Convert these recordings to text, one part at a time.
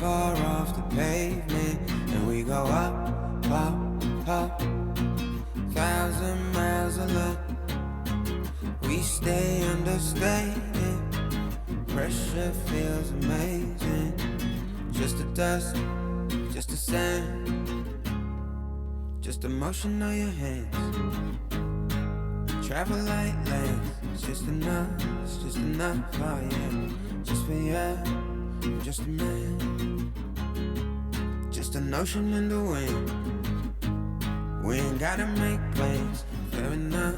far off the pavement, and we go up, up, up, 1,000 miles a lot. We stay understated, pressure feels amazing. Just the dust, just the sand, just the motion of your hands. Travel like lanes, it's just enough, oh yeah. Just for you, just a man, just an ocean in the wind. We ain't gotta make plans, fair enough,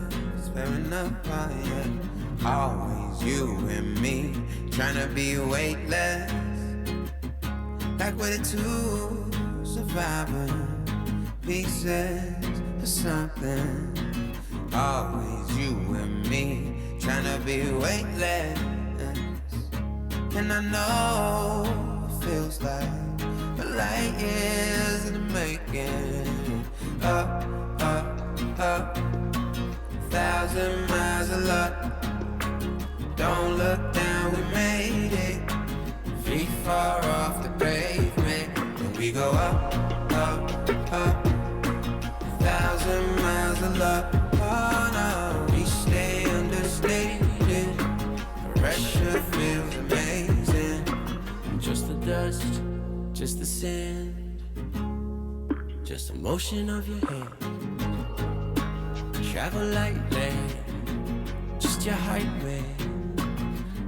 oh yeah. Always you and me, tryna be weightless, like we're the two surviving pieces of something. Always you and me, tryna be weightless. And I know it feels like a light years in the making. Up, up, up, 1,000 miles a lot. Don't look down, we made it. Feet far off the pavement, and we go up, up, up, 1,000 miles a lot. Oh no, we stay understated. Pressure feels amazing. Just the dust, just the sand, just the motion of your hand. Travel like land, just your height, man.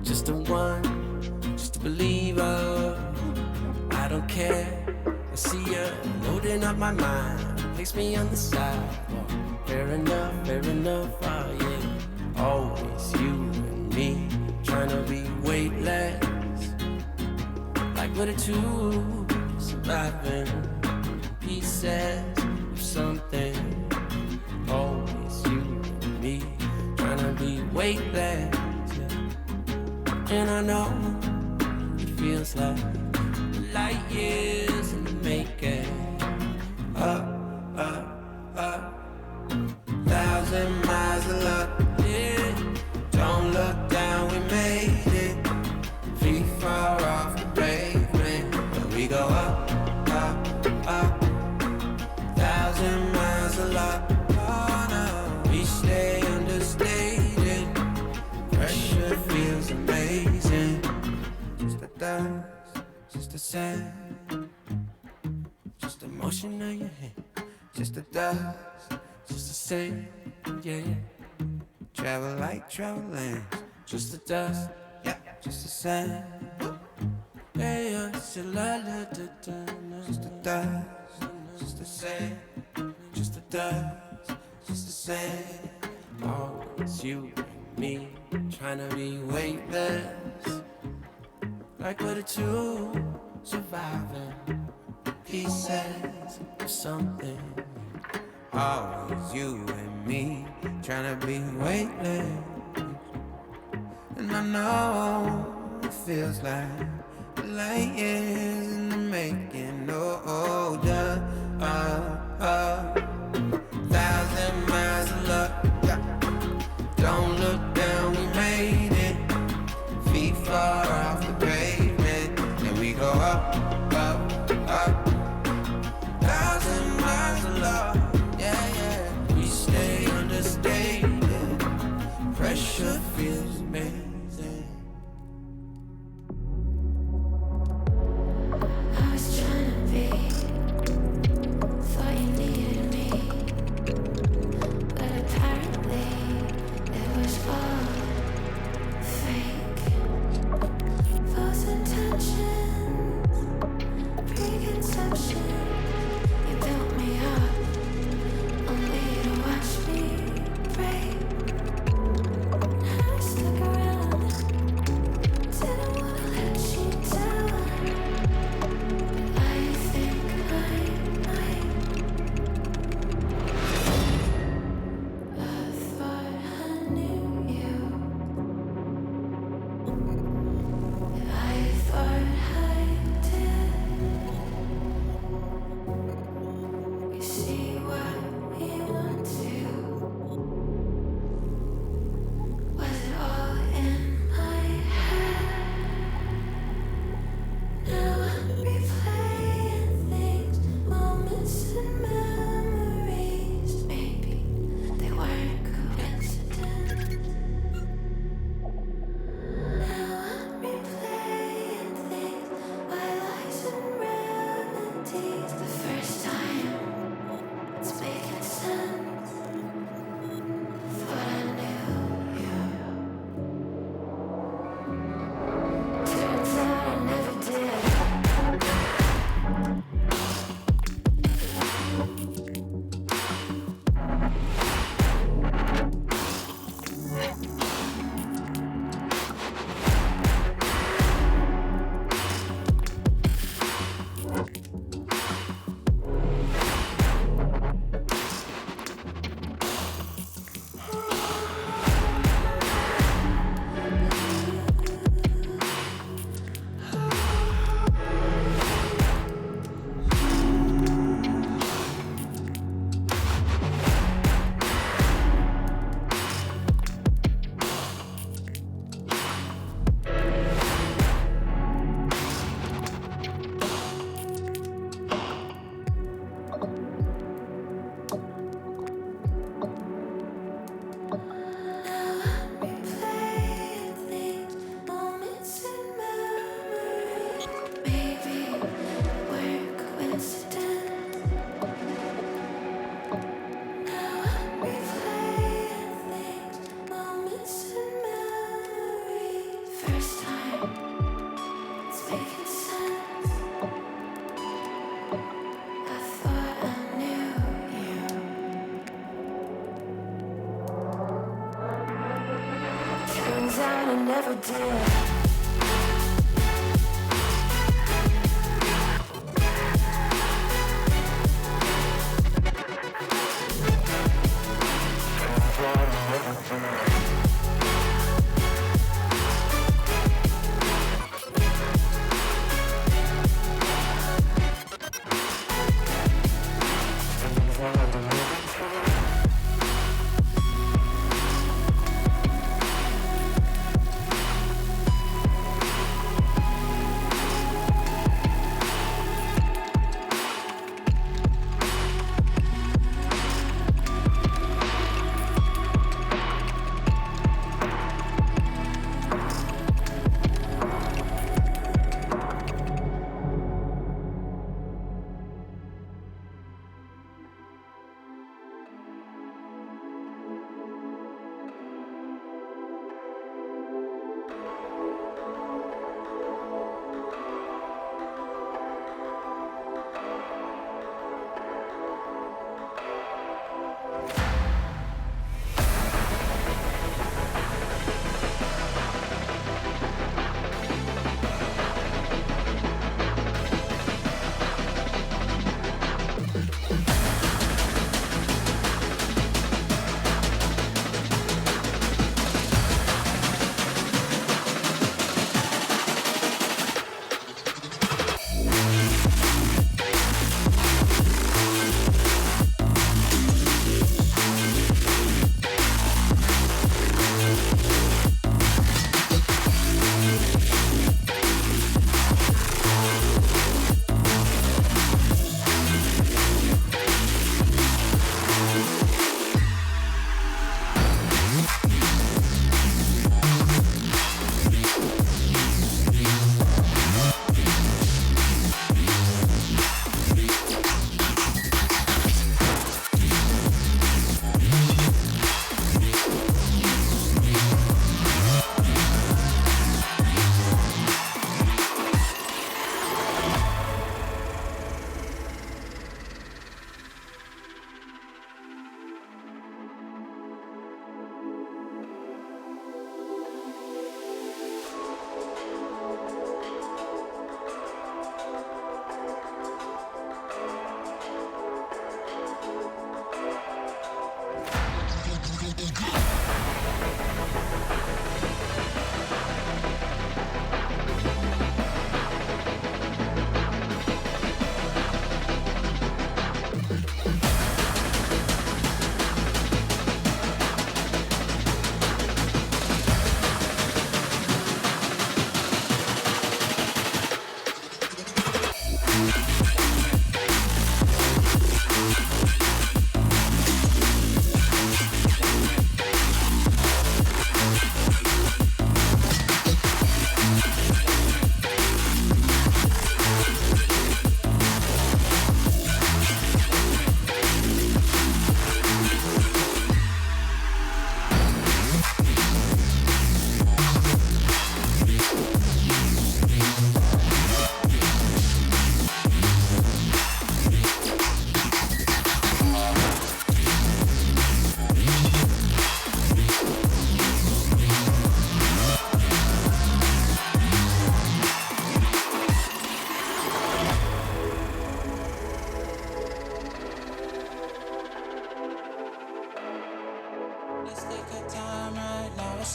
Just the one, just a believer. I don't care, I see you loading up my mind. Place me on the side. Fair enough, oh yeah. Always you and me, tryna be weightless, like we're the two surviving pieces of something. Always you and me, tryna be weightless, yeah. And I know it feels like light years in the making. Up, up, up, 1,000 miles a lot, yeah. Don't look down, we made it. Feet far off the pavement, and we go up, up, up, 1,000 miles a lot. Oh no, we stay understated. Pressure feels amazing. Just the dust, just the sand, just the motion of your hand. Just the dust, just the sand, yeah. Travel like traveling, just the dust, yeah, just the sand. Hey, just the dust, just the sand, just the dust, just the sand. Always you and me, tryna be weightless, like we're the two surviving pieces of something. Always you and me, tryna be weightless. And I know it feels like light years in the making. Oh, yeah, 1,000 miles of luck. Don't look down, we made it. Feet far off the pavement, and we go up, up, up, 1,000 miles of luck. Stay understated, pressure feels amazing. I was trying to be, thought you needed making sense. I thought I knew you. Turns out I never did.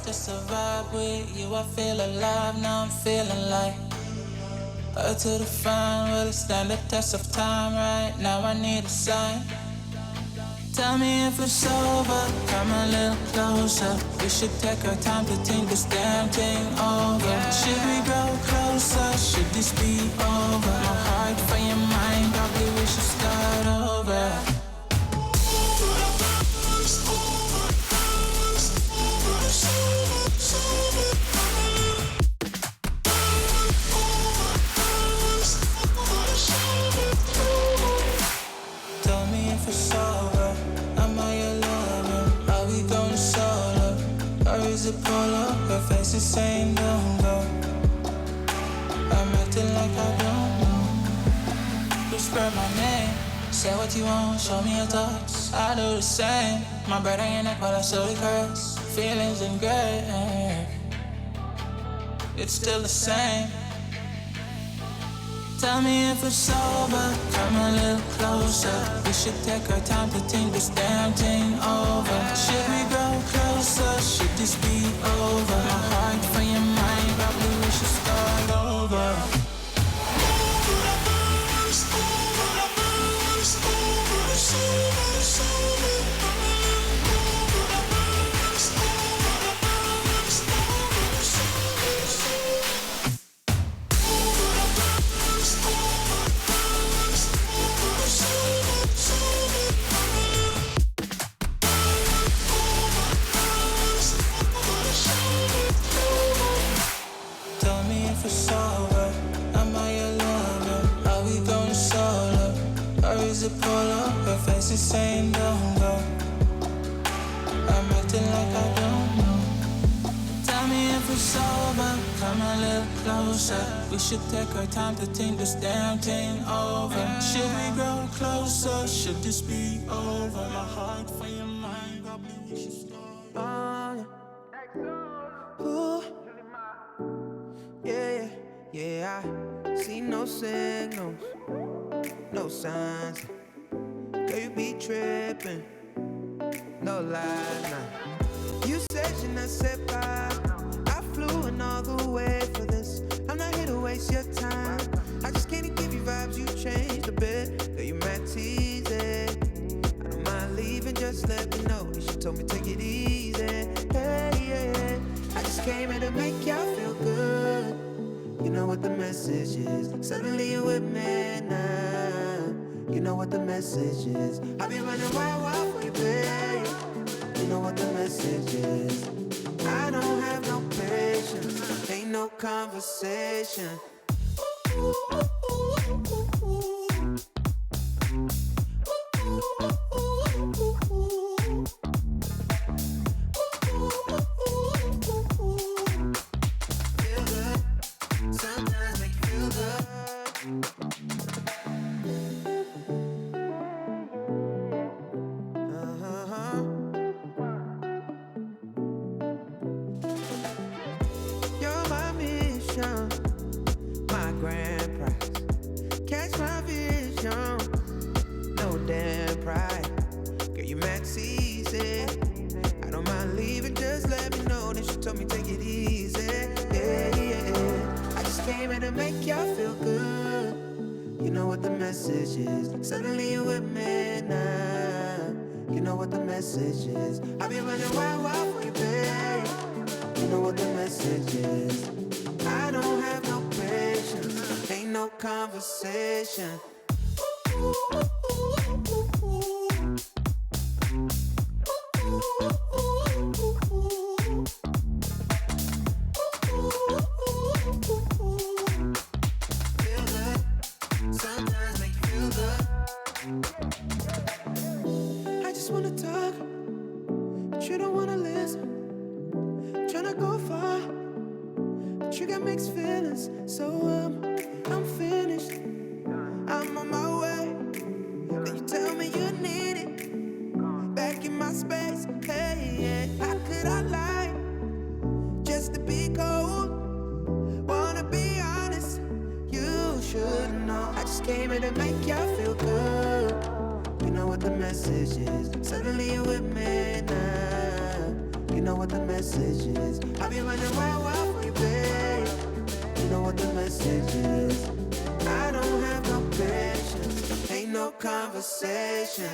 Just a vibe with you, I feel alive, now I'm feeling like hard to define, will it stand the test of time? Right now I need a sign. Tell me if it's over, come a little closer. We should take our time to think this damn thing over. Should we grow closer, should this be over? My heart for your mind, probably we should start over. Tell me if it's over, am I your lover? Are we going solo? Or is it polo? Her face is saying don't go. I'm at acting like I don't know. Whisper my name, say what you want, show me your thoughts. I do the same. My bread on your neck while I slowly curse. Feelings engraved, it's still the same. Tell me if it's over, come a little closer. We should take our time to think this damn thing over. Should we grow closer? Should this be over? My heart for your mind, probably we should start over. It's over, am I your lover? Are we going solo? Or is it polar? Her face is saying don't go. I'm acting like I don't know. Tell me if it's over, come a little closer. We should take our time to think this damn thing over. Should we grow closer? Should this be over? My heart for your mind, probably we should start. Ooh. Yeah, yeah, I see no signals, no signs. Girl, you be tripping, no lies, nah. You said you're not set by. I flew in all the way for this. I'm not here to waste your time. I just can't give you vibes, you changed a bit. Girl, you mad teasy. I don't mind leaving, just let me know. She told me take it easy. Hey, yeah. I just came here to make y'all feel good. You know what the message is. Suddenly you're with me now. You know what the message is. I'll be running wild for you, babe. You know what the message is. I don't have no patience. Ain't no conversation. Suddenly you're with me now. You know what the message is. I'll be running wild for you, babe. You know what the message is. I don't have no patience. Ain't no conversation.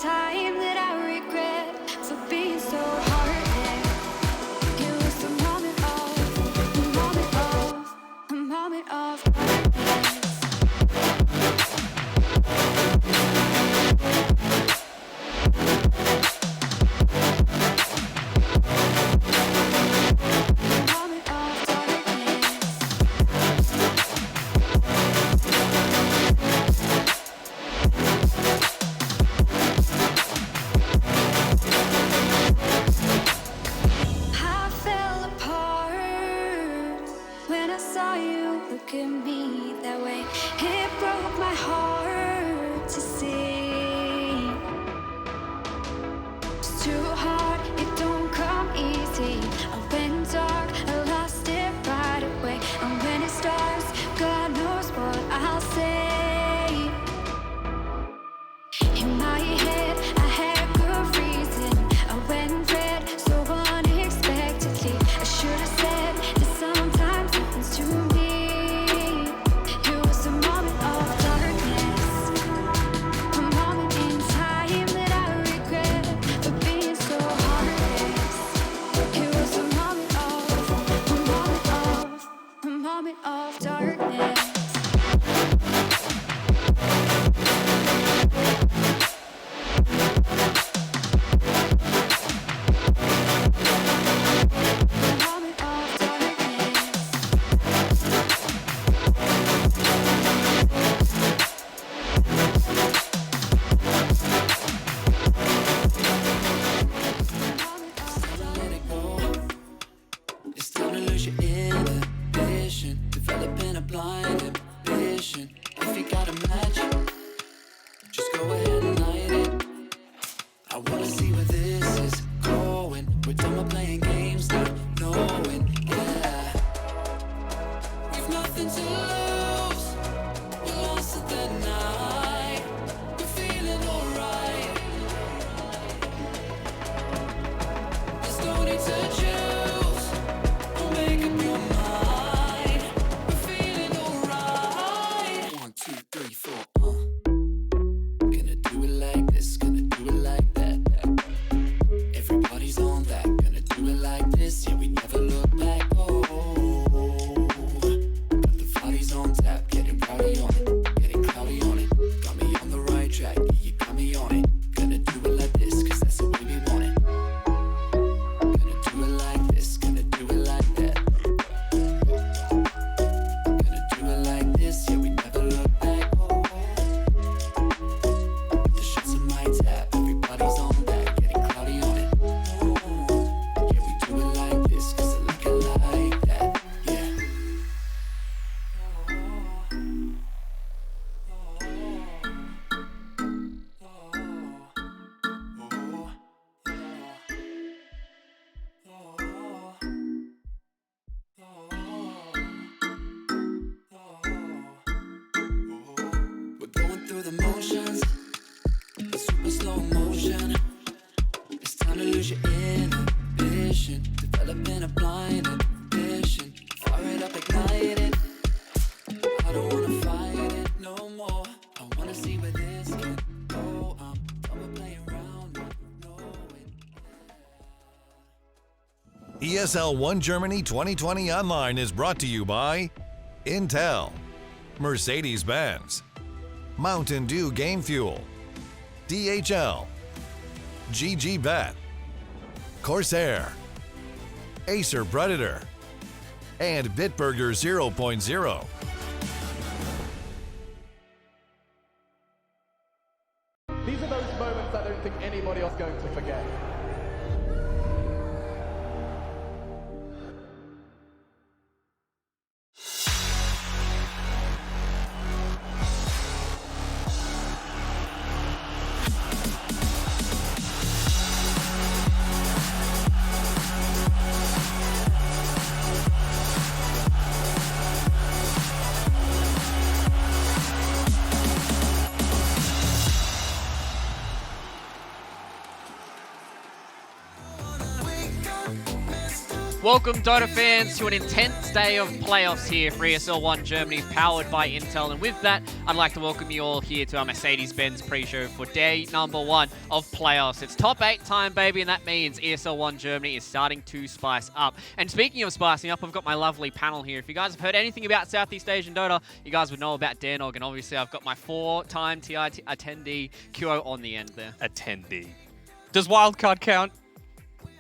time that I regret for being so heartless. It was a moment of look at me that way. It broke my heart to see. It's too hard, it don't come easy. I went dark, I lost it right away. And when it starts, God knows what I'll say. In my head, I had a good reason. I went red so unexpectedly. I should have said that sometimes happens to me. ESL 1 Germany 2020 Online is brought to you by Intel, Mercedes-Benz, Mountain Dew Game Fuel, DHL, GG Bet, Corsair, Acer Predator, and Bitburger 0.0. These are those moments I don't think anybody else is going to forget. Welcome, Dota fans, to an intense day of playoffs here for ESL 1 Germany, powered by Intel. And with that, I'd like to welcome you all here to our Mercedes-Benz pre-show for day number 1 of playoffs. It's top 8 time, baby, and that means ESL 1 Germany is starting to spice up. And speaking of spicing up, I've got my lovely panel here. If you guys have heard anything about Southeast Asian Dota, you guys would know about Danog, and obviously I've got my 4-time TI attendee QO on the end there. Attendee. Does wildcard count?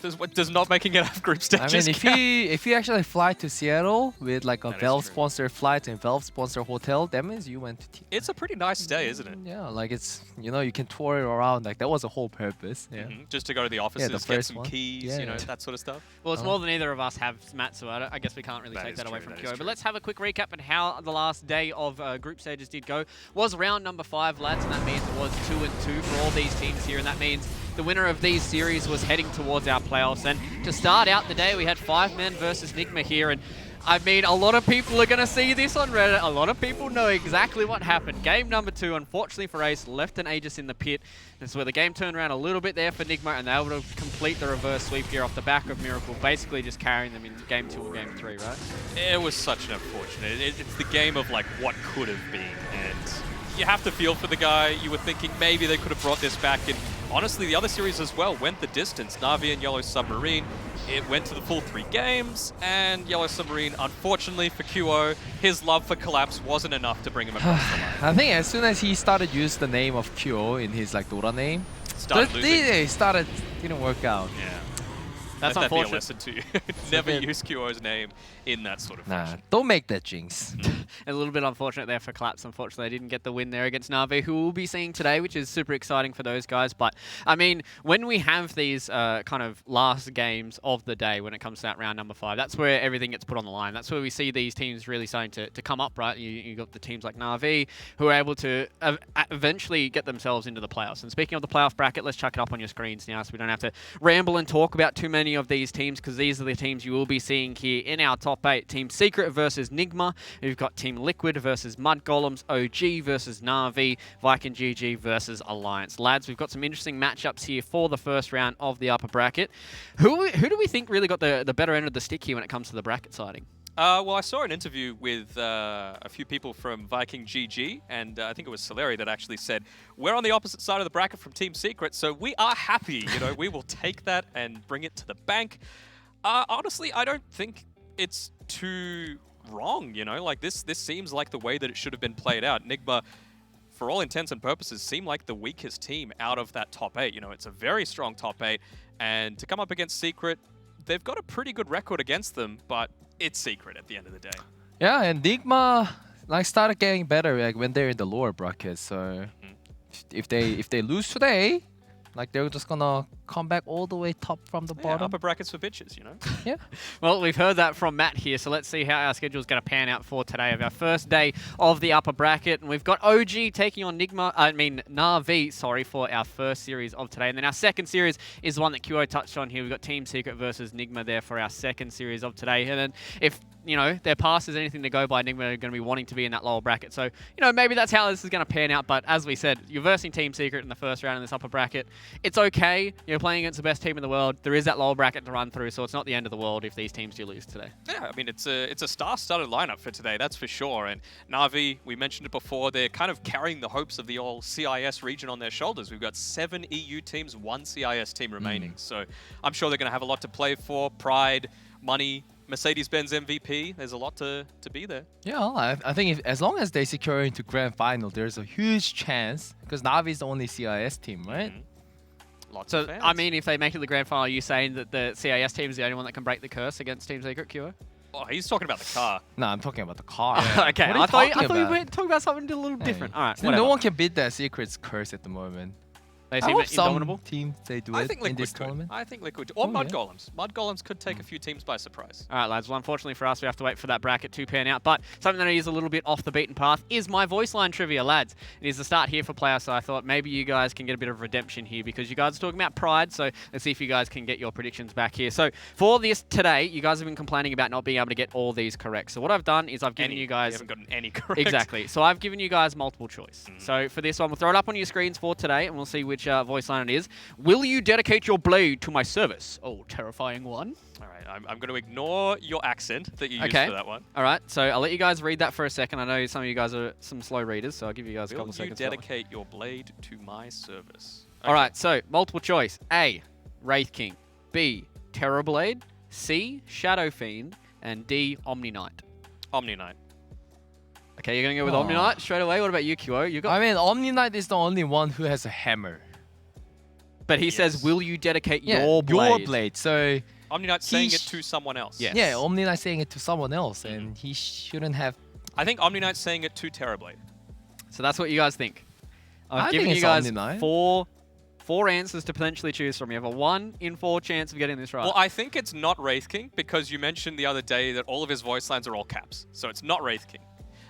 Does not making it off group stages I mean, if you actually fly to Seattle with like a Valve-sponsored flight and Valve-sponsored hotel, that means you went to It's a pretty nice day, isn't it? Yeah, like it's, you know, you can tour it around. Like that was the whole purpose. Yeah. Just to go to the offices, get some keys, you know, yeah. that sort of stuff. Well, it's more than either of us have, Matt, so I guess we can't really take that away from QO. But let's have a quick recap on how the last day of group stages did go. Was round number 5, lads, and that means it was 2-2 for all these teams here, and that means the winner of these series was heading towards our playoffs. And to start out the day, we had 5-man versus Nigma here, and I mean, a lot of people are going to see this on Reddit. A lot of people know exactly what happened. Game number 2, unfortunately for Ace, left an Aegis in the pit. That's where the game turned around a little bit there for Nigma, and they were able to complete the reverse sweep here off the back of Miracle, basically just carrying them in game 2 or game 3, right? It was such an unfortunate. It's the game of like what could have been, and you have to feel for the guy. You were thinking maybe they could have brought this back, and honestly, the other series as well went the distance. Na'Vi and Yellow Submarine, it went to the full 3 games, and Yellow Submarine, unfortunately for QO, his love for Collapse wasn't enough to bring him across the line. I think as soon as he started using the name of QO in his like Dota name, didn't work out. Yeah. That's Let unfortunate. that be a lesson to you. Never use QO's name in that sort of fashion. Don't make that jinx. A little bit unfortunate there for Collapse. Unfortunately, they didn't get the win there against Na'Vi, who we'll be seeing today, which is super exciting for those guys. But, I mean, when we have these kind of last games of the day when it comes to that round number 5, that's where everything gets put on the line. That's where we see these teams really starting to come up, right? You got the teams like Na'Vi, who are able to eventually get themselves into the playoffs. And speaking of the playoff bracket, let's chuck it up on your screens now so we don't have to ramble and talk about too many of these teams, because these are the teams you will be seeing here in our top 8. Team Secret versus Nigma. We've got Team Liquid versus Mud Golems, OG versus Na'Vi, Viking GG versus Alliance. Lads, we've got some interesting matchups here for the first round of the upper bracket. Who do we think really got the better end of the stick here when it comes to the bracket siding? Well, I saw an interview with a few people from Viking GG, and I think it was Soleri that actually said, we're on the opposite side of the bracket from Team Secret, so we are happy. You know, we will take that and bring it to the bank. Honestly, I don't think it's too wrong, you know? Like, this seems like the way that it should have been played out. Nigma, for all intents and purposes, seem like the weakest team out of that top 8. You know, it's a very strong top 8, and to come up against Secret, they've got a pretty good record against them, but it's Secret at the end of the day. Yeah, and Nigma like started getting better like when they're in the lower bracket. So if they lose today, like they're just gonna come back all the way top from the bottom. Upper brackets for bitches, you know? Yeah. Well, we've heard that from Matt here, so let's see how our schedule is going to pan out for today of our first day of the upper bracket. And we've got OG taking on Na'Vi, sorry, for our first series of today. And then our second series is the one that QO touched on here. We've got Team Secret versus Nigma there for our second series of today. And then if, you know, their past is anything to go by, Nigma are going to be wanting to be in that lower bracket. So, you know, maybe that's how this is going to pan out. But as we said, you're versing Team Secret in the first round in this upper bracket. It's okay. You're playing against the best team in the world. There is that lower bracket to run through, so it's not the end of the world if these teams do lose today. Yeah, I mean, it's a star-studded lineup for today, that's for sure. And Na'Vi, we mentioned it before, they're kind of carrying the hopes of the all CIS region on their shoulders. We've got 7 EU teams, 1 CIS team remaining. So I'm sure they're going to have a lot to play for. Pride, money, Mercedes-Benz MVP. There's a lot to be there. Yeah, I think as long as they secure into grand final, there's a huge chance, because Na'Vi is the only CIS team, right? Lots of So, fans. I mean, if they make it to the grand final, are you saying that the CIS team is the only one that can break the curse against Team Secret, QO? Oh, he's talking about the car. No, I'm talking about the car. Okay, What are you I thought you talking were talking about something a little different. All right, whatever. No one can beat that Secret's curse at the moment. They I seem hope some indomitable. team they do I it think in this Liquid could. tournament. I think Liquid. Or Oh, Mud yeah. Golems. Mud Golems could take a few teams by surprise. All right, lads. Well, unfortunately for us, we have to wait for that bracket to pan out. But something that is a little bit off the beaten path is my voice line trivia, lads. It is the start here for playoffs, so I thought maybe you guys can get a bit of redemption here because you guys are talking about Pride. So let's see if you guys can get your predictions back here. So for this today, you guys have been complaining about not being able to get all these correct. So what I've done is I've given you guys... We haven't gotten any correct. Exactly. So I've given you guys multiple choice. So for this one, we'll throw it up on your screens for today, and we'll see which which voice line it is. Will you dedicate your blade to my service? Oh, terrifying one. All right, I'm going to ignore your accent that you used Okay. for that one. All right, so I'll let you guys read that for a second. I know some of you guys are some slow readers, so I'll give you guys a couple Will of you seconds. for that one. dedicate your blade to my service? All right, so multiple choice. A, Wraith King. B, Terrorblade. C, Shadow Fiend. And D, Omni Knight. Omni Knight. Okay, you're going to go with Omni Knight straight away. What about you, QO? You got... I mean, Omni Knight is the only one who has a hammer. But he says, will you dedicate your blade? Your blade. So Omni Knight's saying it to someone else. Yes. yeah, Omni Knight saying it to someone else, and he shouldn't have. I think Omni Knight's saying it to Terrorblade. So that's what you guys think. I've I given think you it's guys Omni Knight. four answers to potentially choose from. You have a 1 in 4 chance of getting this right. Well, I think it's not Wraith King because you mentioned the other day that all of his voice lines are all caps. So it's not Wraith King,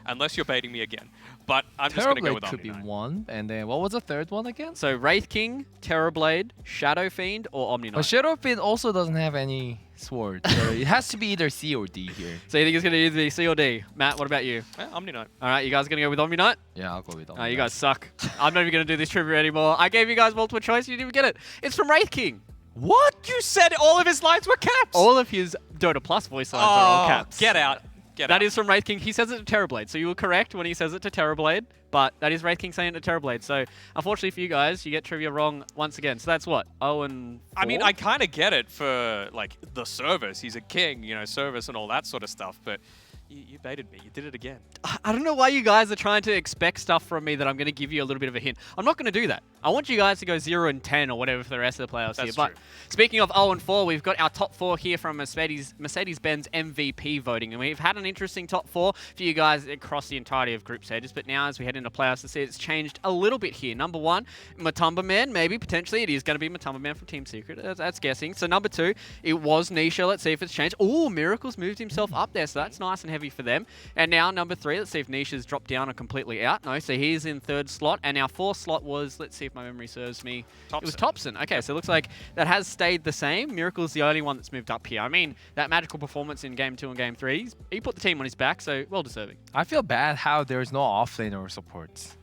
unless you're baiting me again. But I'm just going to go with Terrorblade could Omni be Knight. one, and then what was the third one again? So Wraith King, Terrorblade, Shadow Fiend, or Omni But Knight. Shadow Fiend also doesn't have any sword, so it has to be either C or D here. So you think it's going to either be C or D? Matt, what about you? Yeah, Omni Knight. All right, you guys going to go with Omni Knight? Yeah, I'll go with Omni You Knight. guys suck. I'm not even going to do this trivia anymore. I gave you guys multiple choice. You didn't even get it. It's from Wraith King. What? You said all of his lines were caps? All of his Dota Plus voice lines are all caps. Get out. That is from Wraith King. He says it to Terrorblade, so you were correct when he says it to Terrorblade, but that is Wraith King saying it to Terrorblade. So unfortunately for you guys, you get trivia wrong once again. So that's what? 0 and 4? I mean, I kind of get it for, like, the service. He's a king, you know, service and all that sort of stuff, but you baited me. You did it again. I don't know why you guys are trying to expect stuff from me that I'm going to give you a little bit of a hint. I'm not going to do that. I want you guys to go 0 and 10 or whatever for the rest of the playoffs here. That's But true. speaking of 0 and 4, we've got our top 4 here from Mercedes-Benz MVP voting. And we've had an interesting top 4 for you guys across the entirety of group stages. But now as we head into playoffs, it's changed a little bit here. Number 1, Matumba Man. Maybe, potentially, it is going to be Matumba Man from Team Secret. That's guessing. So number 2, it was Nisha. Let's see if it's changed. Oh, Miracles moved himself up there. So that's nice and heavy for them. And now number 3, let's see if Nisha's dropped down or completely out. No, so he's in 3rd slot. And our 4th slot was, let's see if my memory serves me. It was Topson. Okay, so it looks like that has stayed the same. Miracle's the only one that's moved up here. I mean, that magical performance in Game 2 and Game 3, he put the team on his back, so well deserving. I feel bad how there's no offlaner or supports.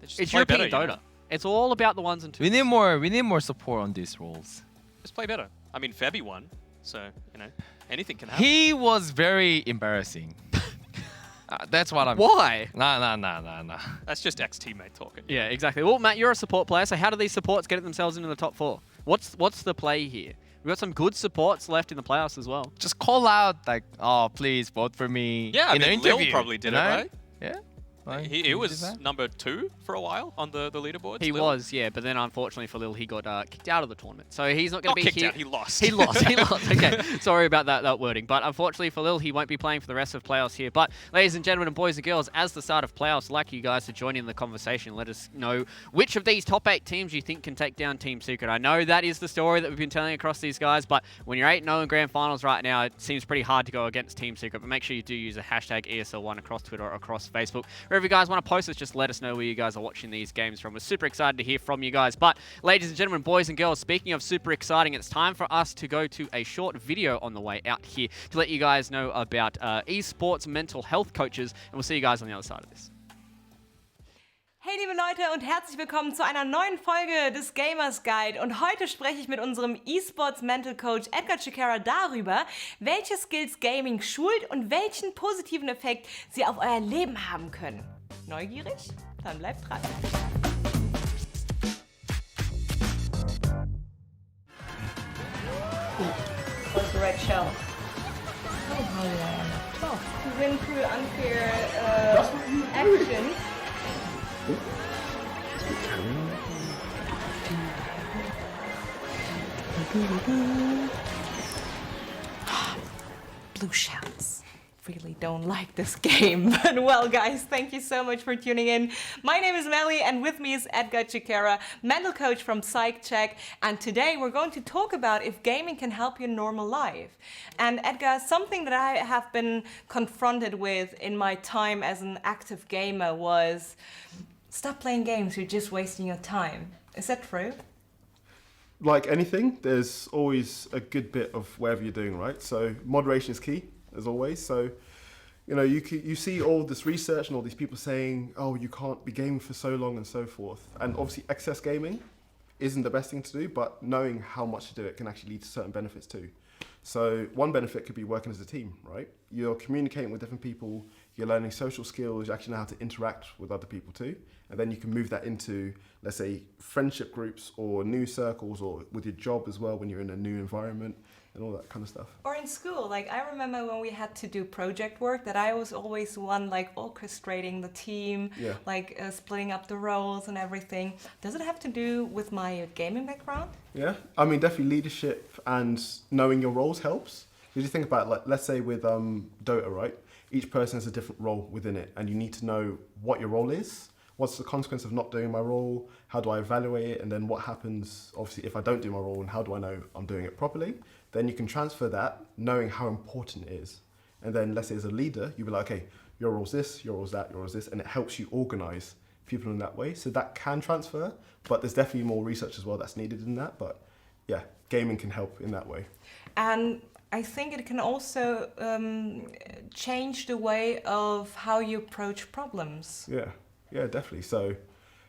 It's European Dota. It's all about the 1s and 2s. We need more support on these roles. Just play better. I mean, Febby won, so, you know, anything can happen. He was very embarrassing. That's what I'm... Why? Nah. That's just ex-teammate talking. Yeah, exactly. Well, Matt, you're a support player, so how do these supports get themselves into the top 4? What's the play here? We've got some good supports left in the playoffs as well. Just call out, like, oh, please vote for me. Yeah, I in an mean, Lil interview, probably did you it, know? right? Yeah. Like, He did was that. number 2 for a while on the leaderboards. He Lil. was, yeah, but then unfortunately for Lil, he got kicked out of the tournament. So he's not going Not to be kicked here. out, he lost. He lost. Okay, sorry about that wording. But unfortunately for Lil, he won't be playing for the rest of playoffs here. But ladies and gentlemen and boys and girls, as the start of playoffs, I'd like you guys to join in the conversation. Let us know which of these top 8 teams you think can take down Team Secret. I know that is the story that we've been telling across these guys, but when you're 8-0 in grand finals right now, it seems pretty hard to go against Team Secret. But make sure you do use a hashtag ESL1 across Twitter or across Facebook. Wherever you guys want to post us, just let us know where you guys are watching these games from. We're super excited to hear from you guys. But ladies and gentlemen, boys and girls, speaking of super exciting, it's time for us to go to a short video on the way out here to let you guys know about esports mental health coaches, and we'll see you guys on the other side of this. Hey liebe Leute und herzlich willkommen zu einer neuen Folge des Gamers Guide. Und heute spreche ich mit unserem Esports Mental Coach Edgar Chicara darüber, welche Skills Gaming schult und welchen positiven Effekt sie auf euer Leben haben können. Neugierig? Dann bleibt dran. What's the red shell? Oh, to win through unfair actions. Blue shells. Really don't like this game. But well, guys, thank you so much for tuning in. My name is Melly, and with me is Edgar Chicara, mental coach from Psych Check. And today we're going to talk about if gaming can help you in normal life. And Edgar, something that I have been confronted with in my time as an active gamer was, stop playing games, you're just wasting your time. Is that true? Like anything, there's always a good bit of whatever you're doing, right? So moderation is key, as always. So, you know, you see all this research and all these people saying, oh, you can't be gaming for so long and so forth. And obviously excess gaming isn't the best thing to do, but knowing how much to do it can actually lead to certain benefits too. So one benefit could be working as a team, right? You're communicating with different people, you're learning social skills, you actually know how to interact with other people too. And then you can move that into, let's say, friendship groups or new circles, or with your job as well when you're in a new environment and all that kind of stuff. Or in school, like I remember when we had to do project work, that I was always one like orchestrating the team, like splitting up the roles and everything. Does it have to do with my gaming background? Yeah, I mean, definitely leadership and knowing your roles helps. Because you think about, like, let's say with Dota, right? Each person has a different role within it, and you need to know what your role is. What's the consequence of not doing my role? How do I evaluate it? And then what happens, obviously, if I don't do my role, and how do I know I'm doing it properly? Then you can transfer that, knowing how important it is. And then, let's say as a leader, you'll be like, okay, your role's this, your role's that, your role's this, and it helps you organize people in that way. So that can transfer, but there's definitely more research as well that's needed in that. But yeah, gaming can help in that way. And I think it can also change the way of how you approach problems. Yeah, definitely. So,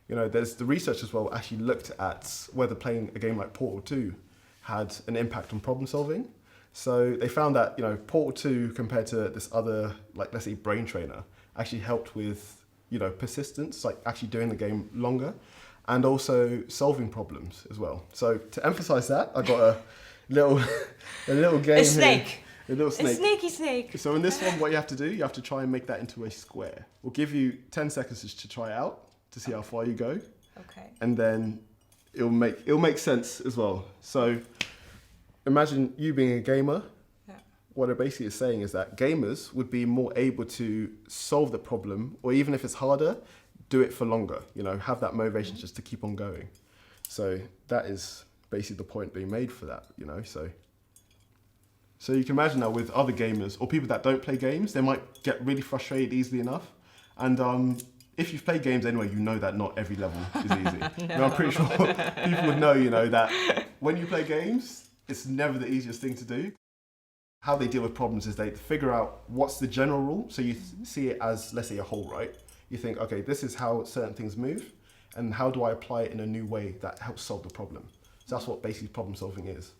you know, there's the research as well actually looked at whether playing a game like Portal 2 had an impact on problem solving. So they found that, you know, Portal 2 compared to this other, like, let's say, Brain Trainer, actually helped with, you know, persistence, like actually doing the game longer, and also solving problems as well. So to emphasize that, I got a little game a snake. Here. A little snake. A snaky snake. So in this one, what you have to do, you have to try and make that into a square. We'll give you 10 seconds to try it out, to see how far you go. Okay. And then it'll make sense as well. So imagine you being a gamer. Yeah. What it basically is saying is that gamers would be more able to solve the problem, or even if it's harder, do it for longer, you know, have that motivation just to keep on going. So that is basically the point being made for that, you know. So you can imagine that with other gamers or people that don't play games, they might get really frustrated easily enough. And if you've played games anyway, you know that not every level is easy. No. And I'm pretty sure people would know, you know, that when you play games, it's never the easiest thing to do. How they deal with problems is they figure out what's the general rule. So you see it as, let's say, a whole, right? You think, okay, this is how certain things move, and how do I apply it in a new way that helps solve the problem? So that's what basically problem solving is.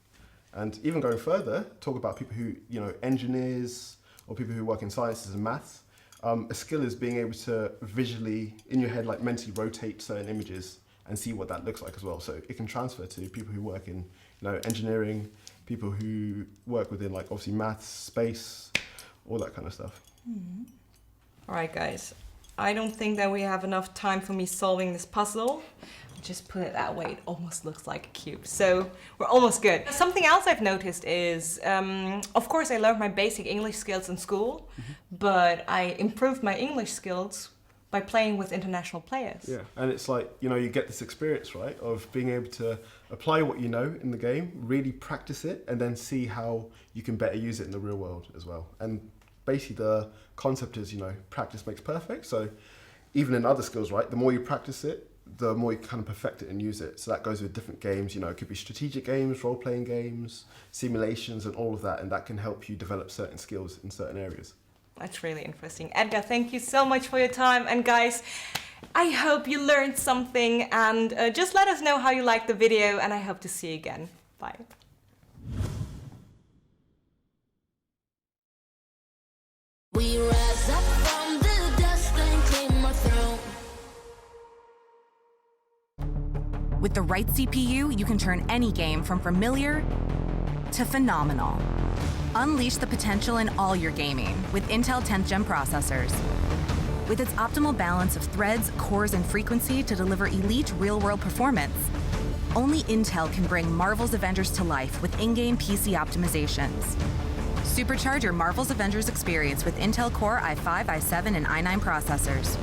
And even going further, talk about people who, you know, engineers or people who work in sciences and maths. A skill is being able to visually, in your head, like mentally rotate certain images and see what that looks like as well. So it can transfer to people who work in, you know, engineering, people who work within, like, obviously maths, space, all that kind of stuff. Mm-hmm. All right, guys. I don't think that we have enough time for me solving this puzzle. Just put it that way, it almost looks like a cube. So we're almost good. Something else I've noticed is, of course I learned my basic English skills in school, but I improved my English skills by playing with international players. Yeah, and it's like, you know, you get this experience, right, of being able to apply what you know in the game, really practice it, and then see how you can better use it in the real world as well. And basically the concept is, you know, practice makes perfect. So even in other skills, right, the more you practice it, the more you kind of perfect it and use it. So that goes with different games, you know, it could be strategic games, role-playing games, simulations, and all of that, and that can help you develop certain skills in certain areas. That's really interesting. Edgar, thank you so much for your time. And guys, I hope you learned something, and just let us know how you liked the video, and I hope to see you again. Bye. We rise up from the dust and claim our throne. With the right CPU, you can turn any game from familiar to phenomenal. Unleash the potential in all your gaming with Intel 10th Gen processors. With its optimal balance of threads, cores, and frequency to deliver elite real-world performance, only Intel can bring Marvel's Avengers to life with in-game PC optimizations. Supercharge your Marvel's Avengers experience with Intel Core i5, i7, and i9 processors.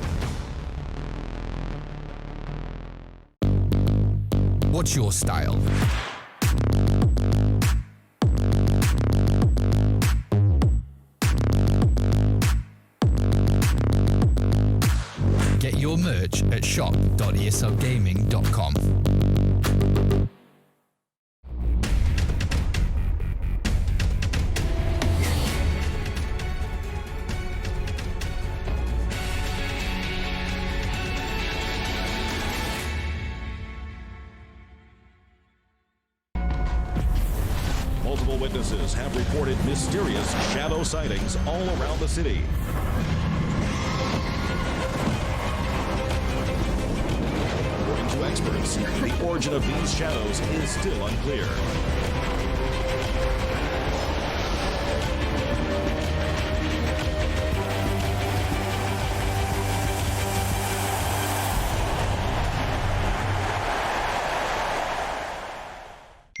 What's your style? Get your merch at shop.eslgaming.com. Multiple witnesses have reported mysterious shadow sightings all around the city. According to experts, the origin of these shadows is still unclear.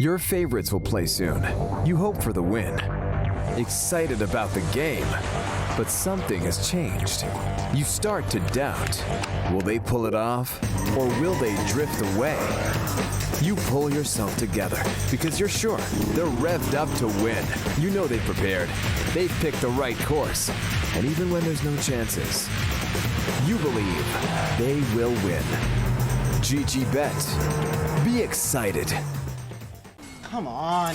Your favorites will play soon. You hope for the win. Excited about the game. But something has changed. You start to doubt. Will they pull it off? Or will they drift away? You pull yourself together because you're sure they're revved up to win. You know they've prepared. They've picked the right course. And even when there's no chances, you believe they will win. GG Bet. Be excited. Come on.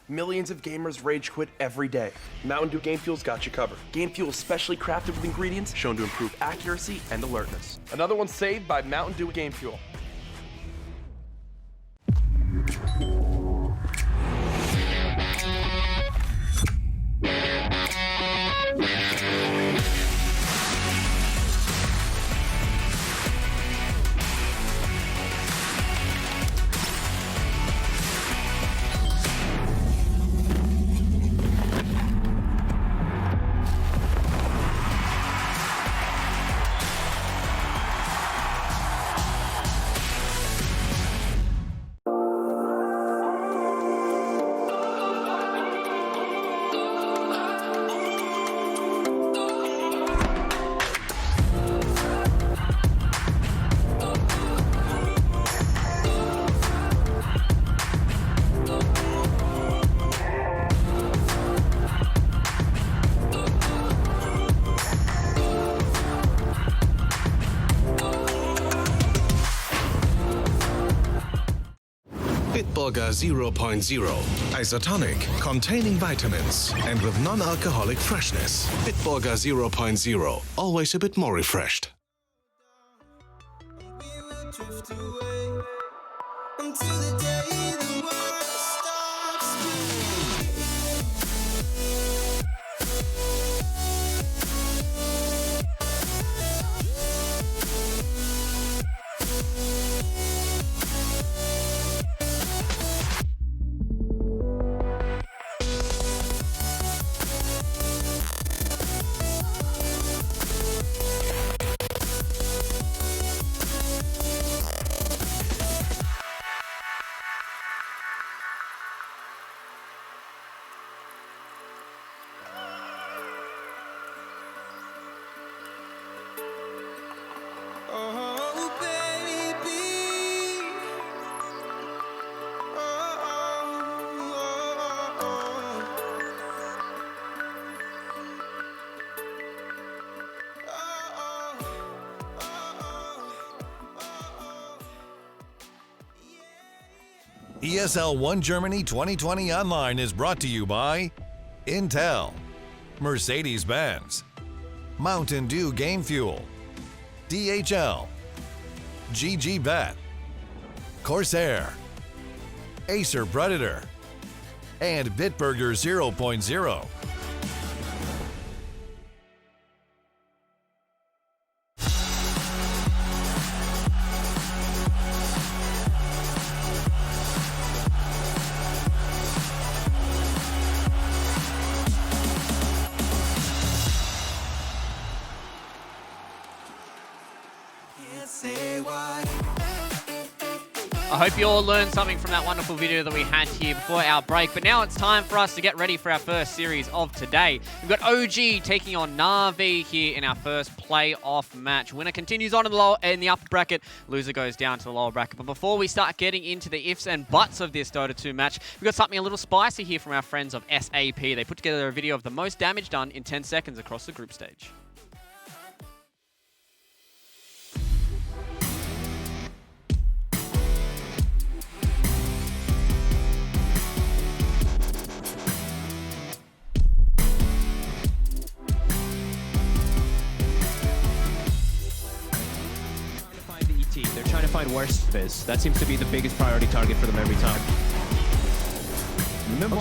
Millions of gamers rage quit every day. Mountain Dew Game Fuel's got you covered. Game Fuel is specially crafted with ingredients shown to improve accuracy and alertness. Another one saved by Mountain Dew Game Fuel. Bitburger 0.0, isotonic, containing vitamins, and with non-alcoholic freshness. Bitburger 0.0, always a bit more refreshed. ESL 1 Germany 2020 Online is brought to you by Intel, Mercedes-Benz, Mountain Dew Game Fuel, DHL, GG Bet, Corsair, Acer Predator, and Bitburger 0.0. I hope you all learned something from that wonderful video that we had here before our break. But now it's time for us to get ready for our first series of today. We've got OG taking on Na'Vi here in our first playoff match. Winner continues on in the upper bracket. Loser goes down to the lower bracket. But before we start getting into the ifs and buts of this Dota 2 match, we've got something a little spicy here from our friends of SAP. They put together a video of the most damage done in 10 seconds across the group stage. They're trying to find where Sp is. That seems to be the biggest priority target for them every time.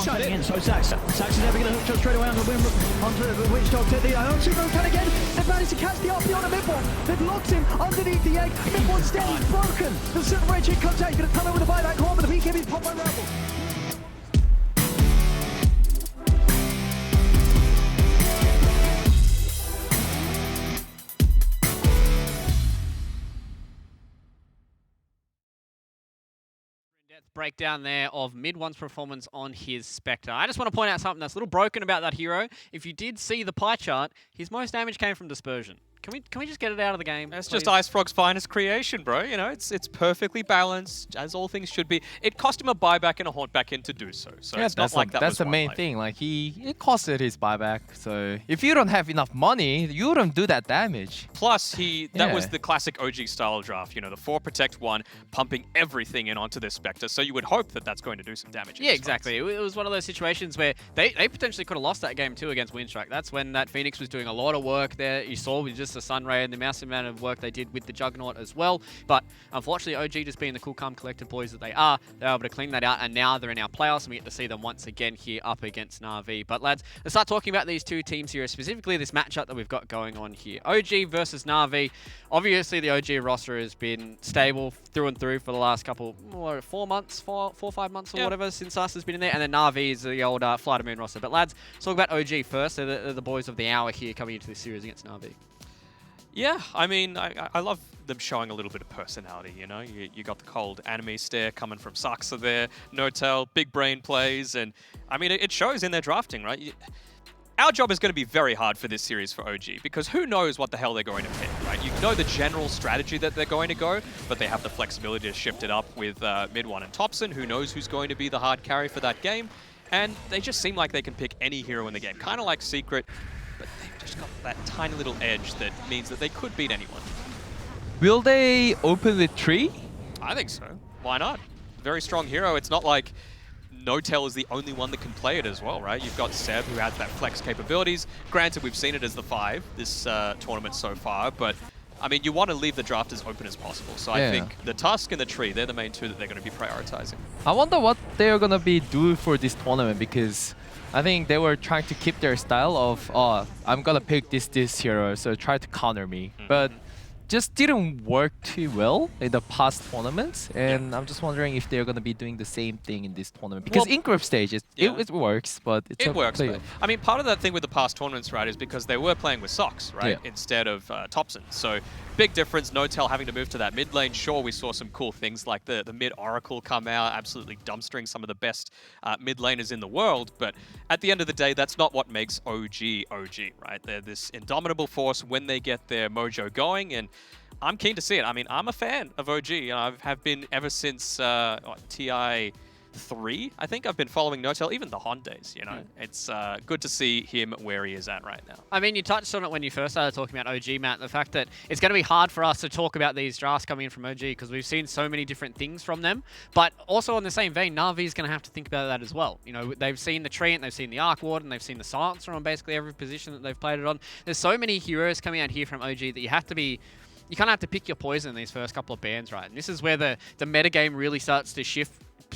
Shut in, so Sax is never going to hook shot straight away onto the Witch Dog technique. Super can again. They've managed to catch the RP on a Midball. They've locked him underneath the egg. Midball's standing broken. The super rage hit comes out. He's going to come in with a buyback horn, but the BKB is popped by Rebel. Breakdown there of Mid1's performance on his Spectre. I just want to point out something that's a little broken about that hero. If you did see the pie chart, his most damage came from dispersion. Can we just get it out of the game? It's please? just Ice Frog's finest creation, bro. You know, it's perfectly balanced, as all things should be. It cost him a buyback and a haunt back in to do so. So yeah, it's not like that's the main thing. Like it costed his buyback. So if you don't have enough money, you wouldn't do that damage. Plus, that was the classic OG style draft. You know, the 4 protect 1, pumping everything in onto this Spectre. So you would hope that that's going to do some damage. Yeah, exactly. It was one of those situations where they potentially could have lost that game too against Windstrike. That's when that Phoenix was doing a lot of work there. You saw with just the Sunray and the amount of work they did with the Juggernaut as well. But unfortunately, OG just being the cool, calm, collected boys that they are, they're able to clean that out, and now they're in our playoffs, and we get to see them once again here up against Na'Vi. But lads, let's start talking about these two teams here, specifically this matchup that we've got going on here. OG versus Na'Vi. Obviously, the OG roster has been stable through and through for the last couple, 4 months, 4 or 5 months or whatever since us has been in there, and then Na'Vi is the old Flight of Moon roster. But lads, let's talk about OG first. They're the boys of the hour here coming into this series against Na'Vi. Yeah, I mean, I love them showing a little bit of personality, you know? You got the cold anime stare coming from Saxa there, No-Tail, big brain plays, and I mean, it shows in their drafting, right? Our job is going to be very hard for this series for OG, because who knows what the hell they're going to pick, right? You know the general strategy that they're going to go, but they have the flexibility to shift it up with Mid1 and Thompson. Who knows who's going to be the hard carry for that game? And they just seem like they can pick any hero in the game, kind of like Secret, but they've just got that tiny little edge that means that they could beat anyone. Will they open with 3? I think so. Why not? Very strong hero. It's not like No-Tail is the only one that can play it as well, right? You've got Seb, who has that flex capabilities. Granted, we've seen it as the 5 this tournament so far, but I mean, you want to leave the draft as open as possible. So I think the Tusk and the Tree, they're the main 2 that they're going to be prioritizing. I wonder what they're going to be doing for this tournament, because I think they were trying to keep their style of, oh, I'm going to pick this hero, so try to counter me. But just didn't work too well in the past tournaments, and I'm just wondering if they're going to be doing the same thing in this tournament. Because in group stage, it works, but it's it works. But, I mean, part of that thing with the past tournaments, right, is because they were playing with Sox, right, instead of Thompson. So big difference. No-Tail having to move to that mid lane. Sure, we saw some cool things like the mid Oracle come out, absolutely dumpstering some of the best mid laners in the world. But at the end of the day, that's not what makes OG, right? They're this indomitable force when they get their mojo going, and I'm keen to see it. I mean, I'm a fan of OG, and I have been ever since TI 3, I think. I've been following No-Tail, even the Hon days, you know. It's good to see him where he is at right now. I mean, you touched on it when you first started talking about OG, Matt, the fact that it's going to be hard for us to talk about these drafts coming in from OG because we've seen so many different things from them. But also in the same vein, Na'Vi's going to have to think about that as well. You know, they've seen the Treant, they've seen the Arc Warden, they've seen the Silencer on basically every position that they've played it on. There's so many heroes coming out here from OG that you kind of have to pick your poison in these first couple of bans, right? And this is where the metagame really starts to shift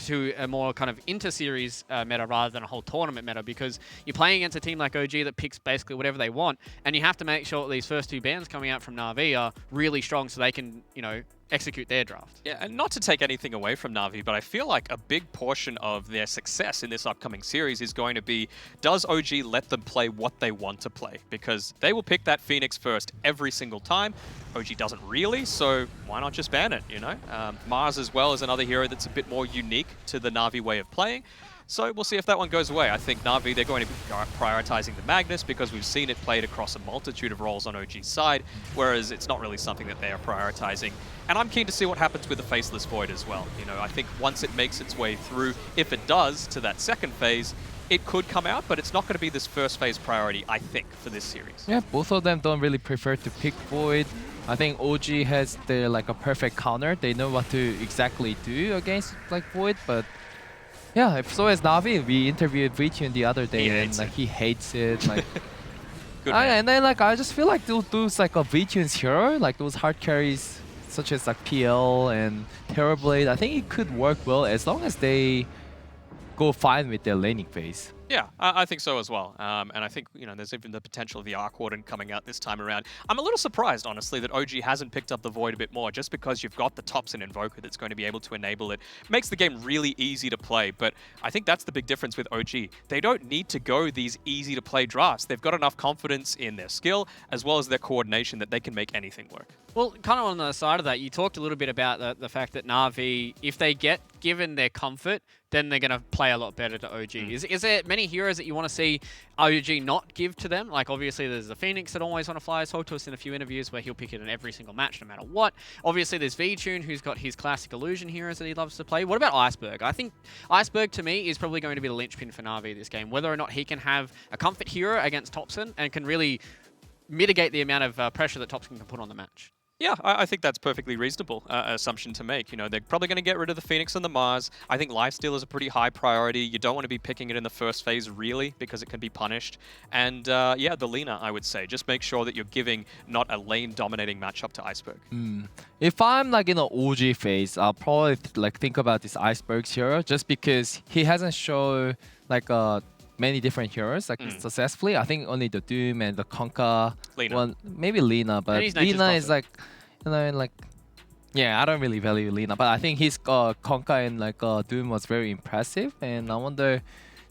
to a more kind of inter-series meta rather than a whole tournament meta, because you're playing against a team like OG that picks basically whatever they want, and you have to make sure that these first 2 bans coming out from Na'Vi are really strong so they can, you know, execute their draft. Yeah, and not to take anything away from Na'Vi, but I feel like a big portion of their success in this upcoming series is going to be, does OG let them play what they want to play? Because they will pick that Phoenix first every single time. OG doesn't really, so why not just ban it, you know? Mars as well is another hero that's a bit more unique to the Na'Vi way of playing. So we'll see if that one goes away. I think Na'Vi, they're going to be prioritizing the Magnus because we've seen it played across a multitude of roles on OG's side, whereas it's not really something that they are prioritizing. And I'm keen to see what happens with the Faceless Void as well. You know, I think once it makes its way through, if it does, to that second phase, it could come out, but it's not going to be this first phase priority, I think, for this series. Yeah, both of them don't really prefer to pick Void. I think OG has their like a perfect counter. They know what to exactly do against like Void, but yeah, so as Na'Vi, we interviewed Vichun the other day, and like he hates it. Like, and then like I just feel like those like a Vichun's hero, like those hard carries such as like PL and Terrorblade, I think it could work well as long as they go fine with their laning phase. Yeah, I think so as well. And I think, there's even the potential of the Arc Warden coming out this time around. I'm a little surprised, honestly, that OG hasn't picked up the Void a bit more, just because you've got the Topson Invoker that's going to be able to enable it. Makes the game really easy to play, but I think that's the big difference with OG. They don't need to go these easy-to-play drafts. They've got enough confidence in their skill, as well as their coordination, that they can make anything work. Well, kind of on the side of that, you talked a little bit about the fact that Na'Vi, if they get given their comfort, then they're going to play a lot better to OG. Is there many heroes that you want to see OG not give to them? Like, obviously, there's the Phoenix that always want to fly. He's talked to us in a few interviews where he'll pick it in every single match, no matter what. Obviously, there's VTune, who's got his classic illusion heroes that he loves to play. What about Iceberg? I think Iceberg, to me, is probably going to be the linchpin for Na'Vi this game. Whether or not he can have a comfort hero against Topson and can really mitigate the amount of pressure that Topson can put on the match. Yeah, I think that's perfectly reasonable assumption to make. They're probably going to get rid of the Phoenix and the Mars. I think lifesteal is a pretty high priority. You don't want to be picking it in the first phase, really, because it can be punished. And yeah, the Lina, I would say. Just make sure that you're giving not a lane-dominating matchup to Iceberg. If I'm like in an OG phase, I'll probably think about this Iceberg hero, just because he hasn't shown like many different heroes successfully. I think only the Doom and the Conquer one, maybe Lina, but Lina is like, yeah, I don't really value Lina, but I think his Conquer and Doom was very impressive, and I wonder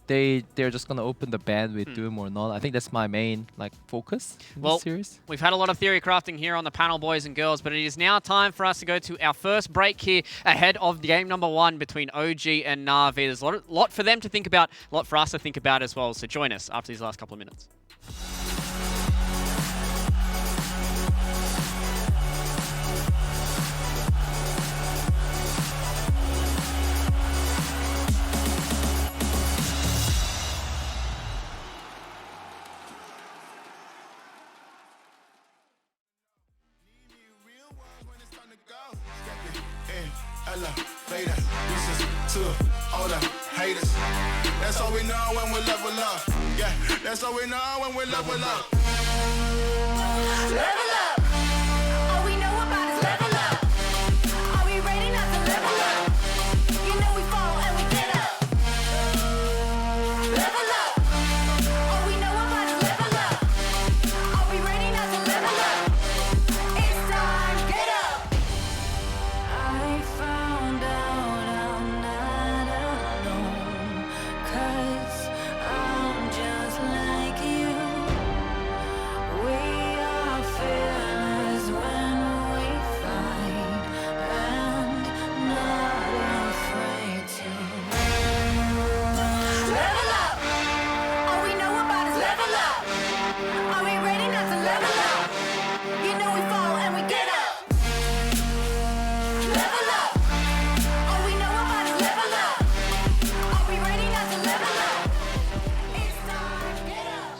they're just gonna open the ban with Doom or not. I think that's my main focus in this series. We've had a lot of theory crafting here on the panel, boys and girls, but it is now time for us to go to our first break here ahead of game number 1 between OG and Na'Vi. There's a lot for them to think about, a lot for us to think about as well. So join us after these last couple of minutes. Elevator, this is to all the haters. That's all we know when we level up. Yeah, that's all we know when we level up. Level up. All we know about is level up. Are we ready not to level up? You know we fall and we get up. Level up. All we know about is level up. Are we ready not to level up? It's time, get up. I found out I'm not alone, 'cause I'm just like you. We are fearless when we fight, and not afraid to level up. All we know about is level up. Are we ready not to level up? You know we fall and we get up. Level up. All we know about is level up. Are we ready not to level up? It's time, get up.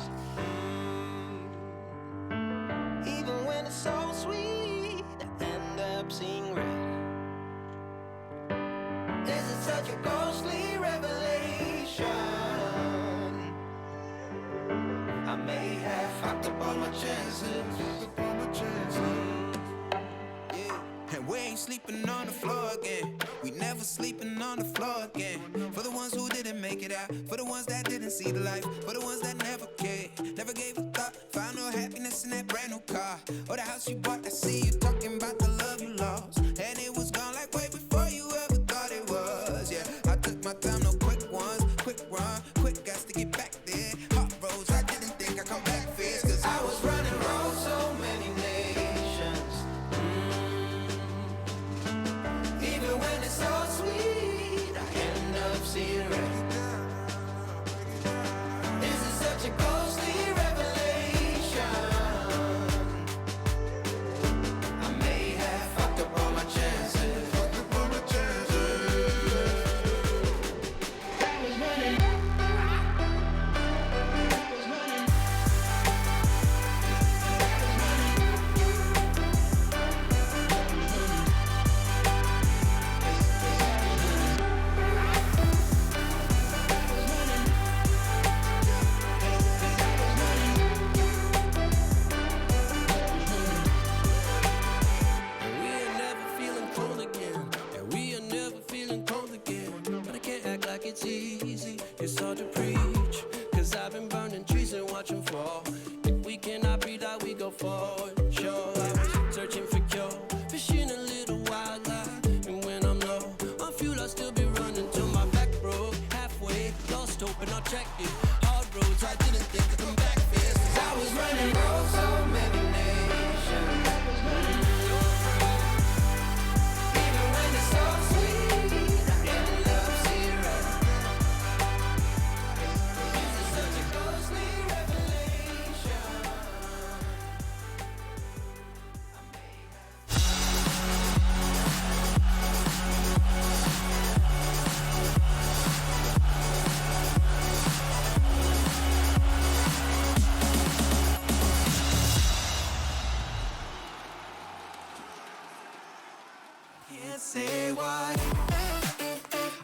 Even when it's so sweet, I end up seeing red. Is it such a ghostly revelation? I may have fucked up all my chances. And we ain't sleeping on the floor again. We never sleeping on the floor again. For the ones who didn't make it out, for the ones that didn't see the light, for the ones that never cared, never gave a thought, found no happiness in that brand new car, or the house you bought. I see you talking about the love you lost, and it was gone like way before you ever thought it was. Yeah, I took my time, no quick ones, quick run, quick guys to get back there. Hot roads, I didn't think I'd come back fierce, 'cause I was running round so many nations. Even when it's so sweet, I end up seeing red. Is it such a ghostly revelation? I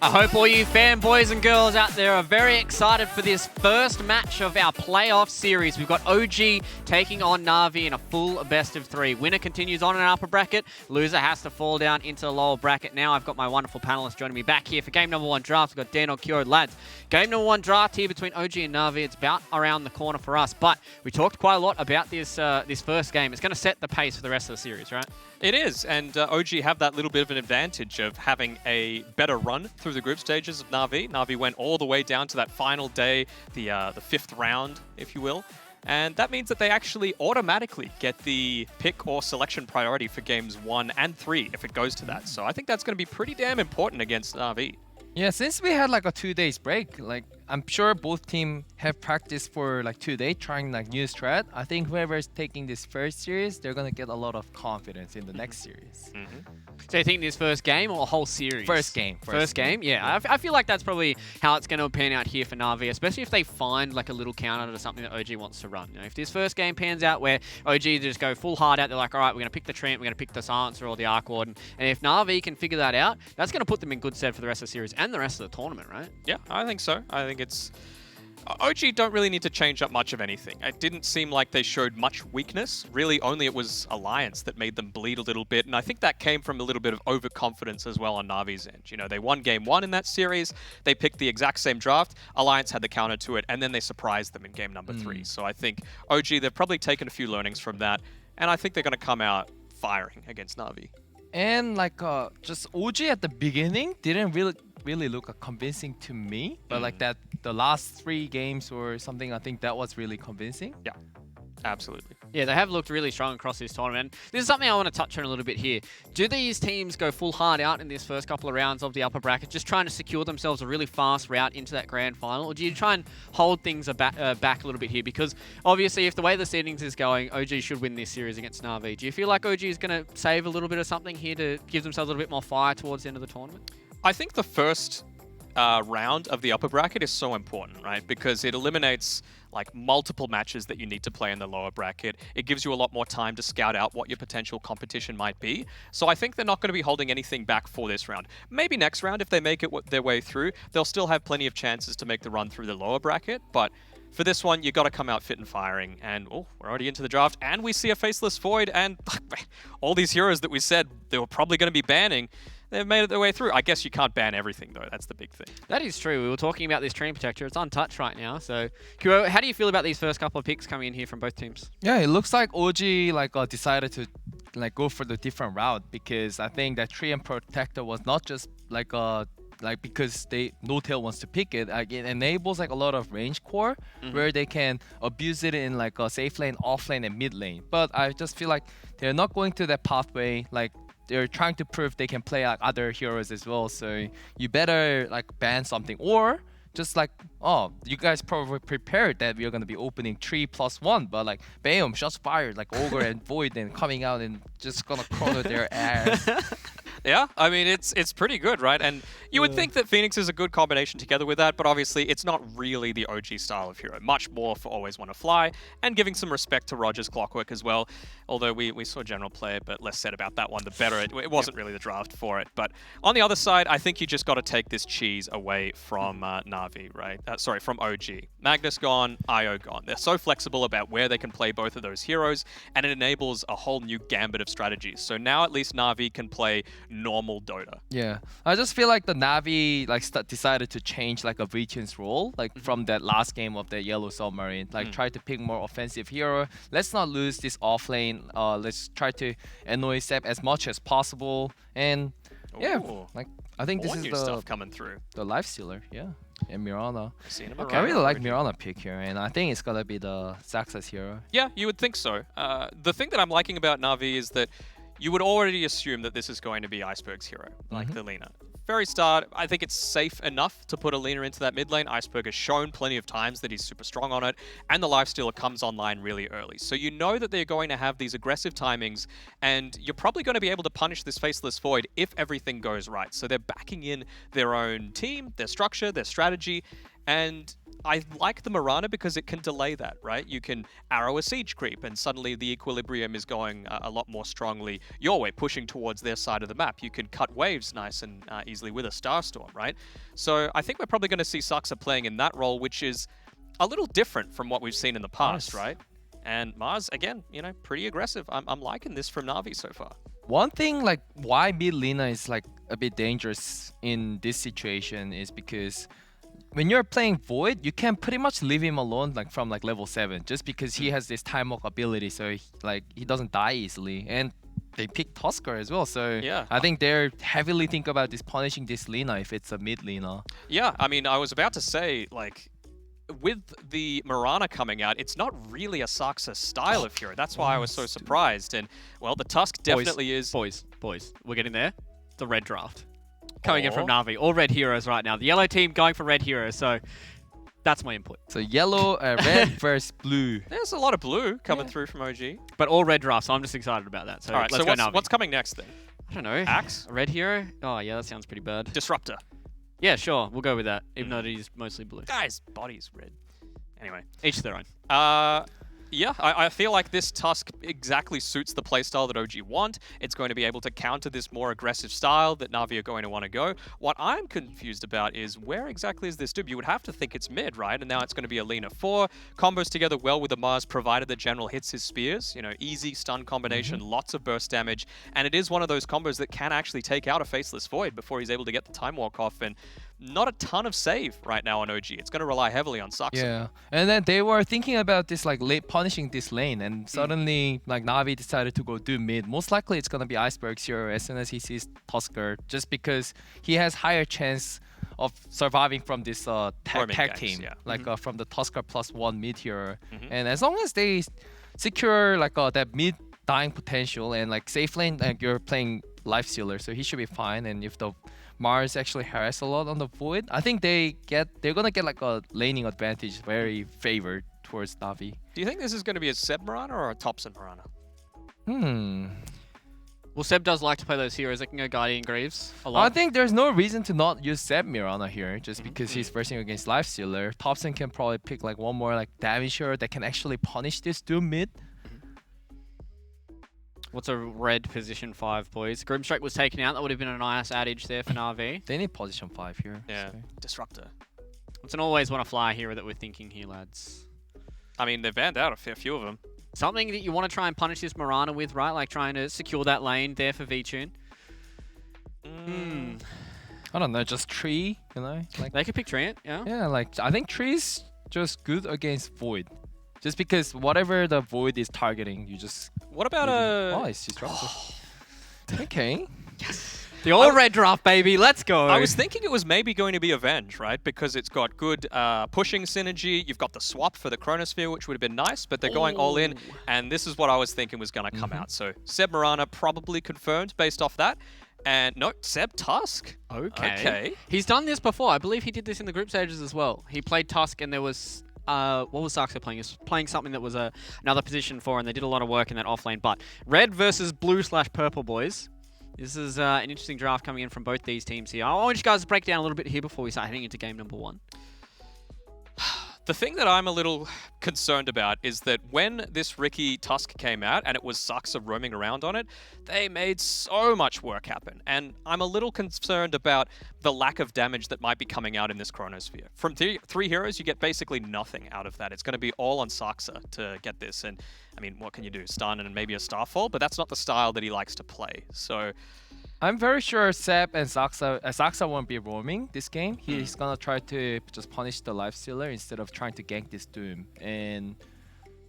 I hope all you fanboys and girls out there are very excited for this first match of our playoff series. We've got OG taking on Na'Vi in a full best of 3. Winner continues on in upper bracket. Loser has to fall down into the lower bracket. Now I've got my wonderful panelists joining me back here for game number 1 draft. We've got Dan Okyo. Lads, game number 1 draft here between OG and Na'Vi. It's about around the corner for us, but we talked quite a lot about this this first game. It's going to set the pace for the rest of the series, right? It is, and OG have that little bit of an advantage of having a better run through the group stages of Na'Vi. Na'Vi went all the way down to that final day, the 5th round, if you will. And that means that they actually automatically get the pick or selection priority for games 1 and 3 if it goes to that. So I think that's going to be pretty damn important against Na'Vi. Yeah, since we had like a 2 days break, like I'm sure both teams have practiced for like 2 days trying like new strat. I think whoever's taking this first series, they're gonna get a lot of confidence in the next series. So you think this first game or whole series? First game. First game, yeah. I feel like that's probably how it's going to pan out here for Na'Vi, especially if they find like a little counter to something that OG wants to run. You know, if this first game pans out where OG just go full hard out, they're like, all right, we're going to pick the Treant, we're going to pick the Silencer or the Arc Warden. And if Na'Vi can figure that out, that's going to put them in good stead for the rest of the series and the rest of the tournament, right? Yeah, I think so. I think it's... OG don't really need to change up much of anything. It didn't seem like they showed much weakness. Really, only it was Alliance that made them bleed a little bit, and I think that came from a little bit of overconfidence as well on Na'Vi's end. You know, they won game 1 in that series, they picked the exact same draft, Alliance had the counter to it, and then they surprised them in game number 3. So I think OG, they've probably taken a few learnings from that, and I think they're going to come out firing against Na'Vi. And like just OG at the beginning didn't really look convincing to me, but like that the last 3 games or something, I think that was really convincing. Yeah, absolutely. Yeah, they have looked really strong across this tournament. This is something I want to touch on a little bit here. Do these teams go full hard out in this first couple of rounds of the upper bracket, just trying to secure themselves a really fast route into that grand final? Or do you try and hold things back a little bit here? Because obviously, if the way the seedings is going, OG should win this series against Na'Vi. Do you feel like OG is going to save a little bit of something here to give themselves a little bit more fire towards the end of the tournament? I think the first round of the upper bracket is so important, right? Because it eliminates like multiple matches that you need to play in the lower bracket. It gives you a lot more time to scout out what your potential competition might be. So I think they're not going to be holding anything back for this round. Maybe next round, if they make it their way through, they'll still have plenty of chances to make the run through the lower bracket. But for this one, you got to come out fit and firing. And oh, we're already into the draft, and we see a Faceless Void, and all these heroes that we said they were probably going to be banning, they've made it their way through. I guess you can't ban everything, though. That's the big thing. That is true. We were talking about this Treant Protector. It's untouched right now. So, Kuro, how do you feel about these first couple of picks coming in here from both teams? Yeah, it looks like OG decided to go for the different route, because I think that Treant Protector was not just because No-Tail wants to pick it. It enables a lot of range core where they can abuse it in a safe lane, off lane, and mid lane. But I just feel like they're not going to that pathway. They're trying to prove they can play other heroes as well. So you better ban something, or just you guys probably prepared that we are gonna be opening 3+1, but bam, shots fired, Ogre and Void, and coming out and just gonna corner their ass. Yeah, I mean, it's pretty good, right? And you would think that Phoenix is a good combination together with that, but obviously it's not really the OG style of hero. Much more for Always Wanna Fly, and giving some respect to Roger's Clockwork as well. Although we saw General play it, but less said about that one, the better. It wasn't really the draft for it. But on the other side, I think you just got to take this cheese away from Na'Vi, right? From OG. Magnus gone, Io gone. They're so flexible about where they can play both of those heroes, and it enables a whole new gambit of strategies. So now at least Na'Vi can play normal Dota. Yeah, I just feel like the Na'Vi decided to change a Vision's role, from that last game of the Yellow Submarine. Try to pick more offensive hero. Let's not lose this off lane. Let's try to annoy Seb as much as possible. And yeah, I think this is new stuff coming through. The Lifestealer, yeah, and Mirana. Okay. I really like Mirana pick here, and I think it's gonna be the Zaxxas hero. Yeah, you would think so. The thing that I'm liking about Na'Vi is that you would already assume that this is going to be Iceberg's hero, the Lina. Very start, I think it's safe enough to put a Lina into that mid lane. Iceberg has shown plenty of times that he's super strong on it, and the Lifestealer comes online really early. So you know that they're going to have these aggressive timings, and you're probably going to be able to punish this Faceless Void if everything goes right. So they're backing in their own team, their structure, their strategy, And I like the Mirana because it can delay that, right? You can arrow a siege creep and suddenly the equilibrium is going a lot more strongly your way, pushing towards their side of the map. You can cut waves nice and easily with a Starstorm, right? So I think we're probably going to see Saxa playing in that role, which is a little different from what we've seen in the past, right? And Mars, again, you know, pretty aggressive. I'm liking this from Na'Vi so far. One thing, like, why mid Lina is like a bit dangerous in this situation is because when you're playing Void, you can pretty much leave him alone like from like level 7 just because he has this time walk ability, so he doesn't die easily. And they pick Tusker as well, so yeah. I think they're heavily think about this punishing this Lina if it's a mid Lina. Yeah, I mean, I was about to say, like, with the Mirana coming out, it's not really a Saxa style of hero. That's why I was so surprised. And, well, the Tusk definitely is... Boys, we're getting there. The red draft. Coming in from Na'Vi. All red heroes right now. The yellow team going for red heroes, so that's my input. So yellow, red versus blue. There's a lot of blue coming through from OG. But all red drafts, so I'm just excited about that. So all right, let's go Na'Vi. What's coming next then? I don't know. Axe? A red hero? Oh, yeah, that sounds pretty bad. Disruptor. Yeah, sure. We'll go with that, even though it is mostly blue. Guys, body's red. Anyway. Each their own. Yeah, I feel like this Tusk exactly suits the playstyle that OG want. It's going to be able to counter this more aggressive style that Na'Vi are going to want to go. What I'm confused about is where exactly is this Doob? You would have to think it's mid, right? And now it's going to be a Lina 4. Combos together well with the Mars, provided the general hits his spears. You know, easy stun combination, lots of burst damage. And it is one of those combos that can actually take out a Faceless Void before he's able to get the time walk off. And not a ton of save right now on OG. It's going to rely heavily on Saxa. Yeah, and then they were thinking about this, like, punishing this lane, and suddenly, like, Na'Vi decided to go do mid. Most likely it's going to be Iceberg's hero as soon as he sees Tusker, just because he has higher chance of surviving from this tag team, like from the Tusker +1 mid hero. And as long as they secure, like, that mid dying potential, and, like, safe lane, like, you're playing Life Sealer, so he should be fine. And if the Mars actually harass a lot on the Void, I think they're gonna get like a laning advantage, very favored towards Na'Vi. Do you think this is going to be a Seb Mirana or a Thompson Mirana? Well, Seb does like to play those heroes that can go Guardian Greaves a lot. I think there's no reason to not use Seb Mirana here, just because he's versing against Life Stealer. Thompson can probably pick like one more like damage hero that can actually punish this Doom mid. What's a red position 5, boys? Grimstrike was taken out. That would have been a nice adage there for Na'Vi. They need position 5 here. Yeah, so. Disruptor. It's an always want to fly hero that we're thinking here, lads. I mean, they've banned out a fair few of them. Something that you want to try and punish this Mirana with, right? Like trying to secure that lane there for V-Tune. I don't know, just Tree, you know? Like, they could pick Treant, yeah? Yeah, like, I think Tree's just good against Void. Just because whatever the Void is targeting, you just... What about a... Oh, it's disruptive. Okay. Yes. The all red draft, baby. Let's go. I was thinking it was maybe going to be Avenge, right? Because it's got good pushing synergy. You've got the swap for the Chronosphere, which would have been nice, but they're going all in. And this is what I was thinking was going to come out. So Seb Mirana probably confirmed based off that. And no, Seb Tusk. Okay. He's done this before. I believe he did this in the group stages as well. He played Tusk and there was... what was Saxa playing? He was playing something that was another position 4, and they did a lot of work in that offlane. But red versus blue/purple, boys. This is an interesting draft coming in from both these teams here. I want you guys to break down a little bit here before we start heading into game number 1. The thing that I'm a little concerned about is that when this Riki Tusk came out and it was Saxa roaming around on it, they made so much work happen. And I'm a little concerned about the lack of damage that might be coming out in this Chronosphere. From three heroes, you get basically nothing out of that. It's going to be all on Saxa to get this. And I mean, what can you do? Stun and maybe a Starfall, but that's not the style that he likes to play. So... I'm very sure Seb and Saxa won't be roaming this game. He's gonna try to just punish the Life Stealer instead of trying to gank this Doom. And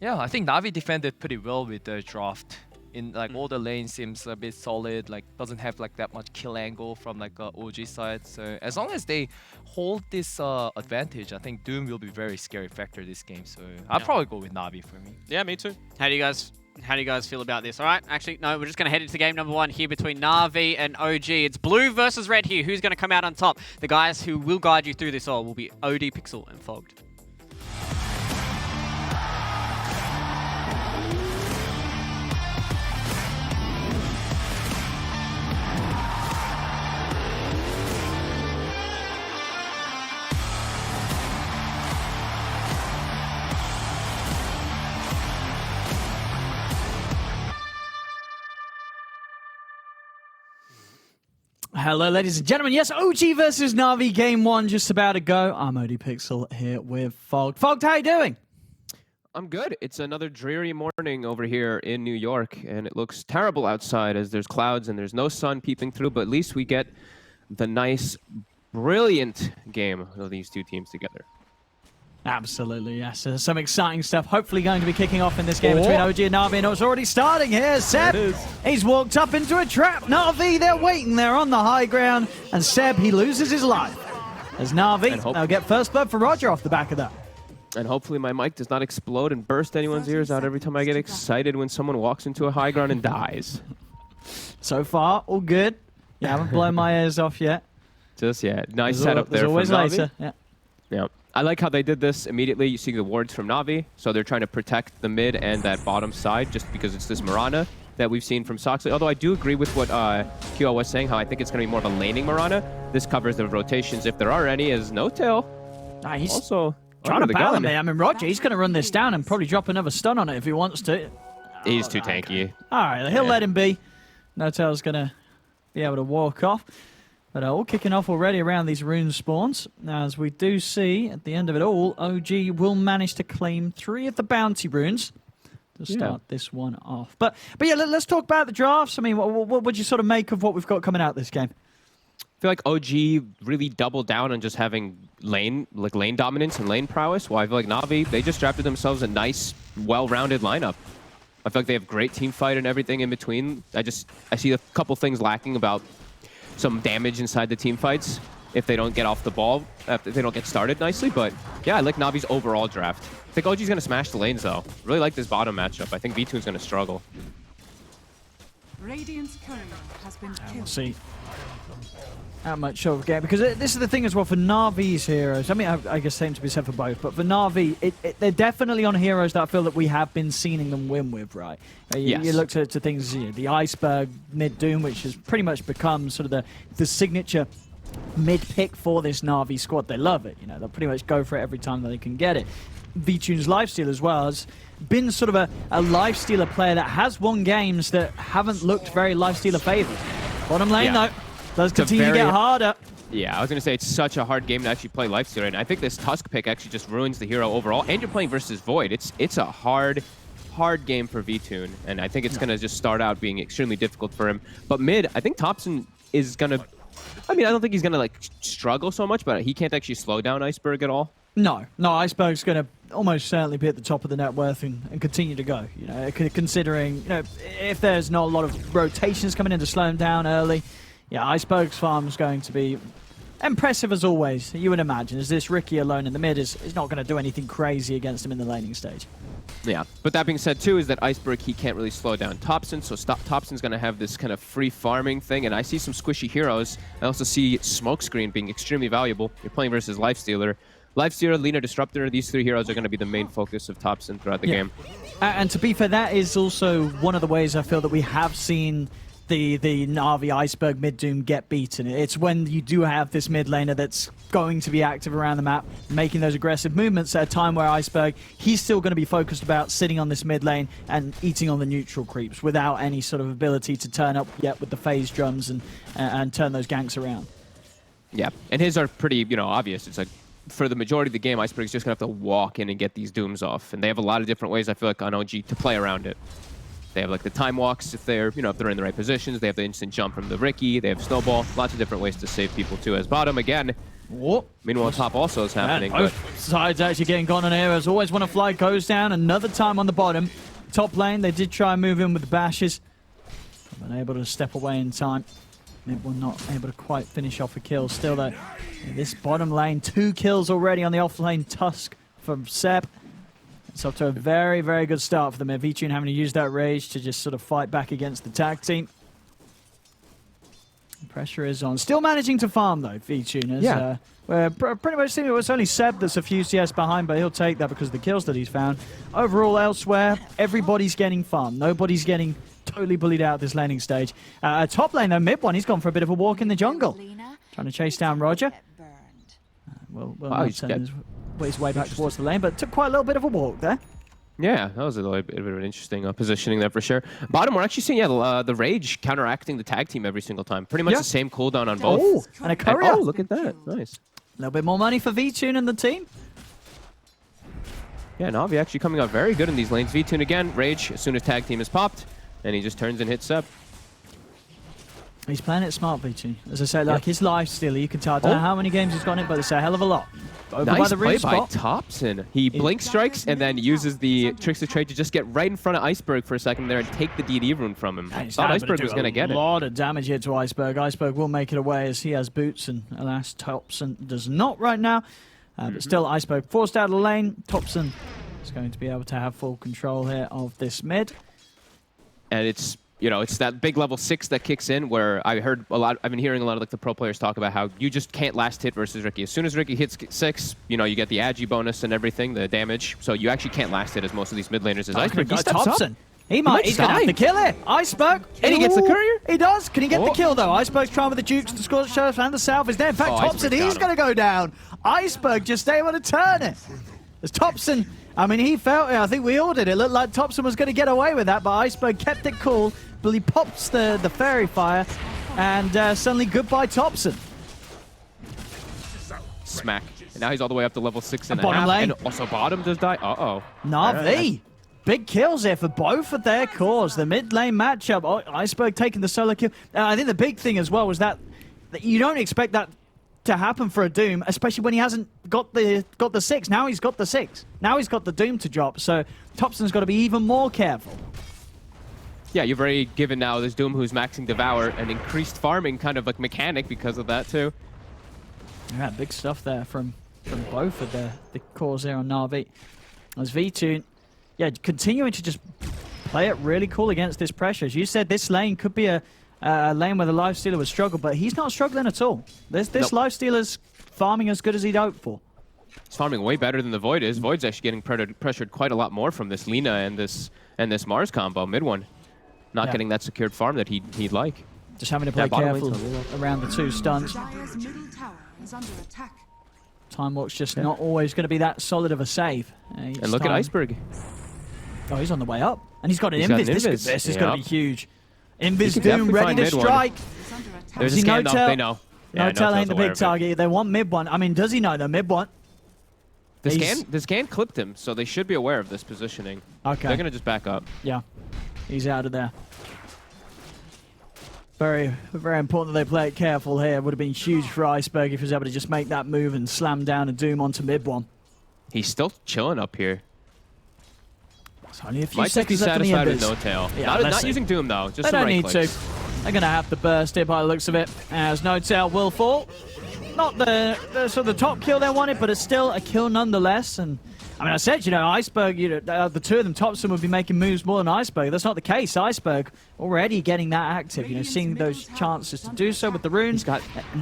yeah, I think Na'Vi defended pretty well with the draft. In like all the lanes seems a bit solid, like doesn't have like that much kill angle from like OG side. So as long as they hold this advantage, I think Doom will be very scary factor this game. So I'll probably go with Na'Vi for me. Yeah, me too. How do you guys feel about this? All right, actually, no, we're just going to head into game number 1 here between Na'Vi and OG. It's blue versus red here. Who's going to come out on top? The guys who will guide you through this all will be OD, Pixel, and Fogged. Hello, ladies and gentlemen. Yes, OG versus Na'Vi Game 1 just about to go. I'm ODPixel here with Fogged. Fogged, how you doing? I'm good. It's another dreary morning over here in New York, and it looks terrible outside as there's clouds and there's no sun peeping through, but at least we get the nice, brilliant game of these two teams together. Absolutely, yes. Some exciting stuff hopefully going to be kicking off in this game between OG and Na'Vi, and it's already starting here. Seb, he's walked up into a trap. Na'Vi, they're waiting there on the high ground, and Seb, he loses his life. As Na'Vi, they'll get first blood for Roger off the back of that. And hopefully my mic does not explode and burst anyone's ears out every time I get excited when someone walks into a high ground and dies. So far, all good. You haven't blown my ears off yet. Just yet. Nice setup there from Na'Vi. There's always later. Yeah. I like how they did this immediately. You see the wards from Na'Vi, so they're trying to protect the mid and that bottom side just because it's this Mirana that we've seen from Soxley. Although I do agree with what QL was saying, how I think it's going to be more of a laning Mirana. This covers the rotations if there are any, as No Tail he's also trying to battle me. I mean, Roger, he's going to run this down and probably drop another stun on it if he wants to. He's too tanky. All right, he'll let him be. No Tail's going to be able to walk off. But all kicking off already around these rune spawns. Now, as we do see, at the end of it all, OG will manage to claim 3 of the bounty runes to start this one off. But yeah, let's talk about the drafts. I mean, what would you sort of make of what we've got coming out this game? I feel like OG really doubled down on just having lane dominance and lane prowess, while I feel like Na'Vi, they just drafted themselves a nice, well-rounded lineup. I feel like they have great team fight and everything in between. I see a couple things lacking about some damage inside the team fights if they don't get off the ball, if they don't get started nicely. But yeah, I like Na'Vi's overall draft. I think OG's going to smash the lanes, though. Really like this bottom matchup. I think V2's going to struggle. Radiant's courier has been killed. We'll see how much of a game, because this is the thing as well for Na'Vi's heroes. I mean, I guess same to be said for both, but for Na'Vi, they're definitely on heroes that I feel that we have been seeing them win with, right? You look to things, the Iceberg mid-Doom, which has pretty much become sort of the signature mid-pick for this Na'Vi squad. They love it, they'll pretty much go for it every time that they can get it. V-Tune's lifesteal as well has been sort of a lifestealer player that has won games that haven't looked very lifestealer favored. Bottom lane though, does continue to get harder. Yeah, I was going to say it's such a hard game to actually play lifestealer, and I think this Tusk pick actually just ruins the hero overall, and you're playing versus Void. It's a hard game for V-Tune, and I think it's going to just start out being extremely difficult for him. But mid, I think Thompson is going to... I mean, I don't think he's going to struggle so much, but he can't actually slow down Iceberg at all. No, Iceberg's going to almost certainly be at the top of the net worth and continue to go. Considering, if there's not a lot of rotations coming in to slow him down early, yeah, Iceberg's farm is going to be impressive as always, you would imagine, as this Riki alone in the mid is not going to do anything crazy against him in the laning stage. Yeah, but that being said too, is that Iceberg, he can't really slow down Thompson, so Thompson's going to have this kind of free farming thing, and I see some squishy heroes. I also see Smokescreen being extremely valuable. You're playing versus Lifestealer. Lifestealer, Lina Disruptor, these 3 heroes are going to be the main focus of Thompson throughout the game. And to be fair, that is also one of the ways I feel that we have seen the Na'Vi Iceberg mid-Doom get beaten. It's when you do have this mid laner that's going to be active around the map, making those aggressive movements at a time where Iceberg, he's still going to be focused about sitting on this mid lane and eating on the neutral creeps without any sort of ability to turn up yet with the phase drums and turn those ganks around. Yeah, and his are pretty, obvious. It's like, for the majority of the game, Iceberg's just going to have to walk in and get these Dooms off. And they have a lot of different ways, I feel like, on OG to play around it. They have like the time walks if they're, if they're in the right positions. They have the instant jump from the Riki. They have Snowball. Lots of different ways to save people too. As bottom again. Whoa. Meanwhile, top also is happening. Both sides actually getting gone on here. As always, Wanna Fly goes down another time on the bottom. Top lane, they did try and move in with the bashes. Unable to step away in time. Mid one not able to quite finish off a kill. Still though, in this bottom lane, 2 kills already on the offlane Tusk from Seb. It's up to a very, very good start for them. V-Tune having to use that rage to just sort of fight back against the tag team. Pressure is on. Still managing to farm though, V-Tuners. Yeah. Pretty much seeing it's only Seb that's a few CS behind, but he'll take that because of the kills that he's found. Overall, elsewhere, everybody's getting farmed. Nobody's getting totally bullied out this laning stage. Top lane though, mid one, he's gone for a bit of a walk in the jungle. Trying to chase down Roger. Well, he's his way back towards the lane, but took quite a little bit of a walk there. Yeah, that was a little bit of an interesting positioning there for sure. Bottom, we're actually seeing the Rage counteracting the tag team every single time. Pretty much the same cooldown on both. Oh, and a courier. Oh, look at that. Nice. A little bit more money for VTune and the team. Yeah, Na'Vi actually coming out very good in these lanes. VTune again, Rage as soon as tag team is popped, and he just turns and hits Seb. He's playing it smart, VTune. As I said, like his lifesteal, you can tell. I don't know how many games he's got in it, but it's a hell of a lot. Over Nice by the play ring by spot. Topson. He blink strikes and then uses the tricks of trade to just get right in front of Iceberg for a second there and take the DD rune from him. And he's Thought able Iceberg do was going to get a it. lot of damage here to Iceberg. Iceberg will make it away as he has boots, and alas, Topson does not right now. But still, Iceberg forced out of the lane. Topson is going to be able to have full control here of this mid. And it's, you know, it's that big level 6 that kicks in where I've been hearing a lot of like the pro players talk about how you just can't last hit versus Ricky. As soon as Ricky hits 6, you know, you get the agi bonus and everything, the damage. So you actually can't last hit as most of these mid laners. As Iceberg, he steps Topson. up. He's going to have to kill it. Iceberg. And he gets the courier. He does. Can he get the kill, though? Iceberg's trying with the Dukes. The Scorched Sheriff and the South is there. In fact, Topson, he's going to go down. Iceberg just able to turn it. As Topson, I mean, he felt it. I think we all did. It looked like Topson was going to get away with that, but Iceberg kept it cool. But he pops the Fairy Fire, and suddenly goodbye Topson. Smack. And now he's all the way up to level 6 and a bottom half. lane. And also bottom does die. Uh-oh. Na'Vi. Big kills here for both of their cores. The mid lane matchup. Oh, Iceberg taking the solo kill. I think the big thing as well was that you don't expect that to happen for a Doom, especially when he hasn't got the 6. Now he's got the 6. Now he's got the Doom to drop. So Topson's got to be even more careful. Yeah, you've already given now this Doom who's maxing Devour an increased farming kind of like mechanic because of that too. Yeah, big stuff there from both of the cores here on Na'Vi. As VTune, yeah, continuing to just play it really cool against this pressure. As you said, this lane could be a lane where the Lifestealer would struggle, but he's not struggling at all. This Lifestealer's farming as good as he'd hoped for. He's farming way better than the Void is. Void's actually getting pressured quite a lot more from this Lina and this Mars combo, mid one. Not getting that secured farm that he'd like. Just having to play careful around the 2 stunts. Time Walk's just not always going to be that solid of a save. And look at Iceberg. Oh, he's on the way up. And he's got an Invis. This is going to be huge. Invis Doom ready to strike. There's a scan though, they know. No-Tail ain't the big target. They want mid one. I mean, does he know the mid one? The scan clipped him, so they should be aware of this positioning. Okay. They're going to just back up. Yeah. He's out of there. Very, very important that they play it careful here. Would have been huge for Iceberg if he was able to just make that move and slam down a Doom onto mid one. He's still chilling up here. It's only a few Might just be seconds left in the satisfied with Invis. No-Tail. Yeah, not using Doom though, just they some don't right need clicks. to. They're going to have to burst it by the looks of it, as No-Tail will fall. Not the sort of the top kill they wanted, but it's still a kill nonetheless. And I mean, I said, you know, Iceberg, you know, the two of them, Topson would be making moves more than Iceberg. That's not the case. Iceberg already getting that active, you know, seeing those chances to do so with the runes. Now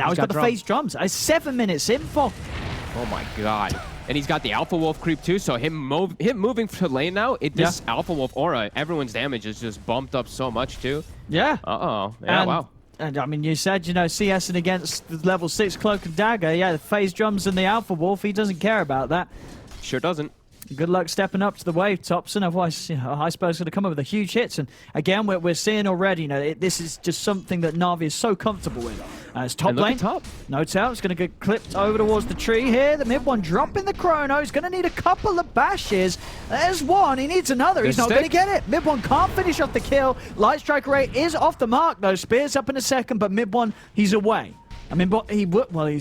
he's got the phase drums. 7 minutes in for. Oh my god. And he's got the Alpha Wolf creep too, so him moving to lane now, this Alpha Wolf aura, everyone's damage is just bumped up so much too. Yeah. Uh-oh. Yeah, wow. And I mean, you said, you know, CSing against the level 6 Cloak and Dagger. Yeah, the phase drums and the Alpha Wolf, he doesn't care about that. Sure doesn't. Good luck stepping up to the wave, Topson. Otherwise, you know, Iceberg's going to come up with a huge hits. And again, we're seeing already, you know, this is just something that Na'Vi is so comfortable with. It's top lane. No-Tail is going to get clipped over towards the tree here. The mid one dropping the chrono. He's going to need a couple of bashes. There's one. He needs another. He's not going to get it. Mid one can't finish off the kill. Light Strike rate is off the mark, though. Spear's up in a second, but mid one, he's away. I mean, he's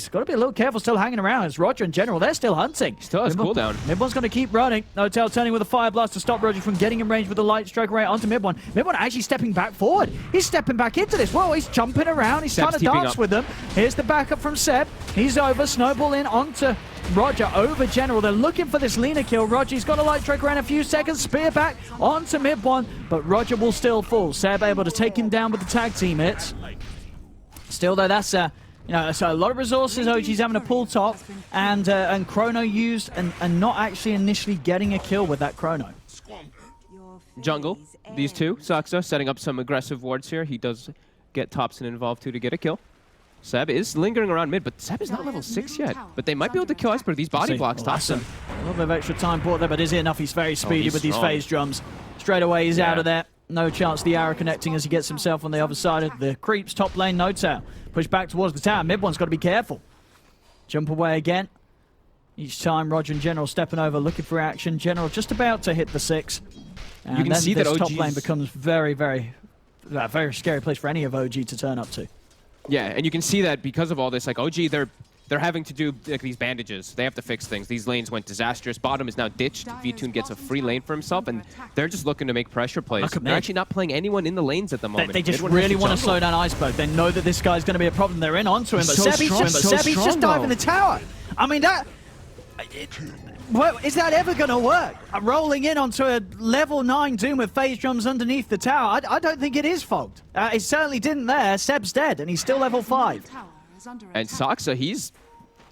got to be a little careful still hanging around. As Roger in general, they're still hunting. Still has cooldown. Mid-One's going to keep running. No-Tail turning with a Fire Blast to stop Roger from getting in range with the Light Strike right onto Mid-One. Mid-One actually stepping back forward. He's stepping back into this. Whoa, he's jumping around. He's trying to dance with them. Here's the backup from Seb. He's over. Snowball in onto Roger over General. They're looking for this Lina kill. Roger's got a Light Strike around a few seconds. Spear back onto Mid-One, but Roger will still fall. Seb able to take him down with the tag team hits. Still, though, that's you know, so a lot of resources OG's having to pull top, and Chrono used and not actually initially getting a kill with that Chrono. Jungle, these two, Saxa setting up some aggressive wards here. He does get Topson involved too to get a kill. Seb is lingering around mid, but Seb is not level 6 yet. But they might be able to kill Iceberg. These body blocks tops him. A little bit of extra time bought there, but is it enough? He's very speedy he's with these strong. phase drums. Straight away, he's out of there. No chance the arrow connecting as he gets himself on the other side of the creeps. Top lane, no tower. Push back towards the tower. Mid one's got to be careful. Jump away again. Each time, Roger and General stepping over, looking for action. General just about to hit the 6. And you can then see that this OG's... top lane becomes very, very, very scary place for any of OG to turn up to. Yeah, and you can see that because of all this, like OG, they're having to do like these bandages. They have to fix things. These lanes went disastrous. Bottom is now ditched. V-Tune gets a free lane for himself, and they're just looking to make pressure plays. They're actually not playing anyone in the lanes at the moment. They just really want to slow down Iceberg. They know that this guy's going to be a problem. They're in onto him, but Sebby's just diving the tower. I mean, that... is that ever going to work? Rolling in onto a level 9 Doom with phase drums underneath the tower, I don't think it is fogged. It certainly didn't there. Seb's dead, and he's still level 5. And Saksa, he's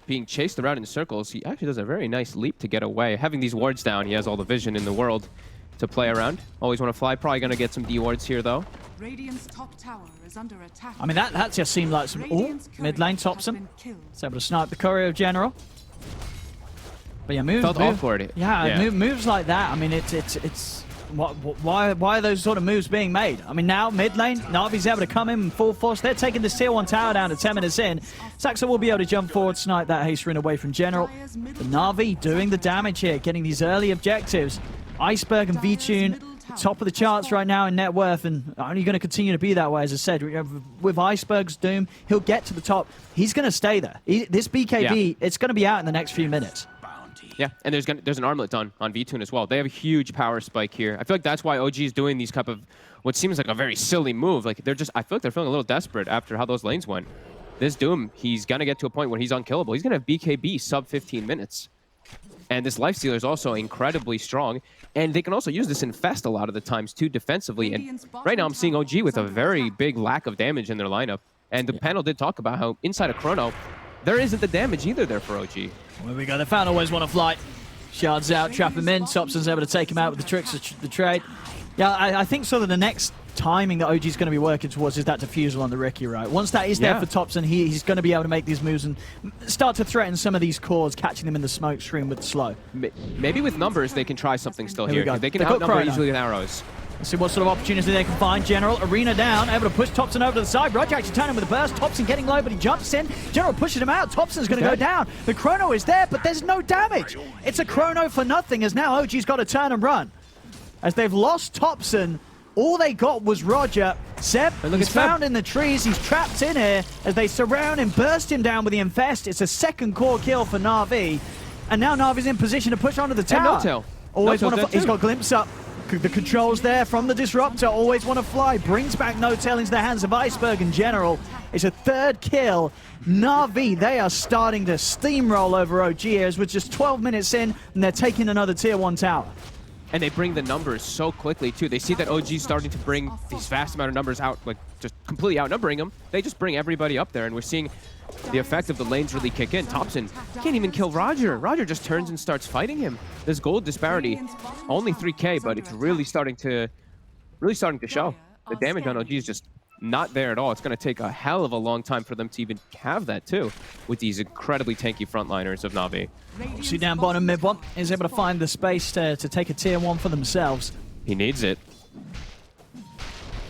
being chased around in circles. He actually does a very nice leap to get away. Having these wards down, he has all the vision in the world to play around. Always want to fly. Probably going to get some D wards here, though. Radiant's top tower is under attack. I mean, that just seemed like some... Ooh, mid lane Thompson. He's able to snipe the courier of General. But yeah, moves... Felt awkward. Yeah. Moves like that, I mean, it's why are those sort of moves being made? I mean, now mid lane, Navi's able to come in full force. They're taking this tier 1 tower down to 10 minutes in. Saxa will be able to jump forward, snipe that haste rune away from General. But Na'Vi doing the damage here, getting these early objectives. Iceberg and V-Tune, top of the charts right now in net worth, and only going to continue to be that way, as I said. With Iceberg's Doom, he'll get to the top. He's going to stay there. This BKB, it's going to be out in the next few minutes. Yeah, and there's an armlet on V-Tune as well. They have a huge power spike here. I feel like that's why OG is doing these type of what seems like a very silly move. Like I feel like they're feeling a little desperate after how those lanes went. This Doom, he's gonna get to a point where he's unkillable. He's gonna have BKB sub 15 minutes. And this Lifestealer is also incredibly strong. And they can also use this Infest a lot of the times too defensively. And right now I'm seeing OG with a very big lack of damage in their lineup. And the panel did talk about how inside of Chrono, there isn't the damage either there for OG. There we go. They found always want to fly. Shards out, trap him in. Thompson's able to take him out with the tricks of the trade. Yeah, I think sort of the next timing that OG's going to be working towards is that defusal on the Ricky, right? Once that is there for Thompson, he's going to be able to make these moves and start to threaten some of these cores, catching them in the smoke stream with slow. Maybe with numbers, they can try something still here. They can They've outnumber easily with arrows. Let's see what sort of opportunity they can find. General, Arena down, able to push Thompson over to the side. Roger actually turning with a burst. Thompson getting low, but he jumps in. General pushes him out. Thompson's going to go down. The Chrono is there, but there's no damage. It's a Chrono for nothing, as now OG's got to turn and run. As they've lost Thompson, all they got was Roger. Seb, he's found in the trees. He's trapped in here as they surround him, burst him down with the Infest. It's a second core kill for Na'Vi. And now Na'Vi's in position to push onto the tower. And No-Tail. Always No-Tail's want to. He's got Glimpse up. The controls there from the Disruptor. Always want to fly. Brings back No-Tail into the hands of Iceberg in general. It's a third kill. Na'Vi, they are starting to steamroll over OG as we're just 12 minutes in, and they're taking another tier 1 tower. And they bring the numbers so quickly, too. They see that OG's starting to bring these vast amount of numbers out, like just completely outnumbering them. They just bring everybody up there, and we're seeing the effect of the lanes really kick in. Thompson can't even kill Roger. Roger just turns and starts fighting him. This gold disparity, only 3K, but it's really starting to show. The damage on OG is just not there at all. It's going to take a hell of a long time for them to even have that, too, with these incredibly tanky frontliners of Na'Vi. See down bottom, mid one is able to find the space to take a tier 1 for themselves. He needs it.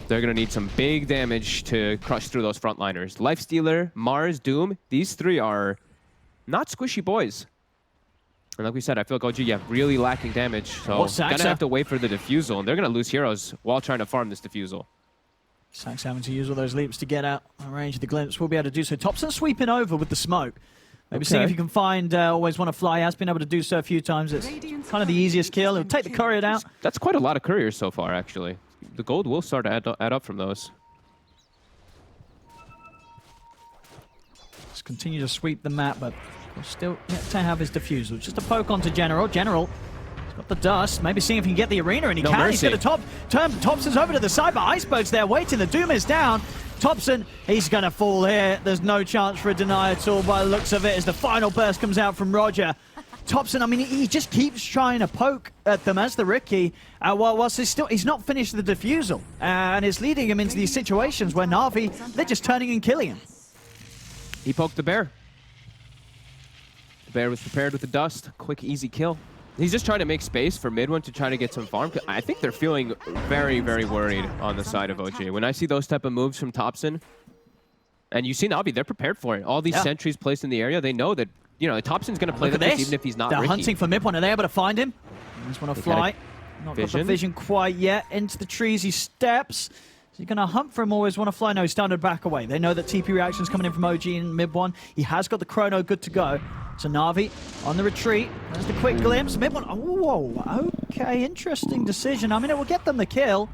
They're going to need some big damage to crush through those frontliners. Lifestealer, Mars, Doom, these three are not squishy boys. And like we said, I feel like OG, really lacking damage. So gonna have to wait for the defusal, and they're going to lose heroes while trying to farm this defusal. Sax having to use all those leaps to get out of range of the Glimpse. Will be able to do so. Thompson sweeping over with the smoke. Maybe seeing if you can find Always Want to Fly. He has been able to do so a few times. It's kind of the easiest kill. He'll take the courier out. That's quite a lot of couriers so far, actually. The gold will start to add up from those. Just continue to sweep the map, but we'll still yet to have his defusal. Just a poke onto General. General got the dust. Maybe seeing if he can get the arena, and he can. He's going to turn Thompson's over to the side, but Iceberg's there waiting. The Doom is down. Thompson, he's going to fall here. There's no chance for a deny at all by the looks of it as the final burst comes out from Roger. Thompson, I mean, he just keeps trying to poke at them as the Ricky, whilst he's not finished the defusal. And it's leading him into these situations where Na'Vi, they're just turning and killing him. He poked the bear. The bear was prepared with the dust. Quick, easy kill. He's just trying to make space for mid one to try to get some farm. I think they're feeling very, very worried on the side of OG. When I see those type of moves from Topson, and you see Navi, they're prepared for it. All these sentries placed in the area, they know that, you know, Topson's going to play this even if he's not They're Ricky. hunting for mid one. Are they able to find him? They just want to fly. Not got the vision quite yet. Into the trees he steps. So you're going to hunt for him, always want to fly. No, he's starting to back away. They know that TP reaction's coming in from OG in mid one. He has got the chrono good to go. So Na'Vi on the retreat. There's the quick glimpse. Mid one. Oh, whoa. Okay, interesting decision. I mean, it will get them the kill.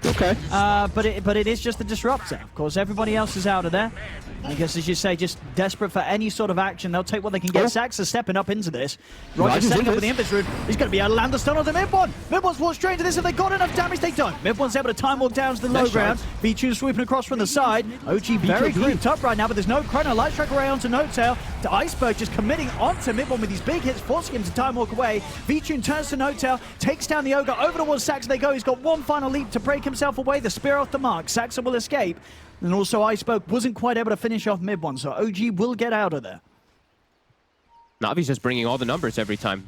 Okay. But it is just the disruptor. Of course, everybody else is out of there. I guess, as you say, just desperate for any sort of action. They'll take what they can get. Saxa stepping up into this. Roger setting up with the Invis Rune. He's going to be able to land the stun on the mid one. Mid one's walked straight into this. Have they got enough damage? They don't. Mid one's able to time walk down to the low ground. V2 sweeping across from the side. OG very grouped up right now, but there's no chrono. Light strike away onto No-Tail. To Iceberg just committing onto mid one with these big hits, forcing him to time walk away. V2 turns to No-Tail, takes down the Ogre. Over towards Saxa they go. He's got one final leap to break himself away. The spear off the mark. Saxa will escape. And also Iceberg wasn't quite able to finish off mid one, so OG will get out of there. Navi's just bringing all the numbers every time.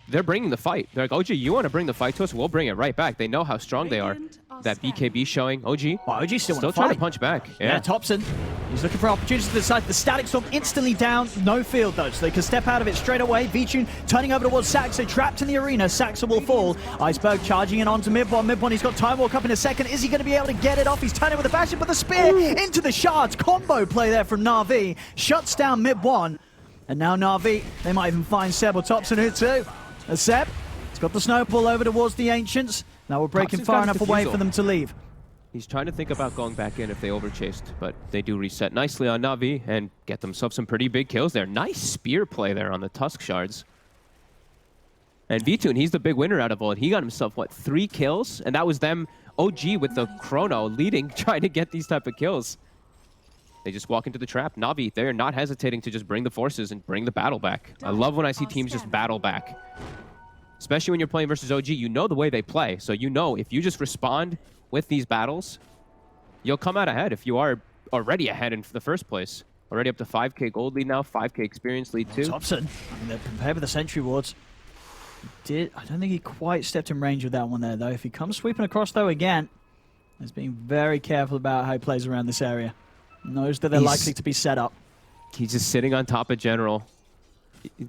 They're bringing the fight. They're like, OG, you want to bring the fight to us? We'll bring it right back. They know how strong they are. That BKB showing. OG. Well, OG still trying to punch back. Yeah, Topson. He's looking for opportunities to the side. The Static Storm instantly down. No field, though, so they can step out of it straight away. V-Tune turning over towards Saxa. Trapped in the arena. Saxa will fall. Iceberg charging in onto mid one. Mid one, he's got Time Walk up in a second. Is he going to be able to get it off? He's turning with a bastion, but the spear into the shards. Combo play there from Na'Vi. Shuts down mid one. And now Na'Vi, they might even find Seb or Topson here too. As Seb, he's got the snowball over towards the Ancients. Now we're breaking far enough away for them to leave. He's trying to think about going back in if they overchased, but they do reset nicely on Na'Vi and get themselves some pretty big kills there. Nice spear play there on the Tusk Shards. And V-Tune, he's the big winner out of all. He got himself, what, 3 kills? And that was them, OG with the chrono leading, trying to get these type of kills. They just walk into the trap. Na'Vi, they're not hesitating to just bring the forces and bring the battle back. I love when I see teams just battle back. Especially when you're playing versus OG, you know the way they play. So you know if you just respond with these battles, you'll come out ahead if you are already ahead in the first place. Already up to 5k gold lead now, 5k experience lead too. Topson, I mean, they're prepared with the sentry wards. I don't think he quite stepped in range with that one there, though. If he comes sweeping across, though, again, he's being very careful about how he plays around this area. Knows that they're likely to be set up. He's just sitting on top of General.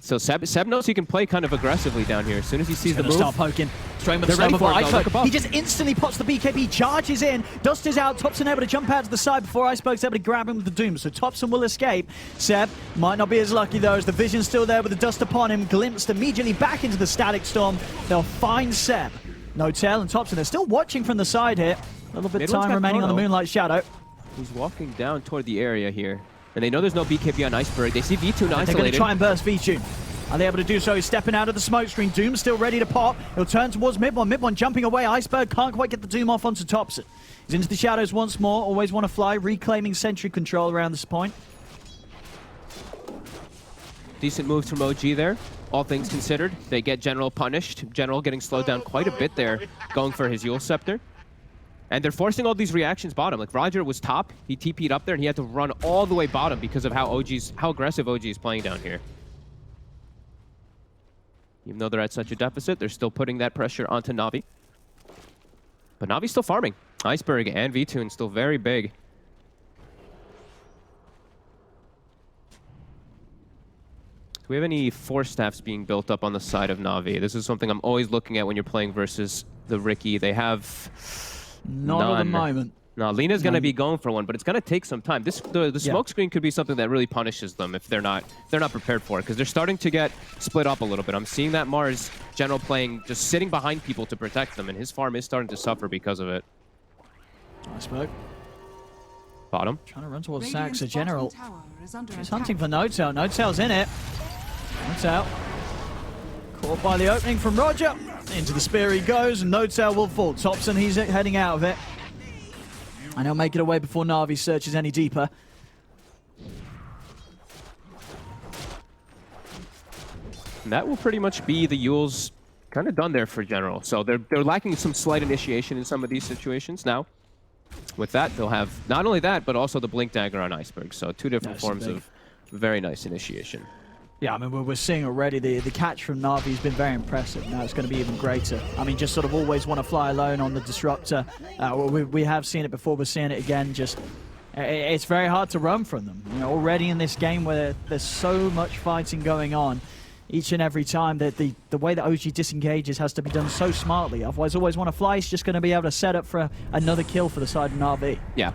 So Seb knows he can play kind of aggressively down here. As soon as he sees the move, start poking. Straight with the snow before Iceberg. He just instantly pops the BKB, charges in. Dust is out. Topson able to jump out to the side before Iceberg's able to grab him with the Doom. So Topson will escape. Seb might not be as lucky though, as the vision's still there with the dust upon him. Glimpsed immediately back into the Static Storm. They'll find Seb. No-Tail and Topson. They're still watching from the side here. A little bit of time remaining on the Moonlight Shadow. He's walking down toward the area here. And they know there's no BKB on Iceberg. They see V2 isolated. They're going to try and burst V2. Are they able to do so? He's stepping out of the smoke screen. Doom still ready to pop. He'll turn towards mid one. Mid one jumping away. Iceberg can't quite get the Doom off onto Topson. He's into the shadows once more. Always want to fly. Reclaiming sentry control around this point. Decent moves from OG there. All things considered. They get General punished. General getting slowed down quite a bit there. Going for his Yule Scepter. And they're forcing all these reactions bottom. Like Roger was top. He TP'd up there and he had to run all the way bottom because of how aggressive OG is playing down here. Even though they're at such a deficit, they're still putting that pressure onto Na'Vi. But Navi's still farming. Iceberg and V-Tune still very big. Do we have any Force Staffs being built up on the side of Na'Vi? This is something I'm always looking at when you're playing versus the Ricky. They have none at the moment. No, Lena's going to be going for one, but it's going to take some time. The smoke screen could be something that really punishes them if they're not prepared for it, because they're starting to get split up a little bit. I'm seeing that Mars General playing, just sitting behind people to protect them, and his farm is starting to suffer because of it. Iceberg. Bottom. Trying to run towards Saxa. General. He's hunting for No-Tail. No-Tail's in it. No-Tail. Caught by the opening from Roger. Into the spear he goes, and No-Tail will fall. Topson, he's heading out of it. And he'll make it away before Na'Vi searches any deeper. And that will pretty much be the Yules kind of done there for General. So they're lacking some slight initiation in some of these situations now. with that, they'll have not only that, but also the Blink Dagger on Iceberg. So 2 different forms of very nice initiation. Yeah, I mean, we're seeing already the catch from Na'Vi has been very impressive. Now it's going to be even greater. I mean, just sort of always want to fly alone on the Disruptor. We have seen it before, we're seeing it again. Just it's very hard to run from them. You know, already in this game where there's so much fighting going on, each and every time that the way that OG disengages has to be done so smartly. Otherwise, always want to fly. He's just going to be able to set up for another kill for the side of Na'Vi. Yeah.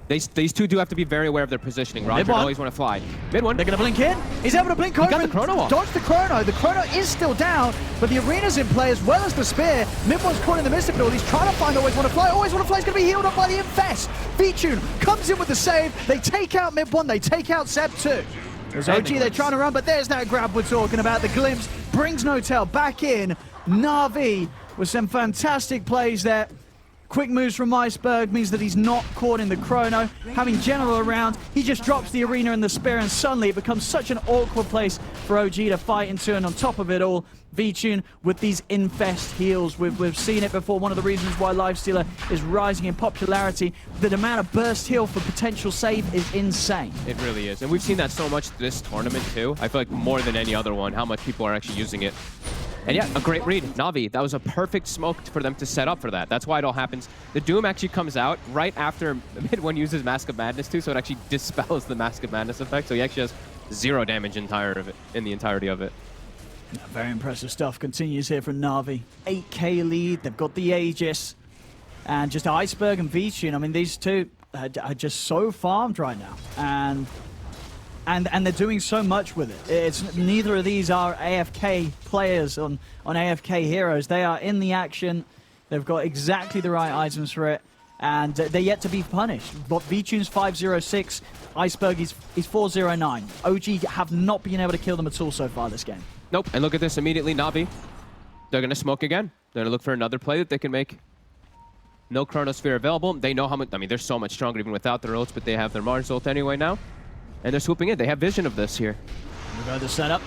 These two do have to be very aware of their positioning. Roger always want to fly. Mid one. They're going to blink in. He's able to blink over. He got the chrono off. Dodge the chrono. The chrono is still down, but the arena's in play as well as the spear. Mid one's caught in the midst of it all. He's trying to find Always Want to Fly. Always Want to Fly is going to be healed up by the Infest. V-Tune comes in with the save. They take out Mid one. They take out Seb 2. There's OG, they're trying to run, but there's that grab we're talking about. The glimpse brings Notel back in. Na'Vi with some fantastic plays there. Quick moves from Iceberg means that he's not caught in the chrono. Having General around, he just drops the arena and the spear, and suddenly it becomes such an awkward place for OG to fight into. And on top of it all, V-Tune with these Infest heals. We've seen it before. One of the reasons why Lifestealer is rising in popularity, the amount of burst heal for potential save is insane. It really is. And we've seen that so much this tournament too. I feel like more than any other one, how much people are actually using it. And yeah, a great read. Na'Vi, that was a perfect smoke for them to set up for that. That's why it all happens. The Doom actually comes out right after Mid one uses Mask of Madness too, so it actually dispels the Mask of Madness effect. So he actually has 0 damage in the entirety of it. Yeah, very impressive stuff continues here from Na'Vi. 8k lead, they've got the Aegis. And just Iceberg and V-Tune, I mean, these two are just so farmed right now. And they're doing so much with it. It's neither of these are AFK players on AFK heroes. They are in the action. They've got exactly the right items for it, and they're yet to be punished. But V-Tune's 506, Iceberg is 409. OG have not been able to kill them at all so far this game. Nope. And look at this immediately, Na'Vi. They're gonna smoke again. They're gonna look for another play that they can make. No Chronosphere available. They know how much. I mean, they're so much stronger even without their ults, but they have their Mars ult anyway now. And they're swooping in. They have vision of this here. We go to the setup.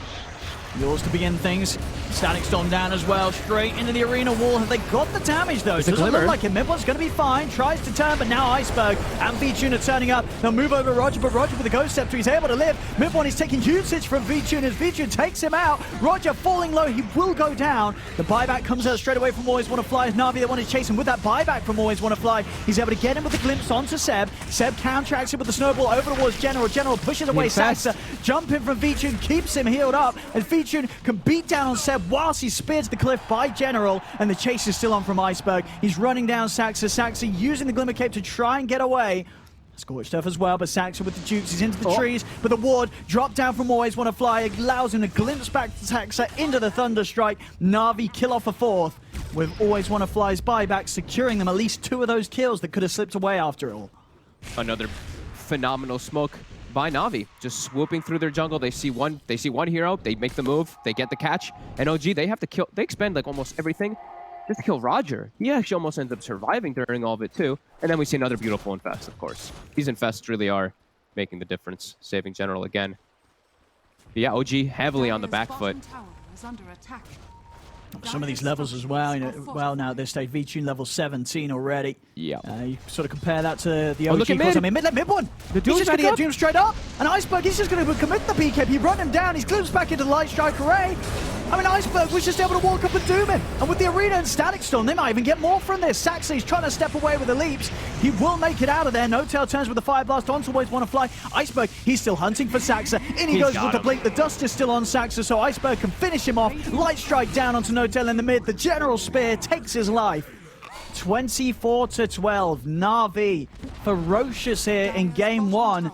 Yours to begin things. Static Storm down as well. Straight into the arena wall. Have they got the damage though? Doesn't look like it. Mid-one's going to be fine. Tries to turn, but now Iceberg and V-Tune are turning up. They'll move over Roger, but Roger with the Ghost Scepter, he's able to live. Mid-one is taking usage from V-Tune as V-Tune takes him out. Roger falling low. He will go down. The buyback comes out straight away from Always Want to Fly. As Na'Vi, they want to chase him with that buyback from Always Want to Fly. He's able to get him with the glimpse onto Seb. Seb counteracts it with the snowball over towards General. General pushes away Saxa. Jumping from V-Tune keeps him healed up. And V-Tune can beat down on Seb whilst he's speared to the cliff by General, and the chase is still on from Iceberg. He's running down Saxa. Saxa using the Glimmer Cape to try and get away. Scorched Earth as well, but Saxa with the jukes, he's into the trees, but the ward dropped down from Always Want to Fly, allows him to glimpse back to Saxa into the Thunder Strike. Na'Vi kill off a fourth, with Always Want to Fly's buyback, securing them at least 2 of those kills that could have slipped away after all. Another phenomenal smoke by Na'Vi, just swooping through their jungle. They see one hero, they make the move, they get the catch, and OG, they have to kill, they expend like almost everything just to kill Roger. He actually almost ends up surviving during all of it too. And then we see another beautiful Infest, of course. These Infests really are making the difference, saving General again. But yeah, OG heavily on the back foot. Some of these levels as well, you know, well now at this stage, V-Tune level 17 already. Yeah. You sort of compare that to the OG. Look at mid. I mean, mid one. He's just going to get Doom straight up. And Iceberg, he's just going to commit the PK. He run him down. He's glimpsed back into the Light Strike Array. I mean, Iceberg was just able to walk up and doom him. And with the arena and Static Storm, they might even get more from this. Saxley's trying to step away with the leaps. He will make it out of there. Notel turns with the Fire Blast on to Always Want to Fly. Iceberg, he's still hunting for Saxa. In he goes with the Blink. The dust is still on Saxa, so Iceberg can finish him off. Light Strike down onto Notel in the mid. The General Spear takes his life. 24-12. Na'Vi ferocious here in game 1.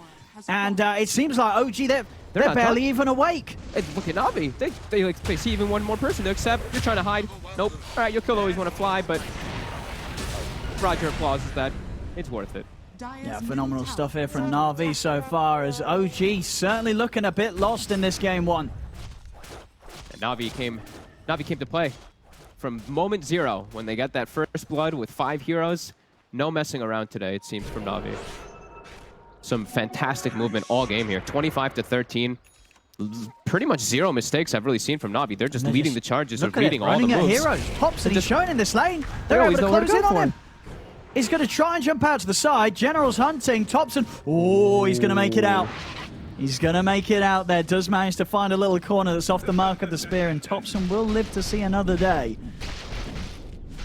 And it seems like OG, they're barely even awake. Look at Na'Vi. They see even one more person to accept. You're trying to hide. Nope. All right, you'll kill Always Want to Fly, but Roger applauses that. It's worth it. Yeah, phenomenal stuff here from Na'Vi so far, as OG certainly looking a bit lost in this game 1. And Na'Vi came to play. From moment 0, when they got that first blood with 5 heroes, no messing around today, it seems, from Na'Vi. Some fantastic movement all game here. 25-13. Pretty much 0 mistakes I've really seen from Na'Vi. They're just leading the charges or reading all the moves. Running at heroes. Pops that he's showing in this lane. They're able to close in on him. is going to try and jump out to the side. General's hunting. Thompson, oh, he's going to make it out. He's going to make it out there. Does manage to find a little corner that's off the mark of the spear, and Thompson will live to see another day.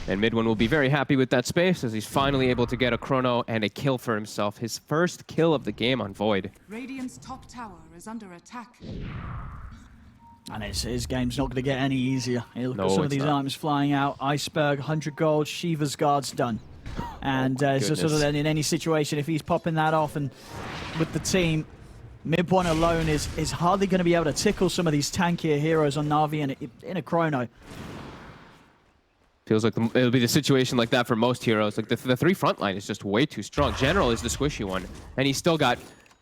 And Midwin will be very happy with that space as he's finally able to get a chrono and a kill for himself. His first kill of the game on Void. Radiant's top tower is under attack. And his game's not going to get any easier. Hey, look No, at some of it's these not. items flying out. Iceberg, 100 gold. Shiva's guard's done. And so sort of goodness. then in any situation, if he's popping that off and with the team, Midpoint alone is hardly going to be able to tickle some of these tankier heroes on Na'Vi and in a chrono. Feels like it'll be the situation like that for most heroes. Like the 3 front line is just way too strong. General is the squishy one, and he's still got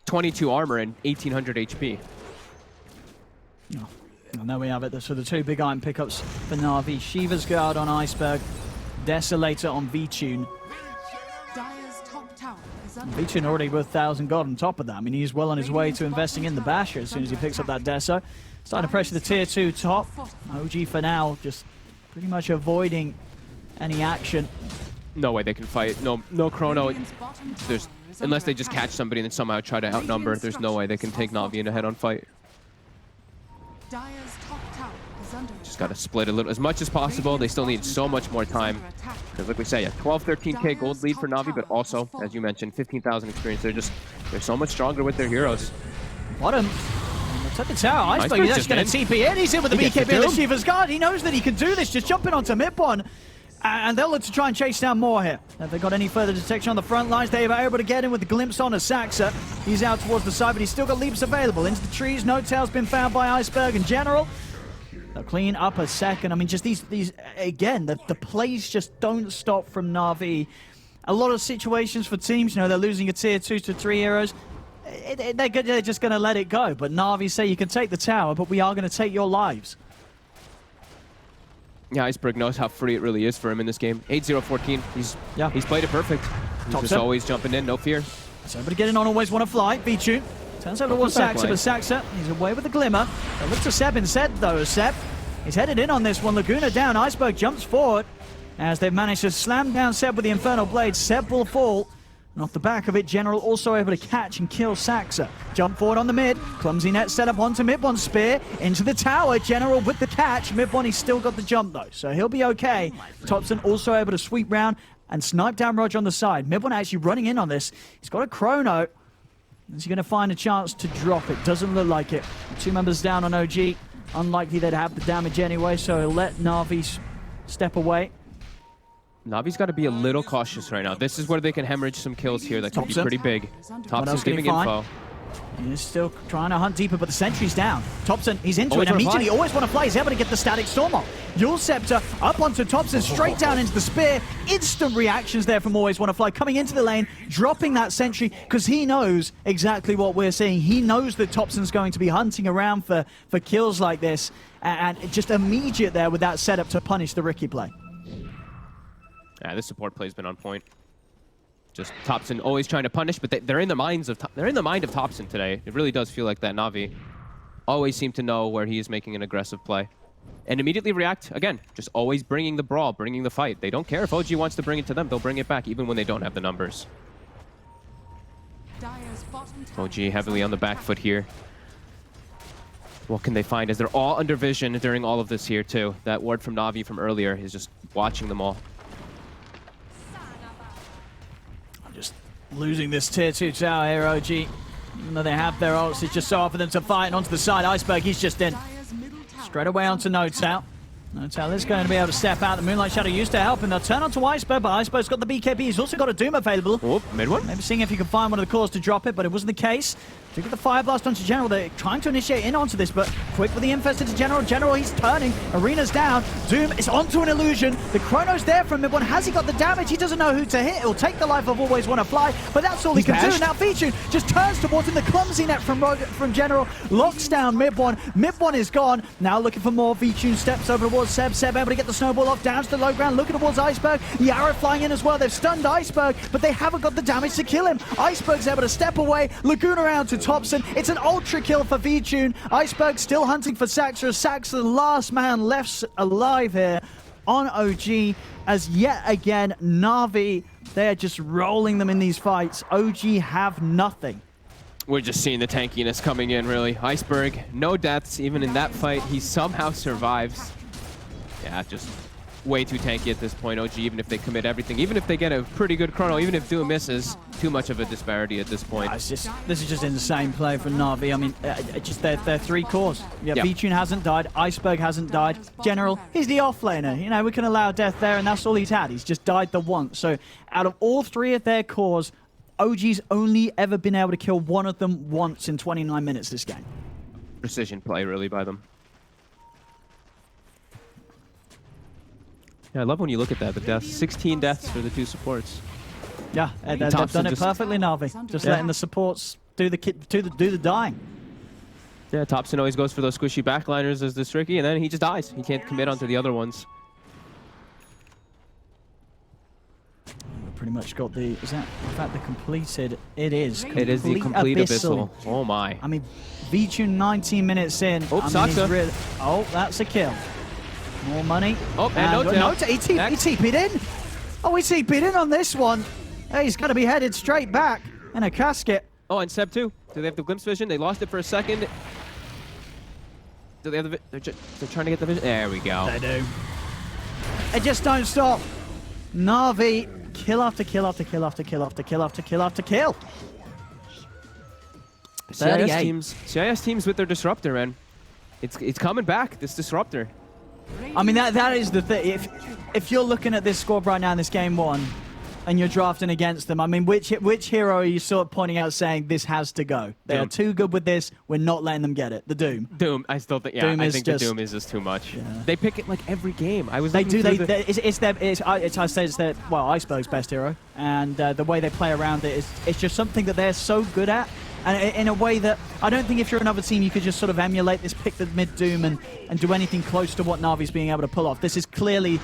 22 armor and 1800 HP. Oh, and there we have it. So the 2 big item pickups for Na'Vi. Shiva's guard on Iceberg, Desolator on V-Tune. Dire's top tower is under V-Tune already worth 1,000 gold on top of that. I mean, he's well on his way to investing in the Basher as soon as he picks up that Deso. Starting to pressure the tier 2 top. OG for now just pretty much avoiding any action. No way they can fight. No chrono. There's unless they just catch somebody and then somehow try to outnumber. There's no way they can take Na'Vi in a head-on fight. Dire's top tower is under Just got to split a little as much as possible. They still need so much more time. Because like we say, a 12, 13k gold lead for Na'Vi, but also, as you mentioned, 15,000 experience. They're so much stronger with their heroes. Bottom. At the tower, Iceberg is actually going to TP in. He's in with the BKB and the Shiva's guard. He knows that he can do this, just jumping onto Midpon. And they'll look to try and chase down more here. Have they got any further detection on the front lines? They are able to get in with the glimpse on a Saxa. He's out towards the side, but he's still got leaps available. Into the trees, No Tail's been found by Iceberg in general. They'll clean up a second. I mean, just these again, the plays just don't stop from Na'Vi. A lot of situations for teams, you know, they're losing a tier 2 to 3 heroes. They're just going to let it go. But Na'Vi say you can take the tower, but we are going to take your lives. Yeah, Iceberg knows how free it really is for him in this game. 8-0-14. He's played it perfect. He's just always jumping in, no fear. So able to get in on Always Want to Fly. V-Tune turns over towards Saxa, but Saxa, he's away with the glimmer. It looks to Seb instead, though. Seb, he's headed in on this one. Laguna down. Iceberg jumps forward as they've managed to slam down Seb with the Infernal Blade. Seb will fall. And off the back of it, General also able to catch and kill Saxa. Jump forward on the mid. Clumsy net set up onto Midbon's spear. Into the tower. General with the catch. Midbon, he's still got the jump though, so he'll be okay. Thompson also able to sweep round and snipe down Roger on the side. Midbon actually running in on this. He's got a chrono. Is he going to find a chance to drop it? Doesn't look like it. 2 members down on OG. Unlikely they'd have the damage anyway, so he'll let Na'Vi step away. Na'Vi's got to be a little cautious right now. This is where they can hemorrhage some kills here. That could be pretty big. Thompson's giving info. He's still trying to hunt deeper, but the sentry's down. Thompson, he's into it, and immediately Always Want to Fly. He's able to get the Static Storm off. Yule Scepter up onto Thompson, straight down into the spear. Instant reactions there from Always Want to Fly, coming into the lane, dropping that sentry, because he knows exactly what we're seeing. He knows that Thompson's going to be hunting around for kills like this, and just immediate there with that setup to punish the Ricky play. Yeah, this support play's been on point. Just Thompson always trying to punish, but they're in the mind of Thompson today. It really does feel like that. Na'Vi always seem to know where he is making an aggressive play. And immediately react, again, just always bringing the brawl, bringing the fight. They don't care if OG wants to bring it to them, they'll bring it back even when they don't have the numbers. OG heavily on the back foot here. What can they find as they're all under vision during all of this here too. That ward from Na'Vi from earlier is just watching them all. Just losing this tier 2 tower here, OG. Even though they have their ults, it's just so hard for them to fight. And onto the side, Iceberg, he's just in. Straight away onto No Tail. No Tail is going to be able to step out. The Moonlight Shadow used to help him. They'll turn onto Iceberg, but Iceberg's got the BKB. He's also got a Doom available. Oh, mid one. Maybe seeing if he can find one of the cores to drop it, but it wasn't the case. To get the Fire Blast onto General. They're trying to initiate in onto this, but quick with the Infest into General. General, he's turning. Arena's down. Doom is onto an illusion. The Chrono's there from Midone. Has he got the damage? He doesn't know who to hit. He'll take the life of Always Want to Fly, but that's all he can do. Now V-Tune just turns towards him. The clumsy net from General locks down Midone. Midone is gone. Now looking for more. V-Tune steps over towards Seb. Seb able to get the snowball off down to the low ground. Looking towards Iceberg. The arrow flying in as well. They've stunned Iceberg, but they haven't got the damage to kill him. Iceberg's able to step away. Laguna around to Thompson. It's an ultra kill for V-Tune. Iceberg still hunting for Saxa. Saxa, the last man left alive here on OG, as yet again Na'Vi They are just rolling them in these fights. OG have nothing. We're just seeing the tankiness coming in, really. Iceberg, no deaths, even in that fight. He somehow survives. Yeah, just way too tanky at this point. OG, even if they commit everything, even if they get a pretty good chrono, even if Doom misses, too much of a disparity at this point. This is just insane play from Na'Vi. I mean, just their 3 cores. Yeah, V-Tune hasn't died, Iceberg hasn't died. General, he's the offlaner. You know, we can allow death there, and that's all he's had. He's just died the once. So out of all 3 of their cores, OG's only ever been able to kill one of them once in 29 minutes this game. Precision play, really, by them. Yeah, I love when you look at that, the deaths. 16 deaths for the 2 supports. Yeah, they've done it perfectly, Na'Vi. Just letting the supports do the dying. Yeah, Thompson always goes for those squishy backliners as this tricky, and then he just dies. He can't commit onto the other ones. Pretty much got the, is that in fact the completed? It is. It is the complete abyssal. Oh my. I mean, V-Tune 19 minutes in. Oh, Saksa. Oh, that's a kill. More money. Oh, and no he TP'd in. Oh, he TP'd in on this one. Hey, he's going to be headed straight back in a casket. Oh, and Seb too. Do they have the glimpse vision? They lost it for a second. Do they have the they're trying to get the vision? There we go. They do. They just don't stop. Na'Vi. Kill after kill after kill after kill after kill after kill after kill. CIS teams with their disruptor, man. It's coming back, this disruptor. I mean, that is the thing. If you're looking at this squad right now in this game 1 and you're drafting against them, I mean, which hero are you sort of pointing out saying this has to go? They are too good with this. We're not letting them get it. The Doom. Doom. I still think. Yeah, I think the Doom is just too much. Yeah. They pick it like every game. I say it's their Iceberg's best hero, and the way they play around it it's just something that they're so good at. And in a way that I don't think if you're another team you could just sort of emulate this, pick the mid Doom and do anything close to what Na'Vi's being able to pull off. This is clearly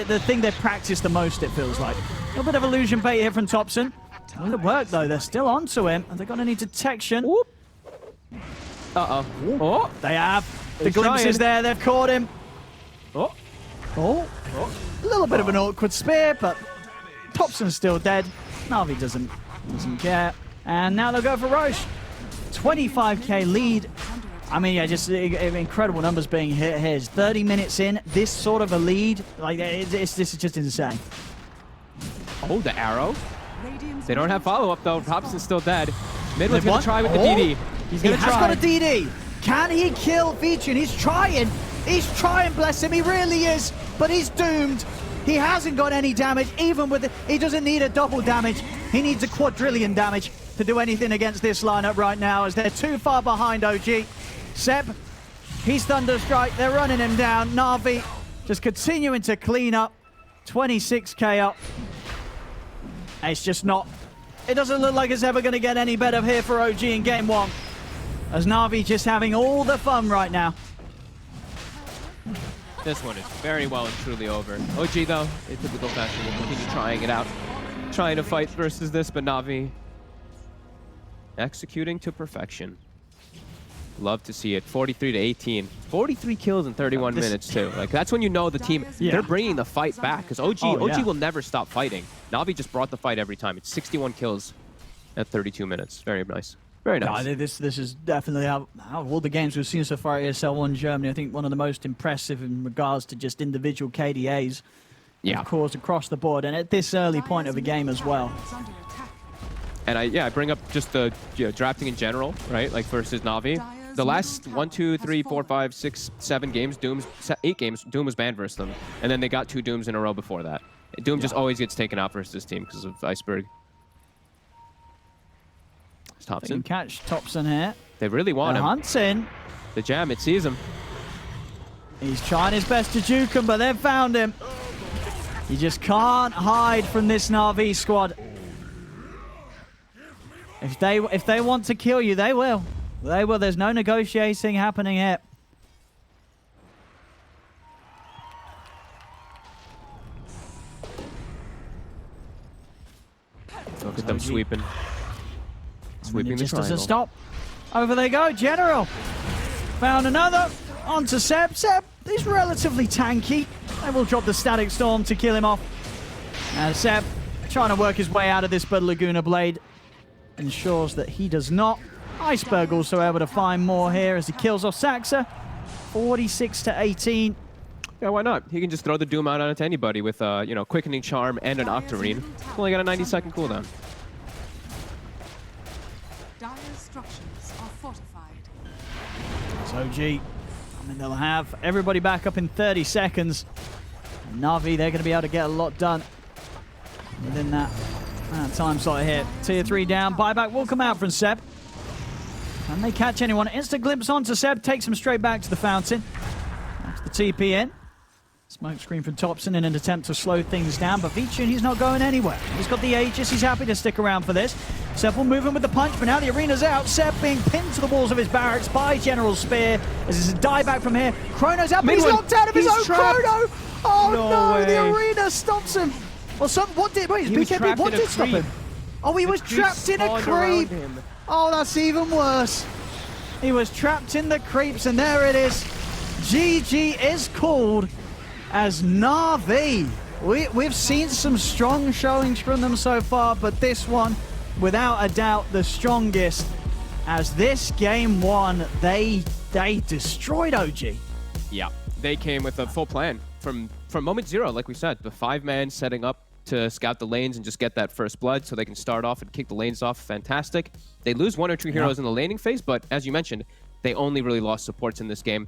the thing they've practiced the most, it feels like. A little bit of illusion bait here from Thompson. Will it work though? They're still onto him and they're going to need detection. Whoop. Uh-oh. Oh. They have. The glimpse is there. They've caught him. Oh. Oh. A little bit of an awkward spear, but Thompson's still dead. Na'Vi doesn't care. And now they'll go for Roche. 25k lead. I mean, yeah, just incredible numbers being hit here. 30 minutes in, this sort of a lead, like this is just insane. Oh, the arrow. They don't have follow-up though. Thompson's still dead. Midway's gonna try with the DD. He's gonna try. He has got a DD. Can he kill V-Tune? He's trying. He's trying, bless him. He really is. But he's doomed. He hasn't got any damage, even with it. He doesn't need a double damage. He needs a quadrillion damage to do anything against this lineup right now, as they're too far behind OG. Seb, he's Thunderstrike. They're running him down. Na'Vi just continuing to clean up. 26k up. It's just not. It doesn't look like it's ever going to get any better here for OG in game 1. As Na'Vi just having all the fun right now. This one is very well and truly over. OG, though, in typical fashion, will continue trying it out. Trying to fight versus this, but Na'Vi executing to perfection. Love to see it. 43-18. 43 kills in 31 minutes, too. Like, that's when you know the team, they're bringing the fight back. Because OG will never stop fighting. Na'Vi just brought the fight every time. It's 61 kills at 32 minutes. Very nice. Very nice. Yeah, this is definitely out of all the games we've seen so far at ESL 1 Germany, I think one of the most impressive in regards to just individual KDAs. Yeah. Of course, across the board, and at this early point of the game as well. And I bring up just the drafting in general, right? Like versus Na'Vi. The last 1, 2, 3, 4, 5, 6, 7 games, 8 games, Doom was banned versus them. And then they got 2 Dooms in a row before that. Doom just always gets taken out versus this team because of Iceberg. Thompson. They can catch Thompson here. They really want him. Hunting. The jam, it sees him. He's trying his best to juke him, but they've found him. You just can't hide from this Na'Vi squad. If they want to kill you, they will. They will. There's no negotiating happening here. Look at them sweeping. Sweeping the just triangle. Doesn't stop. Over they go. General. Found another. Onto Seb. Seb is relatively tanky. They will drop the Static Storm to kill him off. And Seb trying to work his way out of this, but Laguna Blade ensures that he does not. Iceberg also able to find more here as he kills off Saxa. 46-18. Yeah, why not? He can just throw the Doom out on it to anybody with, you know, Quickening Charm and an Octarine. Only got a 90-second cooldown. Dire's structures are fortified. It's OG. I mean, they'll have everybody back up in 30 seconds. And Na'Vi, they're going to be able to get a lot done within that time slot here. Tier 3 down. Buyback will come out from Seb. Can they catch anyone? Instant glimpse onto Seb. Takes him straight back to the fountain. That's the TP in. Smoke screen from Thompson in an attempt to slow things down, but Vichun, he's not going anywhere. He's got the Aegis, he's happy to stick around for this. Seb will move in with the punch, but now the arena's out. Seb being pinned to the walls of his barracks by General Spear. As it's a dieback from here. Chrono's out, but he's locked out of his own Chrono! Oh no, the arena stops him! Well, what did stop him? Oh, he was trapped in a creep! Oh, that's even worse. He was trapped in the creeps, and there it is. GG is called as Na'Vi. We've seen some strong showings from them so far, but this one, without a doubt, the strongest. As this game one, they destroyed OG. Yeah, they came with a full plan from moment zero, like we said. The 5-man setting up to scout the lanes and just get that first blood so they can start off and kick the lanes off. Fantastic. They lose 1 or 2 heroes in the laning phase, but as you mentioned, they only really lost supports in this game.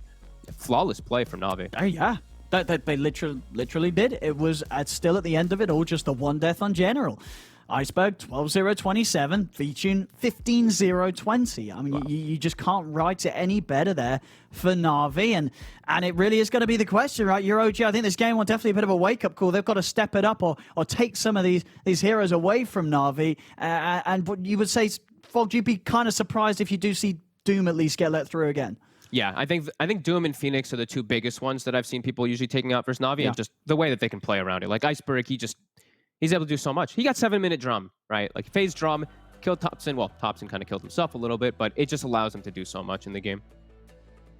Flawless play from Na'Vi. Oh, yeah. They literally did. It was still at the end of it all just the 1 death on General. Iceberg 12-0-27, Vichun 15-0-20. I mean, you just can't write it any better there for Na'Vi, and it really is going to be the question, right? You're OG. I think this game will definitely a bit of a wake-up call. They've got to step it up or take some of these heroes away from Na'Vi. And you would say, Fog, you'd be kind of surprised if you do see Doom at least get let through again. Yeah, I think Doom and Phoenix are the 2 biggest ones that I've seen people usually taking out versus Na'Vi, and just the way that they can play around it. Like Iceberg, he's able to do so much. He got 7-minute drum, right? Like phase drum, killed Thompson. Well, Thompson kind of killed himself a little bit, but it just allows him to do so much in the game.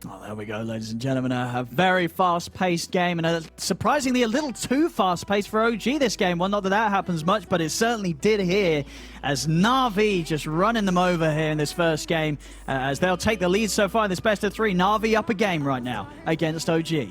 Oh, there we go, ladies and gentlemen. A very fast-paced game, and surprisingly a little too fast-paced for OG this game. Well, not that happens much, but it certainly did here, as Na'Vi just running them over here in this first game, as they'll take the lead so far in this best of 3. Na'Vi up a game right now against OG.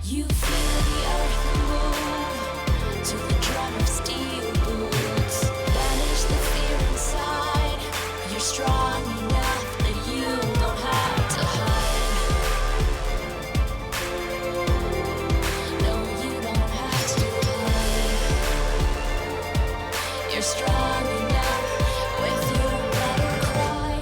You feel the earth move to the drum of steel boots. Banish the fear inside. You're strong enough that you don't have to hide. No, you don't have to hide. You're strong enough with your battle cry.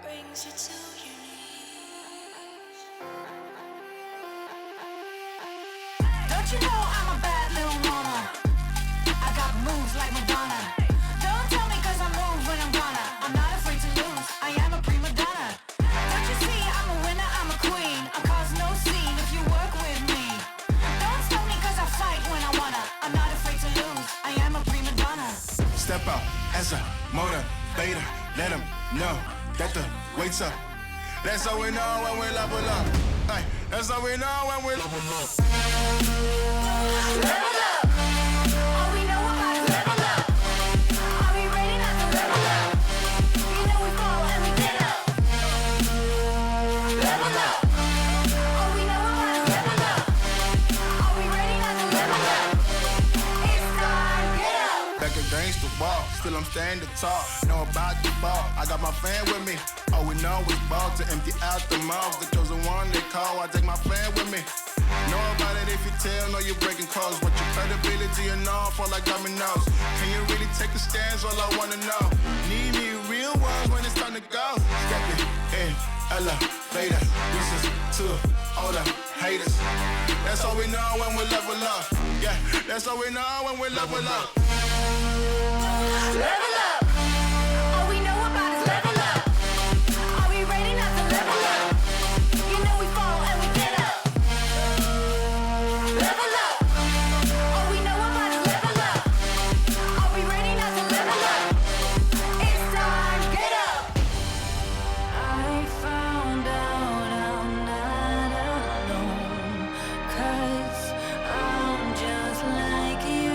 Brings you to your knees. Don't you know I'm a bad little mama? I got moves like Madonna. Don't tell me cause I move when I'm gonna. I'm not afraid to lose, I am a prima donna. Don't you see I'm a winner, I'm a queen. I cause no scene if you work with me. Don't stop me cause I fight when I wanna. I'm not afraid to lose, I am a prima donna. Step out as a motivator, let them know that the weight's up. That's how we know when we level up. Ay, That's how we know when we're level up. Level up. All we know about is level up. Are we ready not to level up? You know we fall and we get up. Level up. All we know about is level up. Are we ready not to level up? It's time, get up. Back against the wall, still I'm standing tall. Know about the ball, I got my fan with me. All we know is ball to empty out the mouth. The chosen one they call, I take my fan with me. Know about it if you tell, know you're breaking codes. What your credibility and all fall like dominoes. Can you really take a stance? All I wanna know. Need me real ones when it's time to go. Step it in, elevator. This is to all the haters. That's all we know when we level up. Yeah, that's all we know when we level up. Level up. All we know about is level up. Are we ready not to level up? You know we fall and we get up. Level up. All we know about is level up. Are we ready not to level up? It's time, get up. I found out I'm not alone. 'Cause I'm just like you.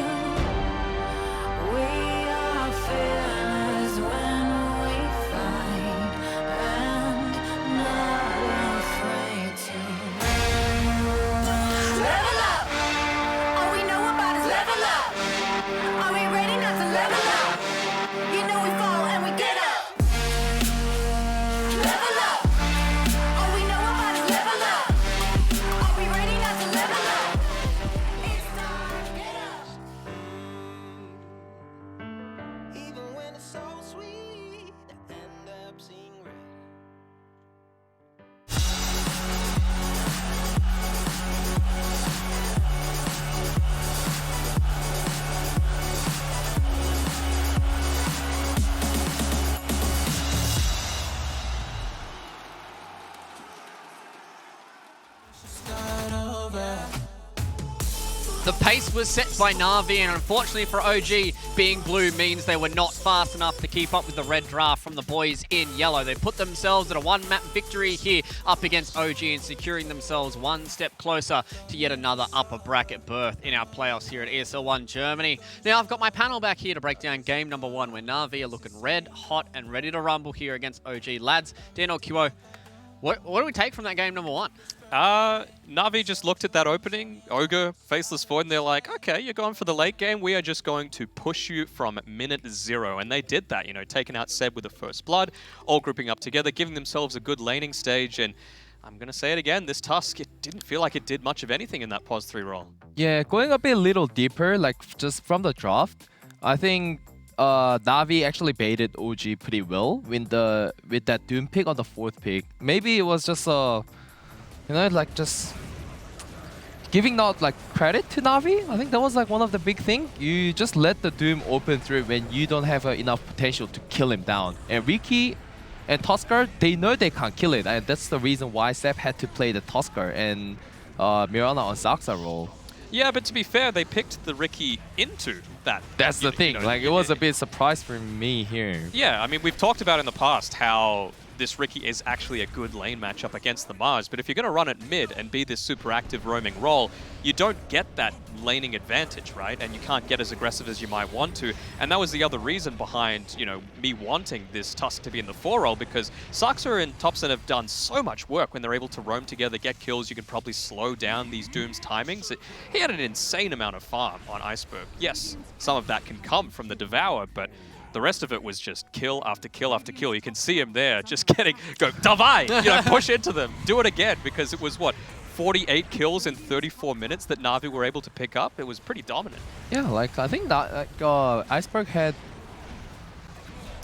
We are fearless when we fight and not afraid to. Level up. All we know about is level up. Are we ready not to level up? You know we fall and we get up. Level up. All we know about is level up. Are we ready not to level up? It's time, get up. Even when it's so sweet, I end up seeing red. Start over. The pace was set by Na'Vi, and unfortunately for OG, being blue means they were not fast enough to keep up with the red draft from the boys in yellow. They put themselves at a one-map victory here up against OG and securing themselves one step closer to yet another upper bracket berth in our playoffs here at ESL 1 Germany. Now, I've got my panel back here to break down game number 1, where Na'Vi are looking red, hot, and ready to rumble here against OG. Lads, Dan or QO, what do we take from that game number 1? Na'Vi just looked at that opening, Ogre, Faceless Void, and they're like, okay, you're going for the late game. We are just going to push you from minute 0. And they did that, you know, taking out Seb with the first blood, all grouping up together, giving themselves a good laning stage. And I'm going to say it again, this Tusk, it didn't feel like it did much of anything in that pos 3 role. Yeah, going a bit little deeper, like just from the draft, I think Na'Vi actually baited OG pretty well with that Doom pick on the 4th pick. Maybe it was just like just giving out like credit to Na'Vi. I think that was like one of the big thing. You just let the Doom open through when you don't have enough potential to kill him down. And Riki and Tusker, they know they can't kill it, and that's the reason why Seb had to play the Tusker and Mirana on Zaxa role. Yeah, but to be fair, they picked the Riki into that. That's the thing. You know, like it was a bit surprise for me here. Yeah, I mean, we've talked about in the past how this Riki is actually a good lane matchup against the Mars, but if you're going to run it mid and be this super active roaming role, you don't get that laning advantage, right? And you can't get as aggressive as you might want to. And that was the other reason behind, you know, me wanting this Tusk to be in the 4 role, because Zaxa and Topson have done so much work when they're able to roam together, get kills. You can probably slow down these Doom's timings. He had an insane amount of farm on Iceberg. Yes, some of that can come from the Devour, but the rest of it was just kill after kill after kill. You can see him there just go, Davai! You know, push into them. Do it again, because it was, what, 48 kills in 34 minutes that Na'Vi were able to pick up? It was pretty dominant. Yeah, like, I think that Iceberg had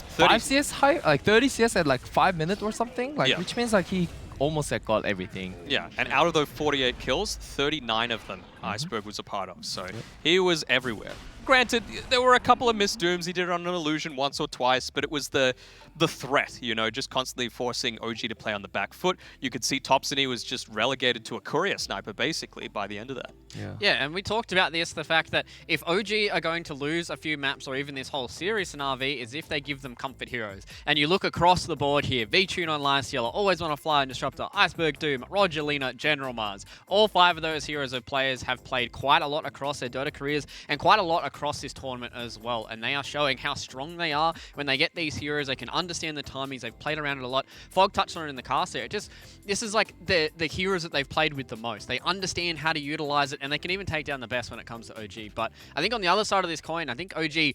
5 CS high, like 30 CS at like 5 minutes or something, like, Yeah. which means like he almost got everything. Yeah, and out of those 48 kills, 39 of them Iceberg was a part of, so he was everywhere. Granted, there were a couple of missed Dooms. He did it on an illusion once or twice, but it was the threat, you know, just constantly forcing OG to play on the back foot. You could see Topson, he was just relegated to a courier sniper, basically, by the end of that. Yeah, and we talked about this, the fact that if OG are going to lose a few maps or even this whole series in RV is if they give them comfort heroes. And you look across the board here, V-Tune on Lice Yellow, Always Wanna Fly and Disruptor, Iceberg Doom, Roger Lena, General Mars. All 5 of those heroes of players have played quite a lot across their Dota careers and quite a lot across this tournament as well. And they are showing how strong they are when they get these heroes. They can understand the timings. They've played around it a lot. Fog touched on it in the cast there. This is like the heroes that they've played with the most. They understand how to utilize it, and they can even take down the best when it comes to OG. But I think on the other side of this coin, I think OG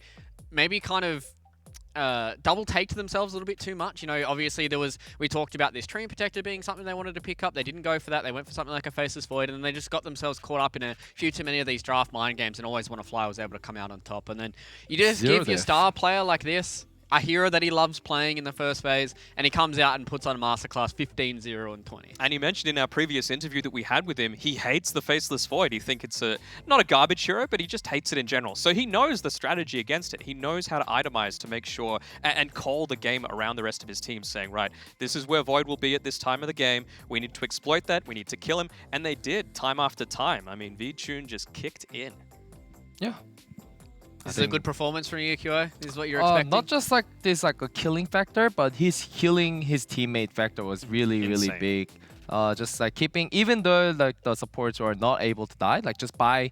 maybe kind of double taked themselves a little bit too much. You know, obviously we talked about this Treant Protector being something they wanted to pick up. They didn't go for that. They went for something like a Faceless Void, and then they just got themselves caught up in a few too many of these draft mind games, and Always Wanna Fly was able to come out on top. And then you just give your star player like this a hero that he loves playing in the first phase, and he comes out and puts on a masterclass 15, 0, and 20. And he mentioned in our previous interview that we had with him, he hates the Faceless Void. He thinks it's not a garbage hero, but he just hates it in general. So he knows the strategy against it. He knows how to itemize to make sure and call the game around the rest of his team, saying, right, this is where Void will be at this time of the game. We need to exploit that. We need to kill him. And they did, time after time. I mean, V-Tune just kicked in. Yeah. This is a good performance from you, QO? This is what you're expecting? Not just like this like a killing factor, but his healing his teammate factor was really, really big. Just like keeping, even though like the supports are not able to die, like just by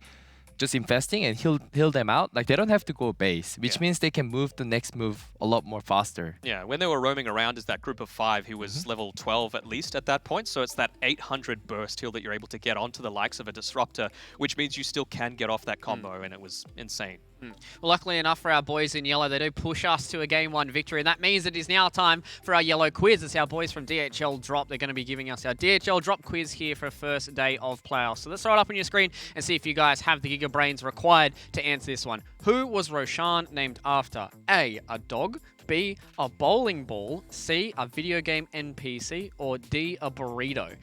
investing and heal them out, like they don't have to go base, which means they can move the next move a lot more faster. Yeah, when they were roaming around as that group of 5 who was level 12 at least at that point, so it's that 800 burst heal that you're able to get onto the likes of a Disruptor, which means you still can get off that combo, and it was insane. Well, luckily enough for our boys in yellow, they do push us to a Game 1 victory, and that means it is now time for our yellow quiz. It's our boys from DHL Drop. They're going to be giving us our DHL Drop quiz here for first day of playoffs. So let's throw it up on your screen and see if you guys have the Giga Brains required to answer this one. Who was Roshan named after? A dog, B, a bowling ball, C, a video game NPC, or D, a burrito?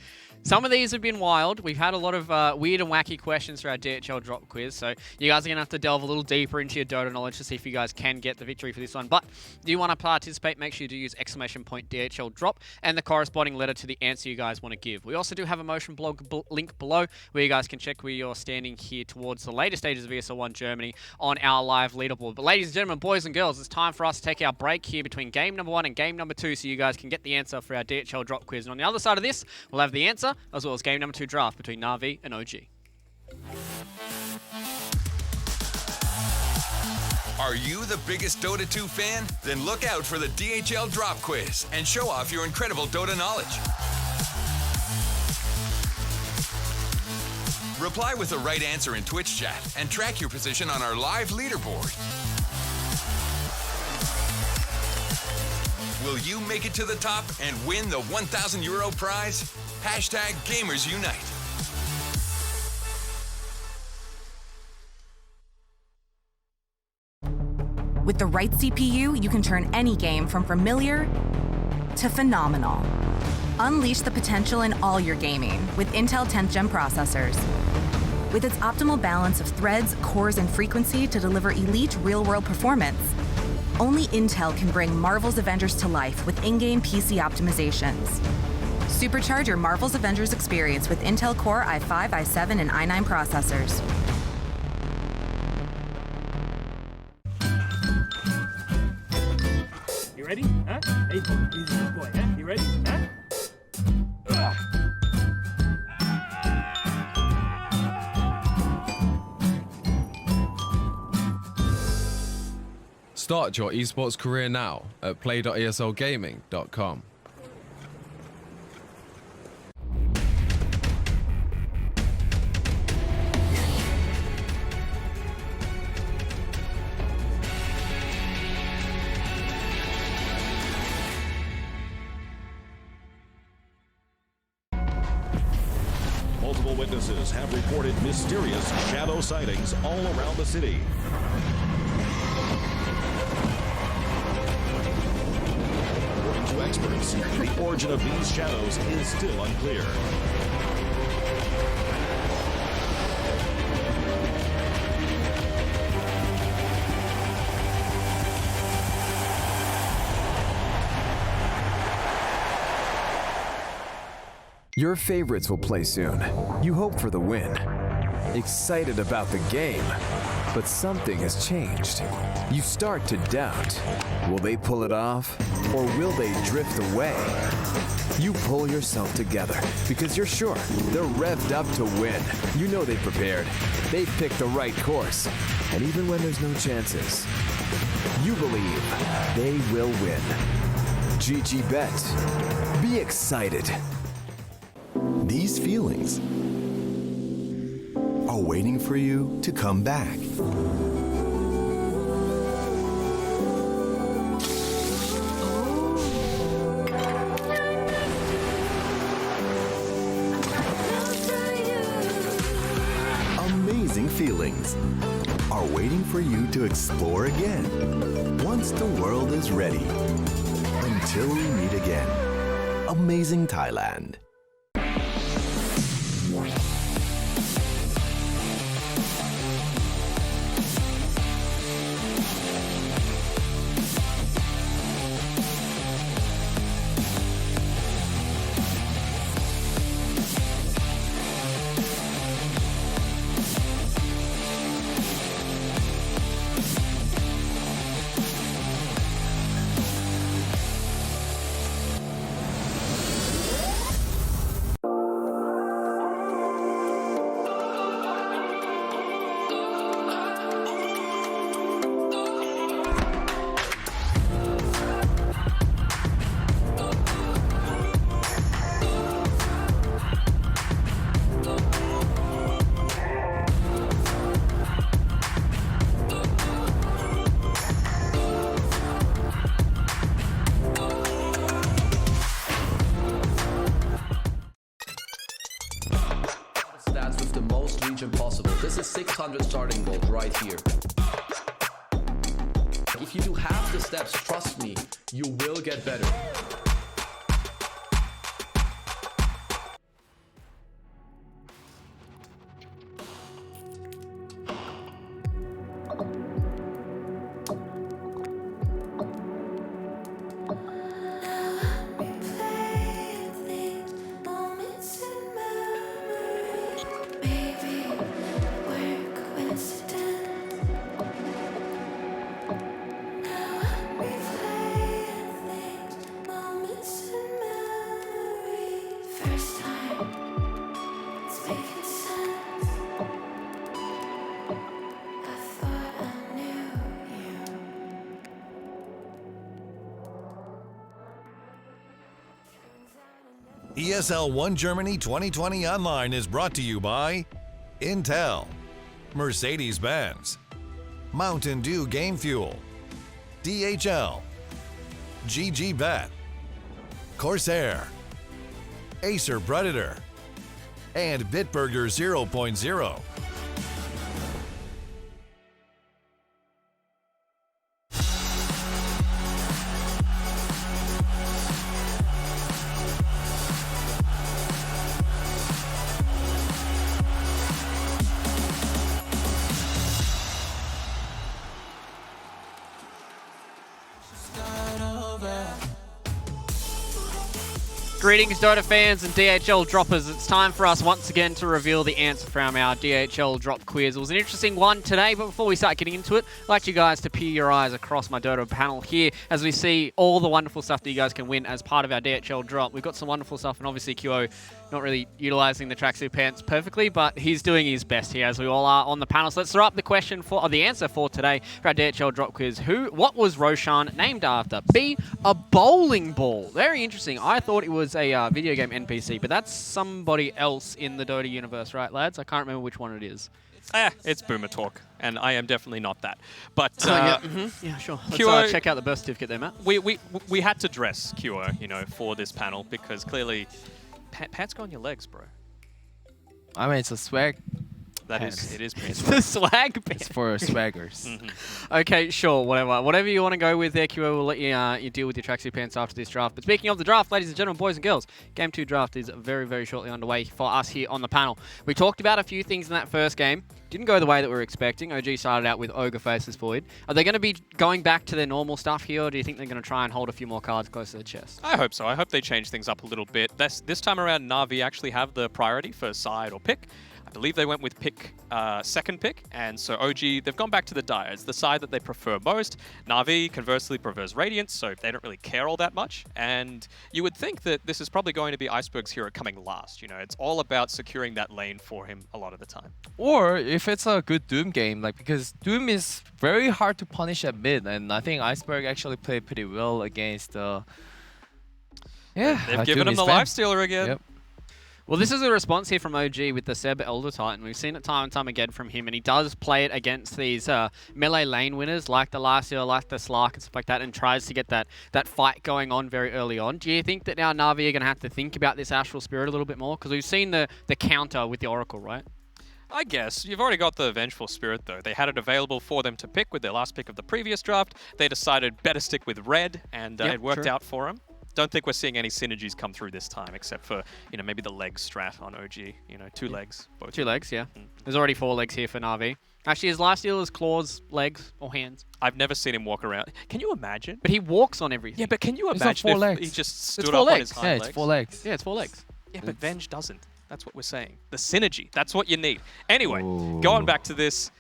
Some of these have been wild. We've had a lot of weird and wacky questions for our DHL Drop quiz, so you guys are going to have to delve a little deeper into your Dota knowledge to see if you guys can get the victory for this one. But do you want to participate, make sure you do use exclamation point DHL Drop and the corresponding letter to the answer you guys want to give. We also do have a motion blog link below where you guys can check where you're standing here towards the later stages of ESL 1 Germany on our live leaderboard. But ladies and gentlemen, boys and girls, it's time for us to take our break here between game number 1 and game number 2 so you guys can get the answer for our DHL Drop quiz. And on the other side of this, we'll have the answer as well as game number 2 draft between Na'Vi and OG. Are you the biggest Dota 2 fan? Then look out for the DHL Drop Quiz and show off your incredible Dota knowledge. Reply with the right answer in Twitch chat and track your position on our live leaderboard. Will you make it to the top and win the €1,000 prize? Hashtag Gamers Unite. With the right CPU, you can turn any game from familiar to phenomenal. Unleash the potential in all your gaming with Intel 10th Gen processors. With its optimal balance of threads, cores, and frequency to deliver elite real-world performance, only Intel can bring Marvel's Avengers to life with in-game PC optimizations. Supercharge your Marvel's Avengers experience with Intel Core i5, i7, and i9 processors. You ready? Huh? Hey, he's a good boy, huh? You ready? Huh? Start your esports career now at play.eslgaming.com. Multiple witnesses have reported mysterious shadow sightings all around the city. According to experts, the origin of these shadows is still unclear. Your favorites will play soon. You hope for the win. excited about the game, but something has changed. You start to doubt. Will they pull it off, or will they drift away? You pull yourself together because you're sure they're revved up to win. You know they've prepared. They've picked the right course. And even when there's no chances, you believe they will win. GG Bet. Be excited. These feelings are waiting for you to come back. Amazing feelings are waiting for you to explore again once the world is ready. Until we meet again. Amazing Thailand. With the most region possible. This is 600 starting gold right here. If you do half the steps, trust me, you will get better. ESL 1 Germany 2020 Online is brought to you by Intel, Mercedes-Benz, Mountain Dew Game Fuel, DHL, GG Bet, Corsair, Acer Predator, and Bitburger 0.0. Greetings Dota fans and DHL droppers. It's time for us once again to reveal the answer from our DHL drop quiz. It was an interesting one today, but before we start getting into it, I'd like you guys to peer your eyes across my Dota panel here as we see all the wonderful stuff that you guys can win as part of our DHL drop. We've got some wonderful stuff, and obviously QO not really utilizing the tracksuit pants perfectly, but he's doing his best here as we all are on the panel. So let's throw up the question for, or the answer for today for our DHL drop quiz. What was Roshan named after? B, a bowling ball. Very interesting. I thought it was a video game NPC, but that's somebody else in the Dota universe, right, lads? I can't remember which one it is. It's Boomer Talk, and I am definitely not that. But yeah, sure. Let's check out the birth certificate there, Matt. We had to dress QO, for this panel because clearly pants go on your legs, bro. I mean, it's a swag. It is It's the swag pants. It's for swaggers. Okay, sure, whatever you want to go with there, QO. We'll let you deal with your tracksuit pants after this draft. But speaking of the draft, ladies and gentlemen, boys and girls, Game 2 draft is very, very shortly underway for us here on the panel. We talked about a few things in that first game. Didn't go the way that we were expecting. OG started out with Ogre faces Void. Are they going to be going back to their normal stuff here, or do you think they're going to try and hold a few more cards close to the chest? I hope so. I hope they change things up a little bit. This time around, Na'Vi actually have the priority for side or pick. I believe they went with second pick, and so OG, they've gone back to the Dire. It's the side that they prefer most. Na'Vi conversely prefers Radiance, so they don't really care all that much. And you would think that this is probably going to be Iceberg's hero coming last. You know, it's all about securing that lane for him a lot of the time. Or if it's a good Doom game, like because Doom is very hard to punish at mid, and I think Iceberg actually played pretty well against. They've given him the Lifestealer again. Yep. Well, this is a response here from OG with the Seb Elder Titan. We've seen it time and time again from him, and he does play it against these melee lane winners like the Lifestealer, like the Slark and stuff like that, and tries to get that fight going on very early on. Do you think that now Na'Vi are going to have to think about this Astral Spirit a little bit more? Because we've seen the counter with the Oracle, right? I guess. You've already got the Vengeful Spirit, though. They had it available for them to pick with their last pick of the previous draft. They decided better stick with red, and it worked out for them. Don't think we're seeing any synergies come through this time, except for, you know, maybe the leg strat on OG. You know, 2 legs. Both 2 legs, yeah. There's already 4 legs here for Na'Vi. Actually, his Lifestealer's claws, legs, or hands. I've never seen him walk around. Can you imagine? But he walks on everything. Yeah, but can you It's imagine not 4 if legs. he just stood It's up 4 on legs. his hind Yeah, legs? it's 4 legs. Yeah, it's 4 legs. Yeah, but Venge doesn't. That's what we're saying. The synergy. That's what you need. Anyway, going back to this.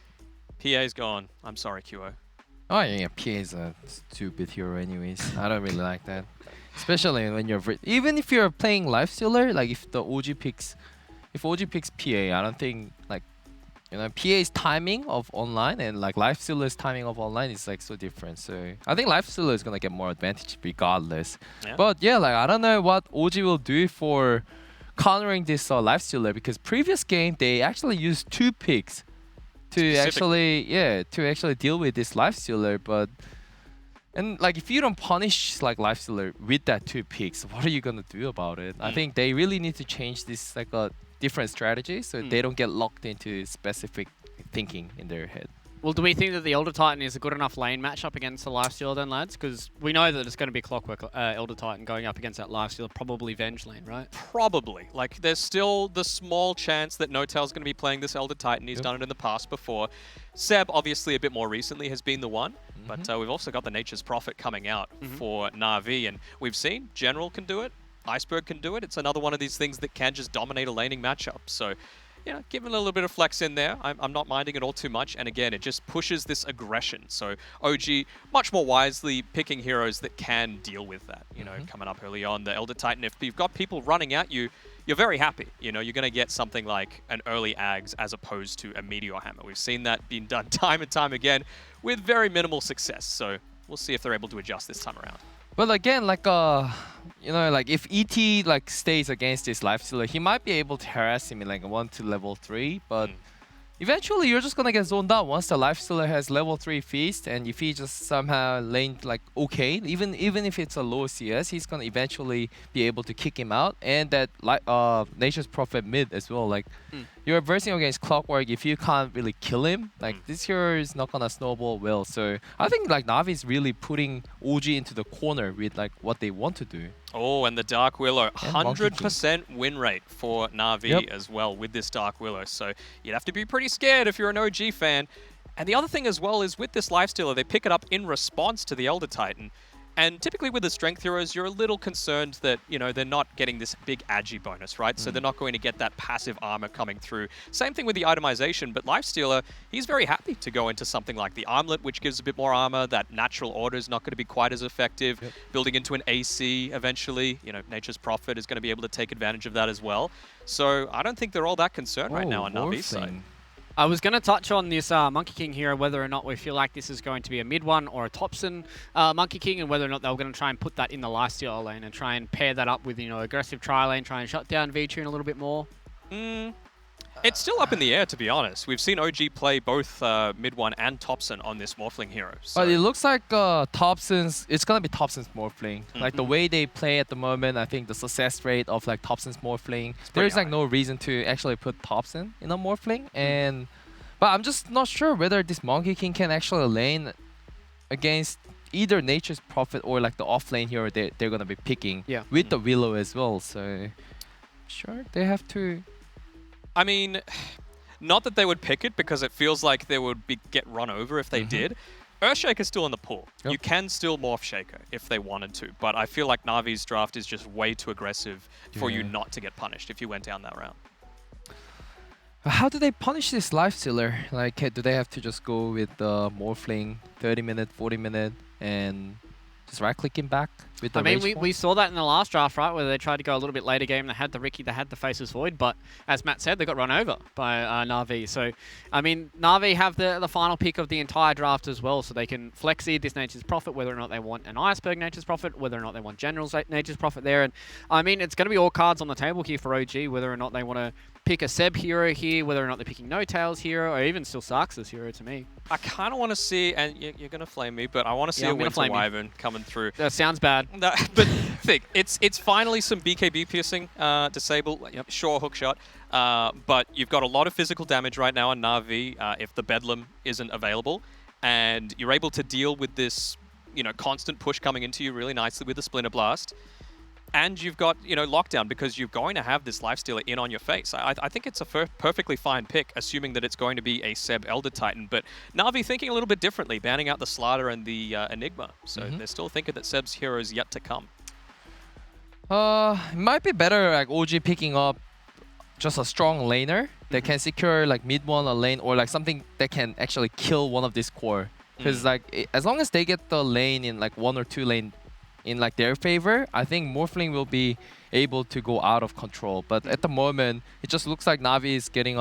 PA's gone. I'm sorry, QO. Oh yeah, PA is a stupid hero anyways. I don't really like that. Especially when you're even if you're playing Lifestealer, like if OG picks PA, I don't think like PA's timing of online and like Lifestealer's timing of online is like so different. So I think Lifestealer is gonna get more advantage regardless. Yeah. But yeah, like I don't know what OG will do for countering this Lifestealer, because previous game they actually used 2 picks to actually deal with this Lifestealer, but and like if you don't punish like Lifestealer with that 2 picks, what are you gonna do about it? I think they really need to change this like a different strategy so they don't get locked into specific thinking in their head. Well, do we think that the Elder Titan is a good enough lane matchup against the Lifestealer then, lads? Because we know that it's going to be Clockwork Elder Titan going up against that Lifestealer, probably Venge lane, right? Probably. Like, there's still the small chance that No-Tail's going to be playing this Elder Titan. He's done it in the past before. Seb, obviously, a bit more recently, has been the one. But we've also got the Nature's Prophet coming out for Na'Vi. And we've seen General can do it. Iceberg can do it. It's another one of these things that can just dominate a laning matchup. So, you know, give it a little bit of flex in there. I'm not minding it all too much. And again, it just pushes this aggression. So OG, much more wisely picking heroes that can deal with that. You know, coming up early on, the Elder Titan, if you've got people running at you, you're very happy. You know, you're going to get something like an early Ags as opposed to a Meteor Hammer. We've seen that being done time and time again with very minimal success. So we'll see if they're able to adjust this time around. But again, like like if ET like stays against this Lifestealer, he might be able to harass him in like 1 to level 3, but eventually you're just gonna get zoned out once the Lifestealer has level 3 feast, and if he just somehow lane like okay, even if it's a low CS, he's gonna eventually be able to kick him out. And that Nature's Prophet mid as well, like you're versing against Clockwork, if you can't really kill him, like this hero is not gonna snowball well. So I think like Na'Vi is really putting OG into the corner with like what they want to do. Oh, and the Dark Willow, 100% win rate for Na'Vi as well with this Dark Willow. So you'd have to be pretty scared if you're an OG fan. And the other thing as well is with this Lifestealer, they pick it up in response to the Elder Titan. And typically with the Strength heroes, you're a little concerned that, you know, they're not getting this big agi bonus, right? So they're not going to get that passive armor coming through. Same thing with the itemization, but Lifestealer, he's very happy to go into something like the Armlet, which gives a bit more armor. That natural order is not going to be quite as effective. Building into an AC eventually, you know, Nature's Prophet is going to be able to take advantage of that as well. So I don't think they're all that concerned right now on Na'Vi's side. I was going to touch on this Monkey King hero, whether or not we feel like this is going to be a mid one or a Thompson Monkey King, and whether or not they were going to try and put that in the Lifestealer lane and try and pair that up with, you know, aggressive tri-lane, try and shut down V-Tune a little bit more. It's still up in the air, to be honest. We've seen OG play both mid one and Thompson on this Morphling hero. So. But it looks like Thompson's, it's going to be Thompson's Morphling. Like the way they play at the moment, I think the success rate of like Thompson's Morphling, there's like no reason to actually put Thompson in a Morphling. But I'm just not sure whether this Monkey King can actually lane against either Nature's Prophet or like the offlane hero they're going to be picking with the Willow as well. So sure, they have to... I mean, not that they would pick it because it feels like they would get run over if they did. Earthshaker's still in the pool. You can still morph Shaker if they wanted to, but I feel like Na'Vi's draft is just way too aggressive for you not to get punished if you went down that route. How do they punish this life stealer? Like, do they have to just go with the Morphling 30-minute, 40-minute, and just right-click him back with the I mean, rage we saw that in the last draft, right, where they tried to go a little bit later game. They had the Riki, they had the Faceless Void, but as Matt said, they got run over by Na'Vi. So, I mean, Na'Vi have the final pick of the entire draft as well, so they can flex this Nature's Prophet, whether or not they want an Iceberg Nature's Prophet, whether or not they want General's Nature's Prophet there. And, I mean, it's going to be all cards on the table here for OG, whether or not they want to pick a Seb hero here, whether or not they're picking No Tails hero, or even still Sark's hero to me. I kind of want to see, and you're going to flame me, but I want to see a Winter Wyvern coming through. That sounds bad. No, but think, it's finally some BKB piercing, disable, sure, hook shot, but you've got a lot of physical damage right now on Na'Vi if the Bedlam isn't available, and you're able to deal with this, constant push coming into you really nicely with the Splinter Blast. And you've got, lockdown because you're going to have this lifestealer in on your face. I think it's a perfectly fine pick, assuming that it's going to be a Seb Elder Titan. But Na'Vi thinking a little bit differently, banning out the Slider and the Enigma. So they're still thinking that Seb's hero is yet to come. It might be better like OG picking up just a strong laner that can secure like mid one or lane, or like something that can actually kill one of this core. Because like as long as they get the lane in like 1 or 2 lane in like their favor, I think Morphling will be able to go out of control. But at the moment, it just looks like Na'Vi is getting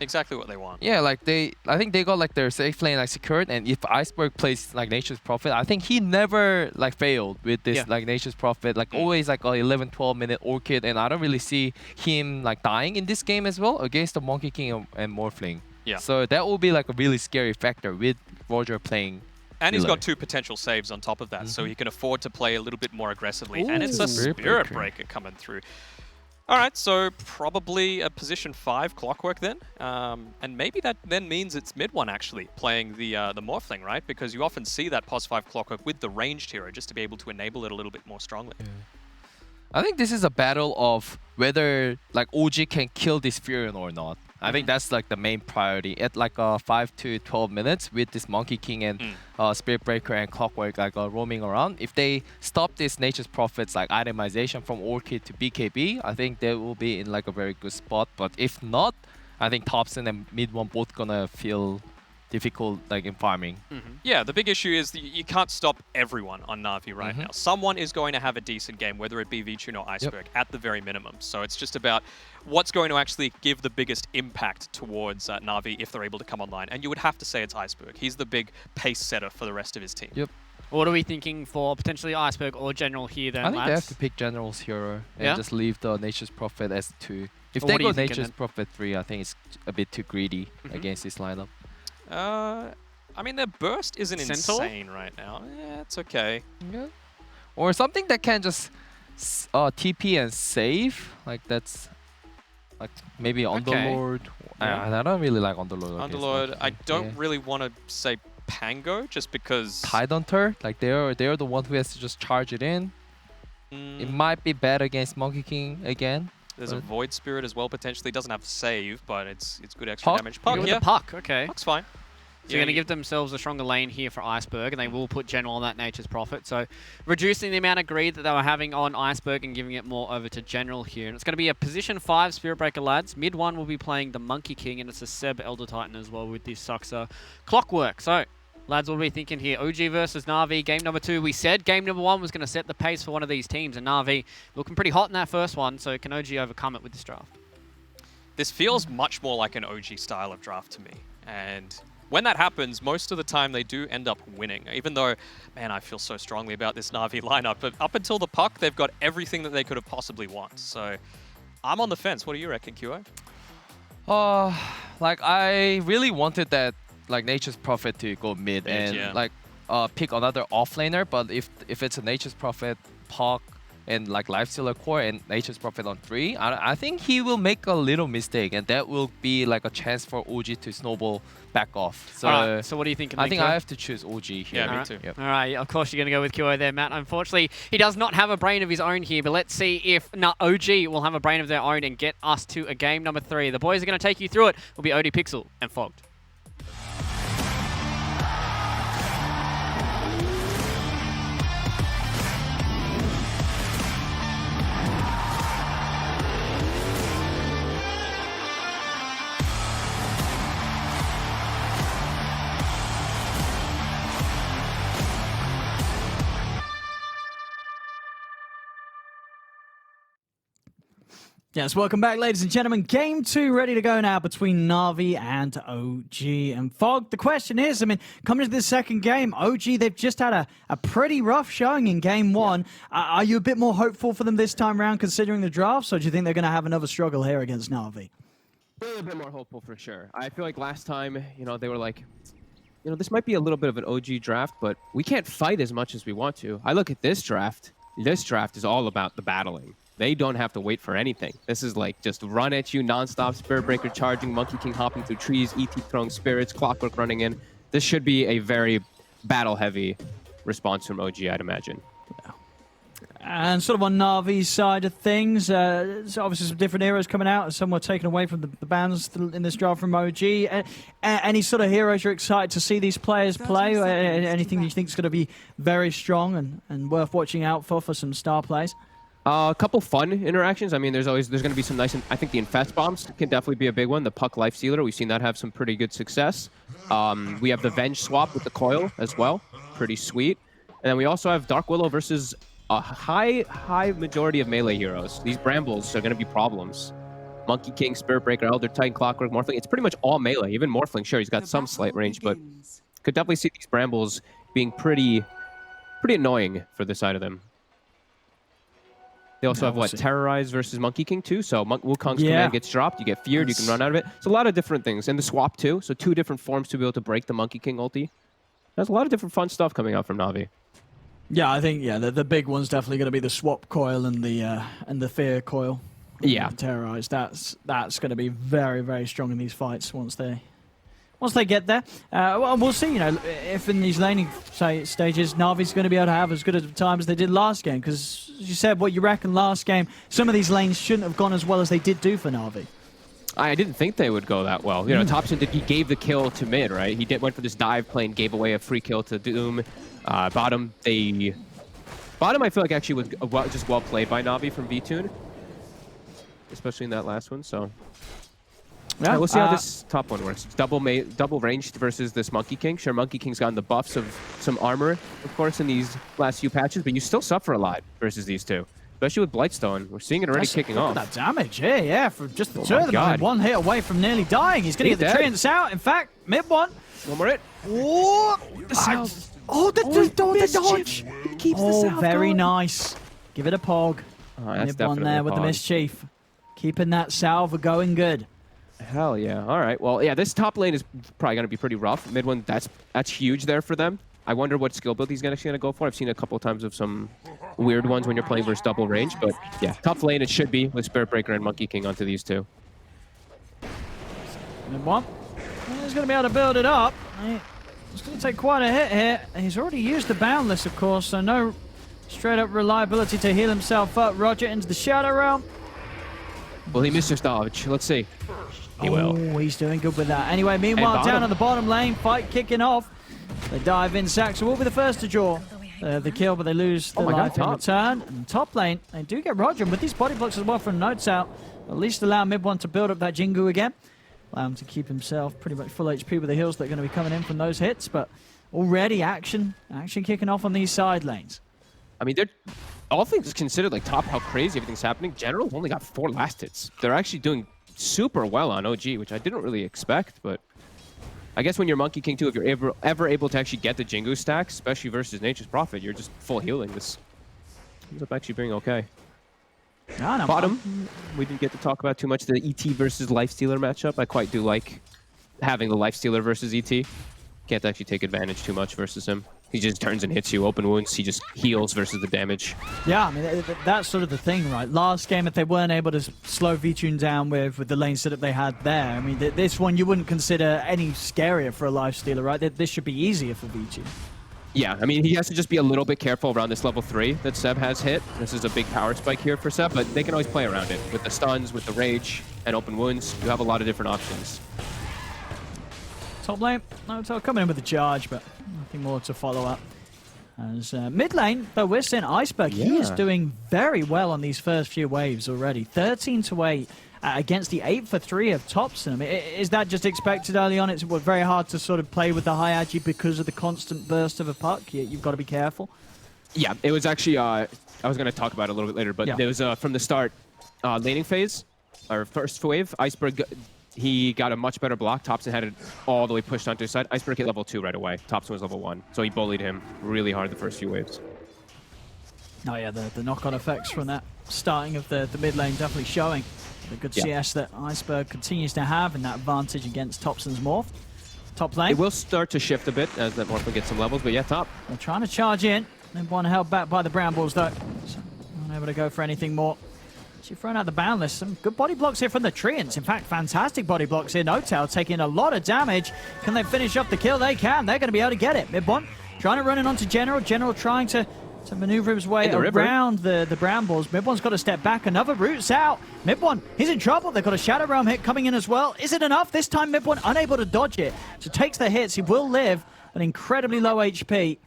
exactly what they want. Yeah, like I think they got like their safe lane like secured, and if Iceberg plays like Nature's Prophet, I think he never like failed with this like Nature's Prophet, like always like a 11-12 minute Orchid, and I don't really see him like dying in this game as well against the Monkey King and Morphling. Yeah. So that will be like a really scary factor with Roger playing. And he's got 2 potential saves on top of that, so he can afford to play a little bit more aggressively. And it's a Spirit Breaker coming through. All right, so probably a position 5 Clockwork then. And maybe that then means it's mid one actually, playing the Morphling, right? Because you often see that pos 5 Clockwork with the ranged hero, just to be able to enable it a little bit more strongly. Yeah. I think this is a battle of whether like OG can kill this Furion or not. I think that's like the main priority at like 5 to 12 minutes with this Monkey King and Spirit Breaker and Clockwork like roaming around. If they stop this Nature's Prophets like itemization from Orchid to BKB, I think they will be in like a very good spot. But if not, I think Thompson and mid one both gonna feel difficult like in farming. Yeah, the big issue is that you can't stop everyone on Na'Vi right now. Someone is going to have a decent game, whether it be Vichun or Iceberg, at the very minimum. So it's just about what's going to actually give the biggest impact towards Na'Vi if they're able to come online. And you would have to say it's Iceberg. He's the big pace setter for the rest of his team. Yep. What are we thinking for potentially Iceberg or General here then, I think lads? they have to pick General's hero and just leave the Nature's Prophet as 2. If Well, they what go are you thinking Nature's Prophet 3, I think it's a bit too greedy against this lineup. I mean, their burst isn't Centaur? insane right now. Yeah, it's okay. Yeah. Or something that can just TP and save. Like that's like maybe Underlord. I don't really like Underlord. Underlord, I don't really want to say Pango just because... Tidehunter, like they're the one who has to just charge it in. It might be bad against Monkey King again. There's a Void Spirit as well, potentially. Doesn't have save, but it's good extra damage. Puck, yeah. Puck, okay. Puck's fine. So you're going to give themselves a stronger lane here for Iceberg, and they will put General on that Nature's Prophet. So reducing the amount of greed that they were having on Iceberg and giving it more over to General here. And it's going to be a position 5 Spirit Breaker, lads. Mid 1 will be playing the Monkey King, and it's a Seb Elder Titan as well with this Suxer Clockwork. So, lads, what are we thinking here? OG versus Na'Vi, game number 2. We said game number 1 was going to set the pace for one of these teams, and Na'Vi looking pretty hot in that first one, so can OG overcome it with this draft? This feels much more like an OG style of draft to me, and when that happens, most of the time they do end up winning, even though, man, I feel so strongly about this Na'Vi lineup. But up until the puck, they've got everything that they could have possibly want. So I'm on the fence. What do you reckon, QO? Like I really wanted that like Nature's Prophet to go mid and like pick another offlaner, but if it's a Nature's Prophet, puck, and like Lifestealer core and Nature's Prophet on 3, I think he will make a little mistake, and that will be like a chance for OG to snowball back off. So, right, so what are you thinking? I think I have to choose OG here. Yeah, me too. Yep. All right, of course you're going to go with QO there, Matt. Unfortunately, he does not have a brain of his own here, but let's see if OG will have a brain of their own and get us to a game number 3. The boys are going to take you through it. Will be OD Pixel and Fogged. Yes, welcome back, ladies and gentlemen. Game 2 ready to go now between Na'Vi and OG. And Fog, the question is, I mean, coming to this second game, OG, they've just had a pretty rough showing in Game 1. Are you a bit more hopeful for them this time around, considering the drafts, or do you think they're going to have another struggle here against Na'Vi? A bit more hopeful for sure. I feel like last time, they were like, this might be a little bit of an OG draft, but we can't fight as much as we want to. I look at this draft. This draft is all about the battling. They don't have to wait for anything. This is like just run at you nonstop, Spirit Breaker charging, Monkey King hopping through trees, ET throwing spirits, Clockwork running in. This should be a very battle-heavy response from OG, I'd imagine. Yeah. And sort of on Na'Vi's side of things, obviously some different heroes coming out. Some were taken away from the bans in this draft from OG. Any sort of heroes you're excited to see these players play? Anything you think is going to be very strong and worth watching out for some star plays? A couple fun interactions. I mean, there's going to be some nice. I think the Infest bombs can definitely be a big one. The Puck Lifestealer, we've seen that have some pretty good success. We have the Venge swap with the Coil as well, pretty sweet. And then we also have Dark Willow versus a high majority of melee heroes. These Brambles are going to be problems. Monkey King, Spirit Breaker, Elder Titan, Clockwork, Morphling. It's pretty much all melee. Even Morphling, sure, he's got some slight range, but could definitely see these Brambles being pretty annoying for the side of them. They also have, Terrorize versus Monkey King, too. So Wukong's command gets dropped, you get feared, you can run out of it. It's a lot of different things. And the swap, too. So 2 different forms to be able to break the Monkey King ulti. There's a lot of different fun stuff coming out from Na'Vi. Yeah, I think, the big one's definitely going to be the swap coil and the fear coil. Yeah. Terrorize. That's going to be very, very strong in these fights once they get there. Well, we'll see, if in these laning stages, Na'Vi's going to be able to have as good a time as they did last game. Because, as you said, what you reckon last game, some of these lanes shouldn't have gone as well as they did do for Na'Vi. I didn't think they would go that well. Thompson he gave the kill to mid, right? He went for this dive play and gave away a free kill to Doom. Bottom, I feel like actually was just well played by Na'Vi from V-Tune. Especially in that last one, so... Yeah, we'll see how this top one works. It's double ranged versus this Monkey King. Sure, Monkey King's gotten the buffs of some armor, of course, in these last few patches, but you still suffer a lot versus these two. Especially with Blightstone. We're seeing it already kicking off. Look at that damage here, yeah, for just the two of them. One hit away from nearly dying. He's going to get the treants out. In fact, mid one. One more hit. Oh, the dodge. He keeps the salve very going. Nice. Give it a pog. That's mid one there with the mischief. Keeping that salve going good. Hell yeah. All right. Well, yeah, this top lane is probably going to be pretty rough. Mid one, that's huge there for them. I wonder what skill build he's actually going to go for. I've seen a couple of times of some weird ones when you're playing versus double range, but yeah, top lane it should be with Spirit Breaker and Monkey King onto these two. Mid one. He's going to be able to build it up. It's going to take quite a hit here. He's already used the Boundless, of course, so no straight up reliability to heal himself up. Roger into the Shadow Realm. Will he miss his dodge? Let's see. He will. He's doing good with that. Anyway, meanwhile, down on the bottom lane, fight kicking off. They dive in. Saxon will be the first to draw the kill, but they lose the life in return. And top lane, they do get Roger with these body blocks as well from Notes out. At least allow mid one to build up that Jingu again. Allow him to keep himself pretty much full HP with the heals that are going to be coming in from those hits. But already action kicking off on these side lanes. I mean, they're all things considered, like top how crazy everything's happening. General's only got 4 last hits. They're actually doing super well on OG, which I didn't really expect, but I guess when you're Monkey King too, if you're ever able to actually get the Jingu stacks, especially versus Nature's Prophet, you're just full healing. This ends up actually being okay. Bottom, we didn't get to talk about too much the ET versus Lifestealer matchup. I quite do like having the Lifestealer versus ET. Can't actually take advantage too much versus him. He just turns and hits you, open wounds. He just heals versus the damage. Yeah, I mean, that's sort of the thing, right? Last game, if they weren't able to slow V-Tune down with the lane setup they had there, I mean, this one you wouldn't consider any scarier for a Lifestealer, right? This should be easier for V-Tune. Yeah, I mean, he has to just be a little bit careful around this level 3 that Seb has hit. This is a big power spike here for Seb, but they can always play around it. With the stuns, with the rage, and open wounds, you have a lot of different options. Top lane, Notel coming in with the charge, but nothing more to follow up. As mid lane, though, we're seeing Iceberg. Yeah. He is doing very well on these first few waves already. 13-8 against the 8-for-3 of Thompson. I mean, is that just expected early on? It's very hard to sort of play with the high agi because of the constant burst of a puck. You've got to be careful. Yeah, it was actually, I was going to talk about it a little bit later, but it was from the start, laning phase, or first wave, Iceberg, he got a much better block. Topson had it all the way pushed onto his side. Iceberg hit level 2 right away. Topson was level 1. So he bullied him really hard the first few waves. Oh yeah, the knock-on effects from that starting of the mid lane definitely showing the good CS that Iceberg continues to have and that advantage against Topson's Morph. Top lane. It will start to shift a bit as that Morph will get some levels, but yeah, top. They're trying to charge in. One held back by the Brambles though. So not able to go for anything more. She's thrown out the Boundless. Some good body blocks here from the Treants. In fact, fantastic body blocks here. No-Tail taking a lot of damage. Can they finish off the kill? They can. They're going to be able to get it. Mid one trying to run in onto General. General trying to maneuver his way around the Brambles. Mid one's got to step back. Another root's out. Mid one, he's in trouble. They've got a Shadow Realm hit coming in as well. Is it enough? This time Mid one unable to dodge it. So takes the hits. He will live an incredibly low HP.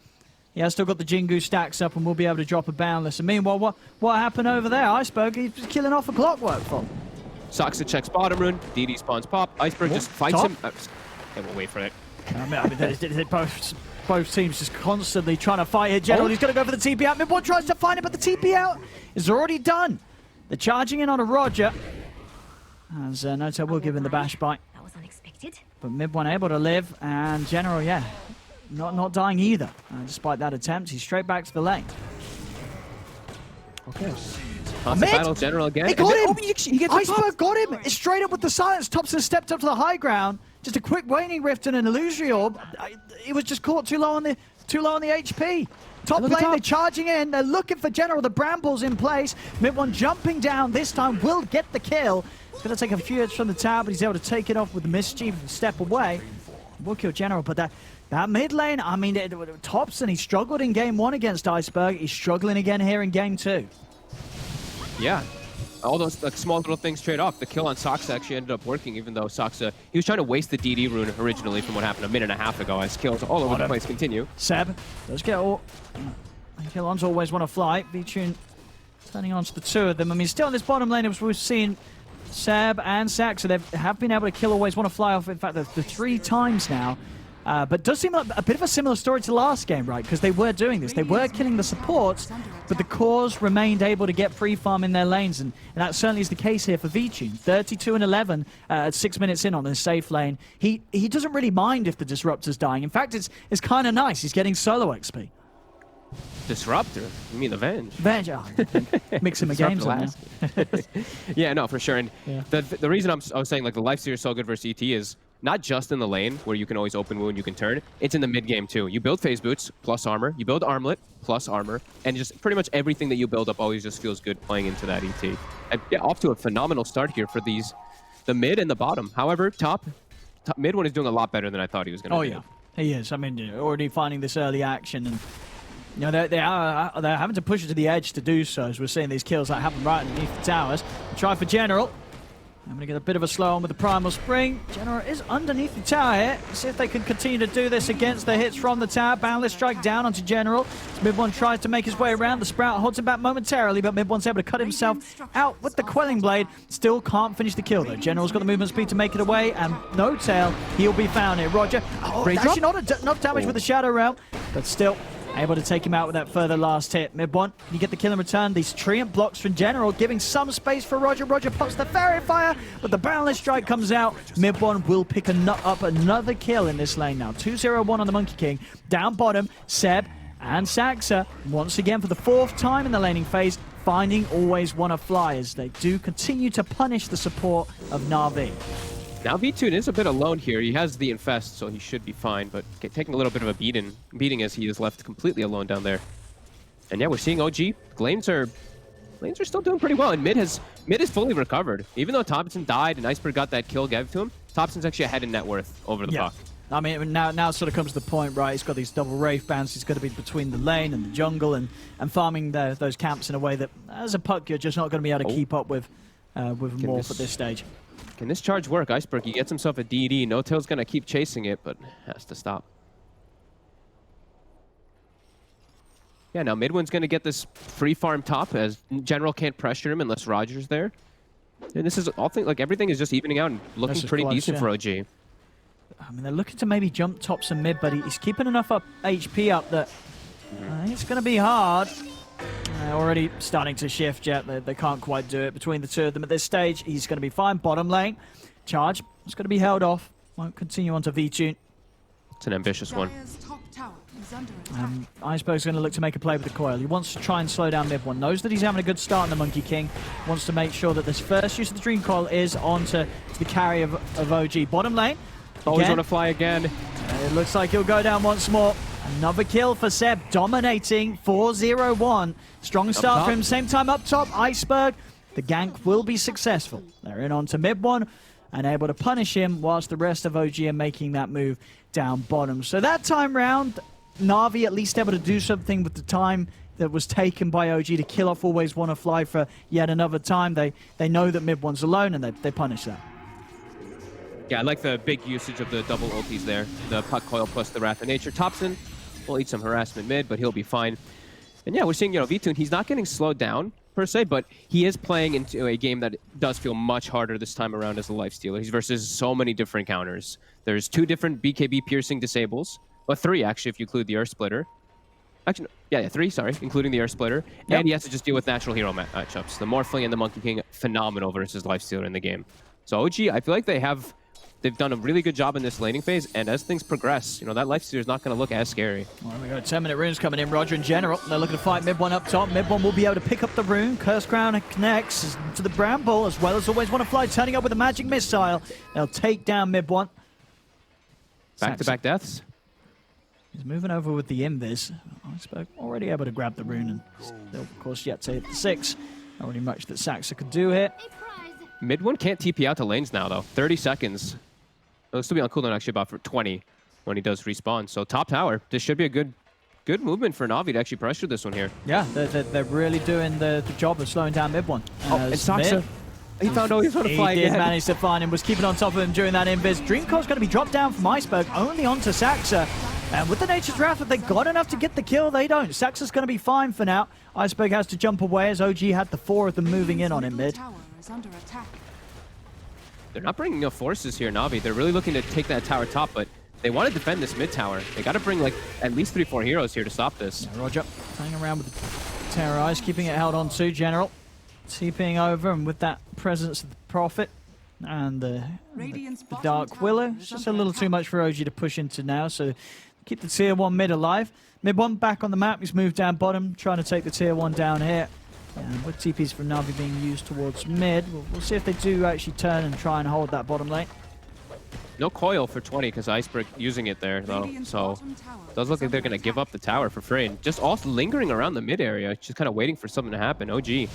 He has still got the Jingu stacks up and will be able to drop a Boundless. And meanwhile, what happened over there? Iceberg, he's just killing off a Clockwork from. Soxa checks bottom rune. DD spawns pop. Iceberg just fights him. They will wait for it. I mean they both teams just constantly trying to fight here. General, he's going to go for the TP out. Mid one tries to find it, but the TP out is already done. They're charging in on a Roger. As No-Tail will give him the bash bite. That was unexpected. But Mid one able to live, and General, yeah, not dying either. Despite that attempt, he's straight back to the lane. Okay. Battle General again. He got him! Iceberg got him! It's straight up with the silence. Topson stepped up to the high ground. Just a quick Waning Rift and an Illusory Orb. It was just caught too low on the HP. Top lane, they're charging in. They're looking for General. The Brambles in place. Mid one jumping down this time will get the kill. It's going to take a few hits from the tower, but he's able to take it off with the Mischief and step away. Will kill General, but that mid lane, I mean, Topson, he struggled in game 1 against Iceberg. He's struggling again here in game 2. Yeah. All those small little things trade off. The kill on Soxa actually ended up working, even though Soxa, he was trying to waste the DD rune originally from what happened a minute and a half ago as kills all over the place continue. Seb does get all... Kill-ons always want to fly. V-Tune turning on to the two of them. I mean, still in this bottom lane, as we've seen, Seb and Saxa, they have been able to kill always want to fly off, in fact, the 3 times now. But does seem like a bit of a similar story to last game, right? Because they were doing this. They were killing the supports, but the cores remained able to get free farm in their lanes, and that certainly is the case here for V-Tune. 32 and 11 at 6 minutes in on his safe lane. He doesn't really mind if the Disruptor's dying. In fact, it's kind of nice. He's getting solo XP. Disruptor? You mean the Venge? Venge, oh, mixing the games on now. Yeah, no, for sure. And the reason I was saying like the Lifesteal is so good versus ET is not just in the lane where you can always open wound, you can turn. It's in the mid game too. You build phase boots plus armor, you build armlet plus armor, and just pretty much everything that you build up always just feels good playing into that ET. And yeah, off to a phenomenal start here for the mid and the bottom. However, top mid one is doing a lot better than I thought he was going to do. Oh yeah, he is. I mean, already finding this early action, and you know they're having to push it to the edge to do so. As we're seeing these kills that happen right underneath the towers. Try for General. I'm going to get a bit of a slow on with the Primal Spring. General is underneath the tower here. See if they can continue to do this against the hits from the tower. Boundless strike down onto General. Mid one tries to make his way around. The Sprout holds him back momentarily, but Mid one's able to cut himself out with the Quelling Blade. Still can't finish the kill though. General's got the movement speed to make it away, and No-Tail, he'll be found here. Roger, actually not enough damage with the Shadow Realm, but still able to take him out with that further last hit. Mid one, can you get the kill in return? These Treant blocks from General, giving some space for Roger. Roger pops the Fairy Fire, but the Boundless Strike comes out. Mid one will pick up another kill in this lane now. 2-0-1 on the Monkey King. Down bottom, Seb and Saxa, once again for the 4th time in the laning phase, finding always want to fly as they do continue to punish the support of Na'Vi. Now V-Tune is a bit alone here. He has the Infest, so he should be fine, but taking a little bit of a beating as he is left completely alone down there. And yeah, we're seeing OG. Lanes are still doing pretty well, and mid is fully recovered. Even though Thompson died and Iceberg got that kill gave to him, Thompson's actually ahead in net worth over the Buck. I mean, now sort of comes to the point, right? He's got these double Wraith bands. He's got to be between the lane and the jungle and farming those camps in a way that, as a Puck, you're just not going to be able to keep up with Morph at this stage. Can this charge work? Iceberg, he gets himself a DD. No-Tail's going to keep chasing it, but has to stop. Yeah, now Midwin's going to get this free farm top as General can't pressure him unless Roger's there. And this is everything is just evening out and looking pretty decent for OG. I mean, they're looking to maybe jump tops and mid, but he's keeping enough HP up that I think it's going to be hard. They're already starting to shift, yet they can't quite do it. Between the two of them at this stage, he's going to be fine. Bottom lane, charge is going to be held off. Won't continue on to V-Tune. It's an ambitious one. Iceberg's going to look to make a play with the coil. He wants to try and slow down mid one. Knows that he's having a good start in the Monkey King. Wants to make sure that this first use of the Dream Coil is onto the carry of OG. Bottom lane. Always want to fly again. It looks like he'll go down once more. Another kill for Seb, dominating 4-0-1. Strong start for him. Same time up top, Iceberg. The gank will be successful. They're in onto mid one and able to punish him whilst the rest of OG are making that move down bottom. So that time round, Na'Vi at least able to do something with the time that was taken by OG to kill off Always Wanna Fly for yet another time. They know that mid one's alone and they punish that. Yeah, I like the big usage of the double ultis there. The Puck Coil plus the Wrath of Nature. Thompson will eat some harassment mid, but he'll be fine. And yeah, we're seeing, V-Tune, he's not getting slowed down per se, but he is playing into a game that does feel much harder this time around as a lifestealer. He's versus so many different counters. There's 2 different BKB piercing disables, well, 3 actually if you include the Earth Splitter. Actually, yeah, 3, sorry, including the Earth Splitter. Yep. And he has to just deal with natural hero matchups. The Morphling and the Monkey King, phenomenal versus lifestealer in the game. So OG, I feel like they've done a really good job in this laning phase, and as things progress, that lifestealer is not going to look as scary. Well, we got 10-minute runes coming in. Roger in general. They're looking to fight mid one up top. Mid one will be able to pick up the rune. Curse Crown connects to the Bramble, as well as Always Wanna Fly, turning up with a magic missile. They'll take down mid one. Back-to-back deaths. He's moving over with the Invis. Iceberg already able to grab the rune, and still, of course, yet to hit the 6. Not really much that Saxa could do here. Mid one can't TP out to lanes now, though. 30 seconds. It'll still be on cooldown actually about for 20 when he does respawn. So top tower, this should be a good movement for Na'Vi to actually pressure this one here. Yeah, they're really doing the job of slowing down mid one. And Saxa, he found Always Wanna Fly again. He did manage to find him, was keeping on top of him during that invis. Dream Coil's going to be dropped down from Iceberg, only onto Saxa. And with the Nature's Wrath, if they got enough to get the kill, they don't. Saxa's going to be fine for now. Iceberg has to jump away as OG had the 4 of them moving in on him mid. They're not bringing enough forces here, Na'Vi. They're really looking to take that tower top, but they want to defend this mid tower. They got to bring at least 3-4 heroes here to stop this. Yeah, Roger playing around with the Terrorize, keeping it held on to General. TPing over, and with that presence of the Prophet and the Dark Willow, it's just a little too much for OG to push into now, so keep the tier 1 mid alive. Mid 1 back on the map, he's moved down bottom, trying to take the tier 1 down here. And with TPs from Na'Vi being used towards mid, we'll see if they do actually turn and try and hold that bottom lane. No coil for 20 because Iceberg using it there, though. So it does look like they're going to give up the tower for free. And just also lingering around the mid area, just kind of waiting for something to happen. OG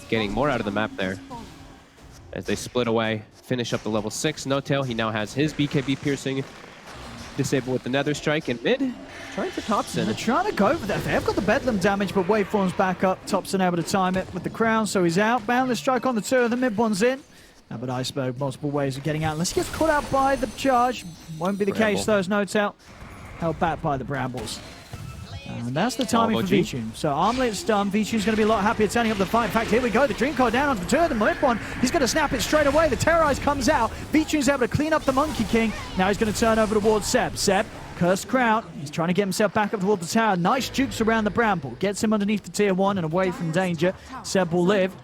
getting more out of the map there. As they split away, finish up the level 6 No-Tail. He now has his BKB piercing. Disable with the Nether Strike, and mid trying for Thompson. They're trying to go for that. They have got the Bedlam damage, but Waveform's back up. Thompson able to time it with the crown, so he's out. Boundless Strike on the 2 of the mid one's in. But Iceberg, multiple ways of getting out. Unless he gets caught out by the charge. Won't be the case, though, as No-Tail held back by the Brambles. And that's the timing for V-Tune. So Armlet's done. V-Tune's going to be a lot happier turning up the fight. In fact, here we go. The Dream Coil down onto the 2 of the mid one. He's going to snap it straight away. The Terrorize comes out. V-Tune's able to clean up the Monkey King. Now he's going to turn over towards Seb. Seb, Cursed Crown. He's trying to get himself back up toward the tower. Nice jukes around the Bramble. Gets him underneath the tier 1 and away from danger. Seb will live.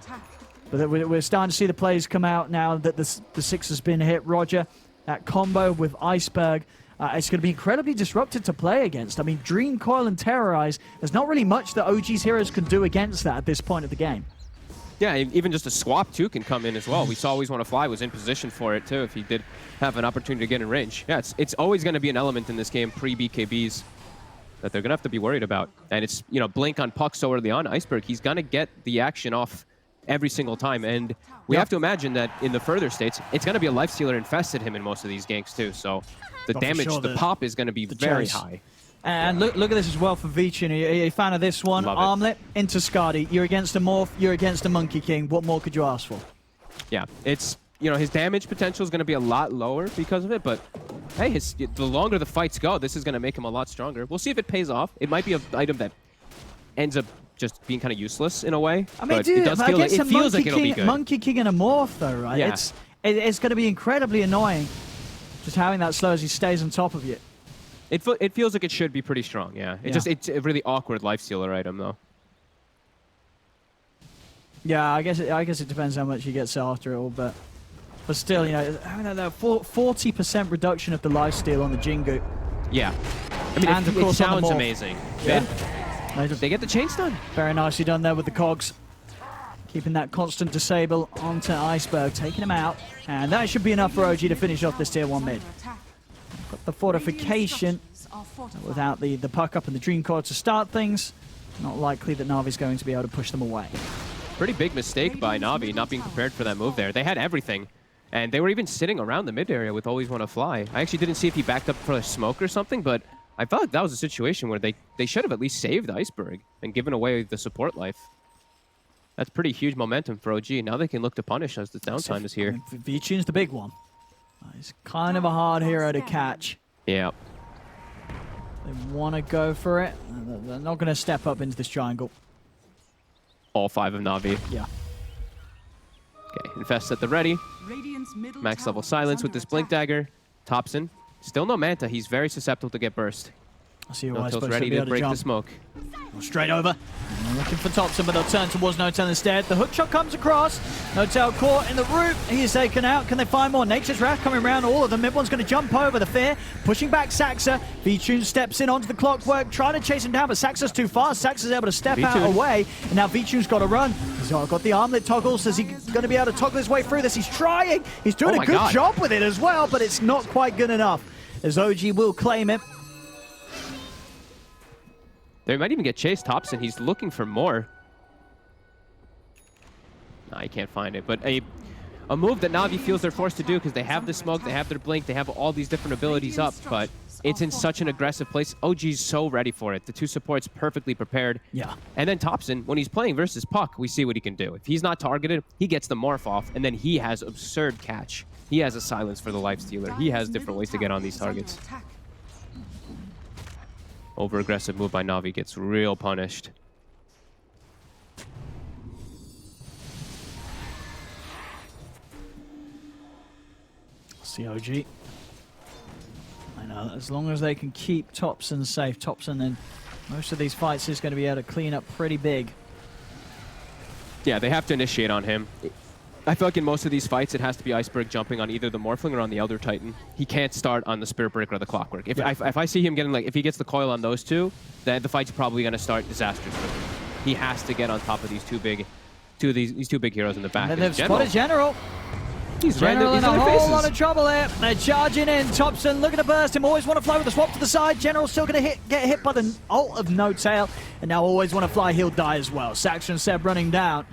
But we're starting to see the plays come out now that the 6 has been hit. Roger, that combo with Iceberg. It's going to be incredibly disruptive to play against. I mean, Dream Coil and Terrorize, there's not really much that OG's heroes can do against that at this point of the game. Yeah, even just a swap, too, can come in as well. We saw Always Wanna Fly was in position for it, too, if he did have an opportunity to get in range. Yeah, it's always going to be an element in this game, pre-BKBs, that they're going to have to be worried about. And it's, blink on Puck so early on. Iceberg, he's going to get the action off every single time. And we have to imagine that in the further states, it's going to be a lifestealer infested him in most of these ganks, too. So the damage, the pop is going to be very high. And look at this as well for V-Tune. Are you a fan of this one? Armlet into Skadi. You're against a Morph, you're against a Monkey King. What more could you ask for? Yeah, it's, his damage potential is going to be a lot lower because of it, but hey, the longer the fights go, this is going to make him a lot stronger. We'll see if it pays off. It might be an item that ends up just being kind of useless in a way. I mean, but it does feel like, it feels like it'll be good. Monkey King and a Morph, though, right? Yeah. It's going to be incredibly annoying just having that slow as he stays on top of you. It feels like it should be pretty strong, yeah. It's a really awkward lifestealer item, though. Yeah, I guess it depends how much he gets after it all, but still, you know, I don't know, 40% reduction of the lifesteal on the Jingu. Yeah. I mean, And of course it sounds on the morph. amazing. Yeah. They get the chains done. Very nicely done there with the cogs. Keeping that constant disable onto Iceberg, taking him out. And that should be enough for OG to finish off this tier 1 mid. Got the fortification without the puck up and the Dream Core to start things. Not likely that Na'Vi's going to be able to push them away. Pretty big mistake by Na'Vi not being prepared for that move there. They had everything. And they were even sitting around the mid area with Always Want to Fly. I actually didn't see if he backed up for a smoke or something, but I felt like that was a situation where they should have at least saved Iceberg and given away the support life. That's pretty huge momentum for OG. Now they can look to punish as the downtime is here. I mean, V-Tune's the big one. He's kind of a hard hero to catch. Yeah. They want to go for it. They're not going to step up into this triangle. All 5 of Na'Vi. Yeah. Okay, Infest at the ready. Max level silence with this Blink Dagger. Thompson. Still no Manta. He's very susceptible to get burst. I see why No-Tail's ready to break the smoke. Straight over. Looking for Thompson, but they'll turn towards No-Tail instead. The hook shot comes across. No-Tail caught in the root. He is taken out. Can they find more? Nature's Wrath coming around all of them. Mid one's going to jump over the Fear. Pushing back Saxa. V-Tune steps in onto the clockwork, trying to chase him down, but Saxa's too fast. Saxa's able to step out away, and now V-Tune's got to run. He's got the armlet toggles. Is he going to be able to toggle his way through this? He's trying. He's doing a good job with it as well, but it's not quite good enough, as OG will claim it. They might even get chased. Thompson, he's looking for more. Nah, he can't find it. But a move that Na'Vi feels they're forced to do because they have the smoke, they have their blink, they have all these different abilities up, but it's in such an aggressive place. OG's so ready for it. The 2 supports perfectly prepared. Yeah. And then Thompson, when he's playing versus Puck, we see what he can do. If he's not targeted, he gets the morph off, and then he has absurd catch. He has a silence for the lifestealer. He has different ways to get on these targets. Over-aggressive move by Na'Vi gets real punished. COG. I know, as long as they can keep Thompson safe, Thompson in most of these fights is going to be able to clean up pretty big. Yeah, they have to initiate on him. I feel like in most of these fights, it has to be Iceberg jumping on either the Morphling or on the Elder Titan. He can't start on the Spirit Breaker or the Clockwork. If I see him getting, like, if he gets the coil on those two, then the fight's probably going to start disastrously. He has to get on top of these two big heroes in the back. And they've spotted General. He's General right in a whole lot of trouble here. They're charging in. Thompson looking to burst him. Always Want to Fly with a swap to the side. General's still going to get hit by the ult of No-Tail. And now Always Want to Fly, he'll die as well. Saxon and Seb running down.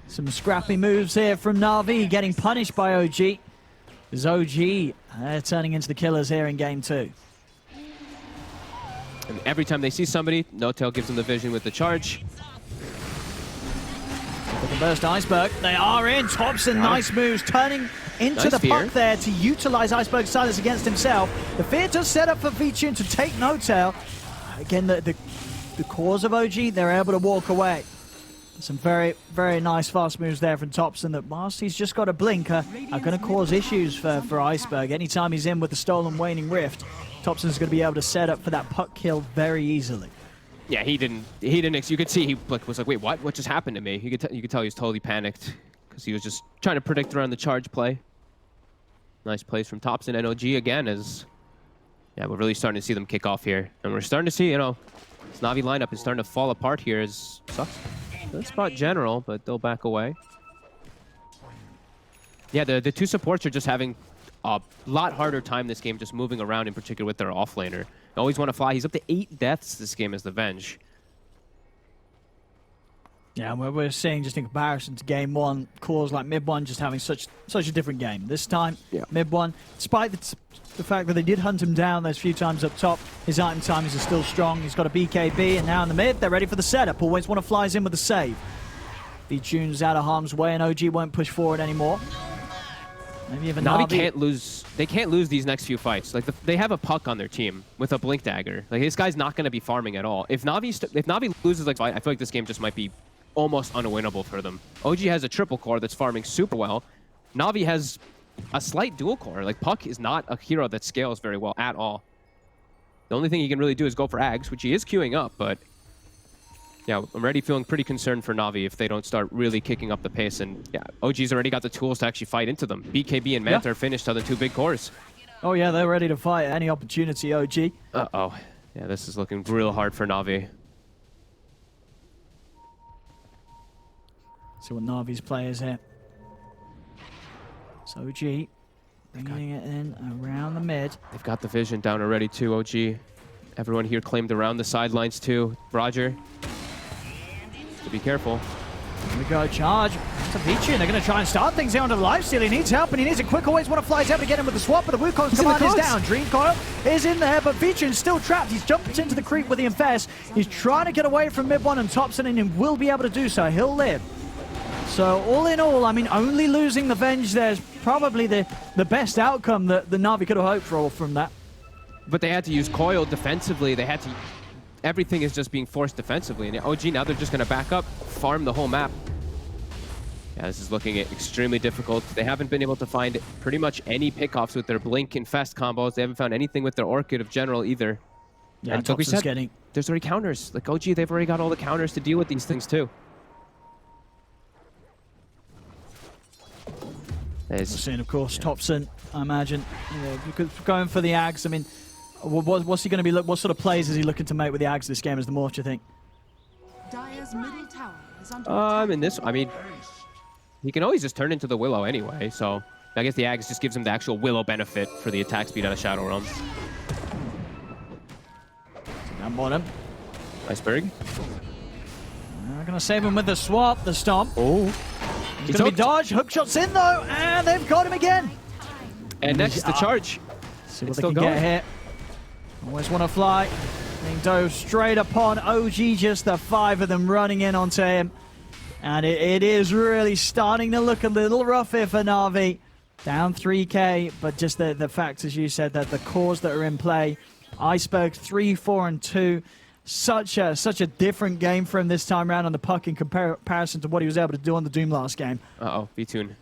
Some scrappy moves here from Na'Vi, getting punished by OG. As OG, they're turning into the killers here in game 2. And every time they see somebody, No-Tail gives them the vision with the charge. They can burst Iceberg. They are in. Thompson, nice moves, turning into the puck there to utilize Iceberg's silence against himself. The Fear does set up for V-Tune to take No-Tail. Again, the cause of OG, they're able to walk away. Some very, very nice fast moves there from Thompson that, whilst he's just got a blinker, are going to cause issues for Iceberg. Anytime he's in with the stolen Waning Rift, Thompson's going to be able to set up for that puck kill very easily. Yeah, he didn't. You could see he was like, wait, what? What just happened to me? You could tell he was totally panicked because he was just trying to predict around the charge play. Nice plays from Thompson. And OG again is, yeah, we're really starting to see them kick off here, and we're starting to see, you know, this Na'Vi lineup is starting to fall apart here. As sucks. Good spot General, but they'll back away. Yeah, the 2 supports are just having a lot harder time this game, just moving around, in particular with their offlaner. Always Want to Fly. He's up to 8 deaths this game as the Venge. Yeah, we're seeing just in comparison to game 1, cores like mid 1 just having such a different game. This time, mid 1, despite the fact that they did hunt him down those few times up top, his item timings are still strong. He's got a BKB, and now in the mid, they're ready for the setup. Always Want to Flies in with a save. V-Tune's out of harm's way, and OG won't push forward anymore. Maybe even Na'Vi can't lose. They can't lose these next few fights. Like they have a puck on their team with a Blink Dagger. Like this guy's not going to be farming at all. If Na'Vi loses like fight, I feel like this game just might be almost unwinnable for them. OG has a triple core that's farming super well. Na'Vi has a slight dual core. Like Puck is not a hero that scales very well at all. The only thing he can really do is go for Ags, which he is queuing up, but yeah, I'm already feeling pretty concerned for Na'Vi if they don't start really kicking up the pace. And yeah, OG's already got the tools to actually fight into them. BKB and Manta are finished on the 2 big cores. Oh yeah, they're ready to fight any opportunity, OG. Uh-oh. Yeah, this is looking real hard for Na'Vi. See what Na'Vi's players here. So OG bringing it in around the mid. They've got the vision down already too, OG. Everyone here claimed around the sidelines too. Roger. So be careful. Here we go, charge to Vici, and they're going to try and start things here onto the lifesteal. He needs help, and he needs it quick. Always want to fly down to get him with the swap, but the Wukong's command is down. Dream Coil is in there, but Vici still trapped. He's jumped into the creep with the Infest. He's trying to get away from mid one and Topson, and he will be able to do so. He'll live. So all in all, I mean, only losing the Venge there is probably the best outcome that the Na'Vi could have hoped for from that. But they had to use Coil defensively. They had to... Everything is just being forced defensively. And OG, now they're just going to back up, farm the whole map. Yeah, this is looking extremely difficult. They haven't been able to find pretty much any pickoffs with their Blink and Fest combos. They haven't found anything with their Orchid of General either. Yeah, and like we said, getting... there's already counters. Like OG, they've already got all the counters to deal with these things too. We're seeing, of course, Topson, I imagine, going for the Ags. I mean, what's he going to be? What sort of plays is he looking to make with the Ags this game as the Morph, do you think? Dire's middle tower is under I mean, he can always just turn into the Willow anyway, so I guess the Ags just gives him the actual Willow benefit for the attack speed out of Shadow Realms. Down bottom. Iceberg. They're going to save him with the swap, the stomp. Oh. He's going to be dodged. Hook shots in, though, and they've got him again. And next, the charge. See what they can get here. Always want to fly. Being dove straight upon OG, just the 5 of them running in onto him. And it is really starting to look a little rough here for Na'Vi. Down 3k, but just the fact, as you said, that the cores that are in play. Iceberg 3, 4, and 2. Such a different game for him this time around on the puck in comparison to what he was able to do on the Doom last game. Uh-oh, V-Tune.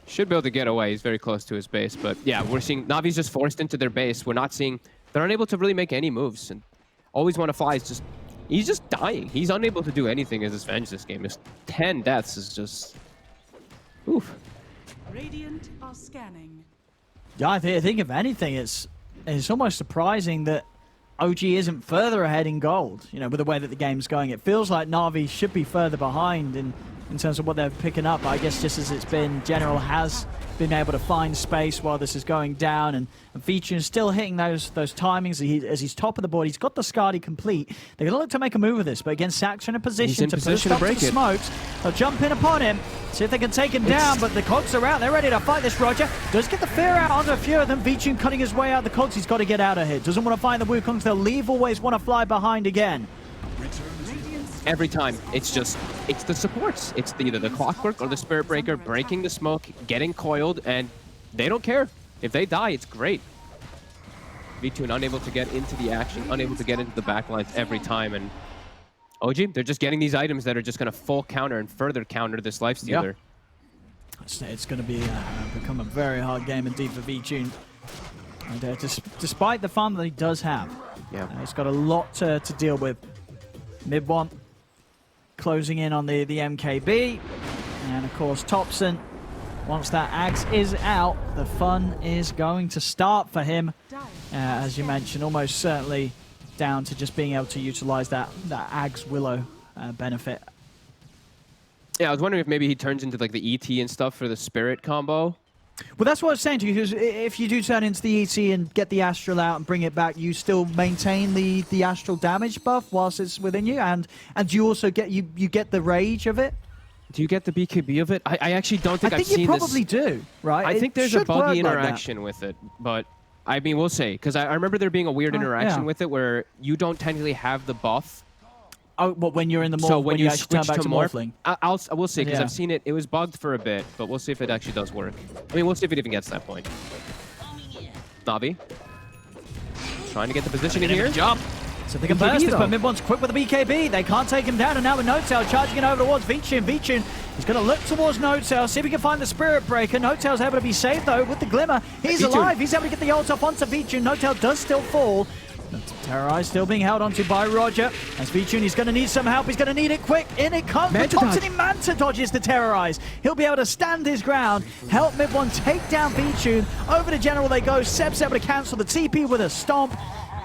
Should be able to get away. He's very close to his base. But yeah, we're seeing Na'Vi's just forced into their base. We're not seeing... They're unable to really make any moves. And always want to fly is just... He's just dying. He's unable to do anything as his Venge this game. His 10 deaths is just... Oof. Radiant are scanning. Yeah, I think if anything, it's almost surprising that OG isn't further ahead in gold, you know, with the way that the game's going. It feels like Na'Vi should be further behind in terms of what they're picking up. But I guess just as it's been, General has been able to find space while this is going down, and Feature is still hitting those timings as he's top of the board. He's got the Skadi complete. They're going to look to make a move with this, but again, Saxon in a position to put a stop to the smokes. They'll jump in upon him, see if they can take him down, but the Cogs are out. They're ready to fight this, Roger. Does get the fear out onto a few of them. Vichun cutting his way out the Cogs. He's got to get out of here. Doesn't want to find the Wukongs. They'll leave, always want to fly behind again. Every time, it's the supports. It's either the Clockwork or the Spirit Breaker breaking the smoke, getting coiled, and they don't care. If they die, it's great. V2 unable to get into the action, unable to get into the backlines every time, and OG, they're just getting these items that are just going to full counter and further counter this lifestealer. Yeah. It's going to be become a very hard game indeed for V-Tune. And despite the farm that he does have, he's got a lot to deal with. Mid one closing in on the MKB, and of course Topson, once that Axe is out, the fun is going to start for him. As you mentioned, almost certainly down to just being able to utilize that Axe Willow benefit. Yeah, I was wondering if maybe he turns into like the ET and stuff for the Spirit combo. Well, that's what I was saying to you, because if you do turn into the ET and get the Astral out and bring it back, you still maintain the Astral damage buff whilst it's within you, and you also get you get the Rage of it. Do you get the BKB of it? I actually don't think I've seen this. I think you probably do, right? I think there's a buggy interaction with it, but I mean, we'll see, because I remember there being a weird interaction with it where you don't technically have the buff. Oh, but when you're in the morph, so when you actually turn back to morphling. We'll see, because I've seen it. It was bugged for a bit, but we'll see if it actually does work. I mean, we'll see if it even gets to that point. Na'Vi trying to get the position in here. Jump. So they can burst this, but mid-one's quick with the BKB. They can't take him down, and now with N0tail charging it over towards Vichun. Vichun is going to look towards N0tail, see if he can find the Spirit Breaker. N0tail's able to be saved, though, with the Glimmer. He's alive. He's able to get the ult off onto Vichun. N0tail does still fall. Terrorize still being held onto by Roger. As VTune, he's going to need some help. He's going to need it quick. In it comes. Manta Thompson dodge. in Manta dodges the Terrorize. He'll be able to stand his ground. Help mid one take down VTune. Over to General they go. Seb's able to cancel the TP with a stomp.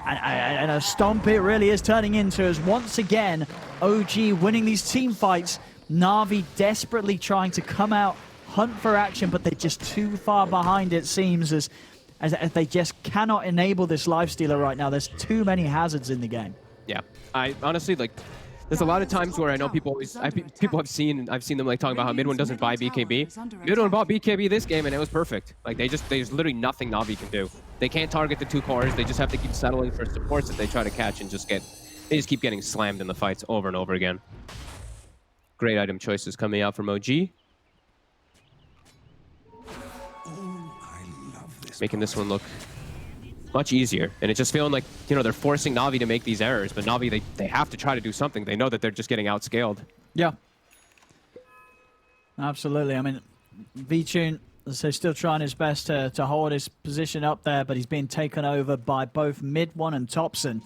And a stomp it really is turning into as once again OG winning these team fights. Na'Vi desperately trying to come out, hunt for action, but they're just too far behind, it seems, as they just cannot enable this lifestealer right now. There's too many hazards in the game. Yeah, I honestly, like, there's a lot of times where I know people always, I've seen them like talking about how mid1 doesn't buy BKB. Mid1 bought BKB this game and it was perfect. Like there's literally nothing Na'Vi can do. They can't target the 2 cores. They just have to keep settling for supports that they try to catch and they just keep getting slammed in the fights over and over again. Great item choices coming out from OG. Making this one look much easier. And it's just feeling like, you know, they're forcing Na'Vi to make these errors, but Na'Vi, they have to try to do something. They know that they're just getting outscaled. Yeah. Absolutely. I mean, VTune, so still trying his best to hold his position up there, but he's being taken over by both mid1 and Thompson.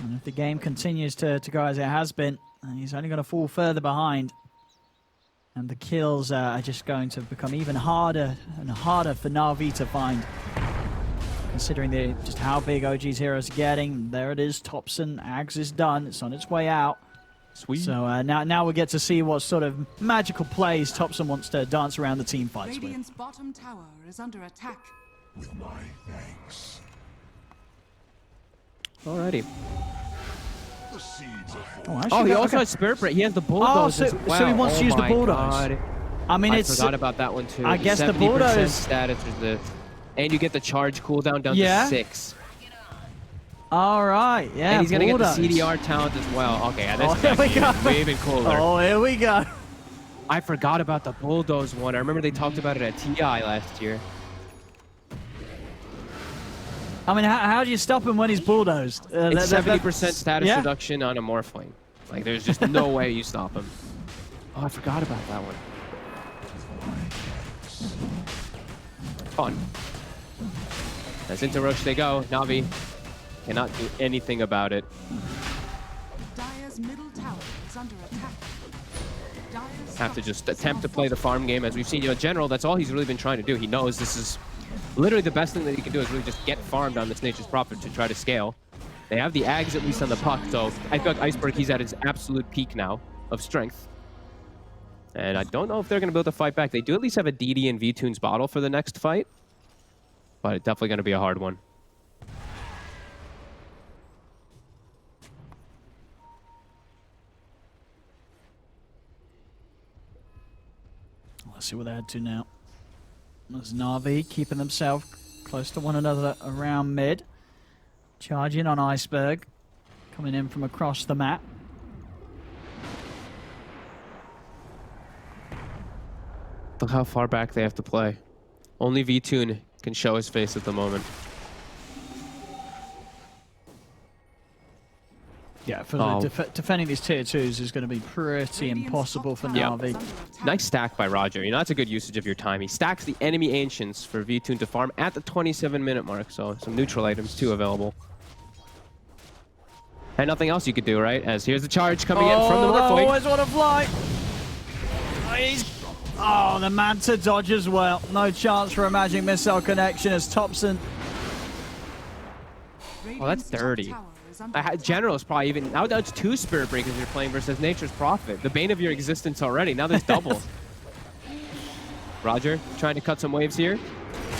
And if the game continues to go as it has been, he's only going to fall further behind. And the kills are just going to become even harder and harder for Na'Vi to find. Considering just how big OG's heroes are getting. There it is, Thompson. Ags is done. It's on its way out. Sweet. So now we get to see what sort of magical plays Thompson wants to dance around the team fights with. Radiant's bottom tower is under attack. With my thanks. Alrighty. The seeds are Oh, he also has Spirit Break. He has the Bulldoze as well. So he wants to use the Bulldoze. God. I mean, I forgot about that one too. I guess the 70% Bulldoze status is and you get the charge cooldown down to 6. All right, yeah. And he's gonna Bulldoze. get the CDR talent as well. Okay, yeah, this is here we actually go. way even cooler. Oh, here we go. I forgot about the Bulldoze one. I remember they talked about it at TI last year. I mean, how do you stop him when he's bulldozed? It's 70% status reduction on a Morphling. Like, there's just no way you stop him. Oh, I forgot about that one. Fun. As into Roche they go. Na'Vi cannot do anything about it. Dire's middle tower is under attack. Dire's Have to just attempt to play the farm game. As we've seen, you know, General, that's all he's really been trying to do. He knows this is literally the best thing that he can do is really just get farmed on this Nature's Prophet to try to scale. They have the Ags at least on the puck, so I feel like Iceberg, he's at his absolute peak now of strength. And I don't know if they're going to be able to fight back. They do at least have a DD and VTune's bottle for the next fight, but it's definitely going to be a hard one. Let's see what they head to now. There's Na'Vi keeping themselves close to one another around mid. Charging on Iceberg. Coming in from across the map. Look how far back they have to play. Only VTune can show his face at the moment. Yeah, for defending these tier 2s is going to be pretty impossible for Na'Vi. Nice stack by Roger. You know, that's a good usage of your time. He stacks the enemy Ancients for VTune to farm at the 27-minute mark, so some neutral items too available. And nothing else you could do, right? As here's the charge coming in from the Morphling. Always want to fly. Oh, the Manta dodge as well. No chance for a magic missile connection as Thompson. Oh, that's dirty. General is probably even... Now that's 2 Spirit Breakers you're playing versus Nature's Prophet. The bane of your existence already. Now there's double. Roger trying to cut some waves here.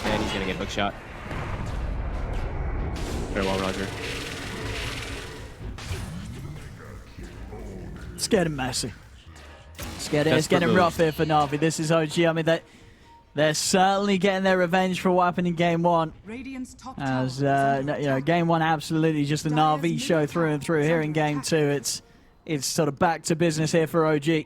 And he's going to get hook shot. Very well, Roger. It's getting messy. It's getting rough here for Na'Vi. This is OG. I mean, they're certainly getting their revenge for what happened in Game 1. As, you know, Game 1 absolutely just a Na'Vi show through and through. Here in Game 2, it's sort of back to business here for OG.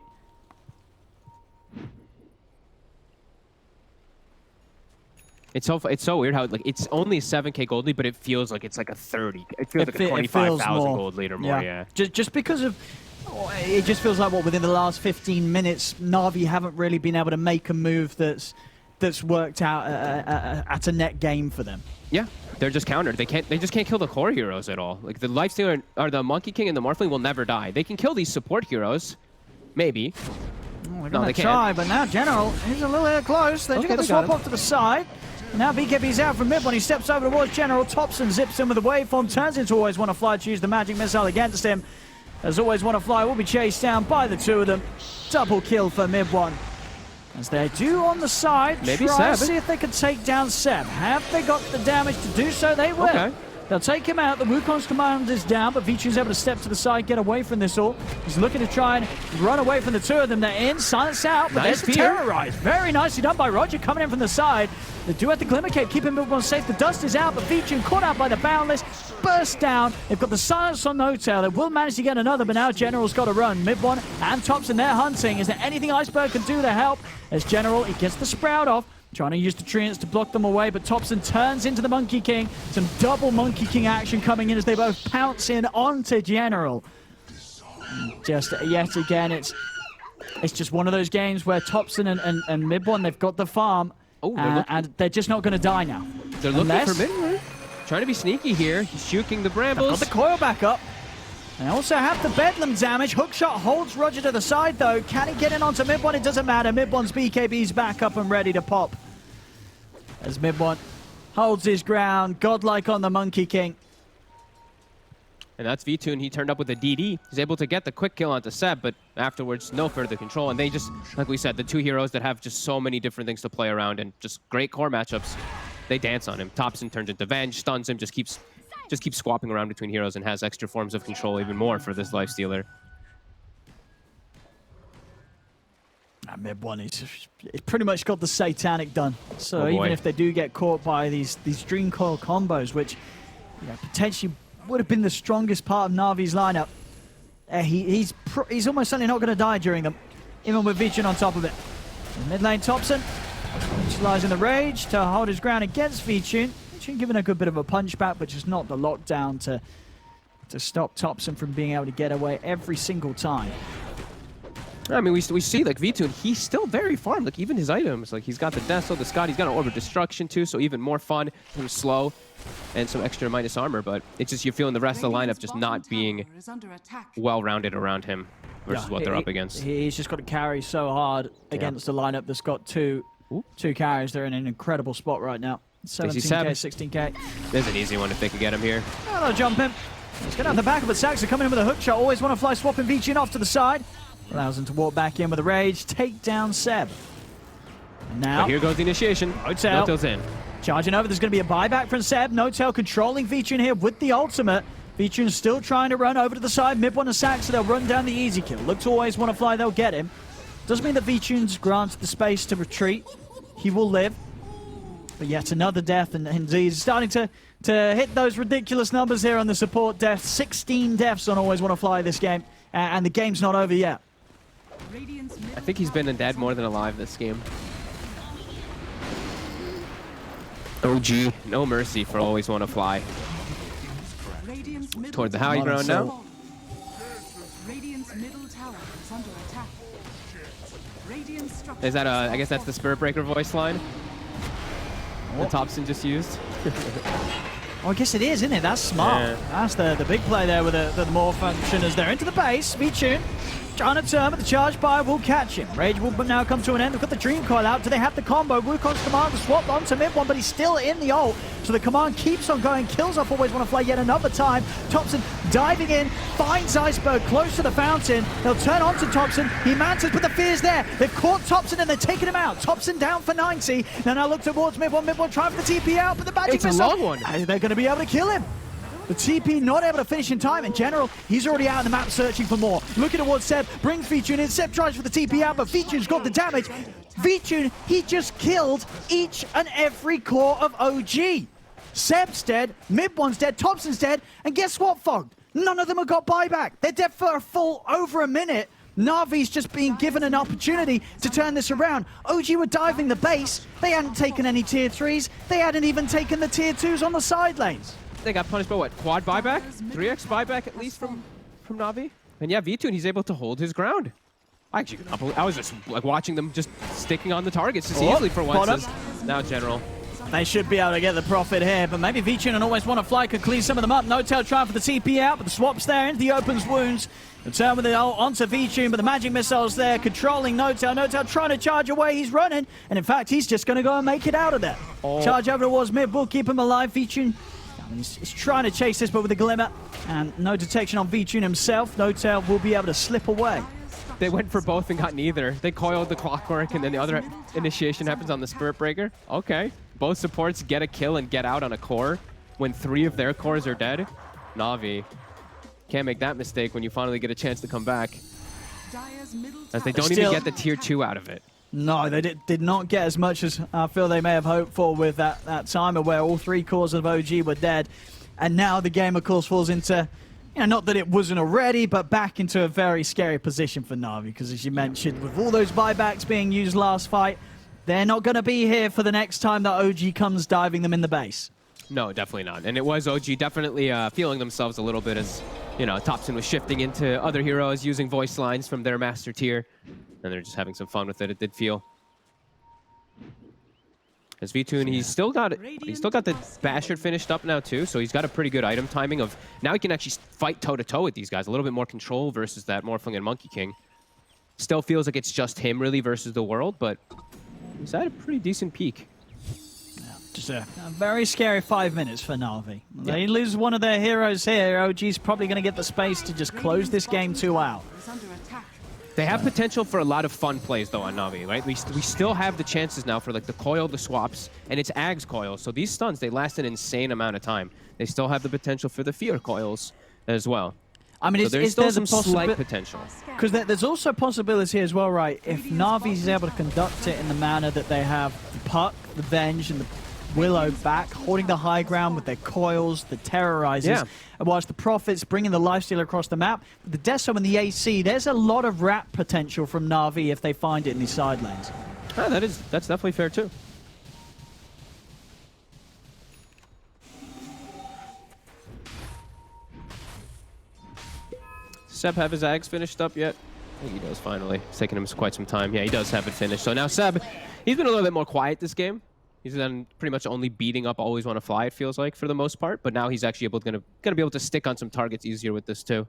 It's so weird how, like, it's only a 7k gold lead, but it feels like it's like a 30. It feels like a 25,000 gold lead or more, yeah. Just because of... It just feels like, within the last 15 minutes, Na'Vi haven't really been able to make a move that's that's worked out at a net game for them. Yeah, they're just countered. They just can't kill the core heroes at all. Like the Lifestealer or the Monkey King and the Morphling will never die. They can kill these support heroes, maybe. They're going to try, but now General is a little bit close. They're just going to swap off to the side. And now BKB's out from mid when he steps over towards General. Thompson zips in with the waveform, turns into Always Wanna Fly to use the magic missile against him. As Always Wanna Fly will be chased down by the two of them. Double kill for mid one. As they do on the side, maybe try Seb. to see if they can take down Seb. Have they got the damage to do so? They will. Okay. They'll take him out. The Wukong's command is down, but Vichu's able to step to the side, get away from this all. He's looking to try and run away from the two of them. They're in, silence out, but Nice there's the fear. terrorize. Very nicely done by Roger coming in from the side. They do have the Glimmer Cape, keeping everyone safe. The dust is out, but Vichu caught out by the Boundless, burst down. They've got the silence on No Tail. They will manage to get another, but now General's got to run. Mid one and Thompson, they're hunting. Is there anything Iceberg can do to help? As General, he gets the Sprout off. Trying to use the treants to block them away, but Thompson turns into the Monkey King. Some double Monkey King action coming in as they both pounce in onto General. Just yet again, it's just one of those games where Thompson and Mid-One, they've got the farm, and they're just not going to die now. They're looking for Mid-One. Trying to be sneaky here. He's juking the Brambles. Got the coil back up. They also have the Bedlam damage. Hookshot holds Roger to the side, though. Can he get in onto Mid-One? It doesn't matter. Mid-One's BKB's back up and ready to pop. As Mid-One holds his ground, godlike on the Monkey King. And that's V2, and he turned up with a DD. He's able to get the quick kill onto Seb, but afterwards, no further control. And they just, like we said, the two heroes that have just so many different things to play around and just great core matchups, they dance on him. Thompson turns into Venge, stuns him, just keeps swapping around between heroes and has extra forms of control even more for this Lifestealer. Mid-One, it's pretty much got the Satanic done. So even if they do get caught by these Dream Coil combos, which potentially would have been the strongest part of Na'Vi's lineup, he's almost certainly not going to die during them, even with Vision on top of it. In mid lane, Thompson utilizing the Rage to hold his ground against Vichun. Vichun giving a good bit of a punch back, but just not the lockdown to stop Thompson from being able to get away every single time. I mean, we see, like, V2, he's still very farmed. Like, even his items, like, he's got the Death, so the Scott, he's got an Orb of Destruction, too, so even more fun, and slow, and some extra minus armor, but it's just you're feeling the rest of the lineup just not being well-rounded around him versus what they're up against. He's just got to carry so hard against the lineup that's got two carries. They're in an incredible spot right now. 17k, 16k. There's an easy one if they could get him here. Oh, they'll jump him. He's going to have the back of it. Saxa coming in with a hook shot. Always Want to Fly, swapping Vichun off to the side. Allows him to walk back in with a Rage, take down Seb. And now, but here goes the initiation. No Tail's in. Charging over, there's going to be a buyback from Seb. No Tail controlling Vichun here with the ultimate. Vichun still trying to run over to the side. Mid-One and Saxa, they'll run down the easy kill. Look to Always Want to Fly, they'll get him. Doesn't mean that Vichun's granted the space to retreat. He will live. But yet another death, and he's starting to hit those ridiculous numbers here on the support deaths. 16 deaths on Always Want to Fly this game, and the game's not over yet. I think he's been dead more than alive this game. OG, no mercy for Always Want to Fly. Toward the high ground now. Is that I guess that's the Spirit Breaker voice line that Thompson just used. Oh, I guess it is, isn't it? That's smart. Yeah. That's the big play there with the more function as they're into the base. Vichun trying to turn, but the charge fire will catch him. Rage will now come to an end. They've got the Dream Coil out. Do they have the combo? Wukong's command swapped onto Mid-One, but he's still in the ult. So the command keeps on going, kills off Always Want to Fly yet another time. Thompson diving in, finds Iceberg close to the fountain. They'll turn onto Thompson. He mantles, but the fear's there. They've caught Thompson and they're taking him out. Thompson down for 90. Now look towards Mid-One. Mid-One trying for the TP out, but the magic missile. It's a long one. They're going to be able to kill him. The TP not able to finish in time. In general, he's already out on the map searching for more. Looking towards Seb, brings Vichun in. Seb tries for the TP out, but Vichun's got the damage. Vichun, he just killed each and every core of OG. Seb's dead, Mid-One's dead, Thompson's dead, and guess what, Fogged? None of them have got buyback. They're dead for a full over a minute. Na'Vi's just being given an opportunity to turn this around. OG were diving the base. They hadn't taken any tier 3s. They hadn't even taken the tier 2s on the side lanes. They got punished by what? Quad buyback? 3x buyback at least from Na'Vi? And yeah, V2, and he's able to hold his ground. I was just like watching them just sticking on the targets just easily for once. Now General. They should be able to get the profit here, but maybe Vichun and Always Wanna Fly could clean some of them up. No-Tail trying for the TP out, but the swap's there into the Open's wounds. The turn with the ult onto Vichun, but the magic missile's there, controlling No-Tail. No-Tail trying to charge away, he's running, and in fact, he's just going to go and make it out of there. Charge over towards mid, will keep him alive. Vichun, he's trying to chase this, but with a glimmer, and no detection on Vichun himself. No-Tail will be able to slip away. They went for both and got neither. They coiled the clockwork, and then the other initiation happens on the Spirit Breaker. Okay. Both supports get a kill and get out on a core when 3 of their cores are dead. Na'Vi can't make that mistake when you finally get a chance to come back, as they don't even get the tier 2 out of it. No, they did not get as much as I feel they may have hoped for with that timer where all 3 cores of OG were dead. And now the game, of course, falls into, not that it wasn't already, but back into a very scary position for Na'Vi, because as you mentioned, with all those buybacks being used last fight, they're not going to be here for the next time that OG comes diving them in the base. No, definitely not. And it was OG definitely feeling themselves a little bit as, Topson was shifting into other heroes, using voice lines from their master tier. And they're just having some fun with it, it did feel. As Vichun, he's still got the Bastard finished up now too, so he's got a pretty good item timing of, now he can actually fight toe-to-toe with these guys. A little bit more control versus that Morphling and Monkey King. Still feels like it's just him really versus the world, but he's at a pretty decent peak. Yeah, just a very scary 5 minutes for Na'Vi. They lose one of their heroes here. OG's probably going to get the space to just close this game 2 out. They have potential for a lot of fun plays though on Na'Vi, right? We still have the chances now for like the coil, the swaps, and it's Ag's coil. So these stuns, they last an insane amount of time. They still have the potential for the fear coils as well. I mean, so there's still some slight potential. Because there's also a possibility as well, right? If Na'Vi is able to conduct it in the manner that they have the Puck, the Venge, and the Willow back, holding the high ground with their coils, the terrorizers, and whilst the Prophets bringing the lifesteal across the map, the Deso and the AC, there's a lot of wrap potential from Na'Vi if they find it in these side lanes. Oh, that's definitely fair too. Seb have his Ags finished up yet? I think he does finally. It's taken him quite some time. Yeah, he does have it finished. So now Seb, he's been a little bit more quiet this game. He's then pretty much only beating up Always Wanna Fly, it feels like, for the most part. But now he's actually gonna be able to stick on some targets easier with this too.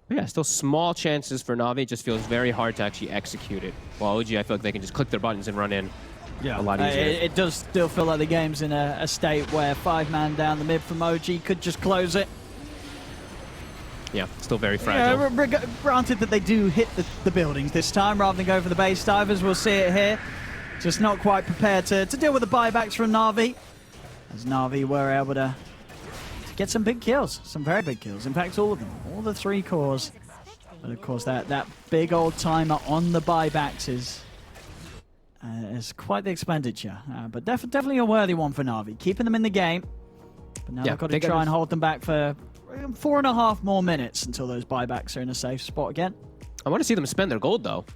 But yeah, still small chances for Na'Vi. It just feels very hard to actually execute it. While OG, I feel like they can just click their buttons and run in. Yeah, a lot easier. It does still feel like the game's in a state where 5-man down the mid from OG could just close it. Yeah, still very fragile. Yeah, granted that they do hit the buildings this time rather than go for the base divers. We'll see it here. Just not quite prepared to deal with the buybacks from Na'Vi. As Na'Vi were able to get some big kills, some very big kills. In fact, all of them, all the 3 cores. But of course, that big old timer on the buybacks is quite the expenditure. But definitely a worthy one for Na'Vi, keeping them in the game. But now they've got to try and hold them back for 4.5 more minutes until those buybacks are in a safe spot again. I want to see them spend their gold though.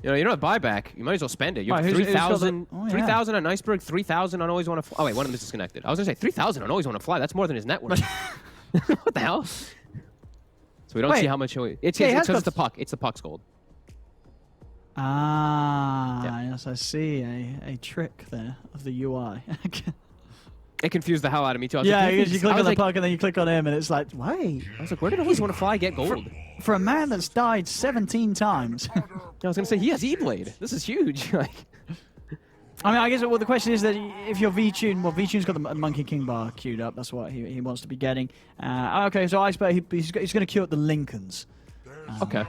You don't have buyback. You might as well spend it. You have 3,000 on Iceberg, 3,000 on Always Wanna Fly. Oh wait, one of them is disconnected. I was gonna say 3,000 on Always Wanna Fly. That's more than his net worth. What the hell? So we don't see how much it's the puck. It's the puck's gold. Yes, I see a trick there of the UI. It confused the hell out of me too. Yeah, you click on the puck and then you click on him and it's like, wait. I was like, where did Always Wanna Fly get gold? For a man that's died 17 times. I was going to say, he has E-Blade. This is huge. I mean, I guess the question is that if you're Vichun, well, Vichun's got the Monkey King bar queued up. That's what he wants to be getting. Okay, so Iceberg, he's going to queue up the Lincolns. Okay.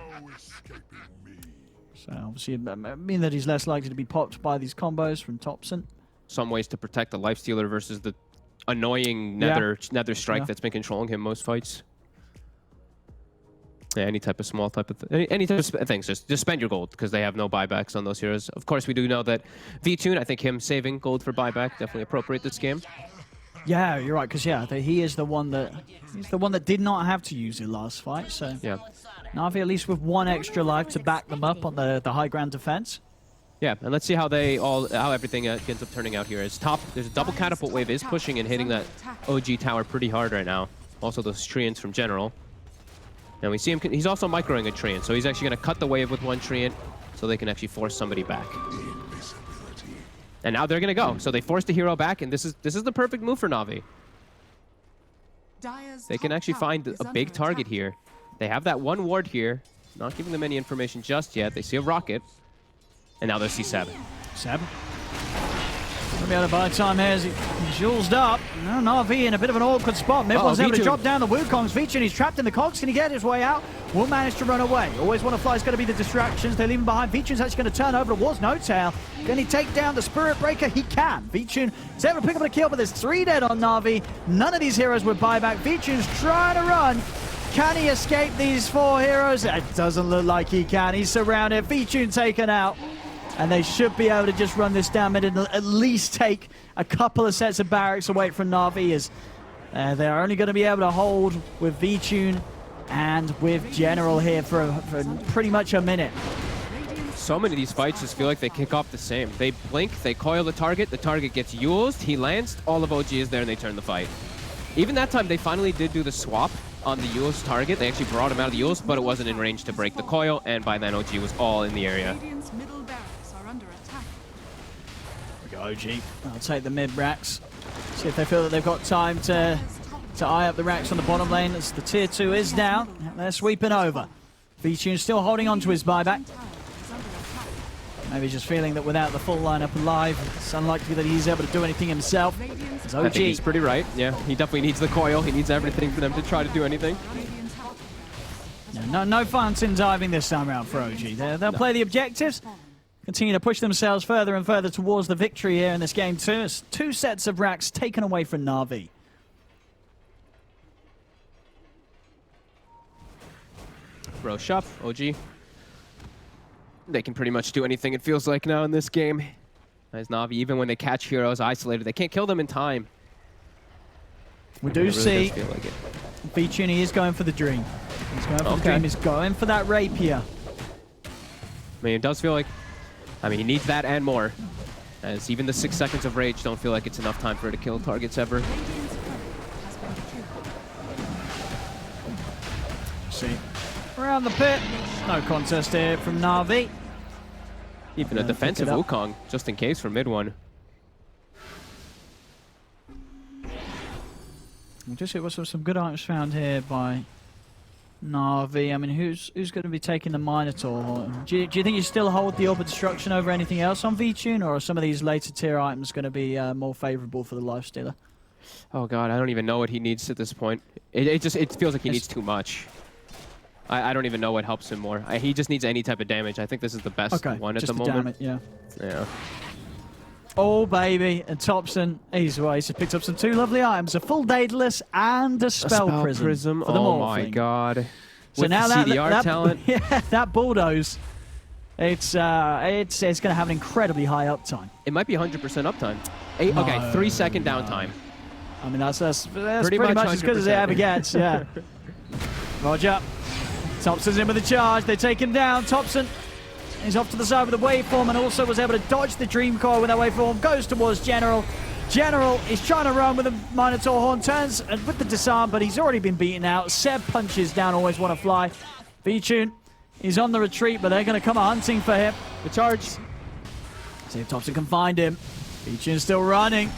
So obviously, it mean that he's less likely to be popped by these combos from Topson. Some ways to protect the Lifestealer versus the annoying Nether Strike that's been controlling him most fights. Yeah, any type of small type of any type of things. Just spend your gold because they have no buybacks on those heroes. Of course, we do know that Vichun, I think him saving gold for buyback definitely appropriate this game. Yeah, you're right. Because he is the one that did not have to use it last fight. So yeah, Na'Vi at least with 1 extra life to back them up on the high ground defense. Yeah, and let's see how everything ends up turning out here. As top, there's a double catapult wave is pushing and hitting that OG tower pretty hard right now. Also those treants from General. And we see him, he's also microing a Treant, so he's actually going to cut the wave with one Treant so they can actually force somebody back. And now they're going to go. So they forced the hero back, and this is the perfect move for Na'Vi. They can actually find a big target here. They have that one ward here. Not giving them any information just yet. They see a rocket. And now they see Seb. Seb. Gonna be able to buy time here as he jewels up. No, Na'Vi in a bit of an awkward spot. Mid-one's able to drop down the Wukong's feature, and he's trapped in the cogs. Can he get his way out? Will manage to run away. Always want to fly is going to be the distractions. They're leaving behind. Vichun's actually going to turn over towards No Tail. Can he take down the Spirit Breaker? He can. Vichun is able to pick up a kill, but there's 3 dead on Na'Vi. None of these heroes would buy back. Vichun's trying to run. Can he escape these 4 heroes? It doesn't look like he can. He's surrounded. Vichun taken out. And they should be able to just run this down mid and at least take a couple of sets of barracks away from Na'Vi, as they're only going to be able to hold with Vichun and with General here for pretty much a minute. So many of these fights just feel like they kick off the same. They blink, they coil the target gets used, he lands, all of OG is there, and they turn the fight. Even that time, they finally did do the swap on the Yule's target. They actually brought him out of the Yule's, but it wasn't in range to break the coil, and by then OG was all in the area. OG, I'll take the mid racks. See if they feel that they've got time to eye up the racks on the bottom lane as the tier 2 is down. They're sweeping over. Vichun still holding on to his buyback. Maybe just feeling that without the full lineup alive, it's unlikely that he's able to do anything himself. It's OG. I think he's pretty right. Yeah, he definitely needs the coil. He needs everything for them to try to do anything. Yeah, no fountain diving this time around for OG. They'll play the objectives. Continue to push themselves further and further towards the victory here in this game too. It's 2 sets of racks taken away from Na'Vi. Rosh up, OG. They can pretty much do anything, it feels like, now in this game. As Na'Vi, even when they catch heroes isolated, they can't kill them in time. We do see Vichun, he is going for the dream. He's going for the dream, he's going for that rapier. I mean, it does feel like, he needs that and more, as even the 6 seconds of rage don't feel like it's enough time for it to kill targets ever. See, around the pit, no contest here from Na'Vi. Even a defensive Wukong, just in case for mid one. Just it was some good items found here by Na'Vi. I mean, who's going to be taking the Minotaur? Do you think you still hold the Orb of Destruction over anything else on Vichun, or are some of these later tier items going to be more favorable for the Lifestealer? Oh god, I don't even know what he needs at this point. It feels like he needs too much. I don't even know what helps him more. He just needs any type of damage. I think this is the best one at the moment. Damage, yeah. Yeah. Oh baby, and Thompson, he's picked up some 2 lovely items, a full Daedalus and a Spell Prism. For the oh my god. So with now the CDR talent. Yeah, that bulldoze, it's going to have an incredibly high uptime. It might be 100% uptime. Okay, 3-second downtime. I mean, that's pretty much as good as it ever gets, yeah. Roger. Thompson's in with the charge. They take him down. Thompson is off to the side with the waveform and also was able to dodge the Dream Coil with that waveform. Goes towards General. General is trying to run with the Minotaur Horn. Turns with the disarm, but he's already been beaten out. Seb punches down. Always want to fly. Vichun is on the retreat, but they're going to come hunting for him. The charge. See if Thompson can find him. Vichun's still running.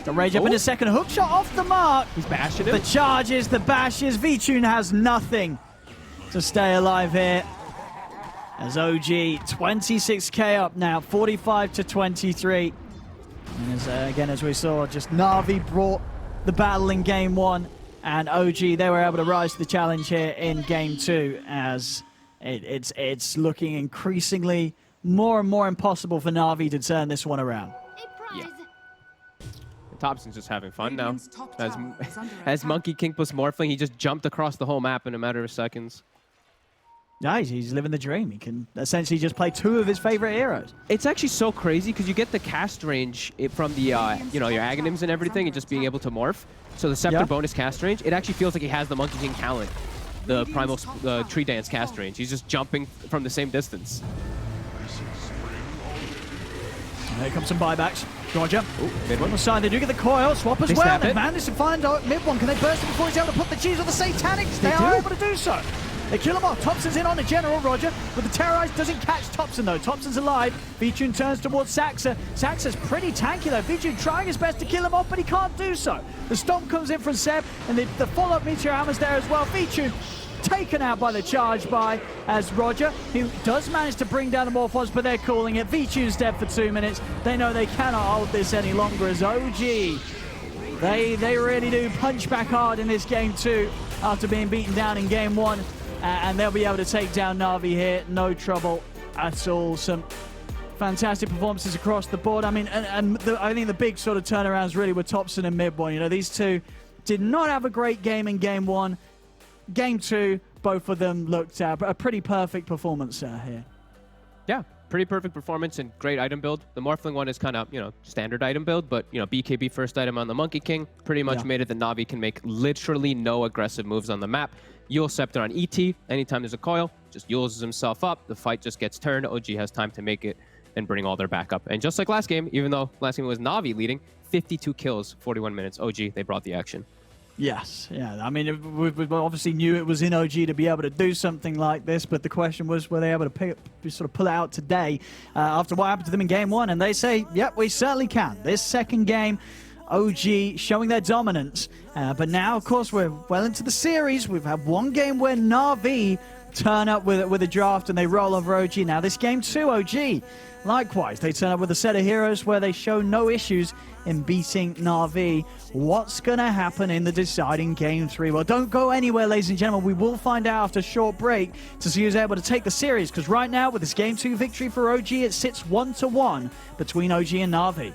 The rage up in a second. Hook shot off the mark. He's bashing him. The charges, the bashes. Vichun has nothing to stay alive here. As OG, 26k up now, 45 to 23. And as, again, as we saw, just Na'Vi brought the battle in game 1, and OG, they were able to rise to the challenge here in game 2, as it's looking increasingly more and more impossible for Na'Vi to turn this one around. Yeah. Thompson's just having fun now. As Monkey King plus Morphling, he just jumped across the whole map in a matter of seconds. Yeah, he's living the dream. He can essentially just play 2 of his favorite heroes. It's actually so crazy because you get the cast range from the, your Aghanims and everything, and just being able to morph. So the Scepter bonus cast range, it actually feels like he has the Monkey King talent, the Primal Tree Dance cast range. He's just jumping from the same distance. Here comes some buybacks. Roger. Mid one. Side, they do get the coil. Swap as well. They managed to find out mid one. Can they burst it before he's able to put the cheese on the Satanics? They are able to do so. They kill him off. Thompson's in on the General, Roger, but the Terrorize doesn't catch Thompson, though. Thompson's alive. Vichun turns towards Saxa. Saxa's pretty tanky, though. Vichun trying his best to kill him off, but he can't do so. The Stomp comes in from Seb, and the follow-up Meteor Hammer's there as well. Vichun taken out by the charge by as Roger, who does manage to bring down the Morphos, but they're calling it. Vichun's dead for 2 minutes. They know they cannot hold this any longer as OG. They really do punch back hard in this game 2 after being beaten down in game 1. And they'll be able to take down Na'Vi here. No trouble at all. Some fantastic performances across the board. I mean, I think the big sort of turnarounds really were Thompson and Midborn. You know, these two did not have a great game in game 1. Game 2, both of them looked a pretty perfect performance here. Yeah, pretty perfect performance and great item build. The Morphling one is kind of, standard item build, but, BKB first item on the Monkey King pretty much made it that Na'Vi can make literally no aggressive moves on the map. Yule Scepter on ET, anytime there's a coil, just Yules himself up, the fight just gets turned, OG has time to make it and bring all their backup. And just like last game, even though last game was Na'Vi leading, 52 kills, 41 minutes, OG, they brought the action. Yes, yeah. I mean, we obviously knew it was in OG to be able to do something like this, but the question was, were they able to sort of pull it out today after what happened to them in game 1? And they say, yep, we certainly can. This second game, OG showing their dominance. But now, of course, we're well into the series. We've had one game where Na'Vi turn up with a draft and they roll over OG. Now, this game 2, OG, likewise, they turn up with a set of heroes where they show no issues in beating Na'Vi. What's going to happen in the deciding game 3? Well, don't go anywhere, ladies and gentlemen. We will find out after a short break to see who's able to take the series, because right now, with this game 2 victory for OG, it sits 1-1 between OG and Na'Vi.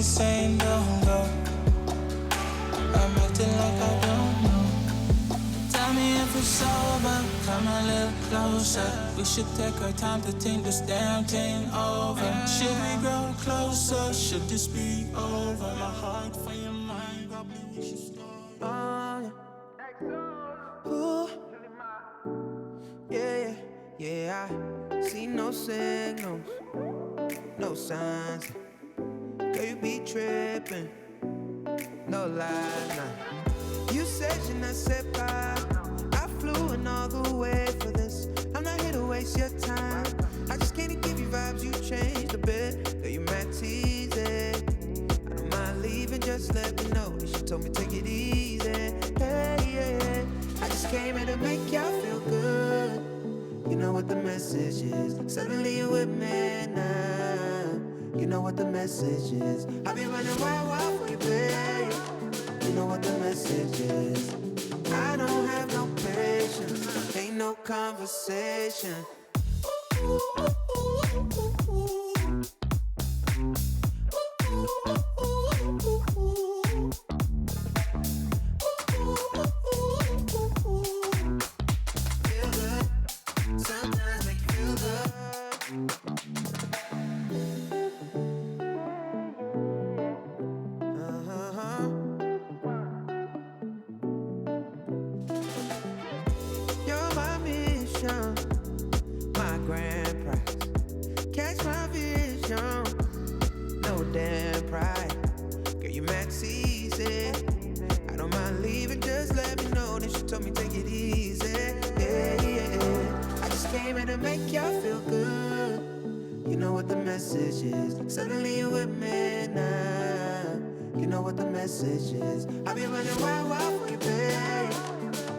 Saying don't go. I'm acting like I don't know. Tell me if it's over. Come a little closer. We should take our time to think this damn thing over. Should we grow closer? Should this be over? My heart for your mind, probably we should start. Ooh. Yeah, I see no signals, no signs. Girl, you be tripping, no lies, nah. You said you're not set by. I flew in all the way for this. I'm not here to waste your time. I just can't give you vibes, you changed a bit. Girl, you mad teasing. I don't mind leaving, just let me know. She told me take it easy. Hey, yeah. I just came here to make y'all feel good. You know what the message is. Suddenly you with me now. You know what the message is. I be running wild for you, babe. You know what the message is. I don't have no patience. Ain't no conversation. Feel good. Sometimes make you feel good. know what the message is. Suddenly you with me now. You know what the message is. I be running wild for you, babe.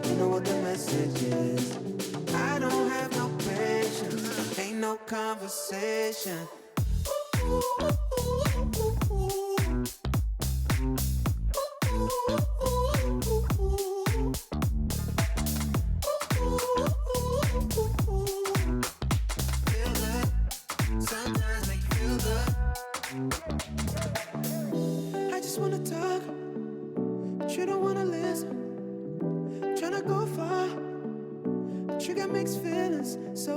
You know what the message is. I don't have no patience. Ain't no conversation. Sometimes make you feel good. I just wanna talk, but you don't wanna listen. Tryna go far, but you got mixed feelings. So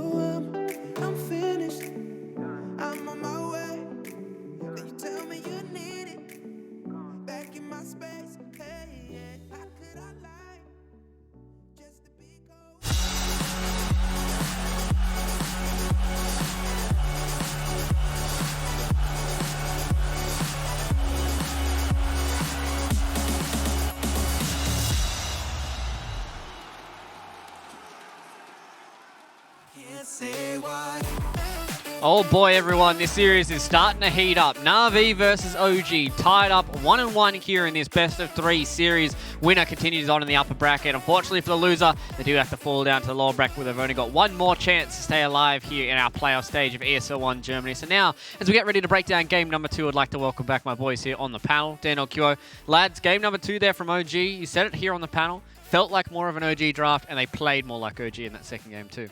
I'm finished. I'm on my way. Then you tell me you need it. Back in my space. Hey, yeah. How could I lie? Just to be cold. Can't say why. Oh boy, everyone, this series is starting to heat up. Na'Vi versus OG tied up 1-1 here in this best-of-3 series. Winner continues on in the upper bracket. Unfortunately for the loser, they do have to fall down to the lower bracket where they've only got one more chance to stay alive here in our playoff stage of ESL 1 Germany. So now, as we get ready to break down game number 2, I'd like to welcome back my boys here on the panel. Dan Okyo. Lads, game number 2 there from OG. You said it here on the panel. Felt like more of an OG draft, and they played more like OG in that second game too.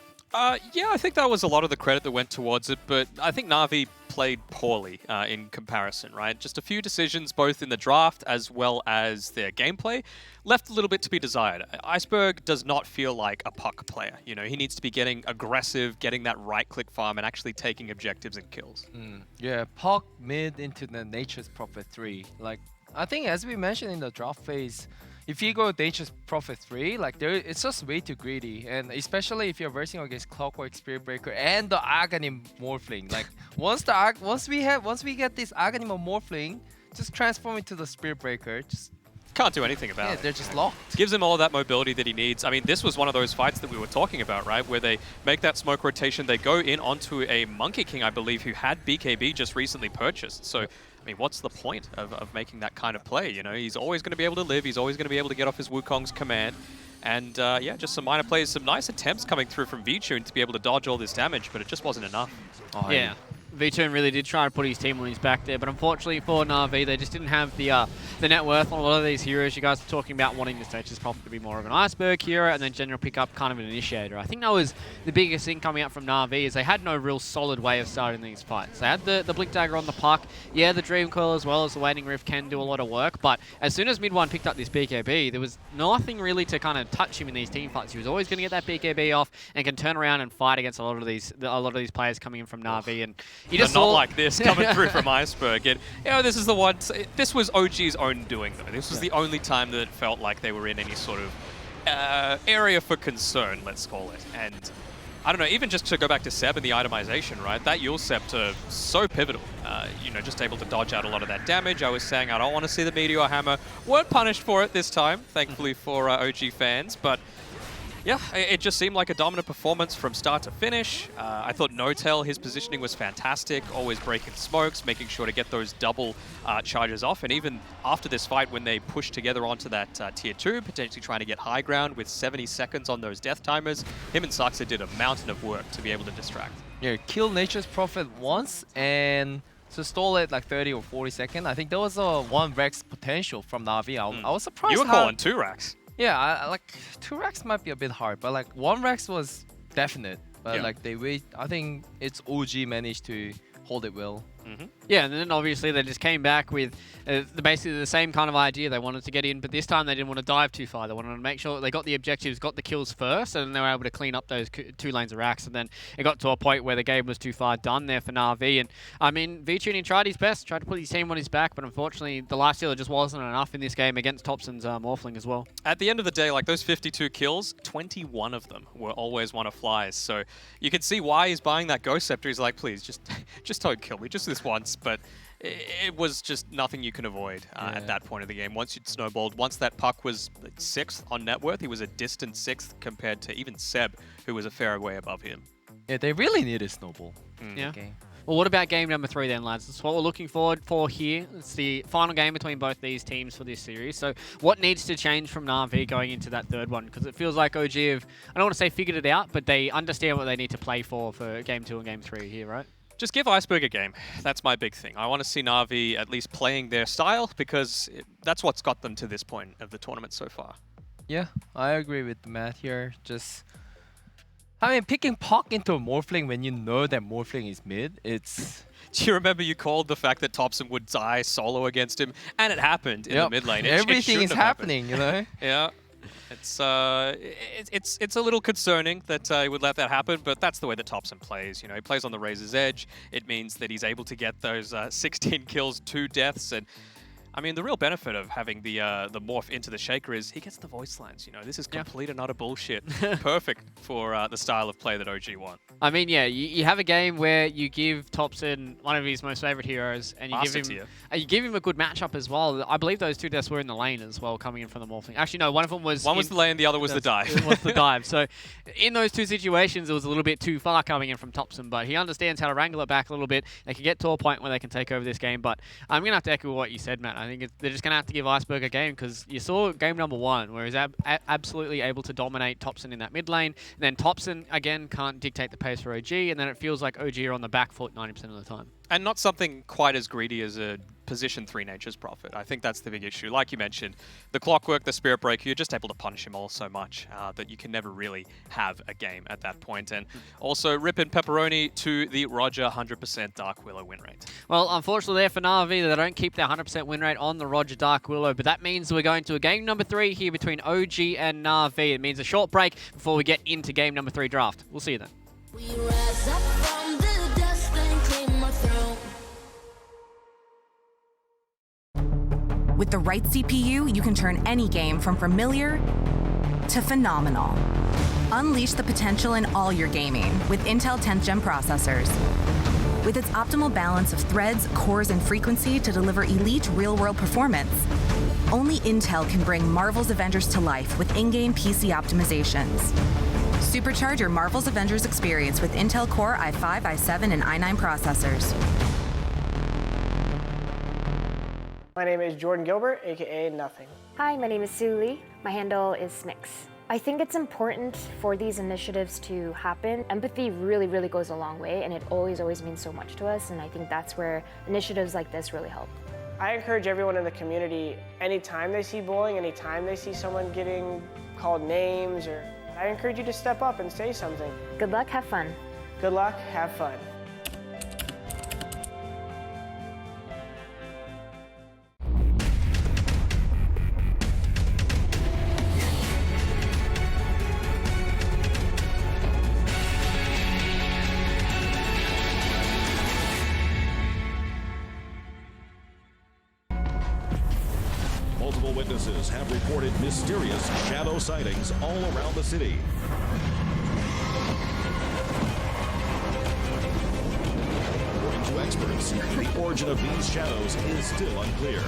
Yeah, I think that was a lot of the credit that went towards it, but I think Na'Vi played poorly in comparison, right? Just a few decisions, both in the draft as well as their gameplay, left a little bit to be desired. Iceberg does not feel like a puck player. You know, he needs to be getting aggressive, getting that right-click farm, and actually taking objectives and kills. Yeah, puck mid into the Nature's Prophet 3. Like, I think as we mentioned in the draft phase, if you go Nature's Prophet 3, like it's just way too greedy, and especially if you're versing against Clockwork Spirit Breaker and the Aghanim Morphling. Like once we get this Aghanim Morphling, just transform into the Spirit Breaker. Just can't do anything about it. They're just locked. Gives him all that mobility that he needs. I mean, this was one of those fights that we were talking about, right? Where they make that smoke rotation, they go in onto a Monkey King, I believe, who had BKB just recently purchased. So, I mean, what's the point of making that kind of play? You know, he's always going to be able to live. He's always going to be able to get off his Wukong's command. And yeah, just some minor plays, some nice attempts coming through from Vichun to be able to dodge all this damage, but it just wasn't enough. Yeah. Vichun really did try to put his team on his back there, but unfortunately for Na'Vi, they just didn't have the net worth on a lot of these heroes. You guys were talking about wanting this Nature's Prophet to be more of an Iceberg hero and then general pick up kind of an initiator. I think that was the biggest thing coming out from Na'Vi is they had no real solid way of starting these fights. They had the Blink Dagger on the puck. Yeah, the Dream Coil as well as the Waiting Rift can do a lot of work, but as soon as Mid-1 picked up this BKB, there was nothing really to kind of touch him in these team fights. He was always going to get that BKB off and can turn around and fight against a lot of these players coming in from Na'Vi, and you just saw not like this coming through from Iceberg. And you know, this is the one. This was OG's own doing, though. This was the only time that it felt like they were in any sort of area for concern, let's call it. And I don't know, even just to go back to Seb and the itemization, right? That Yule Scepter, so pivotal. You know, just able to dodge out a lot of that damage. I was saying I don't want to see the Meteor Hammer. Weren't punished for it this time, thankfully for OG fans, but yeah, it just seemed like a dominant performance from start to finish. I thought No-Tail, his positioning was fantastic, always breaking smokes, making sure to get those double charges off. And even after this fight, when they pushed together onto that tier 2, potentially trying to get high ground with 70 seconds on those death timers, him and Saxa did a mountain of work to be able to distract. Yeah, kill Nature's Prophet once and to stall it like 30 or 40 seconds. I think there was a 1 Rex potential from Na'Vi. I was surprised. You were calling 2 racks. Yeah, I like 2 racks might be a bit hard, but like 1 racks was definite. But like I think it's OG managed to hold it well. Yeah, and then obviously they just came back with basically the same kind of idea. They wanted to get in, but this time they didn't want to dive too far. They wanted to make sure that they got the objectives, got the kills first, and then they were able to clean up those 2 lanes of racks. And then it got to a point where the game was too far done there for Na'Vi. And I mean, Vichun tried his best, tried to put his team on his back, but unfortunately the life stealer just wasn't enough in this game against Thompson's Morphling as well. At the end of the day, like those 52 kills, 21 of them were always one of Fly's. So you can see why he's buying that Ghost Scepter. He's like, please, just don't kill me, just this once. But it was just nothing you can avoid at that point of the game. Once you'd snowballed, once that puck was 6th on net worth, he was a distant 6th compared to even Seb, who was a fair way above him. Yeah, they really needed snowball. Yeah. Well, what about game number 3 then, lads? That's what we're looking forward for here. It's the final game between both these teams for this series. So what needs to change from Na'Vi going into that third one? Because it feels like OG have, I don't want to say figured it out, but they understand what they need to play for game 2 and game 3 here, right? Just give Iceberg a game. That's my big thing. I want to see Na'Vi at least playing their style because that's what's got them to this point of the tournament so far. Yeah, I agree with Matt here. I mean, picking Puck into a Morphling when you know that Morphling is mid, it's... Do you remember you called the fact that Thompson would die solo against him? And it happened in the mid lane. Everything is happening, you know? Yeah. It's a little concerning that he would let that happen, but that's the way that Thompson plays. You know, he plays on the razor's edge. It means that he's able to get those 16 kills, 2 deaths, and I mean, the real benefit of having the morph into the Shaker is he gets the voice lines. You know, this is complete and utter bullshit. Perfect for the style of play that OG want. I mean, yeah, you have a game where you give Thompson one of his most favorite heroes, and you give him a good matchup as well. I believe those 2 deaths were in the lane as well, coming in from the morphing. Actually, no, one of them was... One was the lane, the other was the dive. It was the dive. So in those 2 situations, it was a little bit too far coming in from Thompson, but he understands how to wrangle it back a little bit. They can get to a point where they can take over this game, but I'm going to have to echo what you said, Matt. I think they're just going to have to give Iceberg a game because you saw game number 1 where he's absolutely able to dominate Thompson in that mid lane. And then Thompson, again, can't dictate the pace for OG, and then it feels like OG are on the back foot 90% of the time. And not something quite as greedy as a position 3 Nature's Prophet. I think that's the big issue. Like you mentioned, the Clockwork, the Spirit Breaker, you're just able to punish him all so much that you can never really have a game at that point. And also, rip in pepperoni to the Roger 100% Dark Willow win rate. Well, unfortunately there for Na'Vi, they don't keep their 100% win rate on the Roger Dark Willow, but that means we're going to a game number 3 here between OG and Na'Vi. It means a short break before we get into game number 3 draft. We'll see you then. We rise up from the dust and claim our throne. With the right CPU, you can turn any game from familiar to phenomenal. Unleash the potential in all your gaming with Intel 10th Gen processors. With its optimal balance of threads, cores, and frequency to deliver elite real-world performance, only Intel can bring Marvel's Avengers to life with in-game PC optimizations. Supercharge your Marvel's Avengers experience with Intel Core i5, i7, and i9 processors. My name is Jordan Gilbert, aka Nothing. Hi, my name is Sue Lee. My handle is Smix. I think it's important for these initiatives to happen. Empathy really, really goes a long way, and it always means so much to us, and I think that's where initiatives like this really help. I encourage everyone in the community, anytime they see bullying, anytime they see someone getting called names, I encourage you to step up and say something. Good luck, have fun. Good luck, have fun. Multiple witnesses have reported mysterious shadow sightings all around the city. According to experts, the origin of these shadows is still unclear.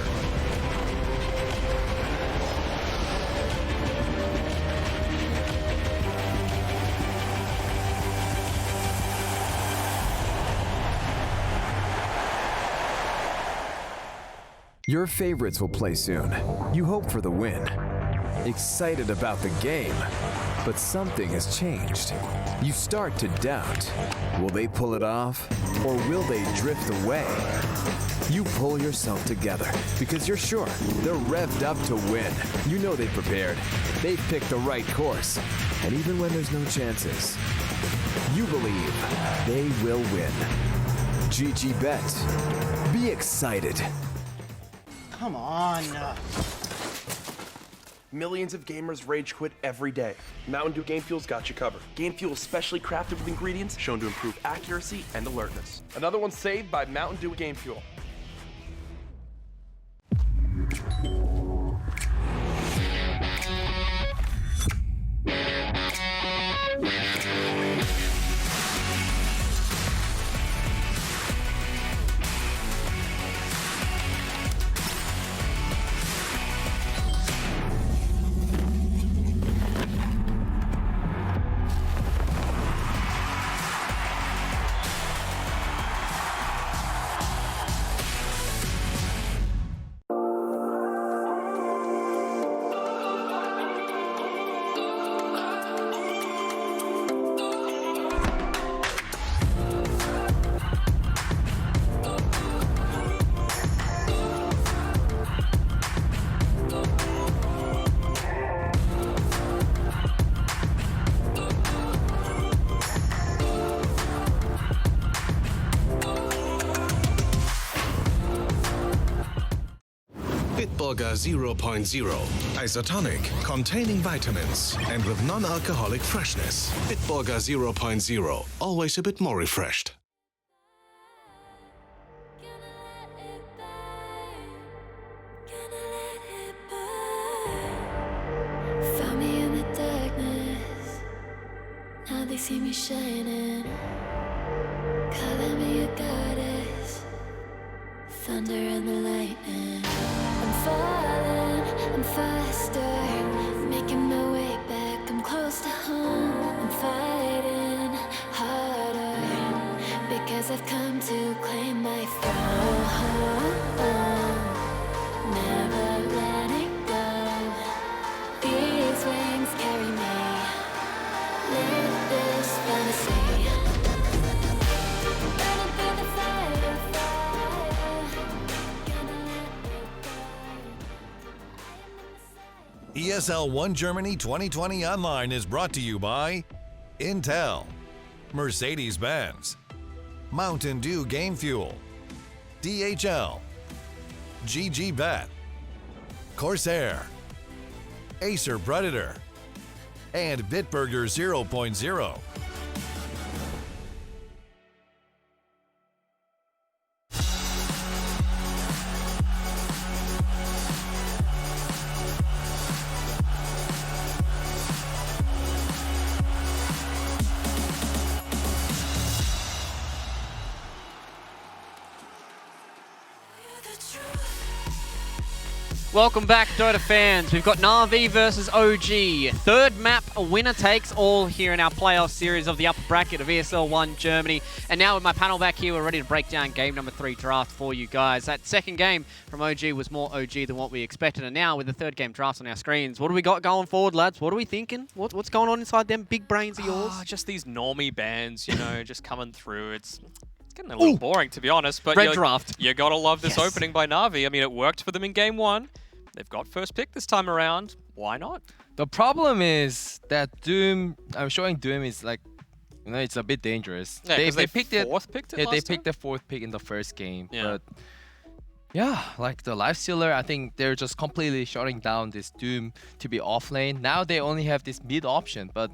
Your favorites will play soon. You hope for the win. Excited about the game. But something has changed. You start to doubt. Will they pull it off? Or will they drift away? You pull yourself together because you're sure they're revved up to win. You know they've prepared. They've picked the right course. And even when there's no chances, you believe they will win. GG Bet. Be excited. Come on. Millions of gamers rage quit every day. Mountain Dew Game Fuel's got you covered. Game Fuel is specially crafted with ingredients shown to improve accuracy and alertness. Another one saved by Mountain Dew Game Fuel. Bitburger 0.0. Isotonic, containing vitamins and with non-alcoholic freshness. Bitburger 0.0, always a bit more refreshed. Found me in the darkness, now they see me shining. Calling me a goddess, thunder and the lightning. I'm falling, I'm faster, making my way back, I'm close to home. I'm fighting harder, because I've come to claim my throne. Never letting go, these wings carry me, live this fantasy. Burning through the fire, ESL 1 Germany 2020 Online is brought to you by Intel, Mercedes-Benz, Mountain Dew Game Fuel, DHL, GG Bet, Corsair, Acer Predator, and Bitburger 0.0. Welcome back, Dota fans. We've got Na'Vi versus OG. Third map, a winner takes all here in our playoff series of the upper bracket of ESL 1 Germany. And now with my panel back here, we're ready to break down game number 3 draft for you guys. That second game from OG was more OG than what we expected. And now with the third game draft on our screens, what do we got going forward, lads? What are we thinking? What's going on inside them big brains of yours? Just these normie bands, you know, just coming through. It's getting a little boring, to be honest. But Red draft. You gotta love this opening by Na'Vi. I mean, it worked for them in game 1. They've got first pick this time around. Why not? The problem is that Doom, I'm showing Doom is like, you know, it's a bit dangerous. Yeah, they picked it last they time? picked the fourth pick in the first game. Yeah. But yeah, like the Lifestealer, I think they're just completely shutting down this Doom to be off lane. Now they only have this mid option, but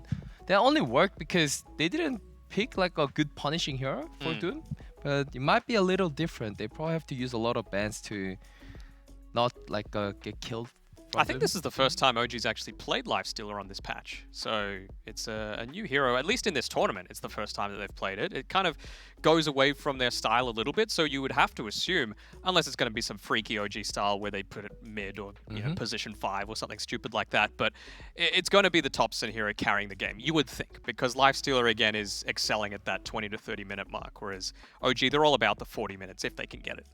that only worked because they didn't pick like a good punishing hero for Doom. But it might be a little different. They probably have to use a lot of bans to not like get killed. I think this is the first time OG's actually played Lifestealer on this patch. So it's a new hero, at least in this tournament. It's the first time that they've played it. It kind of goes away from their style a little bit. So you would have to assume, unless it's going to be some freaky OG style where they put it mid or you know, position 5 or something stupid like that. But it's going to be the Thompson hero carrying the game, you would think. Because Lifestealer, again, is excelling at that 20 to 30 minute mark. Whereas OG, they're all about the 40 minutes if they can get it.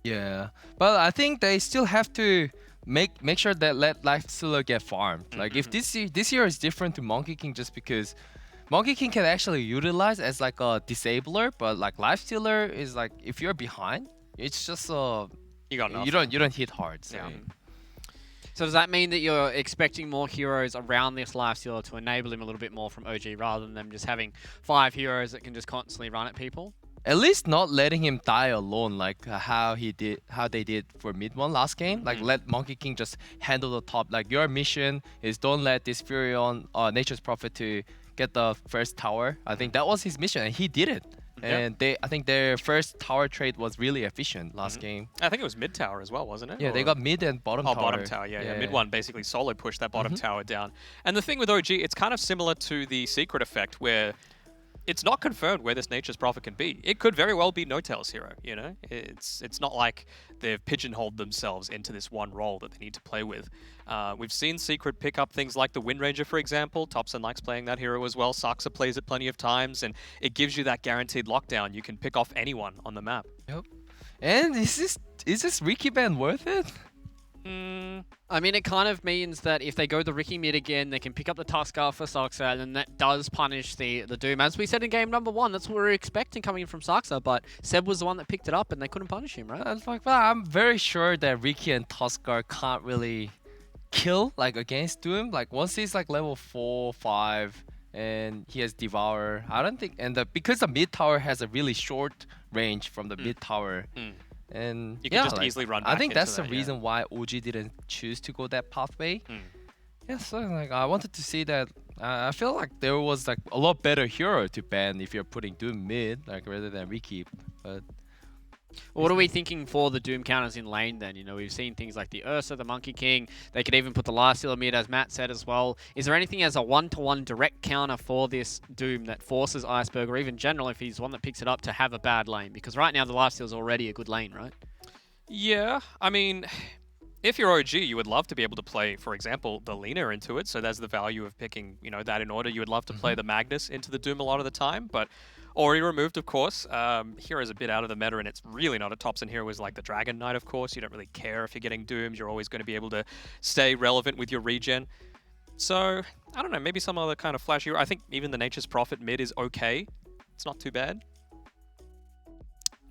Yeah, but I think they still have to make sure that let Lifestealer get farmed. Like if this year is different to Monkey King just because Monkey King can actually utilize as like a disabler, but like Lifestealer is like if you're behind, it's just you don't hit hard. So. Yeah. So does that mean that you're expecting more heroes around this Lifestealer to enable him a little bit more from OG rather than them just having 5 heroes that can just constantly run at people? At least not letting him die alone, like how they did for mid one last game. Like let Monkey King just handle the top. Like your mission is don't let this Furion, Nature's Prophet to get the first tower. I think that was his mission, and he did it. And I think their first tower trade was really efficient last game. I think it was mid tower as well, wasn't it? Yeah, they got mid and bottom tower. Oh, bottom tower, yeah. Mid one basically solo pushed that bottom tower down. And the thing with OG, it's kind of similar to the Secret effect where it's not confirmed where this Nature's Prophet can be. It could very well be No-Tail's hero, you know? It's not like they've pigeonholed themselves into this one role that they need to play with. We've seen Secret pick up things like the Wind Ranger, for example. Thompson likes playing that hero as well. Saxa plays it plenty of times, and it gives you that guaranteed lockdown. You can pick off anyone on the map. Yep. And is this Ricky ban worth it? I mean, it kind of means that if they go the Ricky mid again, they can pick up the Tuskar for Saxa, and then that does punish the Doom. As we said in game number 1, that's what we were expecting coming in from Saxa, but Seb was the one that picked it up, and they couldn't punish him, right? It's like, well, I'm very sure that Ricky and Tuskar can't really kill like against Doom. Like once he's like level 4, 5, and he has Devour, I don't think, and because the mid tower has a really short range from the mid tower. And You yeah, can just easily run back I think into that's the that, reason why OG didn't choose to go that pathway. Hmm. Yeah, so like I wanted to see that. I feel like there was like a lot better hero to ban if you're putting Doom mid, like rather than Rekeep. But What are we thinking for the Doom counters in lane then? You know, we've seen things like the Ursa, the Monkey King. They could even put the Lifestealer mid, as Matt said as well. Is there anything as a one-to-one direct counter for this Doom that forces Iceberg, or even General, if he's one that picks it up, to have a bad lane? Because right now the Lifestealer's already a good lane, right? Yeah, I mean, if you're OG, you would love to be able to play, for example, the Lina into it. So there's the value of picking, you know, that in order. You would love to play the Magnus into the Doom a lot of the time, but already removed, of course. Hero's a bit out of the meta, and it's really not a top-end hero is like the Dragon Knight, of course. You don't really care if you're getting doomed. You're always going to be able to stay relevant with your regen. So, I don't know, maybe some other kind of flash hero. I think even the Nature's Prophet mid is okay. It's not too bad.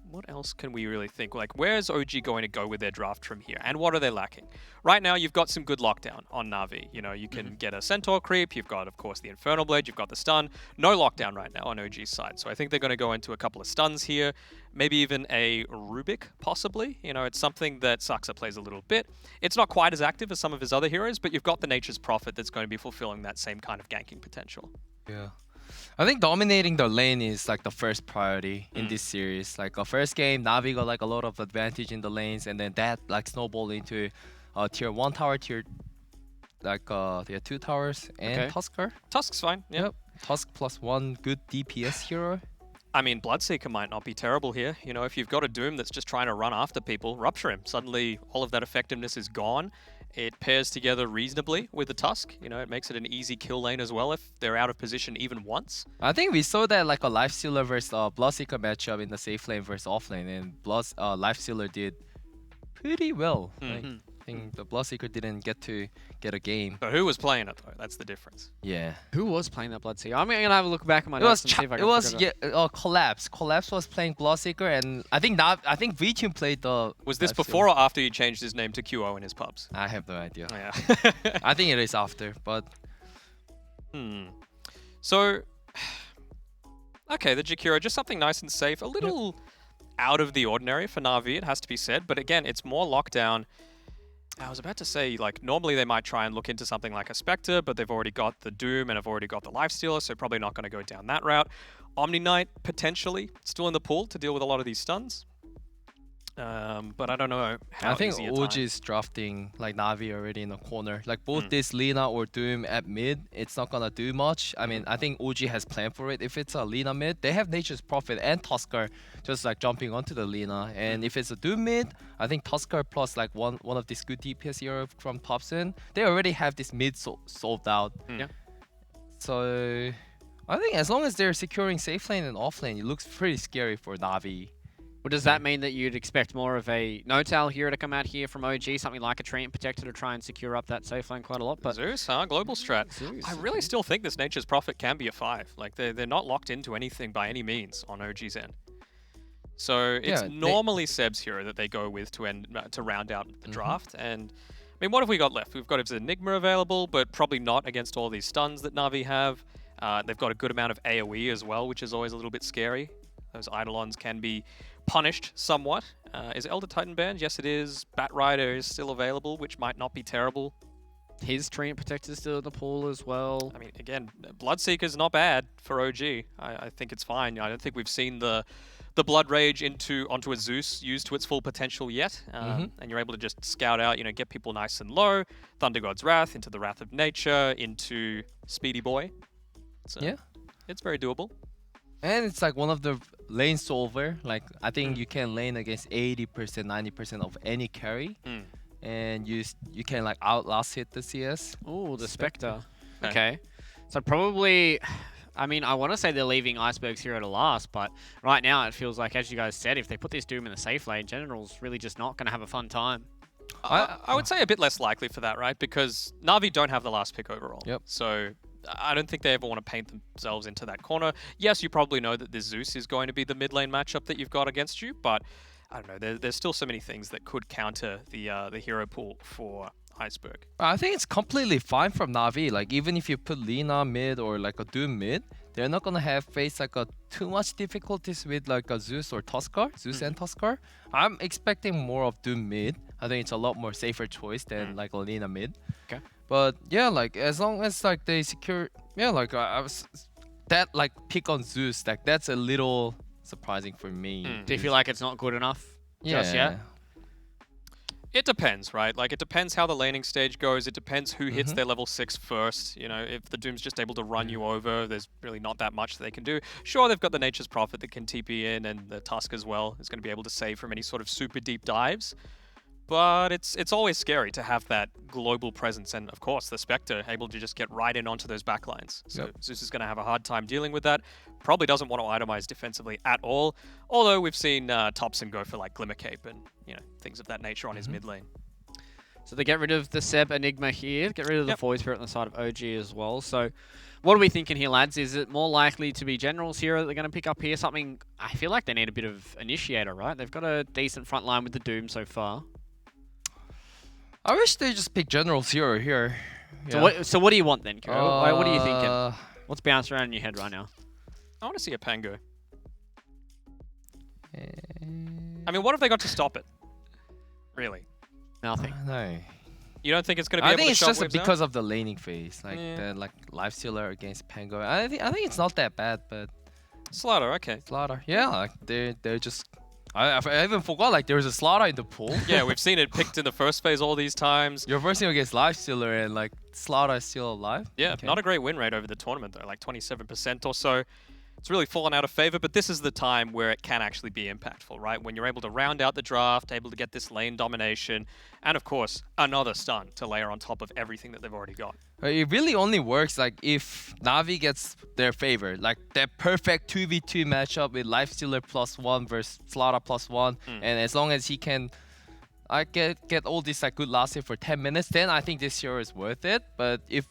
What else can we really think? Like, where's OG going to go with their draft from here? And what are they lacking? Right now, you've got some good lockdown on Na'Vi. You know, you can get a Centaur creep. You've got, of course, the Infernal Blade. You've got the stun. No lockdown right now on OG's side. So I think they're going to go into a couple of stuns here. Maybe even a Rubik, possibly. You know, it's something that Saxa plays a little bit. It's not quite as active as some of his other heroes, but you've got the Nature's Prophet that's going to be fulfilling that same kind of ganking potential. yeah. I think dominating the lane is like the first priority in this series. Like a first game, Na'Vi got like a lot of advantage in the lanes, and then that like snowballed into tier 1 tower, tier 2 towers, and Okay. Tusker. Tusk's fine, Yep. Tusk plus 1 good DPS hero. I mean, Bloodseeker might not be terrible here. You know, if you've got a Doom that's just trying to run after people, rupture him. Suddenly, all of that effectiveness is gone. It pairs together reasonably with the Tusk. You know, it makes it an easy kill lane as well if they're out of position even once. I think we saw that like a Lifestealer versus Bloodseeker matchup in the safe lane versus off lane, and Lifestealer did pretty well. Like, I think the Bloodseeker didn't get to get a game. But who was playing it though? That's the difference. Yeah. Who was playing that Bloodseeker? I'm going to have a look back at my It notes was and see if I can it was figure it out. Collapse. Collapse was playing Bloodseeker, and I think V-Team played the. Was this Lifestealer. before or after he changed his name to QO in his pubs? I have no idea. Yeah. I think it is after, but. So, okay, the Jakiro, just something nice and safe. A little out of the ordinary for Na'Vi, it has to be said. But again, it's more lockdown. I was about to say, like, normally they might try and look into something like a Spectre, but they've already got the Doom and have already got the Lifestealer, so probably not going to go down that route. Omni Knight, potentially, still in the pool to deal with a lot of these stuns. But I don't know how I think easy a OG time. is drafting like Na'Vi already in the corner. Like both this Lina or Doom at mid, it's not gonna do much. I mean, I think OG has planned for it. If it's a Lina mid, they have Nature's Prophet and Tusker just like jumping onto the Lina. And if it's a Doom mid, I think Tusker plus like one of these good DPS hero from Thompson, they already have this mid solved out. Yeah. So I think as long as they're securing safe lane and off lane, it looks pretty scary for Na'Vi. Well, does that mean that you'd expect more of a no-tail hero to come out here from OG, something like a Treant Protector to try and secure up that safe lane quite a lot? But Zeus, huh? Global strat. Zeus. I really still think this Nature's Prophet can be a 5. Like, they're not locked into anything by any means on OG's end. So it's Yeah, normally Seb's hero that they go with to round out the draft. And, I mean, what have we got left? We've got Nigma available, but probably not against all these stuns that Na'Vi have. They've got a good amount of AoE as well, which is always a little bit scary. Those Eidolons can be punished somewhat. Is Elder Titan banned? Yes, it is. Bat Rider is still available, which might not be terrible. His Treant Protector's still in the pool as well. I mean, again, Bloodseeker's not bad for OG. I think it's fine. I don't think we've seen the Blood Rage onto a Zeus used to its full potential yet. And you're able to just scout out, get people nice and low. Thunder God's Wrath, into the Wrath of Nature, into Speedy Boy. So Yeah. It's very doable. And it's like one of the lane solver. Like I think you can lane against 80%, 90% of any carry, and you can like outlast hit the CS. Oh, the Spectre. Okay. So probably, I mean, I want to say they're leaving Iceberg's hero to last, but right now it feels like, as you guys said, if they put this Doom in the safe lane, General's really just not going to have a fun time. I would say a bit less likely for that, right? Because Na'Vi don't have the last pick overall. Yep. So I don't think they ever want to paint themselves into that corner. Yes, you probably know that this Zeus is going to be the mid lane matchup that you've got against you, but I don't know. There's still so many things that could counter the hero pool for Iceberg. I think it's completely fine from Na'Vi. Like even if you put Lina mid or like a Doom mid, they're not gonna have face like a too much difficulties with like a Zeus or Tuskar, Zeus and Tuskar. I'm expecting more of Doom mid. I think it's a lot more safer choice than like Lina mid. Okay. But yeah, like as long as like they secure, yeah, like I was that like pick on Zeus, like that's a little surprising for me. Do you feel like it's not good enough just yet? It depends, right? Like, it depends how the laning stage goes. It depends who hits their level 6 first. You know, if the Doom's just able to run you over, there's really not that much they can do. Sure, they've got the Nature's Prophet that can TP in, and the Tusk as well is going to be able to save from any sort of super deep dives. But it's always scary to have that global presence, and of course the Spectre able to just get right in onto those backlines. So Zeus is going to have a hard time dealing with that. Probably doesn't want to itemize defensively at all. Although we've seen Thompson go for like Glimmer Cape and things of that nature on his mid lane. So they get rid of the Seb Enigma here, get rid of the Void Spirit on the side of OG as well. So what are we thinking here, lads? Is it more likely to be Generals here that they're going to pick up here? Something, I feel like they need a bit of Initiator, right? They've got a decent front line with the Doom so far. I wish they just pick General Zero here. So what do you want then, Kuro? What are you thinking? What's bouncing around in your head right now? I want to see a Pango. I mean, what have they got to stop it? Really? Nothing. No. You don't think it's going to be I able think to it's shove just waves because out? of the laning phase, like the Lifestealer against Pango. I think it's not that bad, but Slaughter, okay. Slaughter, yeah, like they're just. I even forgot like there was a Slaughter in the pool. Yeah, we've seen it picked in the first phase all these times. You're versing against Lifestealer and like Slaughter is still alive. Yeah, not a great win rate over the tournament though, like 27% or so. It's really fallen out of favor, but this is the time where it can actually be impactful, right? When you're able to round out the draft, able to get this lane domination, and of course, another stun to layer on top of everything that they've already got. It really only works like if Na'Vi gets their favor, like that perfect 2v2 matchup with Lifestealer +1 versus Slaughter +1, and as long as he can get all this like good last hit for 10 minutes, then I think this hero is worth it. But if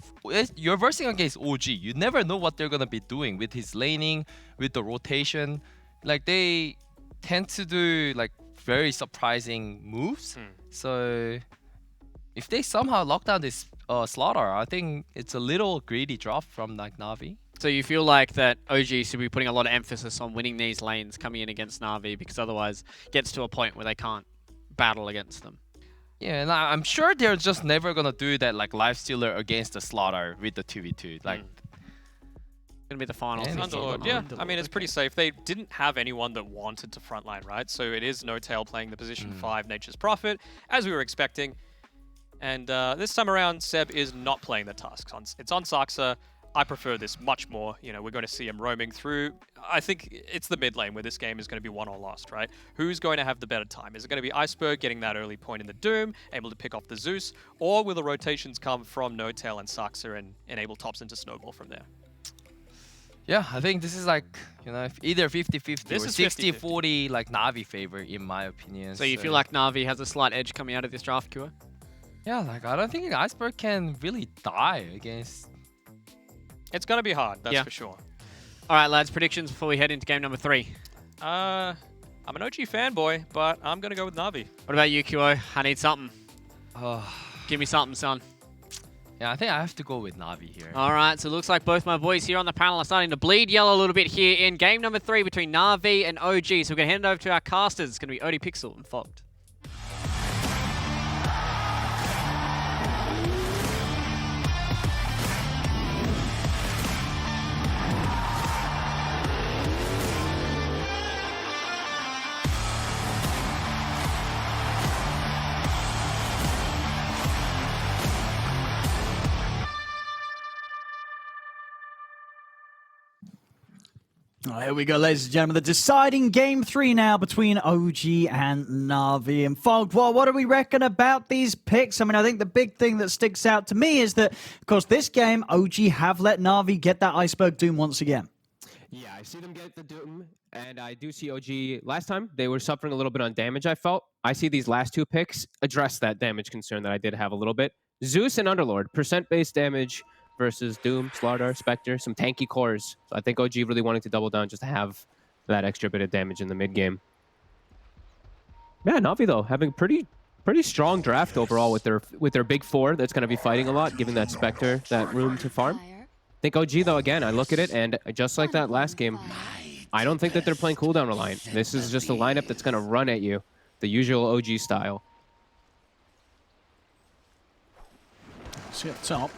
you're versing against OG, you never know what they're gonna be doing with his laning, with the rotation. Like they tend to do like very surprising moves. So if they somehow lock down this Slaughter, I think it's a little greedy drop from like Na'Vi. So you feel like that OG should be putting a lot of emphasis on winning these lanes coming in against Na'Vi, because otherwise it gets to a point where they can't battle against them. Yeah, and I'm sure they're just never gonna do that like Lifestealer against the Slaughter with the 2v2. Like gonna be the finals. Underlord, yeah. I mean, it's pretty safe. They didn't have anyone that wanted to frontline, right? So it is No Tail playing the position 5 Nature's Prophet, as we were expecting. And this time around, Seb is not playing the Tusk. It's on Saxa. I prefer this much more. You know, we're going to see him roaming through. I think it's the mid lane where this game is going to be won or lost, right? Who's going to have the better time? Is it going to be Iceberg getting that early point in the Doom, able to pick off the Zeus, or will the rotations come from No Tail and Saxa and enable Thompson to snowball from there? Yeah, I think this is like, you know, either 50-50 This or is 60-40 like Na'Vi favor in my opinion. So you feel like Na'Vi has a slight edge coming out of this draft, Kua? Yeah, like I don't think Iceberg can really die against. It's going to be hard, that's for sure. All right, lads, predictions before we head into game number 3. I'm an OG fanboy, but I'm going to go with Na'Vi. What about you, Kyo? I need something. Give me something, son. Yeah, I think I have to go with Na'Vi here. All right, so it looks like both my boys here on the panel are starting to bleed yellow a little bit here in game number 3 between Na'Vi and OG. So we're going to hand it over to our casters. It's going to be Odie Pixel and Fogged. Here we go, ladies and gentlemen. The deciding game 3 now between OG and Na'Vi. And Fogged, what do we reckon about these picks? I mean, I think the big thing that sticks out to me is that, of course, this game, OG have let Na'Vi get that Iceberg Doom once again. Yeah, I see them get the Doom, and I do see OG. Last time, they were suffering a little bit on damage, I felt. I see these last 2 picks address that damage concern that I did have a little bit. Zeus and Underlord, percent-based damage versus Doom, Slaughter, Spectre, some tanky cores. So I think OG really wanting to double down just to have that extra bit of damage in the mid game. Yeah, Na'Vi though, having pretty strong draft overall with their big 4 that's going to be fighting a lot, giving that Spectre that room to farm. think OG, though, again, I look at it, and just like that last game, I don't think that they're playing cooldown reliant. This is just a lineup that's going to run at you, the usual OG style. See up top.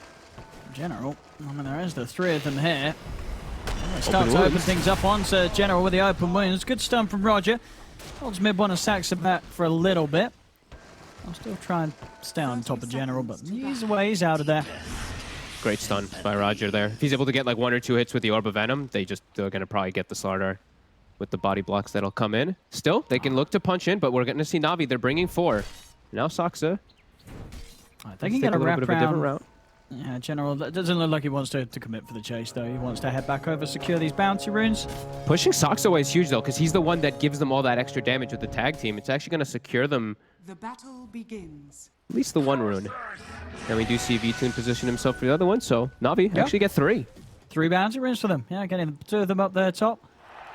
General. I mean, there is the three of them here. They start to open things up onto General with the open wounds. Good stun from Roger. Holds mid one and Saxa back for a little bit. I'll still try and stay on top of General, but he's away, he's out of there. Great stun by Roger there. If he's able to get like 1 or 2 hits with the Orb of Venom, they're going to probably get the Slardar with the body blocks that'll come in. Still, they can look to punch in, but we're going to see Na'Vi. They're bringing 4. Now Saxa. They can get a little bit of a different route. Yeah, General doesn't look like he wants to commit for the chase, though. He wants to head back over, secure these bounty runes. Pushing Sox away is huge, though, because he's the one that gives them all that extra damage with the tag team. It's actually going to secure them. The battle begins. At least the 1 rune. And we do see V-Tune position himself for the other one, so Na'Vi actually get 3. 3 bounty runes for them. Yeah, getting 2 of them up there top.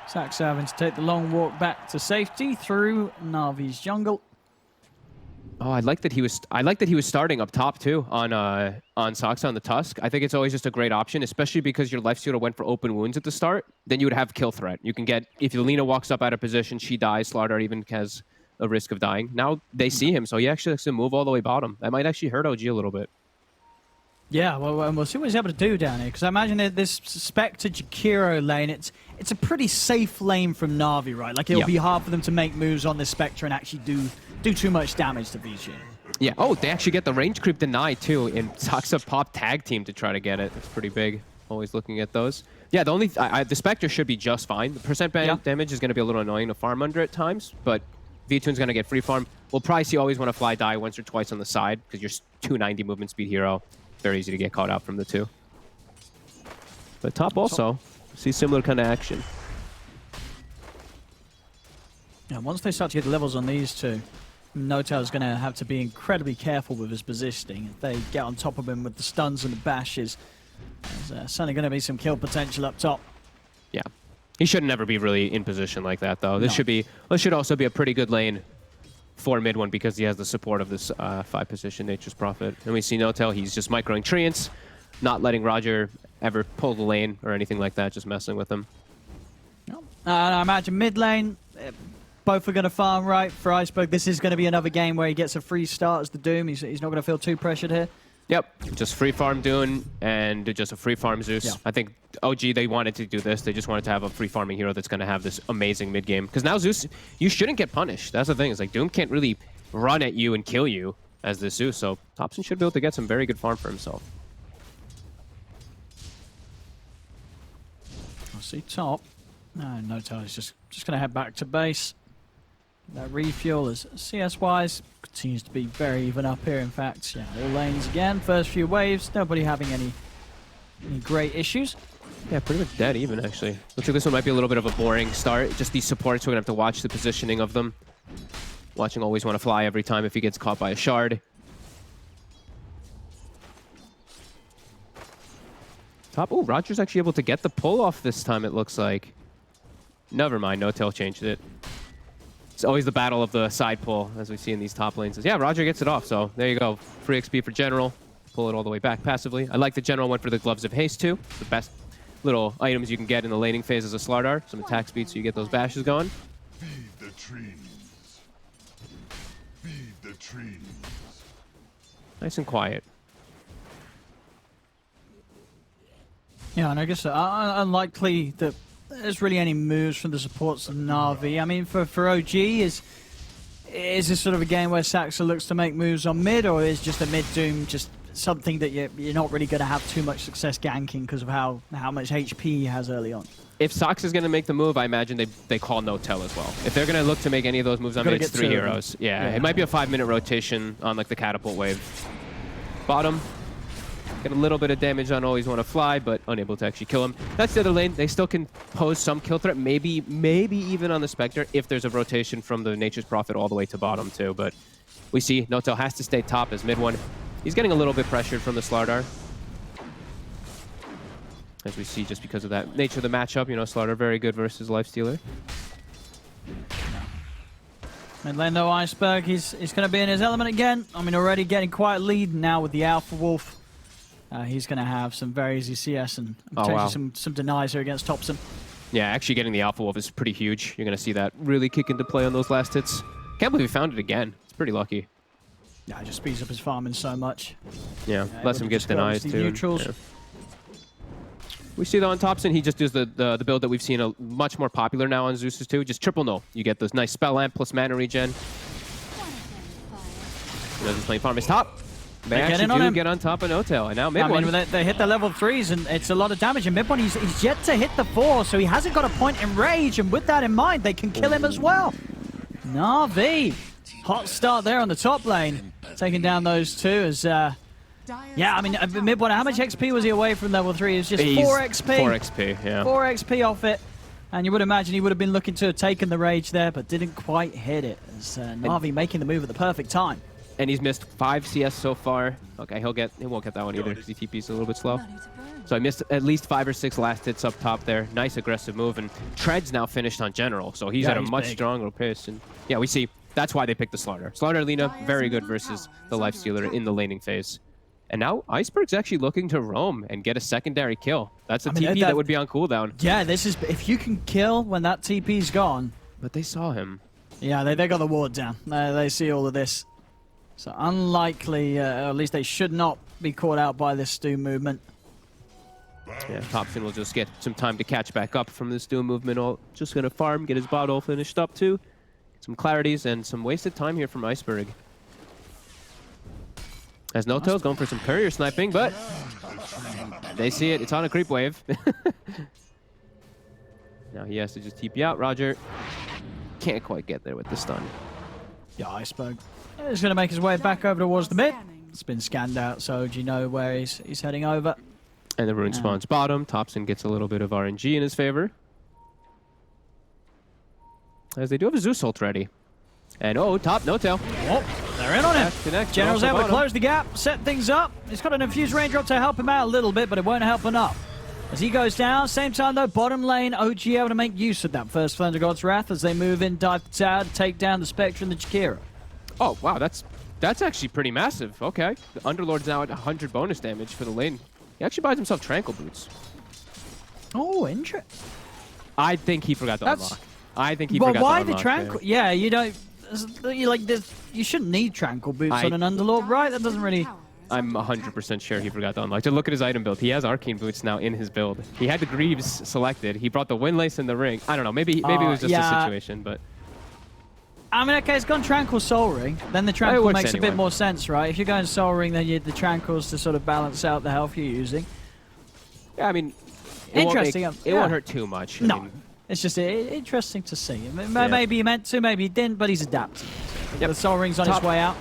Sax having to take the long walk back to safety through Na'Vi's jungle. Oh, I like that he was starting up top too on Saxa on the Tusk. I think it's always just a great option, especially because your life stealer went for open wounds at the start. Then you would have kill threat. You can get, if Lina walks up out of position, she dies. Slardar even has a risk of dying. Now they see him, so he actually has to move all the way bottom. That might actually hurt OG a little bit. Yeah, well, we'll see what he's able to do down here, because I imagine that this Spectre Jakiro lane, it's a pretty safe lane from Na'Vi, right? Like, it'll be hard for them to make moves on this Spectre and actually do too much damage to VG. Yeah, oh, they actually get the range creep denied, too, and Saxa pop tag team to try to get it. That's pretty big. Always looking at those. Yeah, the Spectre should be just fine. The percent damage is going to be a little annoying to farm under at times, but V-Tune's going to get free farm. We'll probably see Always Want to Fly die once or twice on the side, because you're 290 movement speed hero. Very easy to get caught out from the 2. But top also, see similar kind of action. Yeah, once they start to get the levels on these 2, Notel's going to have to be incredibly careful with his positioning. If they get on top of him with the stuns and the bashes, there's certainly going to be some kill potential up top. Yeah. He should never be really in position like that, though. This should also be a pretty good lane for mid one because he has the support of this 5 position Nature's Prophet. And we see Notel, he's just microing treants, not letting Roger ever pull the lane or anything like that, just messing with him. I imagine mid lane, both are going to farm right for Iceberg. This is going to be another game where he gets a free start as the Doom. He's not going to feel too pressured here. Yep, just free farm Dune and just a free farm Zeus. Yeah. I think OG, they wanted to do this. They just wanted to have a free farming hero that's going to have this amazing mid game. Because now Zeus, you shouldn't get punished. That's the thing. It's like Doom can't really run at you and kill you as this Zeus. So Thompson should be able to get some very good farm for himself. I'll see top. Notel is just going to head back to base. That refuel is CS-wise continues to be very even up here. In fact, yeah, all lanes again. First few waves, nobody having any great issues. Yeah, pretty much dead even, actually. Looks like this one might be a little bit of a boring start. Just these supports, we're going to have to watch the positioning of them. Watching Always Want to Fly every time if he gets caught by a shard. Top. Oh, Roger's actually able to get the pull off this time, it looks like. Never mind, Notel changed it. It's always the battle of the side pull, as we see in these top lanes. Yeah, Roger gets it off, so there you go. Free XP for General. Pull it all the way back passively. I like that General went for the Gloves of Haste, too. The best little items you can get in the laning phase as a Slardar. Some attack speed so you get those bashes going. Feed the trees. Feed the trees. Nice and quiet. Yeah, and I guess unlikely that there's really any moves from the supports of Na'Vi. I mean, for OG, is this sort of a game where Saxa looks to make moves on mid, or is just a mid Doom just something that you're not really going to have too much success ganking because of how much HP he has early on? If Sox is going to make the move, I imagine they call Notel as well. If they're going to look to make any of those moves on mid, it's 3 heroes. Yeah, it might be a 5-minute rotation on like the catapult wave. Bottom. Get a little bit of damage on Always Want to Fly, but unable to actually kill him. That's the other lane. They still can pose some kill threat, maybe even on the Spectre, if there's a rotation from the Nature's Prophet all the way to bottom too. But we see Notel has to stay top as mid one. He's getting a little bit pressured from the Slardar. As we see, just because of that nature of the matchup, you know, Slardar very good versus Lifestealer. Mid lane though, Iceberg, he's going to be in his element again. I mean, already getting quite a lead now with the Alpha Wolf. He's going to have some very easy CS and potentially some denies here against Thompson. Yeah, actually getting the Alpha Wolf is pretty huge. You're going to see that really kick into play on those last hits. Can't believe he found it again. It's pretty lucky. Yeah, it just speeds up his farming so much. Yeah, lets him get denies too. Neutrals. Yeah. We see though on Thompson, he just does the build that we've seen a much more popular now on Zeus's too. Just triple null. You get those nice spell amp plus mana regen. He doesn't play farm his top. They actually do get on top of No-Tail. And now mid one. I mean, they hit the level 3s and it's a lot of damage. And mid one, he's yet to hit the 4, so he hasn't got a point in rage. And with that in mind, they can kill him as well. Na'Vi, hot start there on the top lane, taking down those two as. Yeah, I mean, mid one, how much XP was he away from level 3? It's just 4 XP. 4 XP, yeah. 4 XP off it. And you would imagine he would have been looking to have taken the rage there, but didn't quite hit it. As Na'Vi making the move at the perfect time. And he's missed 5 CS so far. Okay, he won't get that one either because he TP's a little bit slow. So I missed at least 5 or 6 last hits up top there. Nice aggressive move. And Tread's now finished on General, so he's at a much stronger pace. And yeah, we see that's why they picked the Slaughter. Slaughter Lina, very good versus the Lifestealer in the laning phase. And now Iceberg's actually looking to roam and get a secondary kill. That's a TP that would be on cooldown. Yeah, this is if you can kill when that TP's gone. But they saw him. Yeah, they got the ward down. They see all of this. So unlikely, at least they should not be caught out by this Stu movement. Yeah, Thompson will just get some time to catch back up from this Stu movement. Just going to farm, get his bottle finished up too. Some clarities and some wasted time here from Iceberg. As No-Tail's going for some courier sniping, but they see it. It's on a creep wave. Now he has to just TP out. Roger can't quite get there with the stun. Yeah, Iceberg is going to make his way back over towards the mid. It's been scanned out, so do you know where he's heading over? And the rune spawns bottom. Thompson gets a little bit of RNG in his favor. As they do have a Zeus ult ready. And top, No-Tail. Oh, they're in on him. General's able to close the gap, set things up. He's got an infused raindrop to help him out a little bit, but it won't help enough. As he goes down, same time though, bottom lane, OG able to make use of that first Thunder God's Wrath as they move in, dive the tower, take down the Spectre and the Jakira. Oh, wow, that's actually pretty massive. Okay. The Underlord's now at 100 bonus damage for the lane. He actually buys himself Tranquil Boots. Oh, interesting. I think he forgot to unlock. I think he forgot to unlock. Well, why the Tranquil? Yeah, you don't... You shouldn't need Tranquil Boots on an Underlord, right? That doesn't really... I'm 100% sure he forgot to unlock. To look at his item build, he has Arcane Boots now in his build. He had the Greaves selected. He brought the Windlace and the Ring. I don't know. Maybe it was just a situation, but... I mean, okay, it's gone Tranquil Soul Ring. Then the Tranquil makes a bit more sense, right? If you're going Soul Ring, then you need the Tranquils to sort of balance out the health you're using. Yeah, I mean... It won't hurt too much. No. It's just interesting to see. Maybe he meant to, maybe he didn't, but he's adapted. Yep. The Soul Ring's on his way out.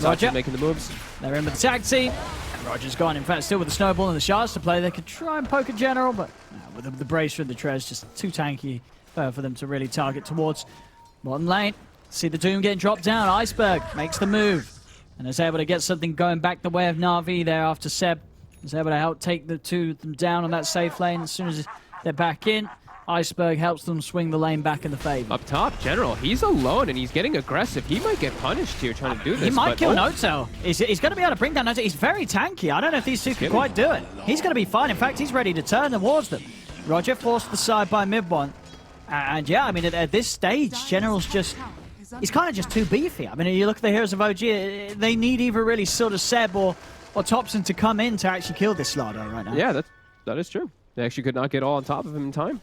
Roger making the moves. They're in with the tag team. And Roger's gone. In fact, still with the Snowball and the Shards to play. They could try and poke a General, but with the Bracer and the Trez, just too tanky for them to really target towards. Bottom lane. See the Doom getting dropped down. Iceberg makes the move and is able to get something going back the way of Na'Vi there after Seb is able to help take the two of them down on that safe lane. As soon as they're back in, Iceberg helps them swing the lane back in the favor. Up top, General, he's alone and he's getting aggressive. He might get punished here trying to do this. He might kill No-Tail. He's going to be able to bring down No-Tail. He's very tanky. I don't know if these two can quite do it. He's going to be fine. In fact, he's ready to turn towards them. Roger forced the side by mid one. And yeah, I mean, at this stage, General's just... He's kind of just too beefy. I mean, you look at the Heroes of OG, they need either really sort of Seb or Thompson to come in to actually kill this Slardo right now. Yeah, that is true. They actually could not get all on top of him in time.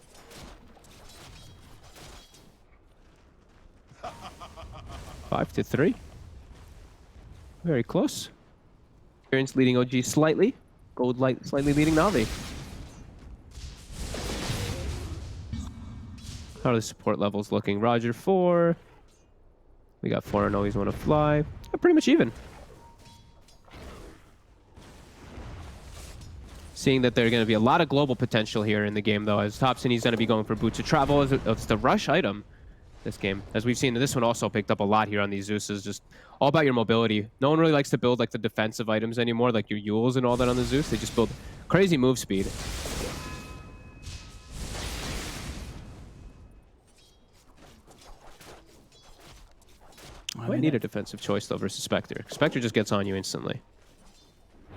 5-3. Very close. Experience leading OG slightly. Gold Light slightly leading Na'Vi. How are the support levels looking? Roger 4. We got 4 and always want to fly. Pretty much even. Seeing that there's going to be a lot of global potential here in the game, though, as Thompson, he's going to be going for Boots of Travel. It's the rush item this game. As we've seen, this one also picked up a lot here on these Zeuses. Just all about your mobility. No one really likes to build like the defensive items anymore, like your Yules and all that on the Zeus. They just build crazy move speed. I need a defensive choice, though, versus Spectre. Spectre just gets on you instantly.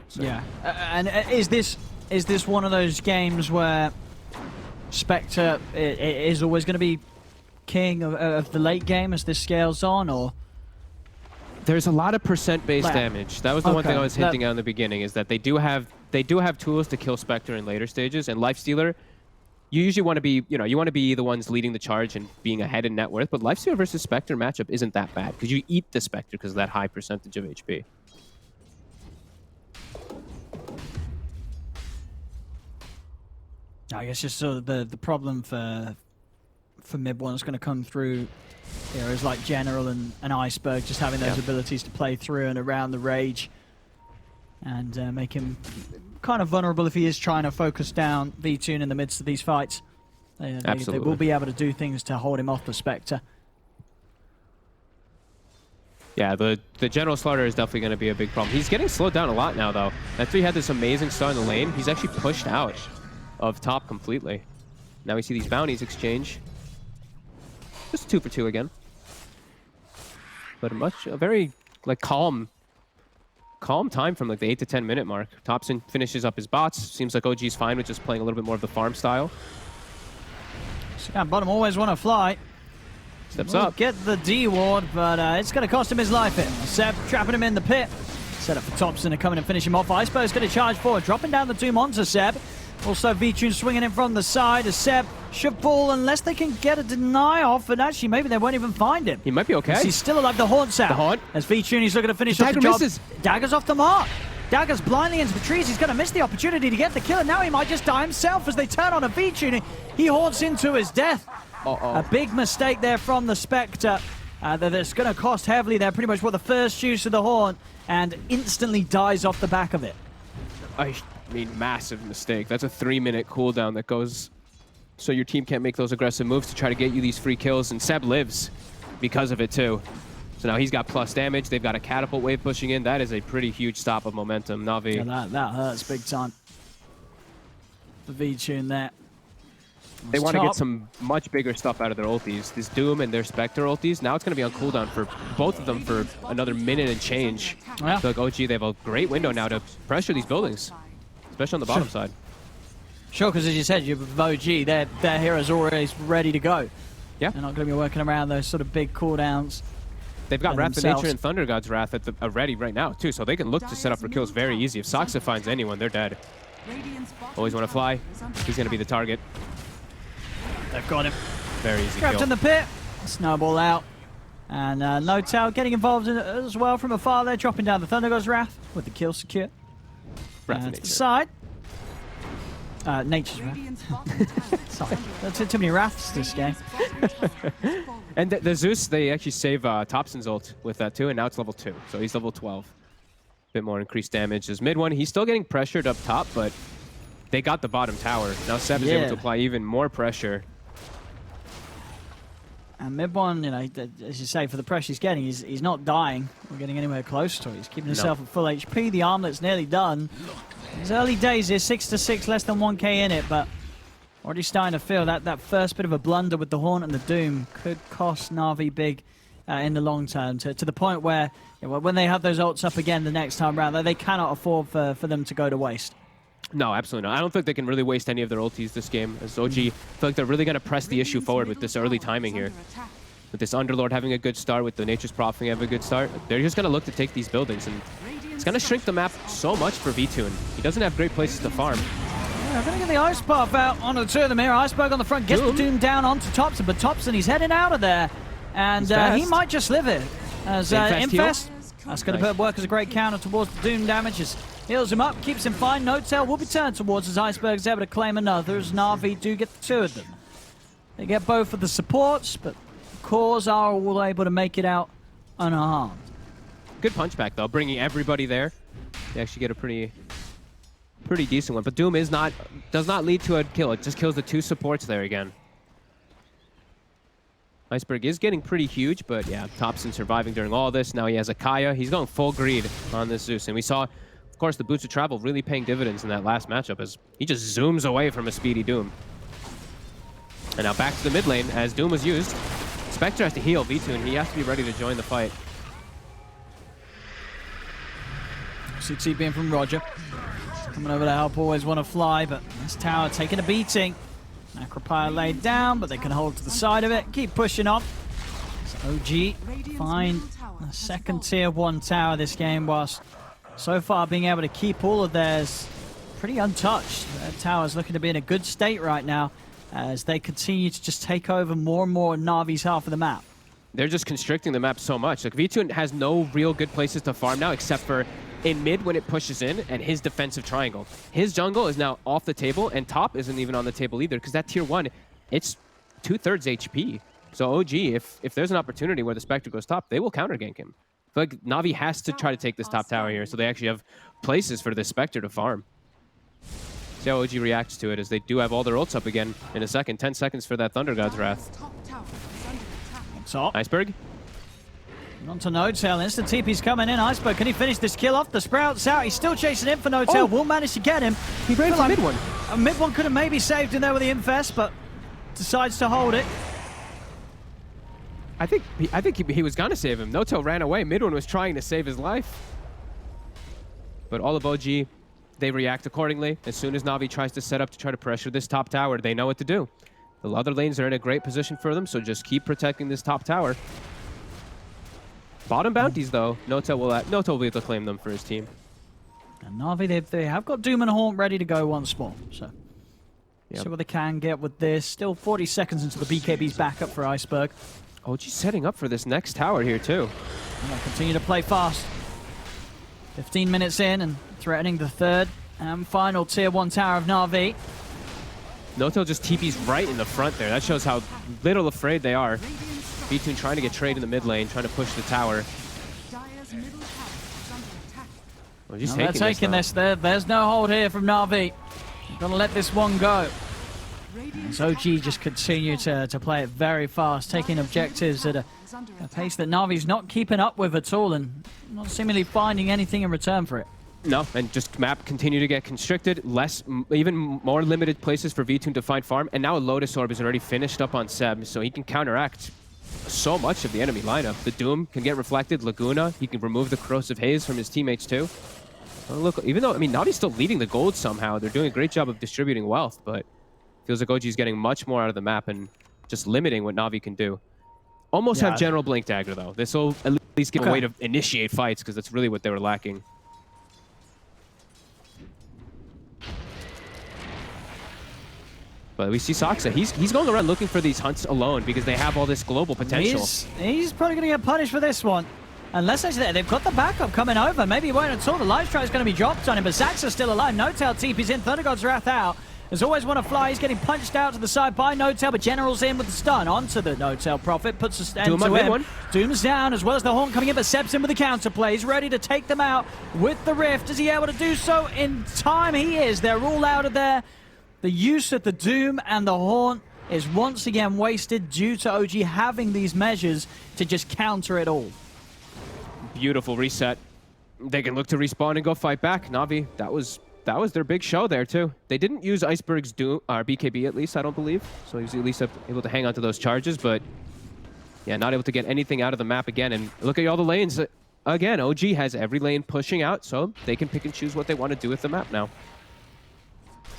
So. Yeah, and is this one of those games where Spectre is always going to be king of the late game as this scales on, or? There's a lot of percent-based damage. That was the one thing I was hinting at in the beginning, is that they do have tools to kill Spectre in later stages, and Lifestealer, you usually want to be, you want to be the ones leading the charge and being ahead in net worth, but Lifestealer versus Spectre matchup isn't that bad, because you eat the Spectre because of that high percentage of HP. I guess just sort of the problem for mid one's going to come through here is like General and Iceberg just having those abilities to play through and around the Rage and make him kind of vulnerable if he is trying to focus down V-Tune in the midst of these fights. They will be able to do things to hold him off the Spectre. Yeah, the General Slaughter is definitely going to be a big problem. He's getting slowed down a lot now, though. After he had this amazing start in the lane, he's actually pushed out of top completely. Now we see these bounties exchange. Just 2 for 2 again. But a very like calm time from like the 8 to 10 minute mark. Thompson finishes up his bots. Seems like OG's fine with just playing a little bit more of the farm style. Bottom always want to fly. Steps up. Get the D ward, but it's going to cost him his life here. Seb trapping him in the pit. Set up for Thompson to come in and finish him off. Iceberg's going to charge forward, dropping down the Doom onto Seb. Also, V-Tune swinging in from the side as Seb should fall unless they can get a deny off, and actually maybe they won't even find him. He might be okay. He's still alive. The Haunt's out. The Haunt. As V-Tune, he's looking to finish off the job. Misses. Dagger's off the mark. Dagger's blindly into the trees. He's going to miss the opportunity to get the kill, and now he might just die himself as they turn on a V-Tune. He haunts into his death. A big mistake there from the Spectre. That's going to cost heavily there. Pretty much the first use of the Haunt, and instantly dies off the back of it. I mean, massive mistake. That's a 3-minute cooldown that goes so your team can't make those aggressive moves to try to get you these free kills, and Seb lives because of it too. So now he's got plus damage. They've got a catapult wave pushing in. That is a pretty huge stop of momentum. Na'Vi. Yeah, that hurts big time. The V-Tune there. They want to get some much bigger stuff out of their ultis. This Doom and their Spectre ultis, now it's going to be on cooldown for both of them for another minute and change. Yeah. So like OG, they have a great window now to pressure these buildings, especially on the bottom side. Sure, because as you said, you're with OG, their heroes always ready to go. Yeah. They're not going to be working around those sort of big cooldowns. They've got Wrath of Nature and Thunder God's Wrath at ready right now, too, so they can look to set up for kills very easy. If Soxa finds anyone, they're dead. Always want to fly. He's going to be the target. They've got him. Very easy Trapped kill. in the pit. Snowball out. And Notel getting involved in it as well from afar there, dropping down the Thunder God's Wrath with the kill secure. Wrath of to the Nature. side. Nature's Wrath. Sorry. That's too many Wraths this game. And the Zeus, they actually save Thompson's ult with that too, and now it's level 2. So he's level 12. Bit more increased damage. As mid one, he's still getting pressured up top, but they got the bottom tower. Now Seb is able to apply even more pressure. And mid one, as you say, for the pressure he's getting, he's not dying or getting anywhere close to it. He's keeping himself at full HP. The armlet's nearly done. It's early days here, 6-6, less than 1k in it, but already starting to feel that first bit of a blunder with the Haunt and the Doom could cost Na'Vi big in the long term, to the point where when they have those ults up again the next time round, they cannot afford for them to go to waste. No, absolutely not. I don't think they can really waste any of their ultis this game, as OG feel like they're really going to press the issue forward with this early timing here. With this Underlord having a good start, with the Nature's Prophet having a good start, they're just going to look to take these buildings, and it's going to shrink the map so much for V-Tune. He doesn't have great places to farm. Yeah, going to get the Ice Path out onto the two of them here. Iceberg on the front, gets the Doom down onto Thompson, but Thompson, he's heading out of there, and he might just live it. As Infest, that's going to work as a great counter towards the Doom damage. Heals him up, keeps him fine. No tail will be turned towards as Iceberg's able to claim another, as Na'Vi do get the two of them. They get both of the supports, but the cores are all able to make it out unharmed. Good punchback, though, bringing everybody there. They actually get a pretty decent one. But Doom does not lead to a kill. It just kills the 2 supports there again. Iceberg is getting pretty huge, but yeah, Thompson surviving during all this. Now he has a Kaya. He's going full greed on this Zeus, and we saw, of course, the boots of travel really paying dividends in that last matchup as he just zooms away from a speedy Doom. And now back to the mid lane as Doom was used. Spectre has to heal V2, and he has to be ready to join the fight. Obviously TPing from Roger. Coming over to help, always want to fly, but this tower taking a beating. Acropire laid down, but they can hold to the side of it. Keep pushing on. So OG find a second tier 1 tower this game, whilst so far being able to keep all of theirs pretty untouched. Their tower's looking to be in a good state right now as they continue to just take over more and more Na'Vi's half of the map. They're just constricting the map so much. Like V2 has no real good places to farm now except for in mid when it pushes in and his defensive triangle. His jungle is now off the table and top isn't even on the table either because that tier 1, it's 2/3 HP. So OG, if there's an opportunity where the Spectre goes top, they will counter gank him. I feel like Na'Vi has to try to take this top tower here so they actually have places for this Spectre to farm. See how OG reacts to it as they do have all their ults up again in a second. 10 seconds for that Thunder God's Wrath. Top. Iceberg. On to Notail. Instant TP's coming in. Iceberg, can he finish this kill off? The Sprout's out. He's still chasing in for Notail. Will manage to get him. He ran for mid one. Mid one could have maybe saved him there with the Infest, but decides to hold it. I think he was gonna save him. Notail ran away. Mid one was trying to save his life. But all of OG, they react accordingly. As soon as Na'Vi tries to set up to try to pressure this top tower, they know what to do. The other lanes are in a great position for them, so just keep protecting this top tower. Bottom bounties, though, Notail will be able to claim them for his team. And Na'Vi, they have got Doom and Haunt ready to go once more, so see what they can get with this. Still 40 seconds until the BKB's back up for Iceberg. OG's setting up for this next tower here, too. And they'll continue to play fast. 15 minutes in and threatening the third and final tier 1 tower of Na'Vi. Notail just TP's right in the front there. That shows how little afraid they are. V2 trying to get trade in the mid lane, trying to push the tower. Well, he's they're taking this. There's no hold here from Na'Vi. Gonna let this one go. As OG just continue to play it very fast, taking objectives at a pace that Na'Vi's not keeping up with at all and not seemingly finding anything in return for it. No, and just map continue to get constricted, even more limited places for V2 to find farm, and now a Lotus Orb is already finished up on Seb, so he can counteract so much of the enemy lineup. The Doom can get reflected, Laguna, he can remove the Corrosive Haze from his teammates too. Oh, look, even though, I mean, Navi's still leading the gold somehow, they're doing a great job of distributing wealth, but feels like OG's getting much more out of the map and just limiting what Na'Vi can do. Almost have General Blink Dagger though. This will at least give a way to initiate fights because that's really what they were lacking. But we see Saksa. He's going around looking for these hunts alone because they have all this global potential. He's probably going to get punished for this one. Unless actually they've got the backup coming over. Maybe he won't at all. The life strike is going to be dropped on him, but Saksa's still alive. Notail TP's in. Thunder God's Wrath out. There's always want to fly. He's getting punched out to the side by Notail, but General's in with the stun onto the Notail Prophet. Puts a end to him. Doom's down as well as the Haunt coming in, but Seb's in with the counterplay. He's ready to take them out with the Rift. Is he able to do so in time? He is. They're all out of there. The use of the Doom and the Haunt is once again wasted due to OG having these measures to just counter it all. Beautiful reset. They can look to respawn and go fight back. Na'Vi, that was their big show there too. They didn't use Iceberg's Doom, or BKB at least, I don't believe. So he was at least able to hang on to those charges, but yeah, not able to get anything out of the map again. And look at all the lanes. Again, OG has every lane pushing out, so they can pick and choose what they want to do with the map now.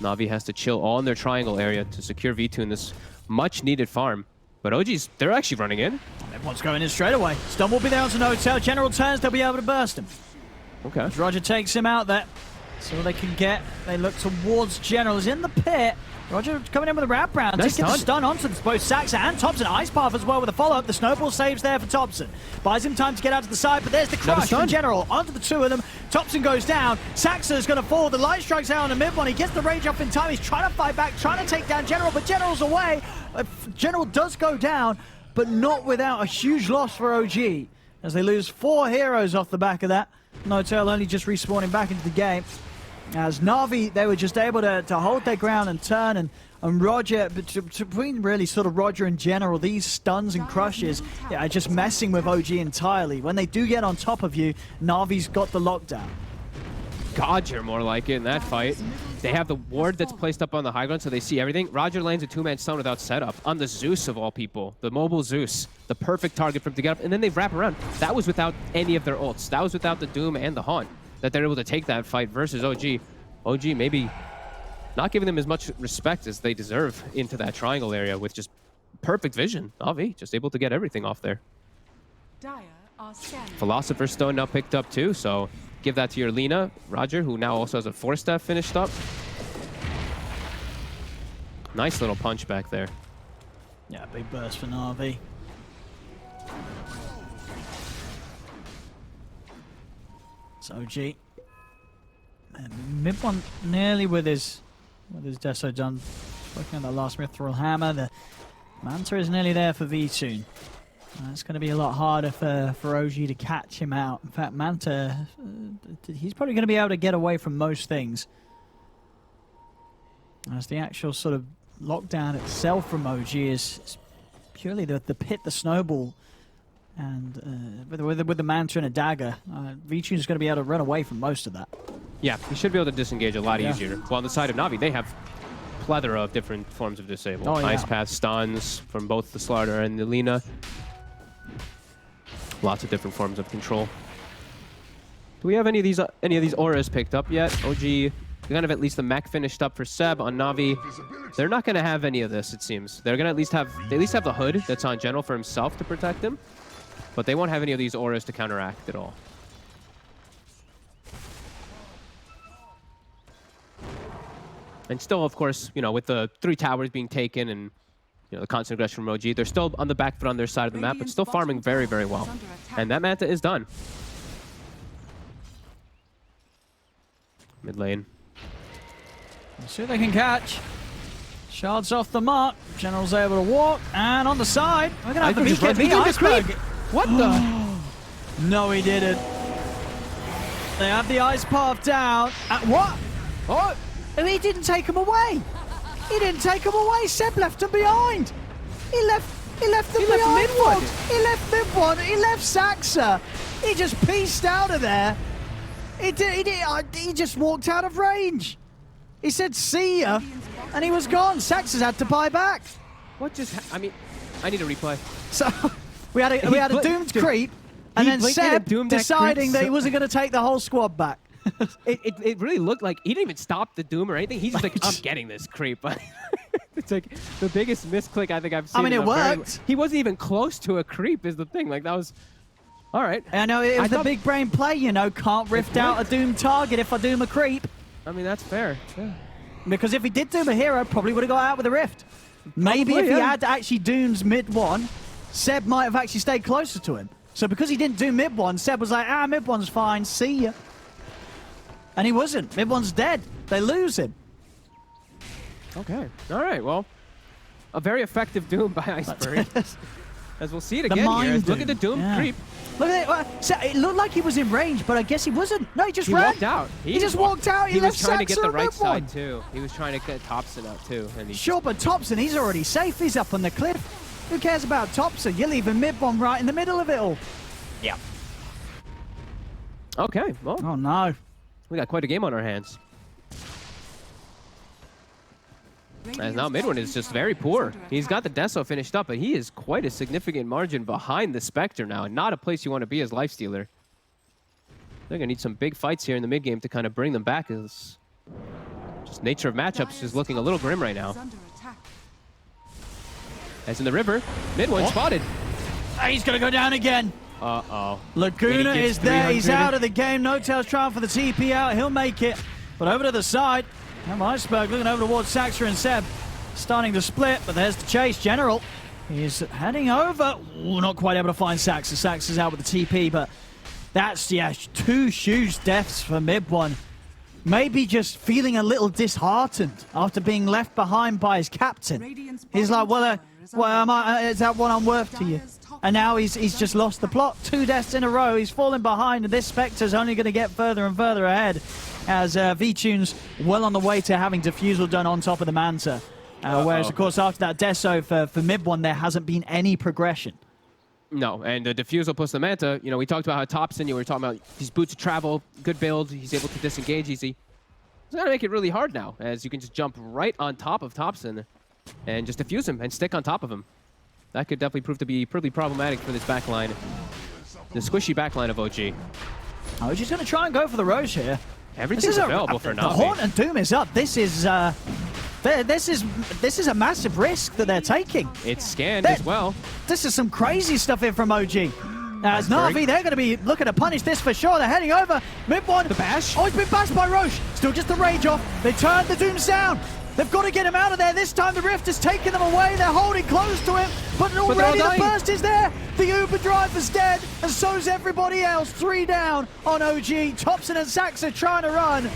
Na'Vi has to chill all in their triangle area to secure V2 in this much-needed farm. But OG's, they're actually running in. Everyone's going in straight away. Stun will be there onto Notail. General turns, they'll be able to burst him. Okay. As Roger takes him out there. So they can get, they look towards General. He's in the pit. Roger coming in with a wraparound. Nice get the stun onto both Saksa and Thompson. Ice Path as well with a follow-up. The snowball saves there for Thompson. Buys him time to get out to the side, but there's the crush from General onto the two of them. Thompson goes down. Saksa is going to fall. The light strikes out on the mid one. He gets the rage off in time. He's trying to fight back, trying to take down General, but General's away. General does go down, but not without a huge loss for OG as they lose 4 heroes off the back of that. Notail only just respawning back into the game. As Na'Vi, they were just able to hold their ground and turn, and Roger, between really sort of Roger and General, these stuns and crushes are just messing with OG entirely. When they do get on top of you, Na'Vi's got the lockdown. God, you're more like it in that fight. They have the ward that's placed up on the high ground, so they see everything. Roger lands a 2-man stun without setup on the Zeus of all people, the mobile Zeus, the perfect target for him to get up, and then they wrap around. That was without any of their ults. That was without the Doom and the Haunt. that they're able to take that fight versus OG. OG maybe not giving them as much respect as they deserve into that triangle area with just perfect vision. Navi just able to get everything off there. Dire are scanning. Philosopher's Stone now picked up too, so give that to your Lina. Roger, who now also has a 4-step finished up. Nice little punch back there. Yeah, big burst for Na'Vi. It's OG. And mid one nearly with his Deso done. Working on that last Mithril Hammer. The Manta is nearly there for V soon. It's going to be a lot harder for OG to catch him out. In fact, Manta, he's probably going to be able to get away from most things. As the actual sort of lockdown itself from OG is purely the pit, the snowball, and with the Manta and a dagger, V-Tune's going to be able to run away from most of that. Yeah, he should be able to disengage a lot easier. While on the side of Na'Vi, they have plethora of different forms of disable. Oh, yeah. Ice Path, stuns from both the Slardar and the Lina. Lots of different forms of control. Do we have any of these auras picked up yet? OG, kind of at least the mech finished up for Seb. On Na'Vi, they're not going to have any of this, it seems. They're going to at least have the hood that's on General for himself to protect him, but they won't have any of these auras to counteract at all. And still, of course, you know, with the 3 towers being taken and, you know, the constant aggression from OG, they're still on the back foot on their side of the map, but still farming very, very well. And that Manta is done. Mid lane. Let's see if they can catch. Shards off the mark. General's able to walk. And on the side, we're going to have the BKB Iceberg. What the? No, he didn't. They have the ice path down. What? What? And he didn't take him away. He didn't take him away. Seb left him behind. He left them behind. He left mid one. He left Saxa. He just pieced out of there. He just walked out of range. He said, "See ya," and he was gone. Saxa's had to buy back. What just? I mean, I need a replay. So we had a doomed creep, and then Seb deciding that he wasn't going to take the whole squad back. It really looked like he didn't even stop the Doom or anything. He's just like, I'm getting this creep. It's like the biggest misclick I think I've seen. I mean, it worked. He wasn't even close to a creep is the thing. Like, that was... All right. I know, it was the big brain play, you know. Can't rift out a Doom target if I Doom a creep. I mean, that's fair. Yeah. Because if he did Doom a hero, probably would have got out with a rift. Maybe if he had actually Dooms mid one, Seb might have actually stayed closer to him. So because he didn't do mid one, Seb was like, mid one's fine, see ya. And he wasn't. Mid one's dead. They lose him. Okay. All right. Well, a very effective Doom by Iceberg. As we'll see it again here. Look at the Doom creep. Look at it. It looked like he was in range, but I guess he wasn't. No, he just ran. He walked out. He just walked out. He left was trying to get the right mid one. side, too. He was trying to get Thompson out, too. And sure, but Thompson, he's already safe. He's up on the cliff. Who cares about Thompson? You're leaving mid one right in the middle of it all. Yeah. Okay. Well. Oh, no. We got quite a game on our hands. And now Midwin is just very poor. He's got the Deso finished up, but he is quite a significant margin behind the Spectre now, and not a place you want to be as Lifestealer. They're going to need some big fights here in the mid-game to kind of bring them back. As just nature of matchups is looking a little grim right now. As in the river, Midwin spotted. He's going to go down again. Uh-oh. Laguna is there. He's out of the game. No Tail's trying for the TP out. He'll make it. But over to the side. And Iceberg looking over towards Saxa and Seb. Starting to split, but there's the chase. General is heading over. Ooh, not quite able to find Saxa. Saxa's out with the TP, but that's, yeah, 2 huge deaths for mid one. Maybe just feeling a little disheartened after being left behind by his captain. He's like, well, is that what I'm worth to you? And now he's just lost the plot. 2 deaths in a row. He's falling behind, and this Spectre's only going to get further and further ahead as V-Tune's well on the way to having Diffusal done on top of the Manta. Whereas, of course, after that Deso for mid one, there hasn't been any progression. No, and the Diffusal plus the Manta, you know, we talked about how Thompson, you were talking about these boots of travel, good build, he's able to disengage easy. It's going to make it really hard now, as you can just jump right on top of Thompson and just diffuse him and stick on top of him. That could definitely prove to be pretty problematic for this backline. The squishy backline of OG. Oh, he's just going to try and go for the Roche here. Everything's available for The Na'Vi. Haunt and Doom is up. This is a massive risk that they're taking. It's scanned as well. This is some crazy stuff here from OG. As Na'Vi, they're going to be looking to punish this for sure. They're heading over. Mid one. The bash. Oh, he's been bashed by Roche. Still just the rage off. They turn the Dooms down. They've got to get him out of there. This time the Rift has taken them away. They're holding close to him. But already the burst is there. The Uber driver's dead. And so's everybody else. 3 down on OG. Thompson and Sax are trying to run.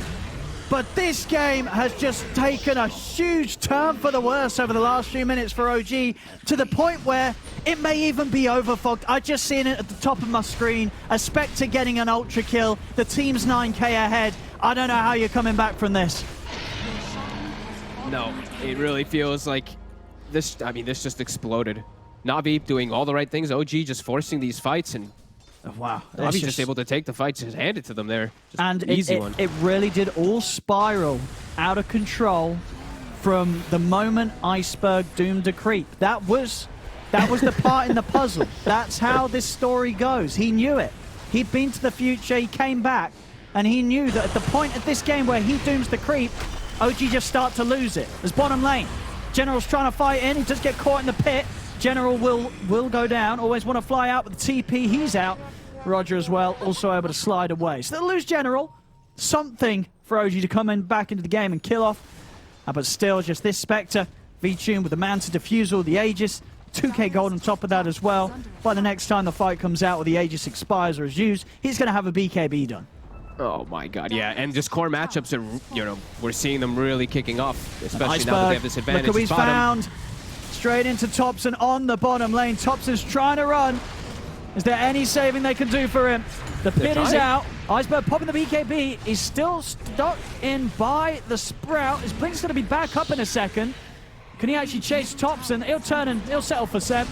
But this game has just taken a huge turn for the worse over the last few minutes for OG, to the point where it may even be overfogged. I just seen it at the top of my screen. A Spectre getting an ultra kill. The team's 9k ahead. I don't know how you're coming back from this. No, it really feels like this. I mean, this just exploded. Na'Vi doing all the right things. OG just forcing these fights, and wow, Na'Vi just able to take the fights, just hand it to them there. Just and easy one. It really did all spiral out of control from the moment Iceberg doomed a creep. That was the part in the puzzle. That's how this story goes. He knew it. He'd been to the future. He came back, and he knew that at the point of this game where he dooms the creep, OG just start to lose it. There's bottom lane. General's trying to fight in. He does get caught in the pit. General will go down. Always want to fly out with the TP. He's out. Roger as well, also able to slide away. So they'll lose General. Something for OG to come in back into the game and kill off. But still, just this Spectre. V-Tune with the Manta Diffusal, the Aegis. 2k gold on top of that as well. By the next time the fight comes out or the Aegis expires or is used, he's going to have a BKB done. Oh my god, yeah, and just core matchups are, we're seeing them really kicking off, especially now that they have this advantage. Look who he's found. Straight into Thompson on the bottom lane. Thompson's trying to run. Is there any saving they can do for him? The pit is out. Iceberg popping the BKB. He's still stuck in by the Sprout. His Blink's going to be back up in a second. Can he actually chase Thompson? He'll turn and he'll settle for Seb.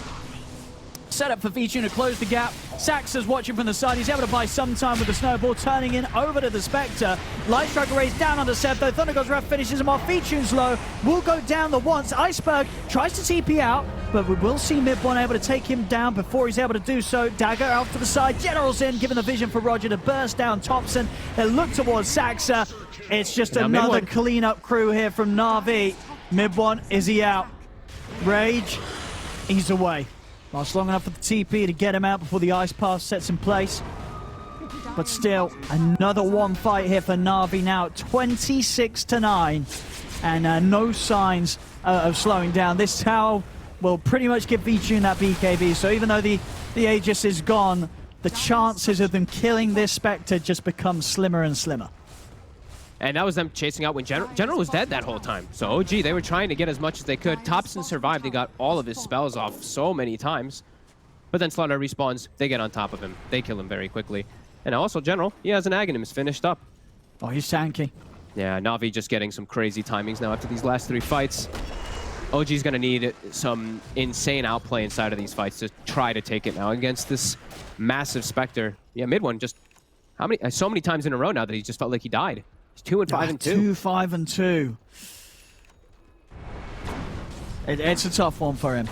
Set up for V-Tune to close the gap. Sax is watching from the side. He's able to buy some time with the snowball, turning in over to the Spectre. Light Striker raised down on the Seb, though. Thunder God's Wrath finishes him off. V-Tune's low. Will go down the once. Iceberg tries to TP out, but we will see Mid1 able to take him down before he's able to do so. Dagger out to the side. General's in, given the vision for Roger to burst down Thompson. They look towards Saxa. It's just another cleanup crew here from Na'Vi. Mid1, is he out? Rage, he's away. Lasts long enough for the TP to get him out before the ice pass sets in place. But still, another one fight here for Na'Vi now at 26-9. And no signs of slowing down. This tower will pretty much give V-Tune that BKB. So even though the Aegis is gone, the chances of them killing this Spectre just become slimmer and slimmer. And that was them chasing out when General was dead that whole time. So OG, they were trying to get as much as they could. Thompson survived. He got all of his spells off so many times. But then Slaughter respawns. They get on top of him. They kill him very quickly. And also General, he has an Aghanim finished up. Oh, he's tanky. Yeah, Na'Vi just getting some crazy timings now after these last 3 fights. OG's going to need some insane outplay inside of these fights to try to take it now against this massive Spectre. Yeah, Mid1 just... so many times in a row now that he just felt like he died. 2 and 5 and 2. 2, 5 and 2. It's a tough one for him.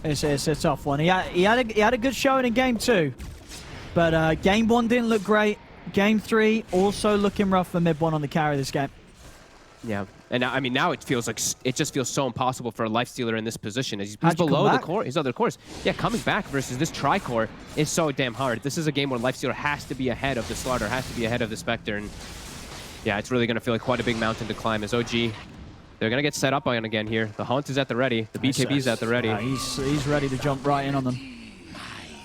It's a tough one. He had a good showing in game 2, but game 1 didn't look great. Game 3 also looking rough for Mid1 on the carry of this game. Yeah, and I mean now it just feels so impossible for a Lifestealer in this position. He's below the core, his other cores. Yeah, coming back versus this Tri-Core is so damn hard. This is a game where Lifestealer has to be ahead of the Slaughter, has to be ahead of the Spectre, and yeah, it's really going to feel like quite a big mountain to climb as OG. They're going to get set up on again here. The Haunt is at the ready. The BKB is at the ready. He's ready to jump right in on them.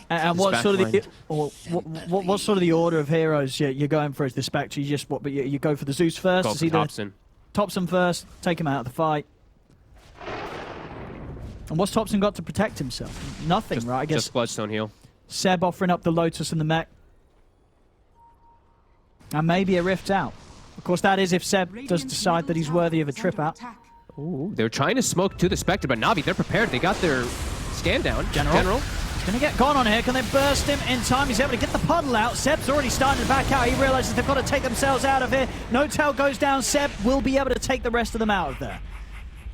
And what sort of the order of heroes you're going for? Is the Spectre? You go for the Zeus first? Go for Thompson. Thompson first. Take him out of the fight. And what's Thompson got to protect himself? Nothing, right? I guess just Bloodstone heal. Seb offering up the Lotus and the mech. And maybe a Rift out. Of course, that is if Seb does decide that he's worthy of a trip out. Ooh, they're trying to smoke to the Spectre, but Na'Vi, they're prepared. They got their scan down. General. He's going to get gone on here. Can they burst him in time? He's able to get the puddle out. Seb's already starting to back out. He realizes they've got to take themselves out of here. No Tail goes down. Seb will be able to take the rest of them out of there.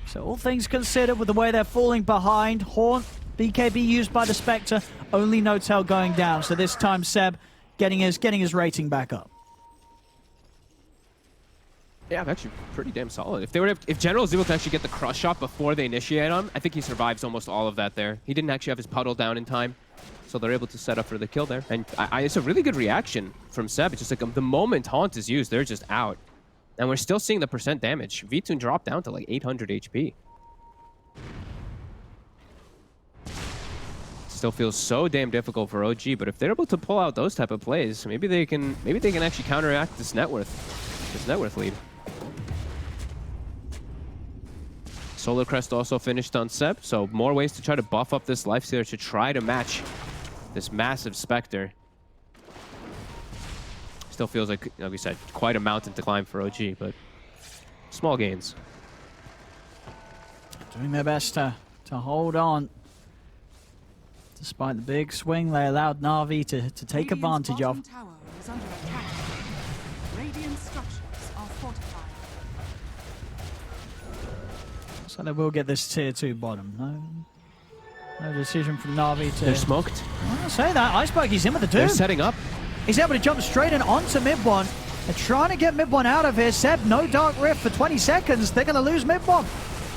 So all things considered with the way they're falling behind. Haunt, BKB used by the Spectre. Only No Tail going down. So this time Seb getting his rating back up. Yeah, actually pretty damn solid. If General is able to actually get the crush shot before they initiate on him, I think he survives almost all of that there. He didn't actually have his puddle down in time, so they're able to set up for the kill there. And it's a really good reaction from Seb. It's just like the moment Haunt is used, they're just out. And we're still seeing the percent damage. Vitun dropped down to like 800 HP. Still feels so damn difficult for OG, but if they're able to pull out those type of plays, maybe they can actually counteract this net worth lead. Solar Crest also finished on Seb, so more ways to try to buff up this Lifestealer to try to match this massive Spectre. Still feels like we said, quite a mountain to climb for OG, but small gains. Doing their best to hold on. Despite the big swing they allowed Na'Vi to take advantage of. Tower is under attack. Radiant structures are fortified. So they will get this tier 2 bottom. No decision from Na'Vi to... They're smoked. I'll say that. Iceberg, he's in with the Doom. They're setting up. He's able to jump straight in onto mid one. They're trying to get mid one out of here. Seb, no Dark Rift for 20 seconds. They're going to lose mid one.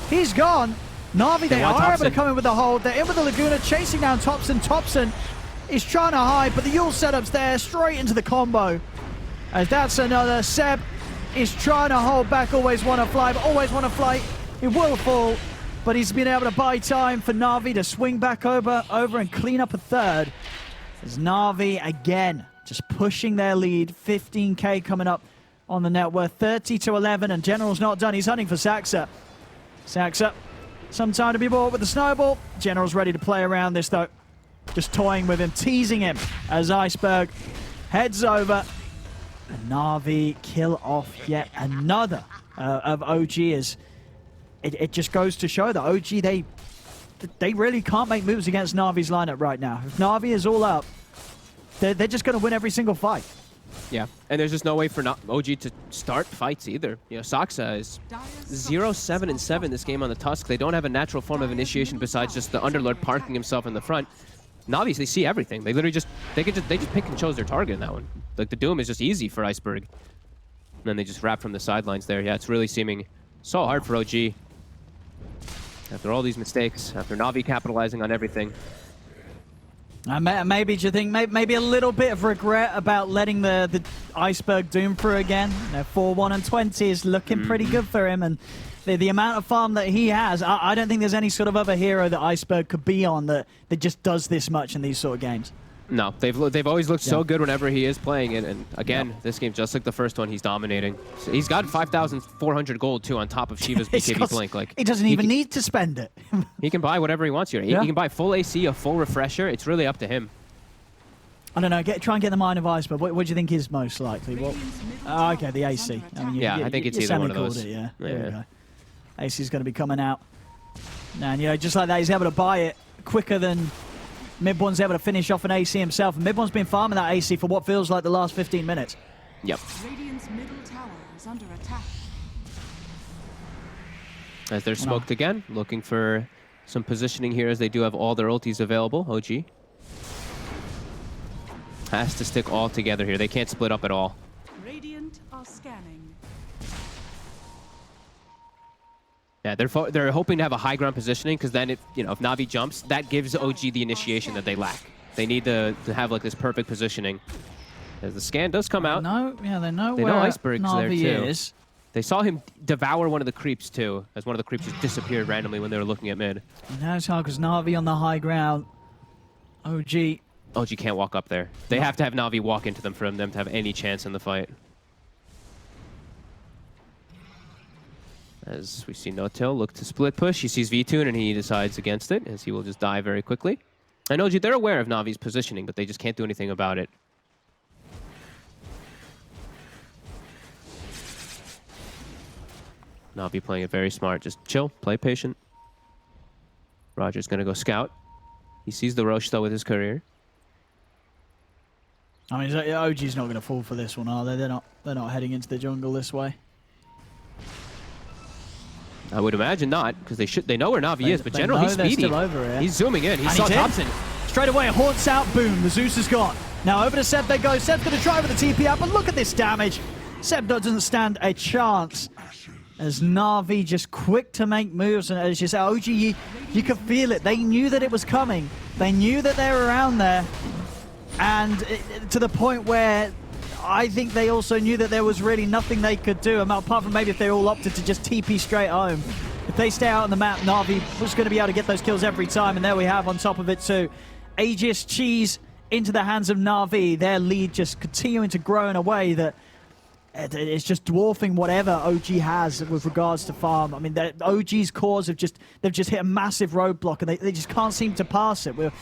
He's gone. Na'Vi, they are able to come in with the hold. They're in with the Laguna, chasing down Topson. Topson is trying to hide, but the Yule setup's there, straight into the combo. As that's another. Seb is trying to hold back, always want to fly, but always want to fly. It will fall, but he's been able to buy time for Na'Vi to swing back over and clean up a third. As Na'Vi, again, just pushing their lead. 15k coming up on the net worth, 30-11, and General's not done. He's hunting for Saxa. Saxa, some time to be bought with the snowball. General's ready to play around this, though. Just toying with him, teasing him as Iceberg heads over. And Na'Vi kill off yet another of OG. As it just goes to show that OG, they really can't make moves against Na'Vi's lineup right now. If Na'Vi is all up, they're just going to win every single fight. Yeah, and there's just no way for OG to start fights either. You know, Saxa is 0-7-7 this game on the Tusk. They don't have a natural form of initiation besides just the Underlord parking himself in the front. Na'Vi, they see everything. They literally just pick and chose their target in that one. Like the Doom is just easy for Iceberg. And then they just wrap from the sidelines there. Yeah, it's really seeming so hard for OG. After all these mistakes, after Na'Vi capitalizing on everything. Maybe, do you think, maybe a little bit of regret about letting the Iceberg Doom through again? You know, 4-1-20 is looking pretty good for him, and the amount of farm that he has, I don't think there's any sort of other hero that Iceberg could be on that just does this much in these sort of games. No, they've always looked so good whenever he is playing it, and again, this game, just like the first one, he's dominating. So he's got 5,400 gold too on top of Shiva's BKB Blink. Like he doesn't even need to spend it. He can buy whatever he wants here. He can buy full AC, a full refresher. It's really up to him. I don't know. Try and get the mind of Iceberg. What do you think is most likely? Okay, the AC. I mean, I think it's either one of those. There we go. AC's going to be coming out. And just like that, he's able to buy it quicker than Mid-One's able to finish off an AC himself. And Mid-One's been farming that AC for what feels like the last 15 minutes. Yep. Radiant's middle tower is under attack. As they're smoked again, looking for some positioning here as they do have all their ultis available. OG has to stick all together here. They can't split up at all. Radiant are scanning. Yeah, they're hoping to have a high ground positioning, because then if Na'Vi jumps, that gives OG the initiation that they lack. They need to have like this perfect positioning. As the scan does come out. They know where Iceberg's Na'Vi there too. is. They saw him devour one of the creeps too, as one of the creeps just disappeared randomly when they were looking at mid. And now it's hard because Na'Vi on the high ground. OG can't walk up there. They have to have Na'Vi walk into them for them to have any chance in the fight. As we see No-Till look to split push, he sees Vitun and he decides against it, as he will just die very quickly. And OG, they're aware of Na'Vi's positioning, but they just can't do anything about it. Na'Vi playing it very smart. Just chill, play patient. Roger's going to go scout. He sees the Roche, though, with his career. I mean, OG's not going to fall for this one, are they? They're not heading into the jungle this way. I would imagine not, because they know where Na'Vi is, but General, he's speedy. Still over here. He's zooming in. He saw Thompson. Straight away, haunts out, boom. The Zeus is gone. Now over to Seb they go. Seb's going to try with the TP out, but look at this damage. Seb doesn't stand a chance. As Na'Vi just quick to make moves, and as you say, OG, you could feel it. They knew that it was coming. They knew that they were around there. And to the point where I think they also knew that there was really nothing they could do, apart from maybe if they all opted to just TP straight home. If they stay out on the map, Na'Vi was going to be able to get those kills every time, and there we have on top of it too. Aegis Cheese into the hands of Na'Vi, their lead just continuing to grow in a way that it's just dwarfing whatever OG has with regards to farm. I mean, OG's cores they've just hit a massive roadblock, and they just can't seem to pass it. We've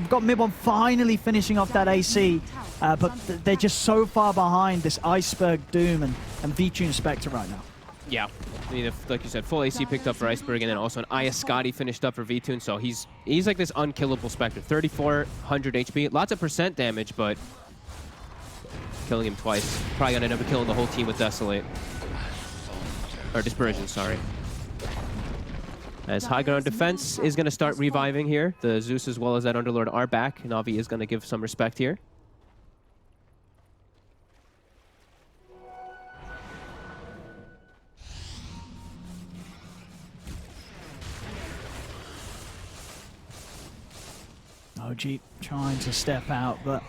got Mid-1 finally finishing off that AC, but they're just so far behind this Iceberg Doom and V-Tune Spectre right now. Yeah, I mean, like you said, full AC picked up for Iceberg, and then also an Iascati finished up for V-Tune, so he's like this unkillable Spectre. 3,400 HP, lots of percent damage, but killing him twice. Probably gonna end up killing the whole team with Desolate. Or Dispersion, sorry. As High Ground Defense is gonna start reviving here. The Zeus as well as that Underlord are back. Na'Vi is gonna give some respect here. OG trying to step out, but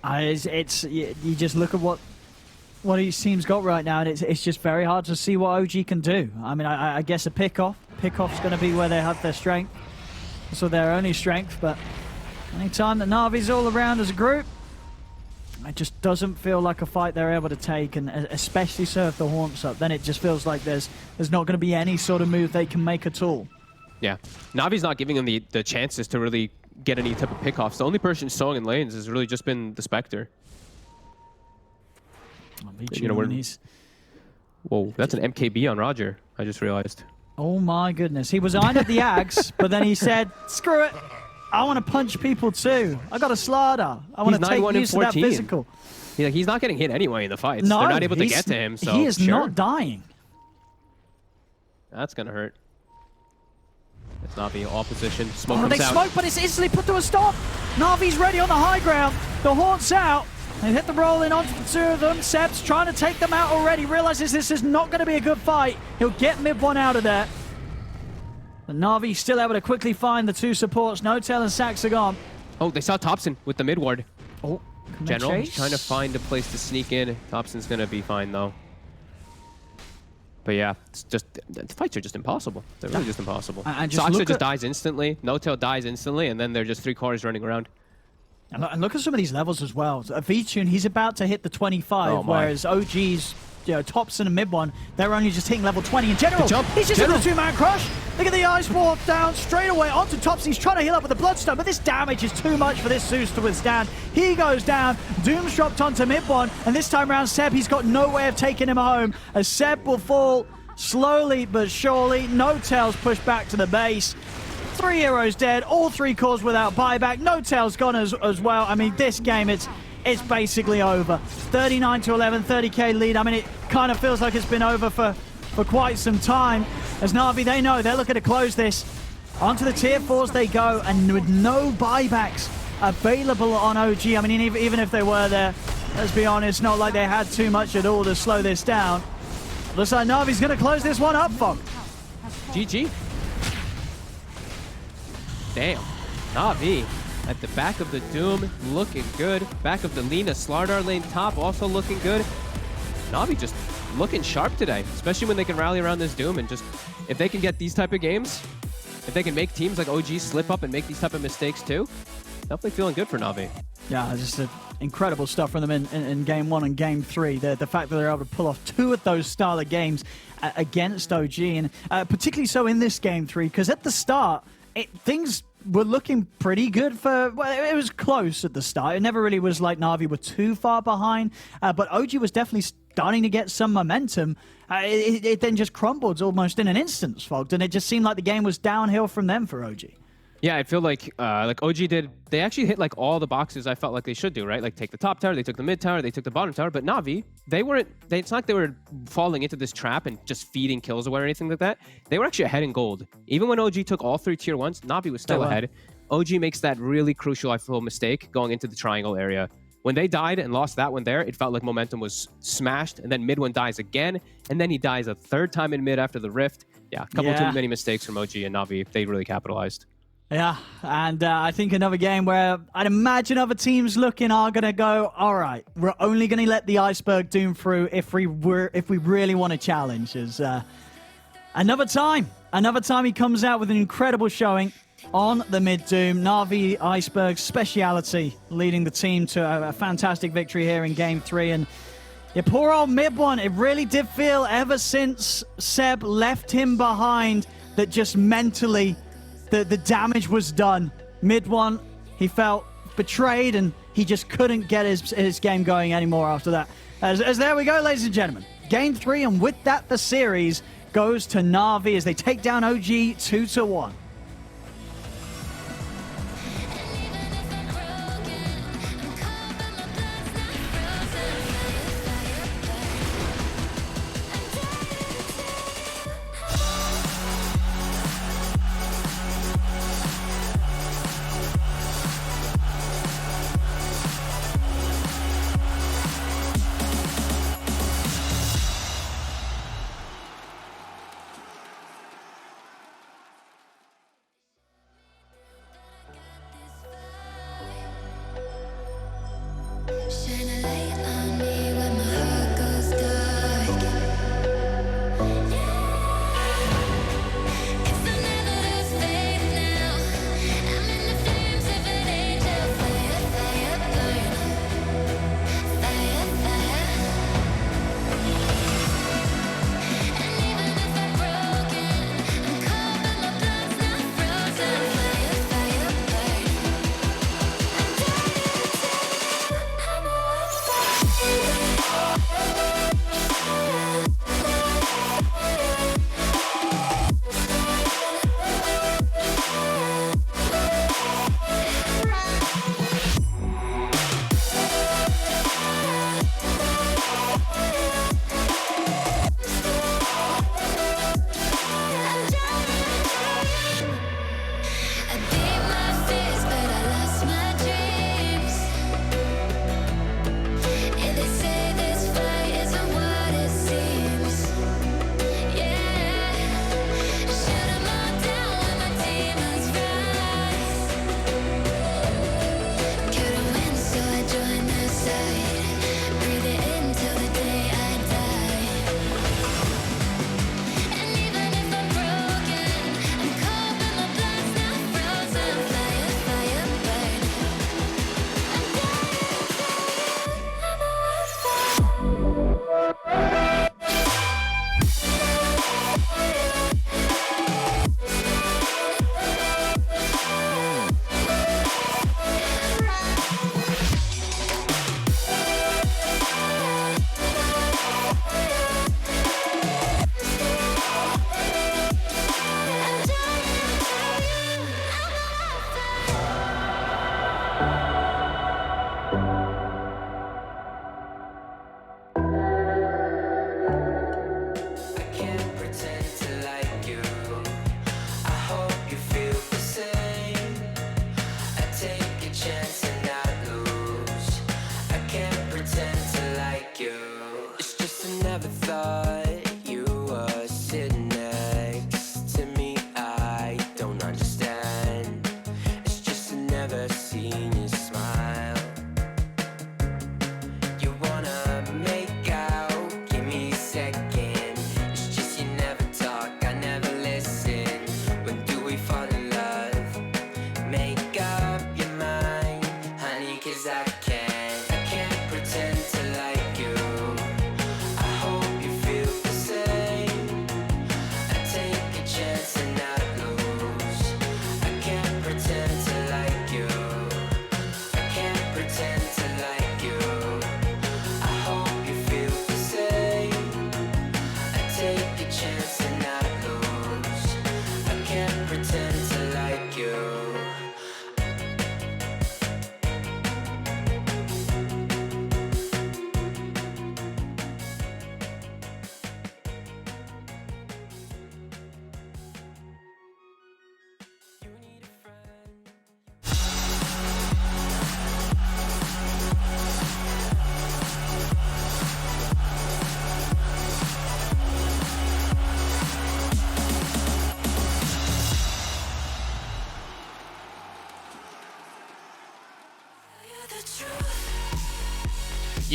you just look at what each team's got right now, and it's just very hard to see what OG can do. I mean, I guess a pickoff's going to be where they have their strength, so their only strength. But anytime that Na'Vi's all around as a group, it just doesn't feel like a fight they're able to take, and especially so if the Haunts up, then it just feels like there's not going to be any sort of move they can make at all. Yeah, Na'Vi's not giving them the chances to really get any type of pickoffs. The only person sowing in lanes has really just been the Spectre. Whoa, that's an MKB on Roger, I just realized. Oh my goodness. He was eyeing at the Axe, but then he said, screw it. I want to punch people too. I got a slaughter. I want to take use of that physical. He's not getting hit anyway in the fights. No, they're not able to get to him, so he is not dying. That's going to hurt. It's Na'Vi all position. Smoke comes they out. smoke, but it's instantly put to a stop. Na'Vi's ready on the high ground. The Haunts out. They hit the roll in onto the two of them. Seb's trying to take them out already. Realizes this is not going to be a good fight. He'll get Mid-1 out of there. But Na'Vi still able to quickly find the two supports. No-Tail and Sax are gone. Oh, they saw Thompson with the mid-ward. Oh, General is trying to find a place to sneak in. Thompson's going to be fine, though. But yeah, it's just the fights are just impossible. They're really just impossible. Soxa just dies instantly. No-Tail dies instantly, and then they're just three cores running around. And look at some of these levels as well. V-Tune, he's about to hit the 25, whereas OG's, Thompson and Mid-1, they're only just hitting level 20. In general, he's just in a two-man crush. Look at the Ice Wall down straight away onto Thompson. He's trying to heal up with the Bloodstone, but this damage is too much for this Zeus to withstand. He goes down. Doom's dropped onto Mid-1, and this time around, Seb, he's got no way of taking him home, as Seb will fall slowly but surely. No-Tail's pushed back to the base. 3 heroes dead, all 3 cores without buyback. No-Tail's gone as well. I mean, this game, it's basically over. 39-11, 30k lead. I mean, it kind of feels like it's been over for quite some time. As Na'Vi, they know they're looking to close this. Onto the tier 4s they go, and with no buybacks available on OG. I mean, even if they were there, let's be honest, not like they had too much at all to slow this down. Looks like Na'Vi's going to close this one up, Fog. GG. Damn. Na'Vi at the back of the Doom, looking good. Back of the Lina Slardar lane top, also looking good. Na'Vi just looking sharp today, especially when they can rally around this Doom, and just, if they can get these type of games, if they can make teams like OG slip up and make these type of mistakes too, definitely feeling good for Na'Vi. Yeah, just incredible stuff from them in Game 1 and Game 3. The fact that they're able to pull off 2 of those style of games against OG, and particularly so in this Game 3, because at the start, things were looking pretty good for, well, it was close at the start. It never really was like Na'Vi were too far behind, but OG was definitely starting to get some momentum. It then just crumbled almost in an instant, Fogged, and it just seemed like the game was downhill from them for OG. Yeah, I feel like OG did, they actually hit like all the boxes I felt like they should do, right? Like take the top tower, they took the mid tower, they took the bottom tower, but Na'Vi, it's not like they were falling into this trap and just feeding kills away or anything like that. They were actually ahead in gold. Even when OG took all 3 tier 1s, Na'Vi was still ahead. OG makes that really crucial, I feel, mistake going into the triangle area. When they died and lost that one there, it felt like momentum was smashed, and then mid one dies again, and then he dies a third time in mid after the rift. Yeah, a couple too many mistakes from OG and Na'Vi. They really capitalized. Yeah, and I think another game where I'd imagine other teams looking are going to go, all right, we're only going to let the Iceberg Doom through if we really want to challenge. As another time he comes out with an incredible showing on the mid Doom. Na'Vi Iceberg's speciality, leading the team to a fantastic victory here in Game 3. And yeah, poor old mid one, it really did feel ever since Seb left him behind that just mentally the damage was done. Mid one, he felt betrayed and he just couldn't get his game going anymore after that. As there we go, ladies and gentlemen. Game 3, and with that, the series goes to Na'Vi as they take down OG 2-1.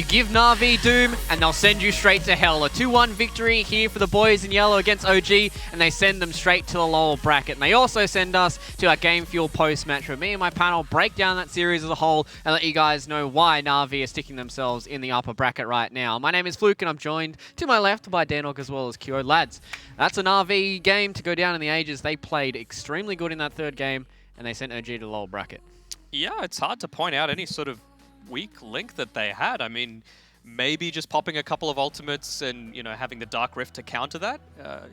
You give Na'Vi Doom, and they'll send you straight to hell. A 2-1 victory here for the boys in yellow against OG, and they send them straight to the lower bracket. And they also send us to our Game Fuel post-match, where me and my panel break down that series as a whole and let you guys know why Na'Vi are sticking themselves in the upper bracket right now. My name is Fluke, and I'm joined to my left by Danok as well as Kyo. Lads, that's a Na'Vi game to go down in the ages. They played extremely good in that third game, and they sent OG to the lower bracket. Yeah, it's hard to point out any sort of weak link that they had. I mean, maybe just popping a couple of ultimates and, having the Dark Rift to counter that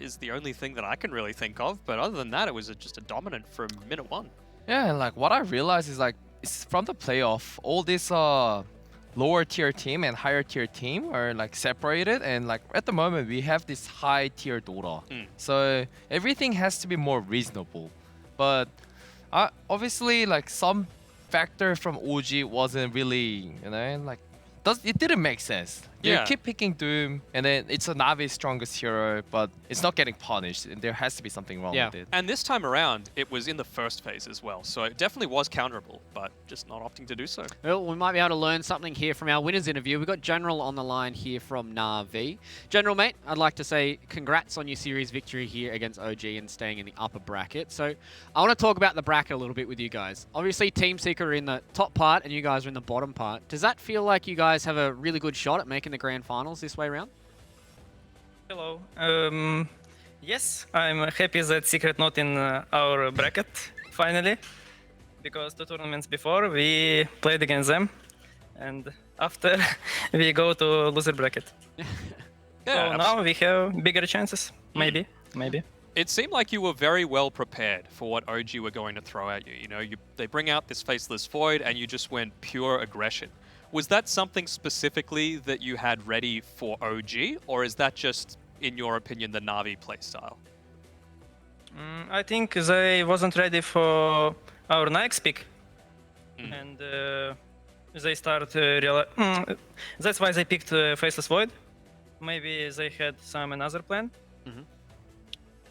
is the only thing that I can really think of. But other than that, it was just a dominant from minute one. Yeah, and like what I realized is like it's from the playoff, all this lower tier team and higher tier team are like separated, and like at the moment we have this high tier Dota. So everything has to be more reasonable. But obviously like some factor from OG wasn't really, it didn't make sense. You keep picking Doom, and then it's a Navi's strongest hero, but it's not getting punished, and there has to be something wrong with it. And this time around, it was in the first phase as well, so it definitely was counterable, but just not opting to do so. Well, we might be able to learn something here from our winners interview. We've got General on the line here from Na'Vi. General, mate, I'd like to say congrats on your series victory here against OG and staying in the upper bracket. So I want to talk about the bracket a little bit with you guys. Obviously, Team Secret are in the top part, and you guys are in the bottom part. Does that feel like you guys have a really good shot at making the grand finals this way around? Hello. Yes, I'm happy that Secret not in our bracket finally, because 2 tournaments before we played against them, and after we go to loser bracket. So now we have bigger chances, maybe. It seemed like you were very well prepared for what OG were going to throw at you. They bring out this Faceless Void, and you just went pure aggression. Was that something specifically that you had ready for OG, or is that just, in your opinion, the Na'Vi playstyle? I think they wasn't ready for our next pick, and they start that's why they picked Faceless Void. Maybe they had some another plan,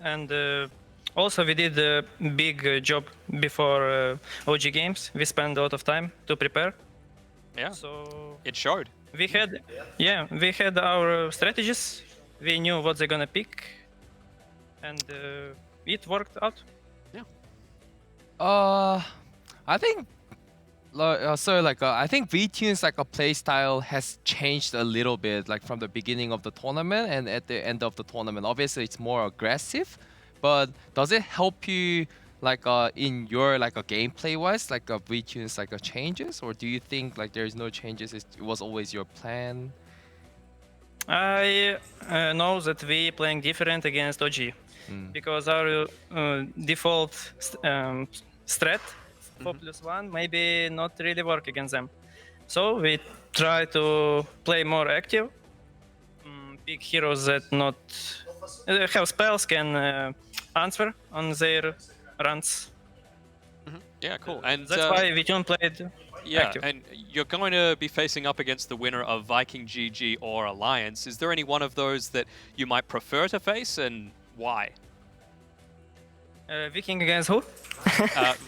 and also we did a big job before OG games. We spent a lot of time to prepare. Yeah, so it showed. We had our strategies. We knew what they're gonna pick, and it worked out. Yeah. I think I think VTune's like a play style has changed a little bit, like from the beginning of the tournament and at the end of the tournament. Obviously, it's more aggressive, but does it help you? Like in your a gameplay wise, like VTune's changes, or do you think like there's no changes? It was always your plan? I know that we playing different against OG because our default strat 4+1 maybe not really work against them. So we try to play more active, pick heroes that not have spells, can answer on their runs. Yeah, cool. And that's why VTune played active. And you're going to be facing up against the winner of Viking GG or Alliance. Is there any one of those that you might prefer to face, and why? Viking against who?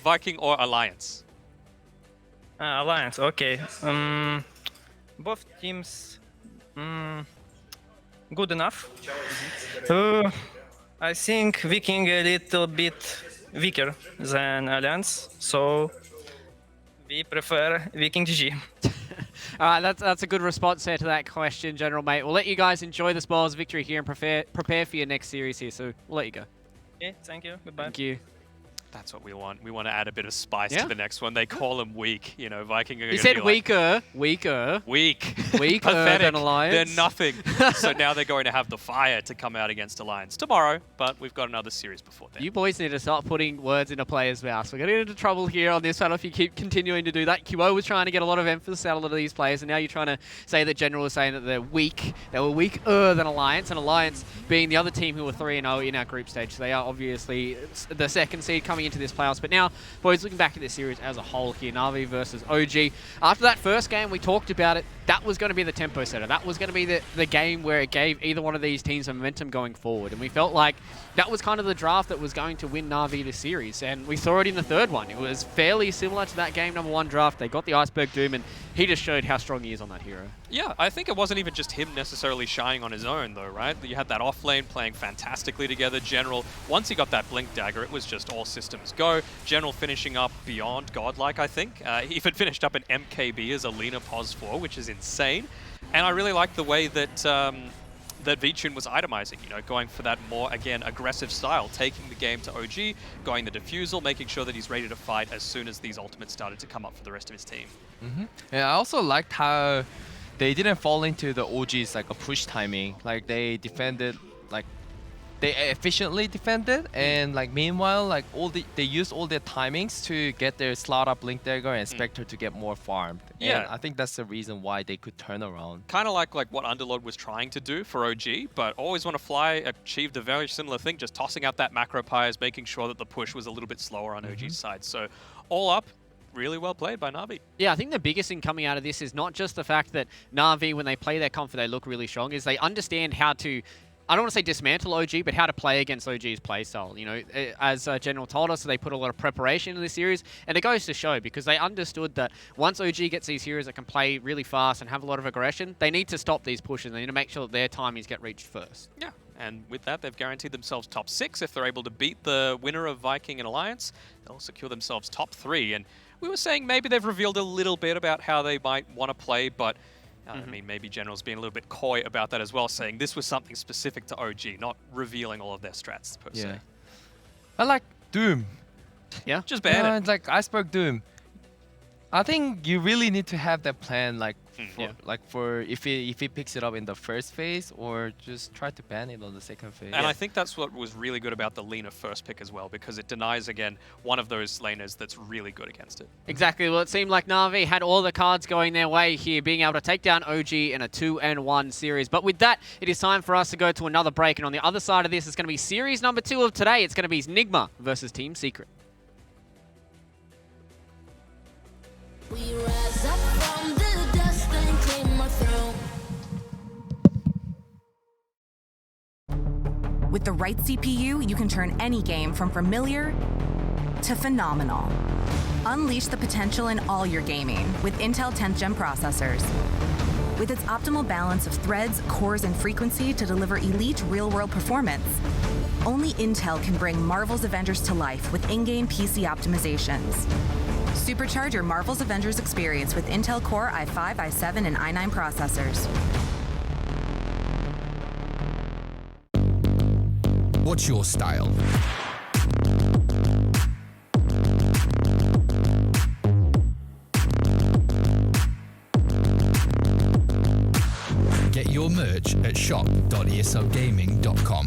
Viking or Alliance? Alliance, okay. Both teams good enough. I think Viking a little bit weaker than Alliance, so we prefer Viking GG. All right, that's a good response there to that question, General, mate. We'll let you guys enjoy the spoils of victory here and prepare for your next series here, so we'll let you go. Okay, thank you. Goodbye. Thank you. That's what we want. We want to add a bit of spice to the next one. They call them weak. Viking are He said weaker. Weaker than Alliance. They're nothing. So now they're going to have the fire to come out against Alliance tomorrow, but we've got another series before then. You boys need to start putting words into players' mouths. We're going to get into trouble here on this one if you keep continuing to do that. QO was trying to get a lot of emphasis out of these players, and now you're trying to say that General is saying that they're weak. They were weaker than Alliance, and Alliance being the other team who were 3-0 in our group stage. So they are obviously the second seed coming into this playoffs. But now, boys, looking back at this series as a whole here, Na'Vi versus OG. After that first game, we talked about it. That was going to be the tempo setter. That was going to be the game where it gave either one of these teams momentum going forward. And we felt like that was kind of the draft that was going to win Na'Vi this series. And we saw it in the third one. It was fairly similar to that game number 1 draft. They got the Iceberg Doom, and he just showed how strong he is on that hero. Yeah, I think it wasn't even just him necessarily shining on his own, though, right? You had that off lane playing fantastically together. General, once he got that Blink Dagger, it was just all systems go. General finishing up beyond godlike, I think. He even finished up an MKB as a Lina Pos 4, which is insane. And I really like the way that that Vichun was itemizing, going for that more, again, aggressive style, taking the game to OG, going the defusal, making sure that he's ready to fight as soon as these ultimates started to come up for the rest of his team. And I also liked how they didn't fall into the OG's like a push timing. Like they defended, like they efficiently defended, and like meanwhile, like they used all their timings to get their slot up Blink Dagger and Spectre to get more farmed. Yeah. And I think that's the reason why they could turn around. Kind of like what Underlord was trying to do for OG, but Always Wanna Fly achieved a very similar thing, just tossing out that macro pyres, making sure that the push was a little bit slower on OG's side. So all up, really well played by Na'Vi. Yeah, I think the biggest thing coming out of this is not just the fact that Na'Vi, when they play their comp, they look really strong, is they understand how to, I don't want to say dismantle OG, but how to play against OG's playstyle. As General told us, they put a lot of preparation into this series, and it goes to show because they understood that once OG gets these heroes that can play really fast and have a lot of aggression, they need to stop these pushes. They need to make sure that their timings get reached first. Yeah, and with that, they've guaranteed themselves top 6. If they're able to beat the winner of Viking and Alliance, they'll secure themselves top 3. And we were saying maybe they've revealed a little bit about how they might want to play, but I mean, maybe General's being a little bit coy about that as well, saying this was something specific to OG, not revealing all of their strats per se. I like Doom. Yeah? Just ban it. It's like Iceberg Doom. I think you really need to have that plan, like for if he picks it up in the first phase, or just try to ban it on the second phase. And I think that's what was really good about the Lina first pick as well, because it denies, again, one of those laners that's really good against it. Exactly. Well, it seemed like Na'Vi had all the cards going their way here, being able to take down OG in a 2-1 series. But with that, it is time for us to go to another break. And on the other side of this, it's going to be series number 2 of today. It's going to be Nigma versus Team Secret. We rise up from the dust and claim our throne. With the right CPU, you can turn any game from familiar to phenomenal. Unleash the potential in all your gaming with Intel 10th Gen processors. With its optimal balance of threads, cores, and frequency to deliver elite real-world performance, only Intel can bring Marvel's Avengers to life with in-game PC optimizations. Supercharge your Marvel's Avengers experience with Intel Core i5, i7, and i9 processors. What's your style? Get your merch at shop.eslgaming.com.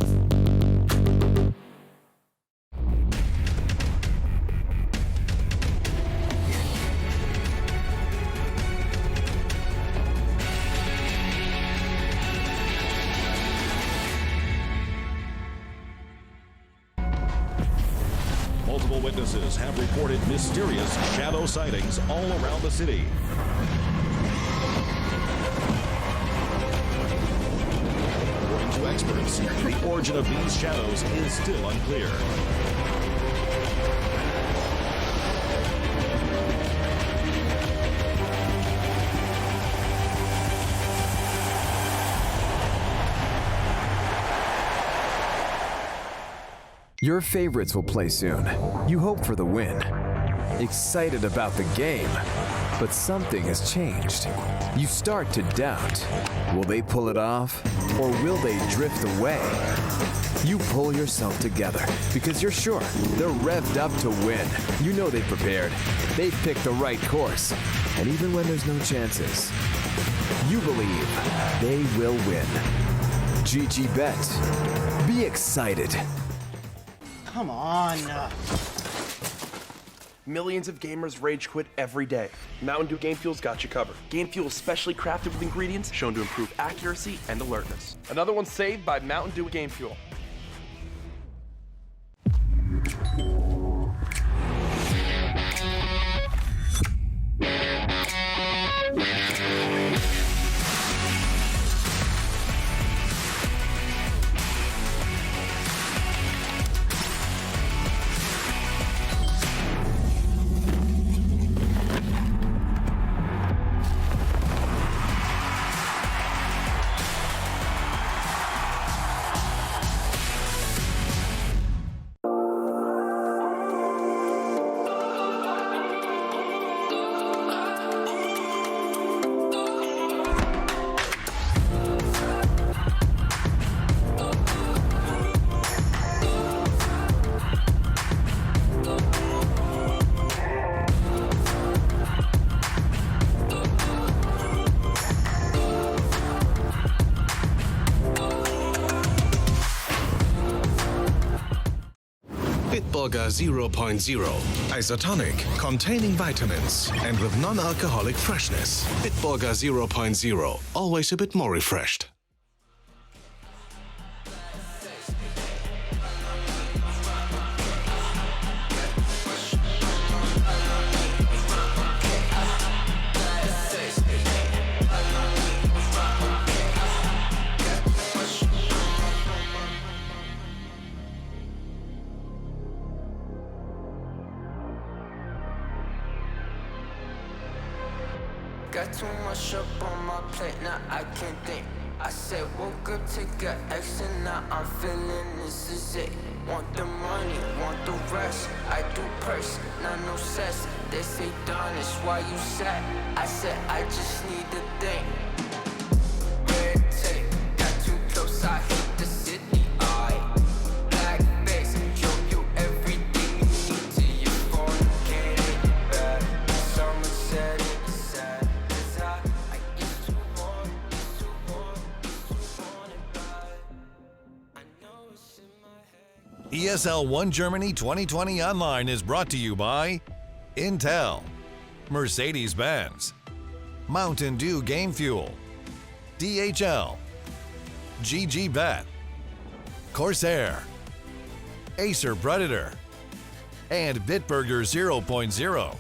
Multiple witnesses have reported mysterious shadow sightings all around the city. According to experts, the origin of these shadows is still unclear. Your favorites will play soon. You hope for the win. Excited about the game. But something has changed. You start to doubt. Will they pull it off? Or will they drift away? You pull yourself together because you're sure they're revved up to win. You know they've prepared. They've picked the right course. And even when there's no chances, you believe they will win. GG Bet. Be excited. Come on. Millions of gamers rage quit every day. Mountain Dew Game Fuel's got you covered. Game Fuel is specially crafted with ingredients shown to improve accuracy and alertness. Another one saved by Mountain Dew Game Fuel. Bitburger 0.0. Isotonic, containing vitamins and with non-alcoholic freshness. Bitburger 0.0. Always a bit more refreshed. Got too much up on my plate, now I can't think. I said woke up, take a extra, now I'm feeling this is it. Want the money, want the rest. I do purse, not no cess. They say done is why you sad. I said I just need a thing. Red tape, got too close, I hate the city. Black face, show you everything you need to your phone. Get it back. Someone said it sad. I used to want, used to want, used to want it bad. I know it's in my head. ESL 1 Germany 2020 Online is brought to you by Intel, Mercedes-Benz, Mountain Dew Game Fuel, DHL, GG Bet, Corsair, Acer Predator, and Bitburger 0.0.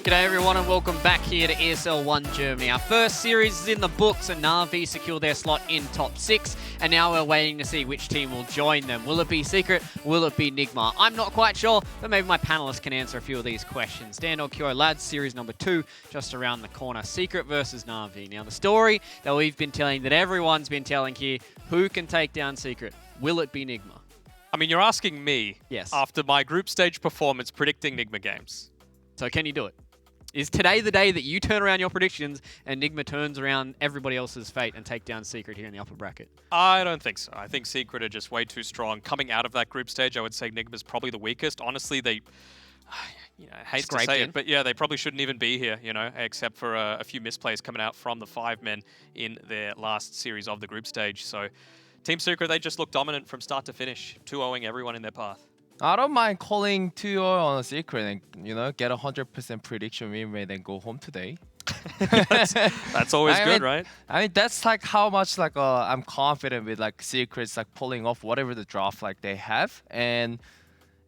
G'day everyone and welcome back here to ESL 1 Germany. Our first series is in the books and Na'Vi secure their slot in top 6 and now we're waiting to see which team will join them. Will it be Secret? Will it be Nigma? I'm not quite sure, but maybe my panelists can answer a few of these questions. Dan or Kyo lads, series number 2 just around the corner. Secret versus Na'Vi. Now the story that we've been telling, that everyone's been telling here, who can take down Secret? Will it be Nigma? I mean, you're asking me after my group stage performance predicting Nigma games. So can you do it? Is today the day that you turn around your predictions and Nigma turns around everybody else's fate and take down Secret here in the upper bracket? I don't think so. I think Secret are just way too strong. Coming out of that group stage, I would say Nigma's probably the weakest. Honestly, they, I hate to say it, but yeah, they probably shouldn't even be here, except for a few misplays coming out from the 5 men in their last series of the group stage. So Team Secret, they just look dominant from start to finish, 2-0ing everyone in their path. I don't mind calling 2-0 on a Secret and, get a 100% prediction win rate and go home today. that's always good, right? I mean, that's like how much I'm confident with Secrets pulling off whatever the draft they have, and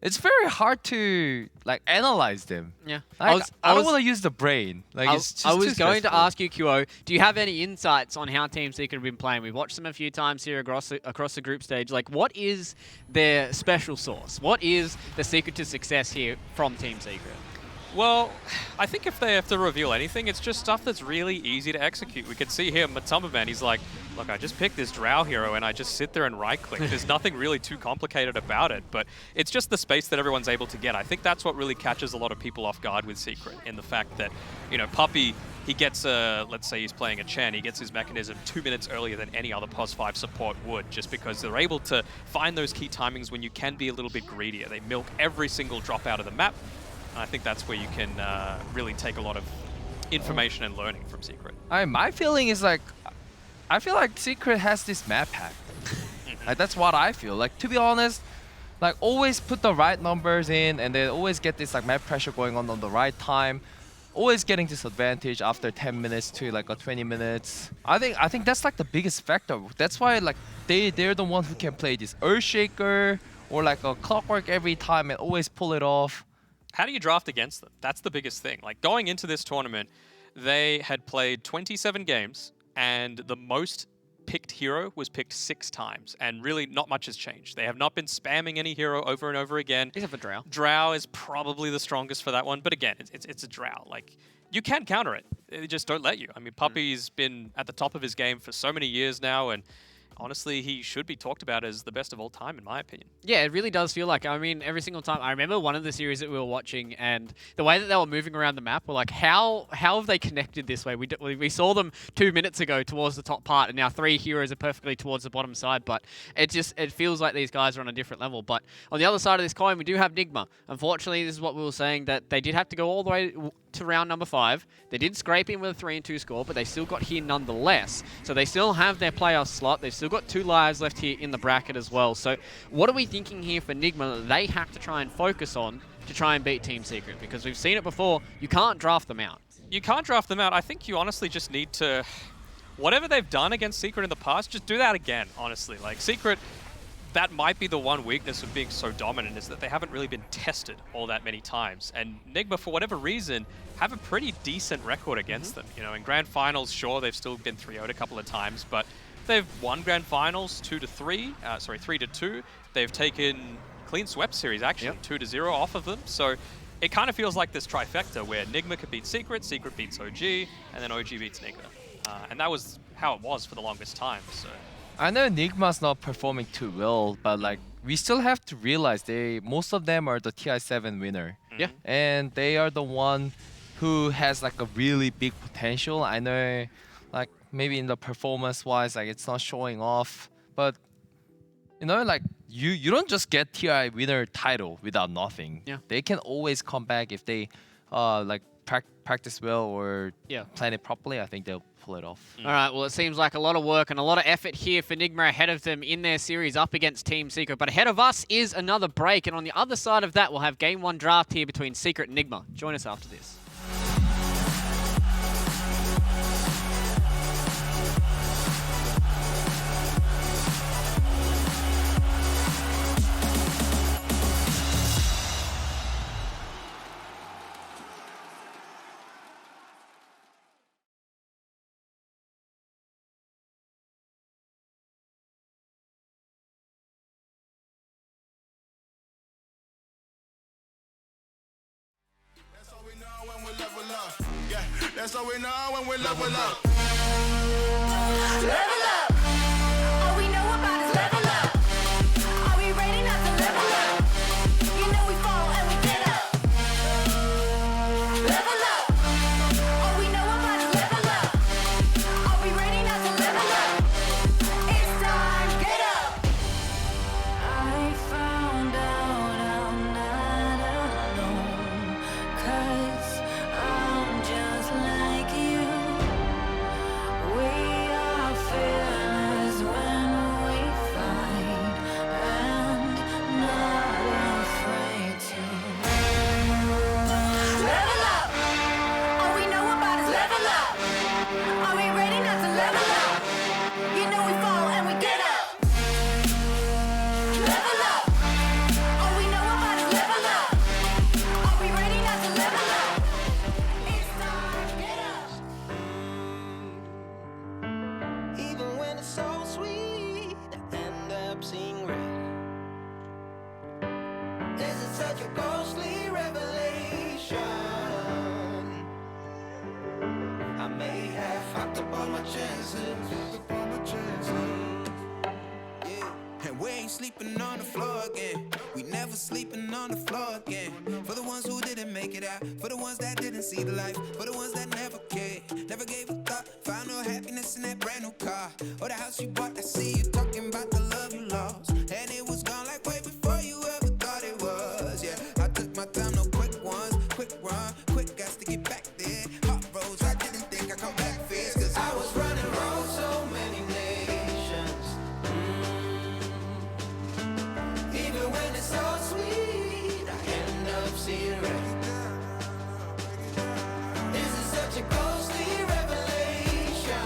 it's very hard to analyze them. Yeah, I don't want to use the brain. I was going to ask you, QO, do you have any insights on how Team Secret have been playing? We've watched them a few times here across the group stage. What is their special sauce? What is the secret to success here from Team Secret? Well, I think if they have to reveal anything, it's just stuff that's really easy to execute. We can see here, Matumbaman, he's like, look, I just picked this Drow hero and I just sit there and right-click. There's nothing really too complicated about it, but it's just the space that everyone's able to get. I think that's what really catches a lot of people off guard with Secret, in the fact that, Puppey, he gets let's say he's playing a Chen, he gets his mechanism 2 minutes earlier than any other POS 5 support would, just because they're able to find those key timings when you can be a little bit greedier. They milk every single drop out of the map. And I think that's where you can really take a lot of information and learning from Secret. My feeling is I feel like Secret has this map hack. That's what I feel. To be honest, always put the right numbers in and then always get this map pressure going on the right time. Always getting this advantage after 10 minutes to 20 minutes. I think that's the biggest factor. That's why they're the ones who can play this Earthshaker or a Clockwork every time and always pull it off. How do you draft against them? That's the biggest thing. Going into this tournament, they had played 27 games, and the most picked hero was picked 6 times, and really not much has changed. They have not been spamming any hero over and over again. Except for Drow. Drow is probably the strongest for that one, but again, it's a Drow. You can counter it. They just don't let you. I mean, Puppey's been at the top of his game for so many years now, and honestly, he should be talked about as the best of all time, in my opinion. Yeah, it really does feel like, I mean, every single time. I remember one of the series that we were watching, and the way that they were moving around the map, we're like, how have they connected this way? We saw them 2 minutes ago towards the top part, and now 3 heroes are perfectly towards the bottom side, but it feels like these guys are on a different level. But on the other side of this coin, we do have Nigma. Unfortunately, this is what we were saying, that they did have to go all the way to round number 5. They did scrape in with a 3-2 score, but they still got here nonetheless. So they still have their playoff slot. They've still got 2 lives left here in the bracket as well. So what are we thinking here for Nigma that they have to try and focus on to try and beat Team Secret? Because we've seen it before, you can't draft them out. You can't draft them out. I think you honestly just need to... Whatever they've done against Secret in the past, just do that again, honestly. Like, Secret... That might be the one weakness of being so dominant, is that they haven't really been tested all that many times. And Nigma, for whatever reason, have a pretty decent record against them. You know, in grand finals, sure, they've still been 3-0'd a couple of times, but they've won grand finals 3-2. They've taken clean swept series, actually, 2-0 off of them. So it kind of feels like this trifecta where Nigma could beat Secret, Secret beats OG, and then OG beats Nigma. And that was how it was for the longest time. So. I know Nigma's not performing too well, but like we still have to realize most of them are the TI7 winner. Yeah. And they are the one who has like a really big potential. I know like maybe in the performance wise, like it's not showing off, but you know, like you don't just get TI winner title without nothing. Yeah. They can always come back if they like practice well or plan it properly. I think they'll pull it off. All right, well, it seems like a lot of work and a lot of effort here for Nigma ahead of them in their series up against Team Secret. But ahead of us is another break, and on the other side of that, we'll have Game 1 draft here between Secret and Nigma. Join us after this. That's how we know when we level up. Level up. All we know about is level up. Are we ready not to level up? You know we fall and we get up. Level up. All we know about is level up. Are we ready not to level up? It's time, get up. I found out I'm not alone, 'cause I'm just like you. We are fearless when we fight and not afraid to level up. All we know about is level up. Are we ready not to level up? You know we fall and we get up. Level up. All we know about is level up. Are we ready not to level up? It's time, get up. Even when it's so sweet, I end up seeing red. This is such a ghostly revelation. I may have fucked up all my chances. And we ain't sleeping on the floor again. We never sleeping on the floor again. For the ones who didn't make it out, for the ones that didn't see the light, for the ones that never cared, never gave a thought, found no happiness in that brand new car or the house you bought. I see you talking about the love you lost, and it was gone like way before you ever thought it was. Yeah, I took my time, no quick ones, quick run, quick guys to get back there. Hot roads, I didn't think I'd come back fast, 'cause I was running round so many nations. Even when it's so sweet, I end up seeing red. This is such a ghostly revelation.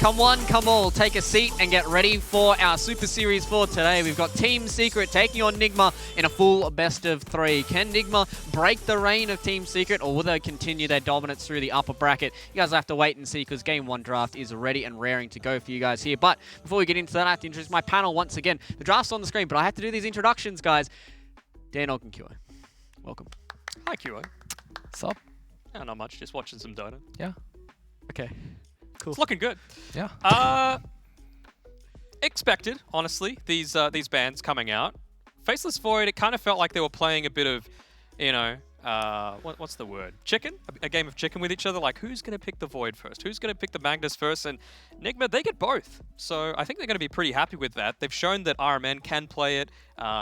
Come one, come all, take a seat and get ready for our Super Series for today. We've got Team Secret taking on Nigma in a full best of 3. Can Nigma break the reign of Team Secret, or will they continue their dominance through the upper bracket? You guys will have to wait and see, because Game 1 draft is ready and raring to go for you guys here. But before we get into that, I have to introduce my panel once again. The draft's on the screen, but I have to do these introductions, guys. Dan Ogdenkiwa, welcome. Hi, QA. What's up? Oh, not much, just watching some Dota. Yeah. Okay. Cool. It's looking good. Yeah. Expected, honestly, these bands coming out. Faceless Void, it kind of felt like they were playing a bit of, you know, what's the word? Chicken? A game of chicken with each other. Like, who's going to pick the Void first? Who's going to pick the Magnus first? And Nigma, they get both. So I think they're going to be pretty happy with that. They've shown that RMN can play it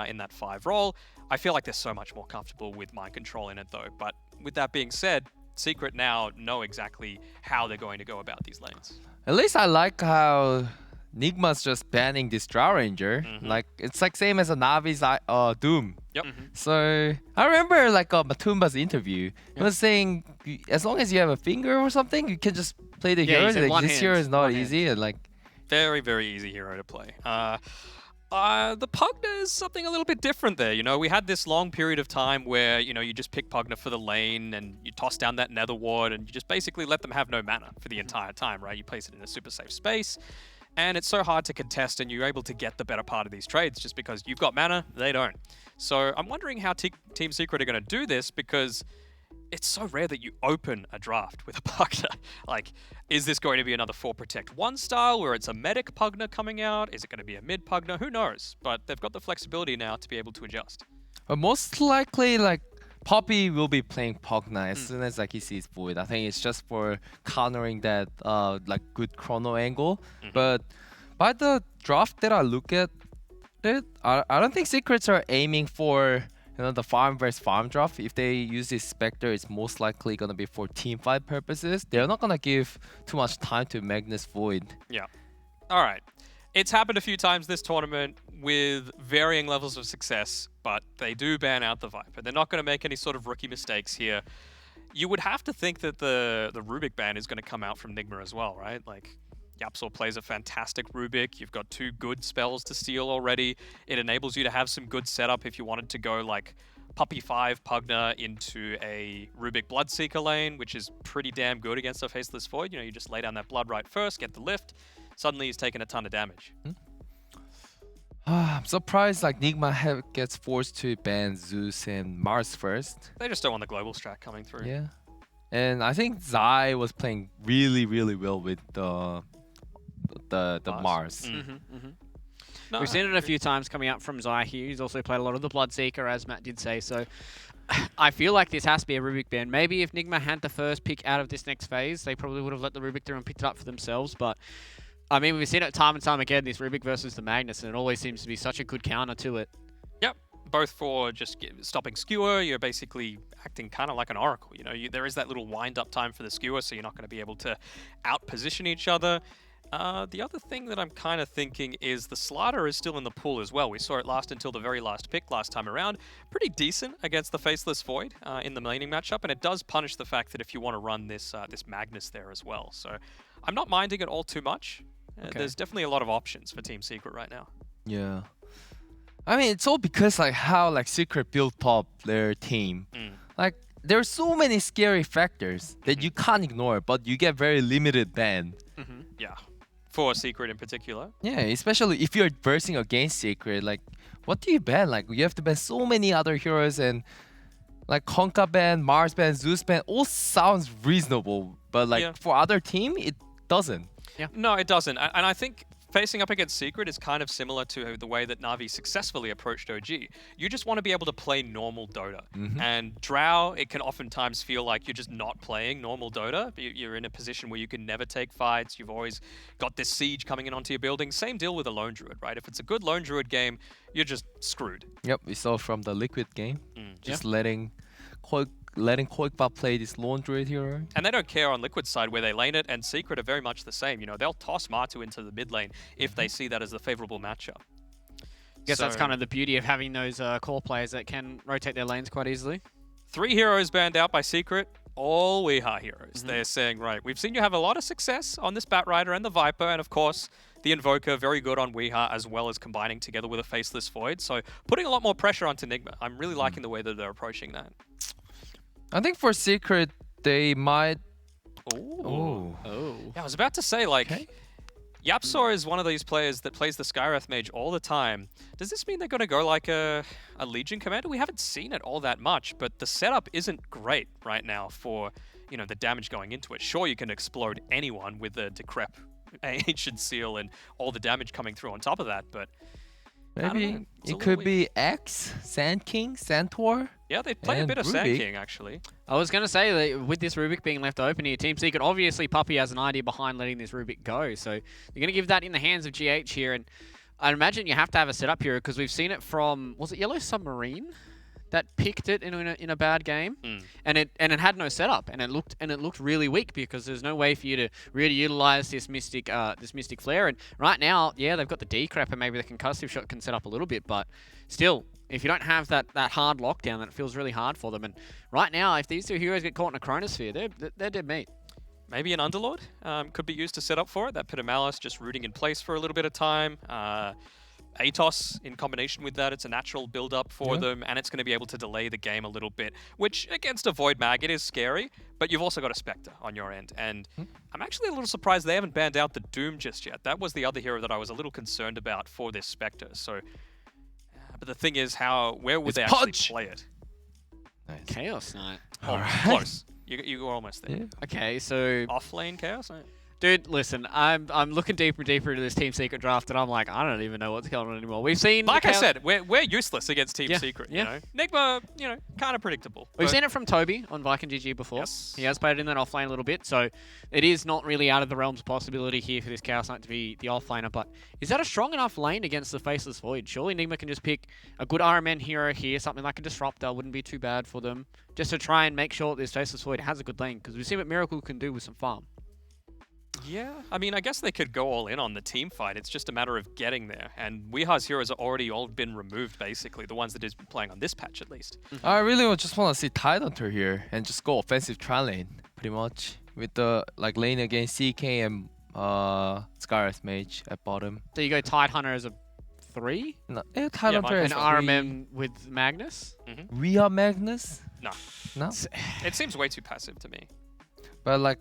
in that 5 role. I feel like they're so much more comfortable with mind control in it, though. But with that being said, Secret now know exactly how they're going to go about these lanes. At least I like how Nigma's just banning this Drow Ranger. Like, it's like same as a Navi's Doom. Yep. So I remember like Matumba's interview. He was saying as long as you have a finger or something, you can just play the hero. Like, this hero is not easy, and like very, very easy hero to play. The Pugna is something a little bit different there. You know, we had this long period of time where, you know, you just pick Pugna for the lane and you toss down that Nether Ward and you just basically let them have no mana for the entire time, right? You place it in a super safe space and it's so hard to contest, and you're able to get the better part of these trades just because you've got mana, they don't. So I'm wondering how Team Secret are going to do this, because it's so rare that you open a draft with a Pugna. Like, is this going to be another 4 Protect 1 style where it's a medic Pugna coming out? Is it going to be a mid Pugna? Who knows? But they've got the flexibility now to be able to adjust. But most likely, like, Poppy will be playing Pugna as soon as like he sees Void. I think it's just for countering that like good chrono angle. But by the draft that I look at it, I don't think Secrets are aiming for, you know, the farm versus farm draft. If they use this Spectre, it's most likely gonna be for team fight purposes. They're not gonna give too much time to Magnus Void. Yeah. All right. It's happened a few times this tournament with varying levels of success, but they do ban out the Viper. They're not going to make any sort of rookie mistakes here. You would have to think that the Rubik ban is going to come out from Nigma as well, right? Like, Yapsor plays a fantastic Rubik. You've got 2 good spells to steal already. It enables you to have some good setup if you wanted to go like Puppy 5 Pugna into a Rubik Bloodseeker lane, which is pretty damn good against a Faceless Void. You know, you just lay down that blood right first, get the lift. Suddenly he's taken a ton of damage. I'm surprised like Nigma gets forced to ban Zeus and Mars first. They just don't want the global strat coming through. Yeah. And I think Zai was playing really, really well with the Mars. No, we've seen it a few times coming out from Zai here. He's also played a lot of the Bloodseeker, as Matt did say. So I feel like this has to be a Rubik ban. Maybe if Nigma had the first pick out of this next phase, they probably would have let the Rubik through and picked it up for themselves. But I mean, we've seen it time and time again, this Rubik versus the Magnus, and it always seems to be such a good counter to it. Yep, both for just stopping Skewer. You're basically acting kind of like an Oracle. You know, there is that little wind-up time for the Skewer, so you're not going to be able to out-position each other. The other thing that I'm kind of thinking is the Slider is still in the pool as well. We saw it last until the very last pick last time around. Pretty decent against the Faceless Void in the laning matchup, and it does punish the fact that if you want to run this this Magnus there as well. So I'm not minding it all too much. There's definitely a lot of options for Team Secret right now. Yeah. I mean, it's all because like how like Secret built up their team. Like, there's so many scary factors that you can't ignore, but you get very limited ban. Yeah. For Secret in particular. Yeah, especially if you're versing against Secret. Like, what do you ban? Like, you have to ban so many other heroes, and like Honka ban, Mars ban, Zeus ban, all sounds reasonable. But like for other team, it doesn't. Yeah. No, it doesn't. And I think facing up against Secret is kind of similar to the way that Na'Vi successfully approached OG. You just want to be able to play normal Dota. And Drow, it can oftentimes feel like you're just not playing normal Dota. You're in a position where you can never take fights. You've always got this siege coming in onto your building. Same deal with a Lone Druid, right? If it's a good Lone Druid game, you're just screwed. Yep, we saw from the Liquid game. Just letting Koikba play this Lone Druid hero. And they don't care on Liquid's side where they lane it, and Secret are very much the same. You know, they'll toss Martu into the mid lane if they see that as a favorable matchup. Guess that's kind of the beauty of having those core players that can rotate their lanes quite easily. 3 heroes banned out by Secret. all Weeha heroes. They're saying, right, we've seen you have a lot of success on this Batrider and the Viper, and of course, the Invoker, very good on Weeha, as well as combining together with a Faceless Void. So putting a lot more pressure onto Nigma. I'm really liking the way that they're approaching that. I think for Secret, they might... Oh. Yeah, I was about to say, like, Yapsor is one of these players that plays the Skywrath Mage all the time. Does this mean they're going to go like a Legion Commander? We haven't seen it all that much, but the setup isn't great right now for, you know, the damage going into it. Sure, you can explode anyone with the Decrep Ancient Seal and all the damage coming through on top of that, but... Maybe it could be X, Sand King, Centaur. Yeah, they play a bit of Sand King, actually. I was going to say that with this Rubik being left open here, Team Secret, obviously Puppey has an idea behind letting this Rubik go. So they're going to give that in the hands of GH here. And I imagine you have to have a setup here because we've seen it from, was it Yellow Submarine that picked it in a bad game? And it had no setup, and it looked really weak because there's no way for you to really utilize this Mystic Flare. And right now, yeah, they've got the Decrep and maybe the Concussive Shot can set up a little bit, but still, if you don't have that hard lockdown, then it feels really hard for them. And right now, if these two heroes get caught in a Chronosphere, they're dead meat. Maybe an Underlord could be used to set up for it. That Pit of Malice just rooting in place for a little bit of time. Atos in combination with that, it's a natural build-up for them, and it's going to be able to delay the game a little bit, which against a Void Mag, it is scary, but you've also got a Spectre on your end, and I'm actually a little surprised they haven't banned out the Doom just yet. That was the other hero that I was a little concerned about for this Spectre, so... but the thing is, where would they actually play it? Nice. Chaos Knight. Oh, close. You were almost there. Yeah. Okay, so... Off-lane Chaos Knight? Dude, listen, I'm looking deeper and deeper into this Team Secret draft, and I'm like, I don't even know what's going on anymore. We've seen... Like I said, we're useless against Team Secret, you know? Nigma, you know, kind of predictable. We've seen it from Toby on Viking GG before. Yes. He has played in that offlane a little bit, so it is not really out of the realms of possibility here for this Chaos Knight to be the offlaner, but is that a strong enough lane against the Faceless Void? Surely Nigma can just pick a good RMN hero here, something like a Disruptor, wouldn't be too bad for them, just to try and make sure that this Faceless Void has a good lane, because we've seen what Miracle can do with some farm. Yeah, I mean, I guess they could go all in on the team fight. It's just a matter of getting there. And Weeha's heroes are already all been removed, basically. The ones that he's been playing on this patch, at least. I really just want to see Tidehunter here and just go offensive tri-lane, pretty much. With the lane against CK and Skywrath Mage at bottom. So you go Tidehunter as a 3? No, yeah, Tidehunter as an RMM with Magnus? Weeha Magnus? No. It seems way too passive to me. But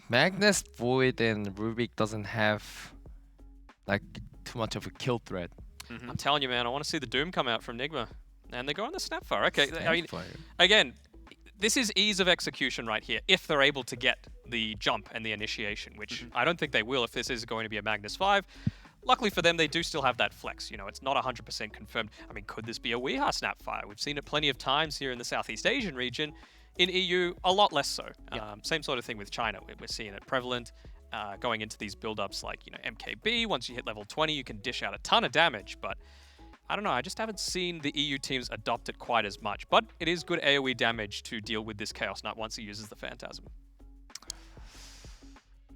Magnus, Void, and Rubik doesn't have too much of a kill threat. I'm telling you, man, I want to see the Doom come out from Nigma. And they go on the Snapfire. Okay, I mean, again, this is ease of execution right here, if they're able to get the jump and the initiation, which I don't think they will if this is going to be a Magnus 5. Luckily for them, they do still have that flex. You know, it's not 100% confirmed. I mean, could this be a Weeha Snapfire? We've seen it plenty of times here in the Southeast Asian region. In EU, a lot less so. Same sort of thing with China. We're seeing it prevalent going into these build-ups like, MKB. Once you hit level 20, you can dish out a ton of damage. But I don't know. I just haven't seen the EU teams adopt it quite as much. But it is good AoE damage to deal with this Chaos Knight once he uses the Phantasm.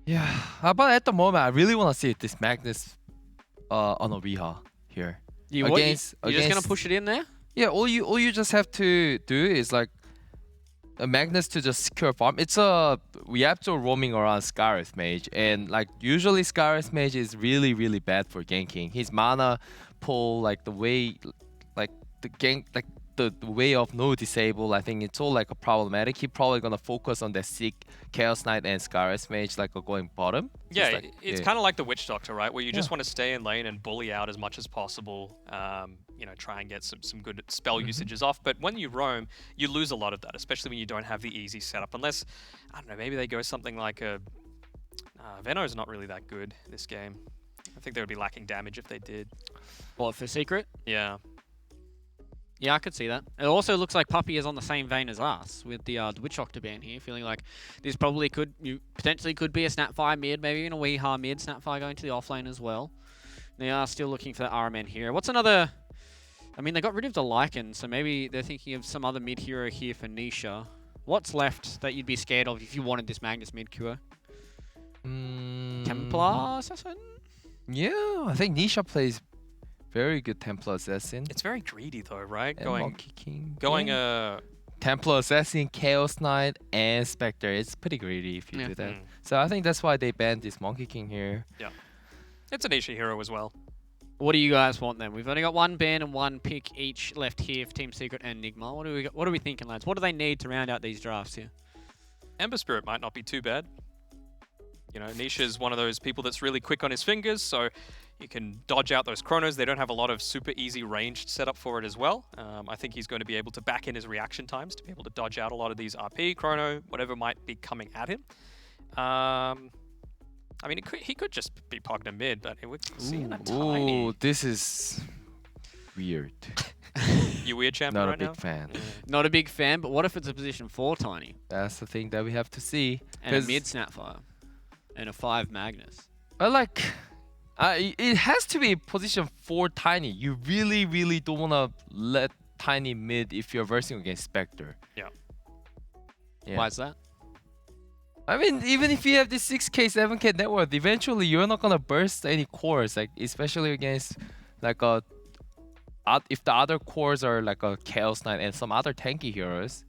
Yeah, but at the moment, I really want to see this Magnus on a Weeha here. You're just going to push it in there? Yeah, all you just have to do is a Magnus to just secure farm. We have to roaming around Skywrath Mage, and usually Skywrath Mage is really, really bad for ganking. His mana pull, the way the way of no disable, I think it's all a problematic. He's probably gonna focus on the Seek, Chaos Knight, and Skywrath Mage going bottom. Yeah, it's kind of like the Witch Doctor, right? Where you just want to stay in lane and bully out as much as possible. Try and get some good spell usages off. But when you roam, you lose a lot of that, especially when you don't have the easy setup. Unless, I don't know, maybe they go something like a... Veno's not really that good this game. I think they would be lacking damage if they did. What, for Secret? Yeah. Yeah, I could see that. It also looks like Puppey is on the same vein as us with the Witch Doctor ban here, feeling like this potentially could be a Snapfire mid, maybe even a Weeha mid, Snapfire going to the offlane as well. They are still looking for that RMN here. What's another... I mean, they got rid of the Lycan, so maybe they're thinking of some other mid hero here for Nisha. What's left that you'd be scared of if you wanted this Magnus mid cure? Templar Assassin? Yeah, I think Nisha plays very good Templar Assassin. It's very greedy though, right? And Monkey King. Going Templar Assassin, Chaos Knight, and Spectre. It's pretty greedy if you do that. So I think that's why they banned this Monkey King here. Yeah. It's an Isha hero as well. What do you guys want then? We've only got one ban and one pick each left here for Team Secret and Nigma. What are we thinking, lads? What do they need to round out these drafts here? Ember Spirit might not be too bad. You know, Nisha's one of those people that's really quick on his fingers, so you can dodge out those chronos. They don't have a lot of super easy ranged setup for it as well. I think he's going to be able to back in his reaction times to be able to dodge out a lot of these RP, chrono, whatever might be coming at him. I mean, he could just be Pogna mid, but we're seeing a tiny... Ooh, this is weird. You weird champ Not right a big now? fan. Not a big fan, but what if it's a position 4 Tiny? That's the thing that we have to see. And a mid Snapfire. And a 5 Magnus. But like, it has to be position 4 Tiny. You really, really don't want to let Tiny mid if you're versing against Spectre. Yeah. Why is that? I mean, even if you have this 6k, 7k net worth, eventually you're not gonna burst any cores, like especially against like if the other cores are like a Chaos Knight and some other tanky heroes.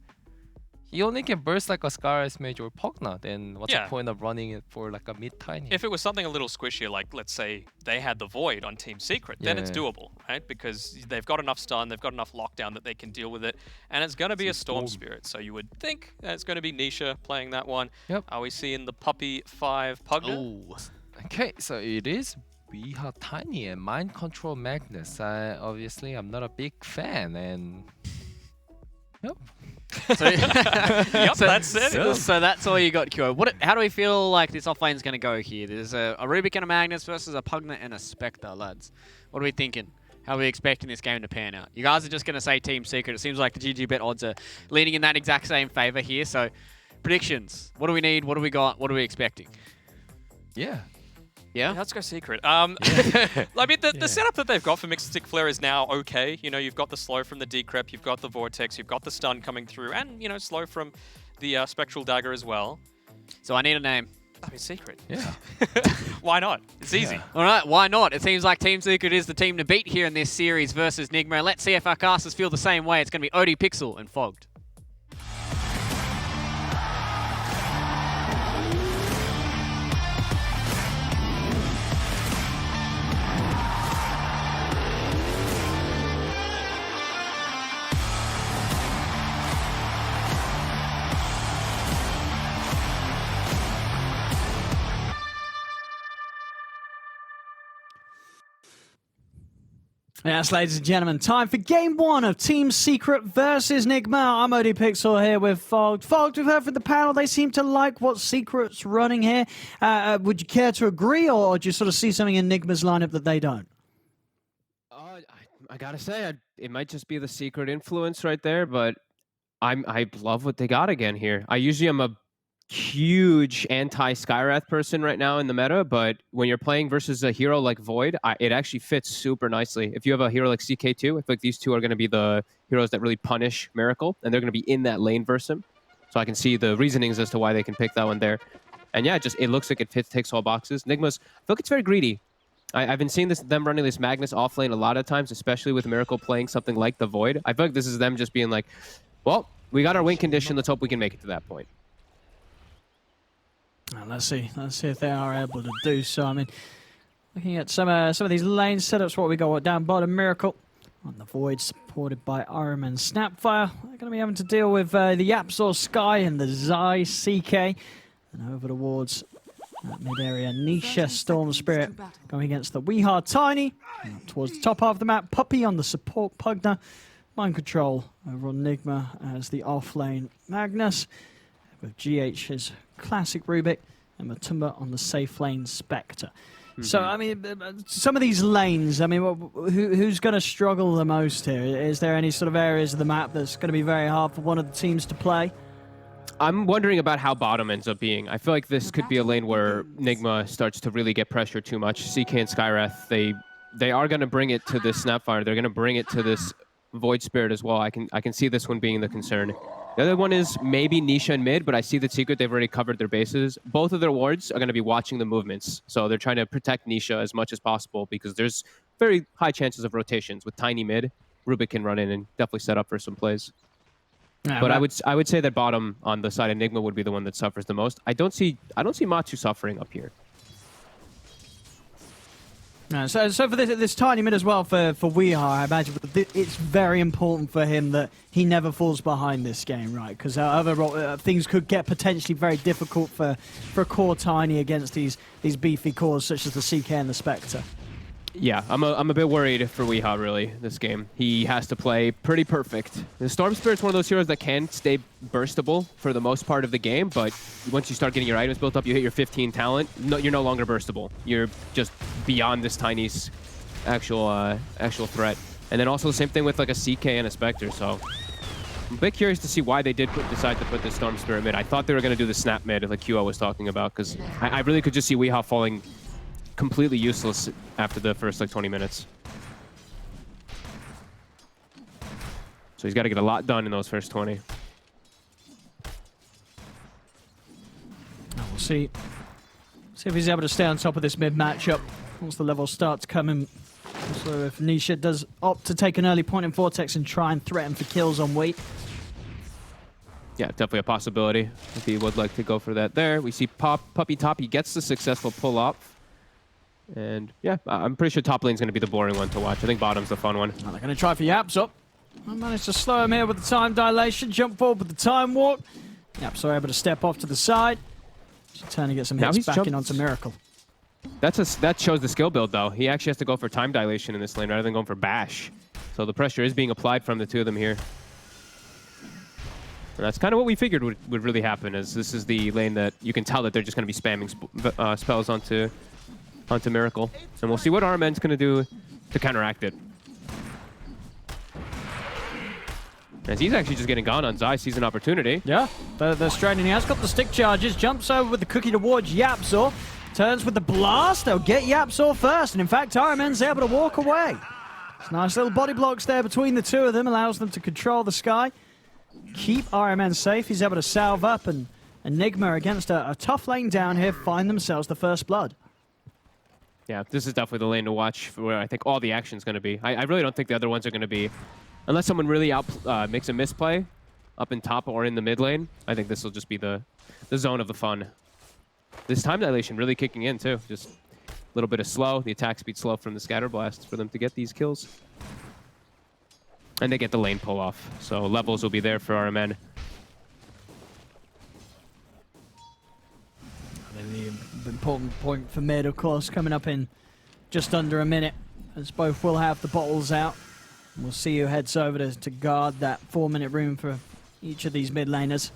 You only can burst like a Scar's Mage or Pogna, then what's the point of running it for like a mid-tiny? If it was something a little squishier, like let's say they had the Void on Team Secret, then it's doable, right? Because they've got enough stun, they've got enough lockdown that they can deal with it, and it's going to be a Storm Spirit. So you would think that it's going to be Nisha playing that one. Yep. Are we seeing the Puppy 5 Pugna? Oh. Okay, so it is Weeha Tiny and Mind Control Magnus. Obviously, I'm not a big fan, and yep. So, yep, that's it. So that's all you got, Kyo. How do we feel like this offlane is going to go here? There's a Rubik and a Magnus versus a Pugna and a Spectre, lads. What are we thinking? How are we expecting this game to pan out? You guys are just going to say Team Secret. It seems like the GG bet odds are leaning in that exact same favor here. So predictions. What do we need? What do we got? What are we expecting? Yeah. Yeah? Let's go Secret. I mean, the setup that they've got for Mixed Stick Flare is now okay. You know, you've got the slow from the Decrep, you've got the Vortex, you've got the stun coming through, and, you know, slow from the Spectral Dagger as well. So I need a name. I mean, Secret. Yeah. Why not? It's easy. All right, why not? It seems like Team Secret is the team to beat here in this series versus Nigma. Let's see if our casters feel the same way. It's going to be OD Pixel and Fogged. Yes, ladies and gentlemen, time for game 1 of Team Secret versus Nigma. I'm OD Pixel here with Fogged. Fogged, we've heard from the panel. They seem to like what Secret's running here. Would you care to agree, or do you sort of see something in Nigma's lineup that they don't? I gotta say, it might just be the Secret influence right there, but I love what they got again here. I usually am a huge anti-Skywrath person right now in the meta, but when you're playing versus a hero like Void, it actually fits super nicely. If you have a hero like CK2, I feel like these two are going to be the heroes that really punish Miracle, and they're going to be in that lane versus him. So I can see the reasonings as to why they can pick that one there. And yeah, it looks like it ticks all boxes. Nigma's, I feel like it's very greedy. I've been seeing them running this Magnus off lane a lot of times, especially with Miracle playing something like the Void. I feel like this is them just being like, well, we got our win condition, let's hope we can make it to that point. Let's see if they are able to do so. I mean, looking at some of these lane setups, what we got down bottom, Miracle on the Void, supported by Arum and Snapfire. They're going to be having to deal with the Yapzor Sky and the Zai CK, and over towards mid-area Nisha Storm Spirit going against the Weeha Tiny. And towards the top half of the map, Puppy on the support Pugna, Mind Control over on Nigma as the off-lane Magnus, with GH's classic Rubik, and Matumba on the safe lane Spectre. So, I mean, some of these lanes, I mean, who's going to struggle the most here? Is there any sort of areas of the map that's going to be very hard for one of the teams to play? I'm wondering about how bottom ends up being. I feel like this could be a lane where Nigma starts to really get pressure too much. CK and Skywrath, they are going to bring it to this Snapfire. They're going to bring it to this Void Spirit as well. I can see this one being the concern. The other one is maybe Nisha and mid, but I see that Secret, they've already covered their bases. Both of their wards are going to be watching the movements. So they're trying to protect Nisha as much as possible because there's very high chances of rotations. With Tiny mid, Rubik can run in and definitely set up for some plays. Yeah, but I would say that bottom on the side of Nigma would be the one that suffers the most. I don't see Matu suffering up here. So for this tiny mid as well for Weeha, I imagine it's very important for him that he never falls behind this game, right? Because other things could get potentially very difficult for core Tiny against these beefy cores such as the CK and the Spectre. Yeah, I'm a bit worried for Weeha, really, this game. He has to play pretty perfect. The Storm Spirit's one of those heroes that can stay burstable for the most part of the game, but once you start getting your items built up, you hit your 15 talent, you're no longer burstable. You're just beyond this Tiny's actual threat. And then also the same thing with like a CK and a Spectre, so I'm a bit curious to see why they did decide to put the Storm Spirit mid. I thought they were going to do the snap mid, like QO was talking about, because I really could just see Weeha falling completely useless after the first like 20 minutes. So he's got to get a lot done in those first 20. We'll see if he's able to stay on top of this mid matchup once the level starts coming. So if Nisha does opt to take an early point in Vortex and try and threaten for kills on Wheat. Yeah, definitely a possibility if he would like to go for that there. We see Puppy Top. He gets the successful pull off. And yeah, I'm pretty sure top lane's going to be the boring one to watch. I think bottom's the fun one. Well, they're going to try for Yapso. I managed to slow him here with the time dilation, jump forward with the time walk. Yapso able to step off to the side. Just trying to get some hits back in onto Miracle. That shows the skill build, though. He actually has to go for time dilation in this lane rather than going for bash. So the pressure is being applied from the two of them here. And that's kind of what we figured would really happen, is this is the lane that you can tell that they're just going to be spamming spells onto Miracle. And we'll see what RMN's going to do to counteract it. As he's actually just getting gone on Zai, sees an opportunity. Yeah, they're straining. He has got the stick charges, jumps over with the cookie towards Yapso, turns with the blast. They'll get Yapso first, and in fact, RMN's able to walk away. It's nice little body blocks there between the two of them, allows them to control the sky, keep RMN safe. He's able to salve up, and Nigma against a tough lane down here find themselves the first blood. Yeah, this is definitely the lane to watch for where I think all the action's going to be. I really don't think the other ones are going to be, unless someone really makes a misplay up in top or in the mid lane. I think this will just be the zone of the fun. This time dilation really kicking in too. Just a little bit of slow, the attack speed slow from the scatter blast for them to get these kills. And they get the lane pull off, so levels will be there for RMN. The important point for mid, of course, coming up in just under a minute, as both will have the bottles out. We'll see who heads over to guard that 4-minute room for each of these mid laners.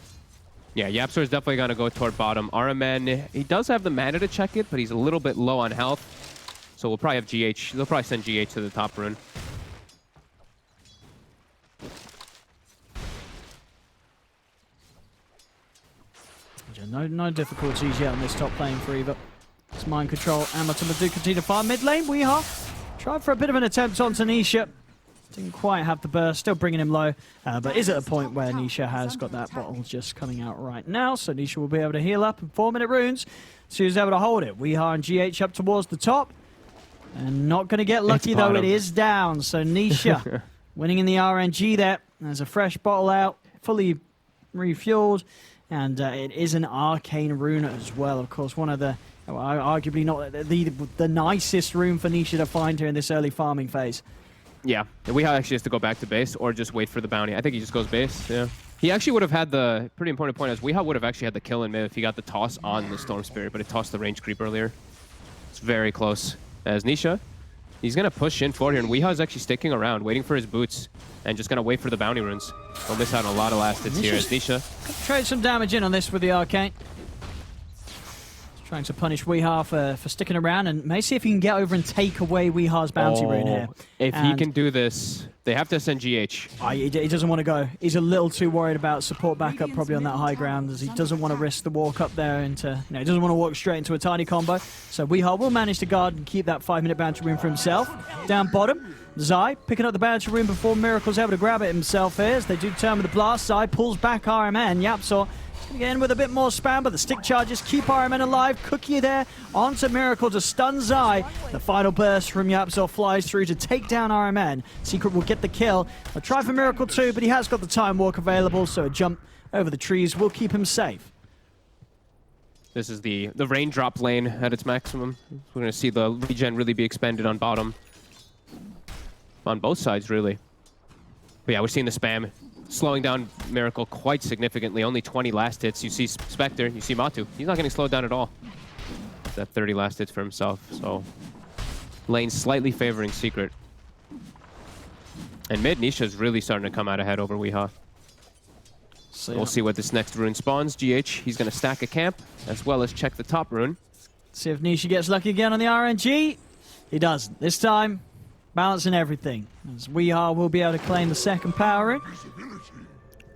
Yeah, Yapso is definitely going to go toward bottom. RMN, he does have the mana to check it, but he's a little bit low on health. So we'll probably have GH. They'll probably send GH to the top rune. No difficulties yet on this top lane for either. It's mind control. Amateur do continue to farm mid lane. Weeha tried for a bit of an attempt on Nisha. Didn't quite have the burst, still bringing him low, but is at a point where Nisha has got that bottle just coming out right now, so Nisha will be able to heal up in 4-minute runes. So he's able to hold it. Weeha and GH up towards the top, and not going to get lucky though, it is down. So Nisha winning in the RNG there. There's a fresh bottle out, fully refueled, and it is an arcane rune as well. Of course, one of the, arguably not the nicest rune for Nisha to find here in this early farming phase. Yeah, Weeha actually has to go back to base or just wait for the bounty. I think he just goes base, yeah. He actually would have had the, pretty important point is Weeha would have actually had the kill in mid if he got the toss on the Storm Spirit, but it tossed the range creep earlier. It's very close. As Nisha, he's going to push in forward here, and Weeha is actually sticking around, waiting for his boots, and just going to wait for the bounty runes. He'll miss out on a lot of last hits here as Nisha. Trade some damage in on this with the arcane. Trying to punish Weeha for sticking around, and may see if he can get over and take away Weeha's bounty rune here. If he can do this, they have to send GH. He doesn't want to go. He's a little too worried about support backup probably on that high ground, as he doesn't want to risk the walk up there into, he doesn't want to walk straight into a tiny combo. So Weeha will manage to guard and keep that 5-minute bounty rune for himself. Down bottom, Zai picking up the bounty rune before Miracle's able to grab it himself here, as they do turn with the blast. Zai pulls back RMN. Yapso Gonna get in with a bit more spam, but the stick charges keep RMN alive. Cookie there onto Miracle to stun Zai. The final burst from Yapzor flies through to take down RMN. Secret will get the kill. I'll try for Miracle too, but he has got the time walk available, so a jump over the trees will keep him safe. This is the raindrop lane at its maximum. We're going to see the regen really be expended on bottom. On both sides, really. But yeah, we're seeing the spam slowing down Miracle quite significantly. Only 20 last hits. You see Spectre, you see Matu. He's not getting slowed down at all. That 30 last hits for himself. So lane slightly favoring Secret. And mid, Nisha's really starting to come out ahead over Weehaw. So we'll see what this next rune spawns. GH, he's going to stack a camp, as well as check the top rune. See if Nisha gets lucky again on the RNG. He doesn't. This time, balancing everything. As Weehaw will be able to claim the second power rune.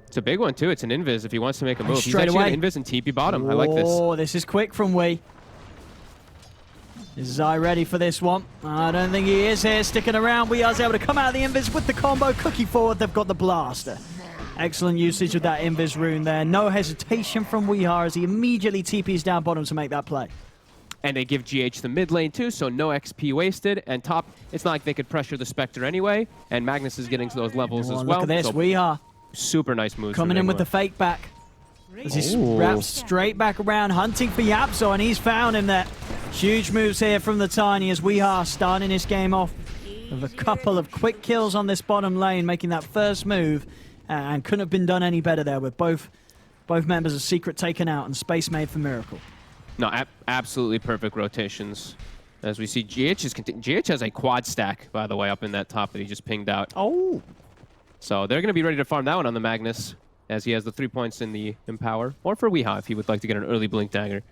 It's a big one, too. It's an invis if he wants to make a move. Straight He's away. actually going to invis and TP bottom. I like this. Oh, this is quick from Wee. Is Zai ready for this one? I don't think he is here. Sticking around. Weeha's able to come out of the invis with the combo. Cookie forward. They've got the blaster. Excellent usage of that invis rune there. No hesitation from Weehaw as he immediately TPs down bottom to make that play. And they give GH the mid lane too, so no XP wasted. And top, it's not like they could pressure the Spectre anyway. And Magnus is getting to those levels as well. Look at this, so Weehaw. Super nice moves. Coming in with the fake back. As he wraps straight back around, hunting for Yapzor, and he's found him there. Huge moves here from the Tiny as Weehaw starting his game off with a couple of quick kills on this bottom lane, making that first move. And couldn't have been done any better there with both members of Secret taken out and space made for Miracle. No, absolutely perfect rotations. As we see, GH has a quad stack, by the way, up in that top that he just pinged out. Oh. So they're going to be ready to farm that one on the Magnus, as he has the 3 points in the Empower. Or for Weehaw, if he would like to get an early Blink Dagger.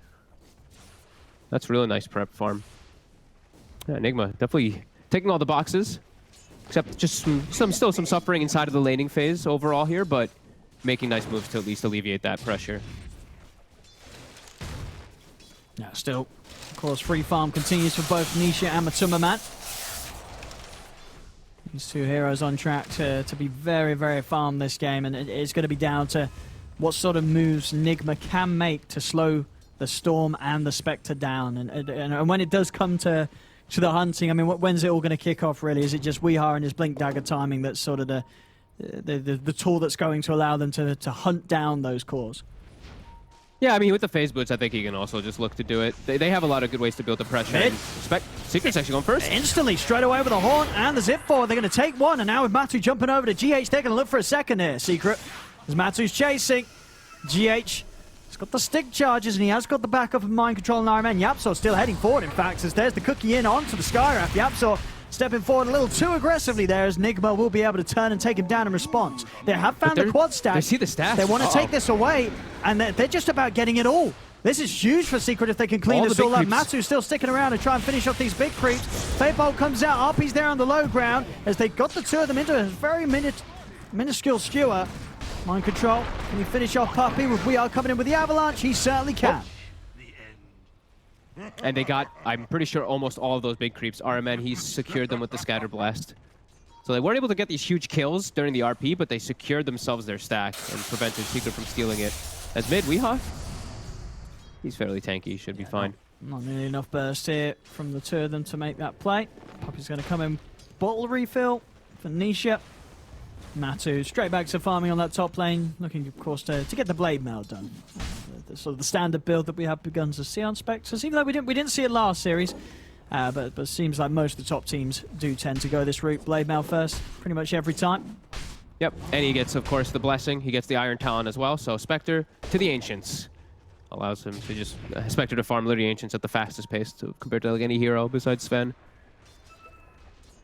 That's really nice prep farm. Yeah, Nigma, definitely taking all the boxes. Except just still some suffering inside of the laning phase overall here, but making nice moves to at least alleviate that pressure. Yeah, still, of course, free farm continues for both Nisha and Matuma. These two heroes on track to be very, very farm this game, and it's going to be down to what sort of moves Nigma can make to slow the Storm and the Spectre down. And when it does come to the hunting, I mean, when's it all going to kick off, really? Is it just Weehaw and his Blink Dagger timing that's sort of the tool that's going to allow them to hunt down those cores? Yeah, I mean, with the phase boots, I think he can also just look to do it. They have a lot of good ways to build the pressure. Secret's actually going first. Instantly, straight away with a Haunt and the Zip forward. They're going to take one, and now with Matu jumping over to GH, they're going to look for a second here, Secret. As Matu's chasing, GH has got the stick charges, and he has got the backup of Mind Control and RMN. Yapzor still heading forward, in fact, as there's the cookie in onto the Skywrath. Yapzor stepping forward a little too aggressively there, as Nigma will be able to turn and take him down in response. They have found the quad stack. They see the stats. They want to take this away, and they're just about getting it all. This is huge for Secret if they can clean this all up. Matu still sticking around to try and finish off these big creeps. Fatebolt comes out. RP's there on the low ground as they got the two of them into a very minuscule skewer. Mind Control, can he finish off Puppy with Weehaw coming in with the Avalanche? He certainly can. And they got, I'm pretty sure, almost all of those big creeps. RMN, he's secured them with the Scatter Blast. So they weren't able to get these huge kills during the RP, but they secured themselves their stack and prevented Secret from stealing it. As mid, Weehaw, he's fairly tanky, should be fine. Not nearly enough burst here from the two of them to make that play. Puppy's going to come in, bottle refill for Nisha. Matu straight back to farming on that top lane, looking, of course, to get the blade mail done. Sort of the standard build that we have begun to see on Spectres, even though we didn't see it last series, but seems like most of the top teams do tend to go this route, blade mail first, pretty much every time. Yep, and he gets, of course, the blessing. He gets the Iron Talon as well, so Spectre to the Ancients. Allows him to just, Spectre to farm literally Ancients at the fastest pace compared to like any hero besides Sven.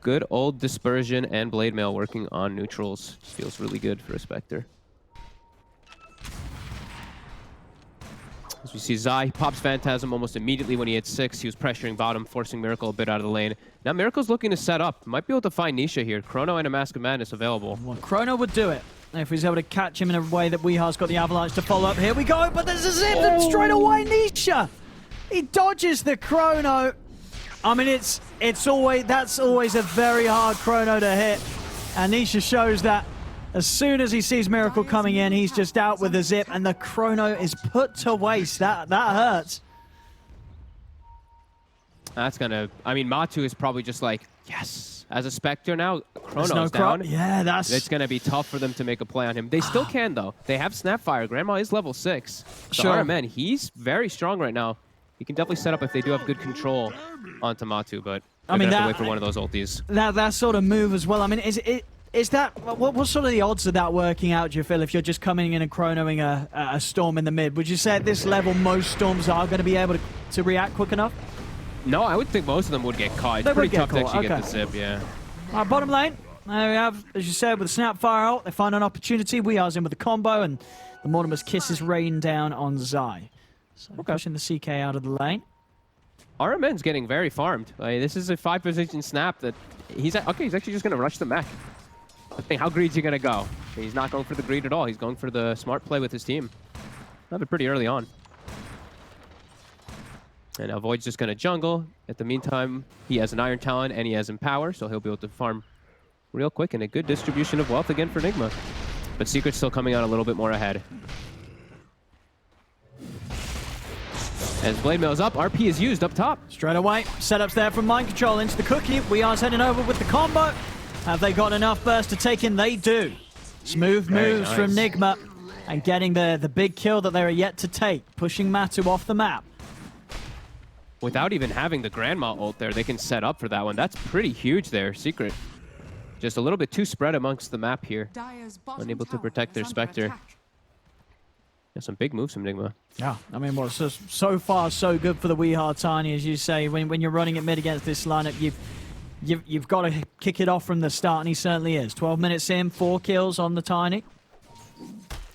Good old Dispersion and Blade Mail working on neutrals. Just feels really good for a Spectre. As we see Zai pops Phantasm almost immediately when he hits 6. He was pressuring bottom, forcing Miracle a bit out of the lane. Now Miracle's looking to set up. Might be able to find Nisha here. Chrono and a Mask of Madness available. Well, Chrono would do it if he's able to catch him in a way that Weeha's got the Avalanche to follow up. Here we go, but there's a Zip and straight away Nisha! He dodges the Chrono. I mean, that's always a very hard Chrono to hit. And Nisha shows that As soon as he sees Miracle coming in, he's just out with the zip, and the chrono is put to waste. That hurts. That's gonna... I mean, Matu is probably just like, yes. As a Spectre now, Chrono's no down. Yeah, that's... It's gonna be tough for them to make a play on him. They still can, though. They have Snapfire. Grandma is level 6. So Sure. RMN, he's very strong right now. He can definitely set up if they do have good control onto Matu, but I mean, have to wait for one of those ultis. That sort of move as well. I mean, is that what's sort of the odds of that working out? Do you feel if you're just coming in and chronoing a storm in the mid? Would you say at this level most storms are going to be able to react quick enough? No, I would think most of them would get caught. It's pretty tough to actually get the zip. Yeah. All right, bottom lane. There we have, as you said, with the Snapfire ult, they find an opportunity. We are in with the combo, and the Mortimer's kisses rain down on Zai. So pushing the CK out of the lane. RMN's getting very farmed. Like, this is a 5-position snap that he's actually just going to rush the mech. I think, how greed's he going to go? He's not going for the greed at all. He's going for the smart play with his team. Have it pretty early on. And now Void's just going to jungle. At the meantime, he has an Iron Talon and he has Empower, so he'll be able to farm real quick, and a good distribution of wealth again for Nigma. But Secret's still coming out a little bit more ahead. As Blade Mail's up, RP is used up top. Straight away, setups there from Mind Control into the Cookie. We are heading over with the combo. Have they got enough burst to take in? They do. Smooth moves from Nigma and getting the big kill that they are yet to take, pushing Matu off the map. Without even having the Grandma ult there, they can set up for that one. That's pretty huge there, Secret. Just a little bit too spread amongst the map here. Unable to protect their Spectre. Yeah, some big moves from Nigma. Yeah, I mean, well, so far so good for the Weehard Tiny, as you say. When you're running it mid against this lineup, you've got to kick it off from the start, and he certainly is. 12 minutes in, 4 kills on the Tiny.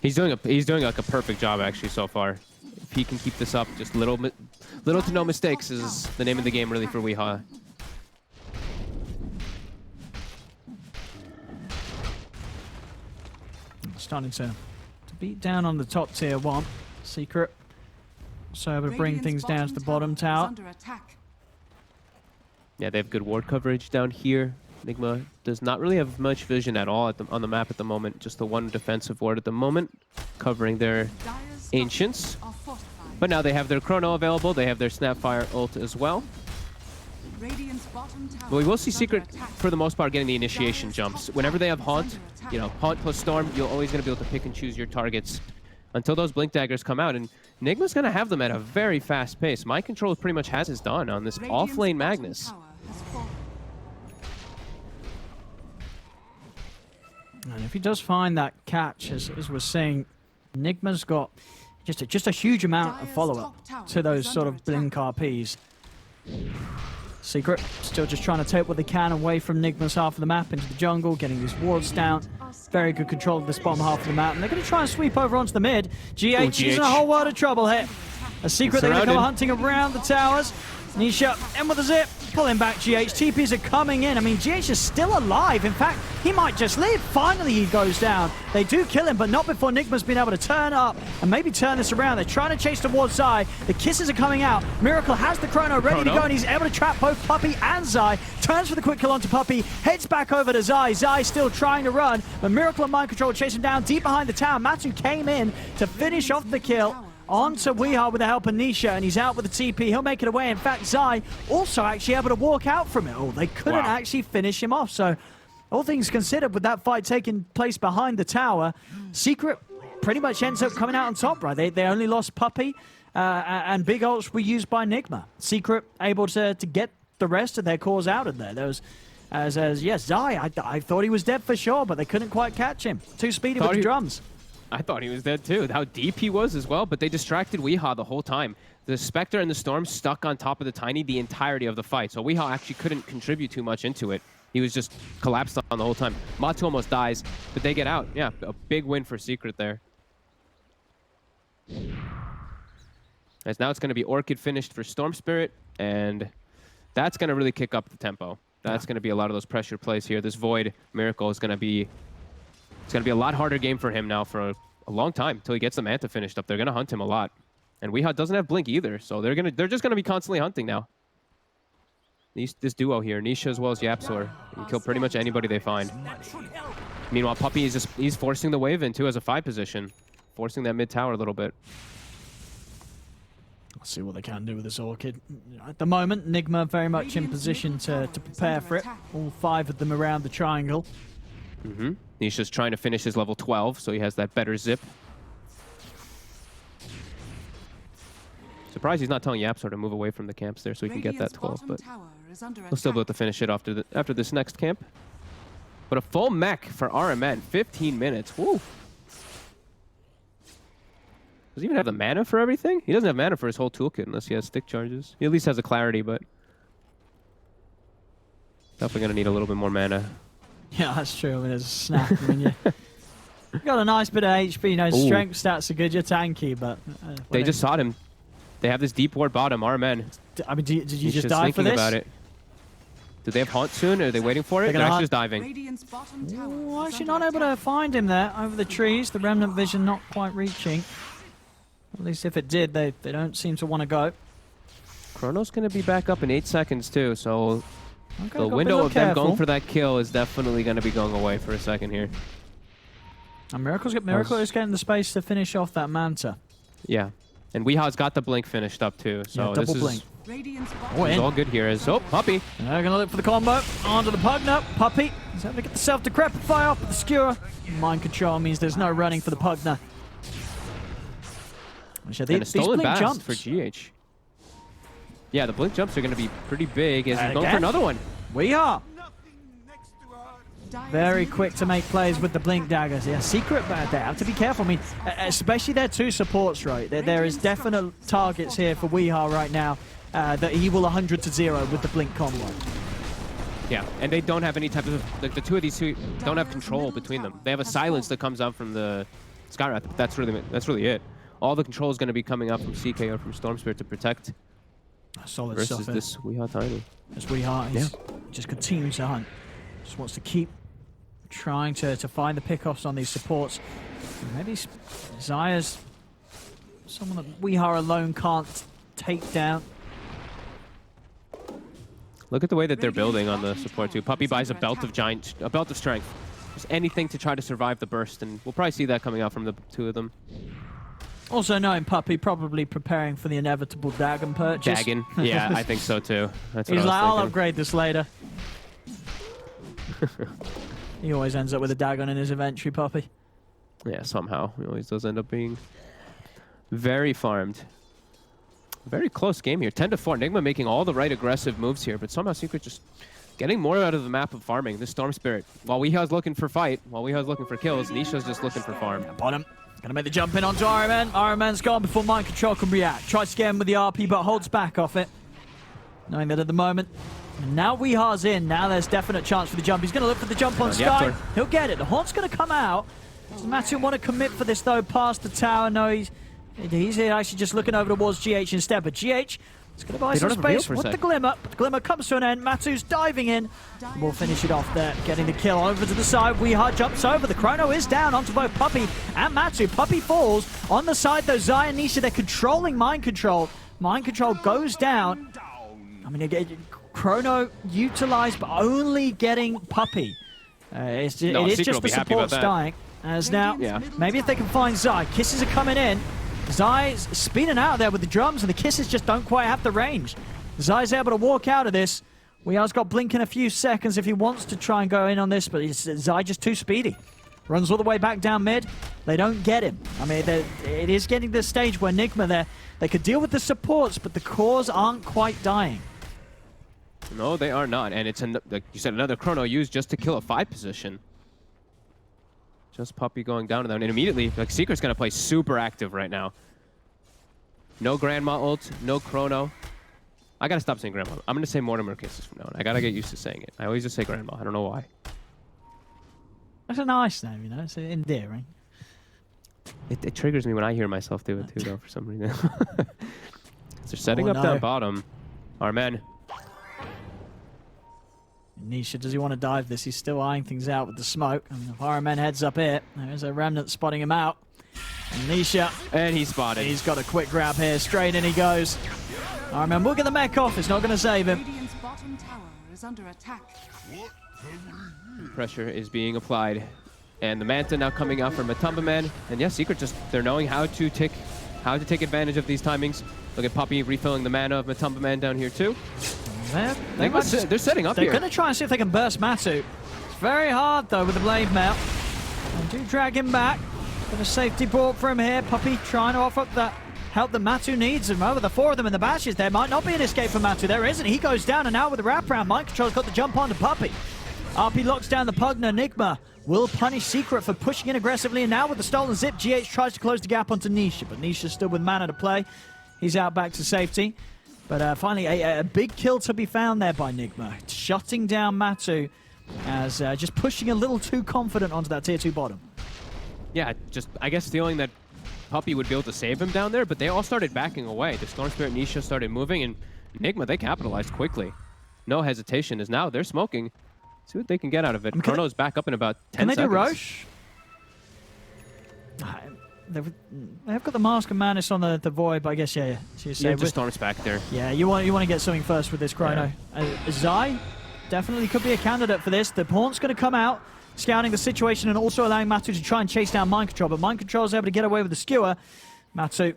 He's doing like a perfect job actually so far. If he can keep this up, just little to no mistakes is the name of the game really for Weehaw. Starting to beat down on the top tier 1. Secret. So able to bring things down to the bottom tower. Yeah, they have good ward coverage down here. Nigma does not really have much vision at all on the map at the moment. Just the one defensive ward at the moment, covering their Ancients. But now they have their Chrono available. They have their Snapfire ult as well. But we will see Secret, for the most part, getting the initiation jumps. Whenever they have Haunt, Haunt plus Storm, you're always going to be able to pick and choose your targets until those Blink Daggers come out. And Nigma's going to have them at a very fast pace. Mind Control pretty much has his done on this off-lane Magnus. And if he does find that catch, as we're saying, Nigma's got just a huge amount of follow-up to those sort of Blink RPs. Secret still just trying to take what they can away from Nigma's half of the map into the jungle, getting these wards down. Very good control of this bottom half of the map, and they're going to try and sweep over onto the mid. GH is in a whole world of trouble here. A Secret, they're going to come hunting around the towers. Nisha in with a zip, pulling back GH. TPs are coming in. I mean, GH is still alive. In fact, he might just live. Finally, he goes down. They do kill him, but not before Nigma's been able to turn up and maybe turn this around. They're trying to chase towards Zai. The kisses are coming out. Miracle has the Chrono ready to go, and he's able to trap both Puppey and Zai. Turns for the quick kill onto Puppey, heads back over to Zai. Zai still trying to run, but Miracle and Mind Control chase him down deep behind the tower. Matu came in to finish off the kill. Onto Weehard with the help of Nisha, and he's out with the TP. He'll make it away. In fact, Zai also actually able to walk out from it all. They couldn't actually finish him off. So, all things considered, with that fight taking place behind the tower, Secret pretty much ends up coming out on top, right? They only lost Puppey, and big ults were used by Nigma. Secret able to get the rest of their cores out of there. There was, yes, Zai, I thought he was dead for sure, but they couldn't quite catch him. Too speedy with the drums. I thought he was dead too. How deep he was as well, but they distracted Weehaw the whole time. The Spectre and the Storm stuck on top of the Tiny the entirety of the fight, so Weehaw actually couldn't contribute too much into it. He was just collapsed on the whole time. Matu almost dies, but they get out. Yeah, a big win for Secret there. As now it's going to be Orchid finished for Storm Spirit, and that's going to really kick up the tempo. That's going to be a lot of those pressure plays here. This Void Miracle is going to be... It's going to be a lot harder game for him now for a long time until he gets the Manta finished up. They're going to hunt him a lot. And Weehaw doesn't have Blink either, so they're just going to be constantly hunting now. This duo here, Nisha as well as Yapsor, can kill pretty much anybody they find. Meanwhile, Puppy is he's forcing the wave in too as a 5 position, forcing that mid tower a little bit. Let's see what they can do with this Orchid. At the moment, Nigma very much in position to prepare for it. All 5 of them around the triangle. Nisha's trying to finish his level 12, so he has that better zip. Surprised he's not telling YapzOr to move away from the camps there so he can get that 12, but he'll still be able to finish it after this next camp. But a full mech for RMN, 15 minutes. Woo! Does he even have the mana for everything? He doesn't have mana for his whole toolkit unless he has stick charges. He at least has a clarity, but definitely going to need a little bit more mana. Yeah, that's true. I mean, there's a snap. I mean, you got a nice bit of HP. You know, strength stats are good. You're tanky, but they just sought him. They have this deep ward bottom, RMN. I mean, did you just just die for this? About it. Do they have Haunt soon? Are they waiting for it? They're actually just diving. Oh, actually not able to find him there over the trees. The Remnant Vision not quite reaching. At least if it did, they don't seem to want to go. Chrono's going to be back up in 8 seconds too, so the window of them going for that kill is definitely going to be going away for a second here. And Miracle is getting the space to finish off that Manta. Yeah. And Weeha's got the blink finished up too, so double this blink. is all good here. Puppy. They're going to look for the combo. Onto the Pugna. Puppy. He's having to get the self-decrepify off with the skewer. Mind control means there's no running for the Pugna. And a stolen bast for GH. Yeah, the blink jumps are going to be pretty big as he's going for another one. Weeha. Very quick to make plays with the blink daggers. Yeah, secret bad there. Have to be careful. I mean, especially their 2 supports, right? There is definite targets here for Weeha right now that he will 100-0 with the blink combo. Yeah, and they don't have any type of like the 2 of these 2 don't have control between them. They have a silence that comes out from the Skywrath, but that's really it. All the control is going to be coming out from CK or from Storm Spirit to protect. Solid versus stuff. This Weeha Tiny. This Weeha just continues to hunt. Just wants to keep trying to find the pickoffs on these supports. Maybe Zaya's someone that Weeha alone can't take down. Look at the way that they're building on the support too. Puppy buys a belt of strength. Just anything to try to survive the burst, and we'll probably see that coming out from the 2 of them. Also knowing Puppy probably preparing for the inevitable Dagon purchase. Dagon, yeah, I think so too. That's what He's like, I'll upgrade this later. He always ends up with a Dagon in his inventory, Puppy. Yeah, somehow. He always does end up being very farmed. Very close game here. 10-4. Nigma making all the right aggressive moves here, but somehow Secret just getting more out of the map of farming. This Storm Spirit, while Weeha's looking for fight, while Weeha's looking for kills, Nisha's just looking for farm. Bottom. Gonna make the jump in onto RMN. RMN's gone before Mind Control can react. Tries to get him with the RP, but holds back off it. Knowing that at the moment, now Weeha's in. Now there's definite chance for the jump. He's gonna look for the jump on Sky. He'll get it. The Haunt's gonna come out. Does Matthew want to commit for this though? Past the tower. No, he's here actually just looking over towards GH instead. But GH is going to buy some space with the Glimmer. But the Glimmer comes to an end. Matu's diving in. We'll finish it off there. Getting the kill over to the side. Weeha jumps over. The Chrono is down onto both Puppy and Matu. Puppy falls. On the side though, Zaya and Nisha, they're controlling Mind Control. Mind Control goes down. I mean, again, Chrono utilized, but only getting Puppy. It is just the supports dying. As now, maybe if they can find Zai. Kisses are coming in. Zai's speeding out there with the drums, and the Kisses just don't quite have the range. Zai's able to walk out of this. Weeha's got Blink in a few seconds if he wants to try and go in on this, but Zai just too speedy. Runs all the way back down mid. They don't get him. I mean, it is getting to the stage where Nigma there, they could deal with the supports, but the cores aren't quite dying. No, they are not, and it's, like you said, another Chrono used just to kill a 5 position. Just Puppy going down to them, and immediately, like, Secret's gonna play super active right now. No Grandma ult, no Chrono. I gotta stop saying Grandma. I'm gonna say Mortimer Kisses from now on. I gotta get used to saying it. I always just say Grandma. I don't know why. That's a nice name, you know. It's endearing. It triggers me when I hear myself do it too, though, for some reason. They're setting up that bottom. Our men. Nisha, does he want to dive this? He's still eyeing things out with the smoke. And if RMN heads up here, there's a Remnant spotting him out. And Nisha. And he's spotted. He's got a quick grab here. Straight in he goes. RMN will get the mech off. It's not going to save him. Radiant's bottom tower is under attack. Pressure is being applied. And the Manta now coming out from Matumba Man. And yeah, Secret just, they're knowing how to take advantage of these timings. Look at Puppey refilling the mana of Matumba Man down here too. They're setting up here. They're going to try and see if they can burst Matu. It's very hard though with the Blade Mail. And do drag him back. Bit of safety brought for him here. Puppey trying to offer up that help that Matu needs. And over the four of them in the bashes, there might not be an escape for Matu. There isn't. He goes down and out with the wraparound. Mind Control's got the jump onto Puppey. RP locks down the Pugner. Nigma will punish Secret for pushing in aggressively. And now with the stolen zip, GH tries to close the gap onto Nisha. But Nisha's still with mana to play. He's out back to safety. But finally, a big kill to be found there by Nigma. Shutting down Matu as just pushing a little too confident onto that tier 2 bottom. Yeah, just, I guess, feeling that Puppey would be able to save him down there, but they all started backing away. The Storm Spirit Nisha started moving, and Nigma, they capitalized quickly. No hesitation, as now they're smoking. See what they can get out of it. Chrono's back up in about 10 seconds. Can they do Roche? They've got the Mask of Madness on the Void, but I guess, yeah. So just Storm's back there. Yeah, you want to get something first with this Chrono. Zai definitely could be a candidate for this. The Pawn's going to come out, scouting the situation and also allowing Matu to try and chase down Mind Control, but Mind Control is able to get away with the skewer. Matu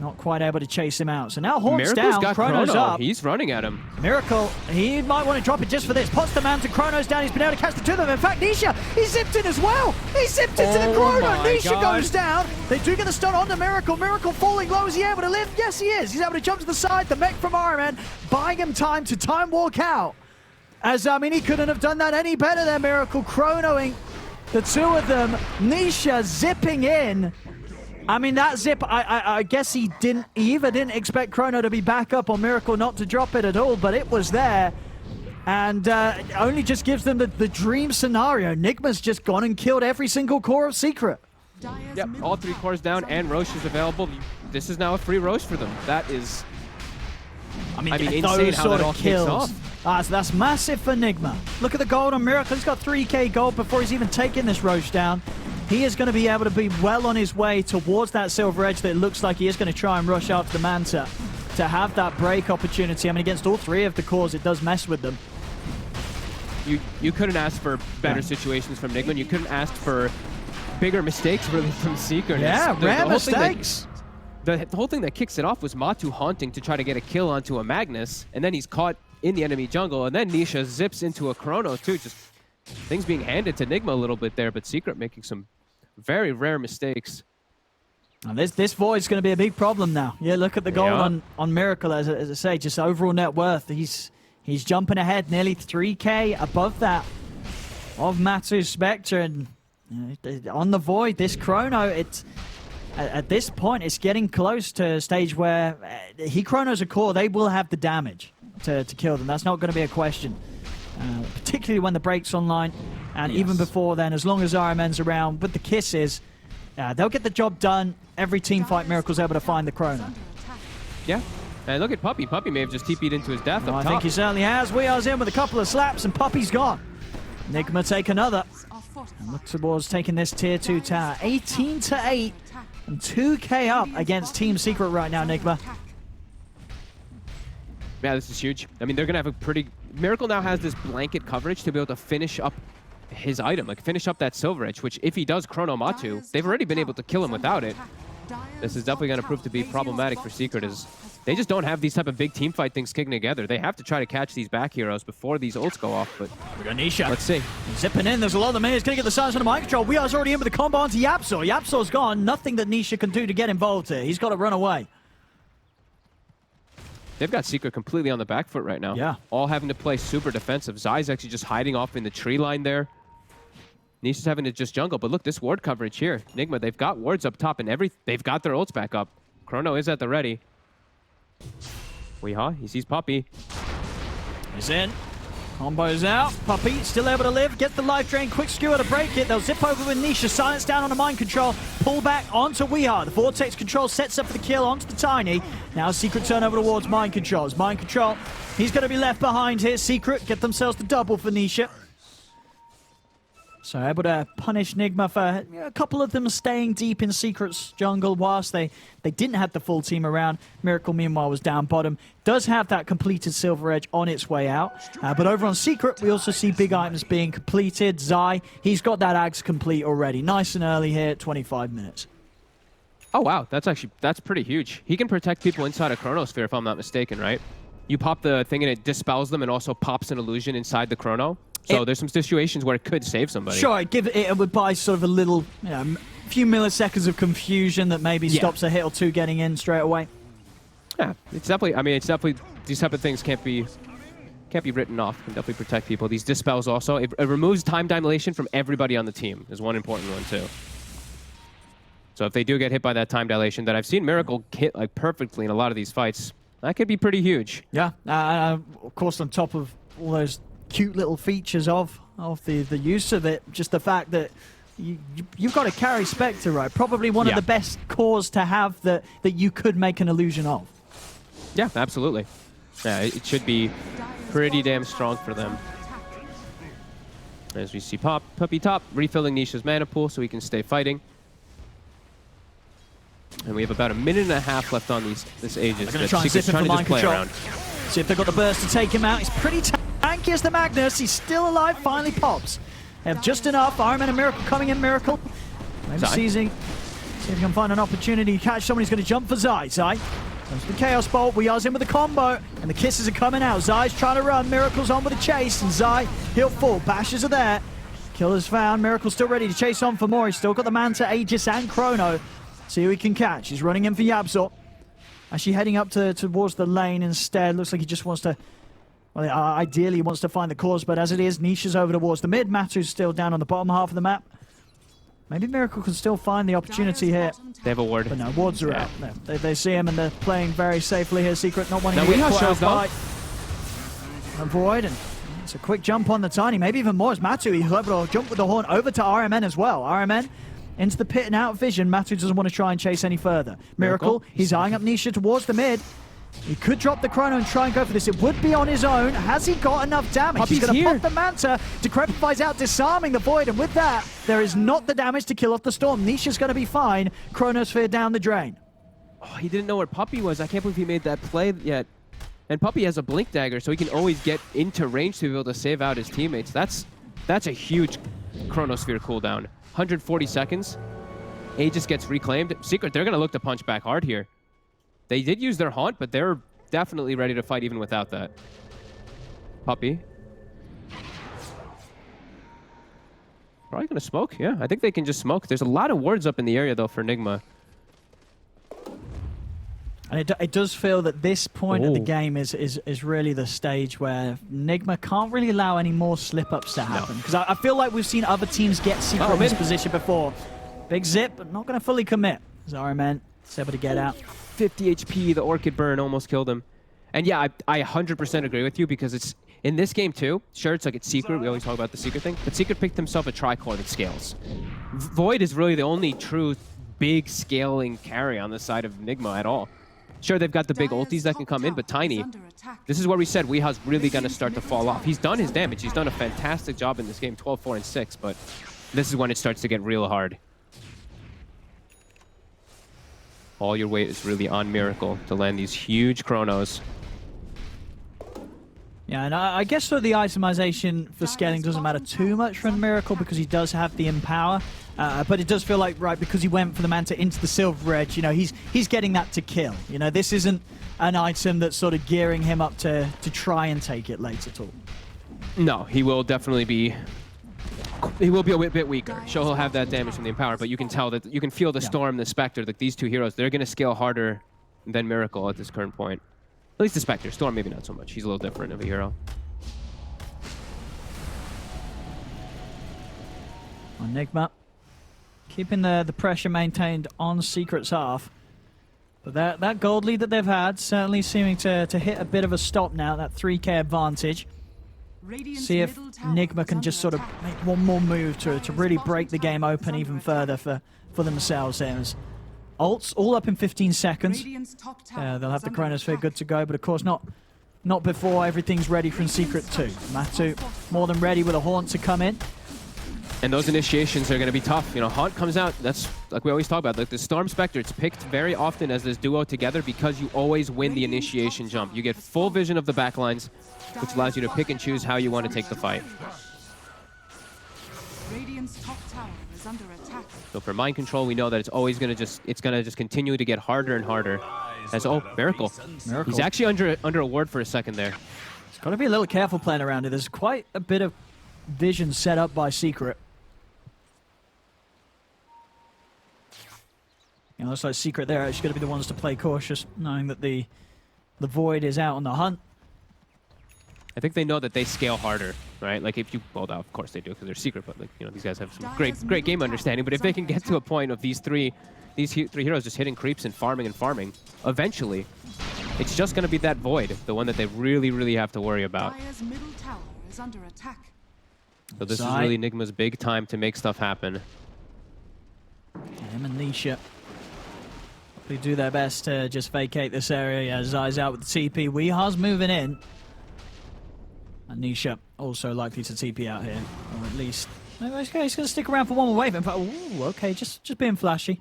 not quite able to chase him out. So now Haunt's down, got Chrono's up. He's running at him. Miracle, he might want to drop it just for this. Pots the man to Chrono's down. He's been able to catch the two of them. In fact, Nisha, he zipped in as well. He zipped into the Chrono. Nisha goes down. They do get the stun onto Miracle. Miracle falling low. Is he able to live? Yes, he is. He's able to jump to the side. The mech from Iron Man buying him time to time walk out. As, I mean, he couldn't have done that any better there, Miracle. Chronoing the two of them. Nisha zipping in. I mean, that zip, I guess he either didn't expect Chrono to be back up or Miracle not to drop it at all, but it was there. And only just gives them the dream scenario. Nigma's just gone and killed every single core of Secret. Yep, all 3 cores down and Roche is available. This is now a free Roche for them. That is, I mean insane how that all kicks off. So that's massive for Nigma. Look at the gold on Miracle. He's got 3k gold before he's even taken this Roche down. He is going to be able to be well on his way towards that silver edge that it looks like he is going to try and rush after the Manta to have that break opportunity. I mean, against all 3 of the cores, it does mess with them. You couldn't ask for better situations from Nigma. You couldn't ask for bigger mistakes really from Secret. Yeah, rare mistakes. The whole thing that kicks it off was Matu haunting to try to get a kill onto a Magnus, and then he's caught in the enemy jungle, and then Nisha zips into a Chrono too. Just things being handed to Nigma a little bit there, but Secret making some very rare mistakes. And this Void's going to be a big problem now. Yeah, look at the gold on Miracle, as I say, just overall net worth. He's jumping ahead, nearly 3k above that of Matu's Spectre. And on the Void, this Chrono, it's at this point, it's getting close to a stage where he Chronos a core, they will have the damage to kill them. That's not going to be a question. Particularly when the break's online, and even before then, as long as RMN's around with the kisses, they'll get the job done. Every team fight, Miracle's able to find the Chrono. Yeah, and look at Puppey. Puppey may have just TP'd into his death up I top. think he certainly has. Weir's in with a couple of slaps, and Puppey's gone. Nigma take another. And look towards taking this tier 2 tower. 18-8, and 2k up against Team Secret right now, Nigma. Yeah, this is huge. I mean, they're going to have a pretty... Miracle now has this blanket coverage to be able to finish up his item, like finish up that Silver Edge, which if he does Chrono Matu, they've already been able to kill him without it. This is definitely going to prove to be problematic for Secret, as they just don't have these type of big team fight things kicking together. They have to try to catch these back heroes before these ults go off, but we got Nisha. Let's see. Zipping in, there's a lot of them in. He's going to get the silence on the Mind Control. We are already in with the combo onto Yapsor. Yapsor's gone. Nothing that Nisha can do to get involved here. He's got to run away. They've got Secret completely on the back foot right now. Yeah. All having to play super defensive. Zai's actually just hiding off in the tree line there. Nisha's having to just jungle, but look, this ward coverage here. Nigma, they've got wards up top and they've got their ults back up. Chrono is at the ready. Weehaw, he sees Puppey. He's in. Combo's out. Puppey still able to live. Get the life drain. Quick skewer to break it. They'll zip over with Nisha. Silence down on the Mind Control. Pull back onto Weehaw. The Vortex Control sets up for the kill onto the Tiny. Now Secret turn over towards Mind Controls. Mind Control, he's going to be left behind here. Secret get themselves the double for Nisha. So able to punish Nigma for a couple of them staying deep in Secret's jungle whilst they didn't have the full team around. Miracle, meanwhile, was down bottom. Does have that completed Silver Edge on its way out. But over on Secret, we also see big items being completed. Zai, he's got that Axe complete already. Nice and early here at 25 minutes. Oh, wow. That's pretty huge. He can protect people inside a Chronosphere, if I'm not mistaken, right? You pop the thing and it dispels them and also pops an illusion inside the Chrono. So there's some situations where it could save somebody. Sure, it would buy sort of a little, few milliseconds of confusion that maybe stops a hit or two getting in straight away. Yeah, it's definitely these type of things can't be written off. Can definitely protect people. These dispels also, it removes time dilation from everybody on the team is one important one too. So if they do get hit by that time dilation that I've seen Miracle hit like perfectly in a lot of these fights, that could be pretty huge. Yeah, of course on top of all those cute little features of the use of it, just the fact that you've got to carry Spectre, right? Probably one of the best cores to have that you could make an illusion of. Yeah, absolutely. Yeah, it should be pretty damn strong for them. As we see Puppy top refilling Nisha's mana pool so he can stay fighting. And we have about a minute and a half left on this Aegis. They're going to try and zip him for mind control. See if they've got the burst to take him out. He's pretty tanky as the Magnus. He's still alive, finally pops. They have just enough. Iron Man and Miracle coming in. Miracle maybe seizing. See if he can find an opportunity to catch someone. He's going to jump for Zai. Zai comes to the Chaos Bolt. We are in with the combo. And the kisses are coming out. Zai's trying to run. Miracle's on with a chase. And Zai, he'll fall. Bashes are there. Killer's found. Miracle's still ready to chase on for more. He's still got the Manta, Aegis, and Chrono. See who he can catch. He's running in for Yabzor. Actually heading up towards the lane instead. Looks like he just wants to... Well, ideally he wants to find the cause, but as it is, Nisha's over towards the mid. Matu's still down on the bottom half of the map. Maybe Miracle can still find the opportunity here. They have a ward. But no, wards are out. No, they see him and they're playing very safely here. Secret not wanting now to get caught out by Avoid, and it's a quick jump on the Tiny. Maybe even more as Matu. He's able to jump with the horn over to RMN as well. RMN into the pit and out vision. Matu doesn't want to try and chase any further. Miracle, he's eyeing up Nisha towards the mid. He could drop the Chrono and try and go for this. It would be on his own. Has he got enough damage? Puppy's He's going to here. pop the Manta. Decrepify's out, disarming the Void. And with that, there is not the damage to kill off the Storm. Nisha's going to be fine. Chronosphere down the drain. Oh, he didn't know where Puppy was. I can't believe he made that play yet. And Puppy has a Blink Dagger, so he can always get into range to be able to save out his teammates. That's a huge Chronosphere cooldown. 140 seconds. Aegis gets reclaimed. Secret, they're going to look to punch back hard here. They did use their Haunt, but they're definitely ready to fight even without that. Puppy. Probably going to smoke. Yeah, I think they can just smoke. There's a lot of wards up in the area, though, for Nigma. And it does feel that this point of the game is really the stage where Nigma can't really allow any more slip-ups to happen. Because I feel like we've seen other teams get Secret in this position before. Big zip, but not going to fully commit. Zaraman is able to get out. 50 HP, the Orchid Burn almost killed him. And yeah, I 100% agree with you because it's in this game too. Sure, it's like it's Secret. We always talk about the Secret thing. But Secret picked himself a Tricore that scales. Void is really the only true big scaling carry on the side of Nigma at all. Sure, they've got the big ultis that can come in, but Tiny, this is where we said Weeha's really going to start to fall off. He's done his damage. He's done a fantastic job in this game, 12, 4, and 6, but this is when it starts to get real hard. All your weight is really on Miracle to land these huge Chronos. Yeah, and I guess so the itemization for scaling doesn't matter too much for Miracle because he does have the Empower. But it does feel like, right, because he went for the Manta into the Silver Edge, you know, he's getting that to kill. You know, this isn't an item that's sort of gearing him up to try and take it late at all. No, he will definitely be... He will be a bit weaker. Sure, he'll have that damage from the Empower, but you can tell that you can feel the Storm, the Spectre, like these two heroes, they're going to scale harder than Miracle at this current point. At least the Spectre. Storm, maybe not so much. He's a little different of a hero. On Nigma, keeping the pressure maintained on Secret's half. But that gold lead that they've had certainly seeming to hit a bit of a stop now, that 3k advantage. See if Nigma can just sort of make one more move to really break the game open even further for themselves. There's ults all up in 15 seconds. They'll have the Chronosphere good to go, but of course not before everything's ready from Secret too. Matu more than ready with a Haunt to come in. And those initiations are going to be tough. You know, Haunt comes out, that's like we always talk about, like the Storm Spectre, it's picked very often as this duo together because you always win the initiation jump. You get full vision of the backlines, which allows you to pick and choose how you want to take the fight. Radiant's top tower is under attack. So for mind control, we know that it's always going to just continue to get harder and harder. As Miracle. He's actually under a ward for a second there. He's got to be a little careful playing around it. There's quite a bit of vision set up by Secret. You know, looks like Secret there actually going to be the ones to play cautious, knowing that the Void is out on the hunt. I think they know that they scale harder, right? Like if you, well, of course they do because they're Secret, but like, you know, these guys have some great game understanding. But if they can get to a point of these three heroes just hitting creeps and farming, eventually, it's just going to be that Void, the one that they really have to worry about. Dire's middle tower is under attack. So this is really Nigma's big time to make stuff happen. Him and Nisha, they do their best to just vacate this area. Yeah, Zai's out with the TP. Weehar's moving in. And Nisha also likely to TP out here, or at least he's going to stick around for one more wave. In fact, ooh, okay, just being flashy.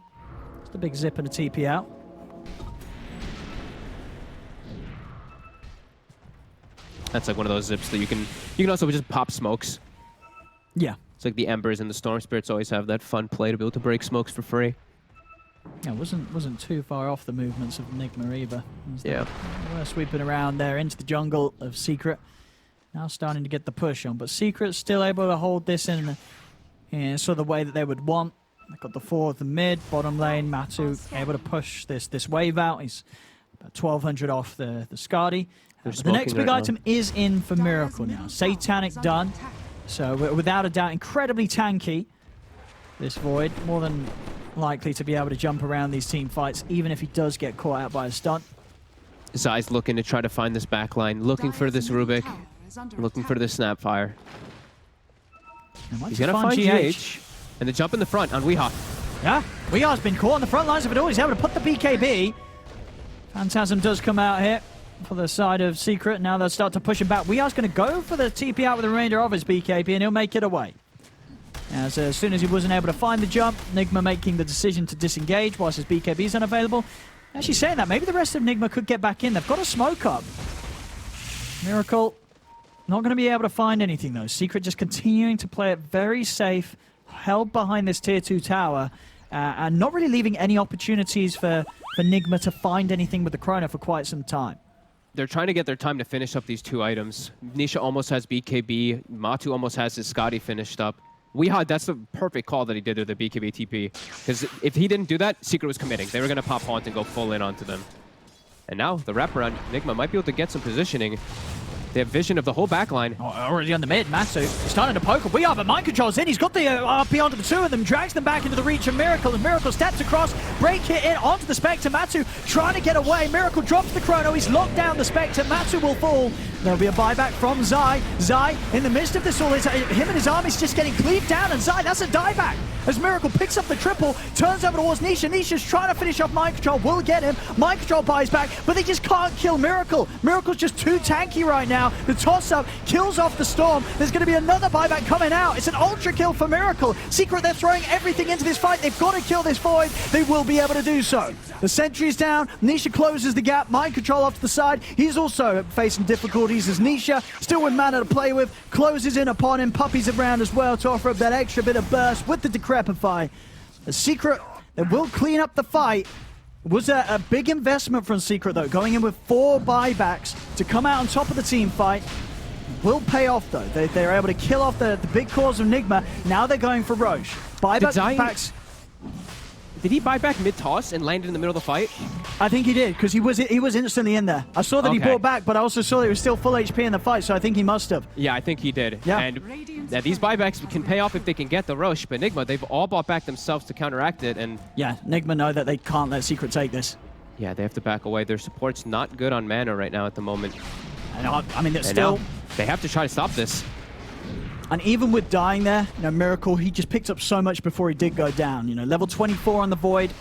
Just a big zip and a TP out. That's like one of those zips that you can also just pop smokes. Yeah, it's like the Embers and the Storm Spirits always have that fun play to be able to break smokes for free. Yeah, wasn't too far off the movements of Nigma either. Yeah, we're sweeping around there into the jungle of Secret. Now starting to get the push on, but Secret's still able to hold this in sort of the way that they would want. They've got the 4 of the mid, bottom lane. Matu able to push this wave out. He's about 1200 off the Skadi. The next big item is in for Miracle now. Satanic done. So without a doubt, incredibly tanky. This Void, more than likely to be able to jump around these team fights, even if he does get caught out by a stunt. Zai's looking to try to find this backline, looking for this Rubik. Looking for the Snapfire. He's going to find GH. And the jump in the front on Weehaw. Yeah, Weehar's been caught on the front lines of it all. He's able to put the BKB. Phantasm does come out here for the side of Secret. Now they'll start to push him back. Weehar's going to go for the TP out with the remainder of his BKB, and he'll make it away. As soon as he wasn't able to find the jump, Nigma making the decision to disengage whilst his BKB is unavailable. Actually saying that, maybe the rest of Nigma could get back in. They've got a smoke up. Miracle not going to be able to find anything, though. Secret just continuing to play it very safe, held behind this tier 2 tower, and not really leaving any opportunities for Nigma to find anything with the Chrono for quite some time. They're trying to get their time to finish up these 2 items. Nisha almost has BKB. Matu almost has his Skadi finished up. Weehaw, that's the perfect call that he did with the BKB TP. Because if he didn't do that, Secret was committing. They were going to pop Haunt and go full in onto them. And now, the wraparound, Nigma might be able to get some positioning. They have vision of the whole backline. Already on the mid, Matu starting to poke. We have a mind control's in. He's got the RP onto the 2 of them, drags them back into the reach of Miracle, and Miracle steps across, break hit in onto the Spectre. Matu trying to get away. Miracle drops the Chrono. He's locked down the Spectre. Matu will fall. There'll be a buyback from Zai. Zai, in the midst of this all, him and his army's just getting cleaved down, and Zai, that's a dieback. As Miracle picks up the triple, turns over towards Nisha. Nisha's trying to finish off Mind Control, will get him. Mind Control buys back, but they just can't kill Miracle. Miracle's just too tanky right now. The toss-up kills off the Storm. There's going to be another buyback coming out. It's an ultra kill for Miracle. Secret, they're throwing everything into this fight. They've got to kill this Void. They will be able to do so. The sentry's down. Nisha closes the gap. Mind Control off to the side. He's also facing difficulties as Nisha, still with mana to play with, closes in upon him. Puppies around as well to offer up that extra bit of burst with the Decrepify. The Secret that will clean up the fight. Was a big investment from Secret, though, going in with 4 buybacks to come out on top of the team fight. Will pay off, though. They're able to kill off the big cause of Nigma. Now they're going for Roche. Buybacks. Did he buy back mid-toss and landed in the middle of the fight? I think he did, because he was instantly in there. I saw that he brought back, but I also saw that he was still full HP in the fight, so I think he must have. Yeah, I think he did. Yeah. And these buybacks can pay off if they can get the Roche, but Nigma, they've all bought back themselves to counteract it, and... Yeah, Nigma know that they can't let Secret take this. Yeah, they have to back away. Their support's not good on mana right now at the moment. And I mean, they're still... They have to try to stop this. And even with dying there, you know, Miracle, he just picked up so much before he did go down. You know, level 24 on the Void.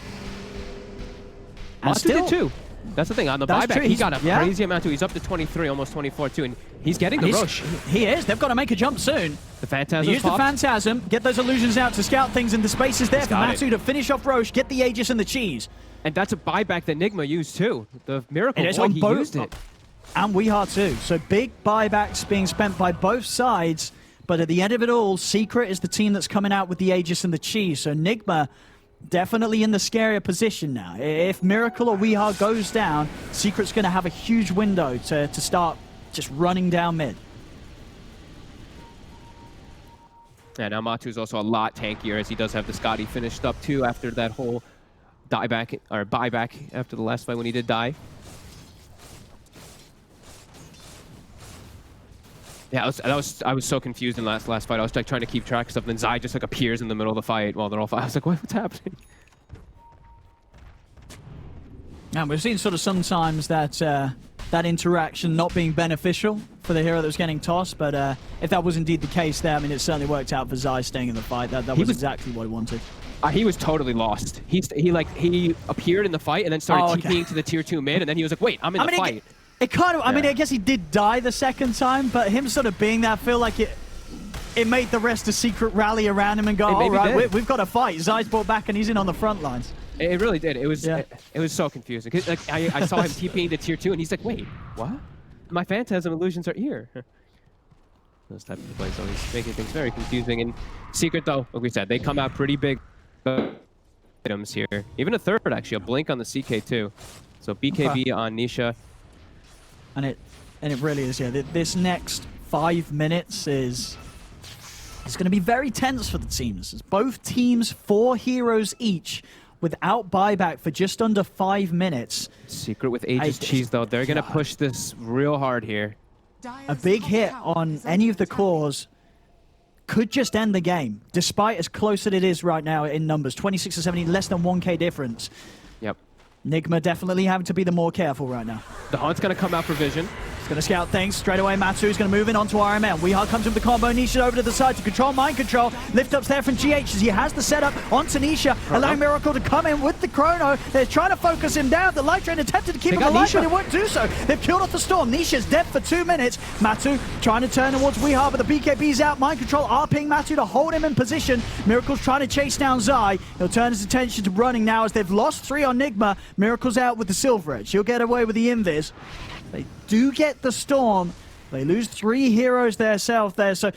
And Matu did too. That's the thing. On the That's buyback, true. he got a Yeah. crazy amount too. He's up to 23, almost 24 too, and he's getting the Roche. He is. They've got to make a jump soon. The Phantasm Use the Phantasm, get those illusions out to scout things, and the space is there He's for got Matsu it. to finish off Roche, get the Aegis and the cheese. And that's a buyback that Nigma used too. The Miracle It is Void, on he both, used it. and Weehaw too. So big buybacks being spent by both sides, but at the end of it all, Secret is the team that's coming out with the Aegis and the cheese. So Nigma definitely in the scarier position now. If Miracle or Weehaw goes down, Secret's going to have a huge window to start just running down mid. Yeah, now Matu's also a lot tankier as he does have the Scotty finished up too after that whole dieback or buyback after the last fight when he did die. Yeah, I was so confused in last fight. I was like trying to keep track of stuff, and then Zai just like appears in the middle of the fight while they're all fighting. I was like, what's happening? And we've seen sort of sometimes that that interaction not being beneficial for the hero that was getting tossed, but if that was indeed the case there, I mean, it certainly worked out for Zai staying in the fight. That was exactly what he wanted. He was totally lost. He appeared in the fight and then started TPing to the tier 2 mid, and then he was like, wait, I'm in the fight. It kind of, I mean, I guess he did die the second time, but him sort of being there, I feel like it made the rest of Secret rally around him and go, all right, we've got to fight. Zai's brought back and he's in on the front lines. It really did. It was it was so confusing. 'Cause, like, I saw him TPing to tier 2, and he's like, wait, what? My Phantasm illusions are here. Those type of plays, so he's making things very confusing. And Secret, though, like we said, they come out pretty big items here. Even a third, actually, a blink on the CK too. So BKB on Nisha. And it really is, yeah. This next 5 minutes is going to be very tense for the teams. It's both teams 4 heroes each without buyback for just under 5 minutes. Secret with Aegis Cheese, though. They're going to push this real hard here. A big hit on any of the cores could just end the game, despite as close as it is right now in numbers. 26 to 70, less than 1k difference. Yep. Nigma definitely having to be the more careful right now. The Hunt's going to come out for vision. He's going to scout things. Straight away, Matsu's going to move in onto RML. Weehaw comes in with the combo. Nisha over to the side to control mind control. Lift ups there from GH as he has the setup onto Nisha, allowing Miracle to come in with the chrono. They're trying to focus him down. The Light Drain attempted to keep him alive, but it won't do so. They've killed off the Storm. Nisha's dead for 2 minutes. Matsu trying to turn towards Weehaw, but the BKB's out. Mind control RPing Matsu to hold him in position. Miracle's trying to chase down Zai. He'll turn his attention to running now as they've lost 3 on Nigma. Miracle's out with the Silver Edge. He'll get away with the Invis. They do get the Storm. They lose 3 heroes themselves there. So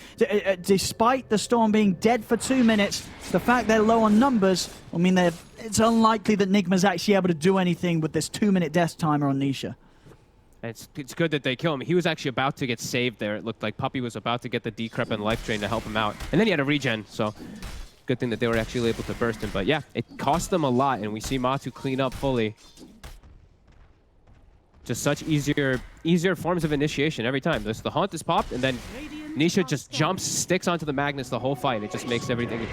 despite the Storm being dead for 2 minutes, the fact they're low on numbers, I mean, it's unlikely that Nigma's actually able to do anything with this 2-minute death timer on Nisha. It's good that they kill him. He was actually about to get saved there. It looked like Puppy was about to get the decrep and life drain to help him out. And then he had a regen, so good thing that they were actually able to burst him. But yeah, it cost them a lot, and we see Matu clean up fully. Just such easier forms of initiation every time. The Haunt is popped, and then Nisha just jumps, sticks onto the Magnus the whole fight. It just makes everything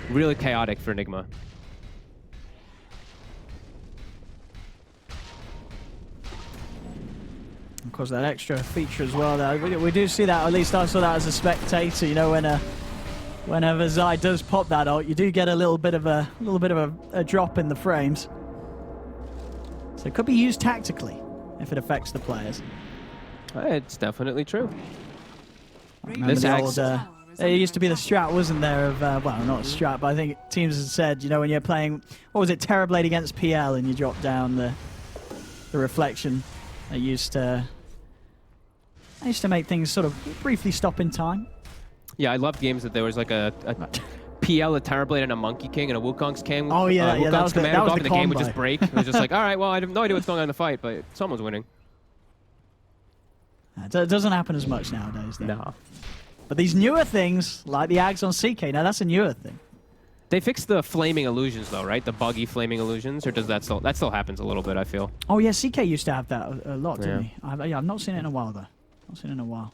really chaotic for Nigma. Of course, that extra feature as well. We do see that, at least I saw that as a spectator. You know, whenever Zai does pop that ult, you do get a little bit of a drop in the frames. So it could be used tactically if it affects the players. It's definitely true. There used to be the strat, wasn't there, of, well, not a strat, but I think teams had said, you know, when you're playing, what was it, Terrorblade against PL, and you drop down the reflection, they used to make things sort of briefly stop in time. Yeah, I loved games that there was like a PL, a Terrorblade, and a Monkey King, and a Wukong's King. Oh, yeah, that was the and the game would just break. It was just like, all right, well, I have no idea what's going on in the fight, but someone's winning. It doesn't happen as much nowadays, though. No. But these newer things, like the Ags on CK, now that's a newer thing. They fixed the flaming illusions, though, right? The buggy flaming illusions, or does that still happens a little bit, I feel. Oh, yeah, CK used to have that a lot, didn't he? I've not seen it in a while, though. Not seen it in a while.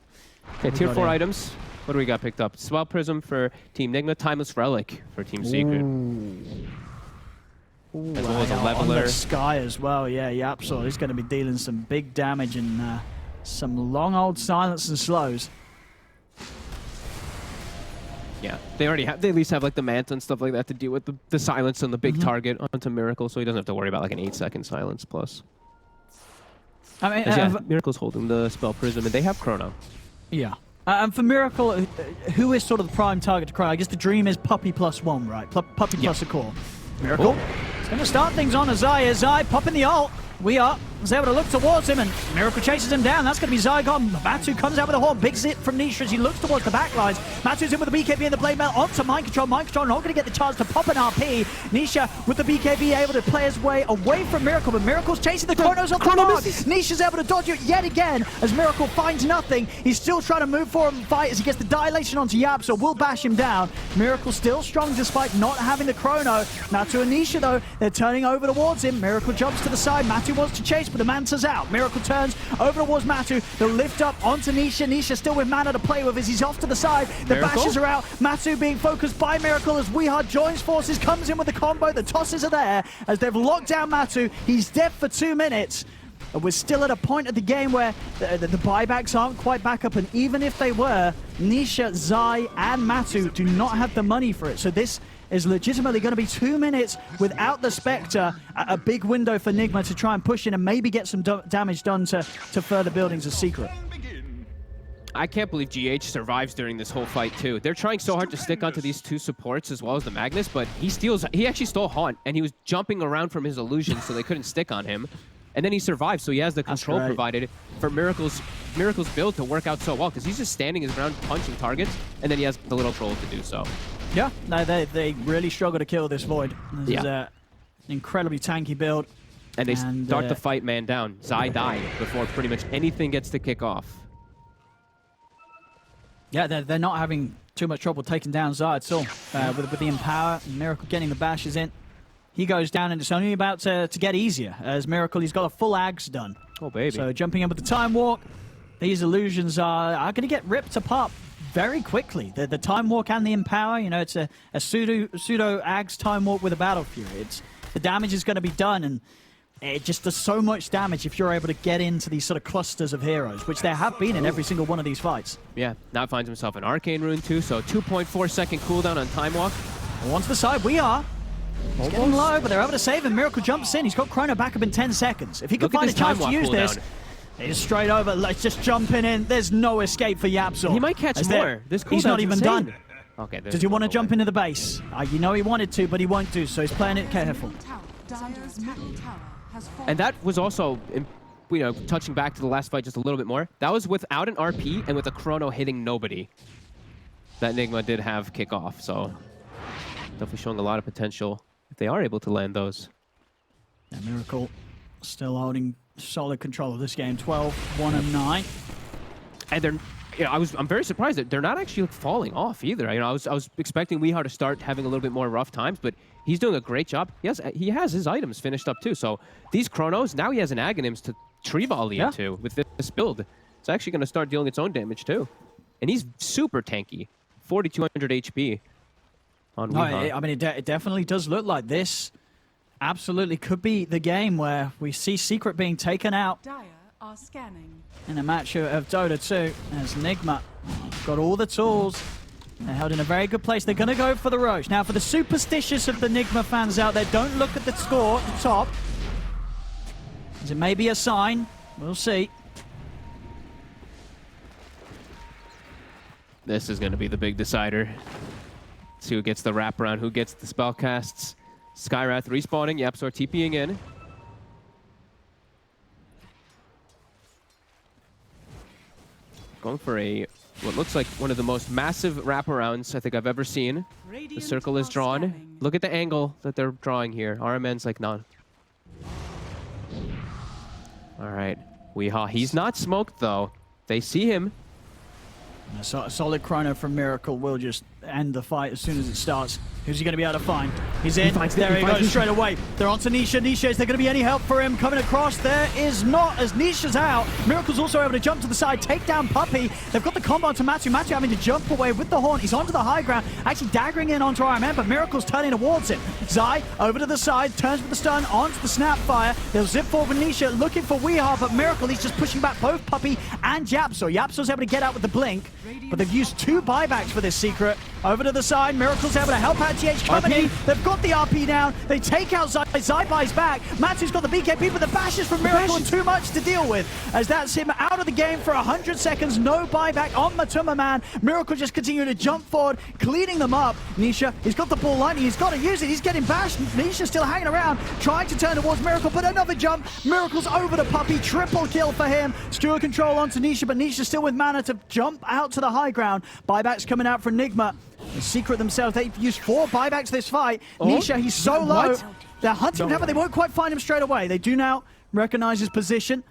Okay, tier 4 items. What do we got picked up? Swell Prism for Team Nigma, Timeless Relic for Team Secret. Ooh, as well as a leveler. On the Sky as well, yeah, Yapsor. He's going to be dealing some big damage and some long old silence and slows. Yeah, they already have. They at least have like the Manta and stuff like that to deal with the silence and the big target onto Miracle, so he doesn't have to worry about like an 8-second silence plus. I mean, Yeah, Miracle's holding the spell Prism, and they have Chrono. Yeah. And for Miracle, who is sort of the prime target to Chrono? I guess the dream is Puppey +1, right? Puppey plus a core. Miracle. It's going to start things on as Zai popping the ult. We are able to look towards him, and Miracle chases him down. That's going to be Zygon. Matu comes out with a horn. Big zit from Nisha as he looks towards the backlines. Matu's in with the BKB in the blade mail onto Mind Control. Mind Control not going to get the chance to pop an RP. Nisha with the BKB able to play his way away from Miracle, but Miracle's chasing the Chronos off the mark. Nisha's able to dodge it yet again as Miracle finds nothing. He's still trying to move forward and fight as he gets the dilation onto Yab, so will bash him down. Miracle still strong despite not having the Chrono. Matu and Nisha, though, they're turning over towards him. Miracle jumps to the side. Matu wants to chase, but the Manta's out. Miracle turns over towards Matu. They'll lift up onto Nisha. Nisha still with mana to play with as he's off to the side. The bashes are out. Matu being focused by Miracle as Weehard joins forces, comes in with the combo. The tosses are there as they've locked down Matu. He's dead for 2 minutes. We're still at a point of the game where the buybacks aren't quite back up, and even if they were, Nisha, Zai, and Matu do not have the money for it. So this is legitimately going to be 2 minutes without the Spectre. A big window for Nigma to try and push in and maybe get some damage done to further buildings of Secret. I can't believe GH survives during this whole fight, too. They're trying so hard to stick onto these two supports as well as the Magnus, but he actually stole Haunt, and he was jumping around from his illusion, so they couldn't stick on him. And then he survived, so he has the control provided for Miracle's build to work out so well, because he's just standing his ground, punching targets, and then he has the little troll to do so. Yeah, no, they really struggle to kill this Void. This is an incredibly tanky build. And they start the fight man down. Zai died before pretty much anything gets to kick off. Yeah, they're not having too much trouble taking down Zai at all. With the Empower, Miracle getting the bashes in. He goes down, and it's only about to get easier. As Miracle, he's got a full Ags done. Oh, baby. So jumping in with the Time Walk, these illusions are going to get ripped apart very quickly. The Time Walk and the Empower, you know, it's a pseudo Ags Time Walk with a Battle Fury. The damage is going to be done, and it just does so much damage if you're able to get into these sort of clusters of heroes, which there have been in every single one of these fights. Yeah, now finds himself an Arcane Rune too, so 2.4 second cooldown on Time Walk. On to the side, we are. He's getting low, but they're able to save him. Miracle jumps in. He's got Chrono back up in 10 seconds. If he could find a chance to use this, he's straight over. Let's just jumping in. There's no escape for Yapzor. He might catch more. This he's not even done. Okay. Does he want to jump into the base? You know he wanted to, but he won't do so. He's playing it careful. And that was also, you know, touching back to the last fight just a little bit more. That was without an RP and with a Chrono hitting nobody. That Nigma did have kickoff, so definitely showing a lot of potential if they are able to land those. Yeah, Miracle still holding solid control of this game. 12, 1, and 9. And they're, you know, I'm very surprised that they're not actually falling off either. You know, I was expecting Weehard to start having a little bit more rough times, but he's doing a great job. He has his items finished up too. So these Chronos, now he has an Aghanims to tree volley into with this build. It's actually going to start dealing its own damage too. And he's super tanky, 4,200 HP. No, I mean, it definitely does look like this absolutely could be the game where we see Secret being taken out Dire are scanning. in a match of Dota 2 as Nigma got all the tools. They're held in a very good place. They're going to go for the Roche. Now, for the superstitious of the Nigma fans out there, don't look at the score at the top, as it may be a sign. We'll see. This is going to be the big decider. See who gets the wraparound, who gets the spell casts. Skywrath respawning, Yapzor TPing in. Going for what looks like one of the most massive wraparounds I think I've ever seen. The circle is drawn. Look at the angle that they're drawing here. RMN's like, none. All right. Weehaw. He's not smoked, though. They see him. A solid Chrono from Miracle will just end the fight as soon as it starts. Who's he going to be able to find? He's in. There he goes straight away. They're on to Nisha. Nisha, is there going to be any help for him coming across? There is not, as Nisha's out. Miracle's also able to jump to the side, take down Puppey. They've got the combo onto Matu. Matu having to jump away with the horn. He's onto the high ground, actually daggering in onto RMN, but Miracle's turning towards him. Zai over to the side, turns with the stun onto the Snapfire. They'll zip forward with Nisha, looking for Weehar, but Miracle, he's just pushing back both Puppey and Yapzor. Yapzor's able to get out with the blink, but they've used 2 buybacks for this Secret. Over to the side, Miracle's able to help out RTH coming in. They've got the RP down. They take out Zai buys back. Matu's got the BKB, but the bashes from Miracle are too much to deal with, as that's him out of the game for 100 seconds. No buyback on Matuma Man. Miracle just continuing to jump forward, cleaning them up. Nisha, he's got the ball line. He's got to use it. He's getting bashed. Nisha still hanging around, trying to turn towards Miracle, but another jump. Miracle's over the puppy. Triple kill for him. Stewart control onto Nisha, but Nisha still with mana to jump out to the high ground. Buybacks coming out from Nigma. The Secret themselves, they've used 4 buybacks this fight. Nisha, he's so low. They're hunting him, but they won't quite find him straight away. They do now recognize his position.